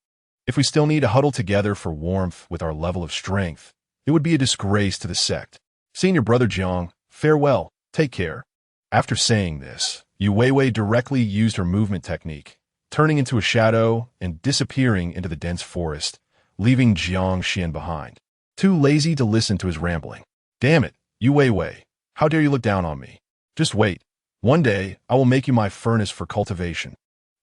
If we still need to huddle together for warmth with our level of strength, it would be a disgrace to the sect. Senior brother Jiang, farewell, take care. After saying this, Yu Weiwei directly used her movement technique, turning into a shadow and disappearing into the dense forest, leaving Jiang Xian behind, too lazy to listen to his rambling. Damn it, Yu Weiwei, how dare you look down on me? Just wait. One day, I will make you my furnace for cultivation.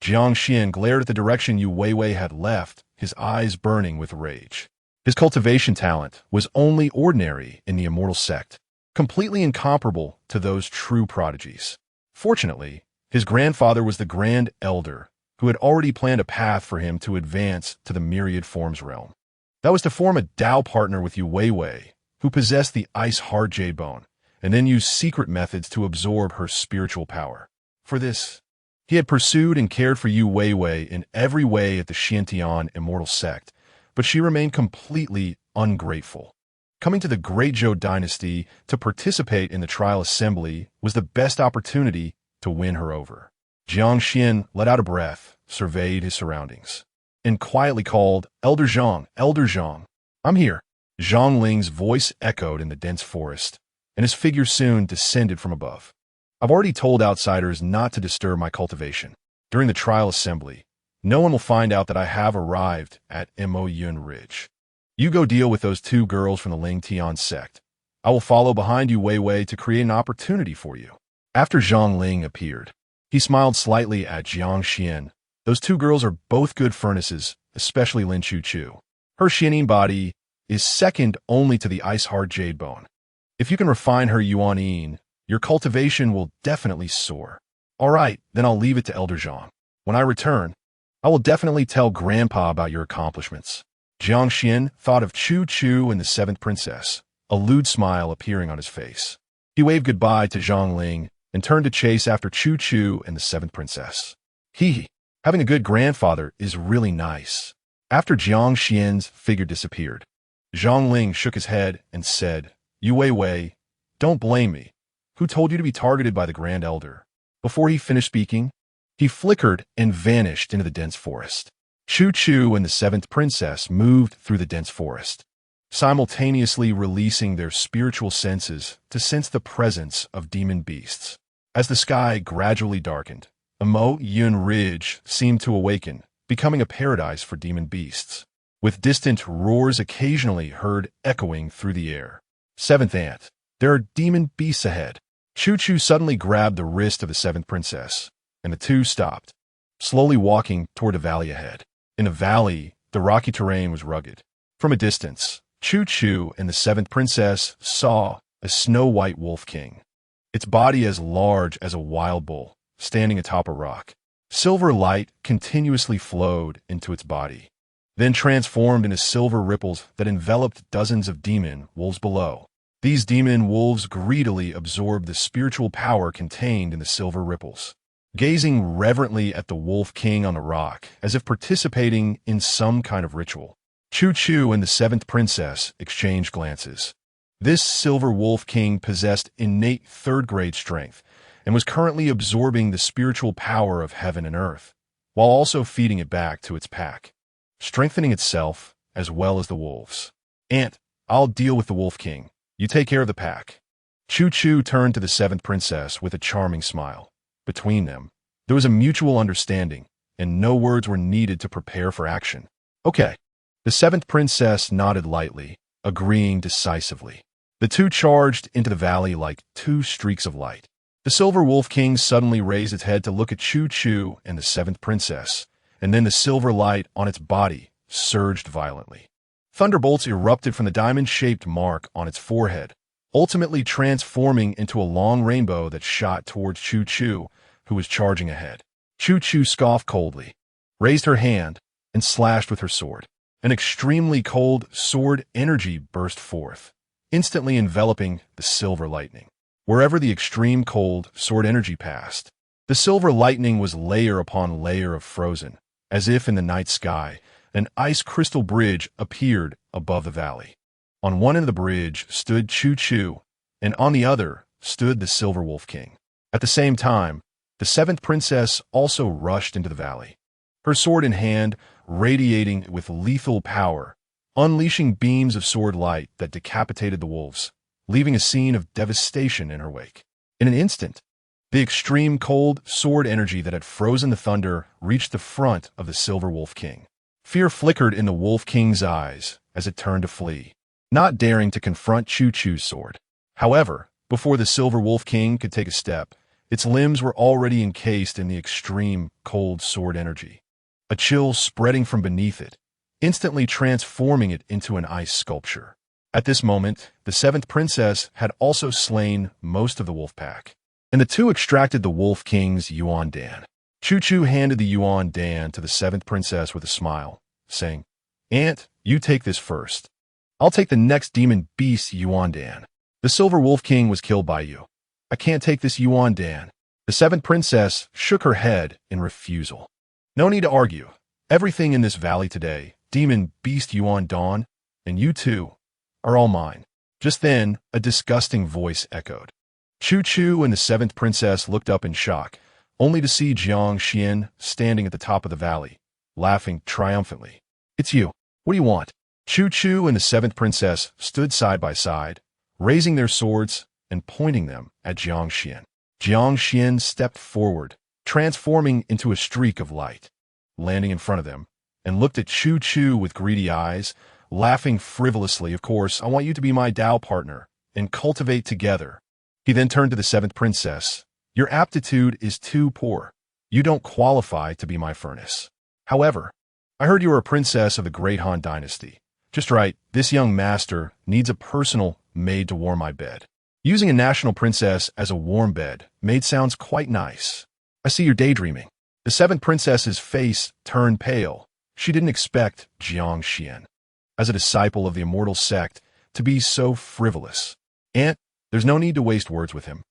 Jiang Xian glared at the direction Yu Weiwei had left, his eyes burning with rage. His cultivation talent was only ordinary in the immortal sect, completely incomparable to those true prodigies. Fortunately, his grandfather was the Grand Elder, who had already planned a path for him to advance to the myriad forms realm. That was to form a Dao partner with Yu Weiwei, who possessed the ice hard jade bone, and then use secret methods to absorb her spiritual power. For this, he had pursued and cared for Yu Weiwei in every way at the Xiantian immortal sect, but she remained completely ungrateful. Coming to the Great Zhou Dynasty to participate in the trial assembly was the best opportunity to win her over. Jiang Xian let out a breath, surveyed his surroundings, and quietly called, "Elder Zhang, Elder Zhang." "I'm here." Zhang Ling's voice echoed in the dense forest, and his figure soon descended from above. "I've already told outsiders not to disturb my cultivation. During the trial assembly, no one will find out that I have arrived at Mo Yun Ridge. You go deal with those 2 girls from the Ling Tian sect. I will follow behind you Weiwei to create an opportunity for you." After Zhang Ling appeared, he smiled slightly at Jiang Xian. "Those 2 girls are both good furnaces, especially Lin Chu Chu. Her Xianin body is second only to the ice-hard jade bone. If you can refine her Yuan Yin, your cultivation will definitely soar." "All right, then I'll leave it to Elder Zhang. When I return, I will definitely tell Grandpa about your accomplishments." Jiang Xian thought of Chu Chu and the seventh princess, a lewd smile appearing on his face. He waved goodbye to Zhang Ling and turned to chase after Chu Chu and the seventh princess. Having a good grandfather is really nice. After Jiang Xian's figure disappeared, Zhang Ling shook his head and said, "Yu Weiwei, don't blame me. Who told you to be targeted by the Grand Elder?" Before he finished speaking, he flickered and vanished into the dense forest. Chu Chu and the seventh princess moved through the dense forest, simultaneously releasing their spiritual senses to sense the presence of demon beasts. As the sky gradually darkened, Mo Yun Ridge seemed to awaken, becoming a paradise for demon beasts. with distant roars occasionally heard echoing through the air. Seventh Ant. There are demon beasts ahead. Chu-Chu suddenly grabbed the wrist of the seventh princess, and the two stopped, slowly walking toward a valley ahead. In the valley, the rocky terrain was rugged. From a distance, Chu-Chu and the seventh princess saw a snow-white wolf king, its body as large as a wild bull, standing atop a rock. Silver light continuously flowed into its body, then transformed into silver ripples that enveloped dozens of demon wolves below. These demon wolves greedily absorbed the spiritual power contained in the silver ripples, gazing reverently at the wolf king on the rock as if participating in some kind of ritual. Chu-Chu and the seventh princess exchanged glances. This silver wolf king possessed innate third-grade strength and was currently absorbing the spiritual power of heaven and earth, while also feeding it back to its pack, strengthening itself as well as the wolves. Ant, I'll deal with the wolf king. You take care of the pack. Chu-Chu turned to the seventh princess with a charming smile. Between them, there was a mutual understanding, and no words were needed to prepare for action. Okay. The seventh princess nodded lightly, agreeing decisively. The two charged into the valley like two streaks of light. The silver wolf king suddenly raised its head to look at Chu-Chu and the seventh princess, and then the silver light on its body surged violently. Thunderbolts erupted from the diamond-shaped mark on its forehead, ultimately transforming into a long rainbow that shot towards Chu-Chu, who was charging ahead. Chu-Chu scoffed coldly, raised her hand, and slashed with her sword. An extremely cold sword energy burst forth, instantly enveloping the silver lightning. Wherever the extreme cold sword energy passed, the silver lightning was layer upon layer of frozen, as if in the night sky, an ice crystal bridge appeared above the valley. On one end of the bridge stood Chu-Chu, and on the other stood the silver wolf king. At the same time, the seventh princess also rushed into the valley, her sword in hand, radiating with lethal power, unleashing beams of sword light that decapitated the wolves, leaving a scene of devastation in her wake. In an instant, the extreme cold sword energy that had frozen the thunder reached the front of the silver wolf king. Fear flickered in the wolf king's eyes as it turned to flee, not daring to confront Chu-Chu's sword. However, before the silver wolf king could take a step, its limbs were already encased in the extreme cold sword energy, a chill spreading from beneath it, instantly transforming it into an ice sculpture. At this moment, the seventh princess had also slain most of the wolf pack, and the two extracted the wolf king's Yuan Dan. Chu-Chu handed the Yuan Dan to the seventh princess with a smile, saying, Aunt, you take this first. I'll take the next demon beast Yuan Dan. The silver wolf king was killed by you. I can't take this Yuan Dan. The seventh princess shook her head in refusal. No need to argue. Everything in this valley today, demon beast Yuan Dan, and you too, are all mine. Just then, a disgusting voice echoed. Chu-Chu and the seventh princess looked up in shock, only to see Jiang Xian standing at the top of the valley, laughing triumphantly. It's you. What do you want? Chu-Chu and the seventh princess stood side by side, raising their swords and pointing them at Jiang Xian. Jiang Xian stepped forward, transforming into a streak of light, landing in front of them, and looked at Chu-Chu with greedy eyes, laughing frivolously. Of course, I want you to be my Tao partner and cultivate together. He then turned to the seventh princess. Your aptitude is too poor. You don't qualify to be my furnace. However, I heard you are a princess of the great Han Dynasty. Just right, this young master needs a personal maid to warm my bed. Using a national princess as a warm bed maid sounds quite nice. I see you're daydreaming. The seventh princess's face turned pale. She didn't expect Jiang Xian, as a disciple of the immortal sect, to be so frivolous. Aunt, there's no need to waste words with him.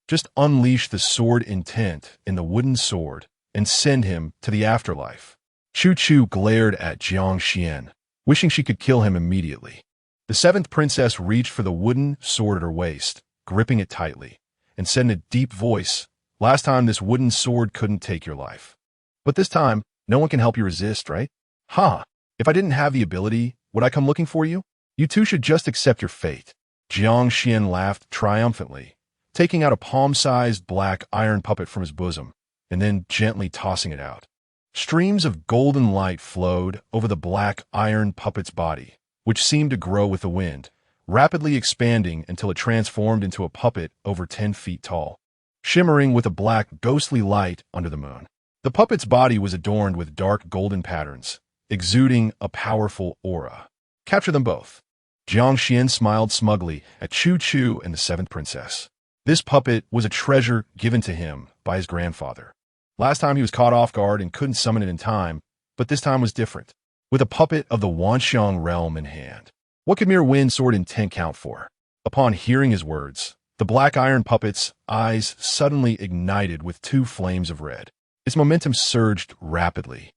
Just unleash the sword intent in the wooden sword and send him to the afterlife. Chu-Chu glared at Jiang Xian, wishing she could kill him immediately. The seventh princess reached for the wooden sword at her waist, gripping it tightly, and said in a deep voice, Last time this wooden sword couldn't take your life. But this time, no one can help you resist, right? Ha! If I didn't have the ability, would I come looking for you? You two should just accept your fate. Jiang Xian laughed triumphantly, taking out a palm-sized black iron puppet from his bosom, and then gently tossing it out. Streams of golden light flowed over the black iron puppet's body, which seemed to grow with the wind, rapidly expanding until it transformed into a puppet over 10 feet tall, shimmering with a black, ghostly light under the moon. The puppet's body was adorned with dark golden patterns, exuding a powerful aura. Capture them both. Jiang Xian smiled smugly at Chu Chu and the seventh princess. This puppet was a treasure given to him by his grandfather. Last time he was caught off guard and couldn't summon it in time, but this time was different. With a puppet of the Wanxiang realm in hand, what could mere wind sword intent count for? Upon hearing his words, the black iron puppet's eyes suddenly ignited with two flames of red. Its momentum surged rapidly,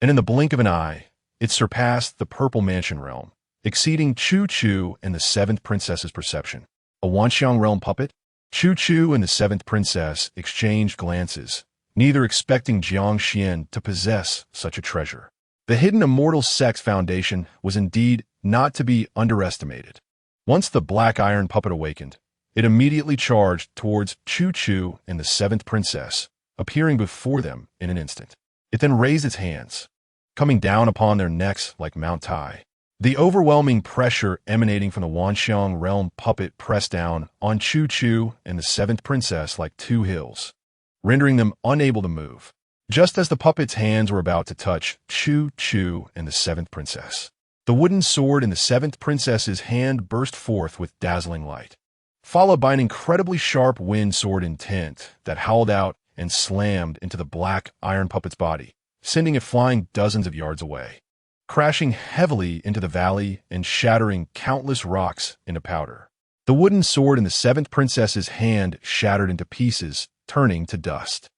and in the blink of an eye, it surpassed the purple mansion realm, exceeding Chu Chu and the seventh princess's perception. A Wanxiang realm puppet? Chu Chu and the seventh princess exchanged glances, neither expecting Jiang Xian to possess such a treasure. The hidden immortal sex foundation was indeed not to be underestimated. Once the black iron puppet awakened, it immediately charged towards Chu Chu and the seventh princess, appearing before them in an instant. It then raised its hands, coming down upon their necks like Mount Tai. The overwhelming pressure emanating from the Wanxiang realm puppet pressed down on Chu Chu and the seventh princess like two hills, rendering them unable to move. Just as the puppet's hands were about to touch Chu Chu and the seventh princess, the wooden sword in the seventh princess's hand burst forth with dazzling light, followed by an incredibly sharp wind sword intent that howled out and slammed into the black iron puppet's body, sending it flying dozens of yards away, crashing heavily into the valley and shattering countless rocks into powder. The wooden sword in the seventh princess's hand shattered into pieces, turning to dust.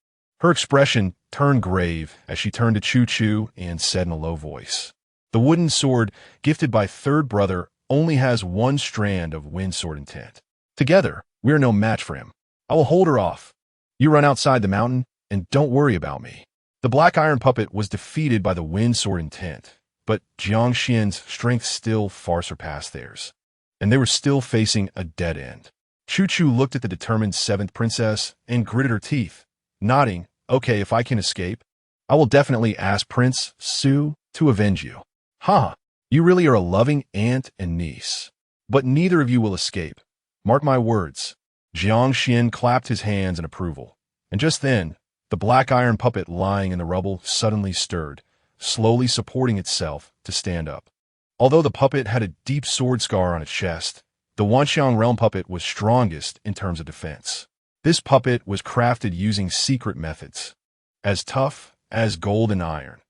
Her expression turned grave as she turned to Chu Chu and said in a low voice, "The wooden sword, gifted by third brother, only has one strand of wind sword intent. Together, we are no match for him. I will hold her off. You run outside the mountain, and don't worry about me." The black iron puppet was defeated by the wind sword intent, but Jiang Xian's strength still far surpassed theirs, and they were still facing a dead end. Chu Chu looked at the determined seventh princess and gritted her teeth, nodding, "Okay, if I can escape, I will definitely ask Prince Su to avenge you." "Ha! You really are a loving aunt and niece. But neither of you will escape. Mark my words." Jiang Xian clapped his hands in approval, and just then, the black iron puppet lying in the rubble suddenly stirred, slowly supporting itself to stand up. Although the puppet had a deep sword scar on its chest, the Wanxiang realm puppet was strongest in terms of defense. This puppet was crafted using secret methods, as tough as gold and iron.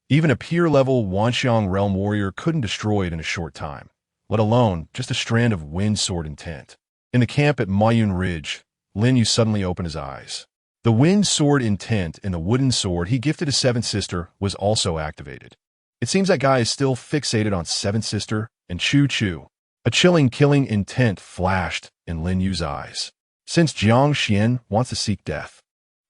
Even a peer-level Wanxiang realm warrior couldn't destroy it in a short time, let alone just a strand of wind sword intent. In the camp at Mayun Ridge, Lin Yuguo suddenly opened his eyes. The wind sword intent in the wooden sword he gifted his seventh sister was also activated. It seems that guy is still fixated on seventh sister and Chu Chu. A chilling killing intent flashed in Lin Yu's eyes. Since Jiang Xian wants to seek death,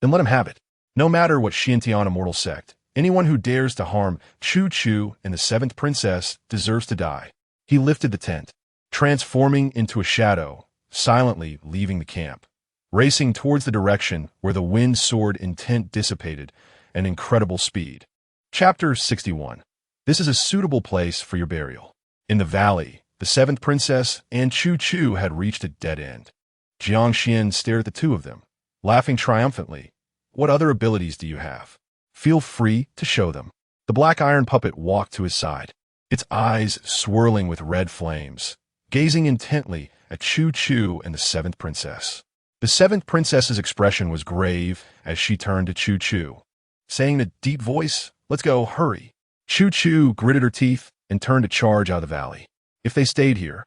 then let him have it. No matter what Xiantian immortal sect, anyone who dares to harm Chu Chu and the seventh princess deserves to die. He lifted the tent, transforming into a shadow, silently leaving the camp, racing towards the direction where the wind sword intent dissipated at incredible speed. Chapter 61. This is a suitable place for your burial. In the valley, the seventh princess and Chu Chu had reached a dead end. Jiang Xian stared at the two of them, laughing triumphantly. "What other abilities do you have? Feel free to show them." The black iron puppet walked to his side, its eyes swirling with red flames, gazing intently at Chu Chu and the seventh princess. The seventh princess's expression was grave as she turned to Chu Chu, saying in a deep voice, "Let's go, hurry." Chu Chu gritted her teeth and turned to charge out of the valley. If they stayed here,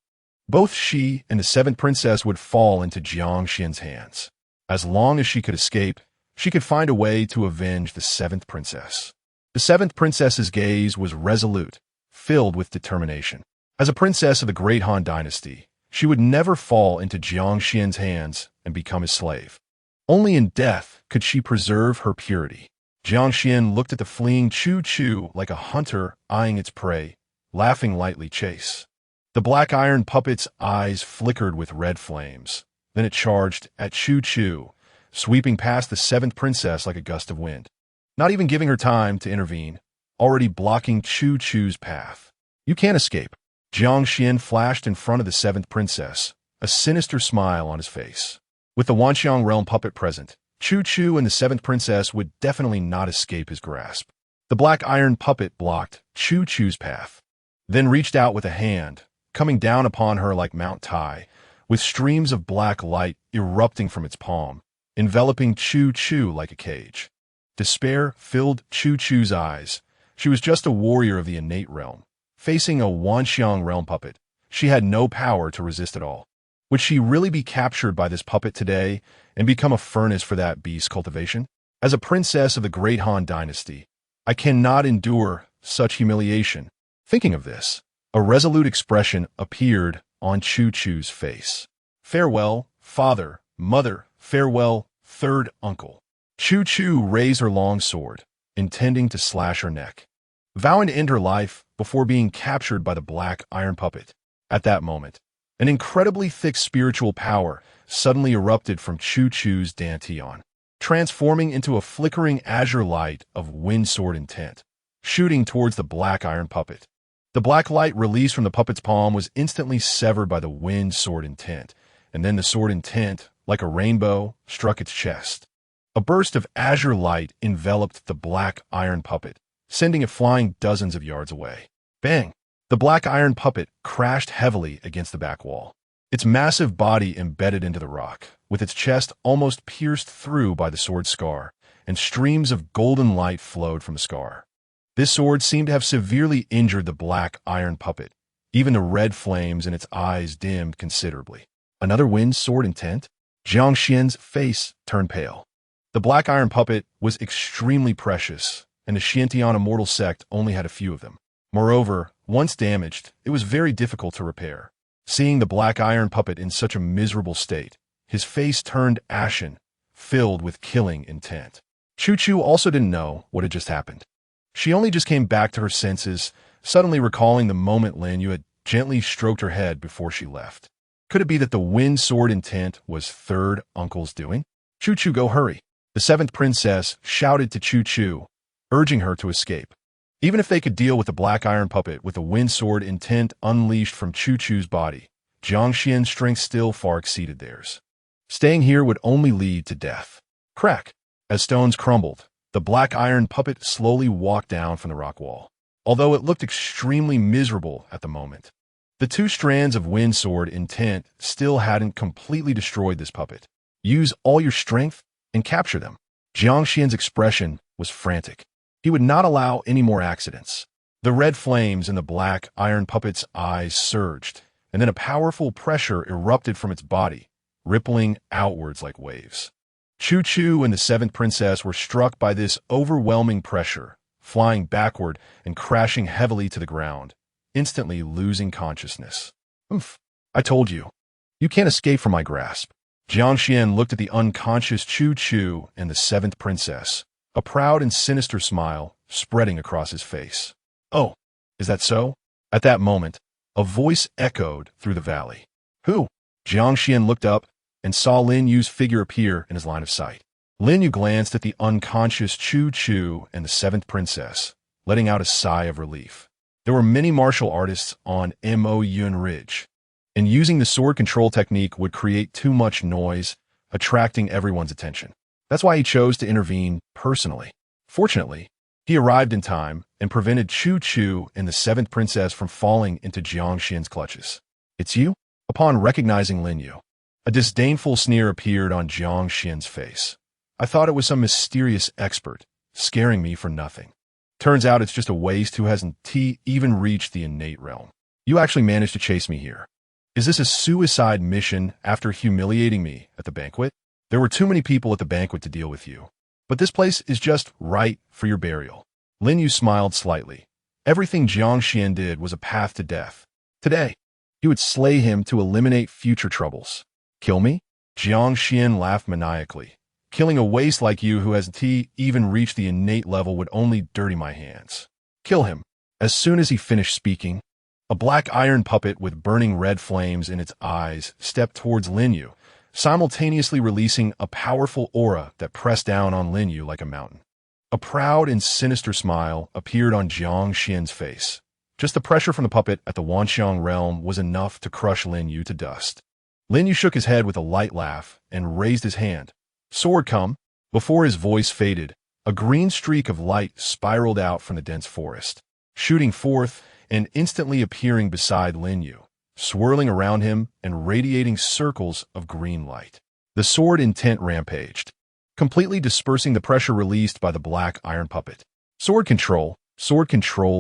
both she and the seventh princess would fall into Jiang Xian's hands. As long as she could escape, she could find a way to avenge the seventh princess. The seventh princess's gaze was resolute, filled with determination. As a princess of the great Han Dynasty, she would never fall into Jiang Xian's hands and become his slave. Only in death could she preserve her purity. Jiang Xian looked at the fleeing Chu Chu like a hunter eyeing its prey, laughing lightly chase. The black iron puppet's eyes flickered with red flames. Then it charged at Chu Chu, sweeping past the seventh princess like a gust of wind. not even giving her time to intervene, already blocking Chu Chu's path. You can't escape. Jiang Xian flashed in front of the seventh princess, a sinister smile on his face. With the Wanxiang realm puppet present, Chu Chu and the seventh princess would definitely not escape his grasp. The black iron puppet blocked Chu Chu's path, then reached out with a hand, coming down upon her like Mount Tai, with streams of black light erupting from its palm, enveloping Chu Chu like a cage. Despair filled Chu Chu's eyes. She was just a warrior of the innate realm. Facing a Wanxiang realm puppet, she had no power to resist at all. Would she really be captured by this puppet today and become a furnace for that beast's cultivation? As a princess of the great Han Dynasty, I cannot endure such humiliation. Thinking of this, a resolute expression appeared on Chu Chu's face. Farewell, father, mother, farewell, third uncle. Chu Chu raised her long sword, intending to slash her neck, vowing to end her life before being captured by the black iron puppet. At that moment, an incredibly thick spiritual power suddenly erupted from Chu Chu's dantian, transforming into a flickering azure light of wind sword intent, shooting towards the black iron puppet. The black light released from the puppet's palm was instantly severed by the wind sword intent, and then the sword intent, like a rainbow, struck its chest. A burst of azure light enveloped the black iron puppet, sending it flying dozens of yards away. Bang! The black iron puppet crashed heavily against the back wall, its massive body embedded into the rock, with its chest almost pierced through by the sword scar, and streams of golden light flowed from the scar. This sword seemed to have severely injured the black iron puppet. Even the red flames in its eyes dimmed considerably. Another wind sword intent? Jiang Xian's face turned pale. The black iron puppet was extremely precious, and the Xiantian immortal sect only had a few of them. Moreover, once damaged, it was very difficult to repair. Seeing the black iron puppet in such a miserable state, his face turned ashen, filled with killing intent. Chu Chu also didn't know what had just happened. She only just came back to her senses, suddenly recalling the moment Lin Yuguo had gently stroked her head before she left. Could it be that the wind sword intent was third uncle's doing? Chu Chu, go hurry. The seventh princess shouted to Chu Chu, urging her to escape. Even if they could deal with the black iron puppet with the wind sword intent unleashed from Chu Chu's body, Jiang Xian's strength still far exceeded theirs. Staying here would only lead to death. Crack! As stones crumbled, the black iron puppet slowly walked down from the rock wall, although it looked extremely miserable at the moment. The two strands of wind sword intent still hadn't completely destroyed this puppet. Use all your strength and capture them. Jiang Xian's expression was frantic. He would not allow any more accidents. The red flames in the black iron puppet's eyes surged, and then a powerful pressure erupted from its body, rippling outwards like waves. Chu Chu and the seventh princess were struck by this overwhelming pressure, flying backward and crashing heavily to the ground, instantly losing consciousness. Oomph! I told you. You can't escape from my grasp. Jiang Xian looked at the unconscious Chu Chu and the seventh princess, a proud and sinister smile spreading across his face. Oh, is that so? At that moment, a voice echoed through the valley. Who? Jiang Xian looked up and saw Lin Yu's figure appear in his line of sight. Lin Yu glanced at the unconscious Chu Chu and the seventh princess, letting out a sigh of relief. There were many martial artists on Mo Yun Ridge, and using the sword control technique would create too much noise, attracting everyone's attention. That's why he chose to intervene personally. Fortunately, he arrived in time and prevented Chu Chu and the seventh princess from falling into Jiang Xian's clutches. It's you? Upon recognizing Lin Yu, a disdainful sneer appeared on Jiang Xian's face. I thought it was some mysterious expert, scaring me for nothing. Turns out it's just a waste who hasn't even reached the innate realm. You actually managed to chase me here. Is this a suicide mission after humiliating me at the banquet? There were too many people at the banquet to deal with you. But this place is just right for your burial. Lin Yu smiled slightly. Everything Jiang Xian did was a path to death. Today, he would slay him to eliminate future troubles. Kill me? Jiang Xian laughed maniacally. Killing a waste like you who hasn't even reached the innate level would only dirty my hands. Kill him. As soon as he finished speaking, a black iron puppet with burning red flames in its eyes stepped towards Lin Yu, simultaneously releasing a powerful aura that pressed down on Lin Yu like a mountain. A proud and sinister smile appeared on Jiang Xian's face. Just the pressure from the puppet at the Wanxiang realm was enough to crush Lin Yu to dust. Lin Yu shook his head with a light laugh and raised his hand. Sword come. Before his voice faded, a green streak of light spiraled out from the dense forest, shooting forth and instantly appearing beside Lin Yu, swirling around him and radiating circles of green light. The sword intent rampaged, completely dispersing the pressure released by the black iron puppet. Sword control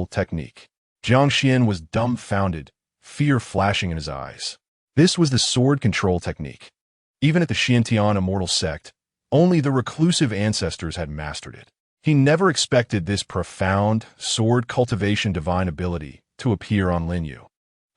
technique. Jiang Xian was dumbfounded, fear flashing in his eyes. This was the sword control technique. Even at the Xiantian immortal sect, only the reclusive ancestors had mastered it. He never expected this profound sword cultivation divine ability to appear on Lin Yu,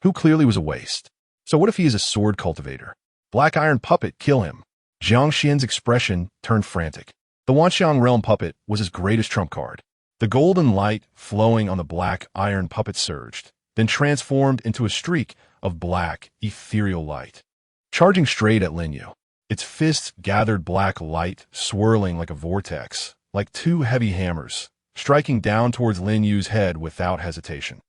who clearly was a waste. So what if he is a sword cultivator? Black iron puppet, kill him. Jiang Xian's expression turned frantic. The Wanxiang realm puppet was his greatest trump card. The golden light flowing on the black iron puppet surged, then transformed into a streak of black, ethereal light, charging straight at Lin Yu. Its fists gathered black light, swirling like a vortex, like two heavy hammers, striking down towards Lin Yu's head without hesitation.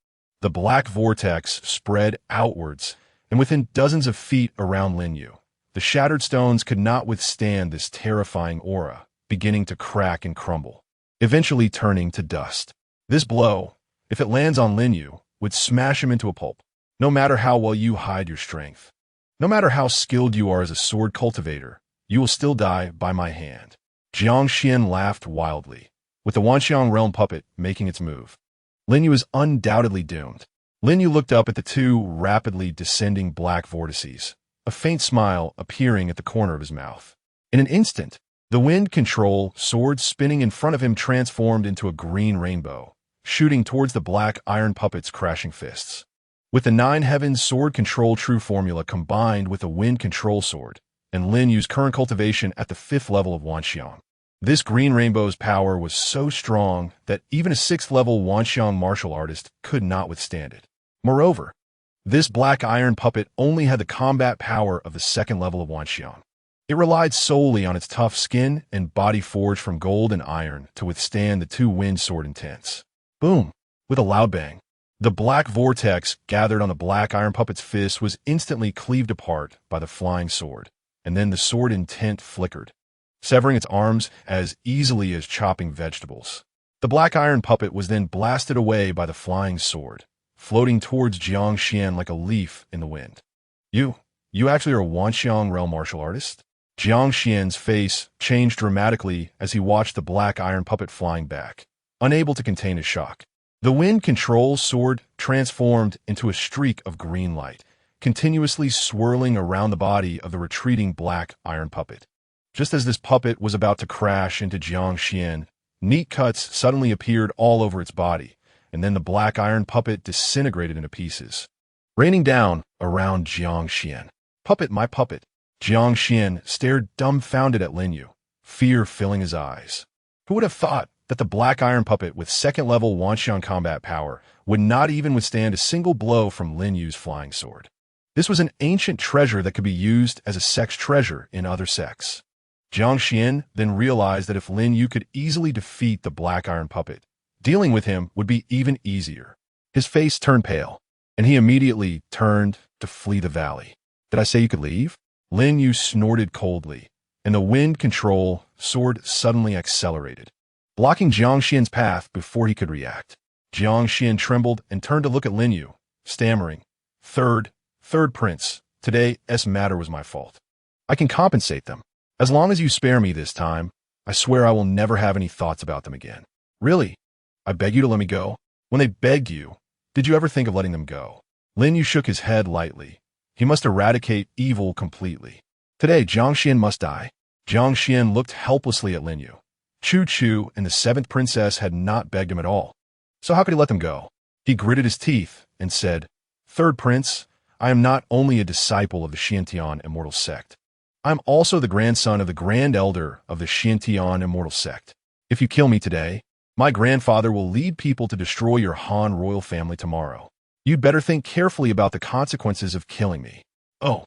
The black vortex spread outwards, and within dozens of feet around Lin Yu, the shattered stones could not withstand this terrifying aura, beginning to crack and crumble, eventually turning to dust. This blow, if it lands on Lin Yu, would smash him into a pulp. No matter how well you hide your strength, no matter how skilled you are as a sword cultivator, you will still die by my hand. Jiang Xian laughed wildly, with the Wanxiang realm puppet making its move. Lin Yu is undoubtedly doomed. Lin Yu looked up at the two rapidly descending black vortices, a faint smile appearing at the corner of his mouth. In an instant, the wind control sword spinning in front of him transformed into a green rainbow, shooting towards the black iron puppet's crashing fists. With the Nine Heavens sword control true formula combined with the wind control sword, and Lin Yu's current cultivation at the 5th level of Wanxiang, this green rainbow's power was so strong that even a 6th level Wanxiang martial artist could not withstand it. Moreover, this black iron puppet only had the combat power of the 2nd level of Wanxiang. It relied solely on its tough skin and body forged from gold and iron to withstand the two wind sword intents. Boom! With a loud bang, the black vortex gathered on the black iron puppet's fist was instantly cleaved apart by the flying sword, and then the sword intent flickered, severing its arms as easily as chopping vegetables. The black iron puppet was then blasted away by the flying sword, floating towards Jiang Xian like a leaf in the wind. You actually are a Wanxiang realm martial artist? Jiang Xian's face changed dramatically as he watched the black iron puppet flying back, unable to contain his shock. The wind control sword transformed into a streak of green light, continuously swirling around the body of the retreating black iron puppet. Just as this puppet was about to crash into Jiang Xian, neat cuts suddenly appeared all over its body, and then the black iron puppet disintegrated into pieces, raining down around Jiang Xian. Puppet, my puppet. Jiang Xian stared dumbfounded at Lin Yu, fear filling his eyes. Who would have thought that the black iron puppet with 2nd level Wanxiang combat power would not even withstand a single blow from Lin Yu's flying sword? This was an ancient treasure that could be used as a sex treasure in other sects. Jiang Xian then realized that if Lin Yu could easily defeat the black iron puppet, dealing with him would be even easier. His face turned pale, and he immediately turned to flee the valley. Did I say you could leave? Lin Yu snorted coldly, and the wind control sword suddenly accelerated, blocking Jiang Xian's path before he could react. Jiang Xian trembled and turned to look at Lin Yu, stammering, Third prince, today's matter was my fault. I can compensate them. As long as you spare me this time, I swear I will never have any thoughts about them again. Really? I beg you to let me go. When they begged you, did you ever think of letting them go? Lin Yu shook his head lightly. He must eradicate evil completely. Today, Jiang Xian must die. Jiang Xian looked helplessly at Lin Yu. Chu Chu and the 7th princess had not begged him at all. So how could he let them go? He gritted his teeth and said, Third prince, I am not only a disciple of the Xiantian immortal sect. I am also the grandson of the Grand Elder of the Xiantian immortal sect. If you kill me today, my grandfather will lead people to destroy your Han royal family tomorrow. You'd better think carefully about the consequences of killing me. Oh,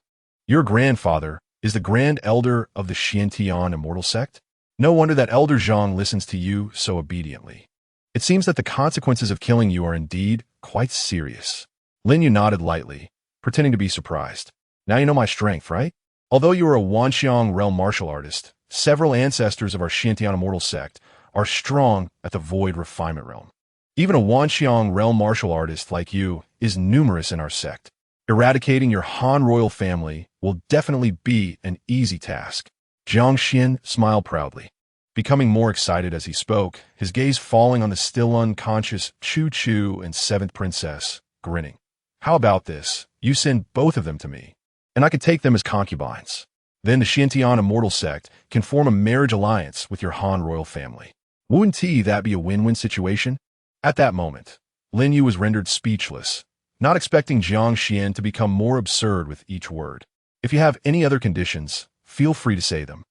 your grandfather is the Grand Elder of the Xiantian immortal sect? No wonder that Elder Zhang listens to you so obediently. It seems that the consequences of killing you are indeed quite serious. Lin Yu nodded lightly, pretending to be surprised. Now you know my strength, right? Although you are a Wanxiang realm martial artist, several ancestors of our Xiantian immortal sect are strong at the void refinement realm. Even a Wanxiang realm martial artist like you is numerous in our sect. Eradicating your Han royal family will definitely be an easy task. Jiang Xian smiled proudly, becoming more excited as he spoke, his gaze falling on the still unconscious Chu Chu and seventh princess, grinning. How about this? You send both of them to me, and I could take them as concubines. Then the Xiantian immortal sect can form a marriage alliance with your Han royal family. Wouldn't that be a win-win situation? At that moment, Lin Yu was rendered speechless, not expecting Jiang Xian to become more absurd with each word. If you have any other conditions, feel free to say them.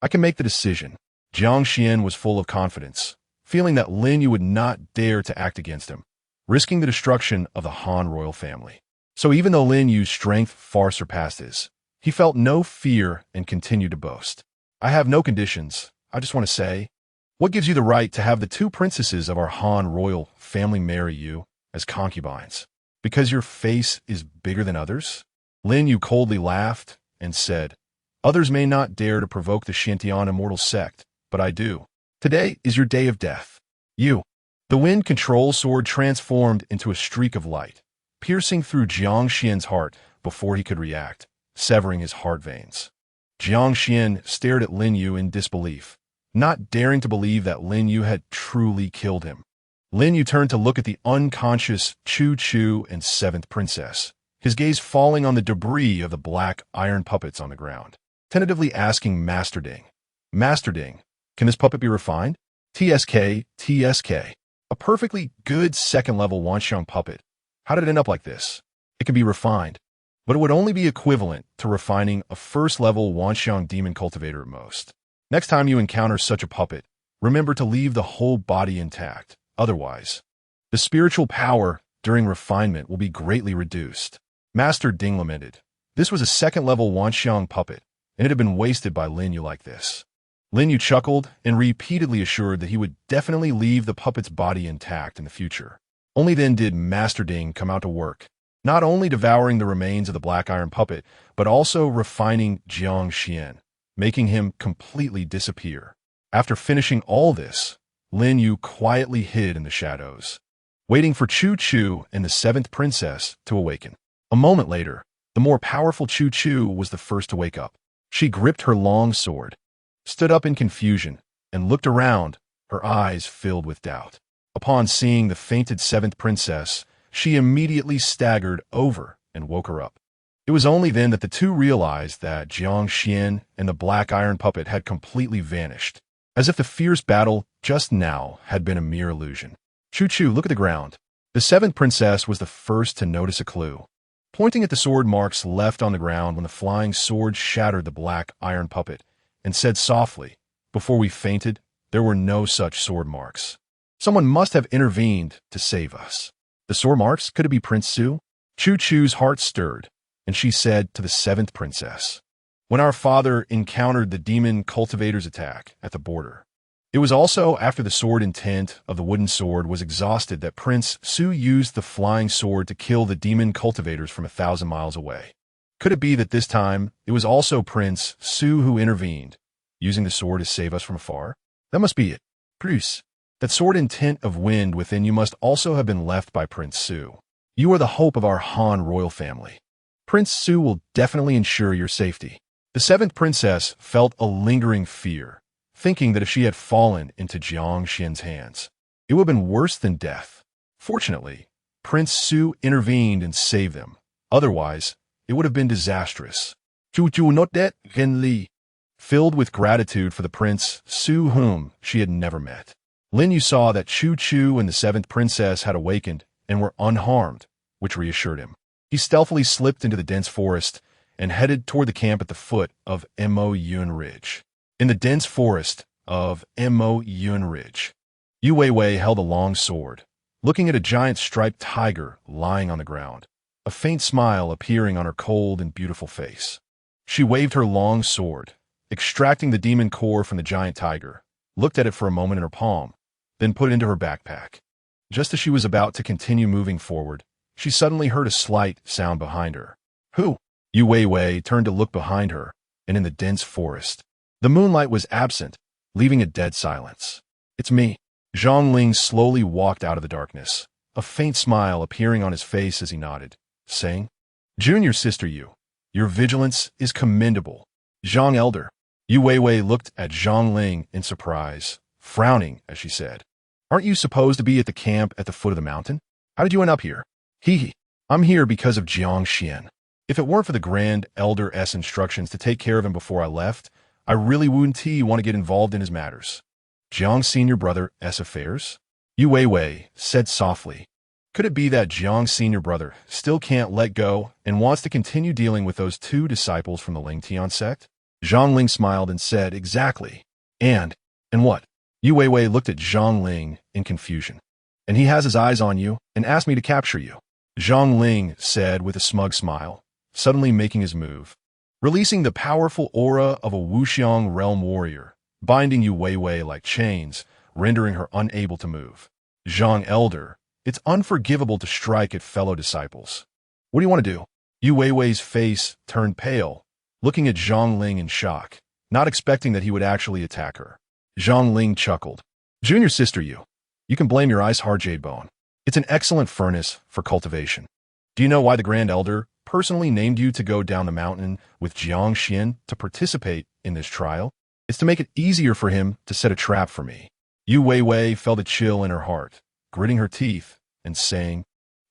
I can make the decision. Jiang Xian was full of confidence, feeling that Lin Yu would not dare to act against him, risking the destruction of the Han royal family. So even though Lin Yu's strength far surpassed his, he felt no fear and continued to boast. I have no conditions. I just want to say, what gives you the right to have the two princesses of our Han royal family marry you as concubines? Because your face is bigger than others? Lin Yu coldly laughed and said, others may not dare to provoke the Xiantian immortal sect, but I do. Today is your day of death. You. The wind control sword transformed into a streak of light, piercing through Jiang Xian's heart before he could react, severing his heart veins. Jiang Xian stared at Lin Yu in disbelief, not daring to believe that Lin Yu had truly killed him. Lin Yu turned to look at the unconscious Chu Chu and seventh princess, his gaze falling on the debris of the black iron puppets on the ground, tentatively asking Master Ding, Master Ding, can this puppet be refined? TSK, TSK. A perfectly good second-level Wanxiang puppet. How did it end up like this? It could be refined, but it would only be equivalent to refining a first-level Wanxiang demon cultivator at most. Next time you encounter such a puppet, remember to leave the whole body intact. Otherwise, the spiritual power during refinement will be greatly reduced. Master Ding lamented. This was a second-level Wanxiang puppet, and it had been wasted by Lin Yu like this. Lin Yu chuckled and repeatedly assured that he would definitely leave the puppet's body intact in the future. Only then did Master Ding come out to work, not only devouring the remains of the black iron puppet, but also refining Jiang Xian, making him completely disappear. After finishing all this, Lin Yu quietly hid in the shadows, waiting for Chu Chu and the seventh princess to awaken. A moment later, the more powerful Chu Chu was the first to wake up. She gripped her long sword, stood up in confusion, and looked around, her eyes filled with doubt. Upon seeing the fainted seventh princess, she immediately staggered over and woke her up. It was only then that the two realized that Jiang Xian and the black iron puppet had completely vanished, as if the fierce battle just now had been a mere illusion. Chu Chu, look at the ground. The seventh princess was the first to notice a clue, pointing at the sword marks left on the ground when the flying sword shattered the black iron puppet, and said softly, before we fainted, there were no such sword marks. Someone must have intervened to save us. The sword marks, could it be Prince Su? Chu Chu's heart stirred, and she said to the seventh princess, when our father encountered the demon cultivator's attack at the border, it was also after the sword intent of the wooden sword was exhausted that Prince Su used the flying sword to kill the demon cultivators from 1,000 miles away. Could it be that this time it was also Prince Su who intervened, using the sword to save us from afar? That must be it. Bruce, that sword intent of wind within you must also have been left by Prince Su. You are the hope of our Han royal family. Prince Su will definitely ensure your safety. The seventh princess felt a lingering fear, thinking that if she had fallen into Jiang Xian's hands, it would have been worse than death. Fortunately, Prince Su intervened and saved them. Otherwise, it would have been disastrous. Chu Chu not that Gen Li, filled with gratitude for the Prince Su whom she had never met. Lin Yu saw that Chu Chu and the seventh princess had awakened and were unharmed, which reassured him. He stealthily slipped into the dense forest and headed toward the camp at the foot of Mo Yun Ridge. In the dense forest of Mo Yun Ridge, Yu Weiwei held a long sword, looking at a giant striped tiger lying on the ground, a faint smile appearing on her cold and beautiful face. She waved her long sword, extracting the demon core from the giant tiger, looked at it for a moment in her palm, then put it into her backpack. Just as she was about to continue moving forward, she suddenly heard a slight sound behind her. Who? Yu Weiwei turned to look behind her, and in the dense forest, the moonlight was absent, leaving a dead silence. It's me. Zhang Ling slowly walked out of the darkness, a faint smile appearing on his face as he nodded, saying, Junior sister Yu, your vigilance is commendable. Zhang Elder. Yu Weiwei looked at Zhang Ling in surprise, frowning as she said, Aren't you supposed to be at the camp at the foot of the mountain? How did you end up here? Hee. I'm here because of Jiang Xian. If it weren't for the Grand Elder's instructions to take care of him before I left, I really wouldn't want to get involved in his matters. Jiang's senior brother's affairs? Yu Weiwei said softly. Could it be that Jiang's senior brother still can't let go and wants to continue dealing with those two disciples from the Lingtian sect? Zhang Ling smiled and said, Exactly. And what? Yu Weiwei looked at Zhang Ling in confusion. And he has his eyes on you and asked me to capture you. Zhang Ling said with a smug smile, suddenly making his move, releasing the powerful aura of a Wuxiang realm warrior, binding Yu Weiwei like chains, rendering her unable to move. Zhang Elder, it's unforgivable to strike at fellow disciples. What do you want to do? Yu Weiwei's face turned pale, looking at Zhang Ling in shock, not expecting that he would actually attack her. Zhang Ling chuckled. Junior sister Yu, you can blame your ice-hard jade bone. It's an excellent furnace for cultivation. Do you know why the Grand Elder personally named you to go down the mountain with Jiang Xian to participate in this trial? It's to make it easier for him to set a trap for me. Yu Weiwei felt a chill in her heart, gritting her teeth and saying,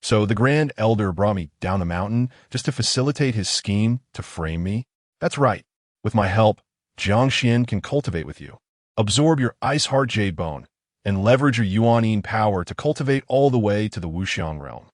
So the Grand Elder brought me down the mountain just to facilitate his scheme to frame me? That's right. With my help, Jiang Xian can cultivate with you, absorb your ice-hard jade bone, and leverage your Yuanine power to cultivate all the way to the Wuxiang realm.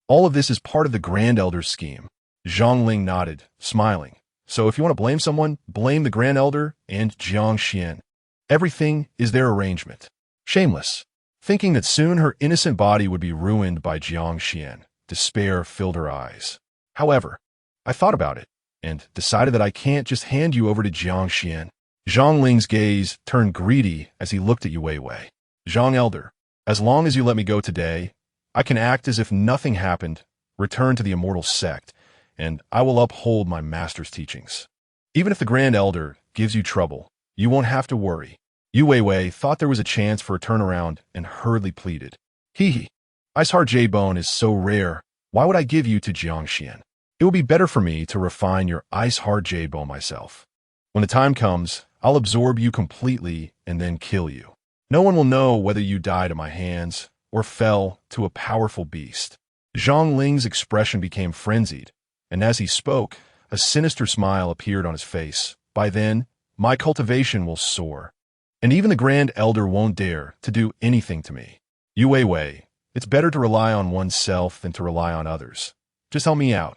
All of this is part of the Grand Elder's scheme. Zhang Ling nodded, smiling. So if you want to blame someone, blame the Grand Elder and Jiang Xian. Everything is their arrangement. Shameless. Thinking that soon her innocent body would be ruined by Jiang Xian, despair filled her eyes. However, I thought about it and decided that I can't just hand you over to Jiang Xian. Zhang Ling's gaze turned greedy as he looked at Yu Weiwei. Zhang Elder, as long as you let me go today, I can act as if nothing happened, return to the immortal sect, and I will uphold my master's teachings. Even if the Grand Elder gives you trouble, you won't have to worry. Yu Weiwei thought there was a chance for a turnaround and hurriedly pleaded. Hee. Ice-hard jade bone is so rare, why would I give you to Jiang Xian? It will be better for me to refine your ice-hard jade bone myself. When the time comes, I'll absorb you completely and then kill you. No one will know whether you died at my hands or fell to a powerful beast. Zhang Ling's expression became frenzied, and as he spoke, a sinister smile appeared on his face. By then, my cultivation will soar, and even the Grand Elder won't dare to do anything to me. Yu Weiwei, it's better to rely on oneself than to rely on others. Just help me out.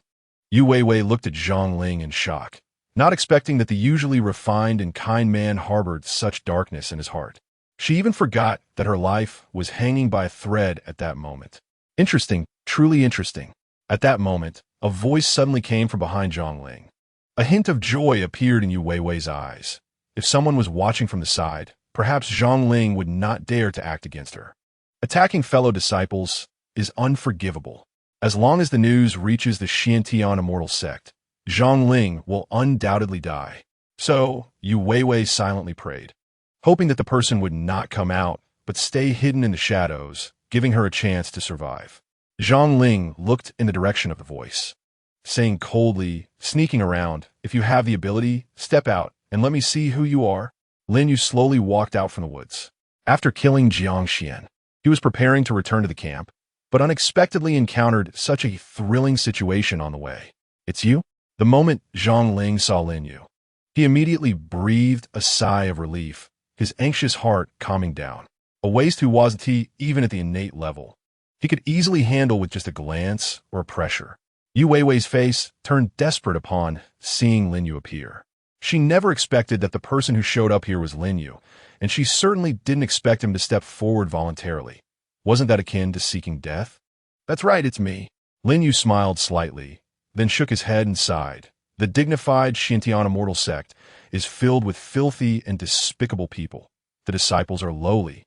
Yu Weiwei looked at Zhang Ling in shock, not expecting that the usually refined and kind man harbored such darkness in his heart. She even forgot that her life was hanging by a thread at that moment. Interesting, truly interesting. At that moment, a voice suddenly came from behind Zhang Ling. A hint of joy appeared in Yu Weiwei's eyes. If someone was watching from the side, perhaps Zhang Ling would not dare to act against her. Attacking fellow disciples is unforgivable. As long as the news reaches the Xiantian immortal sect, Zhang Ling will undoubtedly die. So, Yu Weiwei silently prayed, hoping that the person would not come out, but stay hidden in the shadows, giving her a chance to survive. Zhang Ling looked in the direction of the voice, saying coldly, sneaking around, if you have the ability, step out and let me see who you are. Lin Yu slowly walked out from the woods. After killing Jiang Xian, he was preparing to return to the camp, but unexpectedly encountered such a thrilling situation on the way. It's you? The moment Zhang Ling saw Lin Yu, he immediately breathed a sigh of relief, his anxious heart calming down. A waste who wasn't he even at the innate level. He could easily handle with just a glance or a pressure. Yu Weiwei's face turned desperate upon seeing Lin Yu appear. She never expected that the person who showed up here was Lin Yu, and she certainly didn't expect him to step forward voluntarily. Wasn't that akin to seeking death? That's right, it's me. Lin Yu smiled slightly, then shook his head and sighed, The dignified Xintian immortal sect is filled with filthy and despicable people. The disciples are lowly.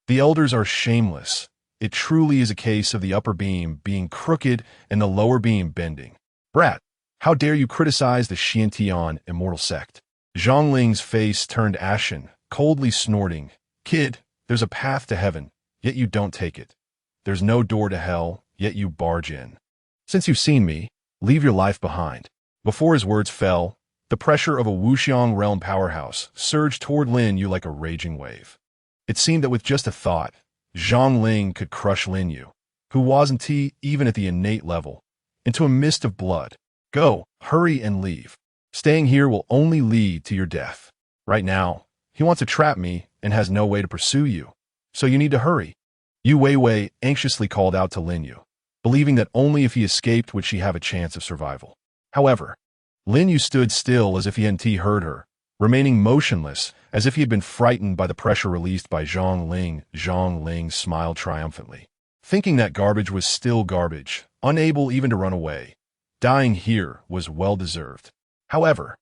The elders are shameless. It truly is a case of the upper beam being crooked and the lower beam bending. Brat, how dare you criticize the Xintian immortal sect? Zhang Ling's face turned ashen, coldly snorting. Kid, there's a path to heaven, yet you don't take it. There's no door to hell, yet you barge in. Since you've seen me, leave your life behind. Before his words fell, the pressure of a Wuxiang realm powerhouse surged toward Lin Yu like a raging wave. It seemed that with just a thought, Zhang Ling could crush Lin Yu, who wasn't he even at the innate level, into a mist of blood. Go, hurry and leave. Staying here will only lead to your death. Right now, he wants to trap me and has no way to pursue you, so you need to hurry. Yu Weiwei anxiously called out to Lin Yu, believing that only if he escaped would she have a chance of survival. However, Lin Yu stood still as if he hadn't heard her, remaining motionless as if he had been frightened by the pressure released by Zhang Ling. Zhang Ling smiled triumphantly, thinking that garbage was still garbage, unable even to run away. Dying here was well-deserved. However,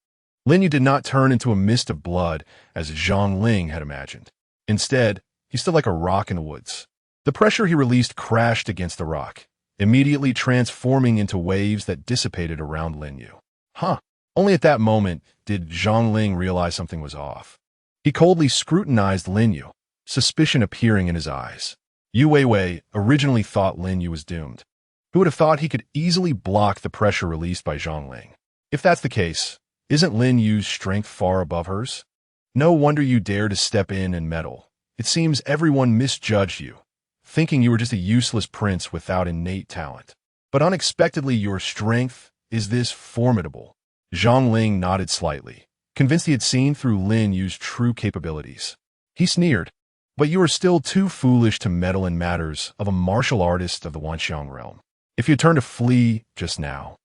Lin Yu did not turn into a mist of blood as Zhang Ling had imagined. Instead, he stood like a rock in the woods. The pressure he released crashed against the rock, immediately transforming into waves that dissipated around Lin Yu. Only at that moment did Zhang Ling realize something was off. He coldly scrutinized Lin Yu, suspicion appearing in his eyes. Yu Weiwei originally thought Lin Yu was doomed. Who would have thought he could easily block the pressure released by Zhang Ling? If that's the case, isn't Lin Yu's strength far above hers? No wonder you dare to step in and meddle. It seems everyone misjudged you, thinking you were just a useless prince without innate talent. But unexpectedly, your strength is this formidable. Zhang Ling nodded slightly, convinced he had seen through Lin Yu's true capabilities. He sneered, but you are still too foolish to meddle in matters of a martial artist of the Wanxiang realm. If you turned to flee just now,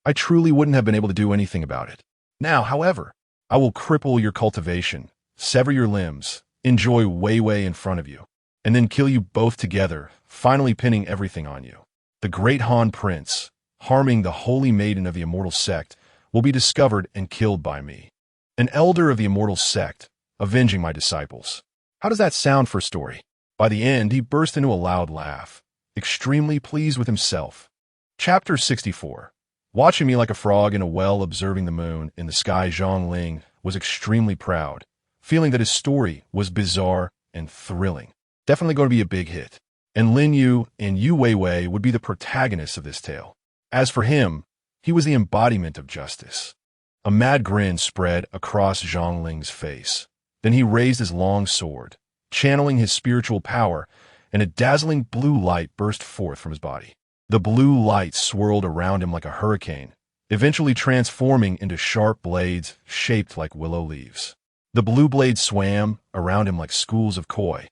I truly wouldn't have been able to do anything about it. Now, however, I will cripple your cultivation, sever your limbs, enjoy Weiwei in front of you, and then kill you both together, finally pinning everything on you. The great Han Prince, harming the holy maiden of the immortal sect, will be discovered and killed by me. An elder of the immortal sect, avenging my disciples. How does that sound for a story? By the end, he burst into a loud laugh, extremely pleased with himself. Chapter 64. Watching me like a frog in a well observing the moon in the sky, Zhang Ling was extremely proud, feeling that his story was bizarre and thrilling. Definitely going to be a big hit. And Lin Yu and Yu Weiwei would be the protagonists of this tale. As for him, he was the embodiment of justice. A mad grin spread across Zhang Ling's face. Then he raised his long sword, channeling his spiritual power, and a dazzling blue light burst forth from his body. The blue light swirled around him like a hurricane, eventually transforming into sharp blades shaped like willow leaves. The blue blades swam around him like schools of koi,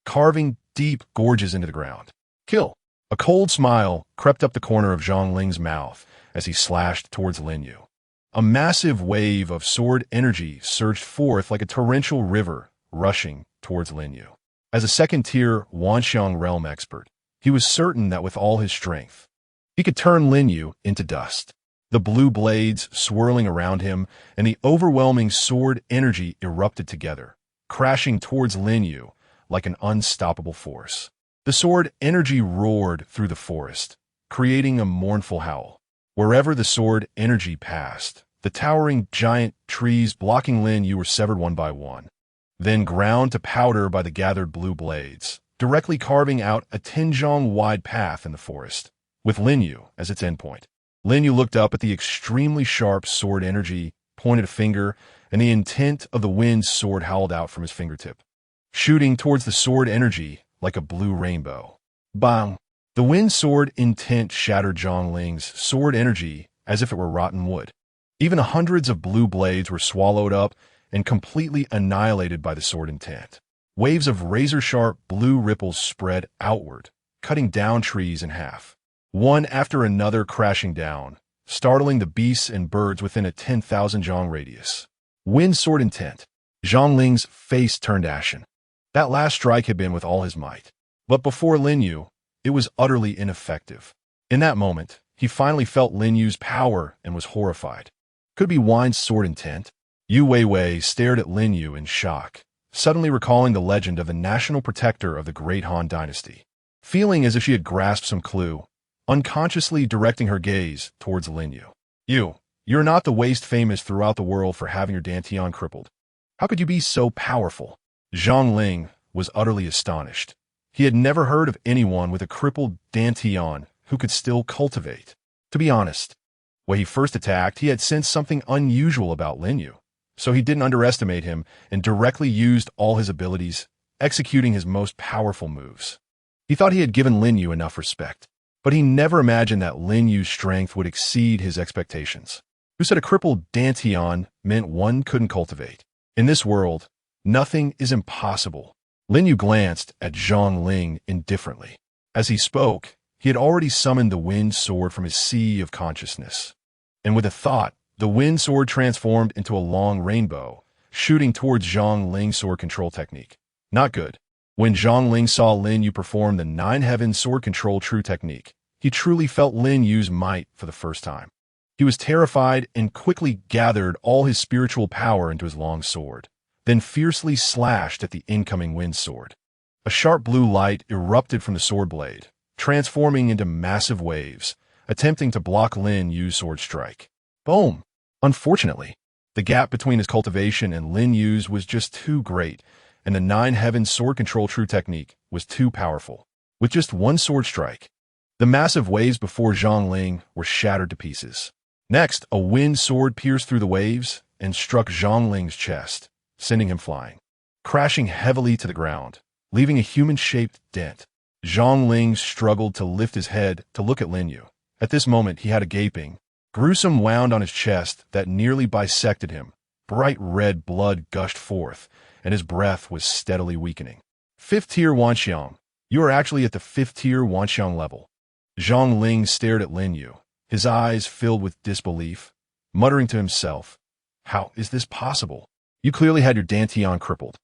carving deep gorges into the ground. Kill! A cold smile crept up the corner of Zhang Ling's mouth as he slashed towards Lin Yu. A massive wave of sword energy surged forth like a torrential river rushing towards Lin Yu. As a second-tier Wanxiang realm expert, he was certain that with all his strength, he could turn Lin Yu into dust. The blue blades swirling around him and the overwhelming sword energy erupted together, crashing towards Lin Yu like an unstoppable force. The sword energy roared through the forest, creating a mournful howl. Wherever the sword energy passed, the towering giant trees blocking Lin Yu were severed one by one, then ground to powder by the gathered blue blades, directly carving out a 10-zhong-wide path in the forest, with Lin Yu as its endpoint. Lin Yu looked up at the extremely sharp sword energy, pointed a finger, and the intent of the wind's sword howled out from his fingertip, shooting towards the sword energy like a blue rainbow. Bang! The wind sword intent shattered Zhang Ling's sword energy as if it were rotten wood. Even hundreds of blue blades were swallowed up and completely annihilated by the sword intent. Waves of razor-sharp blue ripples spread outward, cutting down trees in half, one after another crashing down, startling the beasts and birds within a 10,000 zhong radius. Wind sword intent. Zhang Ling's face turned ashen. That last strike had been with all his might. But before Lin Yu, it was utterly ineffective. In that moment, he finally felt Lin Yu's power and was horrified. Could be Wine's sword intent? Yu Weiwei stared at Lin Yu in shock, suddenly recalling the legend of the national protector of the great Han Dynasty. Feeling as if she had grasped some clue, unconsciously directing her gaze towards Lin Yu. You're not the waste famous throughout the world for having your Dantian crippled. How could you be so powerful? Zhang Ling was utterly astonished. He had never heard of anyone with a crippled Dantian who could still cultivate. To be honest, when he first attacked, he had sensed something unusual about Lin Yu, so he didn't underestimate him and directly used all his abilities, executing his most powerful moves. He thought he had given Lin Yu enough respect, but he never imagined that Lin Yu's strength would exceed his expectations. Who said a crippled Dantian meant one couldn't cultivate? In this world, nothing is impossible. Lin Yu glanced at Zhang Ling indifferently. As he spoke, he had already summoned the wind sword from his sea of consciousness. And with a thought, the wind sword transformed into a long rainbow, shooting towards Zhang Ling's sword control technique. Not good. When Zhang Ling saw Lin Yu perform the Nine Heavens sword control true technique, he truly felt Lin Yu's might for the first time. He was terrified and quickly gathered all his spiritual power into his long sword, then fiercely slashed at the incoming wind sword. A sharp blue light erupted from the sword blade, transforming into massive waves, attempting to block Lin Yu's sword strike. Boom! Unfortunately, the gap between his cultivation and Lin Yu's was just too great, and the Nine Heavens sword control true technique was too powerful. With just one sword strike, the massive waves before Zhang Ling were shattered to pieces. Next, a wind sword pierced through the waves and struck Zhang Ling's chest, sending him flying, crashing heavily to the ground, leaving a human-shaped dent. Zhang Ling struggled to lift his head to look at Lin Yu. At this moment, he had a gaping, gruesome wound on his chest that nearly bisected him. Bright red blood gushed forth, and his breath was steadily weakening. 5th tier Wanxiang. You are actually at the 5th tier Wanxiang level. Zhang Ling stared at Lin Yu, his eyes filled with disbelief, muttering to himself, "How is this possible? You clearly had your Dantian crippled.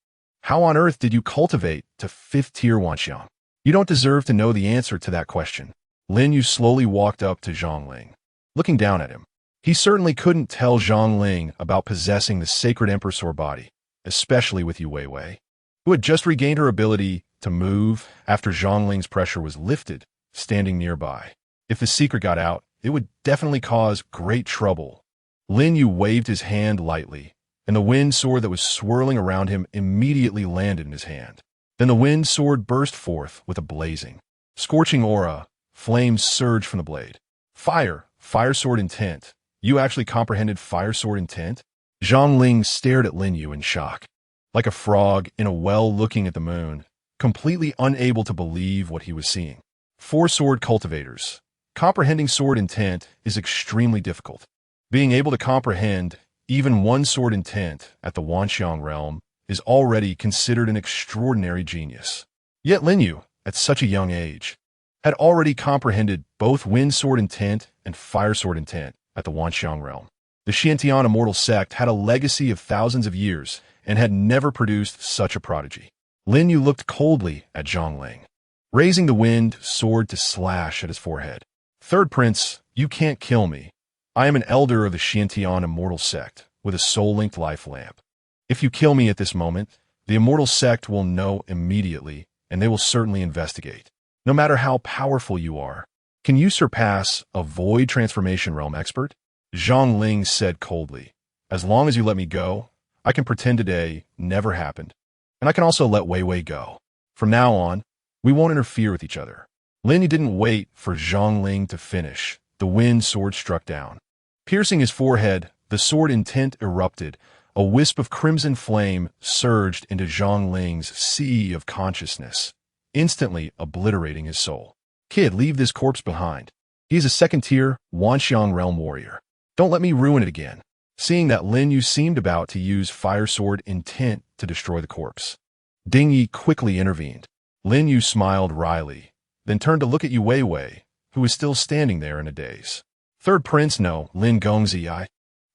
How on earth did you cultivate to 5th tier Wanxiang?" You don't deserve to know the answer to that question. Lin Yu slowly walked up to Zhang Ling, looking down at him. He certainly couldn't tell Zhang Ling about possessing the sacred Emperor Sword body, especially with Yu Weiwei, who had just regained her ability to move after Zhang Ling's pressure was lifted, standing nearby. If the secret got out, it would definitely cause great trouble. Lin Yu waved his hand lightly, and the wind sword that was swirling around him immediately landed in his hand. Then the wind sword burst forth with a blazing, scorching aura. Flames surged from the blade. Fire sword intent. You actually comprehended fire sword intent? Zhang Ling stared at Lin Yu in shock, like a frog in a well looking at the moon, completely unable to believe what he was seeing. 4 sword cultivators. Comprehending sword intent is extremely difficult. Being able to comprehend even one sword intent at the Wanxiang realm is already considered an extraordinary genius. Yet Lin Yu, at such a young age, had already comprehended both wind sword intent and fire sword intent at the Wanxiang realm. The Xiantian immortal sect had a legacy of thousands of years and had never produced such a prodigy. Lin Yu looked coldly at Zhang Ling, raising the wind sword to slash at his forehead. "Third prince, you can't kill me. I am an elder of the Xiantian immortal sect with a soul-linked life lamp. If you kill me at this moment, the immortal sect will know immediately, and they will certainly investigate. No matter how powerful you are, can you surpass a void transformation realm expert?" Zhang Ling said coldly, "As long as you let me go, I can pretend today never happened, and I can also let Weiwei go. From now on, we won't interfere with each other." Lin Yu didn't wait for Zhang Ling to finish. The wind sword struck down. Piercing his forehead, the sword intent erupted. A wisp of crimson flame surged into Zhang Ling's sea of consciousness, instantly obliterating his soul. "Kid, leave this corpse behind. He is a 2nd tier Wanxiang realm warrior. Don't let me ruin it again." Seeing that Lin Yu seemed about to use fire sword intent to destroy the corpse, Ding Yi quickly intervened. Lin Yu smiled wryly, then turned to look at Yu Weiwei, who was still standing there in a daze. "Third prince, no, Lin Gongzi,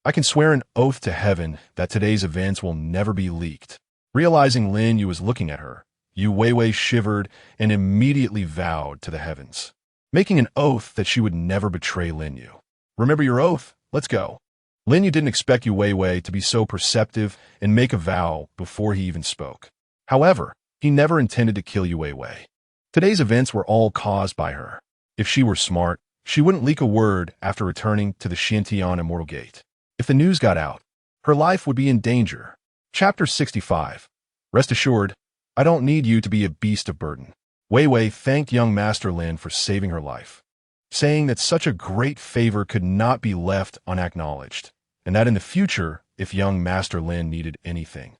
I can swear an oath to heaven that today's events will never be leaked." Realizing Lin Yu was looking at her, Yu Weiwei shivered and immediately vowed to the heavens, making an oath that she would never betray Lin Yu. "Remember your oath. Let's go." Lin Yu didn't expect Yu Weiwei to be so perceptive and make a vow before he even spoke. However, he never intended to kill Yu Weiwei. Today's events were all caused by her. If she were smart, she wouldn't leak a word after returning to the Xiantian Immortal Gate. If the news got out, her life would be in danger. Chapter 65. Rest assured, I don't need you to be a beast of burden. Weiwei thanked young Master Lin for saving her life, saying that such a great favor could not be left unacknowledged, and that in the future, if young Master Lin needed anything,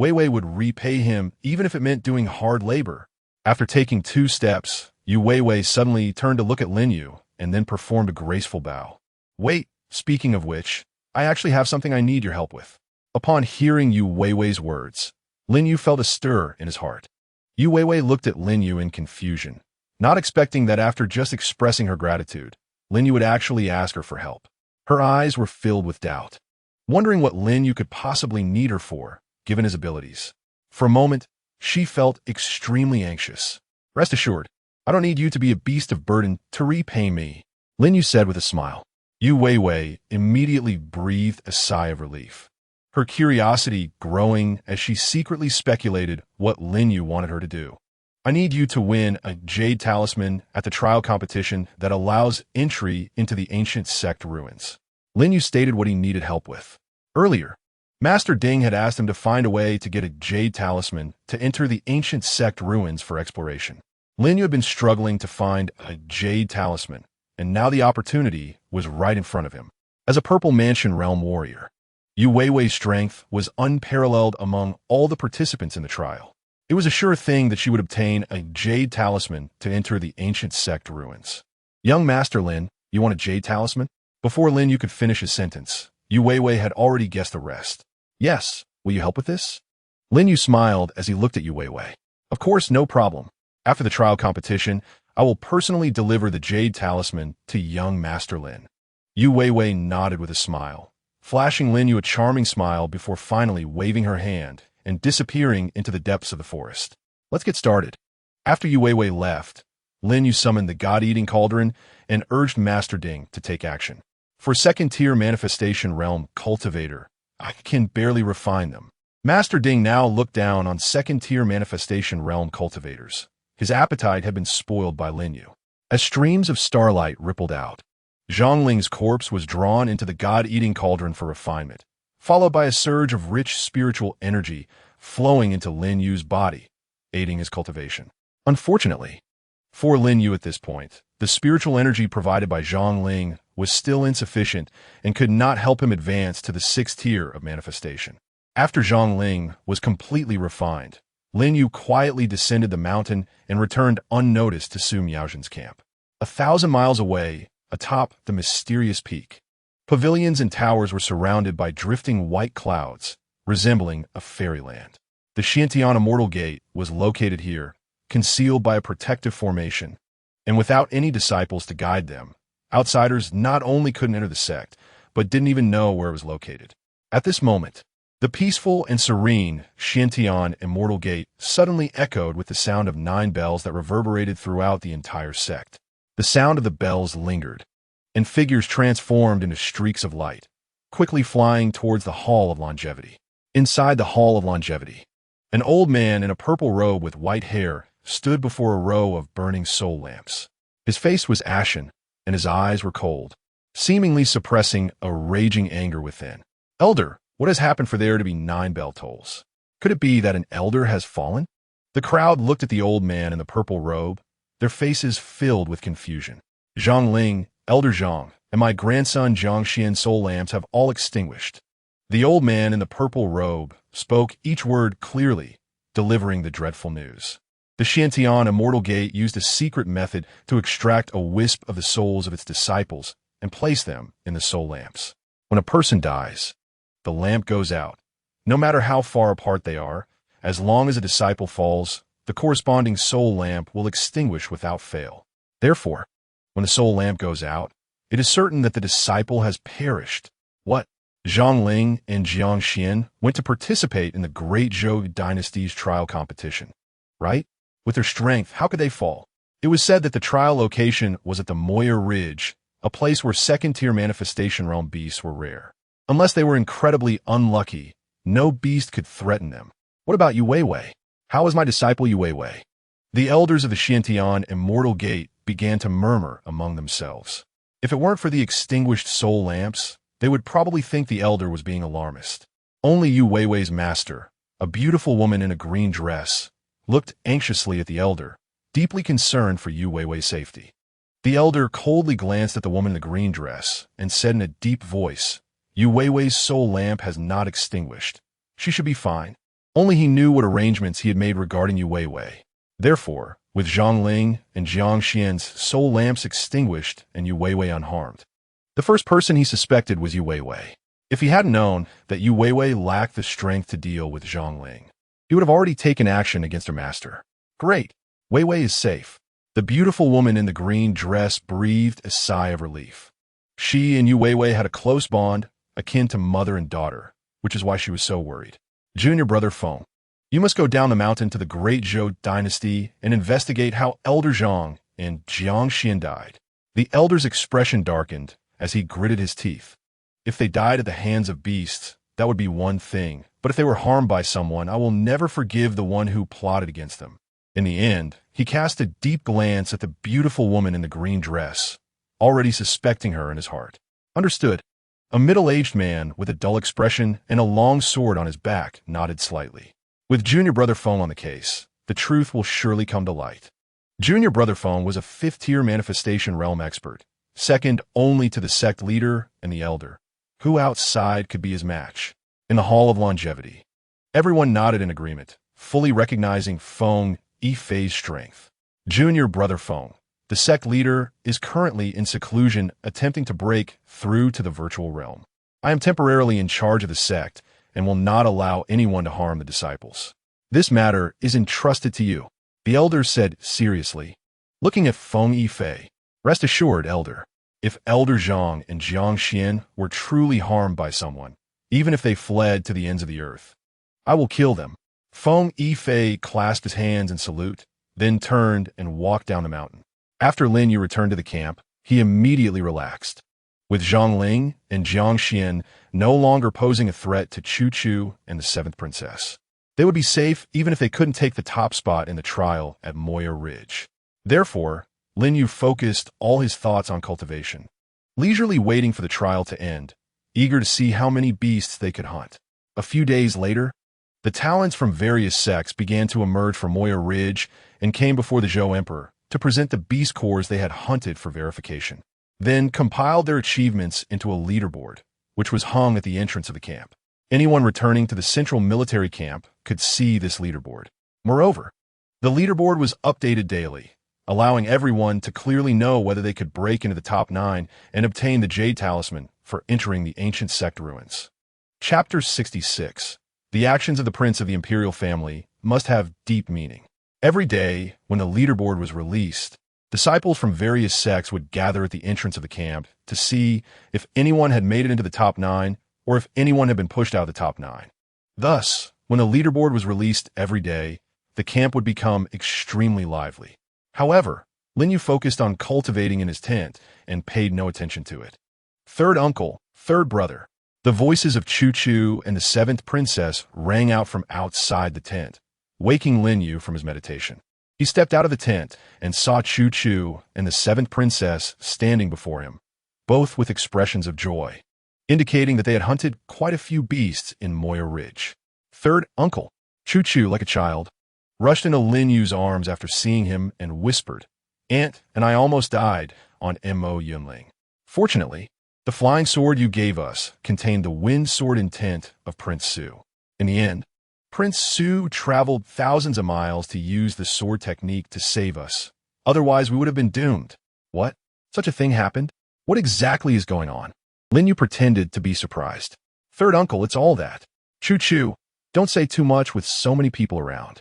Weiwei would repay him even if it meant doing hard labor. After taking 2 steps, Yu Weiwei suddenly turned to look at Lin Yu and then performed a graceful bow. Wait, speaking of which, I actually have something I need your help with. Upon hearing Yu Weiwei's words, Lin Yu felt a stir in his heart. Yu Weiwei looked at Lin Yu in confusion, not expecting that after just expressing her gratitude, Lin Yu would actually ask her for help. Her eyes were filled with doubt, wondering what Lin Yu could possibly need her for, given his abilities. For a moment, she felt extremely anxious. Rest assured, I don't need you to be a beast of burden to repay me, Lin Yu said with a smile. Yu Weiwei immediately breathed a sigh of relief, her curiosity growing as she secretly speculated what Lin Yu wanted her to do. I need you to win a jade talisman at the trial competition that allows entry into the ancient sect ruins. Lin Yu stated what he needed help with. Earlier, Master Ding had asked him to find a way to get a jade talisman to enter the ancient sect ruins for exploration. Lin Yu had been struggling to find a jade talisman, and now the opportunity was right in front of him. As a Purple Mansion realm warrior, Yu Weiwei's strength was unparalleled among all the participants in the trial. It was a sure thing that she would obtain a jade talisman to enter the ancient sect ruins. Young Master Lin, you want a jade talisman? Before Lin Yu could finish his sentence, Yu Weiwei had already guessed the rest. Yes, will you help with this? Lin Yu smiled as he looked at Yu Weiwei. Of course, no problem. After the trial competition, I will personally deliver the jade talisman to young Master Lin. Yu Weiwei nodded with a smile, flashing Lin Yu a charming smile before finally waving her hand and disappearing into the depths of the forest. Let's get started. After Yu Weiwei left, Lin Yu summoned the God-eating Cauldron and urged Master Ding to take action. For second-tier manifestation realm cultivator, I can barely refine them. Master Ding now looked down on second-tier manifestation realm cultivators. His appetite had been spoiled by Lin Yu. As streams of starlight rippled out, Zhongling's corpse was drawn into the God-eating Cauldron for refinement, followed by a surge of rich spiritual energy flowing into Lin Yu's body, aiding his cultivation. Unfortunately, for Lin Yu at this point, the spiritual energy provided by Zhongling was still insufficient and could not help him advance to the 6th tier of manifestation. After Zhongling was completely refined, Lin Yu quietly descended the mountain and returned unnoticed to Su Miaozhen's camp. 1,000 miles away, atop the mysterious peak, pavilions and towers were surrounded by drifting white clouds, resembling a fairyland. The Xiantian Immortal Gate was located here, concealed by a protective formation, and without any disciples to guide them, outsiders not only couldn't enter the sect, but didn't even know where it was located. At this moment, the peaceful and serene Xiantian Immortal Gate suddenly echoed with the sound of 9 bells that reverberated throughout the entire sect. The sound of the bells lingered, and figures transformed into streaks of light, quickly flying towards the Hall of Longevity. Inside the Hall of Longevity, an old man in a purple robe with white hair stood before a row of burning soul lamps. His face was ashen, and his eyes were cold, seemingly suppressing a raging anger within. Elder, what has happened for there to be 9 bell tolls? Could it be that an elder has fallen? The crowd looked at the old man in the purple robe, their faces filled with confusion. Zhongling, Elder Zhang, and my grandson Zhangxian's soul lamps have all extinguished. The old man in the purple robe spoke each word clearly, delivering the dreadful news. The Xiantian Immortal Gate used a secret method to extract a wisp of the souls of its disciples and place them in the soul lamps. When a person dies, the lamp goes out. No matter how far apart they are, as long as a disciple falls, the corresponding soul lamp will extinguish without fail. Therefore, when the soul lamp goes out, it is certain that the disciple has perished. What? Zhongling and Jiangxian went to participate in the great Zhou dynasty's trial competition, right? With their strength, how could they fall? It was said that the trial location was at the Moya Ridge, a place where second-tier manifestation realm beasts were rare. Unless they were incredibly unlucky, no beast could threaten them. What about Yu Weiwei? How is my disciple Yu Weiwei? The elders of the Xiantian Immortal Gate began to murmur among themselves. If it weren't for the extinguished soul lamps, they would probably think the elder was being alarmist. Only Yu Weiwei's master, a beautiful woman in a green dress, looked anxiously at the elder, deeply concerned for Yu Weiwei's safety. The elder coldly glanced at the woman in the green dress and said in a deep voice, Yu Weiwei's soul lamp has not extinguished. She should be fine. Only he knew what arrangements he had made regarding Yu Weiwei. Therefore, with Zhang Ling and Jiang Xian's soul lamps extinguished and Yu Weiwei unharmed, the first person he suspected was Yu Weiwei. If he hadn't known that Yu Weiwei lacked the strength to deal with Zhang Ling, he would have already taken action against her master. Great! Weiwei is safe. The beautiful woman in the green dress breathed a sigh of relief. She and Yu Weiwei had a close bond, akin to mother and daughter, which is why she was so worried. Junior brother Feng, you must go down the mountain to the great Zhou dynasty and investigate how Elder Zhang and Jiang Xian died. The elder's expression darkened as he gritted his teeth. If they died at the hands of beasts, that would be one thing, but if they were harmed by someone, I will never forgive the one who plotted against them. In the end, he cast a deep glance at the beautiful woman in the green dress, already suspecting her in his heart. Understood. A middle-aged man with a dull expression and a long sword on his back nodded slightly. With Junior Brother Feng on the case, the truth will surely come to light. Junior Brother Feng was a fifth-tier manifestation realm expert, second only to the sect leader and the elder. Who outside could be his match? In the Hall of Longevity, everyone nodded in agreement, fully recognizing Feng Yifei's strength. Junior Brother Feng, the sect leader, is currently in seclusion attempting to break through to the virtual realm. I am temporarily in charge of the sect and will not allow anyone to harm the disciples. This matter is entrusted to you, the elder said seriously, looking at Feng Yifei. Rest assured, elder, if Elder Zhang and Jiang Xian were truly harmed by someone, even if they fled to the ends of the earth, I will kill them. Feng Yifei clasped his hands in salute, then turned and walked down the mountain. After Lin Yu returned to the camp, he immediately relaxed. With Zhang Ling and Jiang Xian no longer posing a threat to Chu Chu and the seventh princess, they would be safe even if they couldn't take the top spot in the trial at Moya Ridge. Therefore, Lin Yu focused all his thoughts on cultivation, leisurely waiting for the trial to end, eager to see how many beasts they could hunt. A few days later, the talents from various sects began to emerge from Moya Ridge and came before the Zhou Emperor to present the beast cores they had hunted for verification, then compiled their achievements into a leaderboard, which was hung at the entrance of the camp. Anyone returning to the central military camp could see this leaderboard. Moreover, the leaderboard was updated daily, allowing everyone to clearly know whether they could break into the top 9 and obtain the Jade Talisman for entering the ancient sect ruins. Chapter 66. The actions of the prince of the imperial family must have deep meaning. Every day, when the leaderboard was released, disciples from various sects would gather at the entrance of the camp to see if anyone had made it into the top 9 or if anyone had been pushed out of the top 9. Thus, when the leaderboard was released every day, the camp would become extremely lively. However, Lin Yu focused on cultivating in his tent and paid no attention to it. Third uncle, third brother. The voices of Chu Chu and the seventh princess rang out from outside the tent, waking Lin Yu from his meditation. He stepped out of the tent and saw Chu Chu and the seventh princess standing before him, both with expressions of joy, indicating that they had hunted quite a few beasts in Moya Ridge. Third uncle, Chu Chu, like a child, rushed into Lin Yu's arms after seeing him and whispered, "Aunt, and I almost died on Mo Yunling. Fortunately, the flying sword you gave us contained the wind sword intent of Prince Su. In the end, Prince Su traveled thousands of miles to use the sword technique to save us. Otherwise, we would have been doomed." What? Such a thing happened? What exactly is going on? Lin Yu pretended to be surprised. Third uncle, it's all that. Chu Chu, don't say too much with so many people around.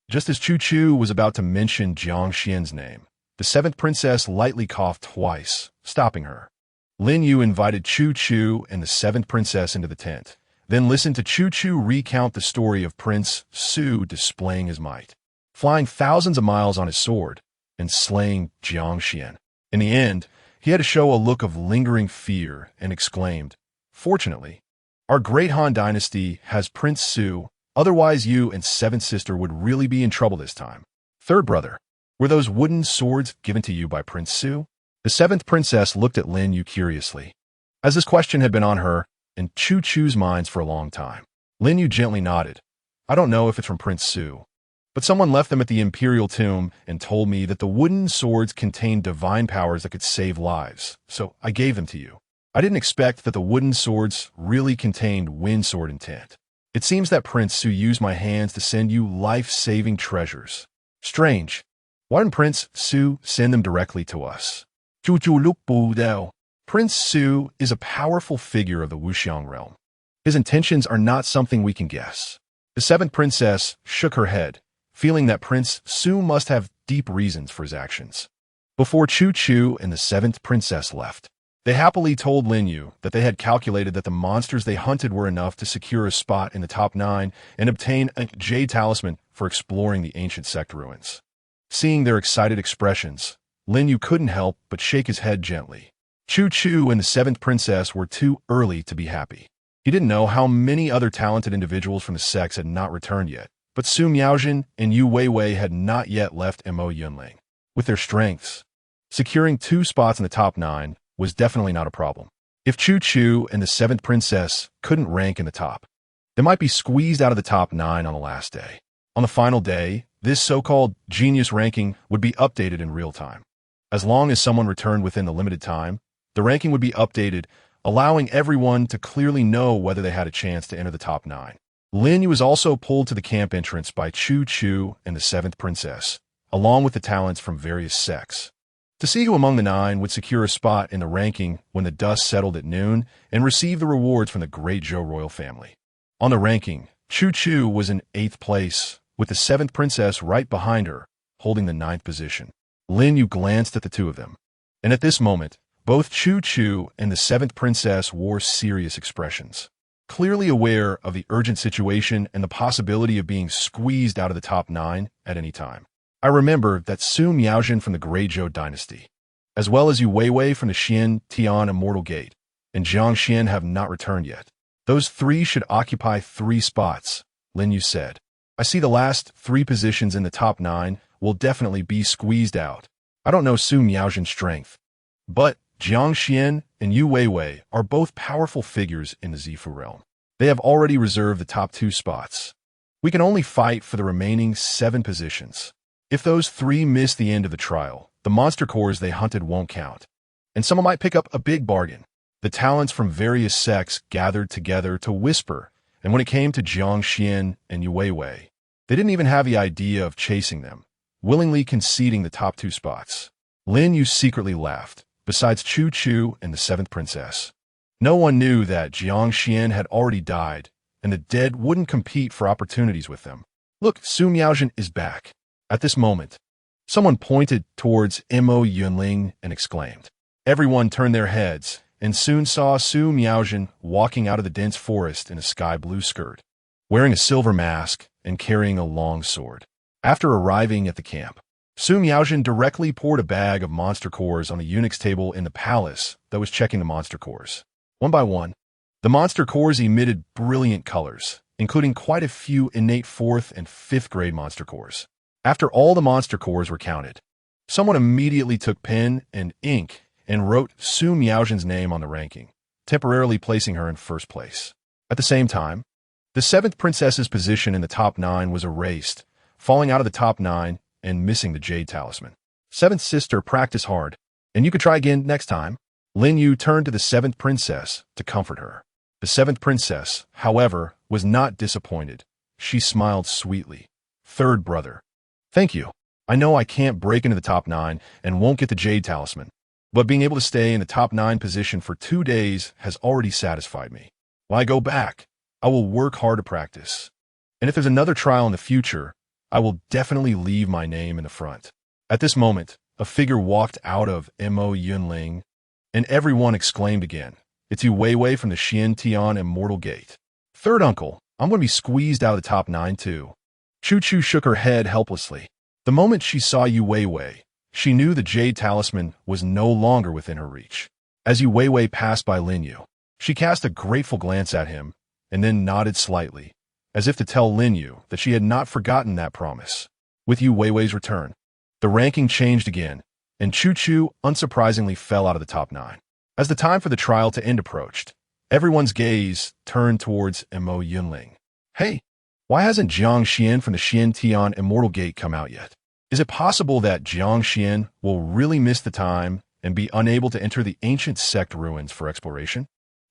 Just as Chu Chu was about to mention Jiang Xian's name, the seventh princess lightly coughed twice, stopping her. Lin Yu invited Chu Chu and the seventh princess into the tent, then listened to Chu Chu recount the story of Prince Su displaying his might, flying thousands of miles on his sword, and slaying Jiang Xian. In the end, he had to show a look of lingering fear and exclaimed, "Fortunately, Our great Han Dynasty has Prince Su, otherwise you and seventh sister would really be in trouble this time. Third brother, were those wooden swords given to you by Prince Su? The seventh princess looked at Lin Yu curiously, as this question had been on her and Chu Chu's minds for a long time. Lin Yu gently nodded. I don't know if it's from Prince Su, but someone left them at the imperial tomb and told me that the wooden swords contained divine powers that could save lives, so I gave them to you. I didn't expect that the wooden swords really contained wind sword intent. It seems that Prince Su used my hands to send you life-saving treasures. Strange. Why didn't Prince Su send them directly to us? Prince Su is a powerful figure of the Wuxiang realm. His intentions are not something we can guess. The seventh princess shook her head, feeling that Prince Su must have deep reasons for his actions. Before Chu Chu and the seventh princess left, they happily told Lin Yu that they had calculated that the monsters they hunted were enough to secure a spot in the top 9 and obtain a jade talisman for exploring the ancient sect ruins. Seeing their excited expressions, Lin Yu couldn't help but shake his head gently. Chu Chu and the seventh princess were too early to be happy. He didn't know how many other talented individuals from the sects had not returned yet, but Su Miaojin and Yu Weiwei had not yet left Mo Yunling. With their strengths, securing 2 spots in the top 9 was definitely not a problem. If Chu Chu and the seventh princess couldn't rank in the top, they might be squeezed out of the top 9 on the last day. On the final day, this so-called genius ranking would be updated in real time. As long as someone returned within the limited time, the ranking would be updated, allowing everyone to clearly know whether they had a chance to enter the top 9. Lin Yu was also pulled to the camp entrance by Chu Chu and the seventh princess, along with the talents from various sects, to see who among the 9 would secure a spot in the ranking when the dust settled at noon and receive the rewards from the great Zhou royal family. On the ranking, Chu Chu was in 8th place, with the seventh princess right behind her, holding the 9th position. Lin Yu glanced at the two of them, and at this moment, both Chu Chu and the seventh princess wore serious expressions, clearly aware of the urgent situation and the possibility of being squeezed out of the top 9 at any time. I remember that Su Miaojin from the Zhou Dynasty, as well as Yu Weiwei from the Xian Tian Immortal Gate, and Jiang Xian have not returned yet. Those 3 should occupy 3 spots, Lin Yu said. I see the last 3 positions in the top 9 will definitely be squeezed out. I don't know Su Miaojin's strength, but Jiang Xian and Yu Weiwei are both powerful figures in the Zifu realm. They have already reserved the top 2 spots. We can only fight for the remaining 7 positions. If those 3 miss the end of the trial, the monster cores they hunted won't count, and someone might pick up a big bargain. The talents from various sects gathered together to whisper, and when it came to Jiang Xian and Yu Weiwei, they didn't even have the idea of chasing them, willingly conceding the top 2 spots. Lin Yu secretly laughed, besides Chu Chu and the seventh princess. No one knew that Jiang Xian had already died, and the dead wouldn't compete for opportunities with them. Look, Su Miaojin is back. At this moment, someone pointed towards Mo Yunling and exclaimed. Everyone turned their heads and soon saw Su Miaojin walking out of the dense forest in a sky-blue skirt, wearing a silver mask and carrying a long sword. After arriving at the camp, Su Miaojin directly poured a bag of monster cores on the eunuch's table in the palace that was checking the monster cores. One by one, the monster cores emitted brilliant colors, including quite a few innate 4th and 5th grade monster cores. After all the monster cores were counted, someone immediately took pen and ink and wrote Su Miaojin's name on the ranking, temporarily placing her in 1st place. At the same time, the 7th princess's position in the top 9 was erased, falling out of the top 9 and missing the jade talisman. 7th sister, practice hard, and you could try again next time. Lin Yu turned to the 7th princess to comfort her. The 7th princess, however, was not disappointed. She smiled sweetly. Third brother. Thank you. I know I can't break into the top 9 and won't get the jade talisman, but being able to stay in the top 9 position for 2 days has already satisfied me. When I go back, I will work hard to practice. And if there's another trial in the future, I will definitely leave my name in the front. At this moment, a figure walked out of Mo Yunling, and everyone exclaimed again. It's Yu Weiwei from the Xian Tian Immortal Gate. Third uncle, I'm going to be squeezed out of the top 9 too. Chu Chu shook her head helplessly. The moment she saw Yu Weiwei, she knew the jade talisman was no longer within her reach. As Yu Weiwei passed by Lin Yu, she cast a grateful glance at him and then nodded slightly, as if to tell Lin Yu that she had not forgotten that promise. With Yu Weiwei's return, the ranking changed again, and Chu Chu unsurprisingly fell out of the top 9. As the time for the trial to end approached, everyone's gaze turned towards Mo Yunling. Hey, why hasn't Jiang Xian from the Xian Tian Immortal Gate come out yet? Is it possible that Jiang Xian will really miss the time and be unable to enter the ancient sect ruins for exploration?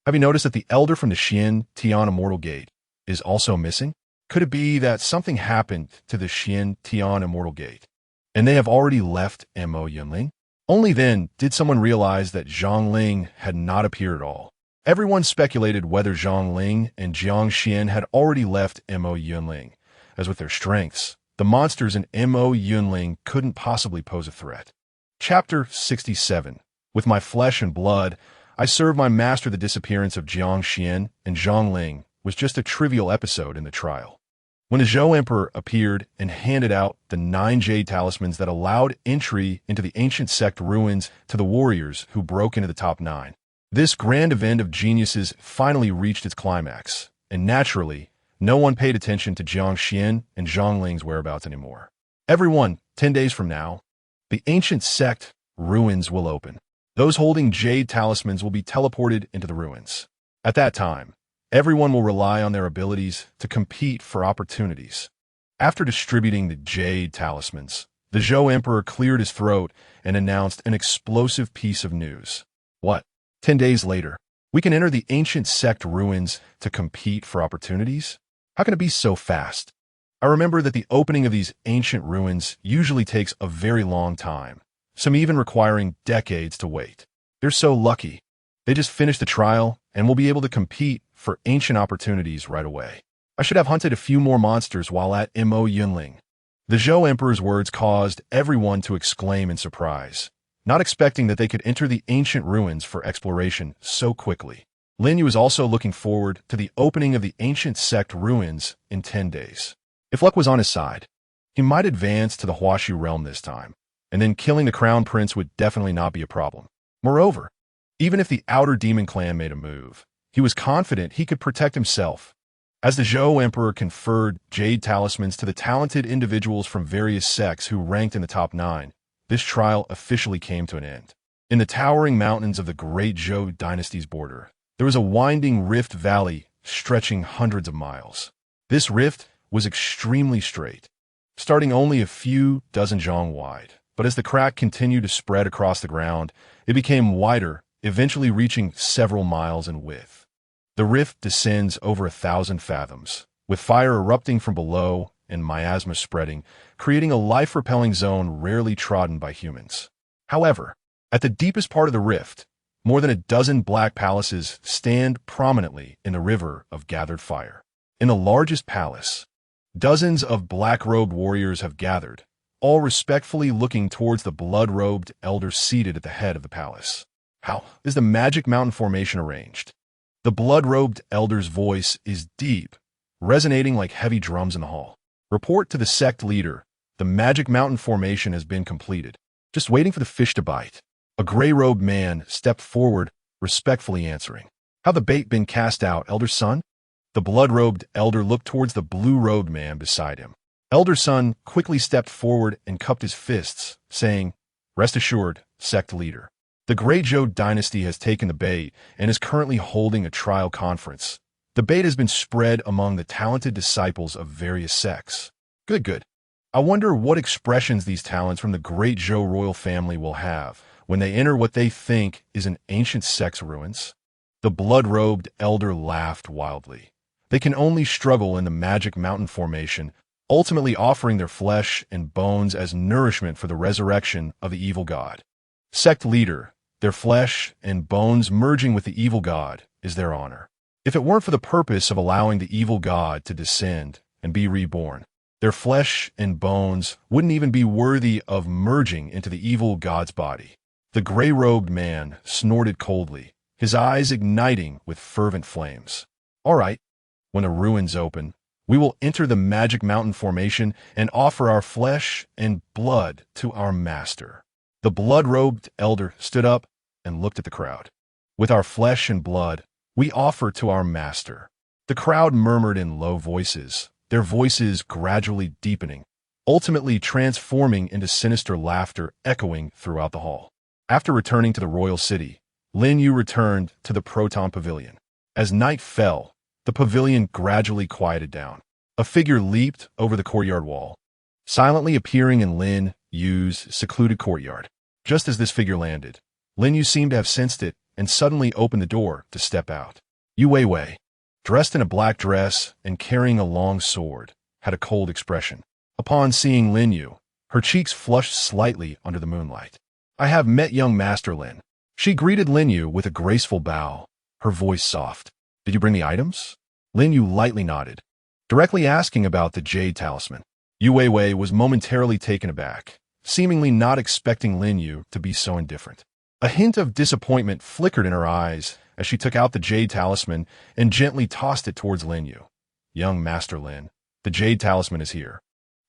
Have you noticed that the elder from the Xian Tian Immortal Gate is also missing? Could it be that something happened to the Xian Tian Immortal Gate, and they have already left Mo Yunling? Only then did someone realize that Zhang Ling had not appeared at all. Everyone speculated whether Zhang Ling and Jiang Xian had already left Mo Yunling, as with their strengths, the monsters in Mo Yunling couldn't possibly pose a threat. Chapter 67. With my flesh and blood, I served my master. The disappearance of Jiang Xian and Zhang Ling was just a trivial episode in the trial. When the Zhou Emperor appeared and handed out the 9 jade talismans that allowed entry into the ancient sect ruins to the warriors who broke into the top 9, this grand event of geniuses finally reached its climax, and naturally, no one paid attention to Jiang Xian and Zhang Ling's whereabouts anymore. Everyone, 10 days from now, the ancient sect ruins will open. Those holding jade talismans will be teleported into the ruins. At that time, everyone will rely on their abilities to compete for opportunities. After distributing the jade talismans, the Zhou Emperor cleared his throat and announced an explosive piece of news. What? 10 days later, we can enter the ancient sect ruins to compete for opportunities? How can it be so fast? I remember that the opening of these ancient ruins usually takes a very long time, some even requiring decades to wait. They're so lucky. They just finished the trial and will be able to compete for ancient opportunities right away. I should have hunted a few more monsters while at Mo Yunling. The Zhou Emperor's words caused everyone to exclaim in surprise, not expecting that they could enter the ancient ruins for exploration so quickly. Lin Yu was also looking forward to the opening of the ancient sect ruins in 10 days. If luck was on his side, he might advance to the Huaxu realm this time, and then killing the crown prince would definitely not be a problem. Moreover, even if the outer demon clan made a move, he was confident he could protect himself. As the Zhou Emperor conferred jade talismans to the talented individuals from various sects who ranked in the top 9, this trial officially came to an end. In the towering mountains of the great Zhou dynasty's border, there was a winding rift valley stretching hundreds of miles. This rift was extremely straight, starting only a few dozen zhang wide. But as the crack continued to spread across the ground, it became wider, eventually reaching several miles in width. The rift descends over 1,000 fathoms, with fire erupting from below and miasma spreading, creating a life-repelling zone rarely trodden by humans. However, at the deepest part of the rift, more than a dozen black palaces stand prominently in the river of gathered fire. In the largest palace, dozens of black-robed warriors have gathered, all respectfully looking towards the blood-robed elder seated at the head of the palace. How is the Magic Mountain formation arranged? The blood-robed elder's voice is deep, resonating like heavy drums in the hall. Report to the sect leader. The Magic Mountain formation has been completed. Just waiting for the fish to bite. A gray-robed man stepped forward, respectfully answering. How the bait been cast out, elder son? The blood-robed elder looked towards the blue-robed man beside him. Elder son quickly stepped forward and cupped his fists, saying, Rest assured, sect leader. The Great Zhou Dynasty has taken the bait and is currently holding a trial conference. The bait has been spread among the talented disciples of various sects. Good. I wonder what expressions these talents from the Great Zhou royal family will have when they enter what they think is an ancient sect's ruins. The blood-robed elder laughed wildly. They can only struggle in the Magic Mountain formation, ultimately offering their flesh and bones as nourishment for the resurrection of the evil god. Sect leader, their flesh and bones merging with the evil god is their honor. If it weren't for the purpose of allowing the evil god to descend and be reborn, their flesh and bones wouldn't even be worthy of merging into the evil god's body. The gray-robed man snorted coldly, his eyes igniting with fervent flames. All right, when the ruins open, we will enter the Magic Mountain formation and offer our flesh and blood to our master. The blood-robed elder stood up and looked at the crowd. With our flesh and blood, we offer to our master. The crowd murmured in low voices, their voices gradually deepening, ultimately transforming into sinister laughter echoing throughout the hall. After returning to the royal city, Lin Yu returned to the Proton Pavilion. As night fell, the pavilion gradually quieted down. A figure leaped over the courtyard wall, silently appearing in Lin Yu's secluded courtyard. Just as this figure landed, Lin Yu seemed to have sensed it and suddenly opened the door to step out. Yu Weiwei, dressed in a black dress and carrying a long sword, had a cold expression. Upon seeing Lin Yu, her cheeks flushed slightly under the moonlight. "I have met young Master Lin." She greeted Lin Yu with a graceful bow, her voice soft. "Did you bring the items?" Lin Yu lightly nodded, directly asking about the jade talisman. Yu Weiwei was momentarily taken aback, seemingly not expecting Lin Yu to be so indifferent. A hint of disappointment flickered in her eyes as she took out the jade talisman and gently tossed it towards Lin Yu. "Young Master Lin, the jade talisman is here.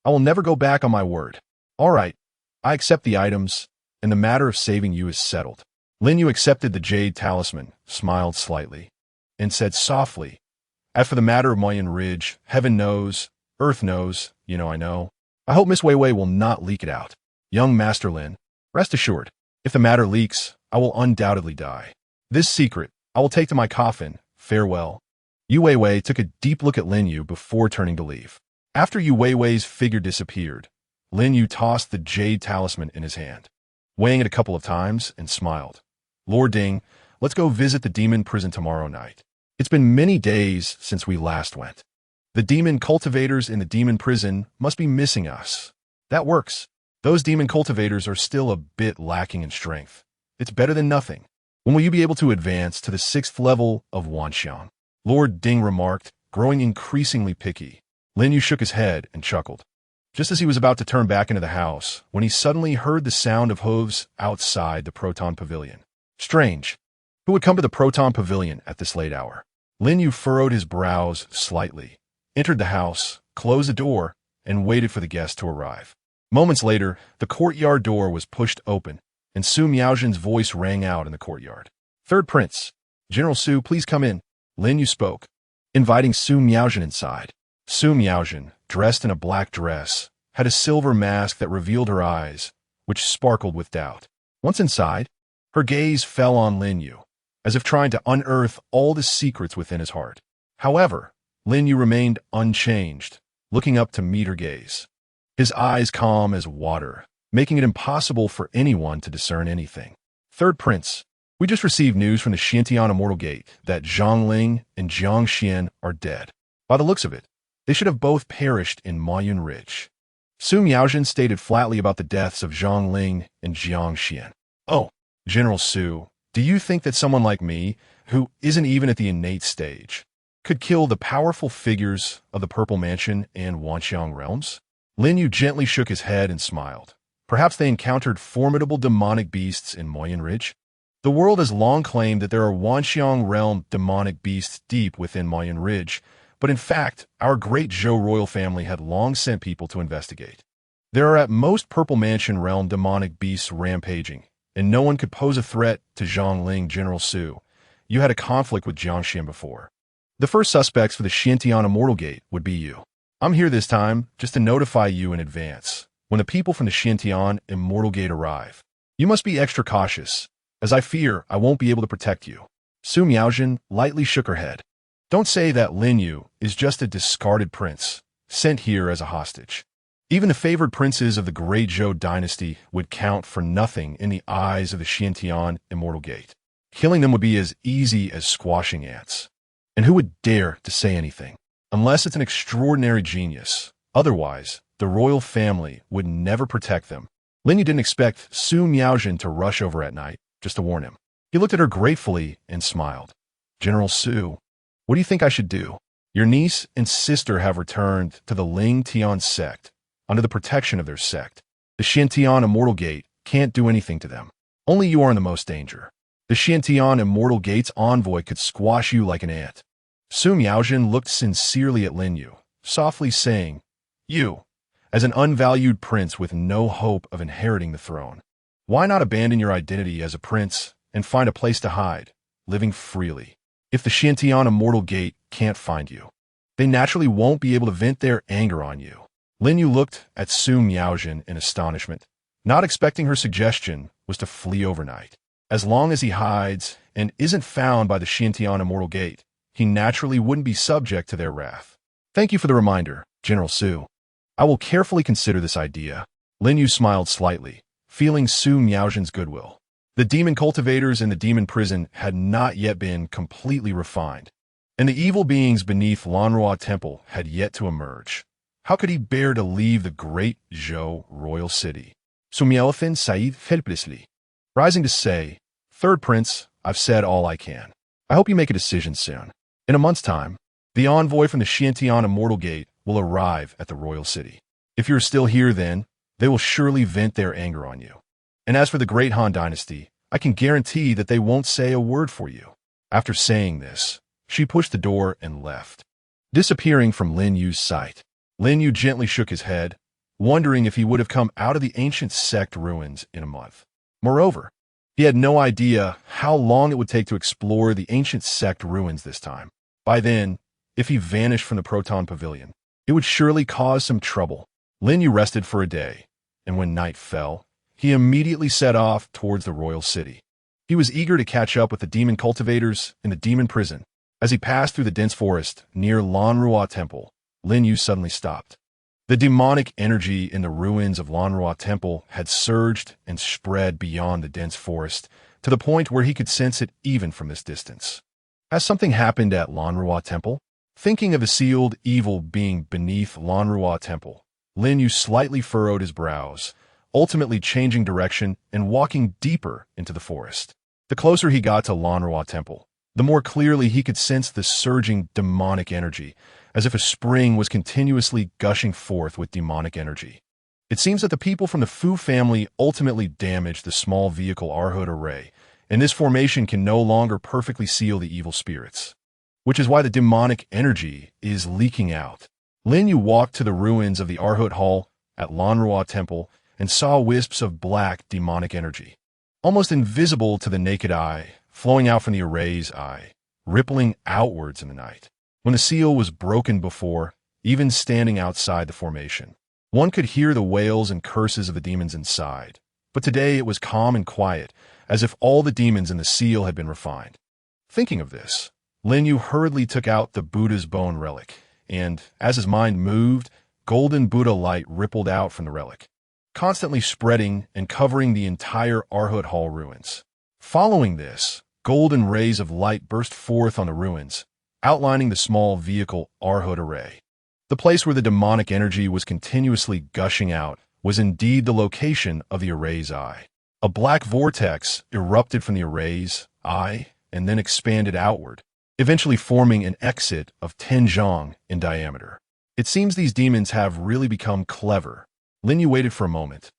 I will never go back on my word." "All right, I accept the items, and the matter of saving you is settled." Lin Yu accepted the jade talisman, smiled slightly, and said softly, "As for the matter of Moyun Ridge, heaven knows, earth knows, I know. I hope Miss Weiwei will not leak it out. Young Master Lin, rest assured, if the matter leaks, I will undoubtedly die. This secret I will take to my coffin. Farewell." Yu Weiwei took a deep look at Lin Yu before turning to leave. After Yu Weiwei's figure disappeared, Lin Yu tossed the jade talisman in his hand, weighing it a couple of times, and smiled. "Lord Ding, let's go visit the demon prison tomorrow night. It's been many days since we last went. The demon cultivators in the demon prison must be missing us." "That works. Those demon cultivators are still a bit lacking in strength. It's better than nothing. When will you be able to advance to the 6th level of Wanxiang?" Lord Ding remarked, growing increasingly picky. Lin Yu shook his head and chuckled, just as he was about to turn back into the house when he suddenly heard the sound of hooves outside the Proton Pavilion. Strange. Who would come to the Proton Pavilion at this late hour? Lin Yu furrowed his brows slightly, entered the house, closed the door, and waited for the guest to arrive. Moments later, the courtyard door was pushed open, and Su Miaojin's voice rang out in the courtyard. "Third Prince, General Su, please come in." Lin Yu spoke, inviting Su Miaojin inside. Su Miaojin, dressed in a black dress, had a silver mask that revealed her eyes, which sparkled with doubt. Once inside, her gaze fell on Lin Yu, as if trying to unearth all the secrets within his heart. However, Lin Yu remained unchanged, looking up to meet her gaze, his eyes calm as water, making it impossible for anyone to discern anything. "Third Prince, we just received news from the Xiantian Immortal Gate that Zhang Ling and Jiang Xian are dead. By the looks of it, they should have both perished in Moyun Ridge." Su Miaojin stated flatly about the deaths of Zhang Ling and Jiang Xian. "Oh, General Su, do you think that someone like me, who isn't even at the innate stage, could kill the powerful figures of the Purple Mansion and Wanxiang realms?" Lin Yu gently shook his head and smiled. Perhaps they encountered formidable demonic beasts in Moyun Ridge. The world has long claimed that there are Wanxiang realm demonic beasts deep within Moyun Ridge, but in fact, our great Zhou royal family had long sent people to investigate. There are at most Purple Mansion realm demonic beasts rampaging, and no one could pose a threat to Zhang Ling. General Su, you had a conflict with Jiang Xian before. The first suspects for the Xiantian Immortal Gate would be you. I'm here this time just to notify you in advance when the people from the Xiantian Immortal Gate arrive. You must be extra cautious, as I fear I won't be able to protect you." Su Miaojin lightly shook her head. "Don't say that Lin Yu is just a discarded prince, sent here as a hostage. Even the favored princes of the great Zhou dynasty would count for nothing in the eyes of the Xiantian Immortal Gate. Killing them would be as easy as squashing ants. And who would dare to say anything? Unless it's an extraordinary genius. Otherwise, the royal family would never protect them." Lin Yu didn't expect Su Miaojin to rush over at night, just to warn him. He looked at her gratefully and smiled. "General Su, what do you think I should do? Your niece and sister have returned to the Ling Tian sect, under the protection of their sect. The Xiantian Immortal Gate can't do anything to them. Only you are in the most danger. The Xiantian Immortal Gate's envoy could squash you like an ant." Su Miaojin looked sincerely at Lin Yu, softly saying, "You, as an unvalued prince with no hope of inheriting the throne, why not abandon your identity as a prince and find a place to hide, living freely? If the Xiantian Immortal Gate can't find you, they naturally won't be able to vent their anger on you. Lin Yu looked at Su Miaojin in astonishment, not expecting her suggestion was to flee overnight. As long as he hides and isn't found by the Xiantian Immortal Gate, he naturally wouldn't be subject to their wrath. Thank you for the reminder, General Su. I will carefully consider this idea. Lin Yu smiled slightly, feeling Su Miaojin's goodwill. The demon cultivators in the demon prison had not yet been completely refined, and the evil beings beneath Lanrua Temple had yet to emerge. How could he bear to leave the great Zhou royal city? Su Miaofin said helplessly. Rising to say, Third Prince, I've said all I can. I hope you make a decision soon. In a month's time, the envoy from the Xiantian Immortal Gate will arrive at the royal city. If you're still here then, they will surely vent their anger on you. And as for the great Han Dynasty, I can guarantee that they won't say a word for you. After saying this, she pushed the door and left, disappearing from Lin Yu's sight. Lin Yu gently shook his head, wondering if he would have come out of the ancient sect ruins in a month. Moreover, he had no idea how long it would take to explore the ancient sect ruins this time. By then, if he vanished from the Proton Pavilion, it would surely cause some trouble. Lin Yu rested for a day, and when night fell, he immediately set off towards the royal city. He was eager to catch up with the demon cultivators in the demon prison. As he passed through the dense forest near Lanrua Temple, Lin Yu suddenly stopped. The demonic energy in the ruins of Lanrua Temple had surged and spread beyond the dense forest to the point where he could sense it even from this distance. Has something happened at Lanrua Temple? Thinking of the sealed evil being beneath Lanrua Temple, Lin Yu slightly furrowed his brows, ultimately changing direction and walking deeper into the forest. The closer he got to Lanrua Temple, the more clearly he could sense the surging demonic energy, as if a spring was continuously gushing forth with demonic energy. It seems that the people from the Fu family ultimately damaged the small vehicle Arhood array, and this formation can no longer perfectly seal the evil spirits, which is why the demonic energy is leaking out. Lin Yu walked to the ruins of the Arhood Hall at Lanrua Temple and saw wisps of black demonic energy, almost invisible to the naked eye, flowing out from the array's eye, rippling outwards in the night. When the seal was broken before, even standing outside the formation, one could hear the wails and curses of the demons inside. But today it was calm and quiet, as if all the demons in the seal had been refined. Thinking of this, Lin Yu hurriedly took out the Buddha's bone relic, and, as his mind moved, golden Buddha light rippled out from the relic, constantly spreading and covering the entire Arhood Hall ruins. Following this, golden rays of light burst forth on the ruins, outlining the small vehicle Arhood array. The place where the demonic energy was continuously gushing out was indeed the location of the array's eye. A black vortex erupted from the array's eye and then expanded outward, eventually forming an exit of 10 zhang in diameter. It seems these demons have really become clever. Lin Yu waited for a moment,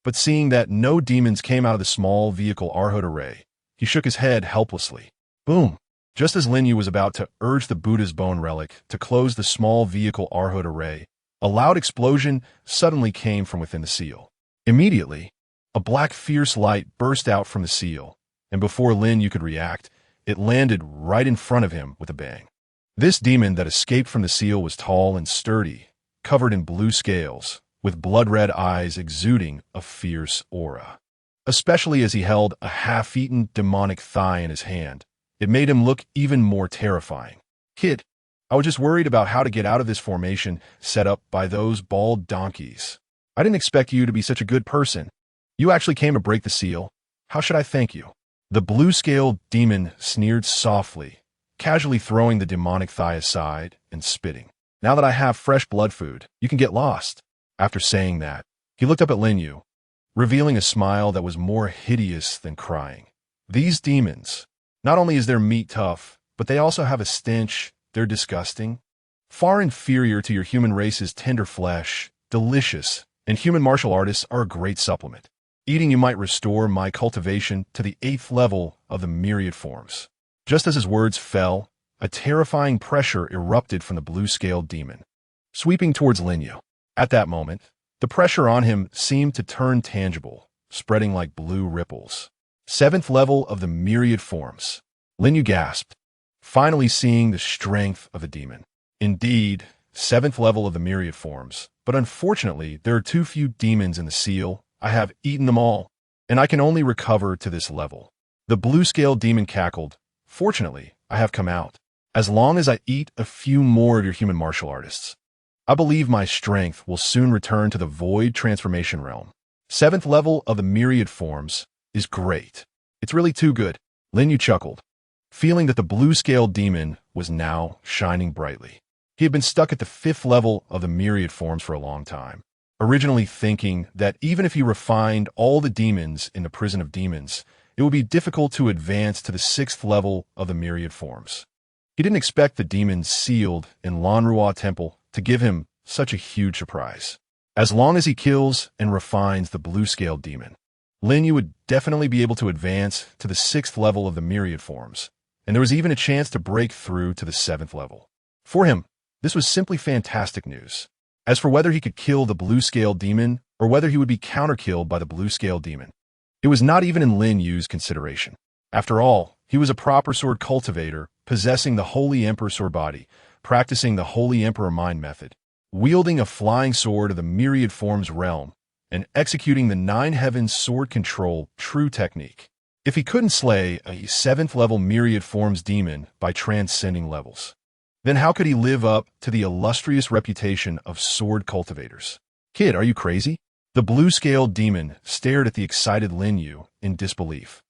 but seeing that no demons came out of the small vehicle Arhood array, he shook his head helplessly. Boom! Just as Lin Yu was about to urge the Buddha's bone relic to close the small vehicle Arhood array, a loud explosion suddenly came from within the seal. Immediately, a black fierce light burst out from the seal, and before Lin Yu could react, it landed right in front of him with a bang. This demon that escaped from the seal was tall and sturdy, covered in blue scales, with blood-red eyes exuding a fierce aura. Especially as he held a half-eaten demonic thigh in his hand, it made him look even more terrifying. Kid, I was just worried about how to get out of this formation set up by those bald donkeys. I didn't expect you to be such a good person. You actually came to break the seal. How should I thank you? The blue-scaled demon sneered softly, casually throwing the demonic thigh aside and spitting. Now that I have fresh blood food, you can get lost. After saying that, he looked up at Lin Yu, revealing a smile that was more hideous than crying. These demons, not only is their meat tough, but they also have a stench. They're disgusting. Far inferior to your human race's tender flesh, delicious, and human martial artists are a great supplement. Eating you might restore my cultivation to the 8th level of the myriad forms. Just as his words fell, a terrifying pressure erupted from the blue-scaled demon, sweeping towards Lin Yu. At that moment, the pressure on him seemed to turn tangible, spreading like blue ripples. 7th level of the myriad forms. Lin Yu gasped, finally seeing the strength of the demon. Indeed, 7th level of the myriad forms, but unfortunately there are too few demons in the seal. I have eaten them all, and I can only recover to this level. The blue-scaled demon cackled. Fortunately, I have come out. As long as I eat a few more of your human martial artists, I believe my strength will soon return to the void transformation realm. 7th level of the myriad forms is great. It's really too good. Lin Yu chuckled, feeling that the blue-scaled demon was now shining brightly. He had been stuck at the 5th level of the myriad forms for a long time, originally thinking that even if he refined all the demons in the prison of demons, it would be difficult to advance to the 6th level of the myriad forms. He didn't expect the demons sealed in Lan Ruo Temple to give him such a huge surprise. As long as he kills and refines the blue-scaled demon, Lin Yu would definitely be able to advance to the 6th level of the myriad forms, and there was even a chance to break through to the 7th level. For him, this was simply fantastic news. As for whether he could kill the blue-scaled demon or whether he would be counter-killed by the blue-scaled demon, it was not even in Lin Yu's consideration. After all, he was a proper sword cultivator, possessing the Holy Emperor sword body, practicing the Holy Emperor mind method, wielding a flying sword of the myriad forms realm, and executing the 9 heavens sword control true technique. If he couldn't slay a 7th level myriad forms demon by transcending levels, then how could he live up to the illustrious reputation of sword cultivators? Kid, are you crazy? The blue-scaled demon stared at the excited Lin Yu in disbelief,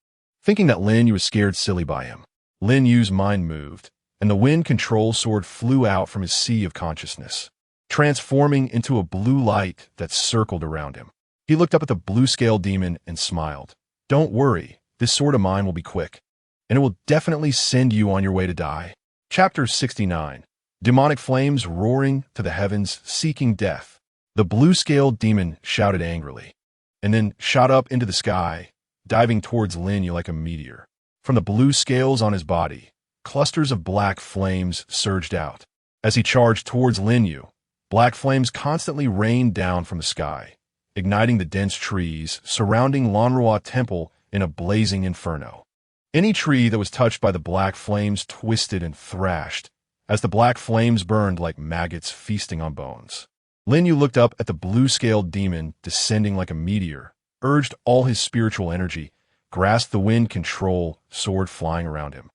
thinking that Lin Yu was scared silly by him. Lin Yu's mind moved, and the wind control sword flew out from his sea of consciousness, transforming into a blue light that circled around him. He looked up at the blue-scaled demon and smiled. Don't worry, this sword of mine will be quick, and it will definitely send you on your way to die. Chapter 69. Demonic flames roaring to the heavens, seeking death. The blue-scaled demon shouted angrily, and then shot up into the sky, diving towards Lin Yu like a meteor. From the blue scales on his body, clusters of black flames surged out. As he charged towards Lin Yu, black flames constantly rained down from the sky, igniting the dense trees surrounding Lan Ruo Temple in a blazing inferno. Any tree that was touched by the black flames twisted and thrashed, as the black flames burned like maggots feasting on bones. Lin Yu looked up at the blue-scaled demon descending like a meteor, urged all his spiritual energy, grasped the wind control sword flying around him,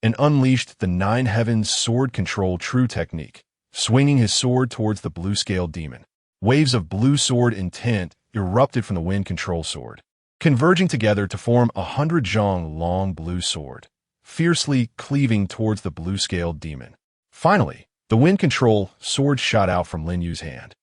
and unleashed the 9 heavens sword control true technique, swinging his sword towards the blue-scaled demon. Waves of blue sword intent erupted from the wind control sword, converging together to form a 100-zhang long blue sword, fiercely cleaving towards the blue-scaled demon. Finally, the wind control sword shot out from Lin Yu's hand,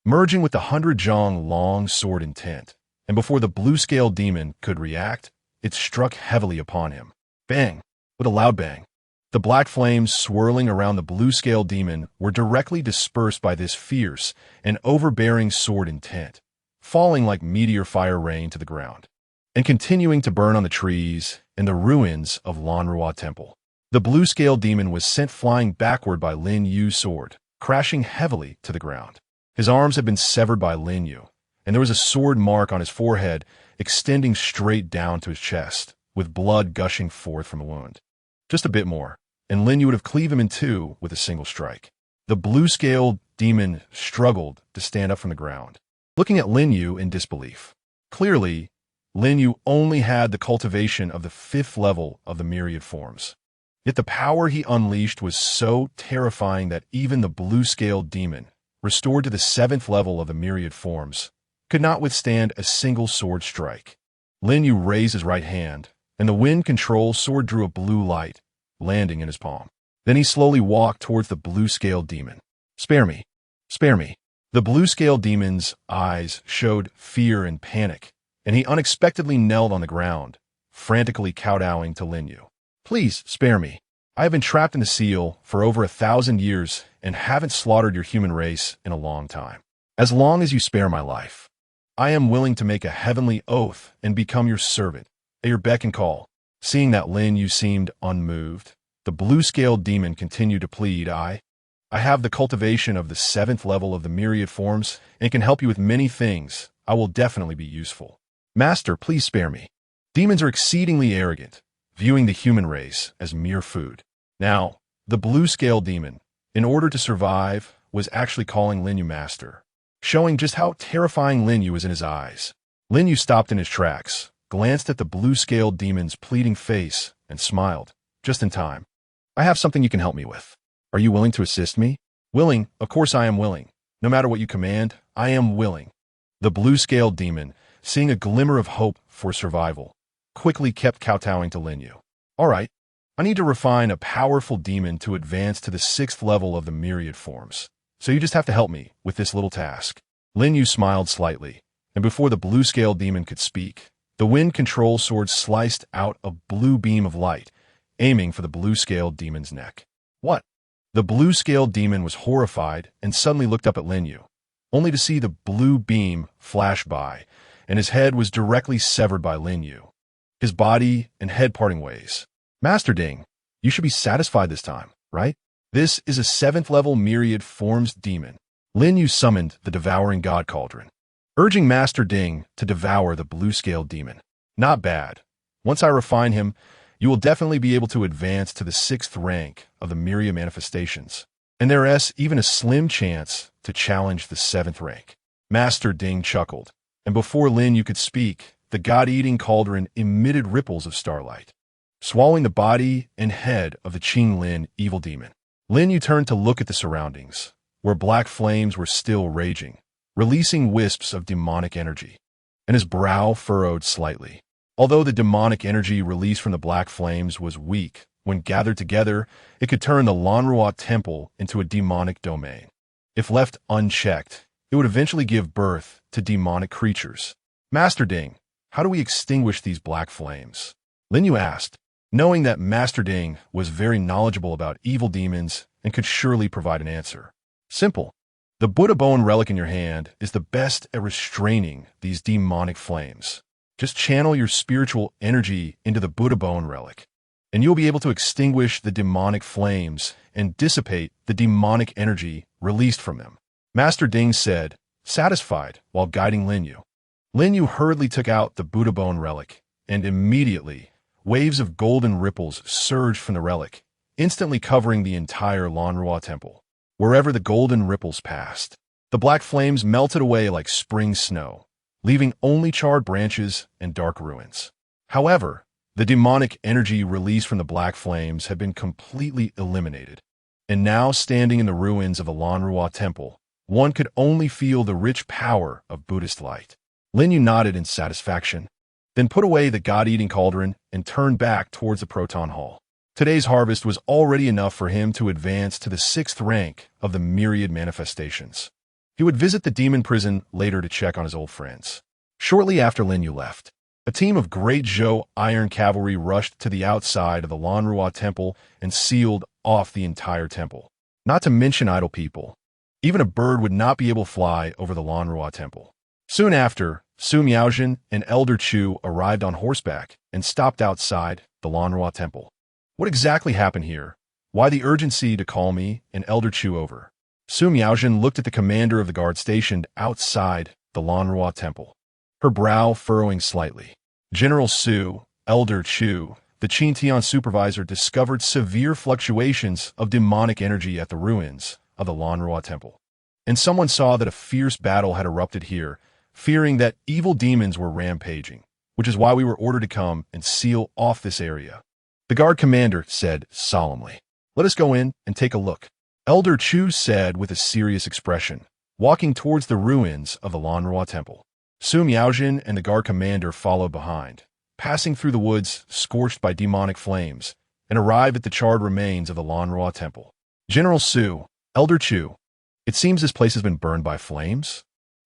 merging with the 100-zhang long sword intent, and before the blue-scaled demon could react, it struck heavily upon him. Bang! With a loud bang, the black flames swirling around the blue-scaled demon were directly dispersed by this fierce and overbearing sword intent, falling like meteor fire rain to the ground, and continuing to burn on the trees and the ruins of Lan Ruo Temple. The blue-scaled demon was sent flying backward by Lin Yu's sword, crashing heavily to the ground. His arms had been severed by Lin Yu, and there was a sword mark on his forehead extending straight down to his chest, with blood gushing forth from the wound. Just a bit more, and Lin Yu would have cleaved him in two with a single strike. The blue-scaled demon struggled to stand up from the ground, looking at Lin Yu in disbelief. Clearly, Lin Yu only had the cultivation of the 5th level of the myriad forms. Yet the power he unleashed was so terrifying that even the blue-scaled demon, restored to the 7th level of the myriad forms, could not withstand a single sword strike. Lin Yu raised his right hand, and the wind control sword drew a blue light, landing in his palm. Then he slowly walked towards the blue-scaled demon. Spare me. Spare me. The blue-scaled demon's eyes showed fear and panic, and he unexpectedly knelt on the ground, frantically kowtowing to Lin Yu. Please, spare me. I have been trapped in the seal for over 1,000 years and haven't slaughtered your human race in a long time. As long as you spare my life, I am willing to make a heavenly oath and become your servant, at your beck and call. Seeing that Lin Yu seemed unmoved, the blue-scaled demon continued to plead, I have the cultivation of the 7th level of the myriad forms and can help you with many things. I will definitely be useful. Master, please spare me. Demons are exceedingly arrogant, viewing the human race as mere food. Now, the blue-scale demon, in order to survive, was actually calling Lin Yu master, showing just how terrifying Lin Yu was in his eyes. Lin Yu stopped in his tracks, glanced at the blue-scaled demon's pleading face, and smiled, just in time. I have something you can help me with. Are you willing to assist me? Willing, of course I am willing. No matter what you command, I am willing. The blue-scaled demon, seeing a glimmer of hope for survival, quickly kept kowtowing to Lin Yu. All right, I need to refine a powerful demon to advance to the 6th level of the myriad forms. So you just have to help me with this little task. Lin Yu smiled slightly, and before the blue-scaled demon could speak, the wind control sword sliced out a blue beam of light, aiming for the blue-scaled demon's neck. What? The blue-scaled demon was horrified and suddenly looked up at Lin Yu, only to see the blue beam flash by, and his head was directly severed by Lin Yu, his body and head parting ways. Master Ding, you should be satisfied this time, right? This is a 7th level myriad forms demon. Lin Yu summoned the devouring God Cauldron, urging Master Ding to devour the blue-scaled demon. Not bad. Once I refine him, you will definitely be able to advance to the 6th rank of the myriad manifestations, and there is even a slim chance to challenge the 7th rank. Master Ding chuckled, and before Lin Yu could speak, the God-eating cauldron emitted ripples of starlight, swallowing the body and head of the Qing Lin evil demon. Lin Yu turned to look at the surroundings, where black flames were still raging, releasing wisps of demonic energy, and his brow furrowed slightly. Although the demonic energy released from the black flames was weak, when gathered together, it could turn the Lanrua temple into a demonic domain. If left unchecked, it would eventually give birth to demonic creatures. Master Ding, how do we extinguish these black flames? Lin Yu asked, knowing that Master Ding was very knowledgeable about evil demons and could surely provide an answer. Simple. The Buddha bone relic in your hand is the best at restraining these demonic flames. Just channel your spiritual energy into the Buddha bone relic, and you'll be able to extinguish the demonic flames and dissipate the demonic energy released from them. Master Ding said, satisfied while guiding Lin Yu. Lin Yu hurriedly took out the Buddha bone relic, and immediately, waves of golden ripples surged from the relic, instantly covering the entire Lanrua temple. Wherever the golden ripples passed, the black flames melted away like spring snow, leaving only charred branches and dark ruins. However, the demonic energy released from the black flames had been completely eliminated, and now standing in the ruins of the Lanrua temple, one could only feel the rich power of Buddhist light. Lin Yu nodded in satisfaction, then put away the God-eating cauldron and turned back towards the Proton Hall. Today's harvest was already enough for him to advance to the 6th rank of the myriad manifestations. He would visit the demon prison later to check on his old friends. Shortly after Lin Yu left, a team of Great Zhou Iron Cavalry rushed to the outside of the Lanrua temple and sealed off the entire temple. Not to mention idle people. Even a bird would not be able to fly over the Lanrua temple. Soon after, Su Miaojin and Elder Chu arrived on horseback and stopped outside the Lanrua temple. What exactly happened here? Why the urgency to call me and Elder Chu over? Su Miaojin looked at the commander of the guard stationed outside the Lanrua temple, her brow furrowing slightly. General Su, Elder Chu, the Qintian supervisor, discovered severe fluctuations of demonic energy at the ruins of the Lanrua temple, and someone saw that a fierce battle had erupted here, fearing that evil demons were rampaging, which is why we were ordered to come and seal off this area. The guard commander said solemnly, "Let us go in and take a look." Elder Chu said with a serious expression, walking towards the ruins of the Lanrua temple. Su Miaojin and the guard commander followed behind, passing through the woods scorched by demonic flames, and arrived at the charred remains of the Lanrua temple. General Su, Elder Chu, it seems this place has been burned by flames?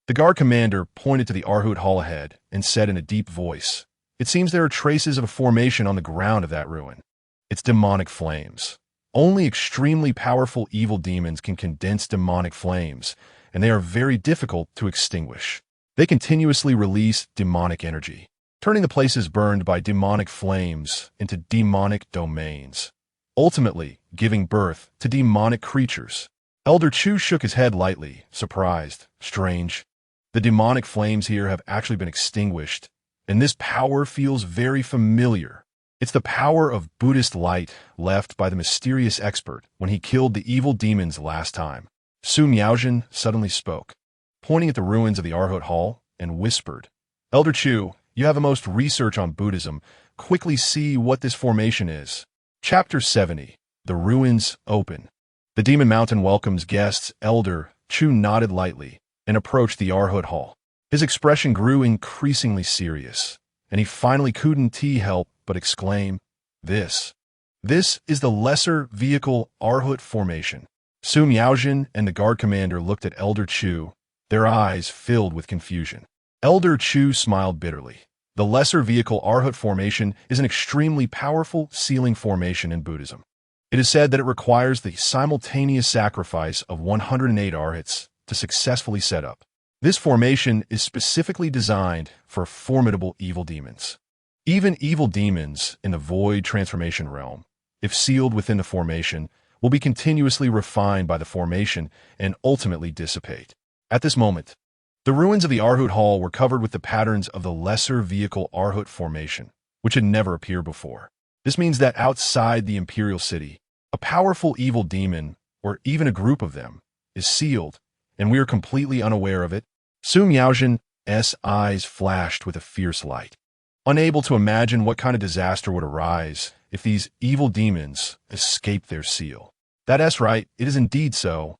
The guard commander pointed to the Arhut Hall ahead and said in a deep voice, "It seems there are traces of a formation on the ground of that ruin. It's demonic flames. Only extremely powerful evil demons can condense demonic flames, and they are very difficult to extinguish. They continuously release demonic energy, turning the places burned by demonic flames into demonic domains, ultimately giving birth to demonic creatures." Elder Chu shook his head lightly, surprised. Strange. The demonic flames here have actually been extinguished, and this power feels very familiar. It's the power of Buddhist light left by the mysterious expert when he killed the evil demons last time. Su Miaojin suddenly spoke, pointing at the ruins of the Arhut Hall, and whispered, "Elder Chu, you have the most research on Buddhism. Quickly see what this formation is." Chapter 70. The Ruins Open. The Demon Mountain welcomes guests. Elder Chu nodded lightly and approached the Arhut Hall. His expression grew increasingly serious, and he finally couldn't help but exclaim, This is the lesser vehicle Arhut formation." Su Miaojin and the guard commander looked at Elder Chu, their eyes filled with confusion. Elder Chu smiled bitterly. The lesser vehicle Arhut formation is an extremely powerful sealing formation in Buddhism. It is said that it requires the simultaneous sacrifice of 108 Arhats to successfully set up. This formation is specifically designed for formidable evil demons. Even evil demons in the void transformation realm, if sealed within the formation, will be continuously refined by the formation and ultimately dissipate. At this moment, the ruins of the Arhut Hall were covered with the patterns of the lesser vehicle Arhut formation, which had never appeared before. This means that outside the imperial city, a powerful evil demon, or even a group of them, is sealed, and we are completely unaware of it. Su Miaojin's eyes flashed with a fierce light. Unable to imagine what kind of disaster would arise if these evil demons escaped their seal. That's right, it is indeed so.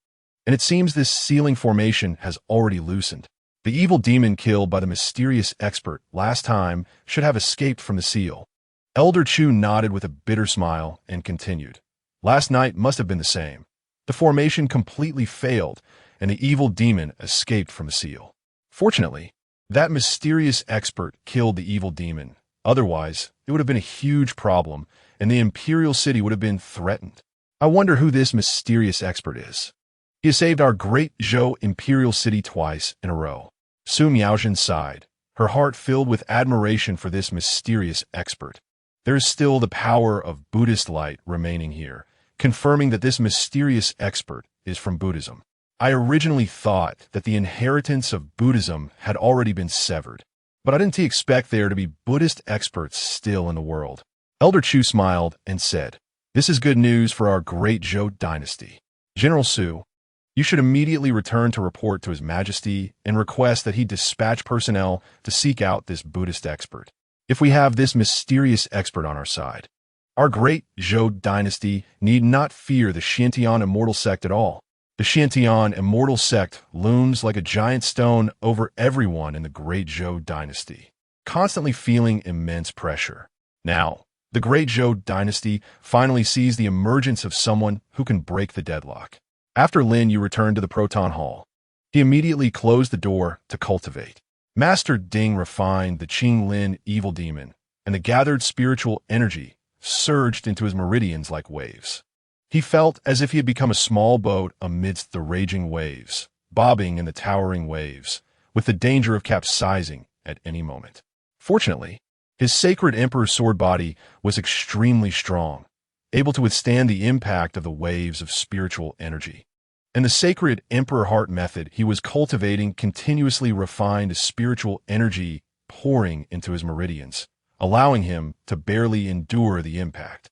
And it seems this sealing formation has already loosened. The evil demon killed by the mysterious expert last time should have escaped from the seal. Elder Chu nodded with a bitter smile and continued. Last night must have been the same. The formation completely failed, and the evil demon escaped from the seal. Fortunately, that mysterious expert killed the evil demon. Otherwise, it would have been a huge problem, and the imperial city would have been threatened. I wonder who this mysterious expert is. He has saved our great Zhou imperial city twice in a row. Su Miaojin sighed, her heart filled with admiration for this mysterious expert. There is still the power of Buddhist light remaining here, confirming that this mysterious expert is from Buddhism. I originally thought that the inheritance of Buddhism had already been severed, but I didn't expect there to be Buddhist experts still in the world. Elder Chu smiled and said, "This is good news for our great Zhou dynasty. General Su, you should immediately return to report to His Majesty and request that he dispatch personnel to seek out this Buddhist expert. If we have this mysterious expert on our side, our great Zhou dynasty need not fear the Xiantian immortal sect at all. The Xiantian immortal sect looms like a giant stone over everyone in the great Zhou dynasty, constantly feeling immense pressure. Now, the great Zhou dynasty finally sees the emergence of someone who can break the deadlock." After Lin Yu returned to the Proton Hall, he immediately closed the door to cultivate. Master Ding refined the Qing Lin evil demon, and the gathered spiritual energy surged into his meridians like waves. He felt as if he had become a small boat amidst the raging waves, bobbing in the towering waves, with the danger of capsizing at any moment. Fortunately, his sacred Emperor's sword body was extremely strong, able to withstand the impact of the waves of spiritual energy. And the sacred Emperor Heart method he was cultivating continuously refined spiritual energy pouring into his meridians, allowing him to barely endure the impact.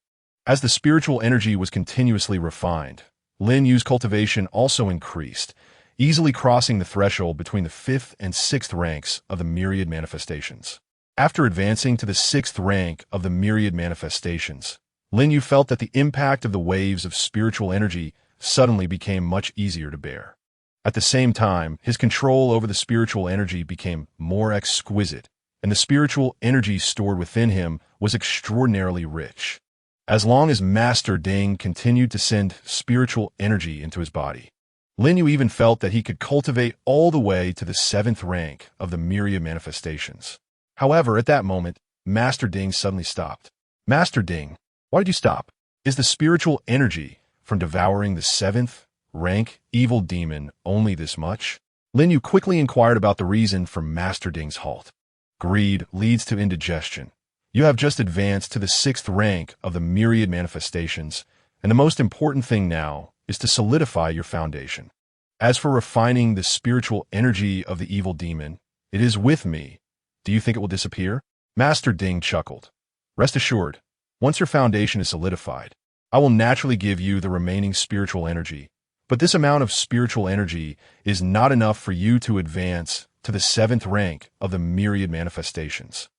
As the spiritual energy was continuously refined, Lin Yu's cultivation also increased, easily crossing the threshold between the 5th and 6th ranks of the myriad manifestations. After advancing to the 6th rank of the myriad manifestations, Lin Yu felt that the impact of the waves of spiritual energy suddenly became much easier to bear. At the same time, his control over the spiritual energy became more exquisite, and the spiritual energy stored within him was extraordinarily rich. As long as Master Ding continued to send spiritual energy into his body, Lin Yu even felt that he could cultivate all the way to the 7th rank of the myriad manifestations. However, at that moment, Master Ding suddenly stopped. "Master Ding, why did you stop? Is the spiritual energy from devouring the 7th rank evil demon only this much?" Lin Yu quickly inquired about the reason for Master Ding's halt. "Greed leads to indigestion. You have just advanced to the 6th rank of the myriad manifestations, and the most important thing now is to solidify your foundation. As for refining the spiritual energy of the evil demon, it is with me. Do you think it will disappear?" Master Ding chuckled. "Rest assured, Once your foundation is solidified, I will naturally give you the remaining spiritual energy, but this amount of spiritual energy is not enough for you to advance to the 7th rank of the myriad manifestations.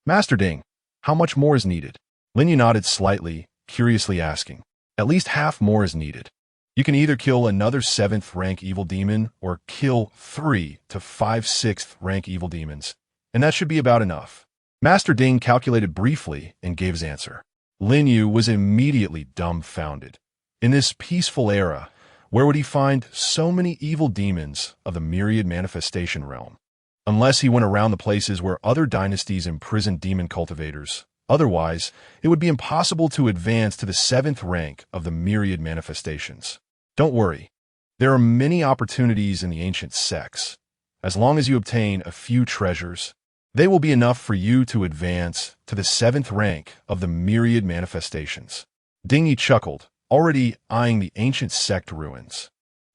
Master Ding, how much more is needed? Lin Yu nodded slightly, curiously asking. At least half more is needed. You can either kill another 7th rank evil demon or kill 3 to 5 6th rank evil demons, and that should be about enough. Master Ding calculated briefly and gave his answer. Lin Yu was immediately dumbfounded. In this peaceful era, where would he find so many evil demons of the myriad manifestation realm? Unless he went around the places where other dynasties imprisoned demon cultivators. Otherwise, it would be impossible to advance to the 7th rank of the myriad manifestations. Don't worry. There are many opportunities in the ancient sects. As long as you obtain a few treasures, they will be enough for you to advance to the 7th rank of the myriad manifestations. Ding Yi chuckled, already eyeing the ancient sect ruins.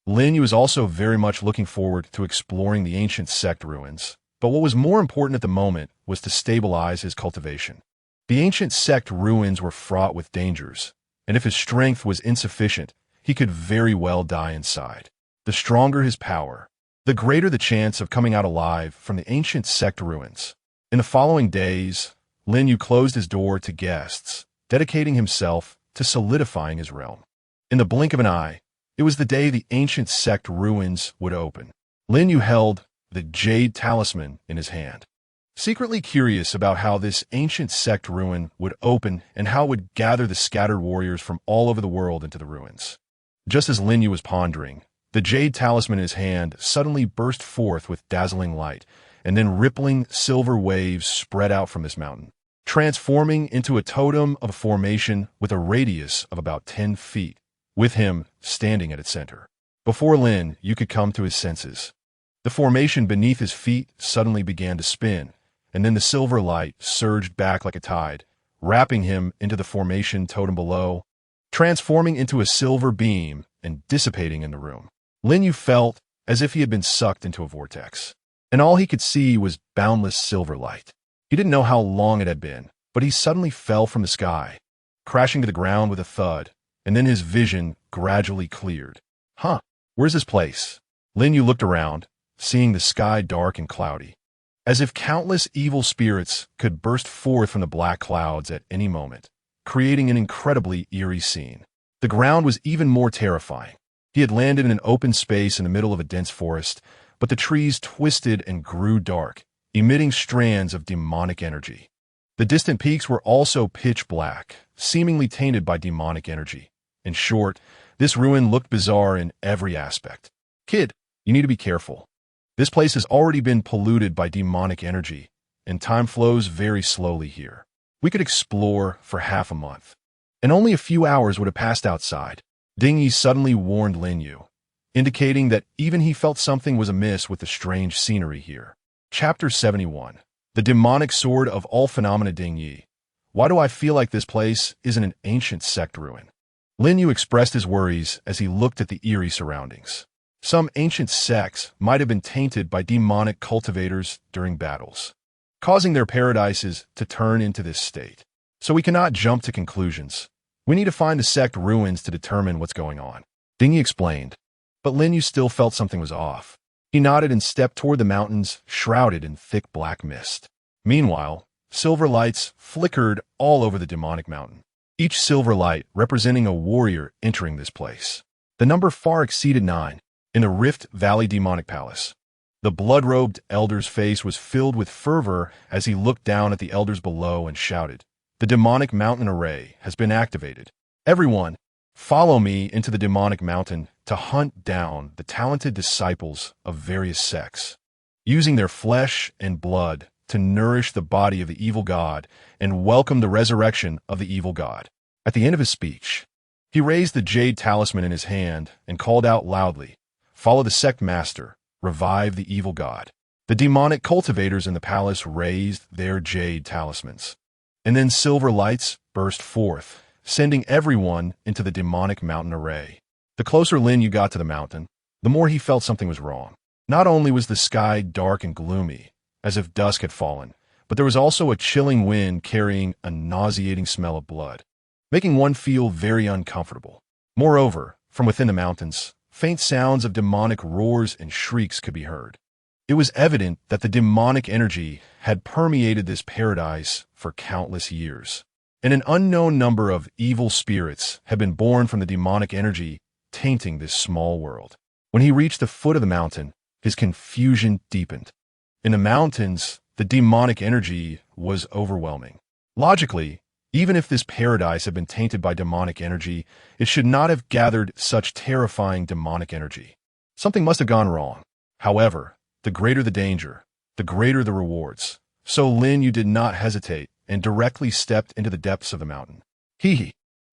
Lin Yu was also very much looking forward to exploring the ancient sect ruins, but what was more important at the moment was to stabilize his cultivation. The ancient sect ruins were fraught with dangers, and if his strength was insufficient, he could very well die inside. The stronger his power, the greater the chance of coming out alive from the ancient sect ruins. In the following days, Lin Yu closed his door to guests, dedicating himself to solidifying his realm. In the blink of an eye, it was the day the ancient sect ruins would open. Lin Yu held the jade talisman in his hand, secretly curious about how this ancient sect ruin would open and how it would gather the scattered warriors from all over the world into the ruins. Just as Lin Yu was pondering, the jade talisman in his hand suddenly burst forth with dazzling light, and then rippling silver waves spread out from this mountain, transforming into a totem of a formation with a radius of about 10 feet, with him standing at its center. Before Lin Yu could come to his senses, the formation beneath his feet suddenly began to spin, and then the silver light surged back like a tide, wrapping him into the formation totem below, transforming into a silver beam and dissipating in the room. Lin Yu felt as if he had been sucked into a vortex, and all he could see was boundless silver light. He didn't know how long it had been, but he suddenly fell from the sky, crashing to the ground with a thud, and then his vision gradually cleared. Huh, where's this place? Lin Yu looked around, seeing the sky dark and cloudy, as if countless evil spirits could burst forth from the black clouds at any moment, creating an incredibly eerie scene. The ground was even more terrifying. He had landed in an open space in the middle of a dense forest, but the trees twisted and grew dark, emitting strands of demonic energy. The distant peaks were also pitch black, seemingly tainted by demonic energy. In short, this ruin looked bizarre in every aspect. Kid, you need to be careful. This place has already been polluted by demonic energy, and time flows very slowly here. We could explore for half a month, and only a few hours would have passed outside. Ding Yi suddenly warned Lin Yu, indicating that even he felt something was amiss with the strange scenery here. Chapter 71. The Demonic Sword of All Phenomena. Ding Yi. Why do I feel like this place isn't an ancient sect ruin? Lin Yu expressed his worries as he looked at the eerie surroundings. Some ancient sects might have been tainted by demonic cultivators during battles, causing their paradises to turn into this state. So we cannot jump to conclusions. We need to find the sect ruins to determine what's going on. Ding Yi explained, but Lin Yu still felt something was off. He nodded and stepped toward the mountains shrouded in thick black mist. Meanwhile, silver lights flickered all over the demonic mountain, each silver light representing a warrior entering this place. The number far exceeded 9. In the Rift Valley Demonic Palace, the blood-robed elder's face was filled with fervor as he looked down at the elders below and shouted, "The demonic mountain array has been activated. Everyone, follow me into the demonic mountain to hunt down the talented disciples of various sects, using their flesh and blood to nourish the body of the evil god and welcome the resurrection of the evil god." At the end of his speech, he raised the jade talisman in his hand and called out loudly, "Follow the sect master, revive the evil god." The demonic cultivators in the palace raised their jade talismans, and then silver lights burst forth, sending everyone into the demonic mountain array. The closer Lin Yu got to the mountain, the more he felt something was wrong. Not only was the sky dark and gloomy, as if dusk had fallen, but there was also a chilling wind carrying a nauseating smell of blood, making one feel very uncomfortable. Moreover, from within the mountains, faint sounds of demonic roars and shrieks could be heard. It was evident that the demonic energy had permeated this paradise for countless years, and an unknown number of evil spirits had been born from the demonic energy tainting this small world. When he reached the foot of the mountain, his confusion deepened. In the mountains, the demonic energy was overwhelming. Logically, even if this paradise had been tainted by demonic energy, it should not have gathered such terrifying demonic energy. Something must have gone wrong. However, the greater the danger, the greater the rewards. So Lin Yu did not hesitate and directly stepped into the depths of the mountain.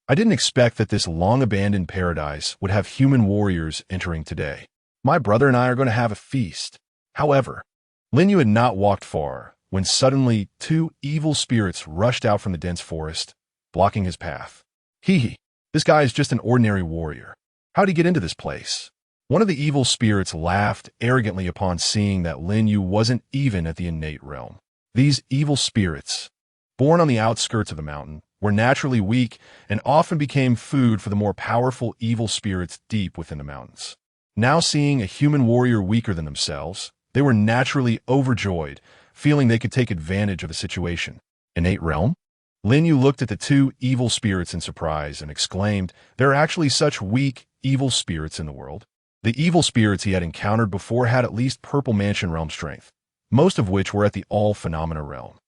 I didn't expect that this long-abandoned paradise would have human warriors entering today. My brother and I are going to have a feast. However, Lin Yu had not walked far when suddenly 2 evil spirits rushed out from the dense forest, blocking his path. This guy is just an ordinary warrior. How'd he get into this place? One of the evil spirits laughed arrogantly upon seeing that Lin Yu wasn't even at the innate realm. These evil spirits, born on the outskirts of the mountain, were naturally weak and often became food for the more powerful evil spirits deep within the mountains. Now seeing a human warrior weaker than themselves, they were naturally overjoyed, feeling they could take advantage of the situation. Innate realm? Lin Yu looked at the 2 evil spirits in surprise and exclaimed, "There are actually such weak, evil spirits in the world." The evil spirits he had encountered before had at least Purple Mansion realm strength, most of which were at the All Phenomena realm.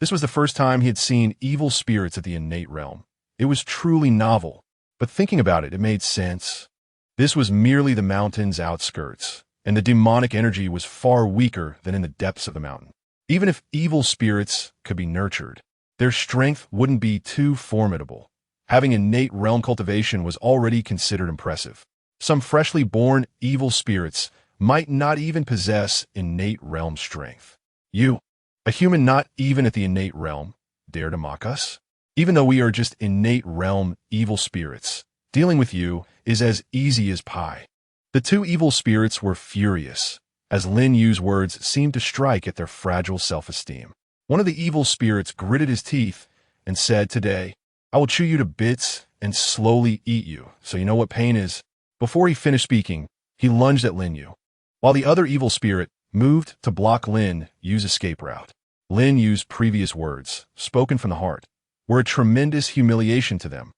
This was the first time he had seen evil spirits at the innate realm. It was truly novel, but thinking about it, it made sense. This was merely the mountain's outskirts, and the demonic energy was far weaker than in the depths of the mountain. Even if evil spirits could be nurtured, their strength wouldn't be too formidable. Having innate realm cultivation was already considered impressive. Some freshly born evil spirits might not even possess innate realm strength. You, a human not even at the innate realm, dare to mock us? Even though we are just innate realm evil spirits, dealing with you is as easy as pie. The 2 evil spirits were furious, as Lin Yu's words seemed to strike at their fragile self-esteem. One of the evil spirits gritted his teeth and said, "Today, I will chew you to bits and slowly eat you, so you know what pain is." Before he finished speaking, he lunged at Lin Yu, while the other evil spirit moved to block Lin Yu's escape route. Lin Yu's previous words, spoken from the heart, were a tremendous humiliation to them.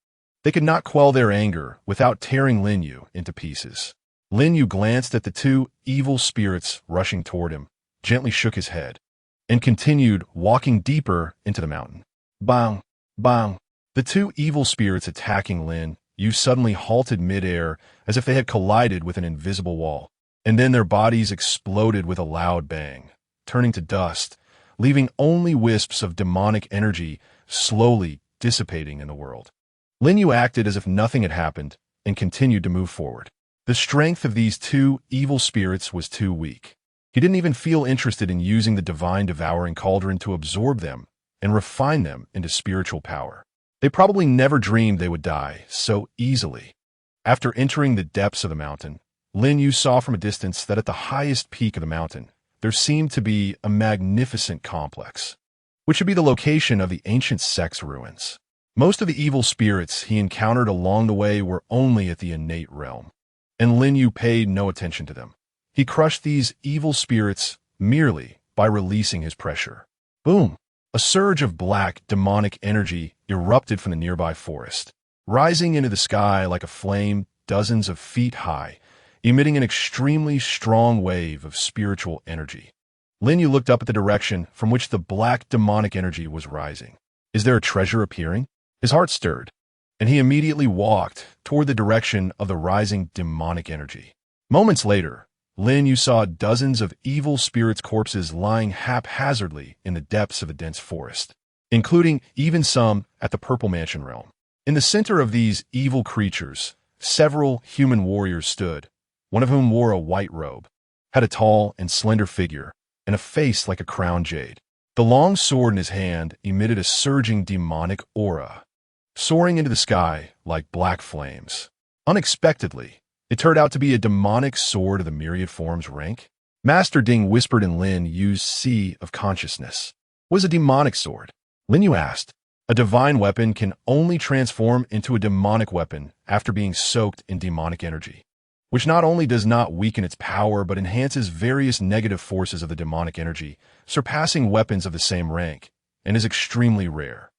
They could not quell their anger without tearing Lin Yu into pieces. Lin Yu glanced at the 2 evil spirits rushing toward him, gently shook his head, and continued walking deeper into the mountain. Bang! Bang! The 2 evil spirits attacking Lin Yu suddenly halted midair as if they had collided with an invisible wall, and then their bodies exploded with a loud bang, turning to dust, leaving only wisps of demonic energy slowly dissipating in the world. Lin Yu acted as if nothing had happened and continued to move forward. The strength of these 2 evil spirits was too weak. He didn't even feel interested in using the divine devouring cauldron to absorb them and refine them into spiritual power. They probably never dreamed they would die so easily. After entering the depths of the mountain, Lin Yu saw from a distance that at the highest peak of the mountain, there seemed to be a magnificent complex, which should be the location of the ancient sect's ruins. Most of the evil spirits he encountered along the way were only at the innate realm, and Lin Yu paid no attention to them. He crushed these evil spirits merely by releasing his pressure. Boom! A surge of black, demonic energy erupted from the nearby forest, rising into the sky like a flame dozens of feet high, emitting an extremely strong wave of spiritual energy. Lin Yu looked up at the direction from which the black demonic energy was rising. Is there a treasure appearing? His heart stirred, and he immediately walked toward the direction of the rising demonic energy. Moments later, Lin Yu saw dozens of evil spirits' corpses lying haphazardly in the depths of a dense forest, including even some at the Purple Mansion realm. In the center of these evil creatures, several human warriors stood, one of whom wore a white robe, had a tall and slender figure, and a face like a crowned jade. The long sword in his hand emitted a surging demonic aura, soaring into the sky like black flames. Unexpectedly, it turned out to be a demonic sword of the myriad forms rank. Master Ding whispered in Lin Yu's sea of consciousness. Was a demonic sword? Lin Yu asked. A divine weapon can only transform into a demonic weapon after being soaked in demonic energy, which not only does not weaken its power but enhances various negative forces of the demonic energy, surpassing weapons of the same rank, and is extremely rare.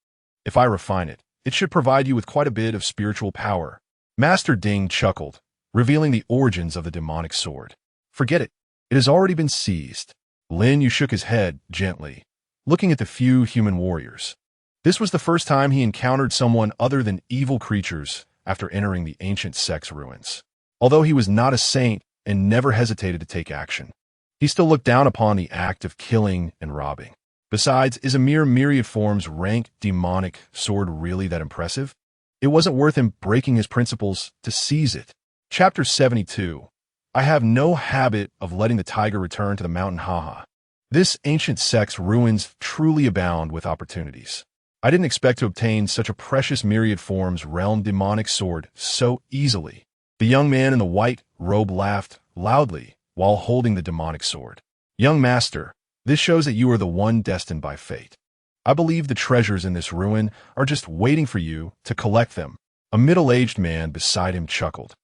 If I refine it, it should provide you with quite a bit of spiritual power. Master Ding chuckled, revealing the origins of the demonic sword. Forget it. It has already been seized. Lin Yu shook his head gently, looking at the few human warriors. This was the first time he encountered someone other than evil creatures after entering the ancient sect's ruins. Although he was not a saint and never hesitated to take action, he still looked down upon the act of killing and robbing. Besides, is a mere myriad forms rank demonic sword really that impressive? It wasn't worth him breaking his principles to seize it. Chapter 72. I have no habit of letting the tiger return to the mountain. Haha. This ancient sect's ruins truly abound with opportunities. I didn't expect to obtain such a precious myriad forms realm demonic sword so easily. The young man in the white robe laughed loudly while holding the demonic sword. Young master, this shows that you are the one destined by fate. I believe the treasures in this ruin are just waiting for you to collect them. A middle-aged man beside him chuckled,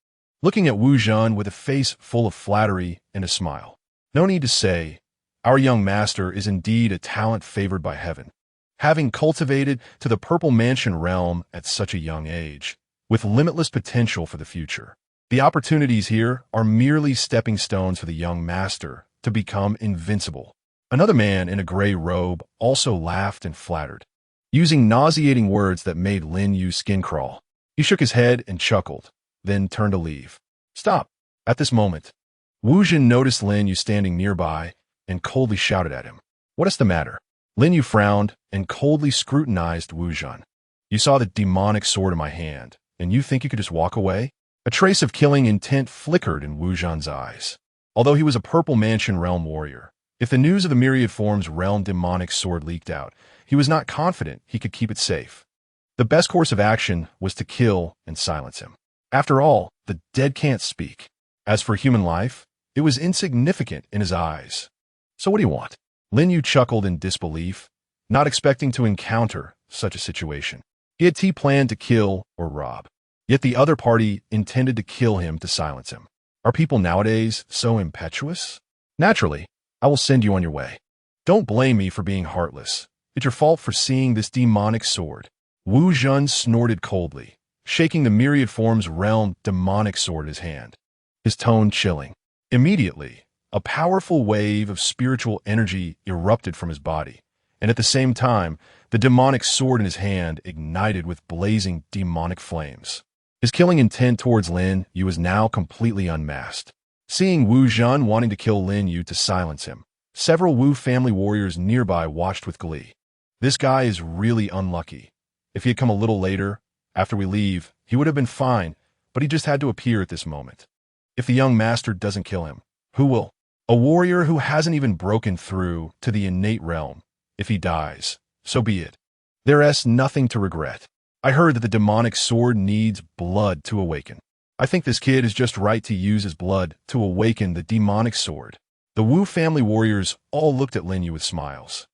looking at Wu Zhan with a face full of flattery and a smile. No need to say, our young master is indeed a talent favored by heaven, having cultivated to the Purple Mansion realm at such a young age, with limitless potential for the future. The opportunities here are merely stepping stones for the young master to become invincible. Another man in a gray robe also laughed and flattered, using nauseating words that made Lin Yu's skin crawl. He shook his head and chuckled, then turned to leave. Stop. At this moment, Wu Zhan noticed Lin Yu standing nearby and coldly shouted at him. What is the matter? Lin Yu frowned and coldly scrutinized Wu Zhan. You saw the demonic sword in my hand, and you think you could just walk away? A trace of killing intent flickered in Wu Zhan's eyes. Although he was a Purple Mansion realm warrior, if the news of the myriad forms realm demonic sword leaked out, he was not confident he could keep it safe. The best course of action was to kill and silence him. After all, the dead can't speak. As for human life, it was insignificant in his eyes. So what do you want? Lin Yu chuckled in disbelief, not expecting to encounter such a situation. He had planned to kill or rob, yet the other party intended to kill him to silence him. Are people nowadays so impetuous? Naturally, I will send you on your way. Don't blame me for being heartless. It's your fault for seeing this demonic sword. Wu Zhan snorted coldly, shaking the myriad forms realm demonic sword in his hand, his tone chilling. Immediately, a powerful wave of spiritual energy erupted from his body, and at the same time, the demonic sword in his hand ignited with blazing demonic flames. His killing intent towards Lin Yu was now completely unmasked. Seeing Wu Zhan wanting to kill Lin Yu to silence him, several Wu family warriors nearby watched with glee. This guy is really unlucky. If he had come a little later, after we leave, he would have been fine, but he just had to appear at this moment. If the young master doesn't kill him, who will? A warrior who hasn't even broken through to the innate realm. If he dies, so be it. There's nothing to regret. I heard that the demonic sword needs blood to awaken. I think this kid is just right to use his blood to awaken the demonic sword. The Wu family warriors all looked at Lin Yu with smiles,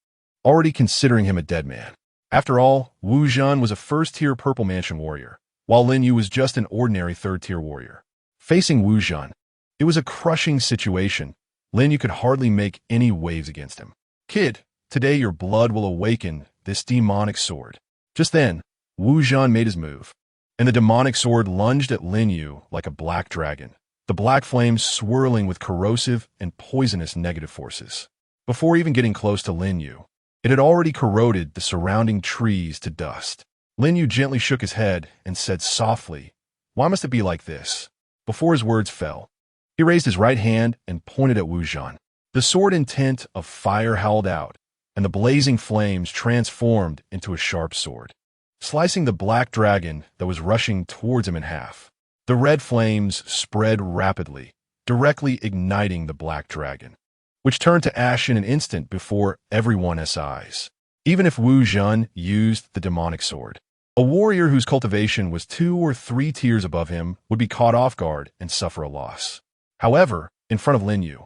already considering him a dead man. After all, Wu Zhan was a first-tier Purple Mansion warrior, while Lin Yu was just an ordinary third-tier warrior. Facing Wu Zhan, it was a crushing situation. Lin Yu could hardly make any waves against him. Kid, today your blood will awaken this demonic sword. Just then, Wu Zhan made his move, and the demonic sword lunged at Lin Yu like a black dragon, the black flames swirling with corrosive and poisonous negative forces. Before even getting close to Lin Yu, it had already corroded the surrounding trees to dust. Lin Yu gently shook his head and said softly, "Why must it be like this?" Before his words fell, he raised his right hand and pointed at Wu Zhan. The sword intent of fire howled out, and the blazing flames transformed into a sharp sword, slicing the black dragon that was rushing towards him in half. The red flames spread rapidly, directly igniting the black dragon, which turned to ash in an instant before everyone's eyes. Even if Wu Zhan used the demonic sword, a warrior whose cultivation was 2 or 3 tiers above him would be caught off guard and suffer a loss. However, in front of Lin Yu,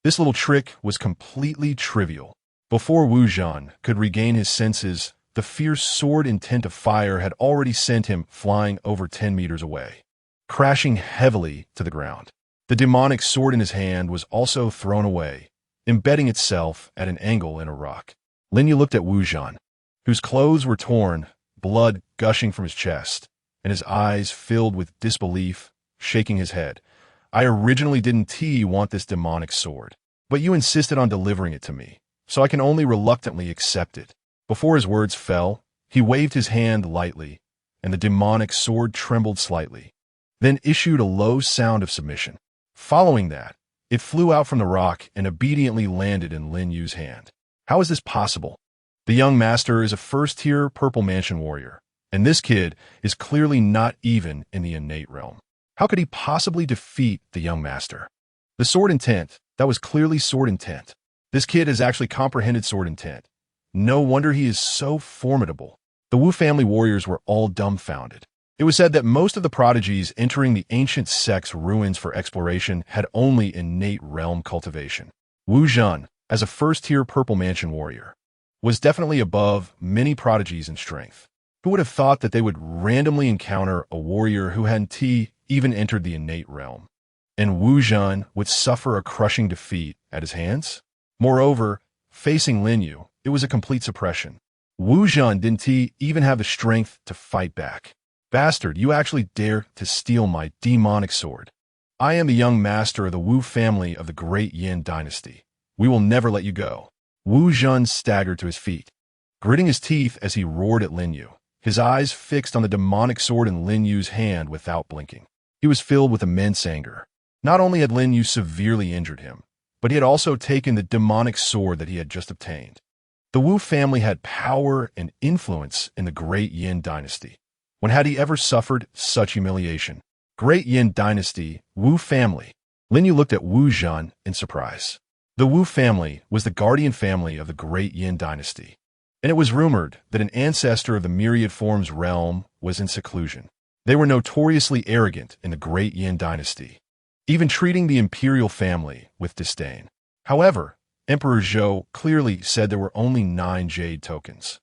this little trick was completely trivial. Before Wu Zhan could regain his senses, the fierce sword intent of fire had already sent him flying over 10 meters away, crashing heavily to the ground. The demonic sword in his hand was also thrown away, embedding itself at an angle in a rock. Lin Yu looked at Wu Zhan, whose clothes were torn, blood gushing from his chest, and his eyes filled with disbelief, shaking his head. I originally didn't want this demonic sword, but you insisted on delivering it to me, so I can only reluctantly accept it. Before his words fell, he waved his hand lightly, and the demonic sword trembled slightly, then issued a low sound of submission. Following that, it flew out from the rock and obediently landed in Lin Yu's hand. How is this possible? The young master is a first-tier Purple Mansion warrior, and this kid is clearly not even in the innate realm. How could he possibly defeat the young master? The sword intent, that was clearly sword intent. This kid has actually comprehended sword intent. No wonder he is so formidable. The Wu family warriors were all dumbfounded. It was said that most of the prodigies entering the ancient sect's ruins for exploration had only innate realm cultivation. Wu Zhan, as a first-tier Purple Mansion warrior, was definitely above many prodigies in strength. Who would have thought that they would randomly encounter a warrior who hadn't even entered the innate realm, and Wu Zhan would suffer a crushing defeat at his hands? Moreover, facing Lin Yu, it was a complete suppression. Wu Zhan didn't even have the strength to fight back. Bastard, you actually dare to steal my demonic sword. I am the young master of the Wu family of the great Yin Dynasty. We will never let you go. Wu Zhan staggered to his feet, gritting his teeth as he roared at Lin Yu, his eyes fixed on the demonic sword in Lin Yu's hand without blinking. He was filled with immense anger. Not only had Lin Yu severely injured him, but he had also taken the demonic sword that he had just obtained. The Wu family had power and influence in the great Yin Dynasty. When had he ever suffered such humiliation? Great Yin Dynasty, Wu family. Lin Yu looked at Wu Zhan in surprise. The Wu family was the guardian family of the great Yin Dynasty, and it was rumored that an ancestor of the myriad forms realm was in seclusion. They were notoriously arrogant in the great Yin Dynasty, even treating the imperial family with disdain. However, Emperor Zhou clearly said there were only 9 jade tokens.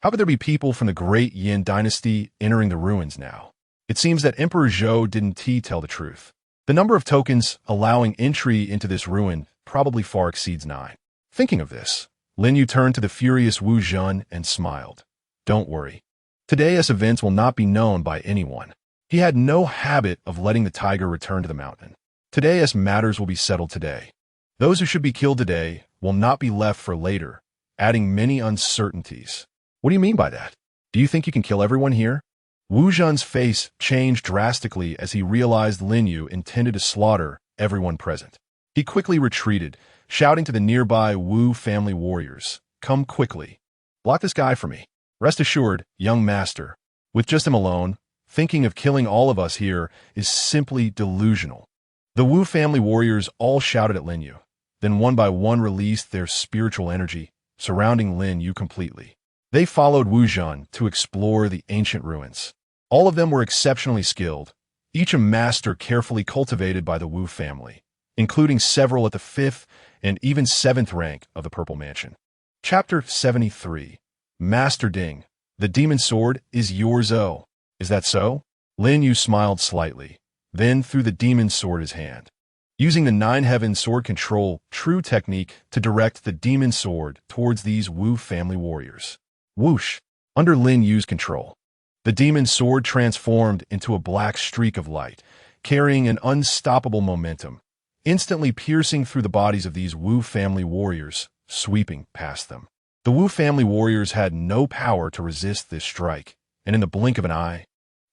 How could there be people from the great Yin Dynasty entering the ruins now? It seems that Emperor Zhou didn't tell the truth. The number of tokens allowing entry into this ruin probably far exceeds 9. Thinking of this, Lin Yu turned to the furious Wu Zhan and smiled. Don't worry. Today's events will not be known by anyone. He had no habit of letting the tiger return to the mountain. Today's matters will be settled today. Those who should be killed today will not be left for later, adding many uncertainties. What do you mean by that? Do you think you can kill everyone here? Wu Zhan's face changed drastically as he realized Lin Yu intended to slaughter everyone present. He quickly retreated, shouting to the nearby Wu family warriors, "Come quickly. Block this guy for me." Rest assured, young master, with just him alone, thinking of killing all of us here is simply delusional. The Wu family warriors all shouted at Lin Yu, then one by one released their spiritual energy, surrounding Lin Yu completely. They followed Wu Zhan to explore the ancient ruins. All of them were exceptionally skilled, each a master carefully cultivated by the Wu family, including several at the 5th and even 7th rank of the Purple Mansion. Chapter 73. Master Ding, the demon sword is yours. Oh, is that so? Lin Yu smiled slightly, then threw the demon sword in his hand, using the 9 Heaven Sword Control True technique to direct the demon sword towards these Wu family warriors. Whoosh! Under Lin Yu's control, the demon sword transformed into a black streak of light, carrying an unstoppable momentum, instantly piercing through the bodies of these Wu family warriors, sweeping past them. The Wu family warriors had no power to resist this strike, and in the blink of an eye,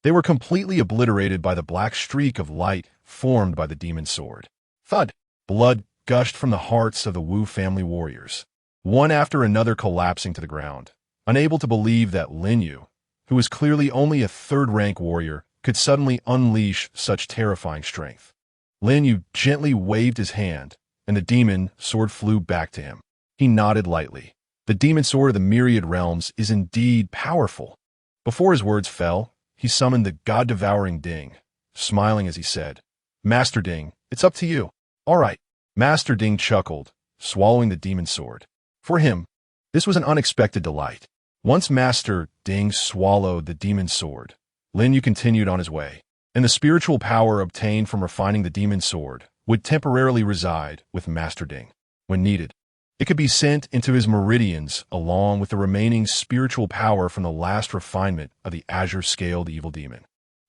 they were completely obliterated by the black streak of light formed by the demon sword. Thud! Blood gushed from the hearts of the Wu family warriors, one after another collapsing to the ground, unable to believe that Lin Yu, who was clearly only a 3rd-rank warrior, could suddenly unleash such terrifying strength. Lin Yu gently waved his hand, and the demon sword flew back to him. He nodded lightly. The demon sword of the myriad realms is indeed powerful. Before his words fell, he summoned the God-devouring Ding, smiling as he said, "Master Ding, it's up to you." "All right." Master Ding chuckled, swallowing the demon sword. For him, This was an unexpected delight. Once Master Ding swallowed the demon's sword, Lin Yu continued on his way, and the spiritual power obtained from refining the demon's sword would temporarily reside with Master Ding. When needed, it could be sent into his meridians along with the remaining spiritual power from the last refinement of the azure-scaled evil demon,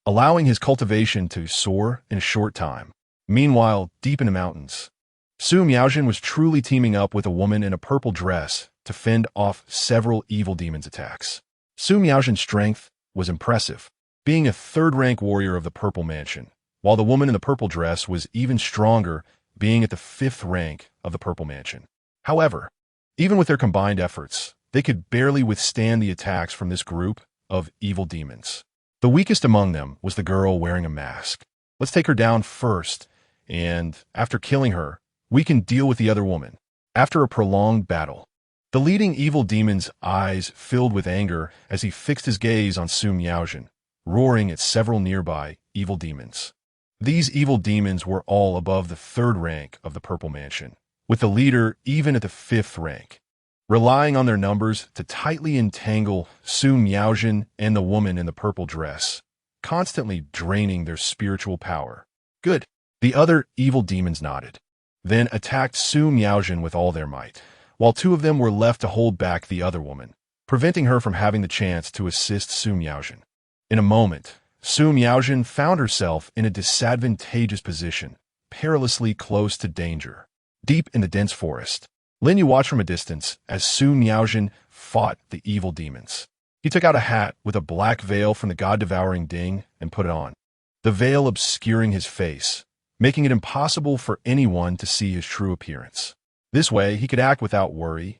allowing his cultivation to soar in a short time. Meanwhile, deep in the mountains, Su Miaojin was truly teaming up with a woman in a purple dress to fend off several evil demons' attacks. Su Miaojin's strength was impressive, being a third-rank warrior of the Purple Mansion, while the woman in the purple dress was even stronger, being at the 5th rank of the Purple Mansion. However, even with their combined efforts, they could barely withstand the attacks from this group of evil demons. The weakest among them was the girl wearing a mask. Let's take her down first, and after killing her, we can deal with the other woman. After a prolonged battle, the leading evil demon's eyes filled with anger as he fixed his gaze on Su Miaojin, roaring at several nearby evil demons. These evil demons were all above the 3rd rank of the Purple Mansion, with the leader even at the 5th rank. Relying on their numbers to tightly entangle Su Miaojin and the woman in the purple dress, constantly draining their spiritual power. Good. The other evil demons nodded, then attacked Su Miaojin with all their might, while 2 of them were left to hold back the other woman, preventing her from having the chance to assist Su Miaojin. In a moment, Su Miaojin found herself in a disadvantageous position, perilously close to danger. Deep in the dense forest, Lin Yu watched from a distance as Su Miaojin fought the evil demons. He took out a hat with a black veil from the God-devouring Ding and put it on, the veil obscuring his face, making it impossible for anyone to see his true appearance. This way, he could act without worry,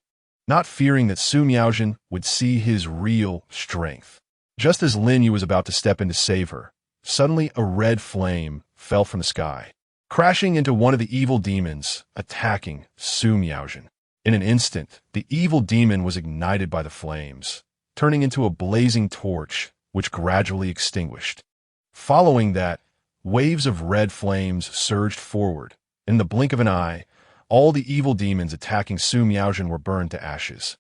not fearing that Su Miaojin would see his real strength. Just as Lin Yu was about to step in to save her, suddenly a red flame fell from the sky, crashing into one of the evil demons, attacking Su Miaojin. In an instant, the evil demon was ignited by the flames, turning into a blazing torch, which gradually extinguished. Following that, waves of red flames surged forward. In the blink of an eye, all the evil demons attacking Su Miaojin were burned to ashes,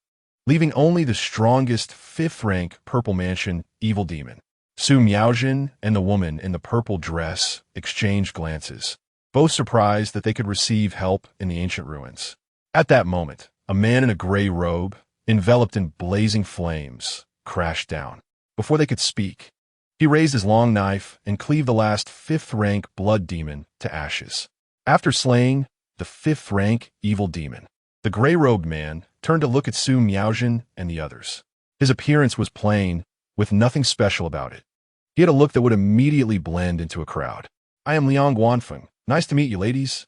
leaving only the strongest 5th-rank Purple Mansion evil demon. Su Miaojin and the woman in the purple dress exchanged glances, both surprised that they could receive help in the ancient ruins. At that moment, a man in a gray robe, enveloped in blazing flames, crashed down. Before they could speak, he raised his long knife and cleaved the last 5th-rank blood demon to ashes. After slaying the 5th-rank evil demon, the gray-robed man turned to look at Su Miaojin and the others. His appearance was plain, with nothing special about it. He had a look that would immediately blend into a crowd. "I am Liang Guanfeng. Nice to meet you, ladies."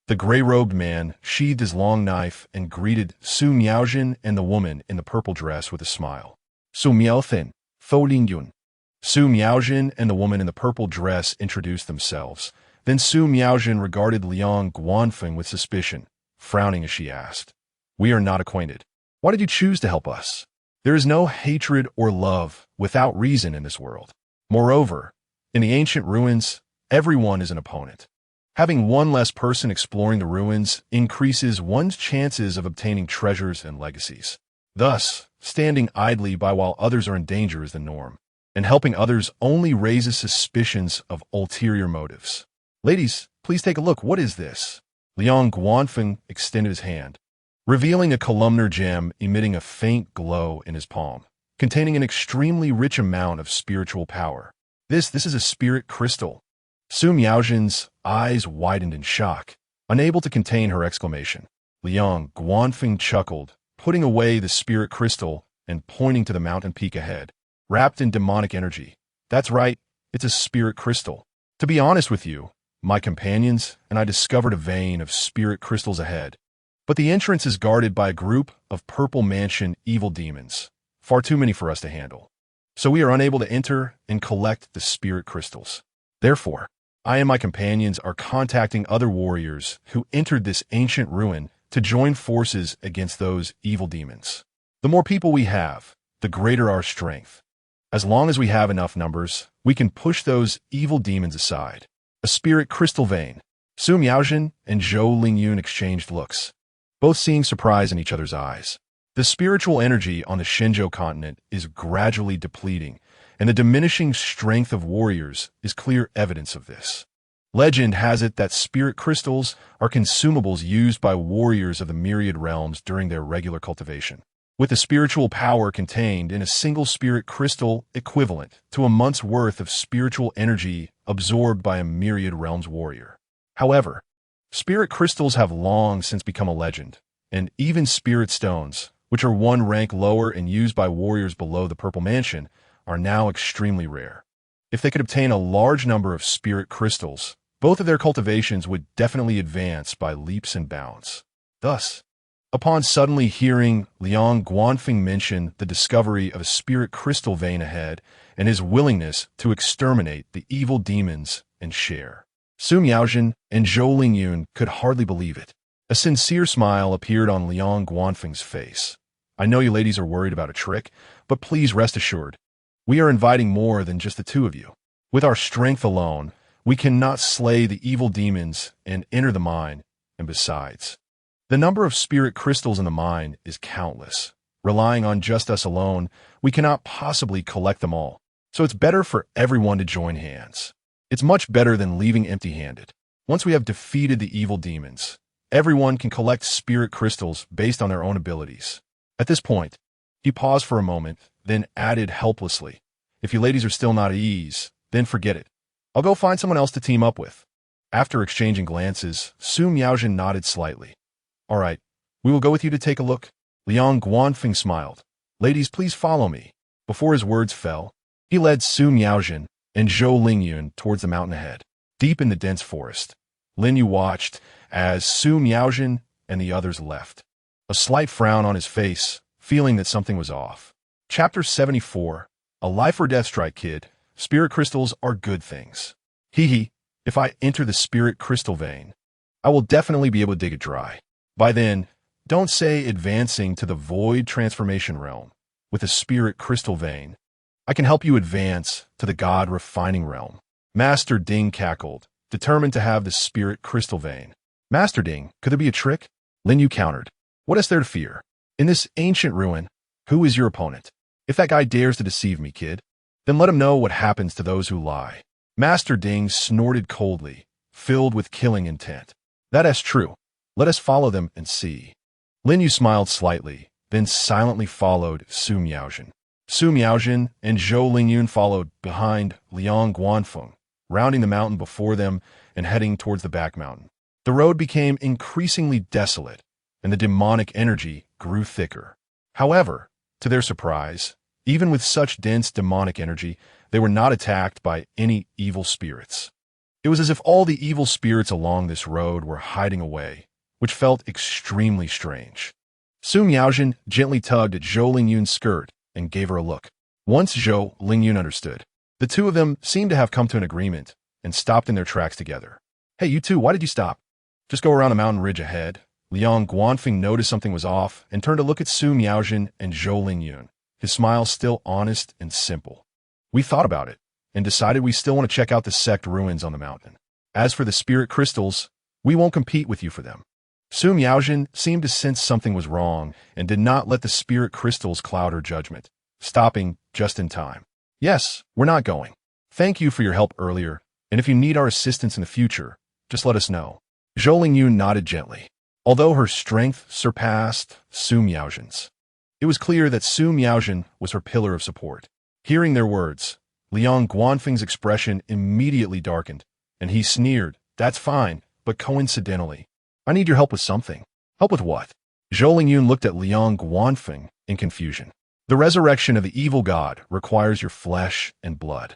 The gray-robed man sheathed his long knife and greeted Su Miaojin and the woman in the purple dress with a smile. "Su Miaothin, Tho Lingyun." Su Miaojin and the woman in the purple dress introduced themselves. Then Su Miaojin regarded Liang Guanfeng with suspicion, frowning as she asked, "We are not acquainted. Why did you choose to help us? There is no hatred or love without reason in this world. Moreover, in the ancient ruins, everyone is an opponent. Having one less person exploring the ruins increases one's chances of obtaining treasures and legacies. Thus, standing idly by while others are in danger is the norm, and helping others only raises suspicions of ulterior motives. Ladies, please take a look. What is this?" Liang Guanfeng extended his hand, revealing a columnar gem emitting a faint glow in his palm, containing an extremely rich amount of spiritual power. This is a spirit crystal." Su Miaojin's eyes widened in shock, unable to contain her exclamation. Liang Guanfeng chuckled, putting away the spirit crystal and pointing to the mountain peak ahead, wrapped in demonic energy. "That's right, it's a spirit crystal. To be honest with you, my companions and I discovered a vein of spirit crystals ahead, but the entrance is guarded by a group of Purple Mansion evil demons, far too many for us to handle. So we are unable to enter and collect the spirit crystals. Therefore, I and my companions are contacting other warriors who entered this ancient ruin to join forces against those evil demons. The more people we have, the greater our strength. As long as we have enough numbers, we can push those evil demons aside." A spirit crystal vein. Su Miaojin and Zhou Lingyun exchanged looks, both seeing surprise in each other's eyes. The spiritual energy on the Shenzhou continent is gradually depleting, and the diminishing strength of warriors is clear evidence of this. Legend has it that spirit crystals are consumables used by warriors of the myriad realms during their regular cultivation, with the spiritual power contained in a single spirit crystal equivalent to a month's worth of spiritual energy absorbed by a myriad realms warrior. However, spirit crystals have long since become a legend, and even spirit stones, which are one rank lower and used by warriors below the Purple Mansion, are now extremely rare. If they could obtain a large number of spirit crystals, both of their cultivations would definitely advance by leaps and bounds. Thus, upon suddenly hearing Liang Guanfeng mention the discovery of a spirit crystal vein ahead and his willingness to exterminate the evil demons and share, Su Miaojin and Zhou Lingyun could hardly believe it. A sincere smile appeared on Liang Guanfeng's face. I know you ladies are worried about a trick, but please rest assured, we are inviting more than just the two of you. With our strength alone, we cannot slay the evil demons and enter the mine, and besides, the number of spirit crystals in the mine is countless. Relying on just us alone, we cannot possibly collect them all, so it's better for everyone to join hands. It's much better than leaving empty-handed. Once we have defeated the evil demons, everyone can collect spirit crystals based on their own abilities. At this point, he paused for a moment, then added helplessly, if you ladies are still not at ease, then forget it. I'll go find someone else to team up with. After exchanging glances, Su Miaojin nodded slightly. All right, we will go with you to take a look. Liang Guanfeng smiled. Ladies, please follow me. Before his words fell, he led Su Miaojin and Zhou Lingyun towards the mountain ahead. Deep in the dense forest, Lin Yuguo watched as Su Miaojin and the others left, a slight frown on his face, feeling that something was off. Chapter 74, A Life or Death Strike, Kid. Spirit crystals are good things. Hee, if I enter the spirit crystal vein, I will definitely be able to dig it dry. By then, don't say advancing to the void transformation realm. With a spirit crystal vein, I can help you advance to the God refining realm. Master Ding cackled, determined to have the spirit crystal vein. Master Ding, could there be a trick? Lin Yu countered. What is there to fear? In this ancient ruin, who is your opponent? If that guy dares to deceive me, kid, then let him know what happens to those who lie. Master Ding snorted coldly, filled with killing intent. That is true. Let us follow them and see. Lin Yu smiled slightly, then silently followed Su Miaojin. Su Miaojin and Zhou Lingyun followed behind Liang Guanfeng, rounding the mountain before them and heading towards the back mountain. The road became increasingly desolate, and the demonic energy grew thicker. However, to their surprise, even with such dense demonic energy, they were not attacked by any evil spirits. It was as if all the evil spirits along this road were hiding away, which felt extremely strange. Su Miaojin gently tugged at Zhou Lingyun's skirt and gave her a look. Once Zhou Lingyun understood, the two of them seemed to have come to an agreement and stopped in their tracks together. Hey, you two, why did you stop? Just go around the mountain ridge ahead. Liang Guanfeng noticed something was off and turned to look at Su Miaojin and Zhou Lingyun, his smile still honest and simple. We thought about it and decided we still want to check out the sect ruins on the mountain. As for the spirit crystals, we won't compete with you for them. Su Miaojin seemed to sense something was wrong and did not let the spirit crystals cloud her judgment, stopping just in time. Yes, we're not going. Thank you for your help earlier, and if you need our assistance in the future, just let us know. Zhou Lingyun nodded gently. Although her strength surpassed Su Miaojin's, it was clear that Su Miaojin was her pillar of support. Hearing their words, Liang Guanfeng's expression immediately darkened, and he sneered, That's fine, but coincidentally, I need your help with something. Help with what? Zhou Lingyun looked at Liang Guanfeng in confusion. The resurrection of the evil god requires your flesh and blood.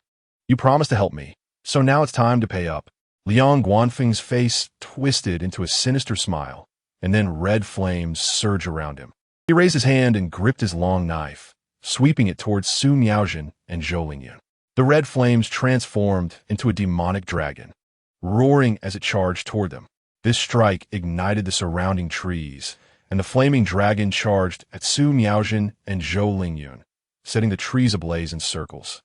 You promised to help me, so now it's time to pay up. Liang Guanfeng's face twisted into a sinister smile, and then red flames surged around him. He raised his hand and gripped his long knife, sweeping it towards Su Miaojin and Zhou Lingyun. The red flames transformed into a demonic dragon, roaring as it charged toward them. This strike ignited the surrounding trees, and the flaming dragon charged at Su Miaojin and Zhou Lingyun, setting the trees ablaze in circles,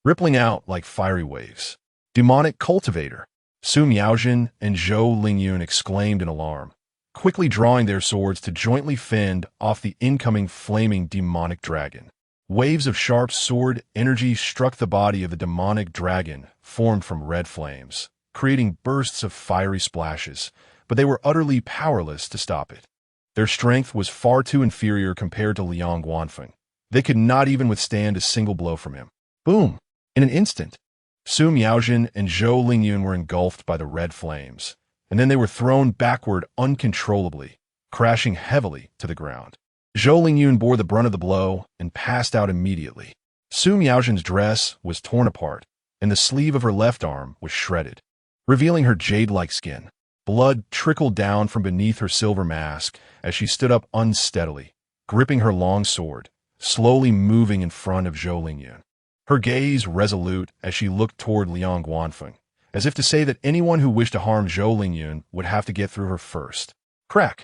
rippling out like fiery waves. Demonic cultivator! Su Miaojin and Zhou Lingyun exclaimed in alarm, quickly drawing their swords to jointly fend off the incoming flaming demonic dragon. Waves of sharp sword energy struck the body of the demonic dragon, formed from red flames, creating bursts of fiery splashes, but they were utterly powerless to stop it. Their strength was far too inferior compared to Liang Guanfeng. They could not even withstand a single blow from him. Boom! In an instant, Su Miaojin and Zhou Lingyun were engulfed by the red flames, and then they were thrown backward uncontrollably, crashing heavily to the ground. Zhou Lingyun bore the brunt of the blow and passed out immediately. Su Miaojin's dress was torn apart, and the sleeve of her left arm was shredded, revealing her jade-like skin. Blood trickled down from beneath her silver mask as she stood up unsteadily, gripping her long sword, slowly moving in front of Zhou Lingyun. Her gaze resolute as she looked toward Liang Guanfeng, as if to say that anyone who wished to harm Zhou Lingyun would have to get through her first. Crack!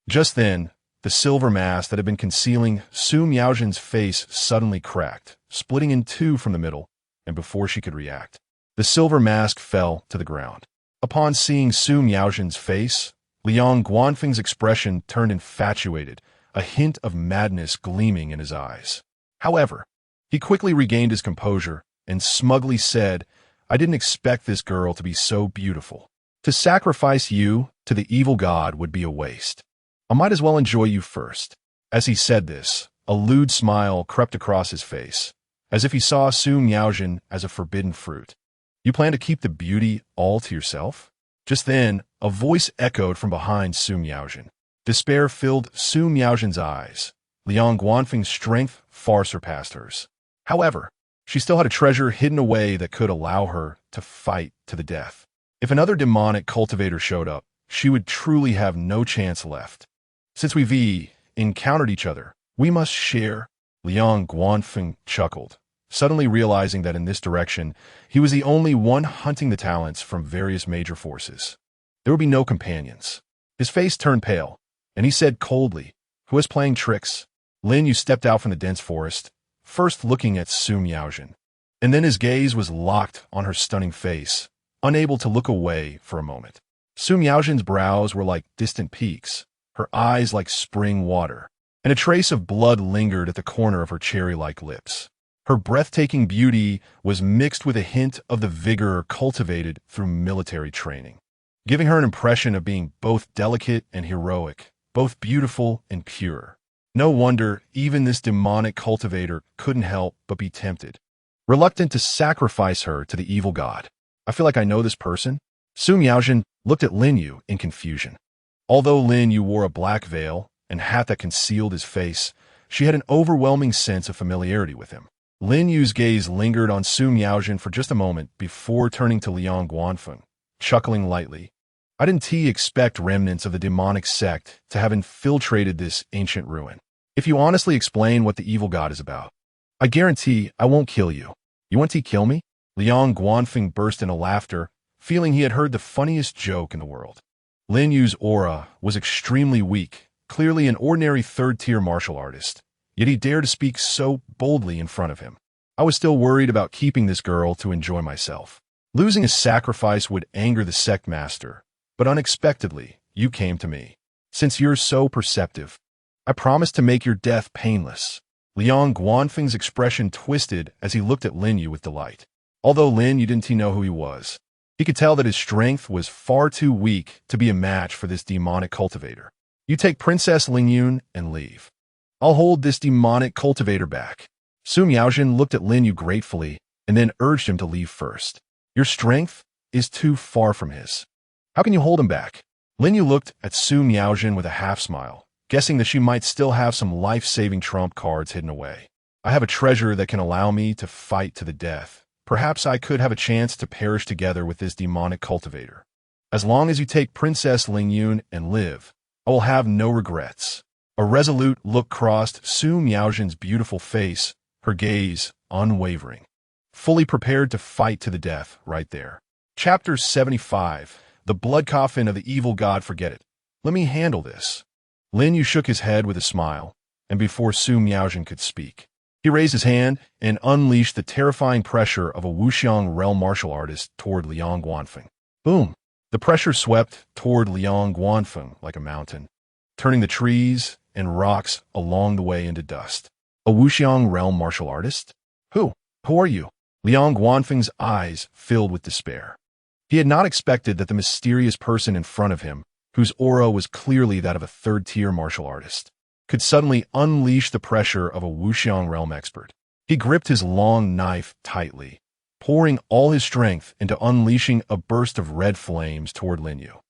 Just then, the silver mask that had been concealing Su Miaojin's face suddenly cracked, splitting in two from the middle, and before she could react, the silver mask fell to the ground. Upon seeing Su Miaojin's face, Liang Guanfeng's expression turned infatuated, a hint of madness gleaming in his eyes. However, he quickly regained his composure and smugly said, "I didn't expect this girl to be so beautiful. To sacrifice you to the evil god would be a waste. I might as well enjoy you first." As he said this, a lewd smile crept across his face, as if he saw Su Miaojin as a forbidden fruit. "You plan to keep the beauty all to yourself?" Just then, a voice echoed from behind Su Miaojin. Despair filled Su Miaojin's eyes. Liang Guanfeng's strength far surpassed hers. However, she still had a treasure hidden away that could allow her to fight to the death. If another demonic cultivator showed up, she would truly have no chance left. "Since we've encountered each other, we must share," Liang Guanfeng chuckled, suddenly realizing that in this direction, he was the only one hunting the talents from various major forces. There would be no companions. His face turned pale, and he said coldly, "Who is playing tricks?" Lin Yu stepped out from the dense forest, first looking at Su Miaojin, and then his gaze was locked on her stunning face, unable to look away for a moment. Su Miaojin's brows were like distant peaks, her eyes like spring water, and a trace of blood lingered at the corner of her cherry-like lips. Her breathtaking beauty was mixed with a hint of the vigor cultivated through military training, giving her an impression of being both delicate and heroic, both beautiful and pure. No wonder even this demonic cultivator couldn't help but be tempted, reluctant to sacrifice her to the evil god. "I feel like I know this person." Su Miaojin looked at Lin Yu in confusion. Although Lin Yu wore a black veil and hat that concealed his face, she had an overwhelming sense of familiarity with him. Lin Yu's gaze lingered on Su Miaojin for just a moment before turning to Liang Guanfeng, chuckling lightly. "I didn't expect remnants of the demonic sect to have infiltrated this ancient ruin. If you honestly explain what the evil god is about, I guarantee I won't kill you." "You want to kill me?" Liang Guanfeng burst into laughter, feeling he had heard the funniest joke in the world. Lin Yu's aura was extremely weak, clearly an ordinary third-tier martial artist, yet he dared to speak so boldly in front of him. "I was still worried about keeping this girl to enjoy myself. Losing a sacrifice would anger the sect master, but unexpectedly, you came to me. Since you're so perceptive, I promise to make your death painless." Liang Guanfeng's expression twisted as he looked at Lin Yu with delight. Although Lin Yu didn't know who he was, he could tell that his strength was far too weak to be a match for this demonic cultivator. "You take Princess Lingyun and leave. I'll hold this demonic cultivator back." Su Miaojin looked at Lin Yu gratefully and then urged him to leave first. "Your strength is too far from his. How can you hold him back?" Lin Yu looked at Su Miaojin with a half-smile, guessing that she might still have some life-saving trump cards hidden away. "I have a treasure that can allow me to fight to the death. Perhaps I could have a chance to perish together with this demonic cultivator. As long as you take Princess Lingyun and live, I will have no regrets." A resolute look crossed Su Miaojin's beautiful face, her gaze unwavering, fully prepared to fight to the death right there. Chapter 75. The Blood Coffin of the Evil God. "Forget it. Let me handle this." Lin Yu shook his head with a smile, and before Su Miaojin could speak, he raised his hand and unleashed the terrifying pressure of a Wuxiang realm martial artist toward Liang Guanfeng. Boom! The pressure swept toward Liang Guanfeng like a mountain, turning the trees and rocks along the way into dust. A Wuxiang realm martial artist? Who? Who are you? Liang Guanfeng's eyes filled with despair. He had not expected that the mysterious person in front of him, whose aura was clearly that of a third-tier martial artist, could suddenly unleash the pressure of a Wuxiang realm expert. He gripped his long knife tightly, pouring all his strength into unleashing a burst of red flames toward Lin Yu.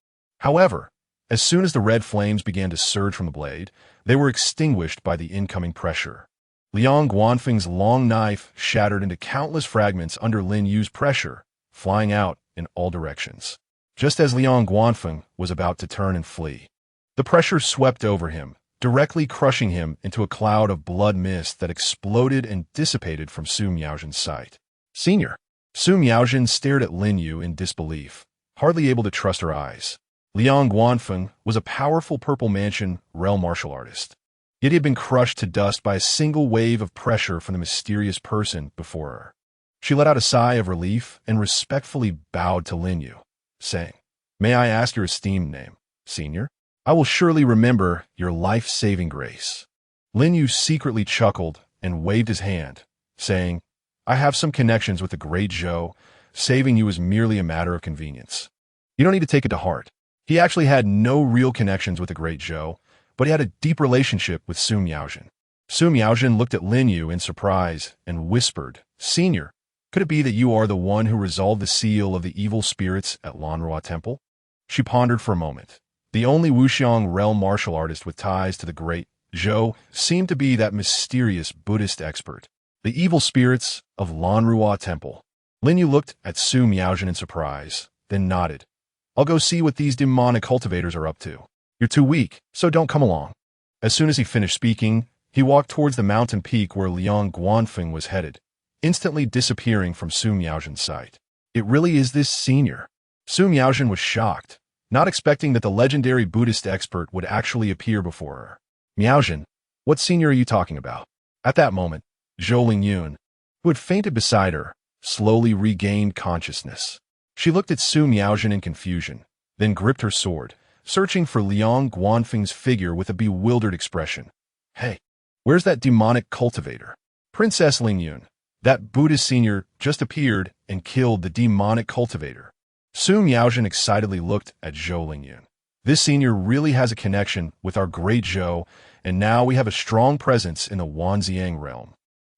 However, as soon as the red flames began to surge from the blade, they were extinguished by the incoming pressure. Liang Guanfeng's long knife shattered into countless fragments under Lin Yu's pressure, flying out in all directions. Just as Liang Guanfeng was about to turn and flee, the pressure swept over him, directly crushing him into a cloud of blood mist that exploded and dissipated from Su Miaozhen's sight. Senior. Su Miaozhen stared at Lin Yu in disbelief, hardly able to trust her eyes. Liang Guanfeng was a powerful Purple Mansion realm martial artist, yet he had been crushed to dust by a single wave of pressure from the mysterious person before her. She let out a sigh of relief and respectfully bowed to Lin Yu, saying, "May I ask your esteemed name, Senior? I will surely remember your life-saving grace." Lin Yu secretly chuckled and waved his hand, saying, "I have some connections with the great Zhou. Saving you is merely a matter of convenience. You don't need to take it to heart." He actually had no real connections with the great Zhou, but he had a deep relationship with Su Miaozhen. Su Miaozhen looked at Lin Yu in surprise and whispered, "Senior, could it be that you are the one who resolved the seal of the evil spirits at Lanrua Temple?" She pondered for a moment. The only Wuxiang realm martial artist with ties to the great Zhou seemed to be that mysterious Buddhist expert. The evil spirits of Lanrua Temple. Lin Yu looked at Su Miaozhen in surprise, then nodded. "I'll go see what these demonic cultivators are up to. You're too weak, so don't come along." As soon as he finished speaking, he walked towards the mountain peak where Liang Guanfeng was headed, instantly disappearing from Su Miaozhen's sight. It really is this senior. Su Miaozhen was shocked, not expecting that the legendary Buddhist expert would actually appear before her. "Miaozhen, what senior are you talking about?" At that moment, Zhou Lingyun, who had fainted beside her, slowly regained consciousness. She looked at Su Miaozhen in confusion, then gripped her sword, searching for Liang Guanfeng's figure with a bewildered expression. "Hey, where's that demonic cultivator?" "Princess Lingyun, that Buddhist senior just appeared and killed the demonic cultivator." Su Miaozhen excitedly looked at Zhou Lingyun. "This senior really has a connection with our great Zhou, and now we have a strong presence in the Wanxiang realm."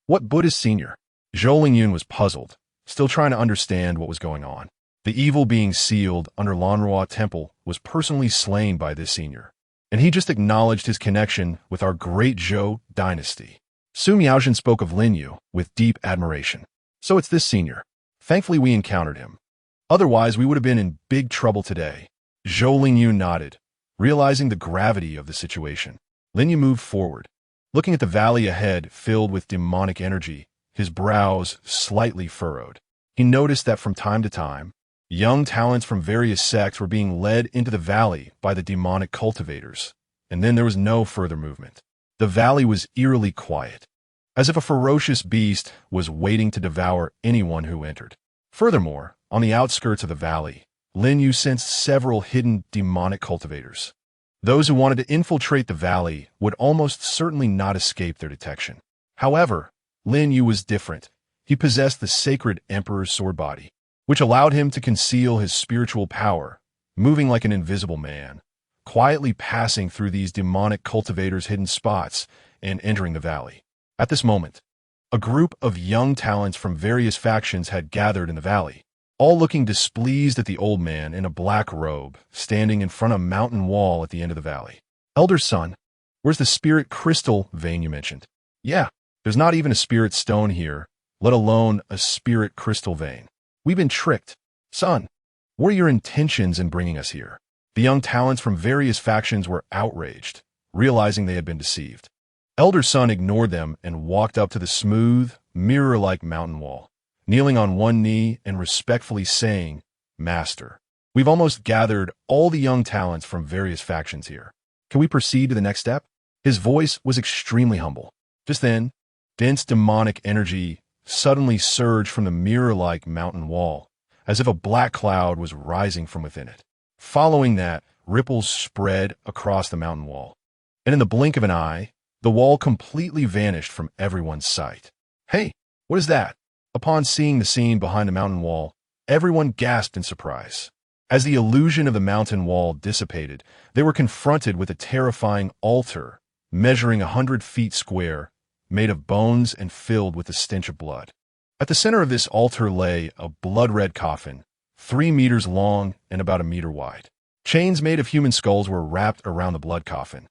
"What Buddhist senior?" Zhou Lingyun was puzzled, still trying to understand what was going on. The evil being sealed under Lanrua Temple was personally slain by this senior, and he just acknowledged his connection with our great Zhou dynasty. Su Miaozhen spoke of Lin Yu with deep admiration. "So it's this senior. Thankfully we encountered him. Otherwise we would have been in big trouble today." Zhou Lingyun nodded, realizing the gravity of the situation. Lin Yu moved forward, looking at the valley ahead filled with demonic energy, his brows slightly furrowed. He noticed that from time to time, young talents from various sects were being led into the valley by the demonic cultivators, and then there was no further movement. The valley was eerily quiet, as if a ferocious beast was waiting to devour anyone who entered. Furthermore, on the outskirts of the valley, Lin Yu sensed several hidden demonic cultivators. Those who wanted to infiltrate the valley would almost certainly not escape their detection. However, Lin Yu was different. He possessed the sacred Emperor's sword body, which allowed him to conceal his spiritual power, moving like an invisible man, quietly passing through these demonic cultivators' hidden spots and entering the valley. At this moment, a group of young talents from various factions had gathered in the valley, all looking displeased at the old man in a black robe, standing in front of a mountain wall at the end of the valley. "Elder son, where's the spirit crystal vein you mentioned?" "Yeah, there's not even a spirit stone here, let alone a spirit crystal vein. We've been tricked. Son, what are your intentions in bringing us here?" The young talents from various factions were outraged, realizing they had been deceived. Elder Son ignored them and walked up to the smooth, mirror-like mountain wall, kneeling on one knee and respectfully saying, "Master, we've almost gathered all the young talents from various factions here. Can we proceed to the next step?" His voice was extremely humble. Just then, dense demonic energy suddenly surged from the mirror-like mountain wall, as if a black cloud was rising from within it. Following that, ripples spread across the mountain wall. And in the blink of an eye, the wall completely vanished from everyone's sight. Hey, what is that? Upon seeing the scene behind the mountain wall, everyone gasped in surprise. As the illusion of the mountain wall dissipated, they were confronted with a terrifying altar, measuring 100 feet square, made of bones and filled with the stench of blood. At the center of this altar lay a blood-red coffin, 3 meters long and about a meter wide. Chains made of human skulls were wrapped around the blood coffin,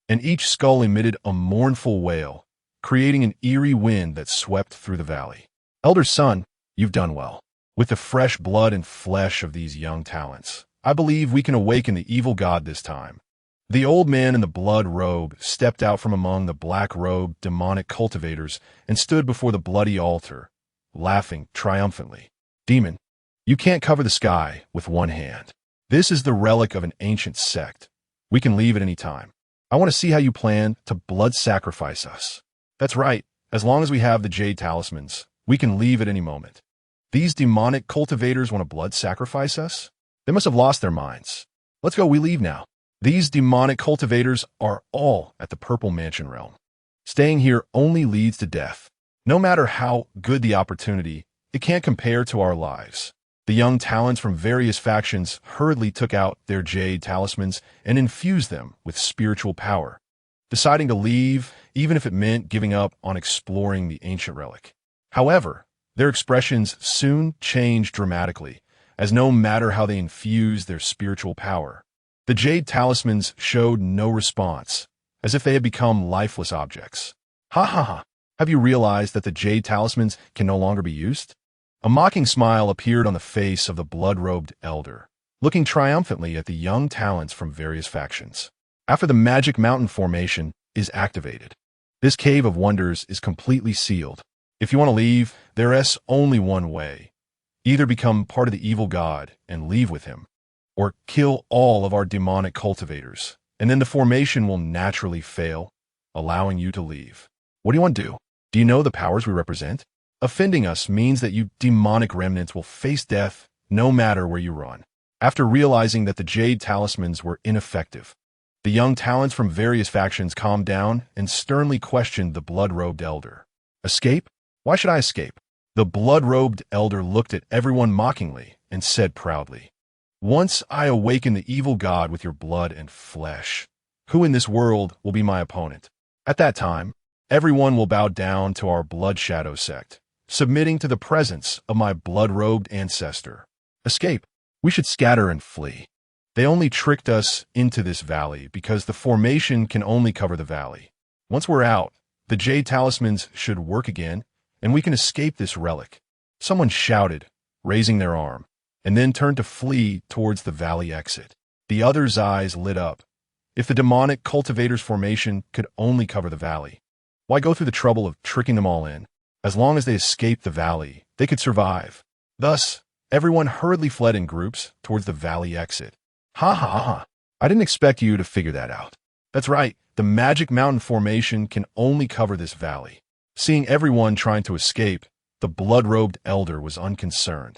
and each skull emitted a mournful wail, creating an eerie wind that swept through the valley. Elder son, you've done well. With the fresh blood and flesh of these young talents, I believe we can awaken the evil god this time. The old man in the blood robe stepped out from among the black-robed demonic cultivators and stood before the bloody altar, laughing triumphantly. Demon, you can't cover the sky with one hand. This is the relic of an ancient sect. We can leave at any time. I want to see how you plan to blood sacrifice us. That's right. As long as we have the jade talismans, we can leave at any moment. These demonic cultivators want to blood sacrifice us? They must have lost their minds. Let's go, we leave now. These demonic cultivators are all at the Purple Mansion realm. Staying here only leads to death. No matter how good the opportunity, it can't compare to our lives. The young talents from various factions hurriedly took out their jade talismans and infused them with spiritual power, deciding to leave even if it meant giving up on exploring the ancient relic. However, their expressions soon changed dramatically, as no matter how they infused their spiritual power, the jade talismans showed no response, as if they had become lifeless objects. Ha ha ha! Have you realized that the jade talismans can no longer be used? A mocking smile appeared on the face of the blood-robed elder, looking triumphantly at the young talents from various factions. After the magic mountain formation is activated, this cave of wonders is completely sealed. If you want to leave, there is only one way. Either become part of the evil god and leave with him, or kill all of our demonic cultivators, and then the formation will naturally fail, allowing you to leave. What do you want to do? Do you know the powers we represent? Offending us means that you demonic remnants will face death no matter where you run. After realizing that the jade talismans were ineffective, the young talents from various factions calmed down and sternly questioned the blood-robed elder. Escape? Why should I escape? The blood-robed elder looked at everyone mockingly and said proudly, Once I awaken the evil god with your blood and flesh, who in this world will be my opponent? At that time, everyone will bow down to our blood shadow sect, submitting to the presence of my blood-robed ancestor. Escape. We should scatter and flee. They only tricked us into this valley because the formation can only cover the valley. Once we're out, the jade talismans should work again, and we can escape this relic. Someone shouted, raising their arm, and then turned to flee towards the valley exit. The other's eyes lit up. If the demonic cultivators formation could only cover the valley, why go through the trouble of tricking them all in? As long as they escaped the valley, they could survive. Thus, everyone hurriedly fled in groups towards the valley exit. Ha ha ha. I didn't expect you to figure that out. That's right, the magic mountain formation can only cover this valley. Seeing everyone trying to escape, the blood-robed elder was unconcerned,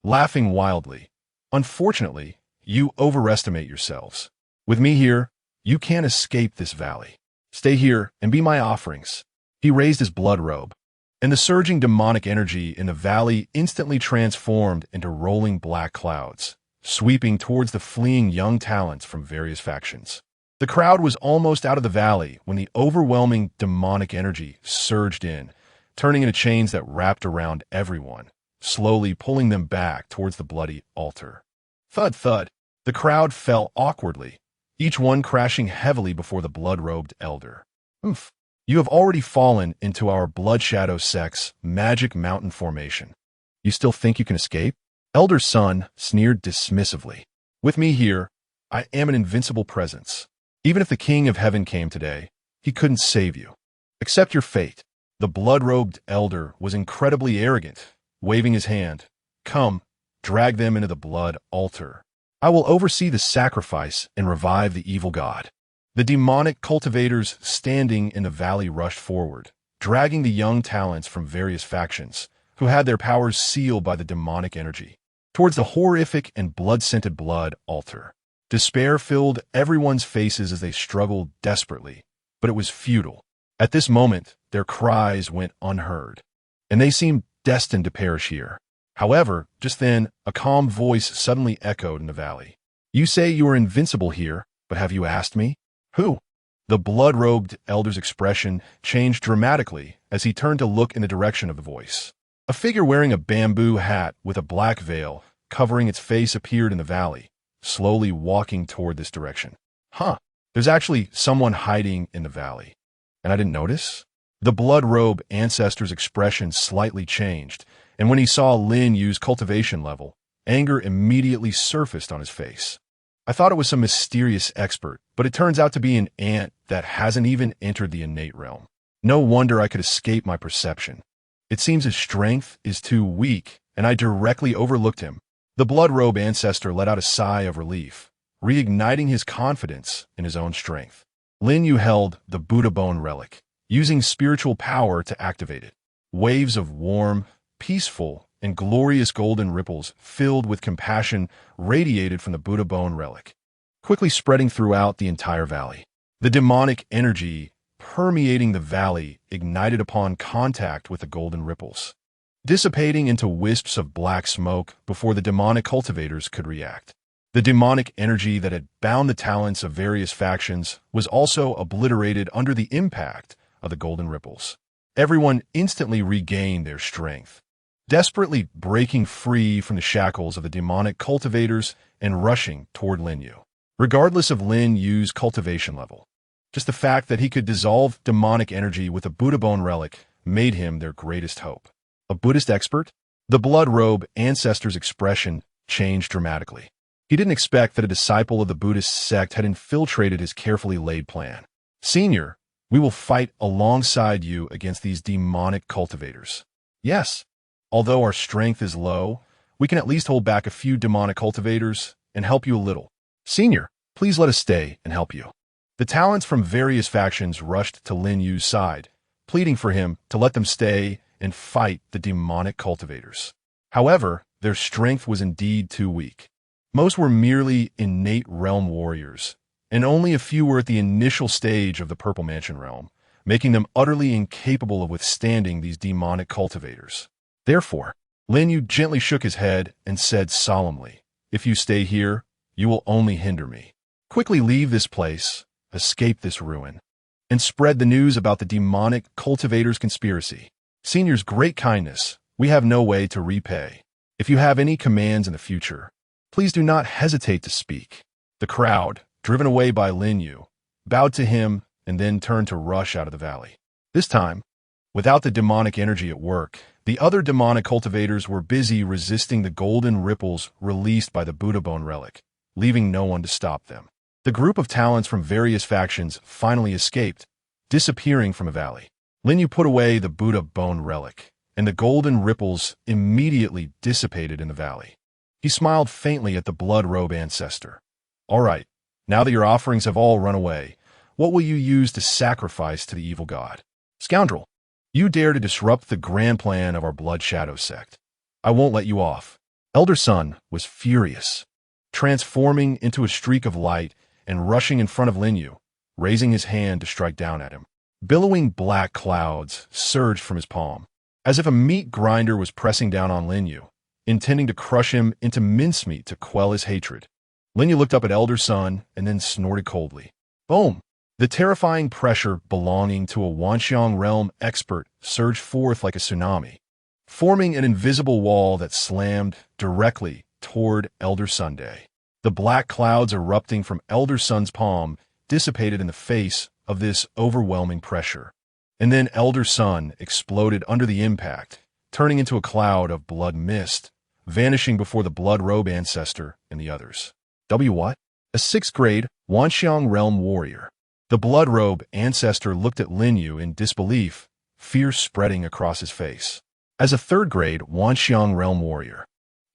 laughing wildly. Unfortunately, you overestimate yourselves. With me here, you can't escape this valley. Stay here and be my offerings. He raised his blood robe, and the surging demonic energy in the valley instantly transformed into rolling black clouds, sweeping towards the fleeing young talents from various factions. The crowd was almost out of the valley when the overwhelming demonic energy surged in, turning into chains that wrapped around everyone, slowly pulling them back towards the bloody altar. Thud, thud. The crowd fell awkwardly, each one crashing heavily before the blood-robed elder. Oof. You have already fallen into our blood shadow sect's magic mountain formation. You still think you can escape? Elder son sneered dismissively. With me here, I am an invincible presence. Even if the King of Heaven came today, he couldn't save you. Accept your fate. The blood-robed elder was incredibly arrogant, waving his hand. Come, drag them into the blood altar. I will oversee the sacrifice and revive the evil god. The demonic cultivators standing in the valley rushed forward, dragging the young talents from various factions, who had their powers sealed by the demonic energy, towards the horrific and blood-scented blood altar. Despair filled everyone's faces as they struggled desperately, but it was futile. At this moment, their cries went unheard, and they seemed destined to perish here. However, just then, a calm voice suddenly echoed in the valley. "You say you are invincible here, but have you asked me? Who?" The blood-robed elder's expression changed dramatically as he turned to look in the direction of the voice. A figure wearing a bamboo hat with a black veil covering its face appeared in the valley, slowly walking toward this direction. There's actually someone hiding in the valley. And I didn't notice? The blood-robe ancestor's expression slightly changed, and when he saw Lin use cultivation level, anger immediately surfaced on his face. I thought it was some mysterious expert, but it turns out to be an ant that hasn't even entered the innate realm. No wonder I could escape my perception. It seems his strength is too weak, and I directly overlooked him. The blood-robe ancestor let out a sigh of relief, reigniting his confidence in his own strength. Lin Yu held the Buddha bone relic, using spiritual power to activate it. Waves of warm, peaceful, and glorious golden ripples filled with compassion radiated from the Buddha bone relic, quickly spreading throughout the entire valley. The demonic energy permeating the valley ignited upon contact with the golden ripples, dissipating into wisps of black smoke before the demonic cultivators could react. The demonic energy that had bound the talents of various factions was also obliterated under the impact of the golden ripples. Everyone instantly regained their strength, desperately breaking free from the shackles of the demonic cultivators and rushing toward Lin Yu. Regardless of Lin Yu's cultivation level, just the fact that he could dissolve demonic energy with a Buddha bone relic made him their greatest hope. A Buddhist expert? The blood-robe ancestor's expression changed dramatically. He didn't expect that a disciple of the Buddhist sect had infiltrated his carefully laid plan. "Senior, we will fight alongside you against these demonic cultivators. Yes, although our strength is low, we can at least hold back a few demonic cultivators and help you a little. Senior, please let us stay and help you." The talents from various factions rushed to Lin Yu's side, pleading for him to let them stay and fight the demonic cultivators. However, their strength was indeed too weak. Most were merely innate realm warriors, and only a few were at the initial stage of the Purple Mansion realm, making them utterly incapable of withstanding these demonic cultivators. Therefore, Lin Yu gently shook his head and said solemnly, "If you stay here, you will only hinder me. Quickly leave this place, escape this ruin, and spread the news about the demonic cultivators' conspiracy. Senior's great kindness, we have no way to repay. If you have any commands in the future, please do not hesitate to speak." The crowd, driven away by Lin Yu, bowed to him and then turned to rush out of the valley. This time, without the demonic energy at work, the other demonic cultivators were busy resisting the golden ripples released by the Buddha bone relic, leaving no one to stop them. The group of talents from various factions finally escaped, disappearing from the valley. Lin Yu put away the Buddha bone relic, and the golden ripples immediately dissipated in the valley. He smiled faintly at the blood-robe ancestor. "All right, now that your offerings have all run away, what will you use to sacrifice to the evil god? Scoundrel, you dare to disrupt the grand plan of our Blood Shadow sect. I won't let you off." Elder Sun was furious, transforming into a streak of light and rushing in front of Lin Yu, raising his hand to strike down at him. Billowing black clouds surged from his palm, as if a meat grinder was pressing down on Lin Yu, intending to crush him into mincemeat to quell his hatred. Lin Yu looked up at Elder Sun and then snorted coldly. Boom! The terrifying pressure belonging to a Wanxiang realm expert surged forth like a tsunami, forming an invisible wall that slammed directly toward Elder Sunday. The black clouds erupting from Elder Sun's palm dissipated in the face of this overwhelming pressure, and then Elder Sun exploded under the impact, turning into a cloud of blood mist, vanishing before the blood-robe ancestor and the others. What? A 6th grade Wanxiang realm warrior. The blood-robe ancestor looked at Lin Yu in disbelief, fear spreading across his face. As a 3rd grade Wanxiang realm warrior,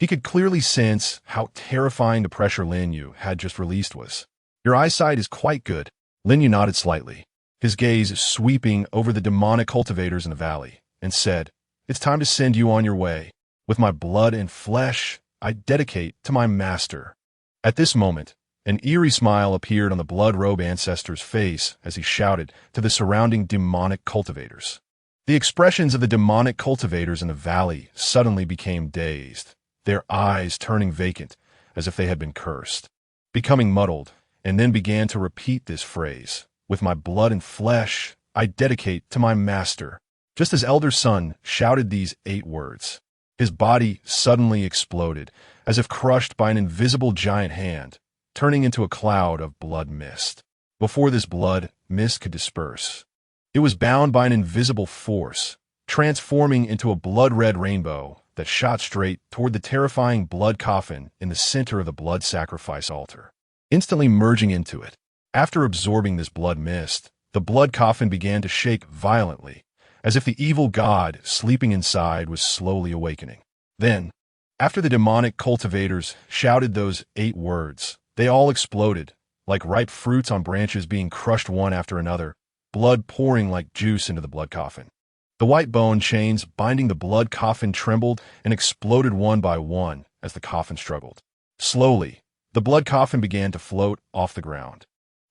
he could clearly sense how terrifying the pressure Lin Yu had just released was. "Your eyesight is quite good." Lin Yu nodded slightly, his gaze sweeping over the demonic cultivators in the valley, and said, "It's time to send you on your way. With my blood and flesh, I dedicate to my master." At this moment, An eerie smile appeared on the blood-robe ancestor's face as he shouted to the surrounding demonic cultivators. The expressions of the demonic cultivators in the valley suddenly became dazed, their eyes turning vacant as if they had been cursed, becoming muddled, and then began to repeat this phrase, "With my blood and flesh, I dedicate to my master." Just as Elder Sun shouted these 8 words, his body suddenly exploded, as if crushed by an invisible giant hand, turning into a cloud of blood mist. Before this blood mist could disperse, it was bound by an invisible force, transforming into a blood-red rainbow that shot straight toward the terrifying blood coffin in the center of the blood sacrifice altar, instantly merging into it. After absorbing this blood mist, the blood coffin began to shake violently, as if the evil god sleeping inside was slowly awakening. Then, after the demonic cultivators shouted those 8 words, they all exploded, like ripe fruits on branches being crushed one after another, blood pouring like juice into the blood coffin. The white bone chains binding the blood coffin trembled and exploded one by one as the coffin struggled. Slowly, the blood coffin began to float off the ground,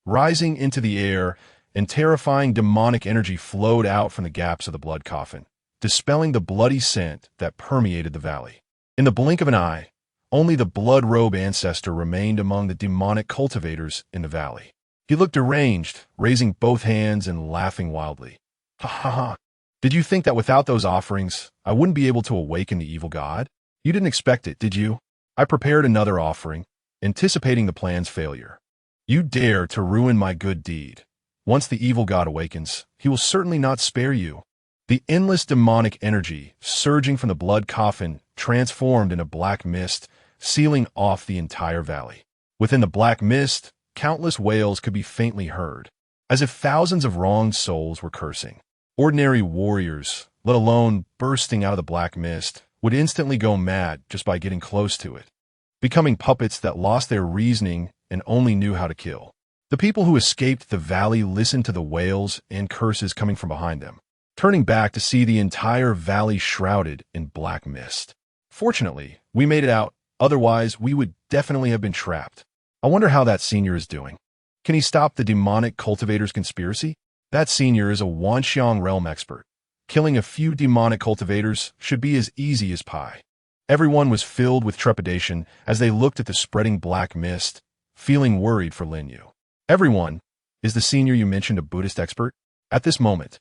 rising into the air, and terrifying demonic energy flowed out from the gaps of the blood coffin, dispelling the bloody scent that permeated the valley. In the blink of an eye, only the blood-robe ancestor remained among the demonic cultivators in the valley. He looked deranged, raising both hands and laughing wildly. "Ha ha ha! Did you think that without those offerings, I wouldn't be able to awaken the evil god? You didn't expect it, did you? I prepared another offering, anticipating the plan's failure. You dare to ruin my good deed. Once the evil god awakens, he will certainly not spare you." The endless demonic energy surging from the blood coffin transformed into black mist, sealing off the entire valley. Within the black mist, countless wails could be faintly heard, as if thousands of wronged souls were cursing. Ordinary warriors, let alone bursting out of the black mist, would instantly go mad just by getting close to it, becoming puppets that lost their reasoning and only knew how to kill. The people who escaped the valley listened to the wails and curses coming from behind them, turning back to see the entire valley shrouded in black mist. "Fortunately, we made it out, otherwise we would definitely have been trapped. I wonder how that senior is doing. Can he stop the demonic cultivators' conspiracy? That senior is a Wanxiang realm expert. Killing a few demonic cultivators should be as easy as pie." Everyone was filled with trepidation as they looked at the spreading black mist, feeling worried for Lin Yu. "Everyone, is the senior you mentioned a Buddhist expert?" At this moment,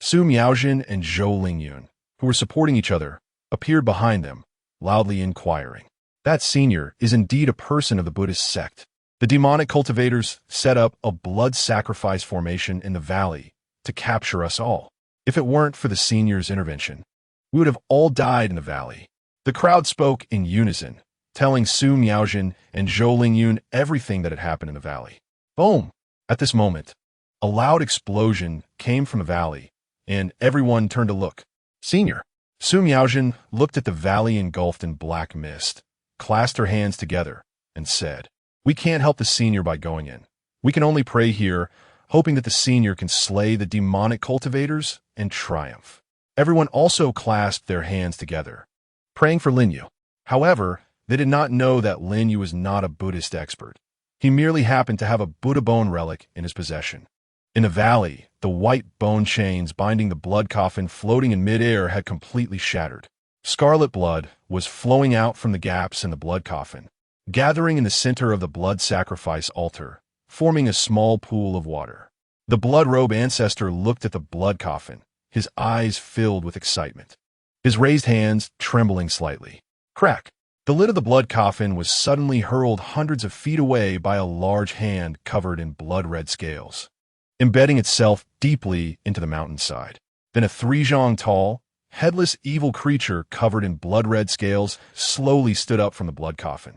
Su Miaojin and Zhou Lingyun, who were supporting each other, appeared behind them, loudly inquiring. "That senior is indeed a person of the Buddhist sect. The demonic cultivators set up a blood sacrifice formation in the valley to capture us all. If it weren't for the senior's intervention, we would have all died in the valley." The crowd spoke in unison, telling Su Miaojin and Zhou Lingyun everything that had happened in the valley. Boom! At this moment, a loud explosion came from the valley, and everyone turned to look. "Senior!" Su Miaojin looked at the valley engulfed in black mist, clasped her hands together, and said, "We can't help the senior by going in. We can only pray here, hoping that the senior can slay the demonic cultivators and triumph." Everyone also clasped their hands together, praying for Lin Yu. However, they did not know that Lin Yu was not a Buddhist expert. He merely happened to have a Buddha bone relic in his possession. In the valley, the white bone chains binding the blood coffin floating in midair had completely shattered. Scarlet blood was flowing out from the gaps in the blood coffin, gathering in the center of the blood sacrifice altar, forming a small pool of water. The blood-robe ancestor looked at the blood coffin, his eyes filled with excitement, his raised hands trembling slightly. Crack! The lid of the blood coffin was suddenly hurled hundreds of feet away by a large hand covered in blood-red scales, embedding itself deeply into the mountainside. Then a 3 zhang tall, headless evil creature covered in blood-red scales slowly stood up from the blood coffin.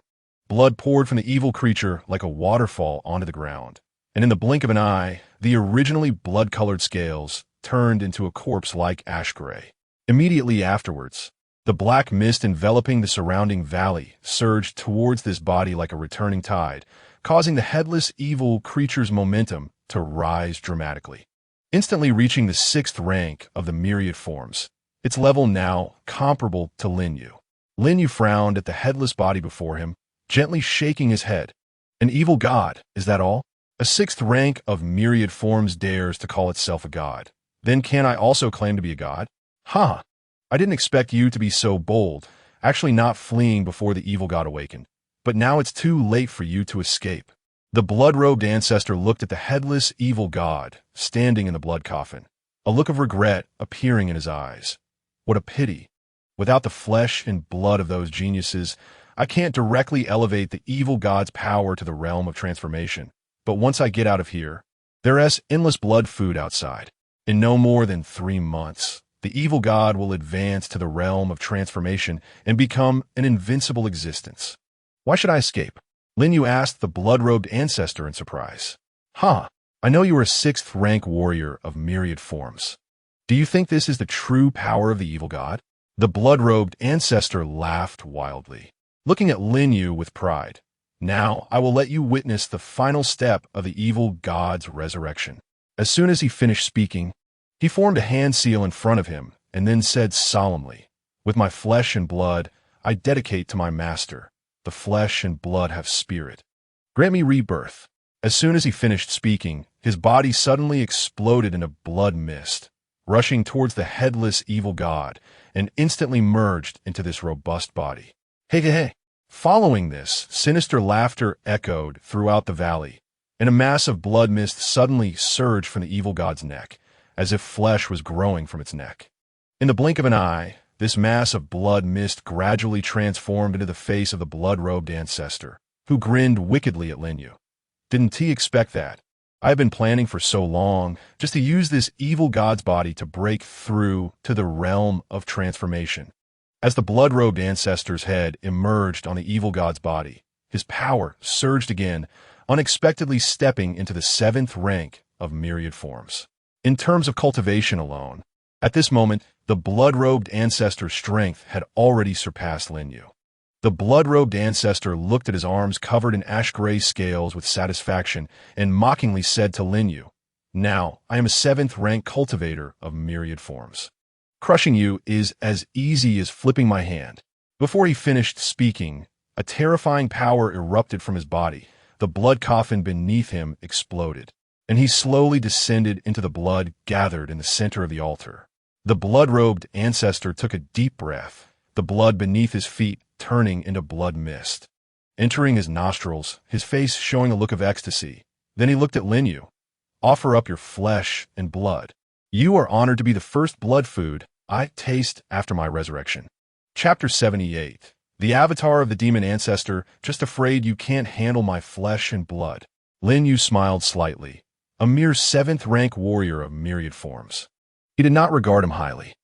Blood poured from the evil creature like a waterfall onto the ground, and in the blink of an eye, the originally blood-colored scales turned into a corpse-like ash gray. Immediately afterwards, the black mist enveloping the surrounding valley surged towards this body like a returning tide, causing the headless evil creature's momentum to rise dramatically, instantly reaching the 6th rank of the myriad forms, its level now comparable to Lin Yu. Lin Yu frowned at the headless body before him, gently shaking his head. An evil god, is that all? A sixth rank of myriad forms dares to call itself a god. Then can I also claim to be a god? Ha! I didn't expect you to be so bold, actually not fleeing before the evil god awakened. But now it's too late for you to escape. The blood-robed ancestor looked at the headless evil god, standing in the blood coffin, a look of regret appearing in his eyes. What a pity. Without the flesh and blood of those geniuses, I can't directly elevate the evil god's power to the realm of transformation. But once I get out of here, there's endless blood food outside. In no more than 3 months, the evil god will advance to the realm of transformation and become an invincible existence. Why should I escape? Lin Yuguo asked the blood-robed ancestor in surprise. I know you are a sixth-rank warrior of myriad forms. Do you think this is the true power of the evil god? The blood-robed ancestor laughed wildly, looking at Lin Yuguo with pride. Now I will let you witness the final step of the evil god's resurrection. As soon as he finished speaking, he formed a hand seal in front of him and then said solemnly, "With my flesh and blood, I dedicate to my master. The flesh and blood have spirit. Grant me rebirth." As soon as he finished speaking, his body suddenly exploded in a blood mist, rushing towards the headless evil god, and instantly merged into this robust body. Hey. Following this, sinister laughter echoed throughout the valley, and a mass of blood mist suddenly surged from the evil god's neck, as if flesh was growing from its neck. In the blink of an eye, this mass of blood mist gradually transformed into the face of the blood-robed ancestor, who grinned wickedly at Lin Yuguo. Didn't he expect that? I have been planning for so long just to use this evil god's body to break through to the realm of transformation. As the blood-robed ancestor's head emerged on the evil god's body, his power surged again, unexpectedly stepping into the 7th rank of myriad forms. In terms of cultivation alone, at this moment, the blood-robed ancestor's strength had already surpassed Lin Yuguo. The blood-robed ancestor looked at his arms covered in ash-gray scales with satisfaction and mockingly said to Lin Yuguo, "Now I am a 7th rank cultivator of myriad forms. Crushing you is as easy as flipping my hand." Before he finished speaking, a terrifying power erupted from his body. The blood coffin beneath him exploded, and he slowly descended into the blood gathered in the center of the altar. The blood-robed ancestor took a deep breath, the blood beneath his feet turning into blood mist, entering his nostrils, his face showing a look of ecstasy. Then he looked at Lin Yuguo. "Offer up your flesh and blood. You are honored to be the first blood food I taste after my resurrection." Chapter 78. The avatar of the demon ancestor, just afraid you can't handle my flesh and blood. Lin Yuguo smiled slightly, a mere 7th rank warrior of myriad forms. He did not regard him highly.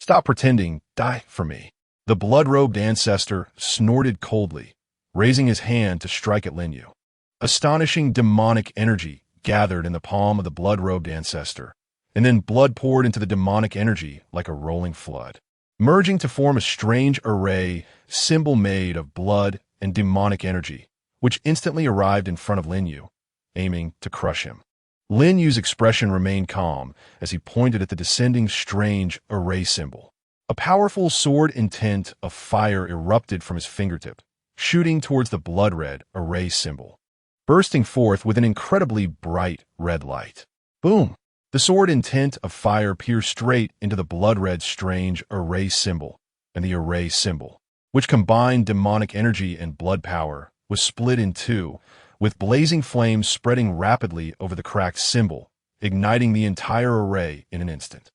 Stop pretending, die for me." The blood-robed ancestor snorted coldly, raising his hand to strike at Lin Yuguo. Astonishing demonic energy gathered in the palm of the blood-robed ancestor, and then blood poured into the demonic energy like a rolling flood, merging to form a strange array symbol made of blood and demonic energy, which instantly arrived in front of Lin Yuguo, aiming to crush him. Lin Yu's expression remained calm as he pointed at the descending strange array symbol. A powerful sword intent of fire erupted from his fingertip, shooting towards the blood-red array symbol, bursting forth with an incredibly bright red light. Boom! The sword intent of fire pierced straight into the blood-red strange array symbol, and the array symbol, which combined demonic energy and blood power, was split in two, with blazing flames spreading rapidly over the cracked symbol, igniting the entire array in an instant.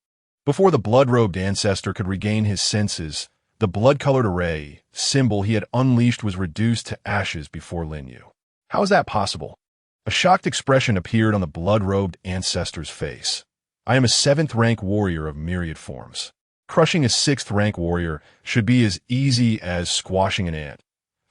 Before the blood-robed ancestor could regain his senses, the blood-colored array symbol he had unleashed was reduced to ashes before Lin Yuguo. How is that possible? A shocked expression appeared on the blood-robed ancestor's face. "I am a 7th rank warrior of myriad forms. Crushing a 6th rank warrior should be as easy as squashing an ant.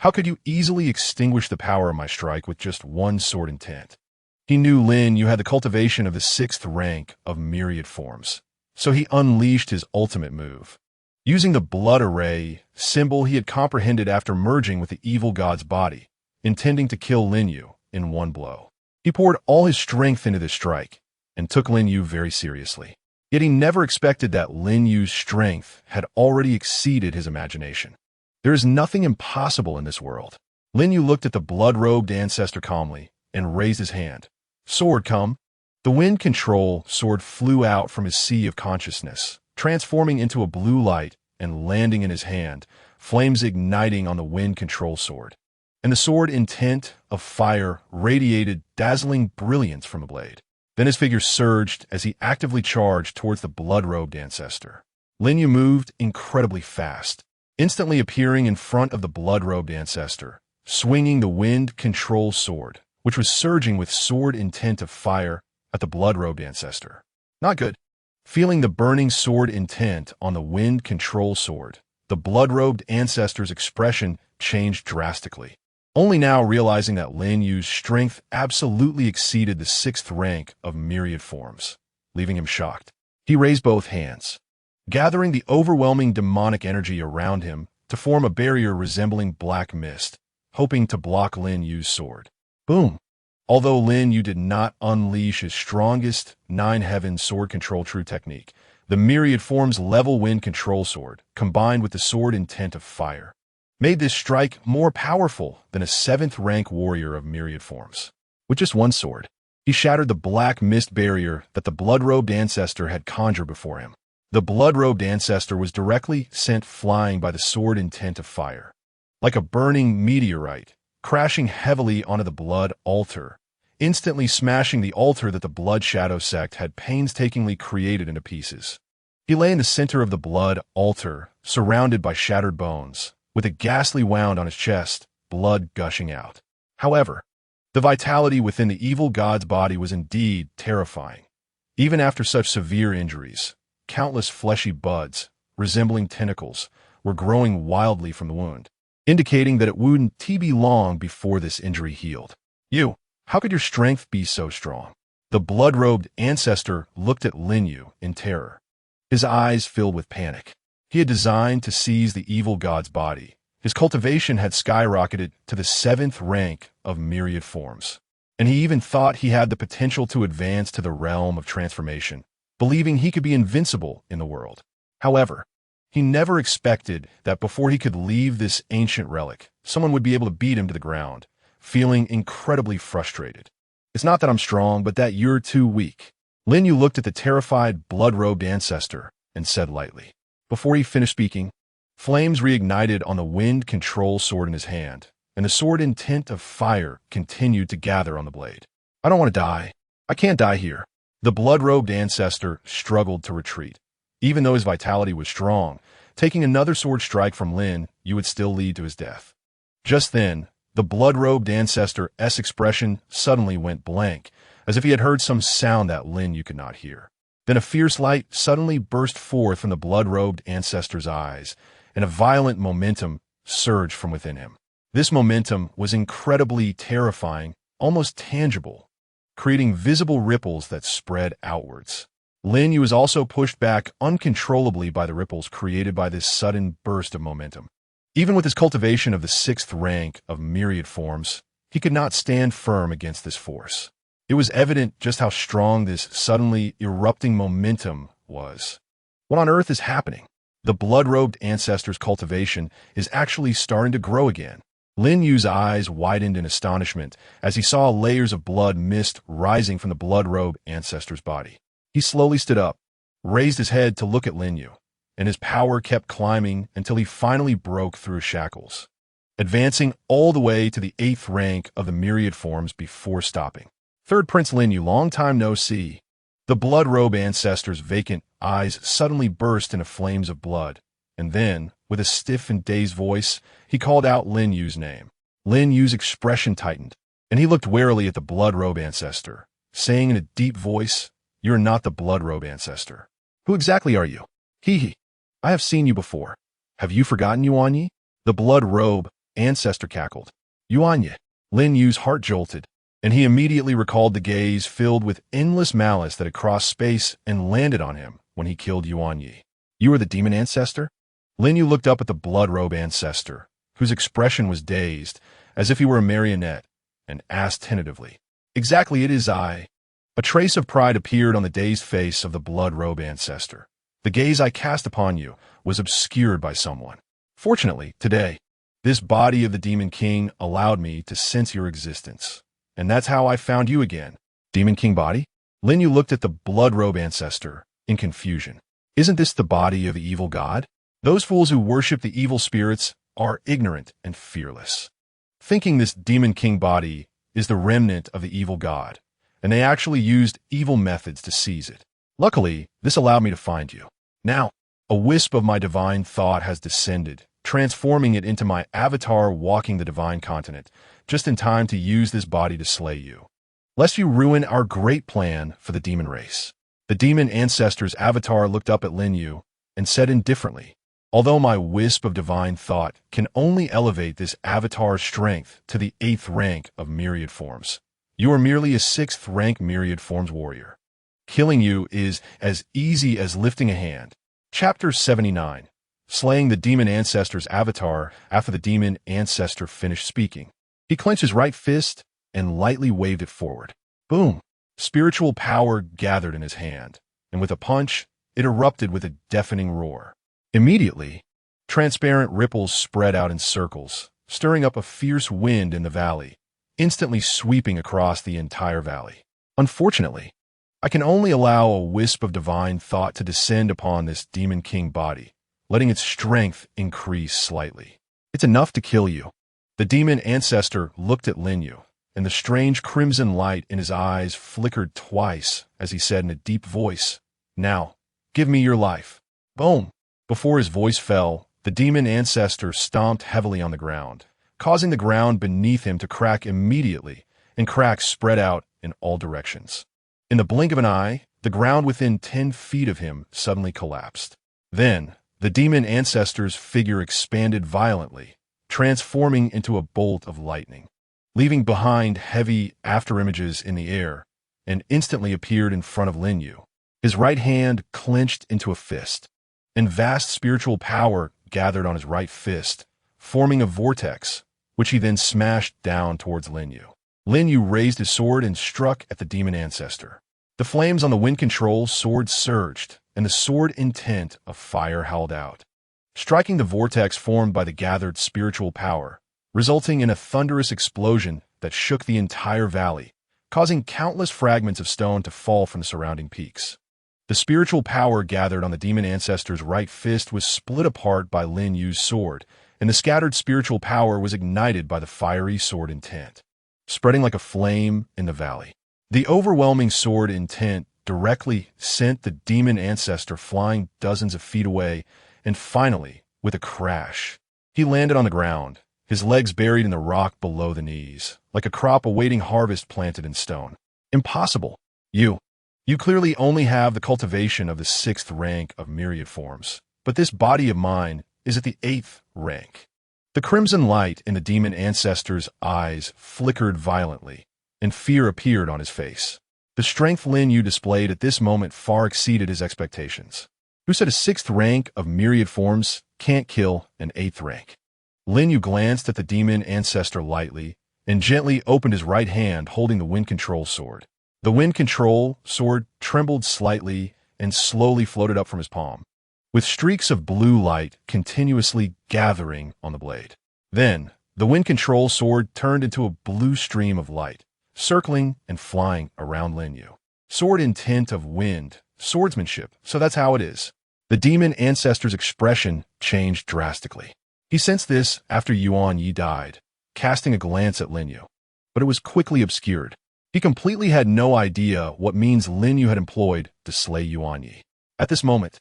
How could you easily extinguish the power of my strike with just one sword intent?" He knew Lin Yuguo had the cultivation of the 6th rank of myriad forms, so he unleashed his ultimate move. Using the blood array symbol he had comprehended after merging with the evil god's body, intending to kill Lin Yuguo in one blow. He poured all his strength into this strike, and took Lin Yuguo very seriously. Yet he never expected that Lin Yu's strength had already exceeded his imagination. There is nothing impossible in this world. Lin Yu looked at the blood-robed ancestor calmly and raised his hand. Sword, come. The wind control sword flew out from his sea of consciousness, transforming into a blue light and landing in his hand, flames igniting on the wind control sword. And the sword intent of fire radiated dazzling brilliance from the blade. Then his figure surged as he actively charged towards the blood-robed ancestor. Lin Yu moved incredibly fast, instantly appearing in front of the blood-robed ancestor, swinging the wind control sword, which was surging with sword intent of fire at the blood-robed ancestor. Not good. Feeling the burning sword intent on the wind control sword, the blood-robed ancestor's expression changed drastically, only now realizing that Lin Yu's strength absolutely exceeded the 6th rank of myriad forms, leaving him shocked. He raised both hands, gathering the overwhelming demonic energy around him to form a barrier resembling black mist, hoping to block Lin Yu's sword. Boom! Although Lin Yu did not unleash his strongest 9-heaven sword control true technique, the myriad form's level wind control sword, combined with the sword intent of fire, made this strike more powerful than a 7th rank warrior of myriad forms. With just one sword, he shattered the black mist barrier that the blood-robed ancestor had conjured before him. The blood-robed ancestor was directly sent flying by the sword intent of fire, like a burning meteorite, crashing heavily onto the blood altar, instantly smashing the altar that the Blood Shadow sect had painstakingly created into pieces. He lay in the center of the blood altar, surrounded by shattered bones, with a ghastly wound on his chest, blood gushing out. However, the vitality within the evil god's body was indeed terrifying. Even after such severe injuries, countless fleshy buds, resembling tentacles, were growing wildly from the wound, indicating that it wouldn't be long before this injury healed. You, how could your strength be so strong? The blood-robed ancestor looked at Lin Yu in terror, his eyes filled with panic. He had designed to seize the evil god's body. His cultivation had skyrocketed to the 7th rank of myriad forms, and he even thought he had the potential to advance to the realm of transformation, believing he could be invincible in the world. However, he never expected that before he could leave this ancient relic, someone would be able to beat him to the ground, feeling incredibly frustrated. It's not that I'm strong, but that you're too weak. Lin Yu looked at the terrified, blood-robed ancestor and said lightly. Before he finished speaking, flames reignited on the wind control sword in his hand, and the sword intent of fire continued to gather on the blade. I don't want to die. I can't die here. The blood-robed ancestor struggled to retreat. Even though his vitality was strong, taking another sword strike from Lin Yu would still lead to his death. Just then, the blood-robed ancestor's expression suddenly went blank, as if he had heard some sound that Lin Yu could not hear. Then a fierce light suddenly burst forth from the blood-robed ancestor's eyes, and a violent momentum surged from within him. This momentum was incredibly terrifying, almost tangible, creating visible ripples that spread outwards. Lin Yu was also pushed back uncontrollably by the ripples created by this sudden burst of momentum. Even with his cultivation of the 6th rank of myriad forms, he could not stand firm against this force. It was evident just how strong this suddenly erupting momentum was. What on earth is happening? The blood-robed ancestor's cultivation is actually starting to grow again. Lin Yu's eyes widened in astonishment as he saw layers of blood mist rising from the blood-robed ancestor's body. He slowly stood up, raised his head to look at Lin Yu, and his power kept climbing until he finally broke through his shackles, advancing all the way to the 8th rank of the myriad forms before stopping. Third Prince Lin Yu, long time no see. The blood-robe ancestor's vacant eyes suddenly burst into flames of blood, and then, with a stiff and dazed voice, he called out Lin Yu's name. Lin Yu's expression tightened, and he looked warily at the blood-robe ancestor, saying in a deep voice, "You're not the blood-robe ancestor. Who exactly are you?" Hee. I have seen you before. Have you forgotten Yuanyi? The blood-robe ancestor cackled. Yuanyi. Lin Yu's heart jolted, and he immediately recalled the gaze filled with endless malice that had crossed space and landed on him when he killed Yuanyi. You are the demon ancestor? Lin Yu looked up at the blood-robe ancestor, whose expression was dazed, as if he were a marionette, and asked tentatively, Exactly, it is I. A trace of pride appeared on the dazed face of the blood-robe ancestor. The gaze I cast upon you was obscured by someone. Fortunately, today, This body of the Demon King allowed me to sense your existence. And that's how I found you again. Demon King body? Lin Yu looked at the blood robe ancestor in confusion. Isn't this the body of the evil god? Those fools who worship the evil spirits are ignorant and fearless, thinking this Demon King body is the remnant of the evil god, and they actually used evil methods to seize it. Luckily, this allowed me to find you. Now, a wisp of my divine thought has descended, transforming it into my avatar walking the divine continent, just in time to use this body to slay you, lest you ruin our great plan for the demon race. The demon ancestor's avatar looked up at Lin Yu and said indifferently, although my wisp of divine thought can only elevate this avatar's strength to the 8th rank of myriad forms, you are merely a 6th rank myriad forms warrior. Killing you is as easy as lifting a hand. Chapter 79. Slaying the demon ancestor's avatar. After the demon ancestor finished speaking, he clenched his right fist and lightly waved it forward. Boom! Spiritual power gathered in his hand, and with a punch, it erupted with a deafening roar. Immediately, transparent ripples spread out in circles, stirring up a fierce wind in the valley, instantly sweeping across the entire valley. Unfortunately, I can only allow a wisp of divine thought to descend upon this Demon King body, letting its strength increase slightly. It's enough to kill you. The demon ancestor looked at Lin Yu, and the strange crimson light in his eyes flickered twice as he said in a deep voice, "Now, give me your life." Boom! Before his voice fell, the demon ancestor stomped heavily on the ground, causing the ground beneath him to crack immediately, and cracks spread out in all directions. In the blink of an eye, the ground within 10 feet of him suddenly collapsed. Then, the demon ancestor's figure expanded violently, transforming into a bolt of lightning, leaving behind heavy afterimages in the air, and instantly appeared in front of Lin Yu. His right hand clenched into a fist, and vast spiritual power gathered on his right fist, forming a vortex, which he then smashed down towards Lin Yu. Lin Yu raised his sword and struck at the demon ancestor. The flames on the wind control sword surged, and the sword intent of fire howled out, striking the vortex formed by the gathered spiritual power, resulting in a thunderous explosion that shook the entire valley, causing countless fragments of stone to fall from the surrounding peaks. The spiritual power gathered on the demon ancestor's right fist was split apart by Lin Yu's sword, and the scattered spiritual power was ignited by the fiery sword intent, spreading like a flame in the valley. The overwhelming sword intent directly sent the demon ancestor flying dozens of feet away, and finally, with a crash, he landed on the ground, his legs buried in the rock below the knees, like a crop awaiting harvest planted in stone. Impossible. You clearly only have the cultivation of the 6th rank of myriad forms, but this body of mine is at the 8th rank. The crimson light in the demon ancestor's eyes flickered violently, and fear appeared on his face. The strength Lin Yu displayed at this moment far exceeded his expectations. Who said a 6th rank of myriad forms can't kill an 8th rank? Lin Yu glanced at the demon ancestor lightly and gently opened his right hand holding the wind control sword. The wind control sword trembled slightly and slowly floated up from his palm, with streaks of blue light continuously gathering on the blade. Then, the wind control sword turned into a blue stream of light, circling and flying around Lin Yu. Sword intent of wind, swordsmanship, so that's how it is. The demon ancestor's expression changed drastically. He sensed this after Yuan Yi died, casting a glance at Lin Yu, but it was quickly obscured. He completely had no idea what means Lin Yu had employed to slay Yuan Yi. At this moment,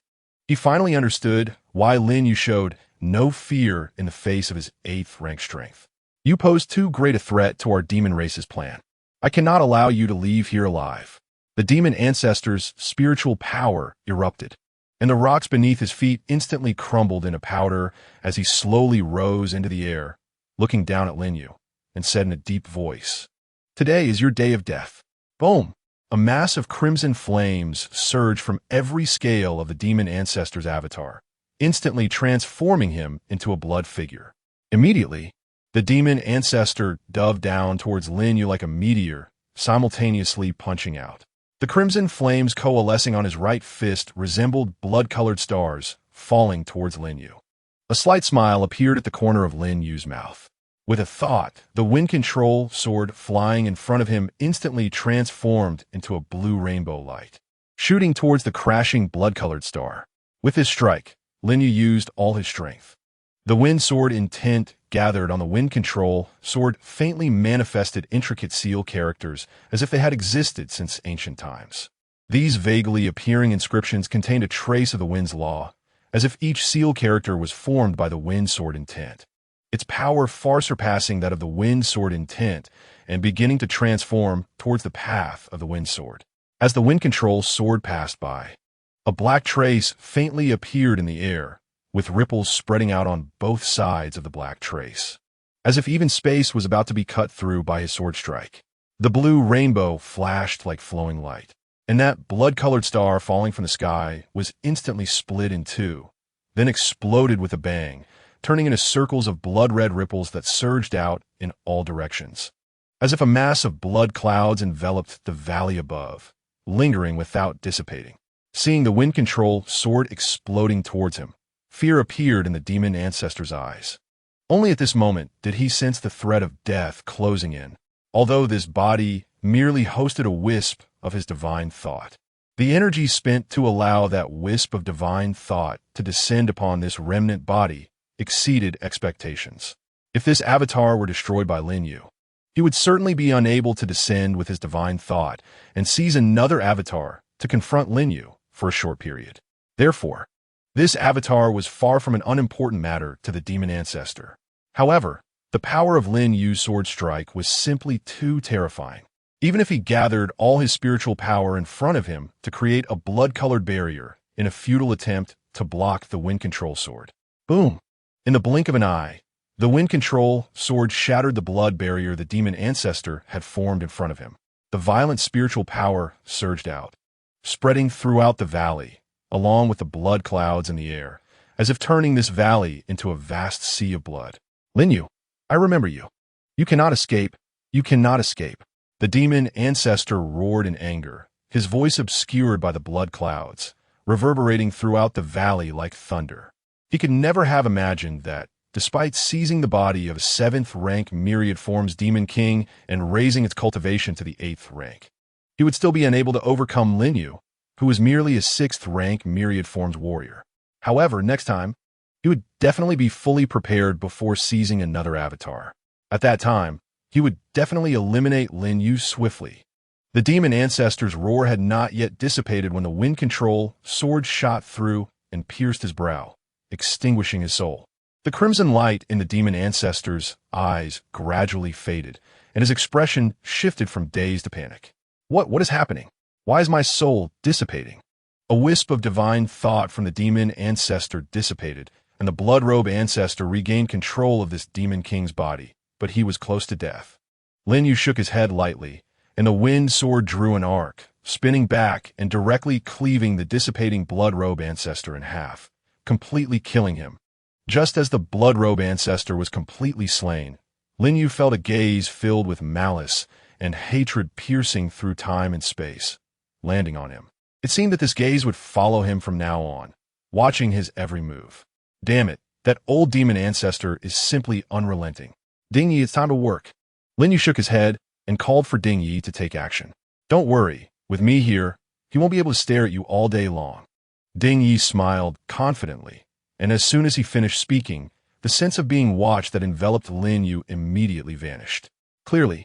he finally understood why Lin Yu showed no fear in the face of his 8th rank strength. You pose too great a threat to our demon race's plan. I cannot allow you to leave here alive. The demon ancestor's spiritual power erupted, and the rocks beneath his feet instantly crumbled into powder as he slowly rose into the air, looking down at Lin Yu, and said in a deep voice, "Today is your day of death." Boom! A mass of crimson flames surged from every scale of the demon ancestor's avatar, instantly transforming him into a blood figure. Immediately, the demon ancestor dove down towards Lin Yu like a meteor, simultaneously punching out. The crimson flames coalescing on his right fist resembled blood-colored stars falling towards Lin Yu. A slight smile appeared at the corner of Lin Yu's mouth. With a thought, the wind control sword flying in front of him instantly transformed into a blue rainbow light, shooting towards the crashing blood-colored star. With his strike, Lin Yu used all his strength. The wind sword intent gathered on the wind control sword faintly manifested intricate seal characters as if they had existed since ancient times. These vaguely appearing inscriptions contained a trace of the wind's law, as if each seal character was formed by the wind sword intent. Its power far surpassing that of the wind sword intent and beginning to transform towards the path of the wind sword. As the wind control sword passed by, a black trace faintly appeared in the air, with ripples spreading out on both sides of the black trace, as if even space was about to be cut through by his sword strike. The blue rainbow flashed like flowing light, and that blood-colored star falling from the sky was instantly split in two, then exploded with a bang, turning into circles of blood-red ripples that surged out in all directions, as if a mass of blood clouds enveloped the valley above, lingering without dissipating. Seeing the wind control sword exploding towards him, fear appeared in the demon ancestor's eyes. Only at this moment did he sense the threat of death closing in, although this body merely hosted a wisp of his divine thought. The energy spent to allow that wisp of divine thought to descend upon this remnant body exceeded expectations. If this avatar were destroyed by Lin Yu, he would certainly be unable to descend with his divine thought and seize another avatar to confront Lin Yu for a short period. Therefore, this avatar was far from an unimportant matter to the demon ancestor. However, the power of Lin Yu's sword strike was simply too terrifying. Even if he gathered all his spiritual power in front of him to create a blood-colored barrier in a futile attempt to block the wind control sword. Boom! In the blink of an eye, the wind control sword shattered the blood barrier the demon ancestor had formed in front of him. The violent spiritual power surged out, spreading throughout the valley, along with the blood clouds in the air, as if turning this valley into a vast sea of blood. Lin Yu, I remember you. You cannot escape. You cannot escape. The demon ancestor roared in anger, his voice obscured by the blood clouds, reverberating throughout the valley like thunder. He could never have imagined that, despite seizing the body of a 7th-rank myriad forms demon king and raising its cultivation to the 8th rank, he would still be unable to overcome Lin Yu, who was merely a 6th-rank myriad forms warrior. However, next time, he would definitely be fully prepared before seizing another avatar. At that time, he would definitely eliminate Lin Yu swiftly. The demon ancestor's roar had not yet dissipated when the wind control sword shot through and pierced his brow, extinguishing his soul. The crimson light in the demon ancestor's eyes gradually faded, and his expression shifted from daze to panic. What is happening? Why is my soul dissipating? A wisp of divine thought from the demon ancestor dissipated, and the blood-robe ancestor regained control of this demon king's body, but he was close to death. Lin Yu shook his head lightly, and the wind sword drew an arc, spinning back and directly cleaving the dissipating blood-robe ancestor in half, completely killing him. Just as the blood-robe ancestor was completely slain, Lin Yu felt a gaze filled with malice and hatred piercing through time and space, landing on him. It seemed that this gaze would follow him from now on, watching his every move. Damn it, that old demon ancestor is simply unrelenting. Ding Yi, it's time to work. Lin Yu shook his head and called for Ding Yi to take action. Don't worry, with me here, he won't be able to stare at you all day long. Ding Yi smiled confidently, and as soon as he finished speaking, the sense of being watched that enveloped Lin Yu immediately vanished. Clearly,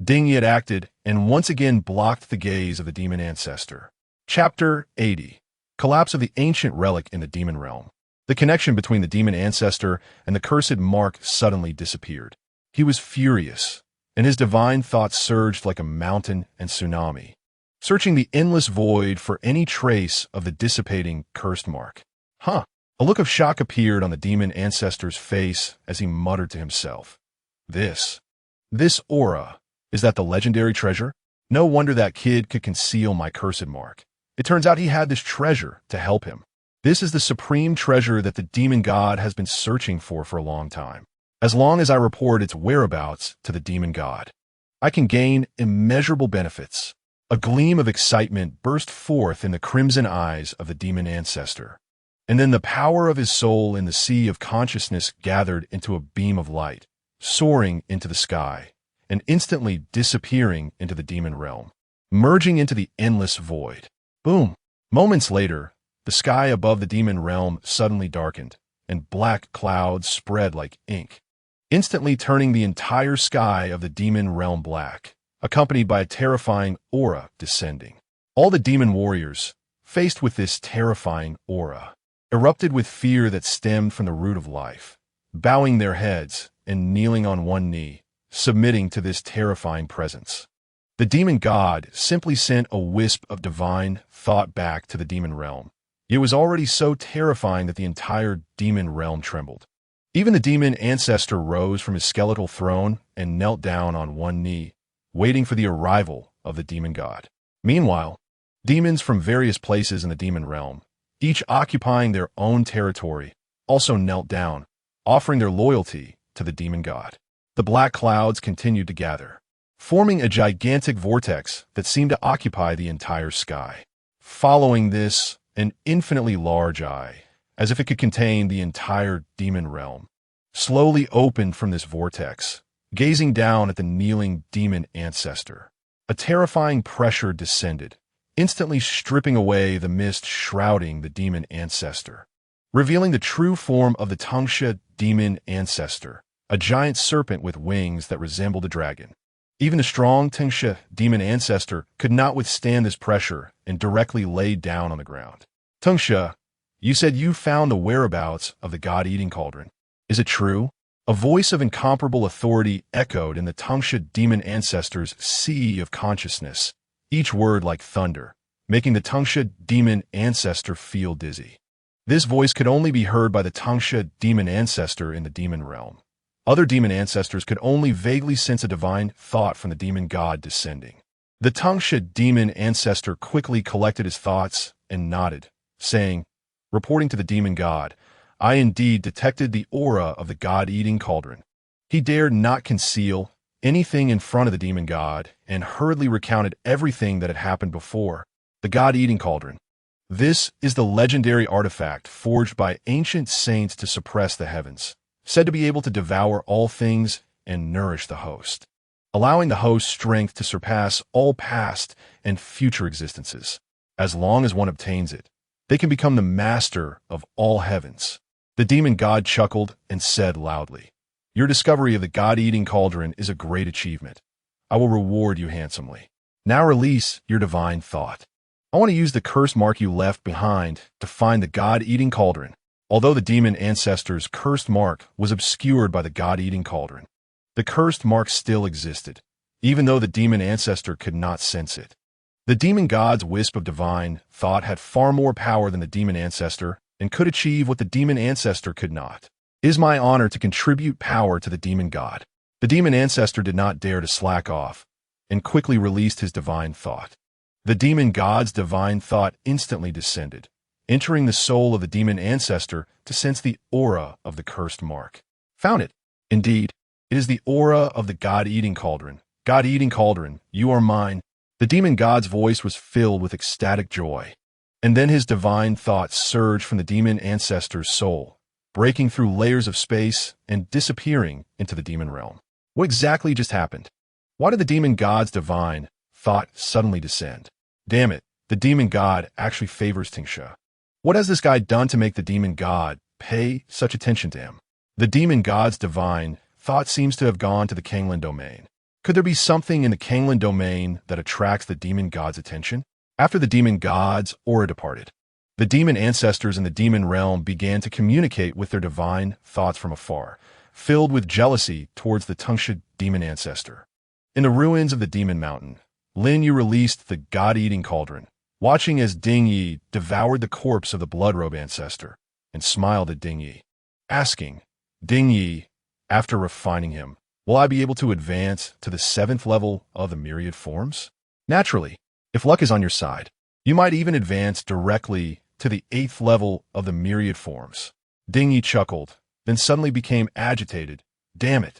Ding Yi had acted and once again blocked the gaze of the demon ancestor. Chapter 80. Collapse of the ancient relic in the demon realm. The connection between the demon ancestor and the cursed mark suddenly disappeared. He was furious, and his divine thoughts surged like a mountain and tsunami, searching the endless void for any trace of the dissipating cursed mark. A look of shock appeared on the demon ancestor's face as he muttered to himself. This aura, is that the legendary treasure? No wonder that kid could conceal my cursed mark. It turns out he had this treasure to help him. This is the supreme treasure that the demon god has been searching for a long time. As long as I report its whereabouts to the demon god, I can gain immeasurable benefits. A gleam of excitement burst forth in the crimson eyes of the demon ancestor. And then the power of his soul in the sea of consciousness gathered into a beam of light, soaring into the sky, and instantly disappearing into the demon realm, merging into the endless void. Boom! Moments later, the sky above the demon realm suddenly darkened, and black clouds spread like ink, instantly turning the entire sky of the demon realm black, accompanied by a terrifying aura descending. All the demon warriors, faced with this terrifying aura, erupted with fear that stemmed from the root of life, bowing their heads and kneeling on one knee, submitting to this terrifying presence. The demon god simply sent a wisp of divine thought back to the demon realm. It was already so terrifying that the entire demon realm trembled. Even the demon ancestor rose from his skeletal throne and knelt down on one knee, waiting for the arrival of the demon god. Meanwhile, demons from various places in the demon realm, each occupying their own territory, also knelt down, offering their loyalty to the demon god. The black clouds continued to gather, forming a gigantic vortex that seemed to occupy the entire sky. Following this, an infinitely large eye, as if it could contain the entire demon realm, slowly opened from this vortex, gazing down at the kneeling demon ancestor. A terrifying pressure descended, instantly stripping away the mist shrouding the demon ancestor, revealing the true form of the Tangsha demon ancestor, a giant serpent with wings that resembled a dragon. Even the strong Tangsha demon ancestor could not withstand this pressure and directly laid down on the ground. Tangsha, you said you found the whereabouts of the God-eating cauldron. Is it true? A voice of incomparable authority echoed in the Tangsha demon ancestor's sea of consciousness, each word like thunder, making the Tangsha demon ancestor feel dizzy. This voice could only be heard by the Tangsha demon ancestor in the demon realm. Other demon ancestors could only vaguely sense a divine thought from the demon god descending. The Tangsha demon ancestor quickly collected his thoughts and nodded, saying, reporting to the demon god, I indeed detected the aura of the God-eating cauldron. He dared not conceal anything in front of the demon god and hurriedly recounted everything that had happened before. The God-eating cauldron. This is the legendary artifact forged by ancient saints to suppress the heavens, said to be able to devour all things and nourish the host, allowing the host strength to surpass all past and future existences. As long as one obtains it, they can become the master of all heavens. The demon god chuckled and said loudly, your discovery of the God-eating cauldron is a great achievement. I will reward you handsomely. Now release your divine thought. I want to use the curse mark you left behind to find the God-eating cauldron. Although the demon ancestor's cursed mark was obscured by the God-eating cauldron, the cursed mark still existed, even though the demon ancestor could not sense it. The demon god's wisp of divine thought had far more power than the demon ancestor and could achieve what the demon ancestor could not. It is my honor to contribute power to the demon god. The demon ancestor did not dare to slack off and quickly released his divine thought. The demon god's divine thought instantly descended, entering the soul of the demon ancestor to sense the aura of the cursed mark. Found it. Indeed, it is the aura of the God-eating cauldron. God-eating cauldron, you are mine. The demon god's voice was filled with ecstatic joy. And then his divine thought surged from the demon ancestor's soul, breaking through layers of space and disappearing into the demon realm. What exactly just happened? Why did the demon god's divine thought suddenly descend? Damn it, the demon god actually favors Tangsha. What has this guy done to make the demon god pay such attention to him? The demon god's divine thought seems to have gone to the Kanglin domain. Could there be something in the Kanglin domain that attracts the demon god's attention? After the demon god's aura departed, the demon ancestors in the demon realm began to communicate with their divine thoughts from afar, filled with jealousy towards the Tangsha demon ancestor. In the ruins of the demon mountain, Lin Yu released the God-eating cauldron, watching as Ding Yi devoured the corpse of the bloodrobe ancestor, and smiled at Ding Yi, asking, Ding Yi, after refining him, will I be able to advance to the 7th level of the myriad forms? Naturally, if luck is on your side, you might even advance directly to the 8th level of the myriad forms. Ding Yi chuckled, then suddenly became agitated. Damn it.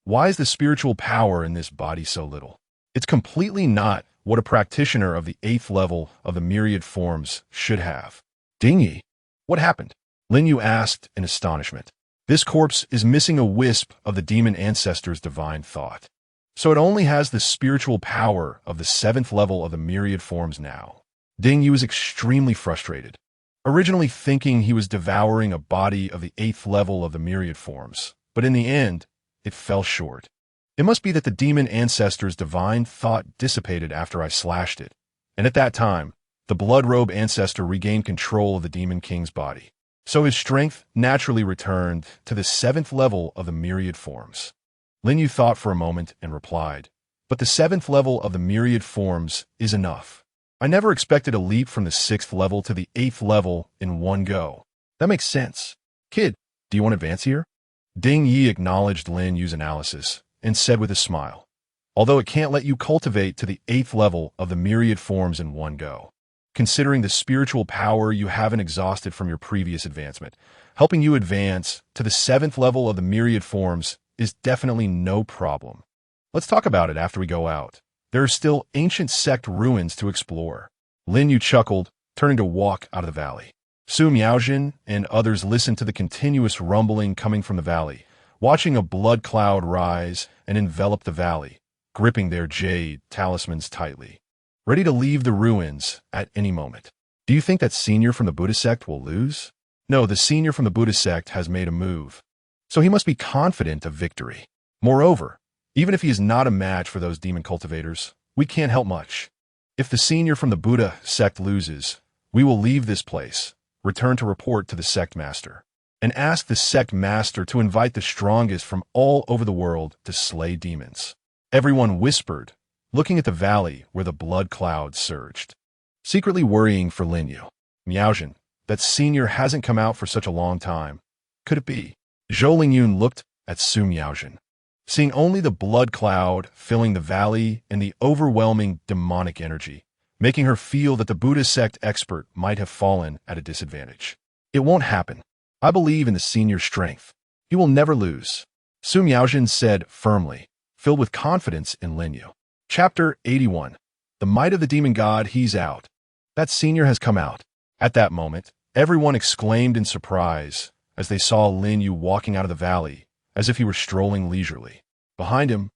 Why is the spiritual power in this body so little? It's completely not what a practitioner of the 8th level of the myriad forms should have. Ding Yi, What happened? Lin Yu asked in astonishment. This corpse is missing a wisp of the demon ancestor's divine thought. So it only has the spiritual power of the 7th level of the myriad forms now. Ding Yu was extremely frustrated, originally thinking he was devouring a body of the 8th level of the myriad forms, but in the end, it fell short. It must be that the demon ancestor's divine thought dissipated after I slashed it, and at that time, the blood robe ancestor regained control of the demon king's body. So his strength naturally returned to the 7th level of the myriad forms. Lin Yu thought for a moment and replied, but the 7th level of the myriad forms is enough. I never expected a leap from the 6th level to the 8th level in one go. That makes sense. Kid, do you want to advance here? Ding Yi acknowledged Lin Yu's analysis and said with a smile, although it can't let you cultivate to the 8th level of the myriad forms in one go. Considering the spiritual power you haven't exhausted from your previous advancement, helping you advance to the 7th level of the myriad forms is definitely no problem. Let's talk about it after we go out. There are still ancient sect ruins to explore. Lin Yu chuckled, turning to walk out of the valley. Su Miaojin and others listened to the continuous rumbling coming from the valley, watching a blood cloud rise and envelop the valley, gripping their jade talismans tightly, ready to leave the ruins at any moment. Do you think that senior from the Buddha sect will lose? No, the senior from the Buddha sect has made a move, so he must be confident of victory. Moreover, even if he is not a match for those demon cultivators, we can't help much. If the senior from the Buddha sect loses, we will leave this place, return to report to the sect master, and ask the sect master to invite the strongest from all over the world to slay demons. Everyone whispered, looking at the valley where the blood cloud surged, secretly worrying for Lin Yu. Miaojin, that senior hasn't come out for such a long time. Could it be? Zhou Lingyun looked at Su Miaojin, seeing only the blood cloud filling the valley and the overwhelming demonic energy, making her feel that the Buddha sect expert might have fallen at a disadvantage. It won't happen. I believe in the senior's strength. He will never lose, Su Miaojin said firmly, filled with confidence in Lin Yu. Chapter 81. The might of the demon god, he's out. That senior has come out. At that moment, everyone exclaimed in surprise as they saw Lin Yu walking out of the valley, as if he were strolling leisurely. Behind him,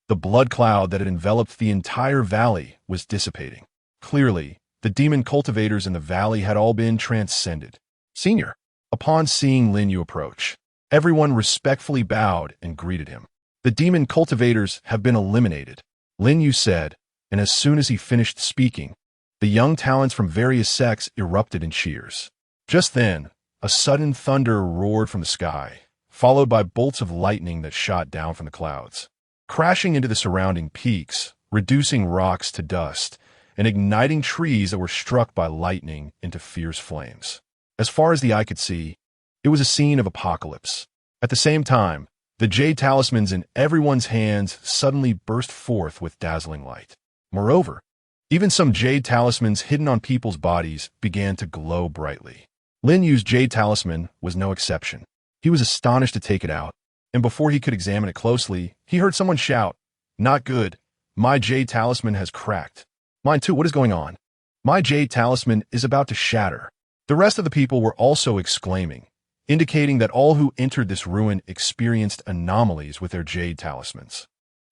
the blood cloud that had enveloped the entire valley was dissipating. Clearly, the demon cultivators in the valley had all been transcended. Senior. Upon seeing Lin Yu approach, everyone respectfully bowed and greeted him. The demon cultivators have been eliminated, Lin Yu said, and as soon as he finished speaking, the young talents from various sects erupted in cheers. Just then, a sudden thunder roared from the sky, followed by bolts of lightning that shot down from the clouds, crashing into the surrounding peaks, reducing rocks to dust, and igniting trees that were struck by lightning into fierce flames. As far as the eye could see, it was a scene of apocalypse. At the same time, the jade talismans in everyone's hands suddenly burst forth with dazzling light. Moreover, even some jade talismans hidden on people's bodies began to glow brightly. Lin Yu's jade talisman was no exception. He was astonished to take it out, and before he could examine it closely, he heard someone shout, "Not good. My jade talisman has cracked." Mine too, what is going on? My jade talisman is about to shatter. The rest of the people were also exclaiming, indicating that all who entered this ruin experienced anomalies with their jade talismans.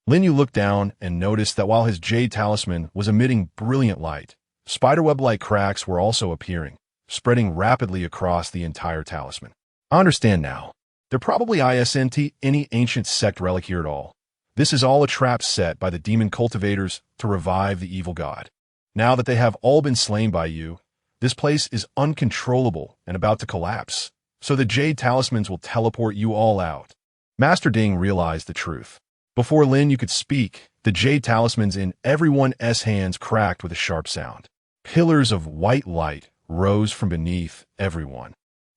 Lin Yu looked down and noticed that while his jade talisman was emitting brilliant light, spiderweb-like cracks were also appearing, spreading rapidly across the entire talisman. I understand now. There probably isn't any ancient sect relic here at all. This is all a trap set by the demon cultivators to revive the evil god. Now that they have all been slain by you, this place is uncontrollable and about to collapse, so the jade talismans will teleport you all out. Master Ding realized the truth. Before Lin Yu could speak, the jade talismans in everyone's hands cracked with a sharp sound. Pillars of white light rose from beneath everyone,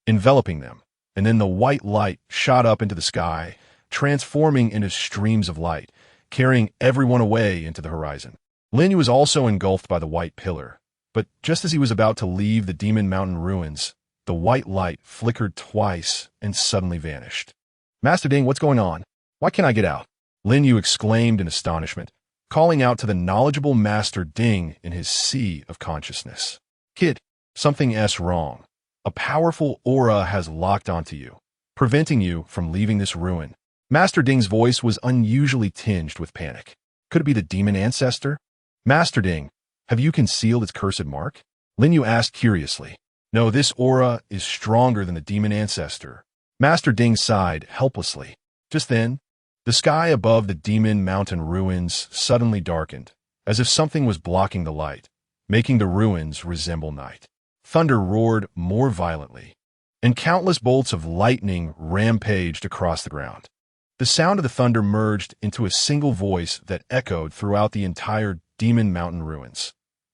enveloping them, and then the white light shot up into the sky, transforming into streams of light, carrying everyone away into the horizon. Lin Yu was also engulfed by the white pillar, but just as he was about to leave the Demon Mountain ruins, the white light flickered twice and suddenly vanished. Master Ding, what's going on? Why can't I get out? Lin Yu exclaimed in astonishment, calling out to the knowledgeable Master Ding in his sea of consciousness. Kid, something's wrong. A powerful aura has locked onto you, preventing you from leaving this ruin. Master Ding's voice was unusually tinged with panic. Could it be the demon ancestor? Master Ding, have you concealed its cursed mark? Lin Yu asked curiously. No, this aura is stronger than the demon ancestor. Master Ding sighed helplessly. Just then, the sky above the demon mountain ruins suddenly darkened, as if something was blocking the light, making the ruins resemble night. Thunder roared more violently, and countless bolts of lightning rampaged across the ground. The sound of the thunder merged into a single voice that echoed throughout the entire demon mountain ruins.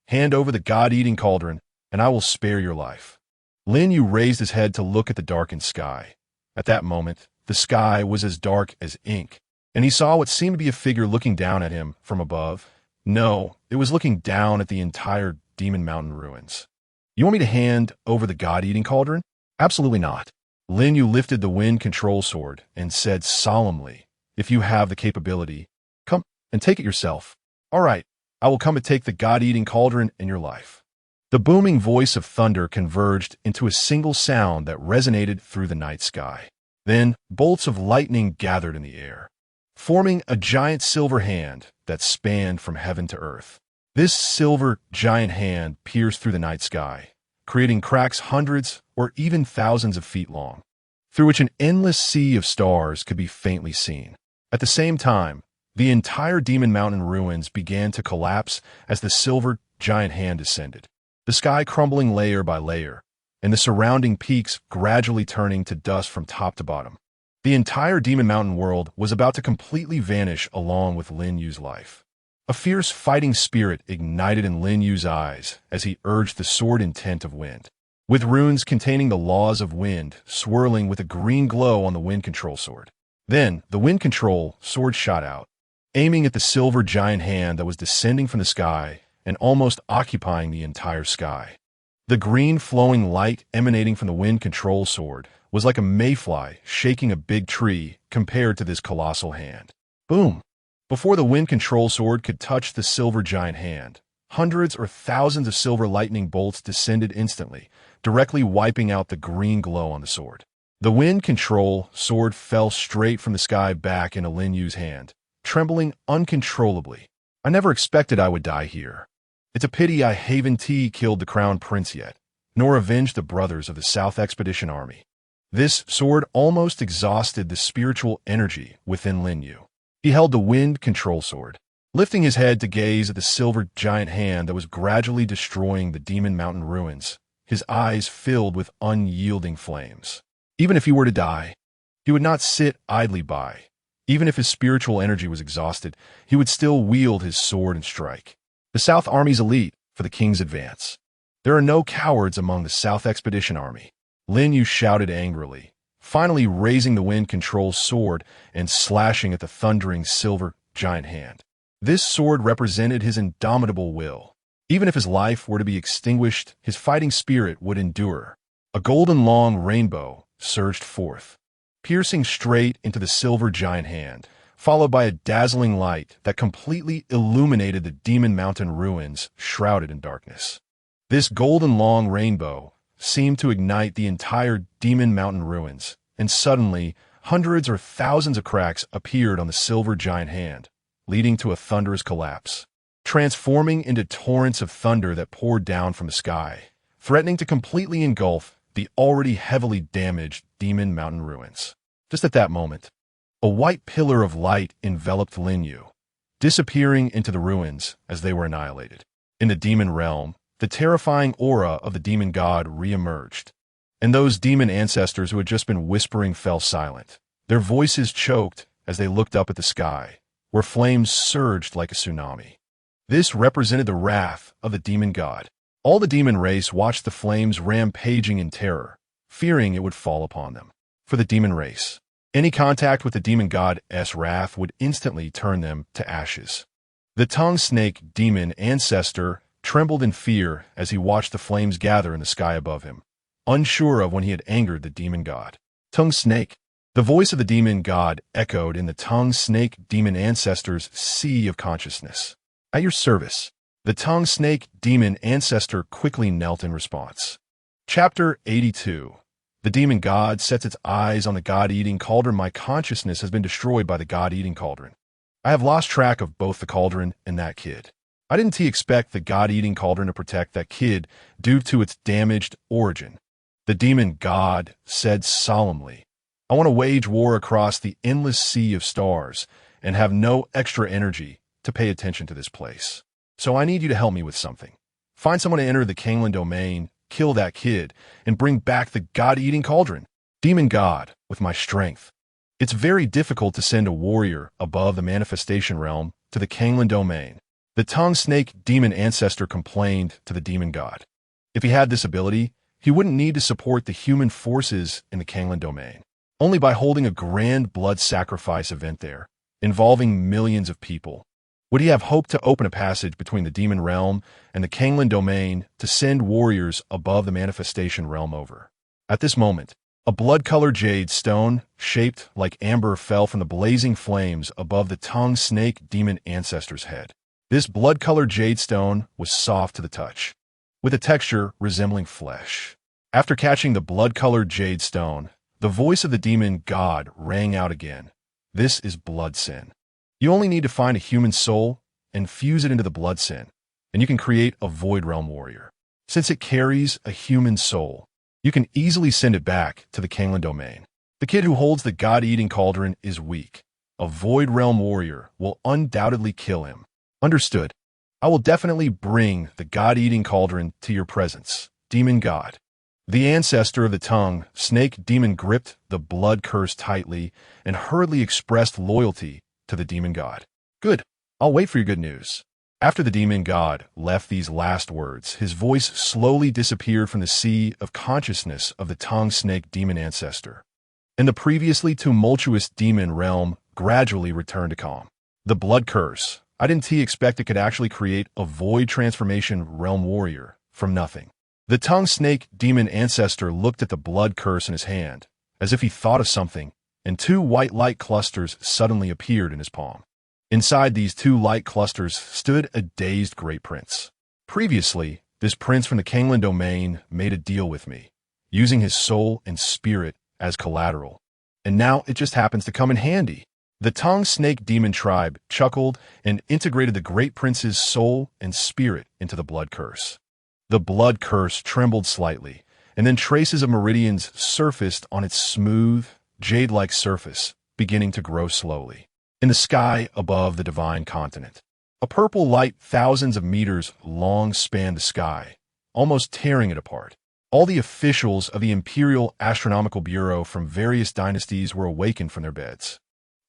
Hand over the God-eating cauldron, and I will spare your life. Lin Yu raised his head to look at the darkened sky. At that moment, the sky was as dark as ink, and he saw what seemed to be a figure looking down at him from above. No, it was looking down at the entire demon mountain ruins. You want me to hand over the God-eating cauldron? Absolutely not. Lin Yu lifted the wind control sword and said solemnly, if you have the capability, come and take it yourself. All right, I will come and take the God-eating cauldron in your life. The booming voice of thunder converged into a single sound that resonated through the night sky. Then, bolts of lightning gathered in the air, forming a giant silver hand that spanned from heaven to earth. This silver giant hand pierced through the night sky, creating cracks hundreds or even thousands of feet long, through which an endless sea of stars could be faintly seen. At the same time, the entire Demon Mountain ruins began to collapse as the silver giant hand descended, the sky crumbling layer by layer, and the surrounding peaks gradually turning to dust from top to bottom. The entire Demon Mountain world was about to completely vanish along with Lin Yu's life. A fierce fighting spirit ignited in Lin Yu's eyes as he urged the sword intent of wind, with runes containing the laws of wind swirling with a green glow on the wind control sword. Then, the wind control sword shot out, aiming at the silver giant hand that was descending from the sky and almost occupying the entire sky. The green flowing light emanating from the wind control sword was like a mayfly shaking a big tree compared to this colossal hand. Boom! Before the wind control sword could touch the silver giant hand, hundreds or thousands of silver lightning bolts descended instantly, directly wiping out the green glow on the sword. The wind control sword fell straight from the sky back into Lin Yu's hand, trembling uncontrollably. I never expected I would die here. It's a pity I haven't killed the crown prince yet, nor avenged the brothers of the South Expedition Army. This sword almost exhausted the spiritual energy within Lin Yu. He held the wind control sword, lifting his head to gaze at the silver giant hand that was gradually destroying the Demon Mountain ruins, his eyes filled with unyielding flames. Even if he were to die, he would not sit idly by. Even if his spiritual energy was exhausted, he would still wield his sword and strike. The South Army's elite for the King's advance. There are no cowards among the South Expedition Army. Lin Yu shouted angrily, finally raising the wind control sword and slashing at the thundering silver giant hand. This sword represented his indomitable will. Even if his life were to be extinguished, his fighting spirit would endure. A golden long rainbow surged forth, piercing straight into the silver giant hand, followed by a dazzling light that completely illuminated the Demon Mountain ruins shrouded in darkness. This golden long rainbow seemed to ignite the entire Demon Mountain ruins, and suddenly, hundreds or thousands of cracks appeared on the silver giant hand, leading to a thunderous collapse, transforming into torrents of thunder that poured down from the sky, threatening to completely engulf the already heavily damaged Demon Mountain ruins. Just at that moment, a white pillar of light enveloped Lin Yu, disappearing into the ruins as they were annihilated. In the demon realm, the terrifying aura of the demon god re-emerged, and those demon ancestors who had just been whispering fell silent. Their voices choked as they looked up at the sky, where flames surged like a tsunami. This represented the wrath of the demon god. All the demon race watched the flames rampaging in terror, fearing it would fall upon them. For the demon race, any contact with the demon god's wrath would instantly turn them to ashes. The tongue snake demon ancestor trembled in fear as he watched the flames gather in the sky above him, unsure of when he had angered the demon god. Tongue snake. The voice of the demon god echoed in the tongue snake demon ancestor's sea of consciousness. At your service. The tongue snake demon ancestor quickly knelt in response, Chapter 82. The demon god sets its eyes on the god-eating cauldron. My consciousness has been destroyed by the god-eating cauldron. I have lost track of both the cauldron and that kid. I didn't expect the god-eating cauldron to protect that kid due to its damaged origin. The demon god said solemnly, I want to wage war across the endless sea of stars and have no extra energy to pay attention to this place. So I need you to help me with something. Find someone to enter the Kanglan domain, kill that kid, and bring back the god-eating cauldron. Demon god, with my strength. It's very difficult to send a warrior above the manifestation realm to the Kanglan domain. The tongue snake demon ancestor complained to the demon god. If he had this ability, he wouldn't need to support the human forces in the Kanglan domain. Only by holding a grand blood sacrifice event there, involving millions of people, would he have hope to open a passage between the demon realm and the Kanglan domain to send warriors above the manifestation realm over. At this moment, a blood-colored jade stone, shaped like amber, fell from the blazing flames above the tongue snake demon ancestor's head. This blood-colored jade stone was soft to the touch, with a texture resembling flesh. After catching the blood-colored jade stone, the voice of the demon god rang out again. This is blood sin. You only need to find a human soul and fuse it into the blood sin, and you can create a void realm warrior. Since it carries a human soul, you can easily send it back to the Kanglan domain. The kid who holds the god-eating cauldron is weak. A void realm warrior will undoubtedly kill him. Understood. I will definitely bring the god-eating cauldron to your presence, demon god. The ancestor of the tongue snake demon gripped the blood curse tightly and hurriedly expressed loyalty to the demon god. Good. I'll wait for your good news. After the demon god left these last words, his voice slowly disappeared from the sea of consciousness of the tongue snake demon ancestor, and the previously tumultuous demon realm gradually returned to calm. The blood curse. I didn't expect it could actually create a void transformation realm warrior from nothing. The tongue snake demon ancestor looked at the blood curse in his hand, as if he thought of something, and two white light clusters suddenly appeared in his palm. Inside these two light clusters stood a dazed great prince. Previously, this prince from the Kanglan domain made a deal with me, using his soul and spirit as collateral, and now it just happens to come in handy. The tongue snake demon tribe chuckled and integrated the great prince's soul and spirit into the blood curse. The blood curse trembled slightly, and then traces of meridians surfaced on its smooth, jade-like surface, beginning to grow slowly. In the sky above the divine continent, a purple light thousands of meters long spanned the sky, almost tearing it apart. All the officials of the Imperial Astronomical Bureau from various dynasties were awakened from their beds.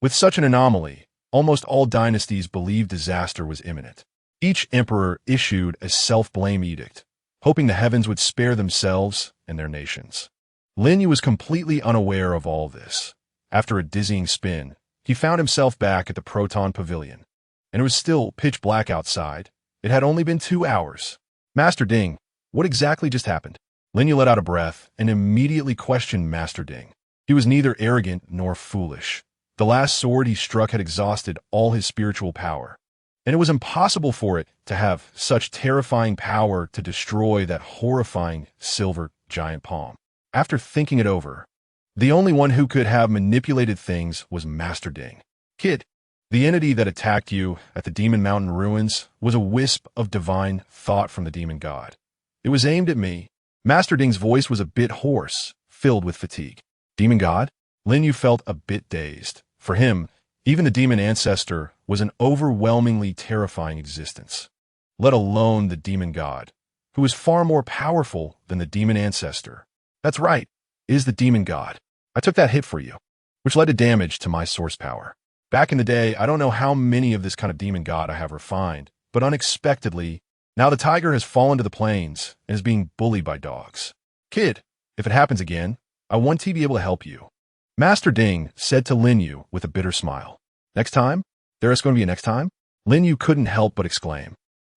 With such an anomaly, almost all dynasties believed disaster was imminent. Each emperor issued a self-blame edict, hoping the heavens would spare themselves and their nations. Lin Yuguo was completely unaware of all this. After a dizzying spin, he found himself back at the Proton Pavilion, and it was still pitch black outside. It had only been 2 hours. Master Ding, what exactly just happened? Lin Yuguo let out a breath and immediately questioned Master Ding. He was neither arrogant nor foolish. The last sword he struck had exhausted all his spiritual power, and it was impossible for it to have such terrifying power to destroy that horrifying silver giant palm. After thinking it over, the only one who could have manipulated things was Master Ding. Kid, the entity that attacked you at the Demon Mountain ruins was a wisp of divine thought from the demon god. It was aimed at me. Master Ding's voice was a bit hoarse, filled with fatigue. Demon god? Lin Yuguo felt a bit dazed. For him, even the demon ancestor was an overwhelmingly terrifying existence, let alone the demon god, who was far more powerful than the demon ancestor. That's right, it is the demon god. I took that hit for you, which led to damage to my source power. Back in the day, I don't know how many of this kind of demon god I have refined, but unexpectedly, now the tiger has fallen to the plains and is being bullied by dogs. Kid, if it happens again, I want to be able to help you. Master Ding said to Lin Yuguo with a bitter smile. Next time? There is going to be a next time? Lin Yuguo couldn't help but exclaim.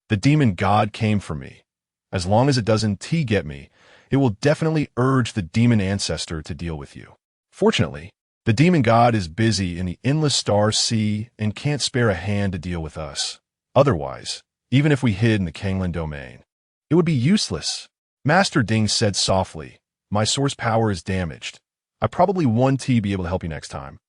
The demon god came for me. As long as it doesn't get me, it will definitely urge the demon ancestor to deal with you. Fortunately, the demon god is busy in the endless star sea and can't spare a hand to deal with us. Otherwise, even if we hid in the Kanglan domain, it would be useless. Master Ding said softly, "My source power is damaged. I probably won't be able to help you next time.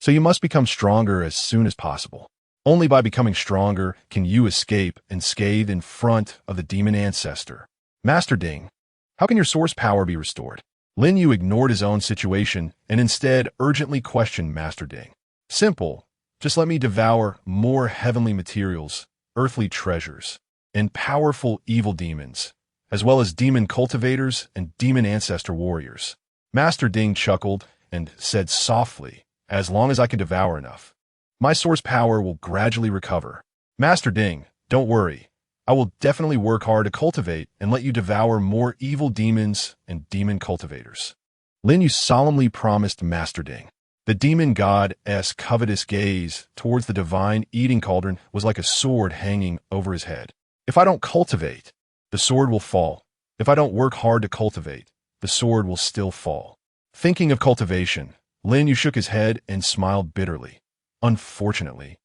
So you must become stronger as soon as possible. Only by becoming stronger can you escape unscathed in front of the demon ancestor." Master Ding, how can your source power be restored? Lin Yu ignored his own situation and instead urgently questioned Master Ding. Simple. Just let me devour more heavenly materials, earthly treasures, and powerful evil demons, as well as demon cultivators and demon ancestor warriors. Master Ding chuckled and said softly, "As long as I can devour enough, my source power will gradually recover." Master Ding, don't worry. I will definitely work hard to cultivate and let you devour more evil demons and demon cultivators. Lin Yu solemnly promised Master Ding. The demon god's covetous gaze towards the divine eating cauldron was like a sword hanging over his head. If I don't cultivate, the sword will fall. If I don't work hard to cultivate, the sword will still fall. Thinking of cultivation, Lin Yu shook his head and smiled bitterly. Unfortunately,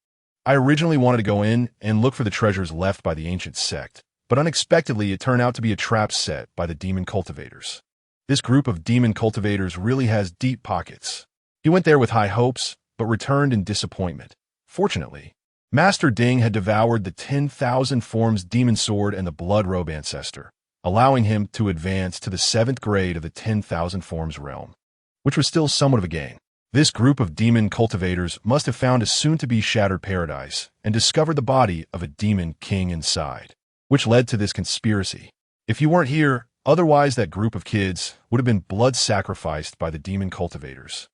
I originally wanted to go in and look for the treasures left by the ancient sect, but unexpectedly it turned out to be a trap set by the demon cultivators. This group of demon cultivators really has deep pockets. He went there with high hopes, but returned in disappointment. Fortunately, Master Ding had devoured the 10,000 forms demon sword and the blood robe ancestor, allowing him to advance to the 7th grade of the 10,000 forms realm, which was still somewhat of a gain. This group of demon cultivators must have found a soon-to-be shattered paradise and discovered the body of a demon king inside, which led to this conspiracy. If you weren't here, otherwise that group of kids would have been blood sacrificed by the demon cultivators.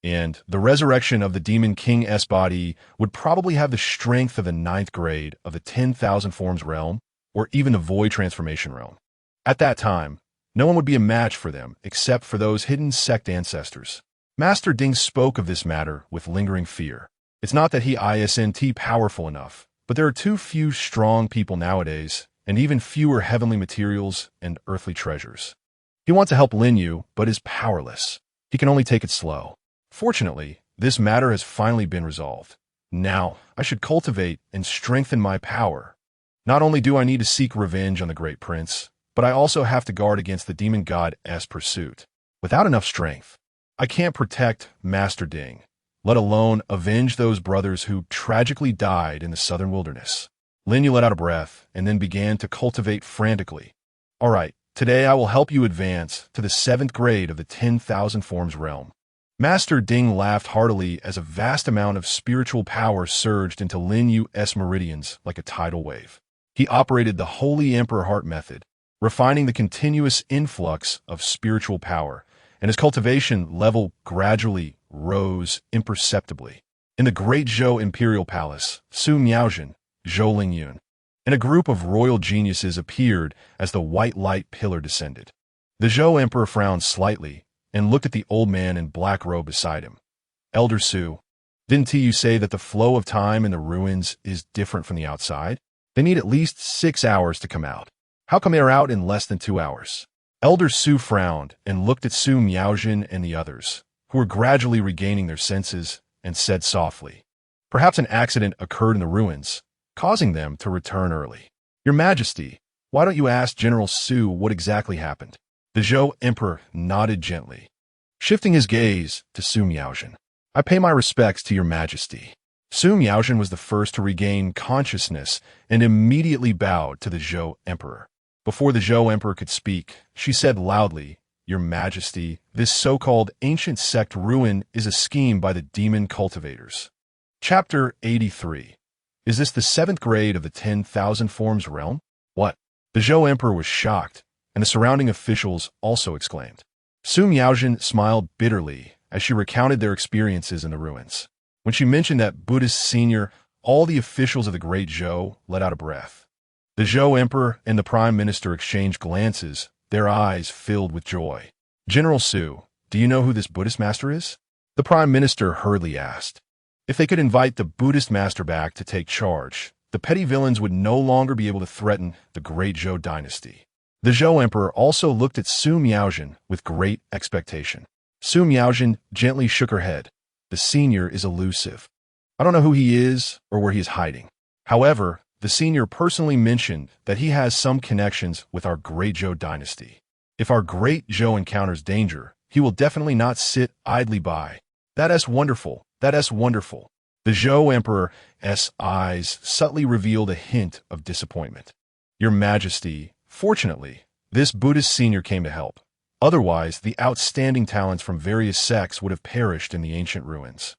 And the resurrection of the Demon King's body would probably have the strength of the 9th grade of the 10,000 forms realm, or even the void transformation realm. At that time, no one would be a match for them except for those hidden sect ancestors. Master Ding spoke of this matter with lingering fear. It's not that he isn't powerful enough, but there are too few strong people nowadays, and even fewer heavenly materials and earthly treasures. He wants to help Lin Yu, but is powerless. He can only take it slow. Fortunately, this matter has finally been resolved. Now, I should cultivate and strengthen my power. Not only do I need to seek revenge on the Great Prince, but I also have to guard against the demon god's pursuit. Without enough strength, I can't protect Master Ding, let alone avenge those brothers who tragically died in the southern wilderness. Lin Yu let out a breath and then began to cultivate frantically. All right, today I will help you advance to the 7th grade of the 10,000 forms realm. Master Ding laughed heartily as a vast amount of spiritual power surged into Lin Yu's meridians like a tidal wave. He operated the Holy Emperor Heart method, refining the continuous influx of spiritual power, and his cultivation level gradually rose imperceptibly. In the Great Zhou Imperial Palace, Su Miaojin, Zhou Lingyun, and a group of royal geniuses appeared as the white light pillar descended. The Zhou Emperor frowned slightly and looked at the old man in black robe beside him. Elder Su, didn't you say that the flow of time in the ruins is different from the outside? They need at least 6 hours to come out. How come they are out in less than 2 hours? Elder Su frowned and looked at Su Miaojin and the others, who were gradually regaining their senses, and said softly, "Perhaps an accident occurred in the ruins, causing them to return early. Your Majesty, why don't you ask General Su what exactly happened?" The Zhou Emperor nodded gently, shifting his gaze to Su Miaojin. "I pay my respects to your Majesty." Su Miaojin was the first to regain consciousness and immediately bowed to the Zhou Emperor. Before the Zhou Emperor could speak, she said loudly, "Your Majesty, this so-called ancient sect ruin is a scheme by the demon cultivators." Chapter 83. Is this the 7th grade of the 10,000 forms realm? What? The Zhou Emperor was shocked, and the surrounding officials also exclaimed. Su Miaojin smiled bitterly as she recounted their experiences in the ruins. When she mentioned that Buddhist senior, all the officials of the Great Zhou let out a breath. The Zhou Emperor and the Prime Minister exchanged glances, their eyes filled with joy. "General Su, do you know who this Buddhist master is?" The Prime Minister hurriedly asked. If they could invite the Buddhist master back to take charge, the petty villains would no longer be able to threaten the Great Zhou Dynasty. The Zhou Emperor also looked at Su Miaojin with great expectation. Su Miaojin gently shook her head. "The senior is elusive. I don't know who he is or where he is hiding. However, the senior personally mentioned that he has some connections with our Great Zhou Dynasty. If our great Zhou encounters danger, he will definitely not sit idly by. That's wonderful. That's wonderful. The Zhou Emperor's eyes subtly revealed a hint of disappointment. Your Majesty, fortunately, this Buddhist senior came to help. Otherwise, the outstanding talents from various sects would have perished in the ancient ruins.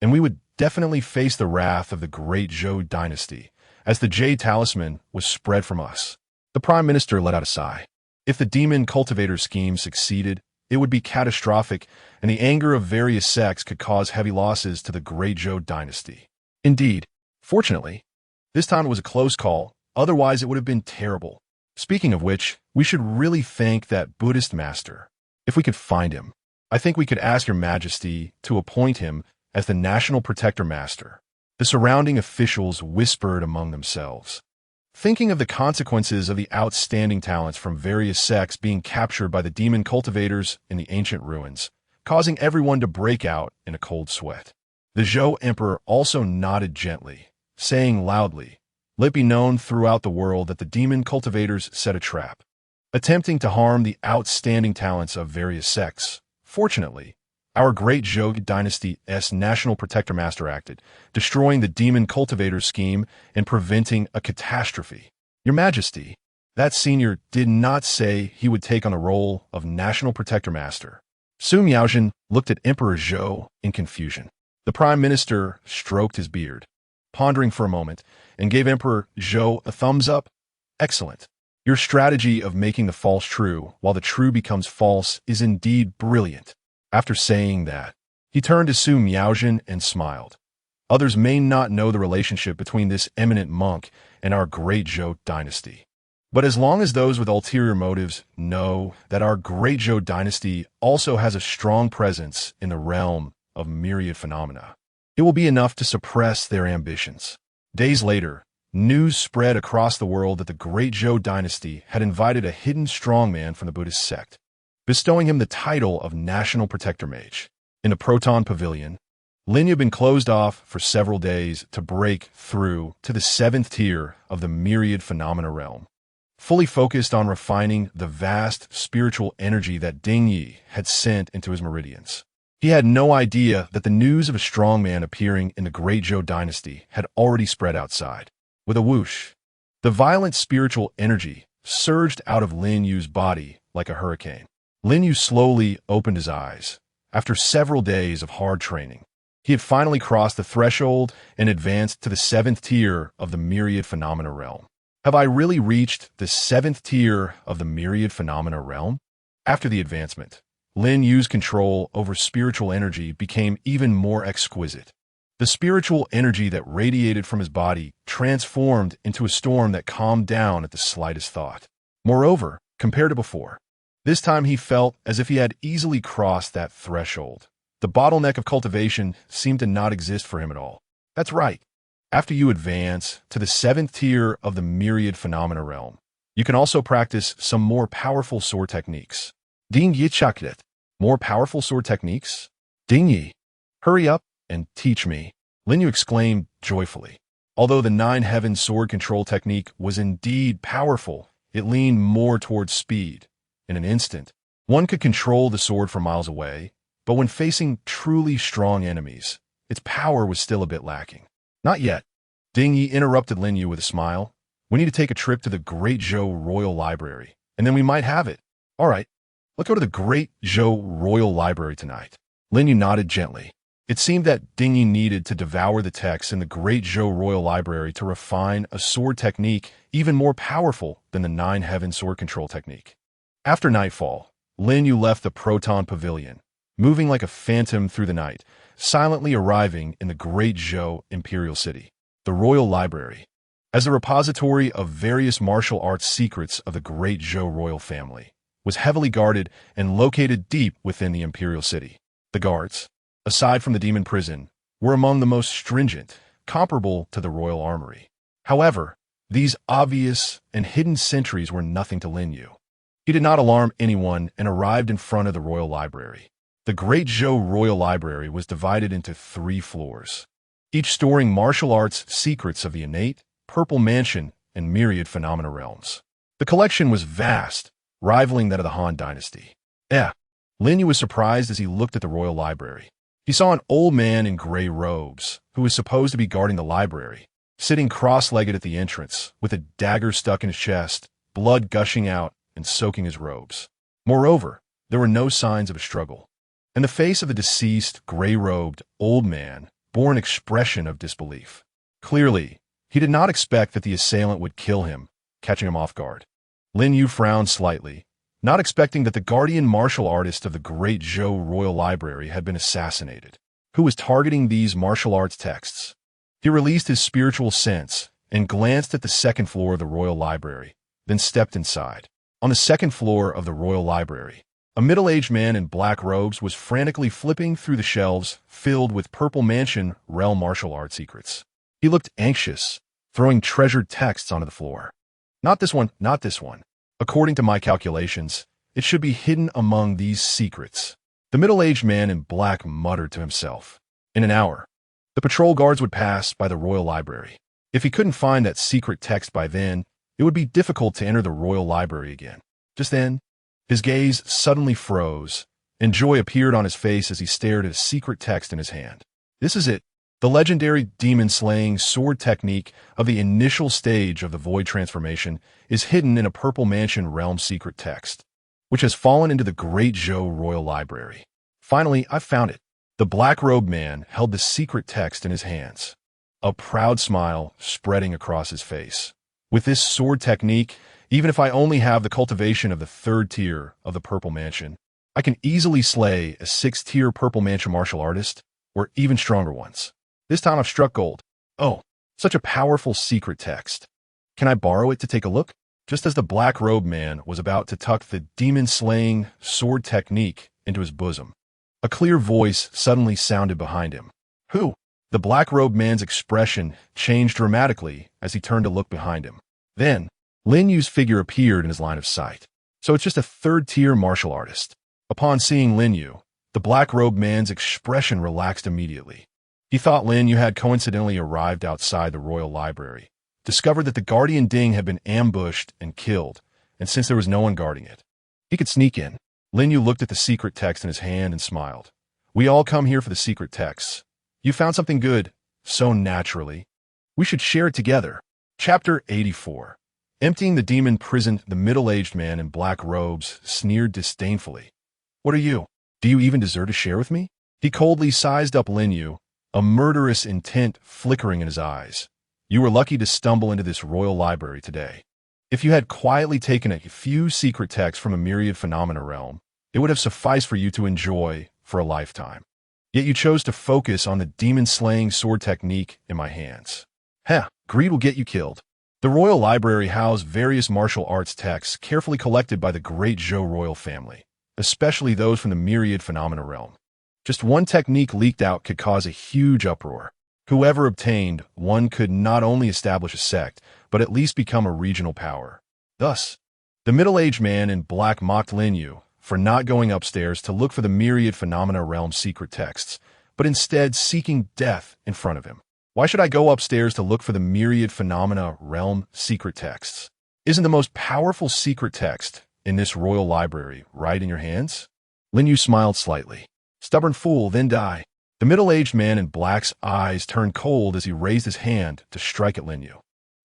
And we would definitely face the wrath of the great Zhou dynasty, as the Jade Talisman was spread from us. The Prime Minister let out a sigh. If the demon cultivator scheme succeeded, it would be catastrophic, and the anger of various sects could cause heavy losses to the great Zhou dynasty. Indeed, fortunately, this time it was a close call, otherwise it would have been terrible. Speaking of which, we should really thank that Buddhist master. If we could find him, I think we could ask Your Majesty to appoint him as the National Protector Master. The surrounding officials whispered among themselves, thinking of the consequences of the outstanding talents from various sects being captured by the demon cultivators in the ancient ruins, causing everyone to break out in a cold sweat. The Zhou Emperor also nodded gently, saying loudly, "Let it be known throughout the world that the demon cultivators set a trap, attempting to harm the outstanding talents of various sects. Fortunately, our great Zhou dynasty's National Protector Master acted, destroying the demon cultivator scheme and preventing a catastrophe. Your Majesty, that senior did not say he would take on the role of National Protector Master." Su Miaozhen looked at Emperor Zhou in confusion. The Prime Minister stroked his beard, pondering for a moment, and gave Emperor Zhou a thumbs up. "Excellent. Your strategy of making the false true while the true becomes false is indeed brilliant." After saying that, he turned to Su Miaozhen and smiled. Others may not know the relationship between this eminent monk and our great Zhou dynasty. But as long as those with ulterior motives know that our great Zhou dynasty also has a strong presence in the realm of myriad phenomena, it will be enough to suppress their ambitions. Days later, news spread across the world that the great Zhou dynasty had invited a hidden strongman from the Buddhist sect, bestowing him the title of National Protector Mage. In the Proton Pavilion, Lin Yuguo had been closed off for several days to break through to the 7th tier of the myriad phenomena realm, fully focused on refining the vast spiritual energy that Ding Yi had sent into his meridians. He had no idea that the news of a strongman appearing in the great Zhou dynasty had already spread outside. With a whoosh, the violent spiritual energy surged out of Lin Yu's body like a hurricane. Lin Yu slowly opened his eyes. After several days of hard training, he had finally crossed the threshold and advanced to the 7th tier of the myriad phenomena realm. Have I really reached the 7th tier of the myriad phenomena realm? After the advancement, Lin Yu's control over spiritual energy became even more exquisite. The spiritual energy that radiated from his body transformed into a storm that calmed down at the slightest thought. Moreover, compared to before, this time he felt as if he had easily crossed that threshold. The bottleneck of cultivation seemed to not exist for him at all. That's right. After you advance to the 7th tier of the myriad phenomena realm, you can also practice some more powerful sword techniques. Ding Yi Chakdet. More powerful sword techniques? Ding Yi, hurry up and teach me, Lin Yu exclaimed joyfully. Although the 9 Heaven sword control technique was indeed powerful, it leaned more towards speed. In an instant, one could control the sword from miles away, but when facing truly strong enemies, its power was still a bit lacking. Not yet. Ding Yi interrupted Lin Yu with a smile. We need to take a trip to the Great Zhou Royal Library, and then we might have it. All right, let's go to the Great Zhou Royal Library tonight. Lin Yu nodded gently. It seemed that Ding Yi needed to devour the texts in the Great Zhou Royal Library to refine a sword technique even more powerful than the 9 Heaven sword control technique. After nightfall, Lin Yu left the Proton Pavilion, moving like a phantom through the night, silently arriving in the Great Zhou Imperial City. The Royal Library, as the repository of various martial arts secrets of the Great Zhou royal family, was heavily guarded and located deep within the Imperial City. The guards, aside from the demon prison, were among the most stringent, comparable to the Royal Armory. However, these obvious and hidden sentries were nothing to Lin Yu. He did not alarm anyone and arrived in front of the Royal Library. The Great Zhou Royal Library was divided into 3 floors, each storing martial arts secrets of the innate, purple mansion, and myriad phenomena realms. The collection was vast, rivaling that of the Han Dynasty. Lin Yu was surprised as he looked at the royal library. He saw an old man in gray robes, who was supposed to be guarding the library, sitting cross-legged at the entrance, with a dagger stuck in his chest, blood gushing out and soaking his robes. Moreover, there were no signs of a struggle. And the face of the deceased, gray-robed, old man bore an expression of disbelief. Clearly, he did not expect that the assailant would kill him, catching him off guard. Lin Yu frowned slightly, not expecting that the guardian martial artist of the Great Zhou Royal Library had been assassinated. Who was targeting these martial arts texts? He released his spiritual sense and glanced at the second floor of the Royal Library, then stepped inside. On the second floor of the Royal Library, a middle-aged man in black robes was frantically flipping through the shelves filled with Purple Mansion realm martial art secrets. He looked anxious, throwing treasured texts onto the floor. Not this one, not this one. According to my calculations, it should be hidden among these secrets. The middle-aged man in black muttered to himself. In an hour, the patrol guards would pass by the Royal Library. If he couldn't find that secret text by then, it would be difficult to enter the Royal Library again. Just then, his gaze suddenly froze, and joy appeared on his face as he stared at a secret text in his hand. This is it. The legendary demon-slaying sword technique of the initial stage of the Void Transformation is hidden in a Purple Mansion realm secret text, which has fallen into the Great Zhou Royal Library. Finally, I found it. The black-robed man held the secret text in his hands, a proud smile spreading across his face. With this sword technique, even if I only have the cultivation of the 3rd tier of the Purple Mansion, I can easily slay a 6th-tier Purple Mansion martial artist, or even stronger ones. This time I've struck gold. Oh, such a powerful secret text. Can I borrow it to take a look? Just as the black-robed man was about to tuck the demon-slaying sword technique into his bosom, a clear voice suddenly sounded behind him. Who? The black-robed man's expression changed dramatically as he turned to look behind him. Then, Lin Yu's figure appeared in his line of sight. So it's just a 3rd-tier martial artist. Upon seeing Lin Yu, the black-robed man's expression relaxed immediately. He thought Lin Yu had coincidentally arrived outside the Royal Library, discovered that the Guardian Ding had been ambushed and killed, and since there was no one guarding it, he could sneak in. Lin Yu looked at the secret text in his hand and smiled. We all come here for the secret texts. You found something good, so naturally. We should share it together. Chapter 84. Emptying the demon prison, the middle-aged man in black robes sneered disdainfully. What are you? Do you even deserve to share with me? He coldly sized up Lin Yu, a murderous intent flickering in his eyes. You were lucky to stumble into this royal library today. If you had quietly taken a few secret texts from a myriad phenomena realm, it would have sufficed for you to enjoy for a lifetime. Yet you chose to focus on the demon-slaying sword technique in my hands. Greed will get you killed. The Royal Library housed various martial arts texts carefully collected by the Great Zhou royal family, especially those from the myriad phenomena realm. Just one technique leaked out could cause a huge uproar. Whoever obtained one could not only establish a sect, but at least become a regional power. Thus, the middle-aged man in black mocked Lin Yu for not going upstairs to look for the myriad phenomena realm secret texts, but instead seeking death in front of him. Why should I go upstairs to look for the myriad phenomena realm secret texts? Isn't the most powerful secret text in this royal library right in your hands? Lin Yu smiled slightly. Stubborn fool, then die. The middle-aged man in black's eyes turned cold as he raised his hand to strike at Lin Yu.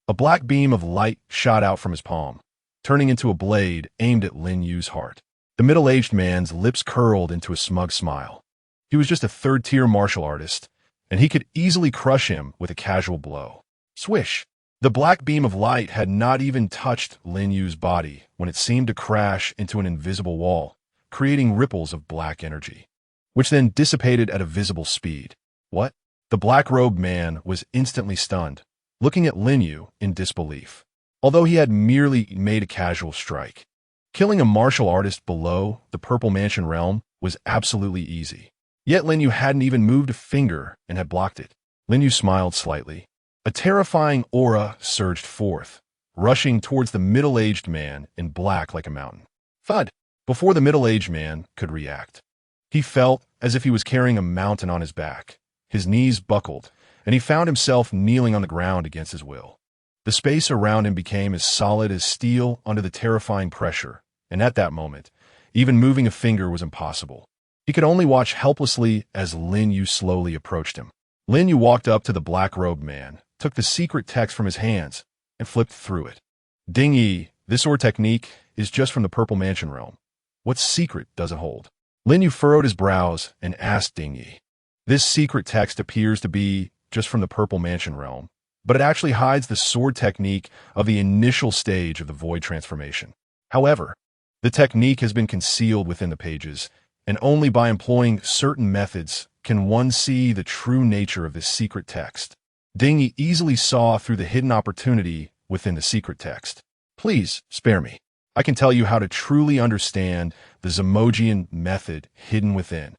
A black beam of light shot out from his palm, turning into a blade aimed at Lin Yu's heart. The middle-aged man's lips curled into a smug smile. He was just a 3rd-tier martial artist, and he could easily crush him with a casual blow. Swish! The black beam of light had not even touched Lin Yu's body when it seemed to crash into an invisible wall, creating ripples of black energy, which then dissipated at a visible speed. What? The black-robed man was instantly stunned, looking at Lin Yu in disbelief. Although he had merely made a casual strike, killing a martial artist below the Purple Mansion realm was absolutely easy. Yet Lin Yu hadn't even moved a finger and had blocked it. Lin Yu smiled slightly. A terrifying aura surged forth, rushing towards the middle-aged man in black like a mountain. Thud! Before the middle-aged man could react, he felt as if he was carrying a mountain on his back. His knees buckled, and he found himself kneeling on the ground against his will. The space around him became as solid as steel under the terrifying pressure, and at that moment, even moving a finger was impossible. He could only watch helplessly as Lin Yu slowly approached him. Lin Yu walked up to the black-robed man, took the secret text from his hands, and flipped through it. Ding Yi, this sword technique is just from the Purple Mansion realm. What secret does it hold? Lin Yu furrowed his brows and asked Ding Yi. This secret text appears to be just from the Purple Mansion realm, but it actually hides the sword technique of the initial stage of the void transformation. However, the technique has been concealed within the pages, and only by employing certain methods can one see the true nature of this secret text. Ding Yi easily saw through the hidden opportunity within the secret text. Please, spare me. I can tell you how to truly understand the Zemojian method hidden within.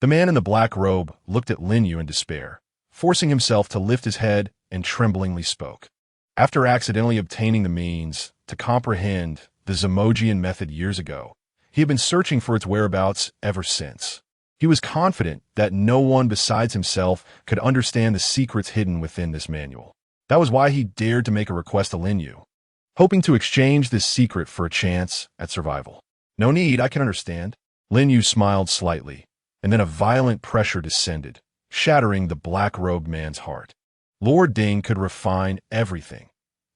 The man in the black robe looked at Lin Yu in despair, forcing himself to lift his head and tremblingly spoke. After accidentally obtaining the means to comprehend the Zemojian method years ago, he had been searching for its whereabouts ever since. He was confident that no one besides himself could understand the secrets hidden within this manual. That was why he dared to make a request to Lin Yu, hoping to exchange this secret for a chance at survival. No need, I can understand. Lin Yu smiled slightly, and then a violent pressure descended, shattering the black-robed man's heart. Lord Ding could refine everything.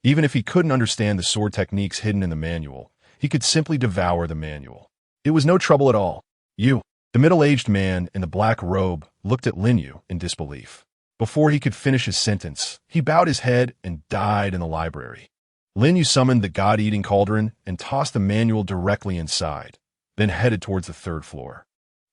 Even if he couldn't understand the sword techniques hidden in the manual, he could simply devour the manual. It was no trouble at all. You, the middle-aged man in the black robe, looked at Lin Yu in disbelief. Before he could finish his sentence, he bowed his head and died in the library. Lin Yu summoned the God-eating cauldron and tossed the manual directly inside, then headed towards the third floor.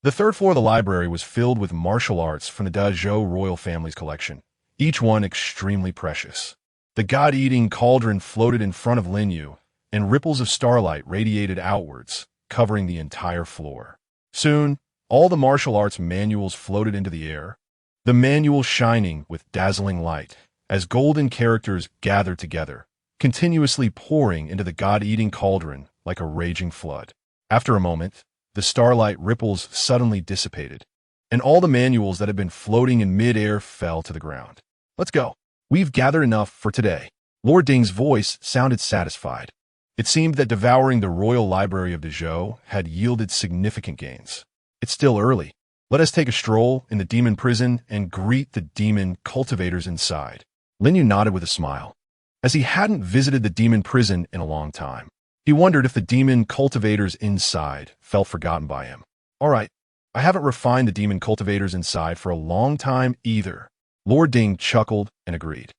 The third floor of the library was filled with martial arts from the Dazhou royal family's collection, each one extremely precious. The God-eating cauldron floated in front of Lin Yu, and ripples of starlight radiated outwards, covering the entire floor. Soon, all the martial arts manuals floated into the air, the manual shining with dazzling light as golden characters gathered together, continuously pouring into the God-eating cauldron like a raging flood. After a moment, the starlight ripples suddenly dissipated, and all the manuals that had been floating in mid-air fell to the ground. Let's go. We've gathered enough for today. Lord Ding's voice sounded satisfied. It seemed that devouring the royal library of Dazhou had yielded significant gains. It's still early. Let us take a stroll in the demon prison and greet the demon cultivators inside. Lin Yu nodded with a smile. As he hadn't visited the demon prison in a long time, he wondered if the demon cultivators inside felt forgotten by him. All right, I haven't refined the demon cultivators inside for a long time either. Lord Ding chuckled and agreed.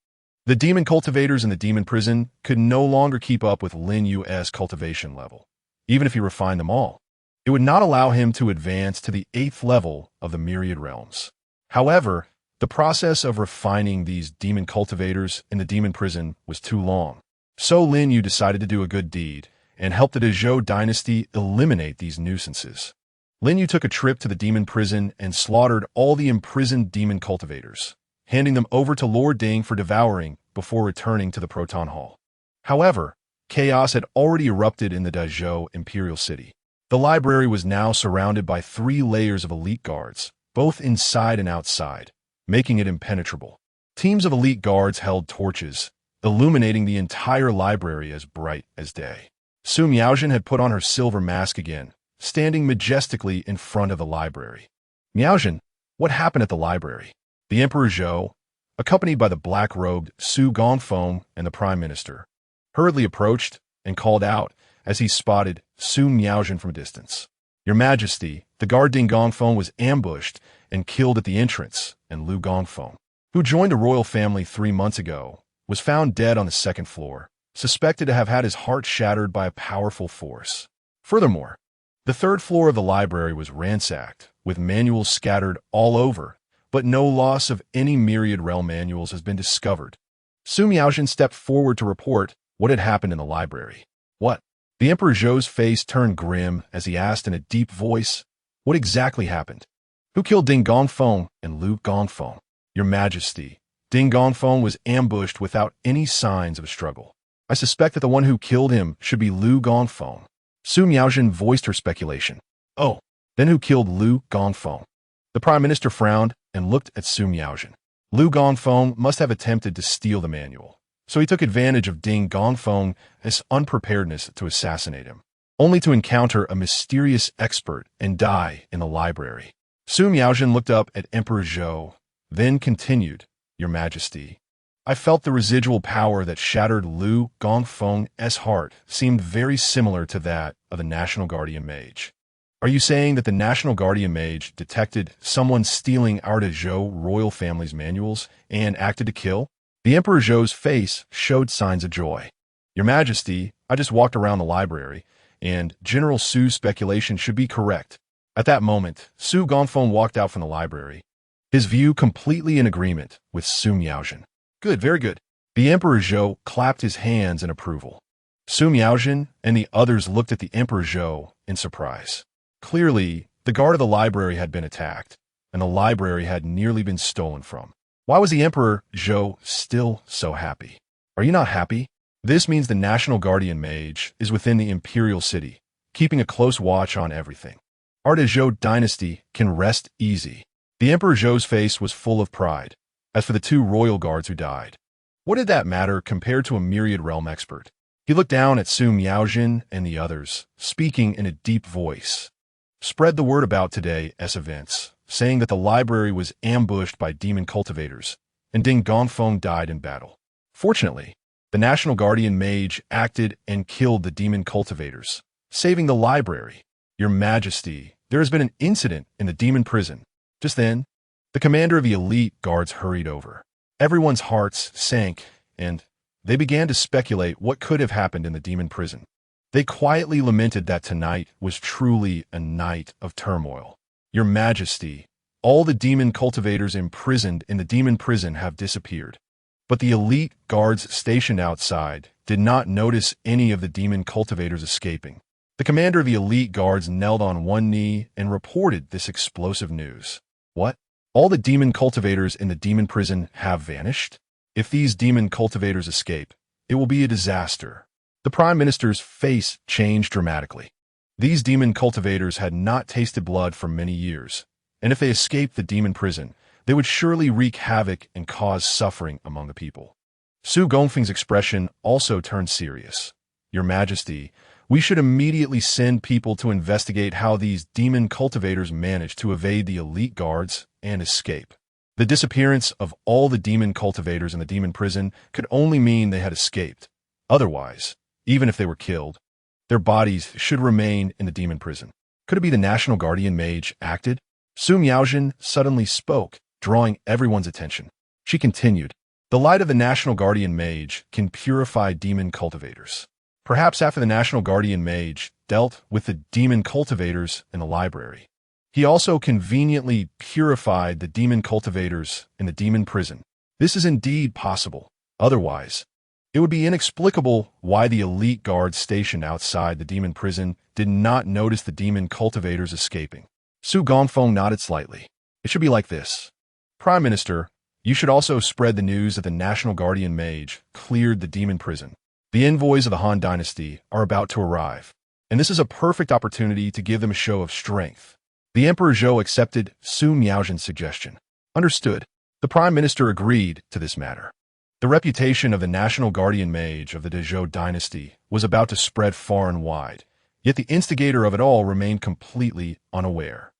The demon cultivators in the demon prison could no longer keep up with Lin Yu's cultivation level. Even if he refined them all, it would not allow him to advance to the 8th level of the myriad realms. However, the process of refining these demon cultivators in the demon prison was too long. So Lin Yu decided to do a good deed and help the Dazhou dynasty eliminate these nuisances. Lin Yu took a trip to the demon prison and slaughtered all the imprisoned demon cultivators, handing them over to Lord Ding for devouring before returning to the Proton Hall. However, chaos had already erupted in the Dazhou imperial city. The library was now surrounded by 3 layers of elite guards, both inside and outside, making it impenetrable. Teams of elite guards held torches, illuminating the entire library as bright as day. Su Miaojin had put on her silver mask again, standing majestically in front of the library. Miaojin, what happened at the library? The Emperor Zhou, accompanied by the black-robed Su Gongfeng and the Prime Minister, hurriedly approached and called out as he spotted Su Miaojin from a distance. Your Majesty, the guard Ding Gongfeng was ambushed and killed at the entrance, and Lu Gongfeng, who joined the royal family 3 months ago, was found dead on the 2nd floor, suspected to have had his heart shattered by a powerful force. Furthermore, the 3rd floor of the library was ransacked, with manuals scattered all over, but no loss of any myriad realm manuals has been discovered. Su Miaojin stepped forward to report what had happened in the library. What? The Emperor Zhou's face turned grim as he asked in a deep voice, what exactly happened? Who killed Ding Gongfeng and Lu Gongfeng? Your Majesty, Ding Gongfeng was ambushed without any signs of a struggle. I suspect that the one who killed him should be Lu Gongfeng. Su Miaojin voiced her speculation. Oh, then who killed Lu Gongfeng? The Prime Minister frowned and looked at Su Miaojin. Lu Gongfeng must have attempted to steal the manual, so he took advantage of Ding Gongfeng's unpreparedness to assassinate him. only to encounter a mysterious expert and die in the library. Su Miaojin looked up at Emperor Zhou, then continued, "Your Majesty, I felt the residual power that shattered Lu Gongfeng's heart seemed very similar to that of the National Guardian Mage. Are you saying that the National Guardian Mage detected someone stealing our Zhou royal family's manuals and acted to kill?" The Emperor Zhou's face showed signs of joy. "Your Majesty, I just walked around the library, and General Su's speculation should be correct." At that moment, Su Gongfeng walked out from the library, his view completely in agreement with Su Miaojin. "Good, very good." The Emperor Zhou clapped his hands in approval. Su Miaojin and the others looked at the Emperor Zhou in surprise. Clearly, the guard of the library had been attacked, and the library had nearly been stolen from. Why was the Emperor Zhou still so happy? Are you not happy? This means the National Guardian Mage is within the Imperial City, keeping a close watch on everything. Our Zhou Dynasty can rest easy. The Emperor Zhou's face was full of pride. As for the 2 royal guards who died, what did that matter compared to a myriad realm expert? He looked down at Su Miaojin and the others, speaking in a deep voice. "Spread the word about today's events, saying that the library was ambushed by demon cultivators, and Ding Gongfeng died in battle. Fortunately, the National Guardian Mage acted and killed the demon cultivators, saving the library. Your Majesty, there has been an incident in the demon prison." Just then, the commander of the elite guards hurried over. Everyone's hearts sank, and they began to speculate what could have happened in the demon prison. They quietly lamented that tonight was truly a night of turmoil. "Your Majesty, all the demon cultivators imprisoned in the demon prison have disappeared. But the elite guards stationed outside did not notice any of the demon cultivators escaping." The commander of the elite guards knelt on one knee and reported this explosive news. "What? All the demon cultivators in the demon prison have vanished? If these demon cultivators escape, it will be a disaster." The Prime Minister's face changed dramatically. These demon cultivators had not tasted blood for many years, and if they escaped the demon prison, they would surely wreak havoc and cause suffering among the people. Su Gongfeng's expression also turned serious. "Your Majesty, we should immediately send people to investigate how these demon cultivators managed to evade the elite guards and escape. The disappearance of all the demon cultivators in the demon prison could only mean they had escaped. Otherwise, even if they were killed, their bodies should remain in the demon prison." Could it be the National Guardian Mage acted? Su Miaojin suddenly spoke, drawing everyone's attention. She continued, "The light of the National Guardian Mage can purify demon cultivators. Perhaps after the National Guardian Mage dealt with the demon cultivators in the library, he also conveniently purified the demon cultivators in the demon prison. This is indeed possible. Otherwise, it would be inexplicable why the elite guards stationed outside the demon prison did not notice the demon cultivators escaping." Su Gongfeng nodded slightly. "It should be like this. Prime Minister, you should also spread the news that the National Guardian Mage cleared the demon prison. The envoys of the Han Dynasty are about to arrive, and this is a perfect opportunity to give them a show of strength." The Emperor Zhou accepted Su Miaojin's suggestion. Understood. The Prime Minister agreed to this matter. The reputation of the National Guardian Mage of the Zhou Dynasty was about to spread far and wide, yet the instigator of it all remained completely unaware.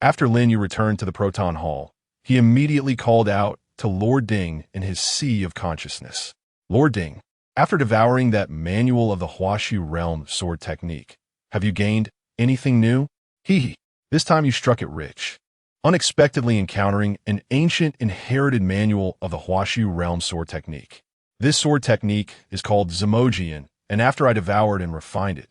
After Lin Yu returned to the Proton Hall, he immediately called out to Lord Ding in his sea of consciousness. "Lord Ding, after devouring that manual of the Huaxu realm sword technique, have you gained anything new? This time you struck it rich, unexpectedly encountering an ancient inherited manual of the Huaxu realm sword technique. This sword technique is called Zimojian, and after I devoured and refined it,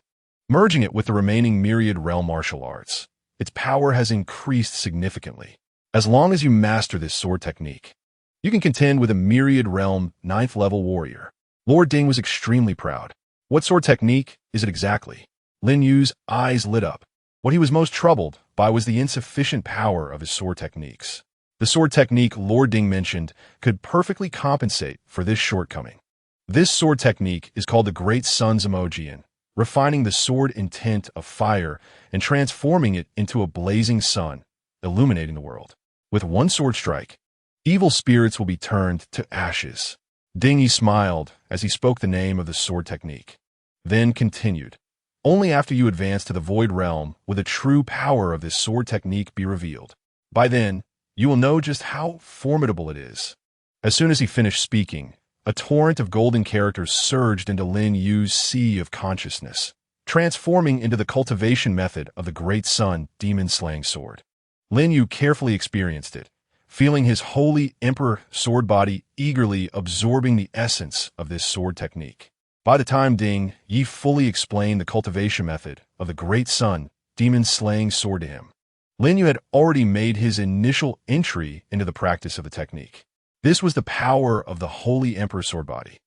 merging it with the remaining myriad realm martial arts, its power has increased significantly. As long as you master this sword technique, you can contend with a myriad realm 9th level warrior." Lord Ding was extremely proud. "What sword technique is it exactly?" Lin Yu's eyes lit up. What he was most troubled by was the insufficient power of his sword techniques. The sword technique Lord Ding mentioned could perfectly compensate for this shortcoming. This sword technique is called the Great Sun Zimojian, refining the sword intent of fire and transforming it into a blazing sun, illuminating the world. With one sword strike, evil spirits will be turned to ashes. Ding Yi smiled as he spoke the name of the sword technique, then continued, Only after you advance to the Void Realm will the true power of this sword technique be revealed. By then, you will know just how formidable it is. As soon as he finished speaking, a torrent of golden characters surged into Lin Yu's sea of consciousness, transforming into the cultivation method of the Great Sun demon-slaying sword. Lin Yu carefully experienced it, feeling his holy emperor sword body eagerly absorbing the essence of this sword technique. By the time Ding Yi fully explained the cultivation method of the Great Sun demon-slaying sword to him, Lin Yu had already made his initial entry into the practice of the technique. This was the power of the Holy Emperor sword body.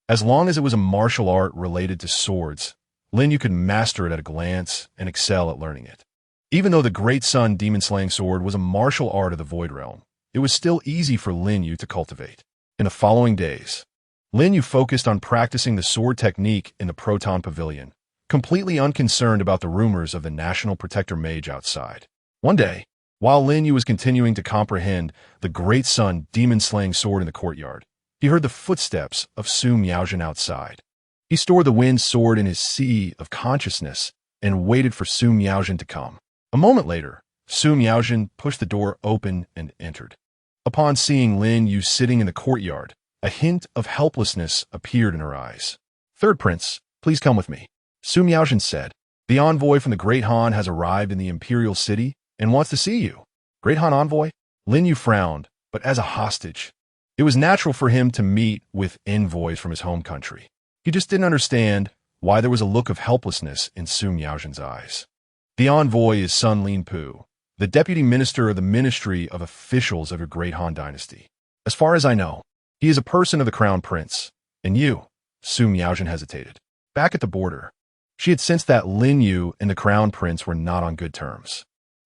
As long as it was a martial art related to swords, Lin Yu could master it at a glance and excel at learning it. Even though the Great Sun demon-slaying sword was a martial art of the Void Realm, it was still easy for Lin Yu to cultivate. In the following days, Lin Yu focused on practicing the sword technique in the Proton Pavilion, completely unconcerned about the rumors of the National Protector Mage outside. One day, while Lin Yu was continuing to comprehend the Great Sun demon-slaying sword in the courtyard, he heard the footsteps of Su Miaojin outside. He stored the wind sword in his sea of consciousness and waited for Su Miaojin to come. A moment later, Su Miaojin pushed the door open and entered. Upon seeing Lin Yu sitting in the courtyard, a hint of helplessness appeared in her eyes. "Third Prince, please come with me," Su Miaojin said. "The envoy from the Great Han has arrived in the Imperial City and wants to see you." "Great Han envoy?" Lin Yu frowned, but as a hostage. It was natural for him to meet with envoys from his home country. He just didn't understand why there was a look of helplessness in Su Miaojin's eyes. "The envoy is Sun Linpu, the deputy minister of the Ministry of Officials of your Great Han Dynasty. As far as I know, he is a person of the Crown Prince. And you?" Su Miaojin hesitated. Back at the border, she had sensed that Lin Yu and the Crown Prince were not on good terms.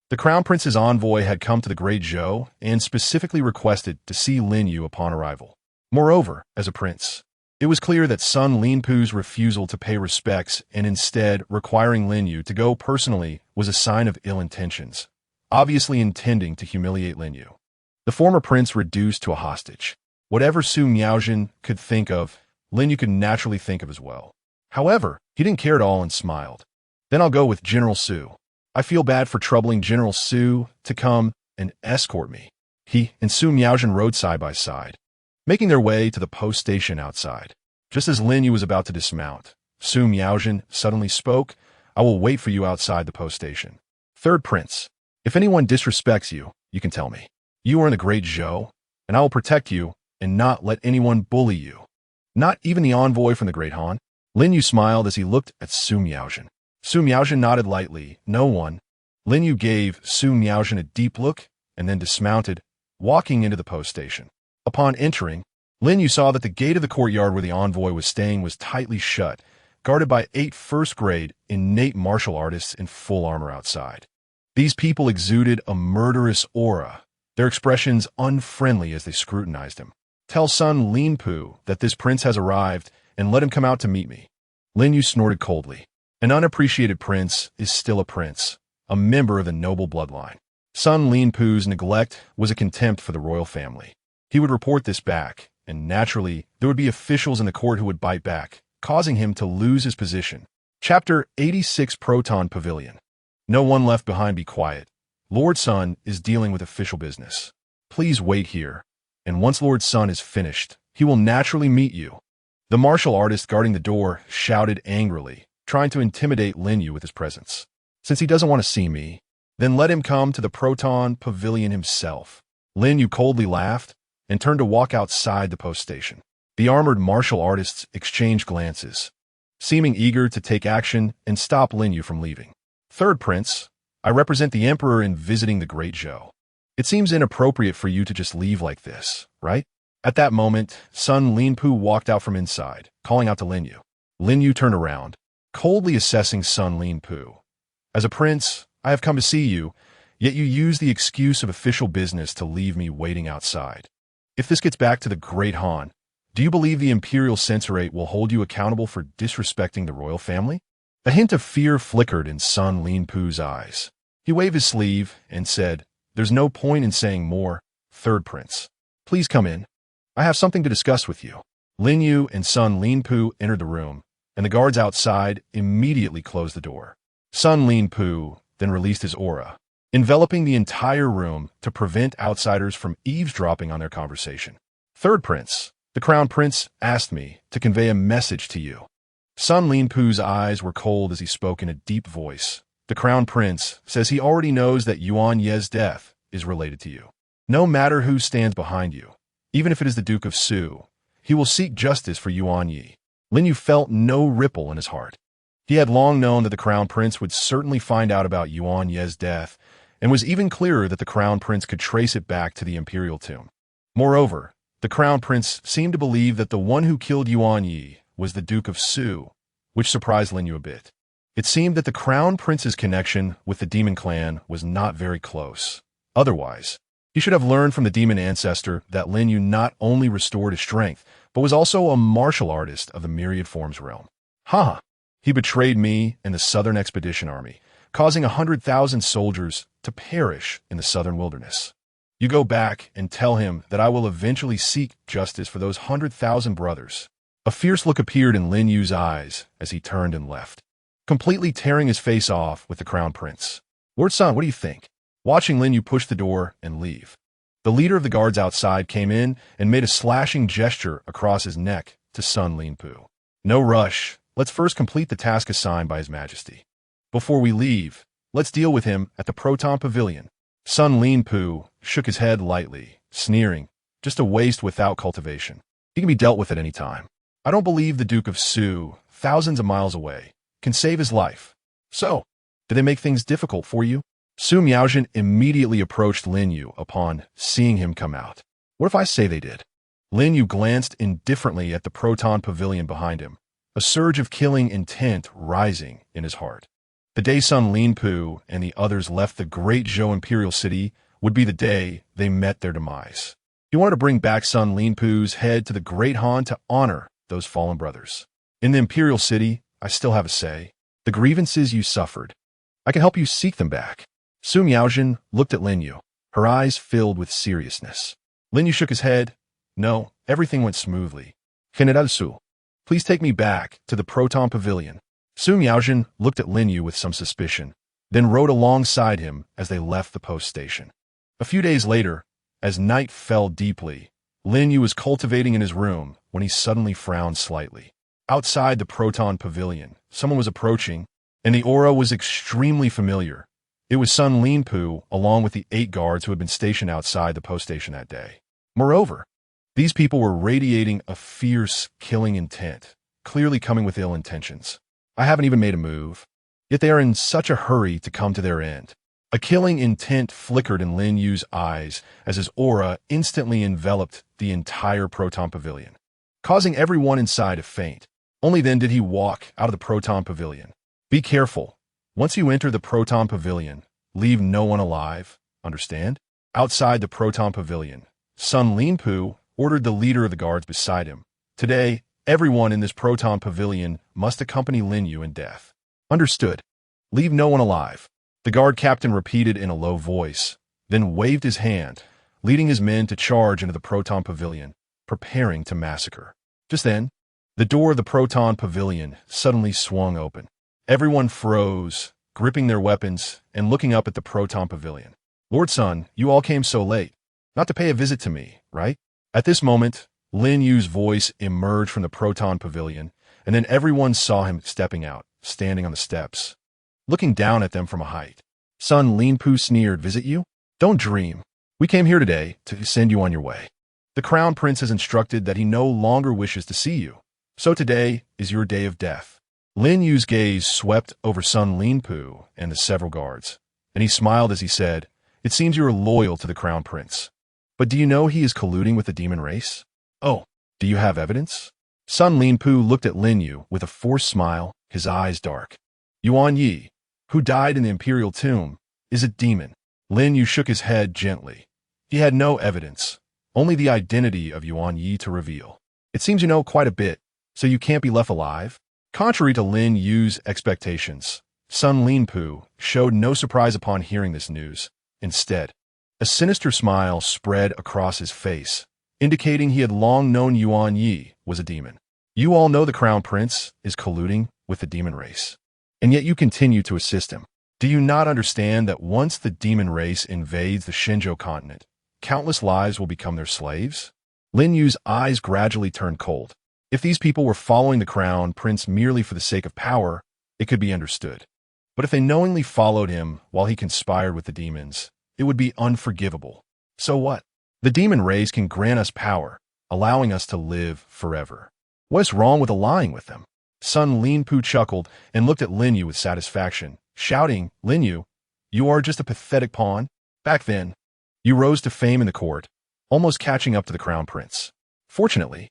The Crown Prince's envoy had come to the Great Zhou and specifically requested to see Lin Yu upon arrival. Moreover, as a prince, it was clear that Sun Linpu's refusal to pay respects and instead requiring Lin Yu to go personally was a sign of ill intentions, obviously intending to humiliate Lin Yu. The former prince reduced to a hostage. Whatever Su Miaojin could think of, Lin Yu could naturally think of as well. However, he didn't care at all and smiled. "Then I'll go with General Su. I feel bad for troubling General Su to come and escort me." He and Su Miaojin rode side by side, making their way to the post station outside. Just as Lin Yu was about to dismount, Su Miaojin suddenly spoke. "I will wait for you outside the post station. Third Prince, if anyone disrespects you, you can tell me. You are in the Great Zhou, and I will protect you and not let anyone bully you. Not even the envoy from the Great Han." Lin Yu smiled as he looked at Su Miaojin. Su Miaojin nodded lightly. "No one." Lin Yu gave Su Miaojin a deep look and then dismounted, walking into the post station. Upon entering, Lin Yu saw that the gate of the courtyard where the envoy was staying was tightly shut, guarded by 8 first-grade innate martial artists in full armor outside. These people exuded a murderous aura, their expressions unfriendly as they scrutinized him. "Tell Sun Linpu that this prince has arrived and let him come out to meet me." Lin Yu snorted coldly. An unappreciated prince is still a prince, a member of the noble bloodline. Sun Linpu's neglect was a contempt for the royal family. He would report this back, and naturally, there would be officials in the court who would bite back, causing him to lose his position. Chapter 86 Proton Pavilion. "No one left behind, be quiet. Lord Sun is dealing with official business. Please wait here, and once Lord Sun is finished, he will naturally meet you." The martial artist guarding the door shouted angrily, trying to intimidate Lin Yu with his presence. "Since he doesn't want to see me, then let him come to the Proton Pavilion himself." Lin Yu coldly laughed and turned to walk outside the post station. The armored martial artists exchanged glances, seeming eager to take action and stop Lin Yu from leaving. "Third Prince, I represent the Emperor in visiting the Great Zhou. It seems inappropriate for you to just leave like this, right?" At that moment, Sun Linpu walked out from inside, calling out to Lin Yu. Lin Yu turned around, coldly assessing Sun Linpu. "As a prince, I have come to see you, yet you use the excuse of official business to leave me waiting outside. If this gets back to the Great Han, do you believe the Imperial Censorate will hold you accountable for disrespecting the royal family?" A hint of fear flickered in Sun Linpu's eyes. He waved his sleeve and said, "There's no point in saying more, Third Prince. Please come in. I have something to discuss with you." Lin Yu and Sun Linpu entered the room, and the guards outside immediately closed the door. Sun Linpu then released his aura, enveloping the entire room to prevent outsiders from eavesdropping on their conversation. Third Prince, the Crown Prince asked me to convey a message to you. Sun Linpu's eyes were cold as he spoke in a deep voice. The Crown Prince says he already knows that Yuan Ye's death is related to you. No matter who stands behind you, even if it is the Duke of Su, he will seek justice for Yuan Yi. Lin Yu felt no ripple in his heart. He had long known that the Crown Prince would certainly find out about Yuan Ye's death, and was even clearer that the Crown Prince could trace it back to the imperial tomb. Moreover, the Crown Prince seemed to believe that the one who killed Yuan Yi was the Duke of Su, which surprised Lin Yu a bit. It seemed that the Crown Prince's connection with the demon clan was not very close. Otherwise, he should have learned from the demon ancestor that Lin Yu not only restored his strength, but was also a martial artist of the myriad forms realm. Ha! He betrayed me and the Southern Expedition Army, causing 100,000 soldiers to perish in the southern wilderness. You go back and tell him that I will eventually seek justice for those 100,000 brothers. A fierce look appeared in Lin Yu's eyes as he turned and left, completely tearing his face off with the Crown Prince. Lord Sun, what do you think? Watching Lin Yu push the door and leave, the leader of the guards outside came in and made a slashing gesture across his neck to Sun Linpu. No rush. Let's first complete the task assigned by His Majesty. Before we leave, let's deal with him at the Proton Pavilion. Sun Linpu shook his head lightly, sneering, just a waste without cultivation. He can be dealt with at any time. I don't believe the Duke of Su, thousands of miles away, can save his life. So, did they make things difficult for you? Su Miaojin immediately approached Lin Yu upon seeing him come out. What if I say they did? Lin Yu glanced indifferently at the Proton Pavilion behind him, a surge of killing intent rising in his heart. The day Sun Linpu and the others left the great Zhou imperial city would be the day they met their demise. He wanted to bring back Sun Linpu's head to the great Han to honor those fallen brothers. In the imperial city, I still have a say. The grievances you suffered, I can help you seek them back. Su Miaojin looked at Lin Yu, her eyes filled with seriousness. Lin Yu shook his head. No, everything went smoothly. General Su, please take me back to the Proton Pavilion. Su Miaojin looked at Lin Yu with some suspicion, then rode alongside him as they left the post station. A few days later, as night fell deeply, Lin Yu was cultivating in his room when he suddenly frowned slightly. Outside the Proton Pavilion, someone was approaching, and the aura was extremely familiar. It was Sun Linpu, along with the 8 guards who had been stationed outside the post station that day. Moreover, these people were radiating a fierce, killing intent, clearly coming with ill intentions. I haven't even made a move, yet they are in such a hurry to come to their end. A killing intent flickered in Lin Yu's eyes as his aura instantly enveloped the entire Proton Pavilion, causing everyone inside to faint. Only then did he walk out of the Proton Pavilion. Be careful. Once you enter the Proton Pavilion, leave no one alive, understand? Outside the Proton Pavilion, Sun Linpu ordered the leader of the guards beside him. Today, everyone in this Proton Pavilion must accompany Lin Yu in death. Understood. Leave no one alive. The guard captain repeated in a low voice, then waved his hand, leading his men to charge into the Proton Pavilion, preparing to massacre. Just then, the door of the Proton Pavilion suddenly swung open. Everyone froze, gripping their weapons and looking up at the Proton Pavilion. Lord Sun, you all came so late. Not to pay a visit to me, right? At this moment, Lin Yu's voice emerged from the Proton Pavilion, and then everyone saw him stepping out, standing on the steps, looking down at them from a height. Sun Linpu sneered, visit you? Don't dream. We came here today to send you on your way. The Crown Prince has instructed that he no longer wishes to see you, so today is your day of death. Lin Yu's gaze swept over Sun Linpu and the several guards, and he smiled as he said, it seems you are loyal to the Crown Prince. But do you know he is colluding with the demon race? Oh, do you have evidence? Sun Linpu looked at Lin Yu with a forced smile, his eyes dark. Yuan Yi, who died in the imperial tomb, is a demon. Lin Yu shook his head gently. He had no evidence, only the identity of Yuan Yi to reveal. It seems you know quite a bit, so you can't be left alive? Contrary to Lin Yu's expectations, Sun Linpu showed no surprise upon hearing this news. Instead, a sinister smile spread across his face, indicating he had long known Yuan Yi was a demon. You all know the Crown Prince is colluding with the demon race, and yet you continue to assist him. Do you not understand that once the demon race invades the Shinjo continent, countless lives will become their slaves? Lin Yu's eyes gradually turned cold. If these people were following the Crown Prince merely for the sake of power, it could be understood. But if they knowingly followed him while he conspired with the demons, it would be unforgivable. So what? The demon race can grant us power, allowing us to live forever. What's wrong with allying with them? Sun Linpu chuckled and looked at Lin Yu with satisfaction, shouting, Lin Yu, you are just a pathetic pawn. Back then, you rose to fame in the court, almost catching up to the Crown Prince. Fortunately,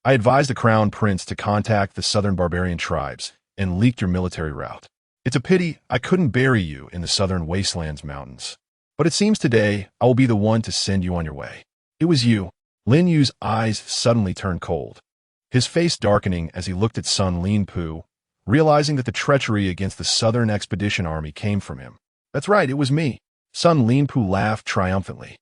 I advised the Crown Prince to contact the southern barbarian tribes and leaked your military route. It's a pity I couldn't bury you in the southern wastelands mountains. But it seems today I will be the one to send you on your way. It was you. Lin Yu's eyes suddenly turned cold, his face darkening as he looked at Sun Linpu, realizing that the treachery against the Southern Expedition Army came from him. That's right, it was me. Sun Linpu laughed triumphantly.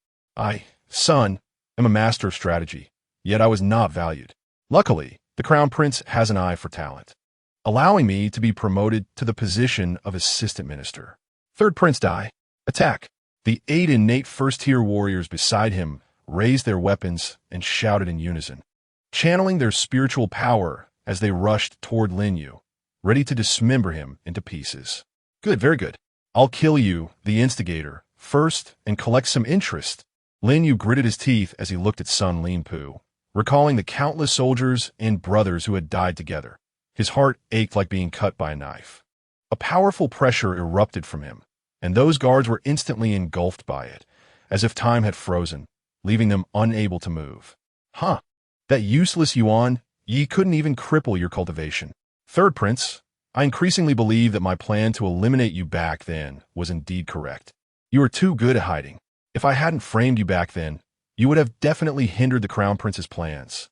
Son, am a master of strategy, yet I was not valued. Luckily, the Crown Prince has an eye for talent, allowing me to be promoted to the position of assistant minister. Third Prince Dai, attack. The 8 innate first-tier warriors beside him raised their weapons and shouted in unison, channeling their spiritual power as they rushed toward Lin Yu, ready to dismember him into pieces. Good, very good. I'll kill you, the instigator, first and collect some interest. Lin Yu gritted his teeth as he looked at Sun Linpu, recalling the countless soldiers and brothers who had died together. His heart ached like being cut by a knife. A powerful pressure erupted from him, and those guards were instantly engulfed by it, as if time had frozen, leaving them unable to move. That useless Yuan, ye couldn't even cripple your cultivation. Third Prince, I increasingly believe that my plan to eliminate you back then was indeed correct. You were too good at hiding. If I hadn't framed you back then, you would have definitely hindered the Crown Prince's plans.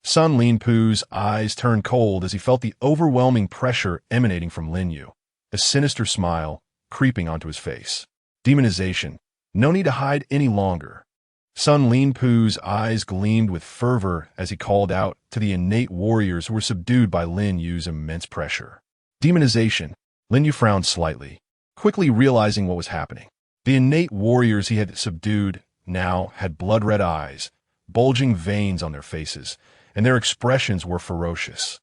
Sun Linpu's eyes turned cold as he felt the overwhelming pressure emanating from Lin Yu, a sinister smile creeping onto his face. Demonization. No need to hide any longer. Sun Linpu's eyes gleamed with fervor as he called out to the innate warriors who were subdued by Lin Yu's immense pressure. Demonization. Lin Yu frowned slightly, quickly realizing what was happening. The innate warriors he had subdued now had blood-red eyes, bulging veins on their faces, and their expressions were ferocious.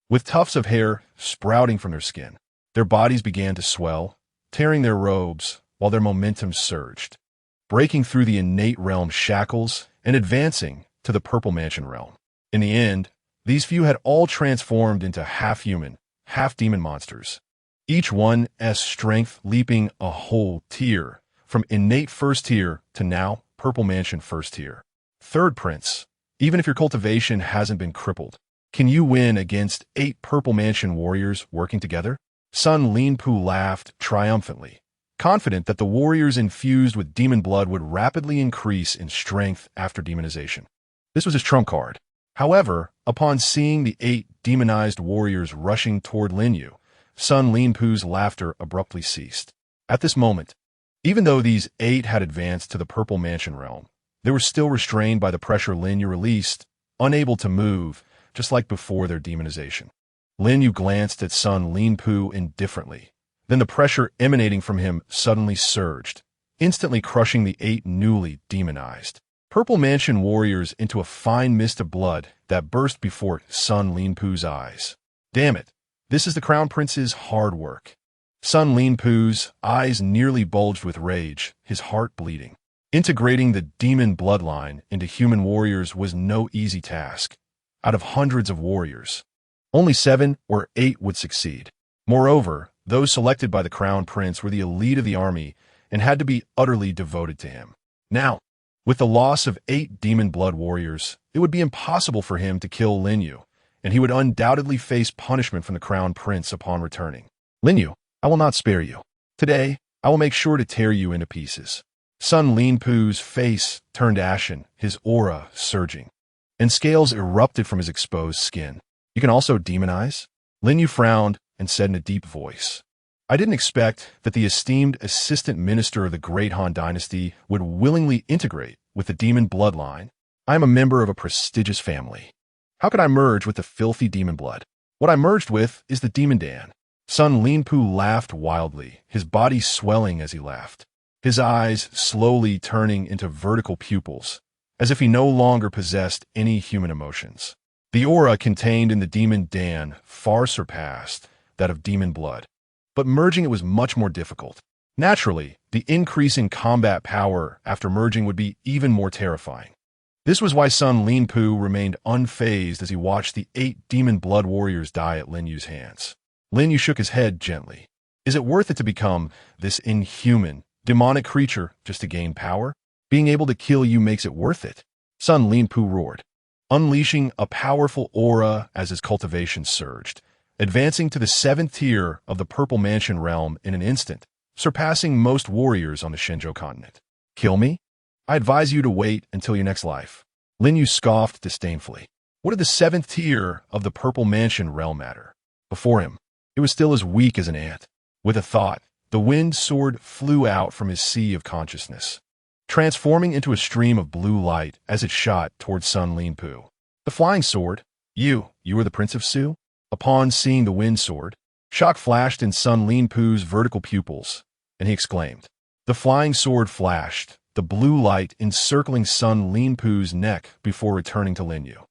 With tufts of hair sprouting from their skin, their bodies began to swell, tearing their robes while their momentum surged, breaking through the innate realm shackles and advancing to the Purple Mansion realm. In the end, these few had all transformed into half-human, half-demon monsters, each one's strength leaping a whole tier, from innate first tier to now Purple Mansion first tier. Third Prince, even if your cultivation hasn't been crippled, can you win against 8 Purple Mansion warriors working together? Sun Linpu laughed triumphantly, confident that the warriors infused with demon blood would rapidly increase in strength after demonization. This was his trump card. However, upon seeing the 8 demonized warriors rushing toward Lin Yu, Sun Linpu's laughter abruptly ceased. At this moment, even though these 8 had advanced to the Purple Mansion realm, they were still restrained by the pressure Lin Yu released, unable to move, just like before their demonization. Lin Yu glanced at Sun Linpu indifferently. Then the pressure emanating from him suddenly surged, instantly crushing the 8 newly demonized Purple Mansion warriors into a fine mist of blood that burst before Sun Linpu's eyes. Damn it, this is the Crown Prince's hard work. Sun Linpu's eyes nearly bulged with rage, his heart bleeding. Integrating the demon bloodline into human warriors was no easy task. Out of hundreds of warriors, only 7 or 8 would succeed. Moreover, those selected by the Crown Prince were the elite of the army and had to be utterly devoted to him. Now, with the loss of 8 demon blood warriors, it would be impossible for him to kill Lin Yu, and he would undoubtedly face punishment from the Crown Prince upon returning. Lin Yu, I will not spare you. Today, I will make sure to tear you into pieces. Sun Linpu's face turned ashen, his aura surging, and scales erupted from his exposed skin. You can also demonize? Lin Yu frowned and said in a deep voice, I didn't expect that the esteemed assistant minister of the great Han Dynasty would willingly integrate with the demon bloodline. I am a member of a prestigious family. How could I merge with the filthy demon blood? What I merged with is the demon Dan. Sun Linpu laughed wildly, his body swelling as he laughed, his eyes slowly turning into vertical pupils, as if he no longer possessed any human emotions. The aura contained in the demon Dan far surpassed that of demon blood, but merging it was much more difficult. Naturally, the increase in combat power after merging would be even more terrifying. This was why Sun Linpu remained unfazed as he watched the 8 demon blood warriors die at Lin Yu's hands. Lin Yu shook his head gently. Is it worth it to become this inhuman, demonic creature just to gain power? Being able to kill you makes it worth it. Sun Linpu roared, unleashing a powerful aura as his cultivation surged, advancing to the 7th tier of the Purple Mansion realm in an instant, surpassing most warriors on the Shenzhou continent. Kill me? I advise you to wait until your next life. Lin Yu scoffed disdainfully. What did the 7th tier of the Purple Mansion realm matter? Before him, it was still as weak as an ant. With a thought, the wind sword flew out from his sea of consciousness, transforming into a stream of blue light as it shot towards Sun Linpu. The flying sword? You are the Prince of Su? Upon seeing the wind sword, shock flashed in Sun Linpu's vertical pupils, and he exclaimed. The flying sword flashed, the blue light encircling Sun Linpu's neck before returning to Lin Yu.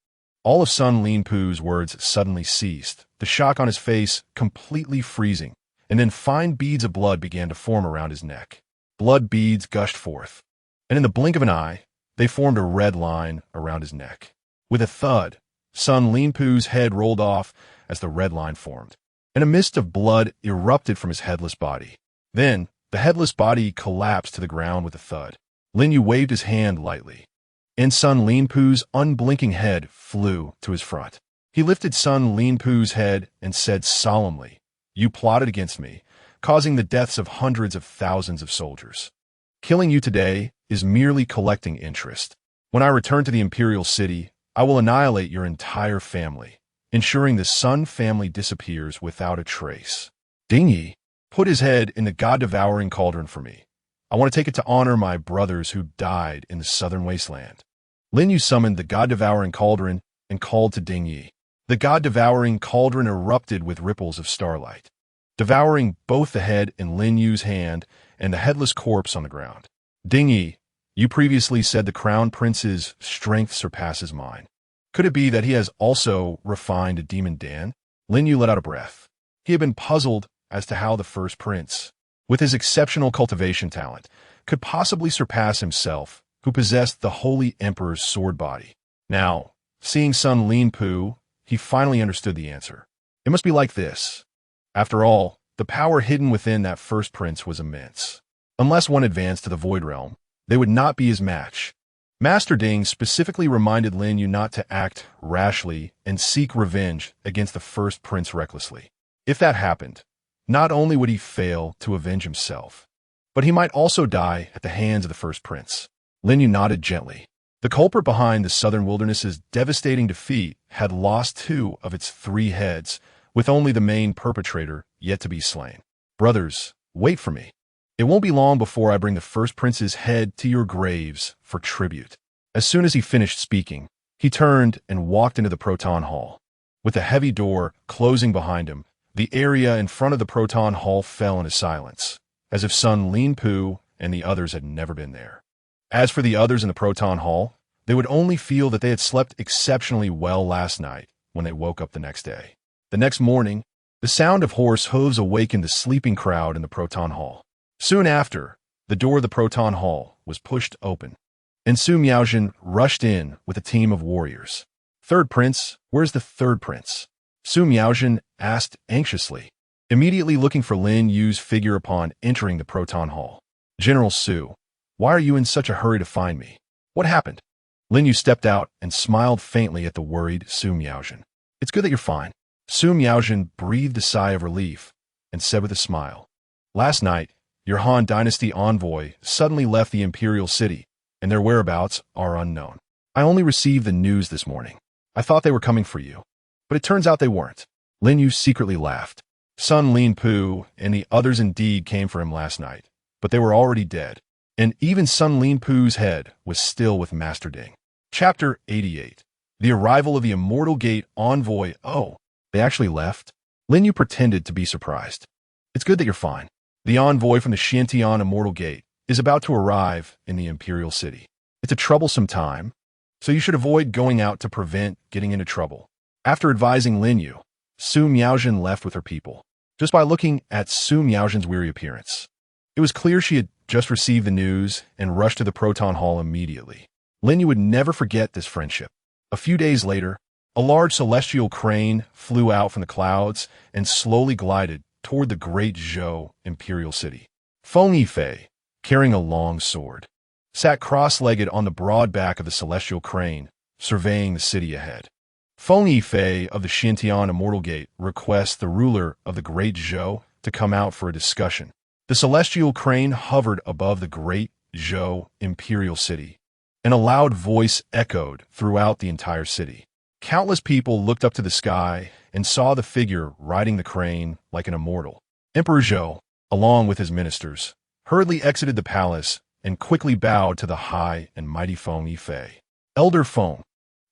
All of Sun Linpu's words suddenly ceased, the shock on his face completely freezing, and then fine beads of blood began to form around his neck. Blood beads gushed forth, and in the blink of an eye, they formed a red line around his neck. With a thud, Sun Linpu's head rolled off as the red line formed, and a mist of blood erupted from his headless body. Then, the headless body collapsed to the ground with a thud. Lin Yu waved his hand lightly, and Sun Linpu's unblinking head flew to his front. He lifted Sun Linpu's head and said solemnly, You plotted against me, causing the deaths of hundreds of thousands of soldiers. Killing you today is merely collecting interest. When I return to the imperial city, I will annihilate your entire family, ensuring the Sun family disappears without a trace. Ding Yi, put his head in the God-devouring Cauldron for me. I want to take it to honor my brothers who died in the southern wasteland. Lin Yu summoned the God-devouring Cauldron and called to Ding Yi. The God-devouring Cauldron erupted with ripples of starlight, devouring both the head in Lin Yu's hand and the headless corpse on the ground. Ding Yi, you previously said the Crown Prince's strength surpasses mine. Could it be that he has also refined a demon Dan? Lin Yu let out a breath. He had been puzzled as to how the first prince, with his exceptional cultivation talent, could possibly surpass himself, who possessed the Holy Emperor's sword body. Now, seeing Sun Linpu, he finally understood the answer. It must be like this. After all, the power hidden within that first prince was immense. Unless one advanced to the Void Realm, they would not be his match. Master Ding specifically reminded Lin Yu not to act rashly and seek revenge against the first prince recklessly. If that happened, not only would he fail to avenge himself, but he might also die at the hands of the first prince. Lin Yu nodded gently. The culprit behind the southern wilderness's devastating defeat had lost 2 of its 3 heads, with only the main perpetrator yet to be slain. Brothers, wait for me. It won't be long before I bring the first prince's head to your graves for tribute. As soon as he finished speaking, he turned and walked into the Proton Hall. With the heavy door closing behind him, the area in front of the Proton Hall fell into silence, as if Sun Linpu and the others had never been there. As for the others in the Proton Hall, they would only feel that they had slept exceptionally well last night when they woke up the next day. The next morning, the sound of horse hooves awakened the sleeping crowd in the Proton Hall. Soon after, the door of the Proton Hall was pushed open, and Su Miaojin rushed in with a team of warriors. Third Prince, where's the third prince? Su Miaojin asked anxiously, immediately looking for Lin Yu's figure upon entering the Proton Hall. General Su, why are you in such a hurry to find me? What happened? Lin Yu stepped out and smiled faintly at the worried Su Miaojin. It's good that you're fine. Su Miaojin breathed a sigh of relief and said with a smile, Last night, your Han Dynasty envoy suddenly left the imperial city, and their whereabouts are unknown. I only received the news this morning. I thought they were coming for you, but it turns out they weren't. Lin Yu secretly laughed. Sun Linpu and the others indeed came for him last night, but they were already dead, and even Sun Linpu's head was still with Master Ding. Chapter 88. The arrival of the Immortal Gate envoy. Oh, they actually left? Lin Yu pretended to be surprised. It's good that you're fine. The envoy from the Xiantian Immortal Gate is about to arrive in the Imperial City. It's a troublesome time, so you should avoid going out to prevent getting into trouble. After advising Lin Yu, Su Miaojin left with her people. Just by looking at Su Miaojin's weary appearance, it was clear she had just received the news and rushed to the Proton Hall immediately. Lin Yu would never forget this friendship. A few days later, a large celestial crane flew out from the clouds and slowly glided toward the Great Zhou Imperial City. Feng Yifei, carrying a long sword, sat cross-legged on the broad back of the celestial crane, surveying the city ahead. Feng Yifei of the Xiantian Immortal Gate requests the ruler of the Great Zhou to come out for a discussion. The celestial crane hovered above the Great Zhou Imperial City, and a loud voice echoed throughout the entire city. Countless people looked up to the sky and saw the figure riding the crane like an immortal. Emperor Zhou, along with his ministers, hurriedly exited the palace and quickly bowed to the high and mighty Feng Yifei. Elder Feng,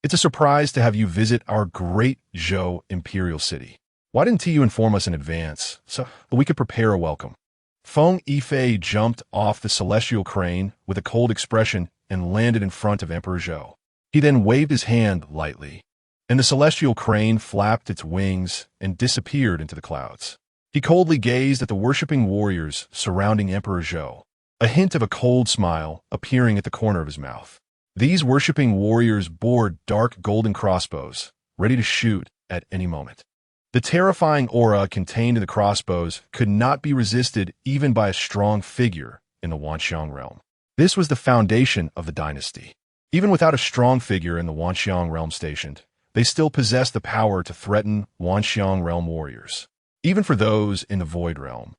it's a surprise to have you visit our Great Zhou Imperial City. Why didn't you inform us in advance so we could prepare a welcome? Feng Yifei jumped off the celestial crane with a cold expression and landed in front of Emperor Zhou. He then waved his hand lightly, and the celestial crane flapped its wings and disappeared into the clouds. He coldly gazed at the worshipping warriors surrounding Emperor Zhou, a hint of a cold smile appearing at the corner of his mouth. These worshipping warriors bore dark golden crossbows, ready to shoot at any moment. The terrifying aura contained in the crossbows could not be resisted even by a strong figure in the Wanxiang realm. This was the foundation of the dynasty. Even without a strong figure in the Wanxiang realm stationed, they still possessed the power to threaten Wanxiang realm warriors. Even for those in the Void realm,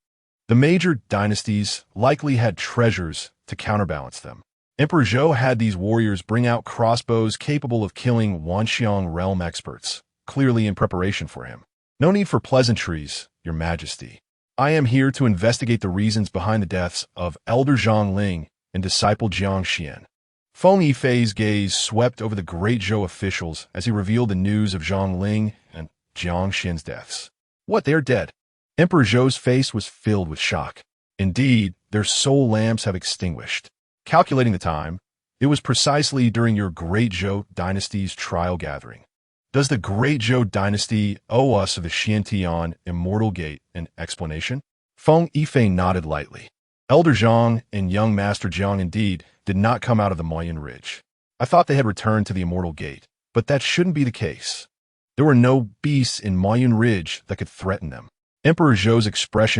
the major dynasties likely had treasures to counterbalance them. Emperor Zhou had these warriors bring out crossbows capable of killing Wanxiang realm experts, clearly in preparation for him. No need for pleasantries, Your Majesty. I am here to investigate the reasons behind the deaths of Elder Zhang Ling and disciple Jiang Xian. Feng Yifei's gaze swept over the Great Zhou officials as he revealed the news of Zhang Ling and Jiang Xian's deaths. What, they are dead? Emperor Zhou's face was filled with shock. Indeed, their soul lamps have extinguished. Calculating the time, it was precisely during your Great Zhou dynasty's trial gathering. Does the Great Zhou dynasty owe us of the Xiantian Immortal Gate an explanation? Feng Yifei nodded lightly. Elder Zhang and young Master Jiang indeed did not come out of the Moyen Ridge. I thought they had returned to the Immortal Gate, but that shouldn't be the case. There were no beasts in Moyen Ridge that could threaten them. Emperor Zhou's expression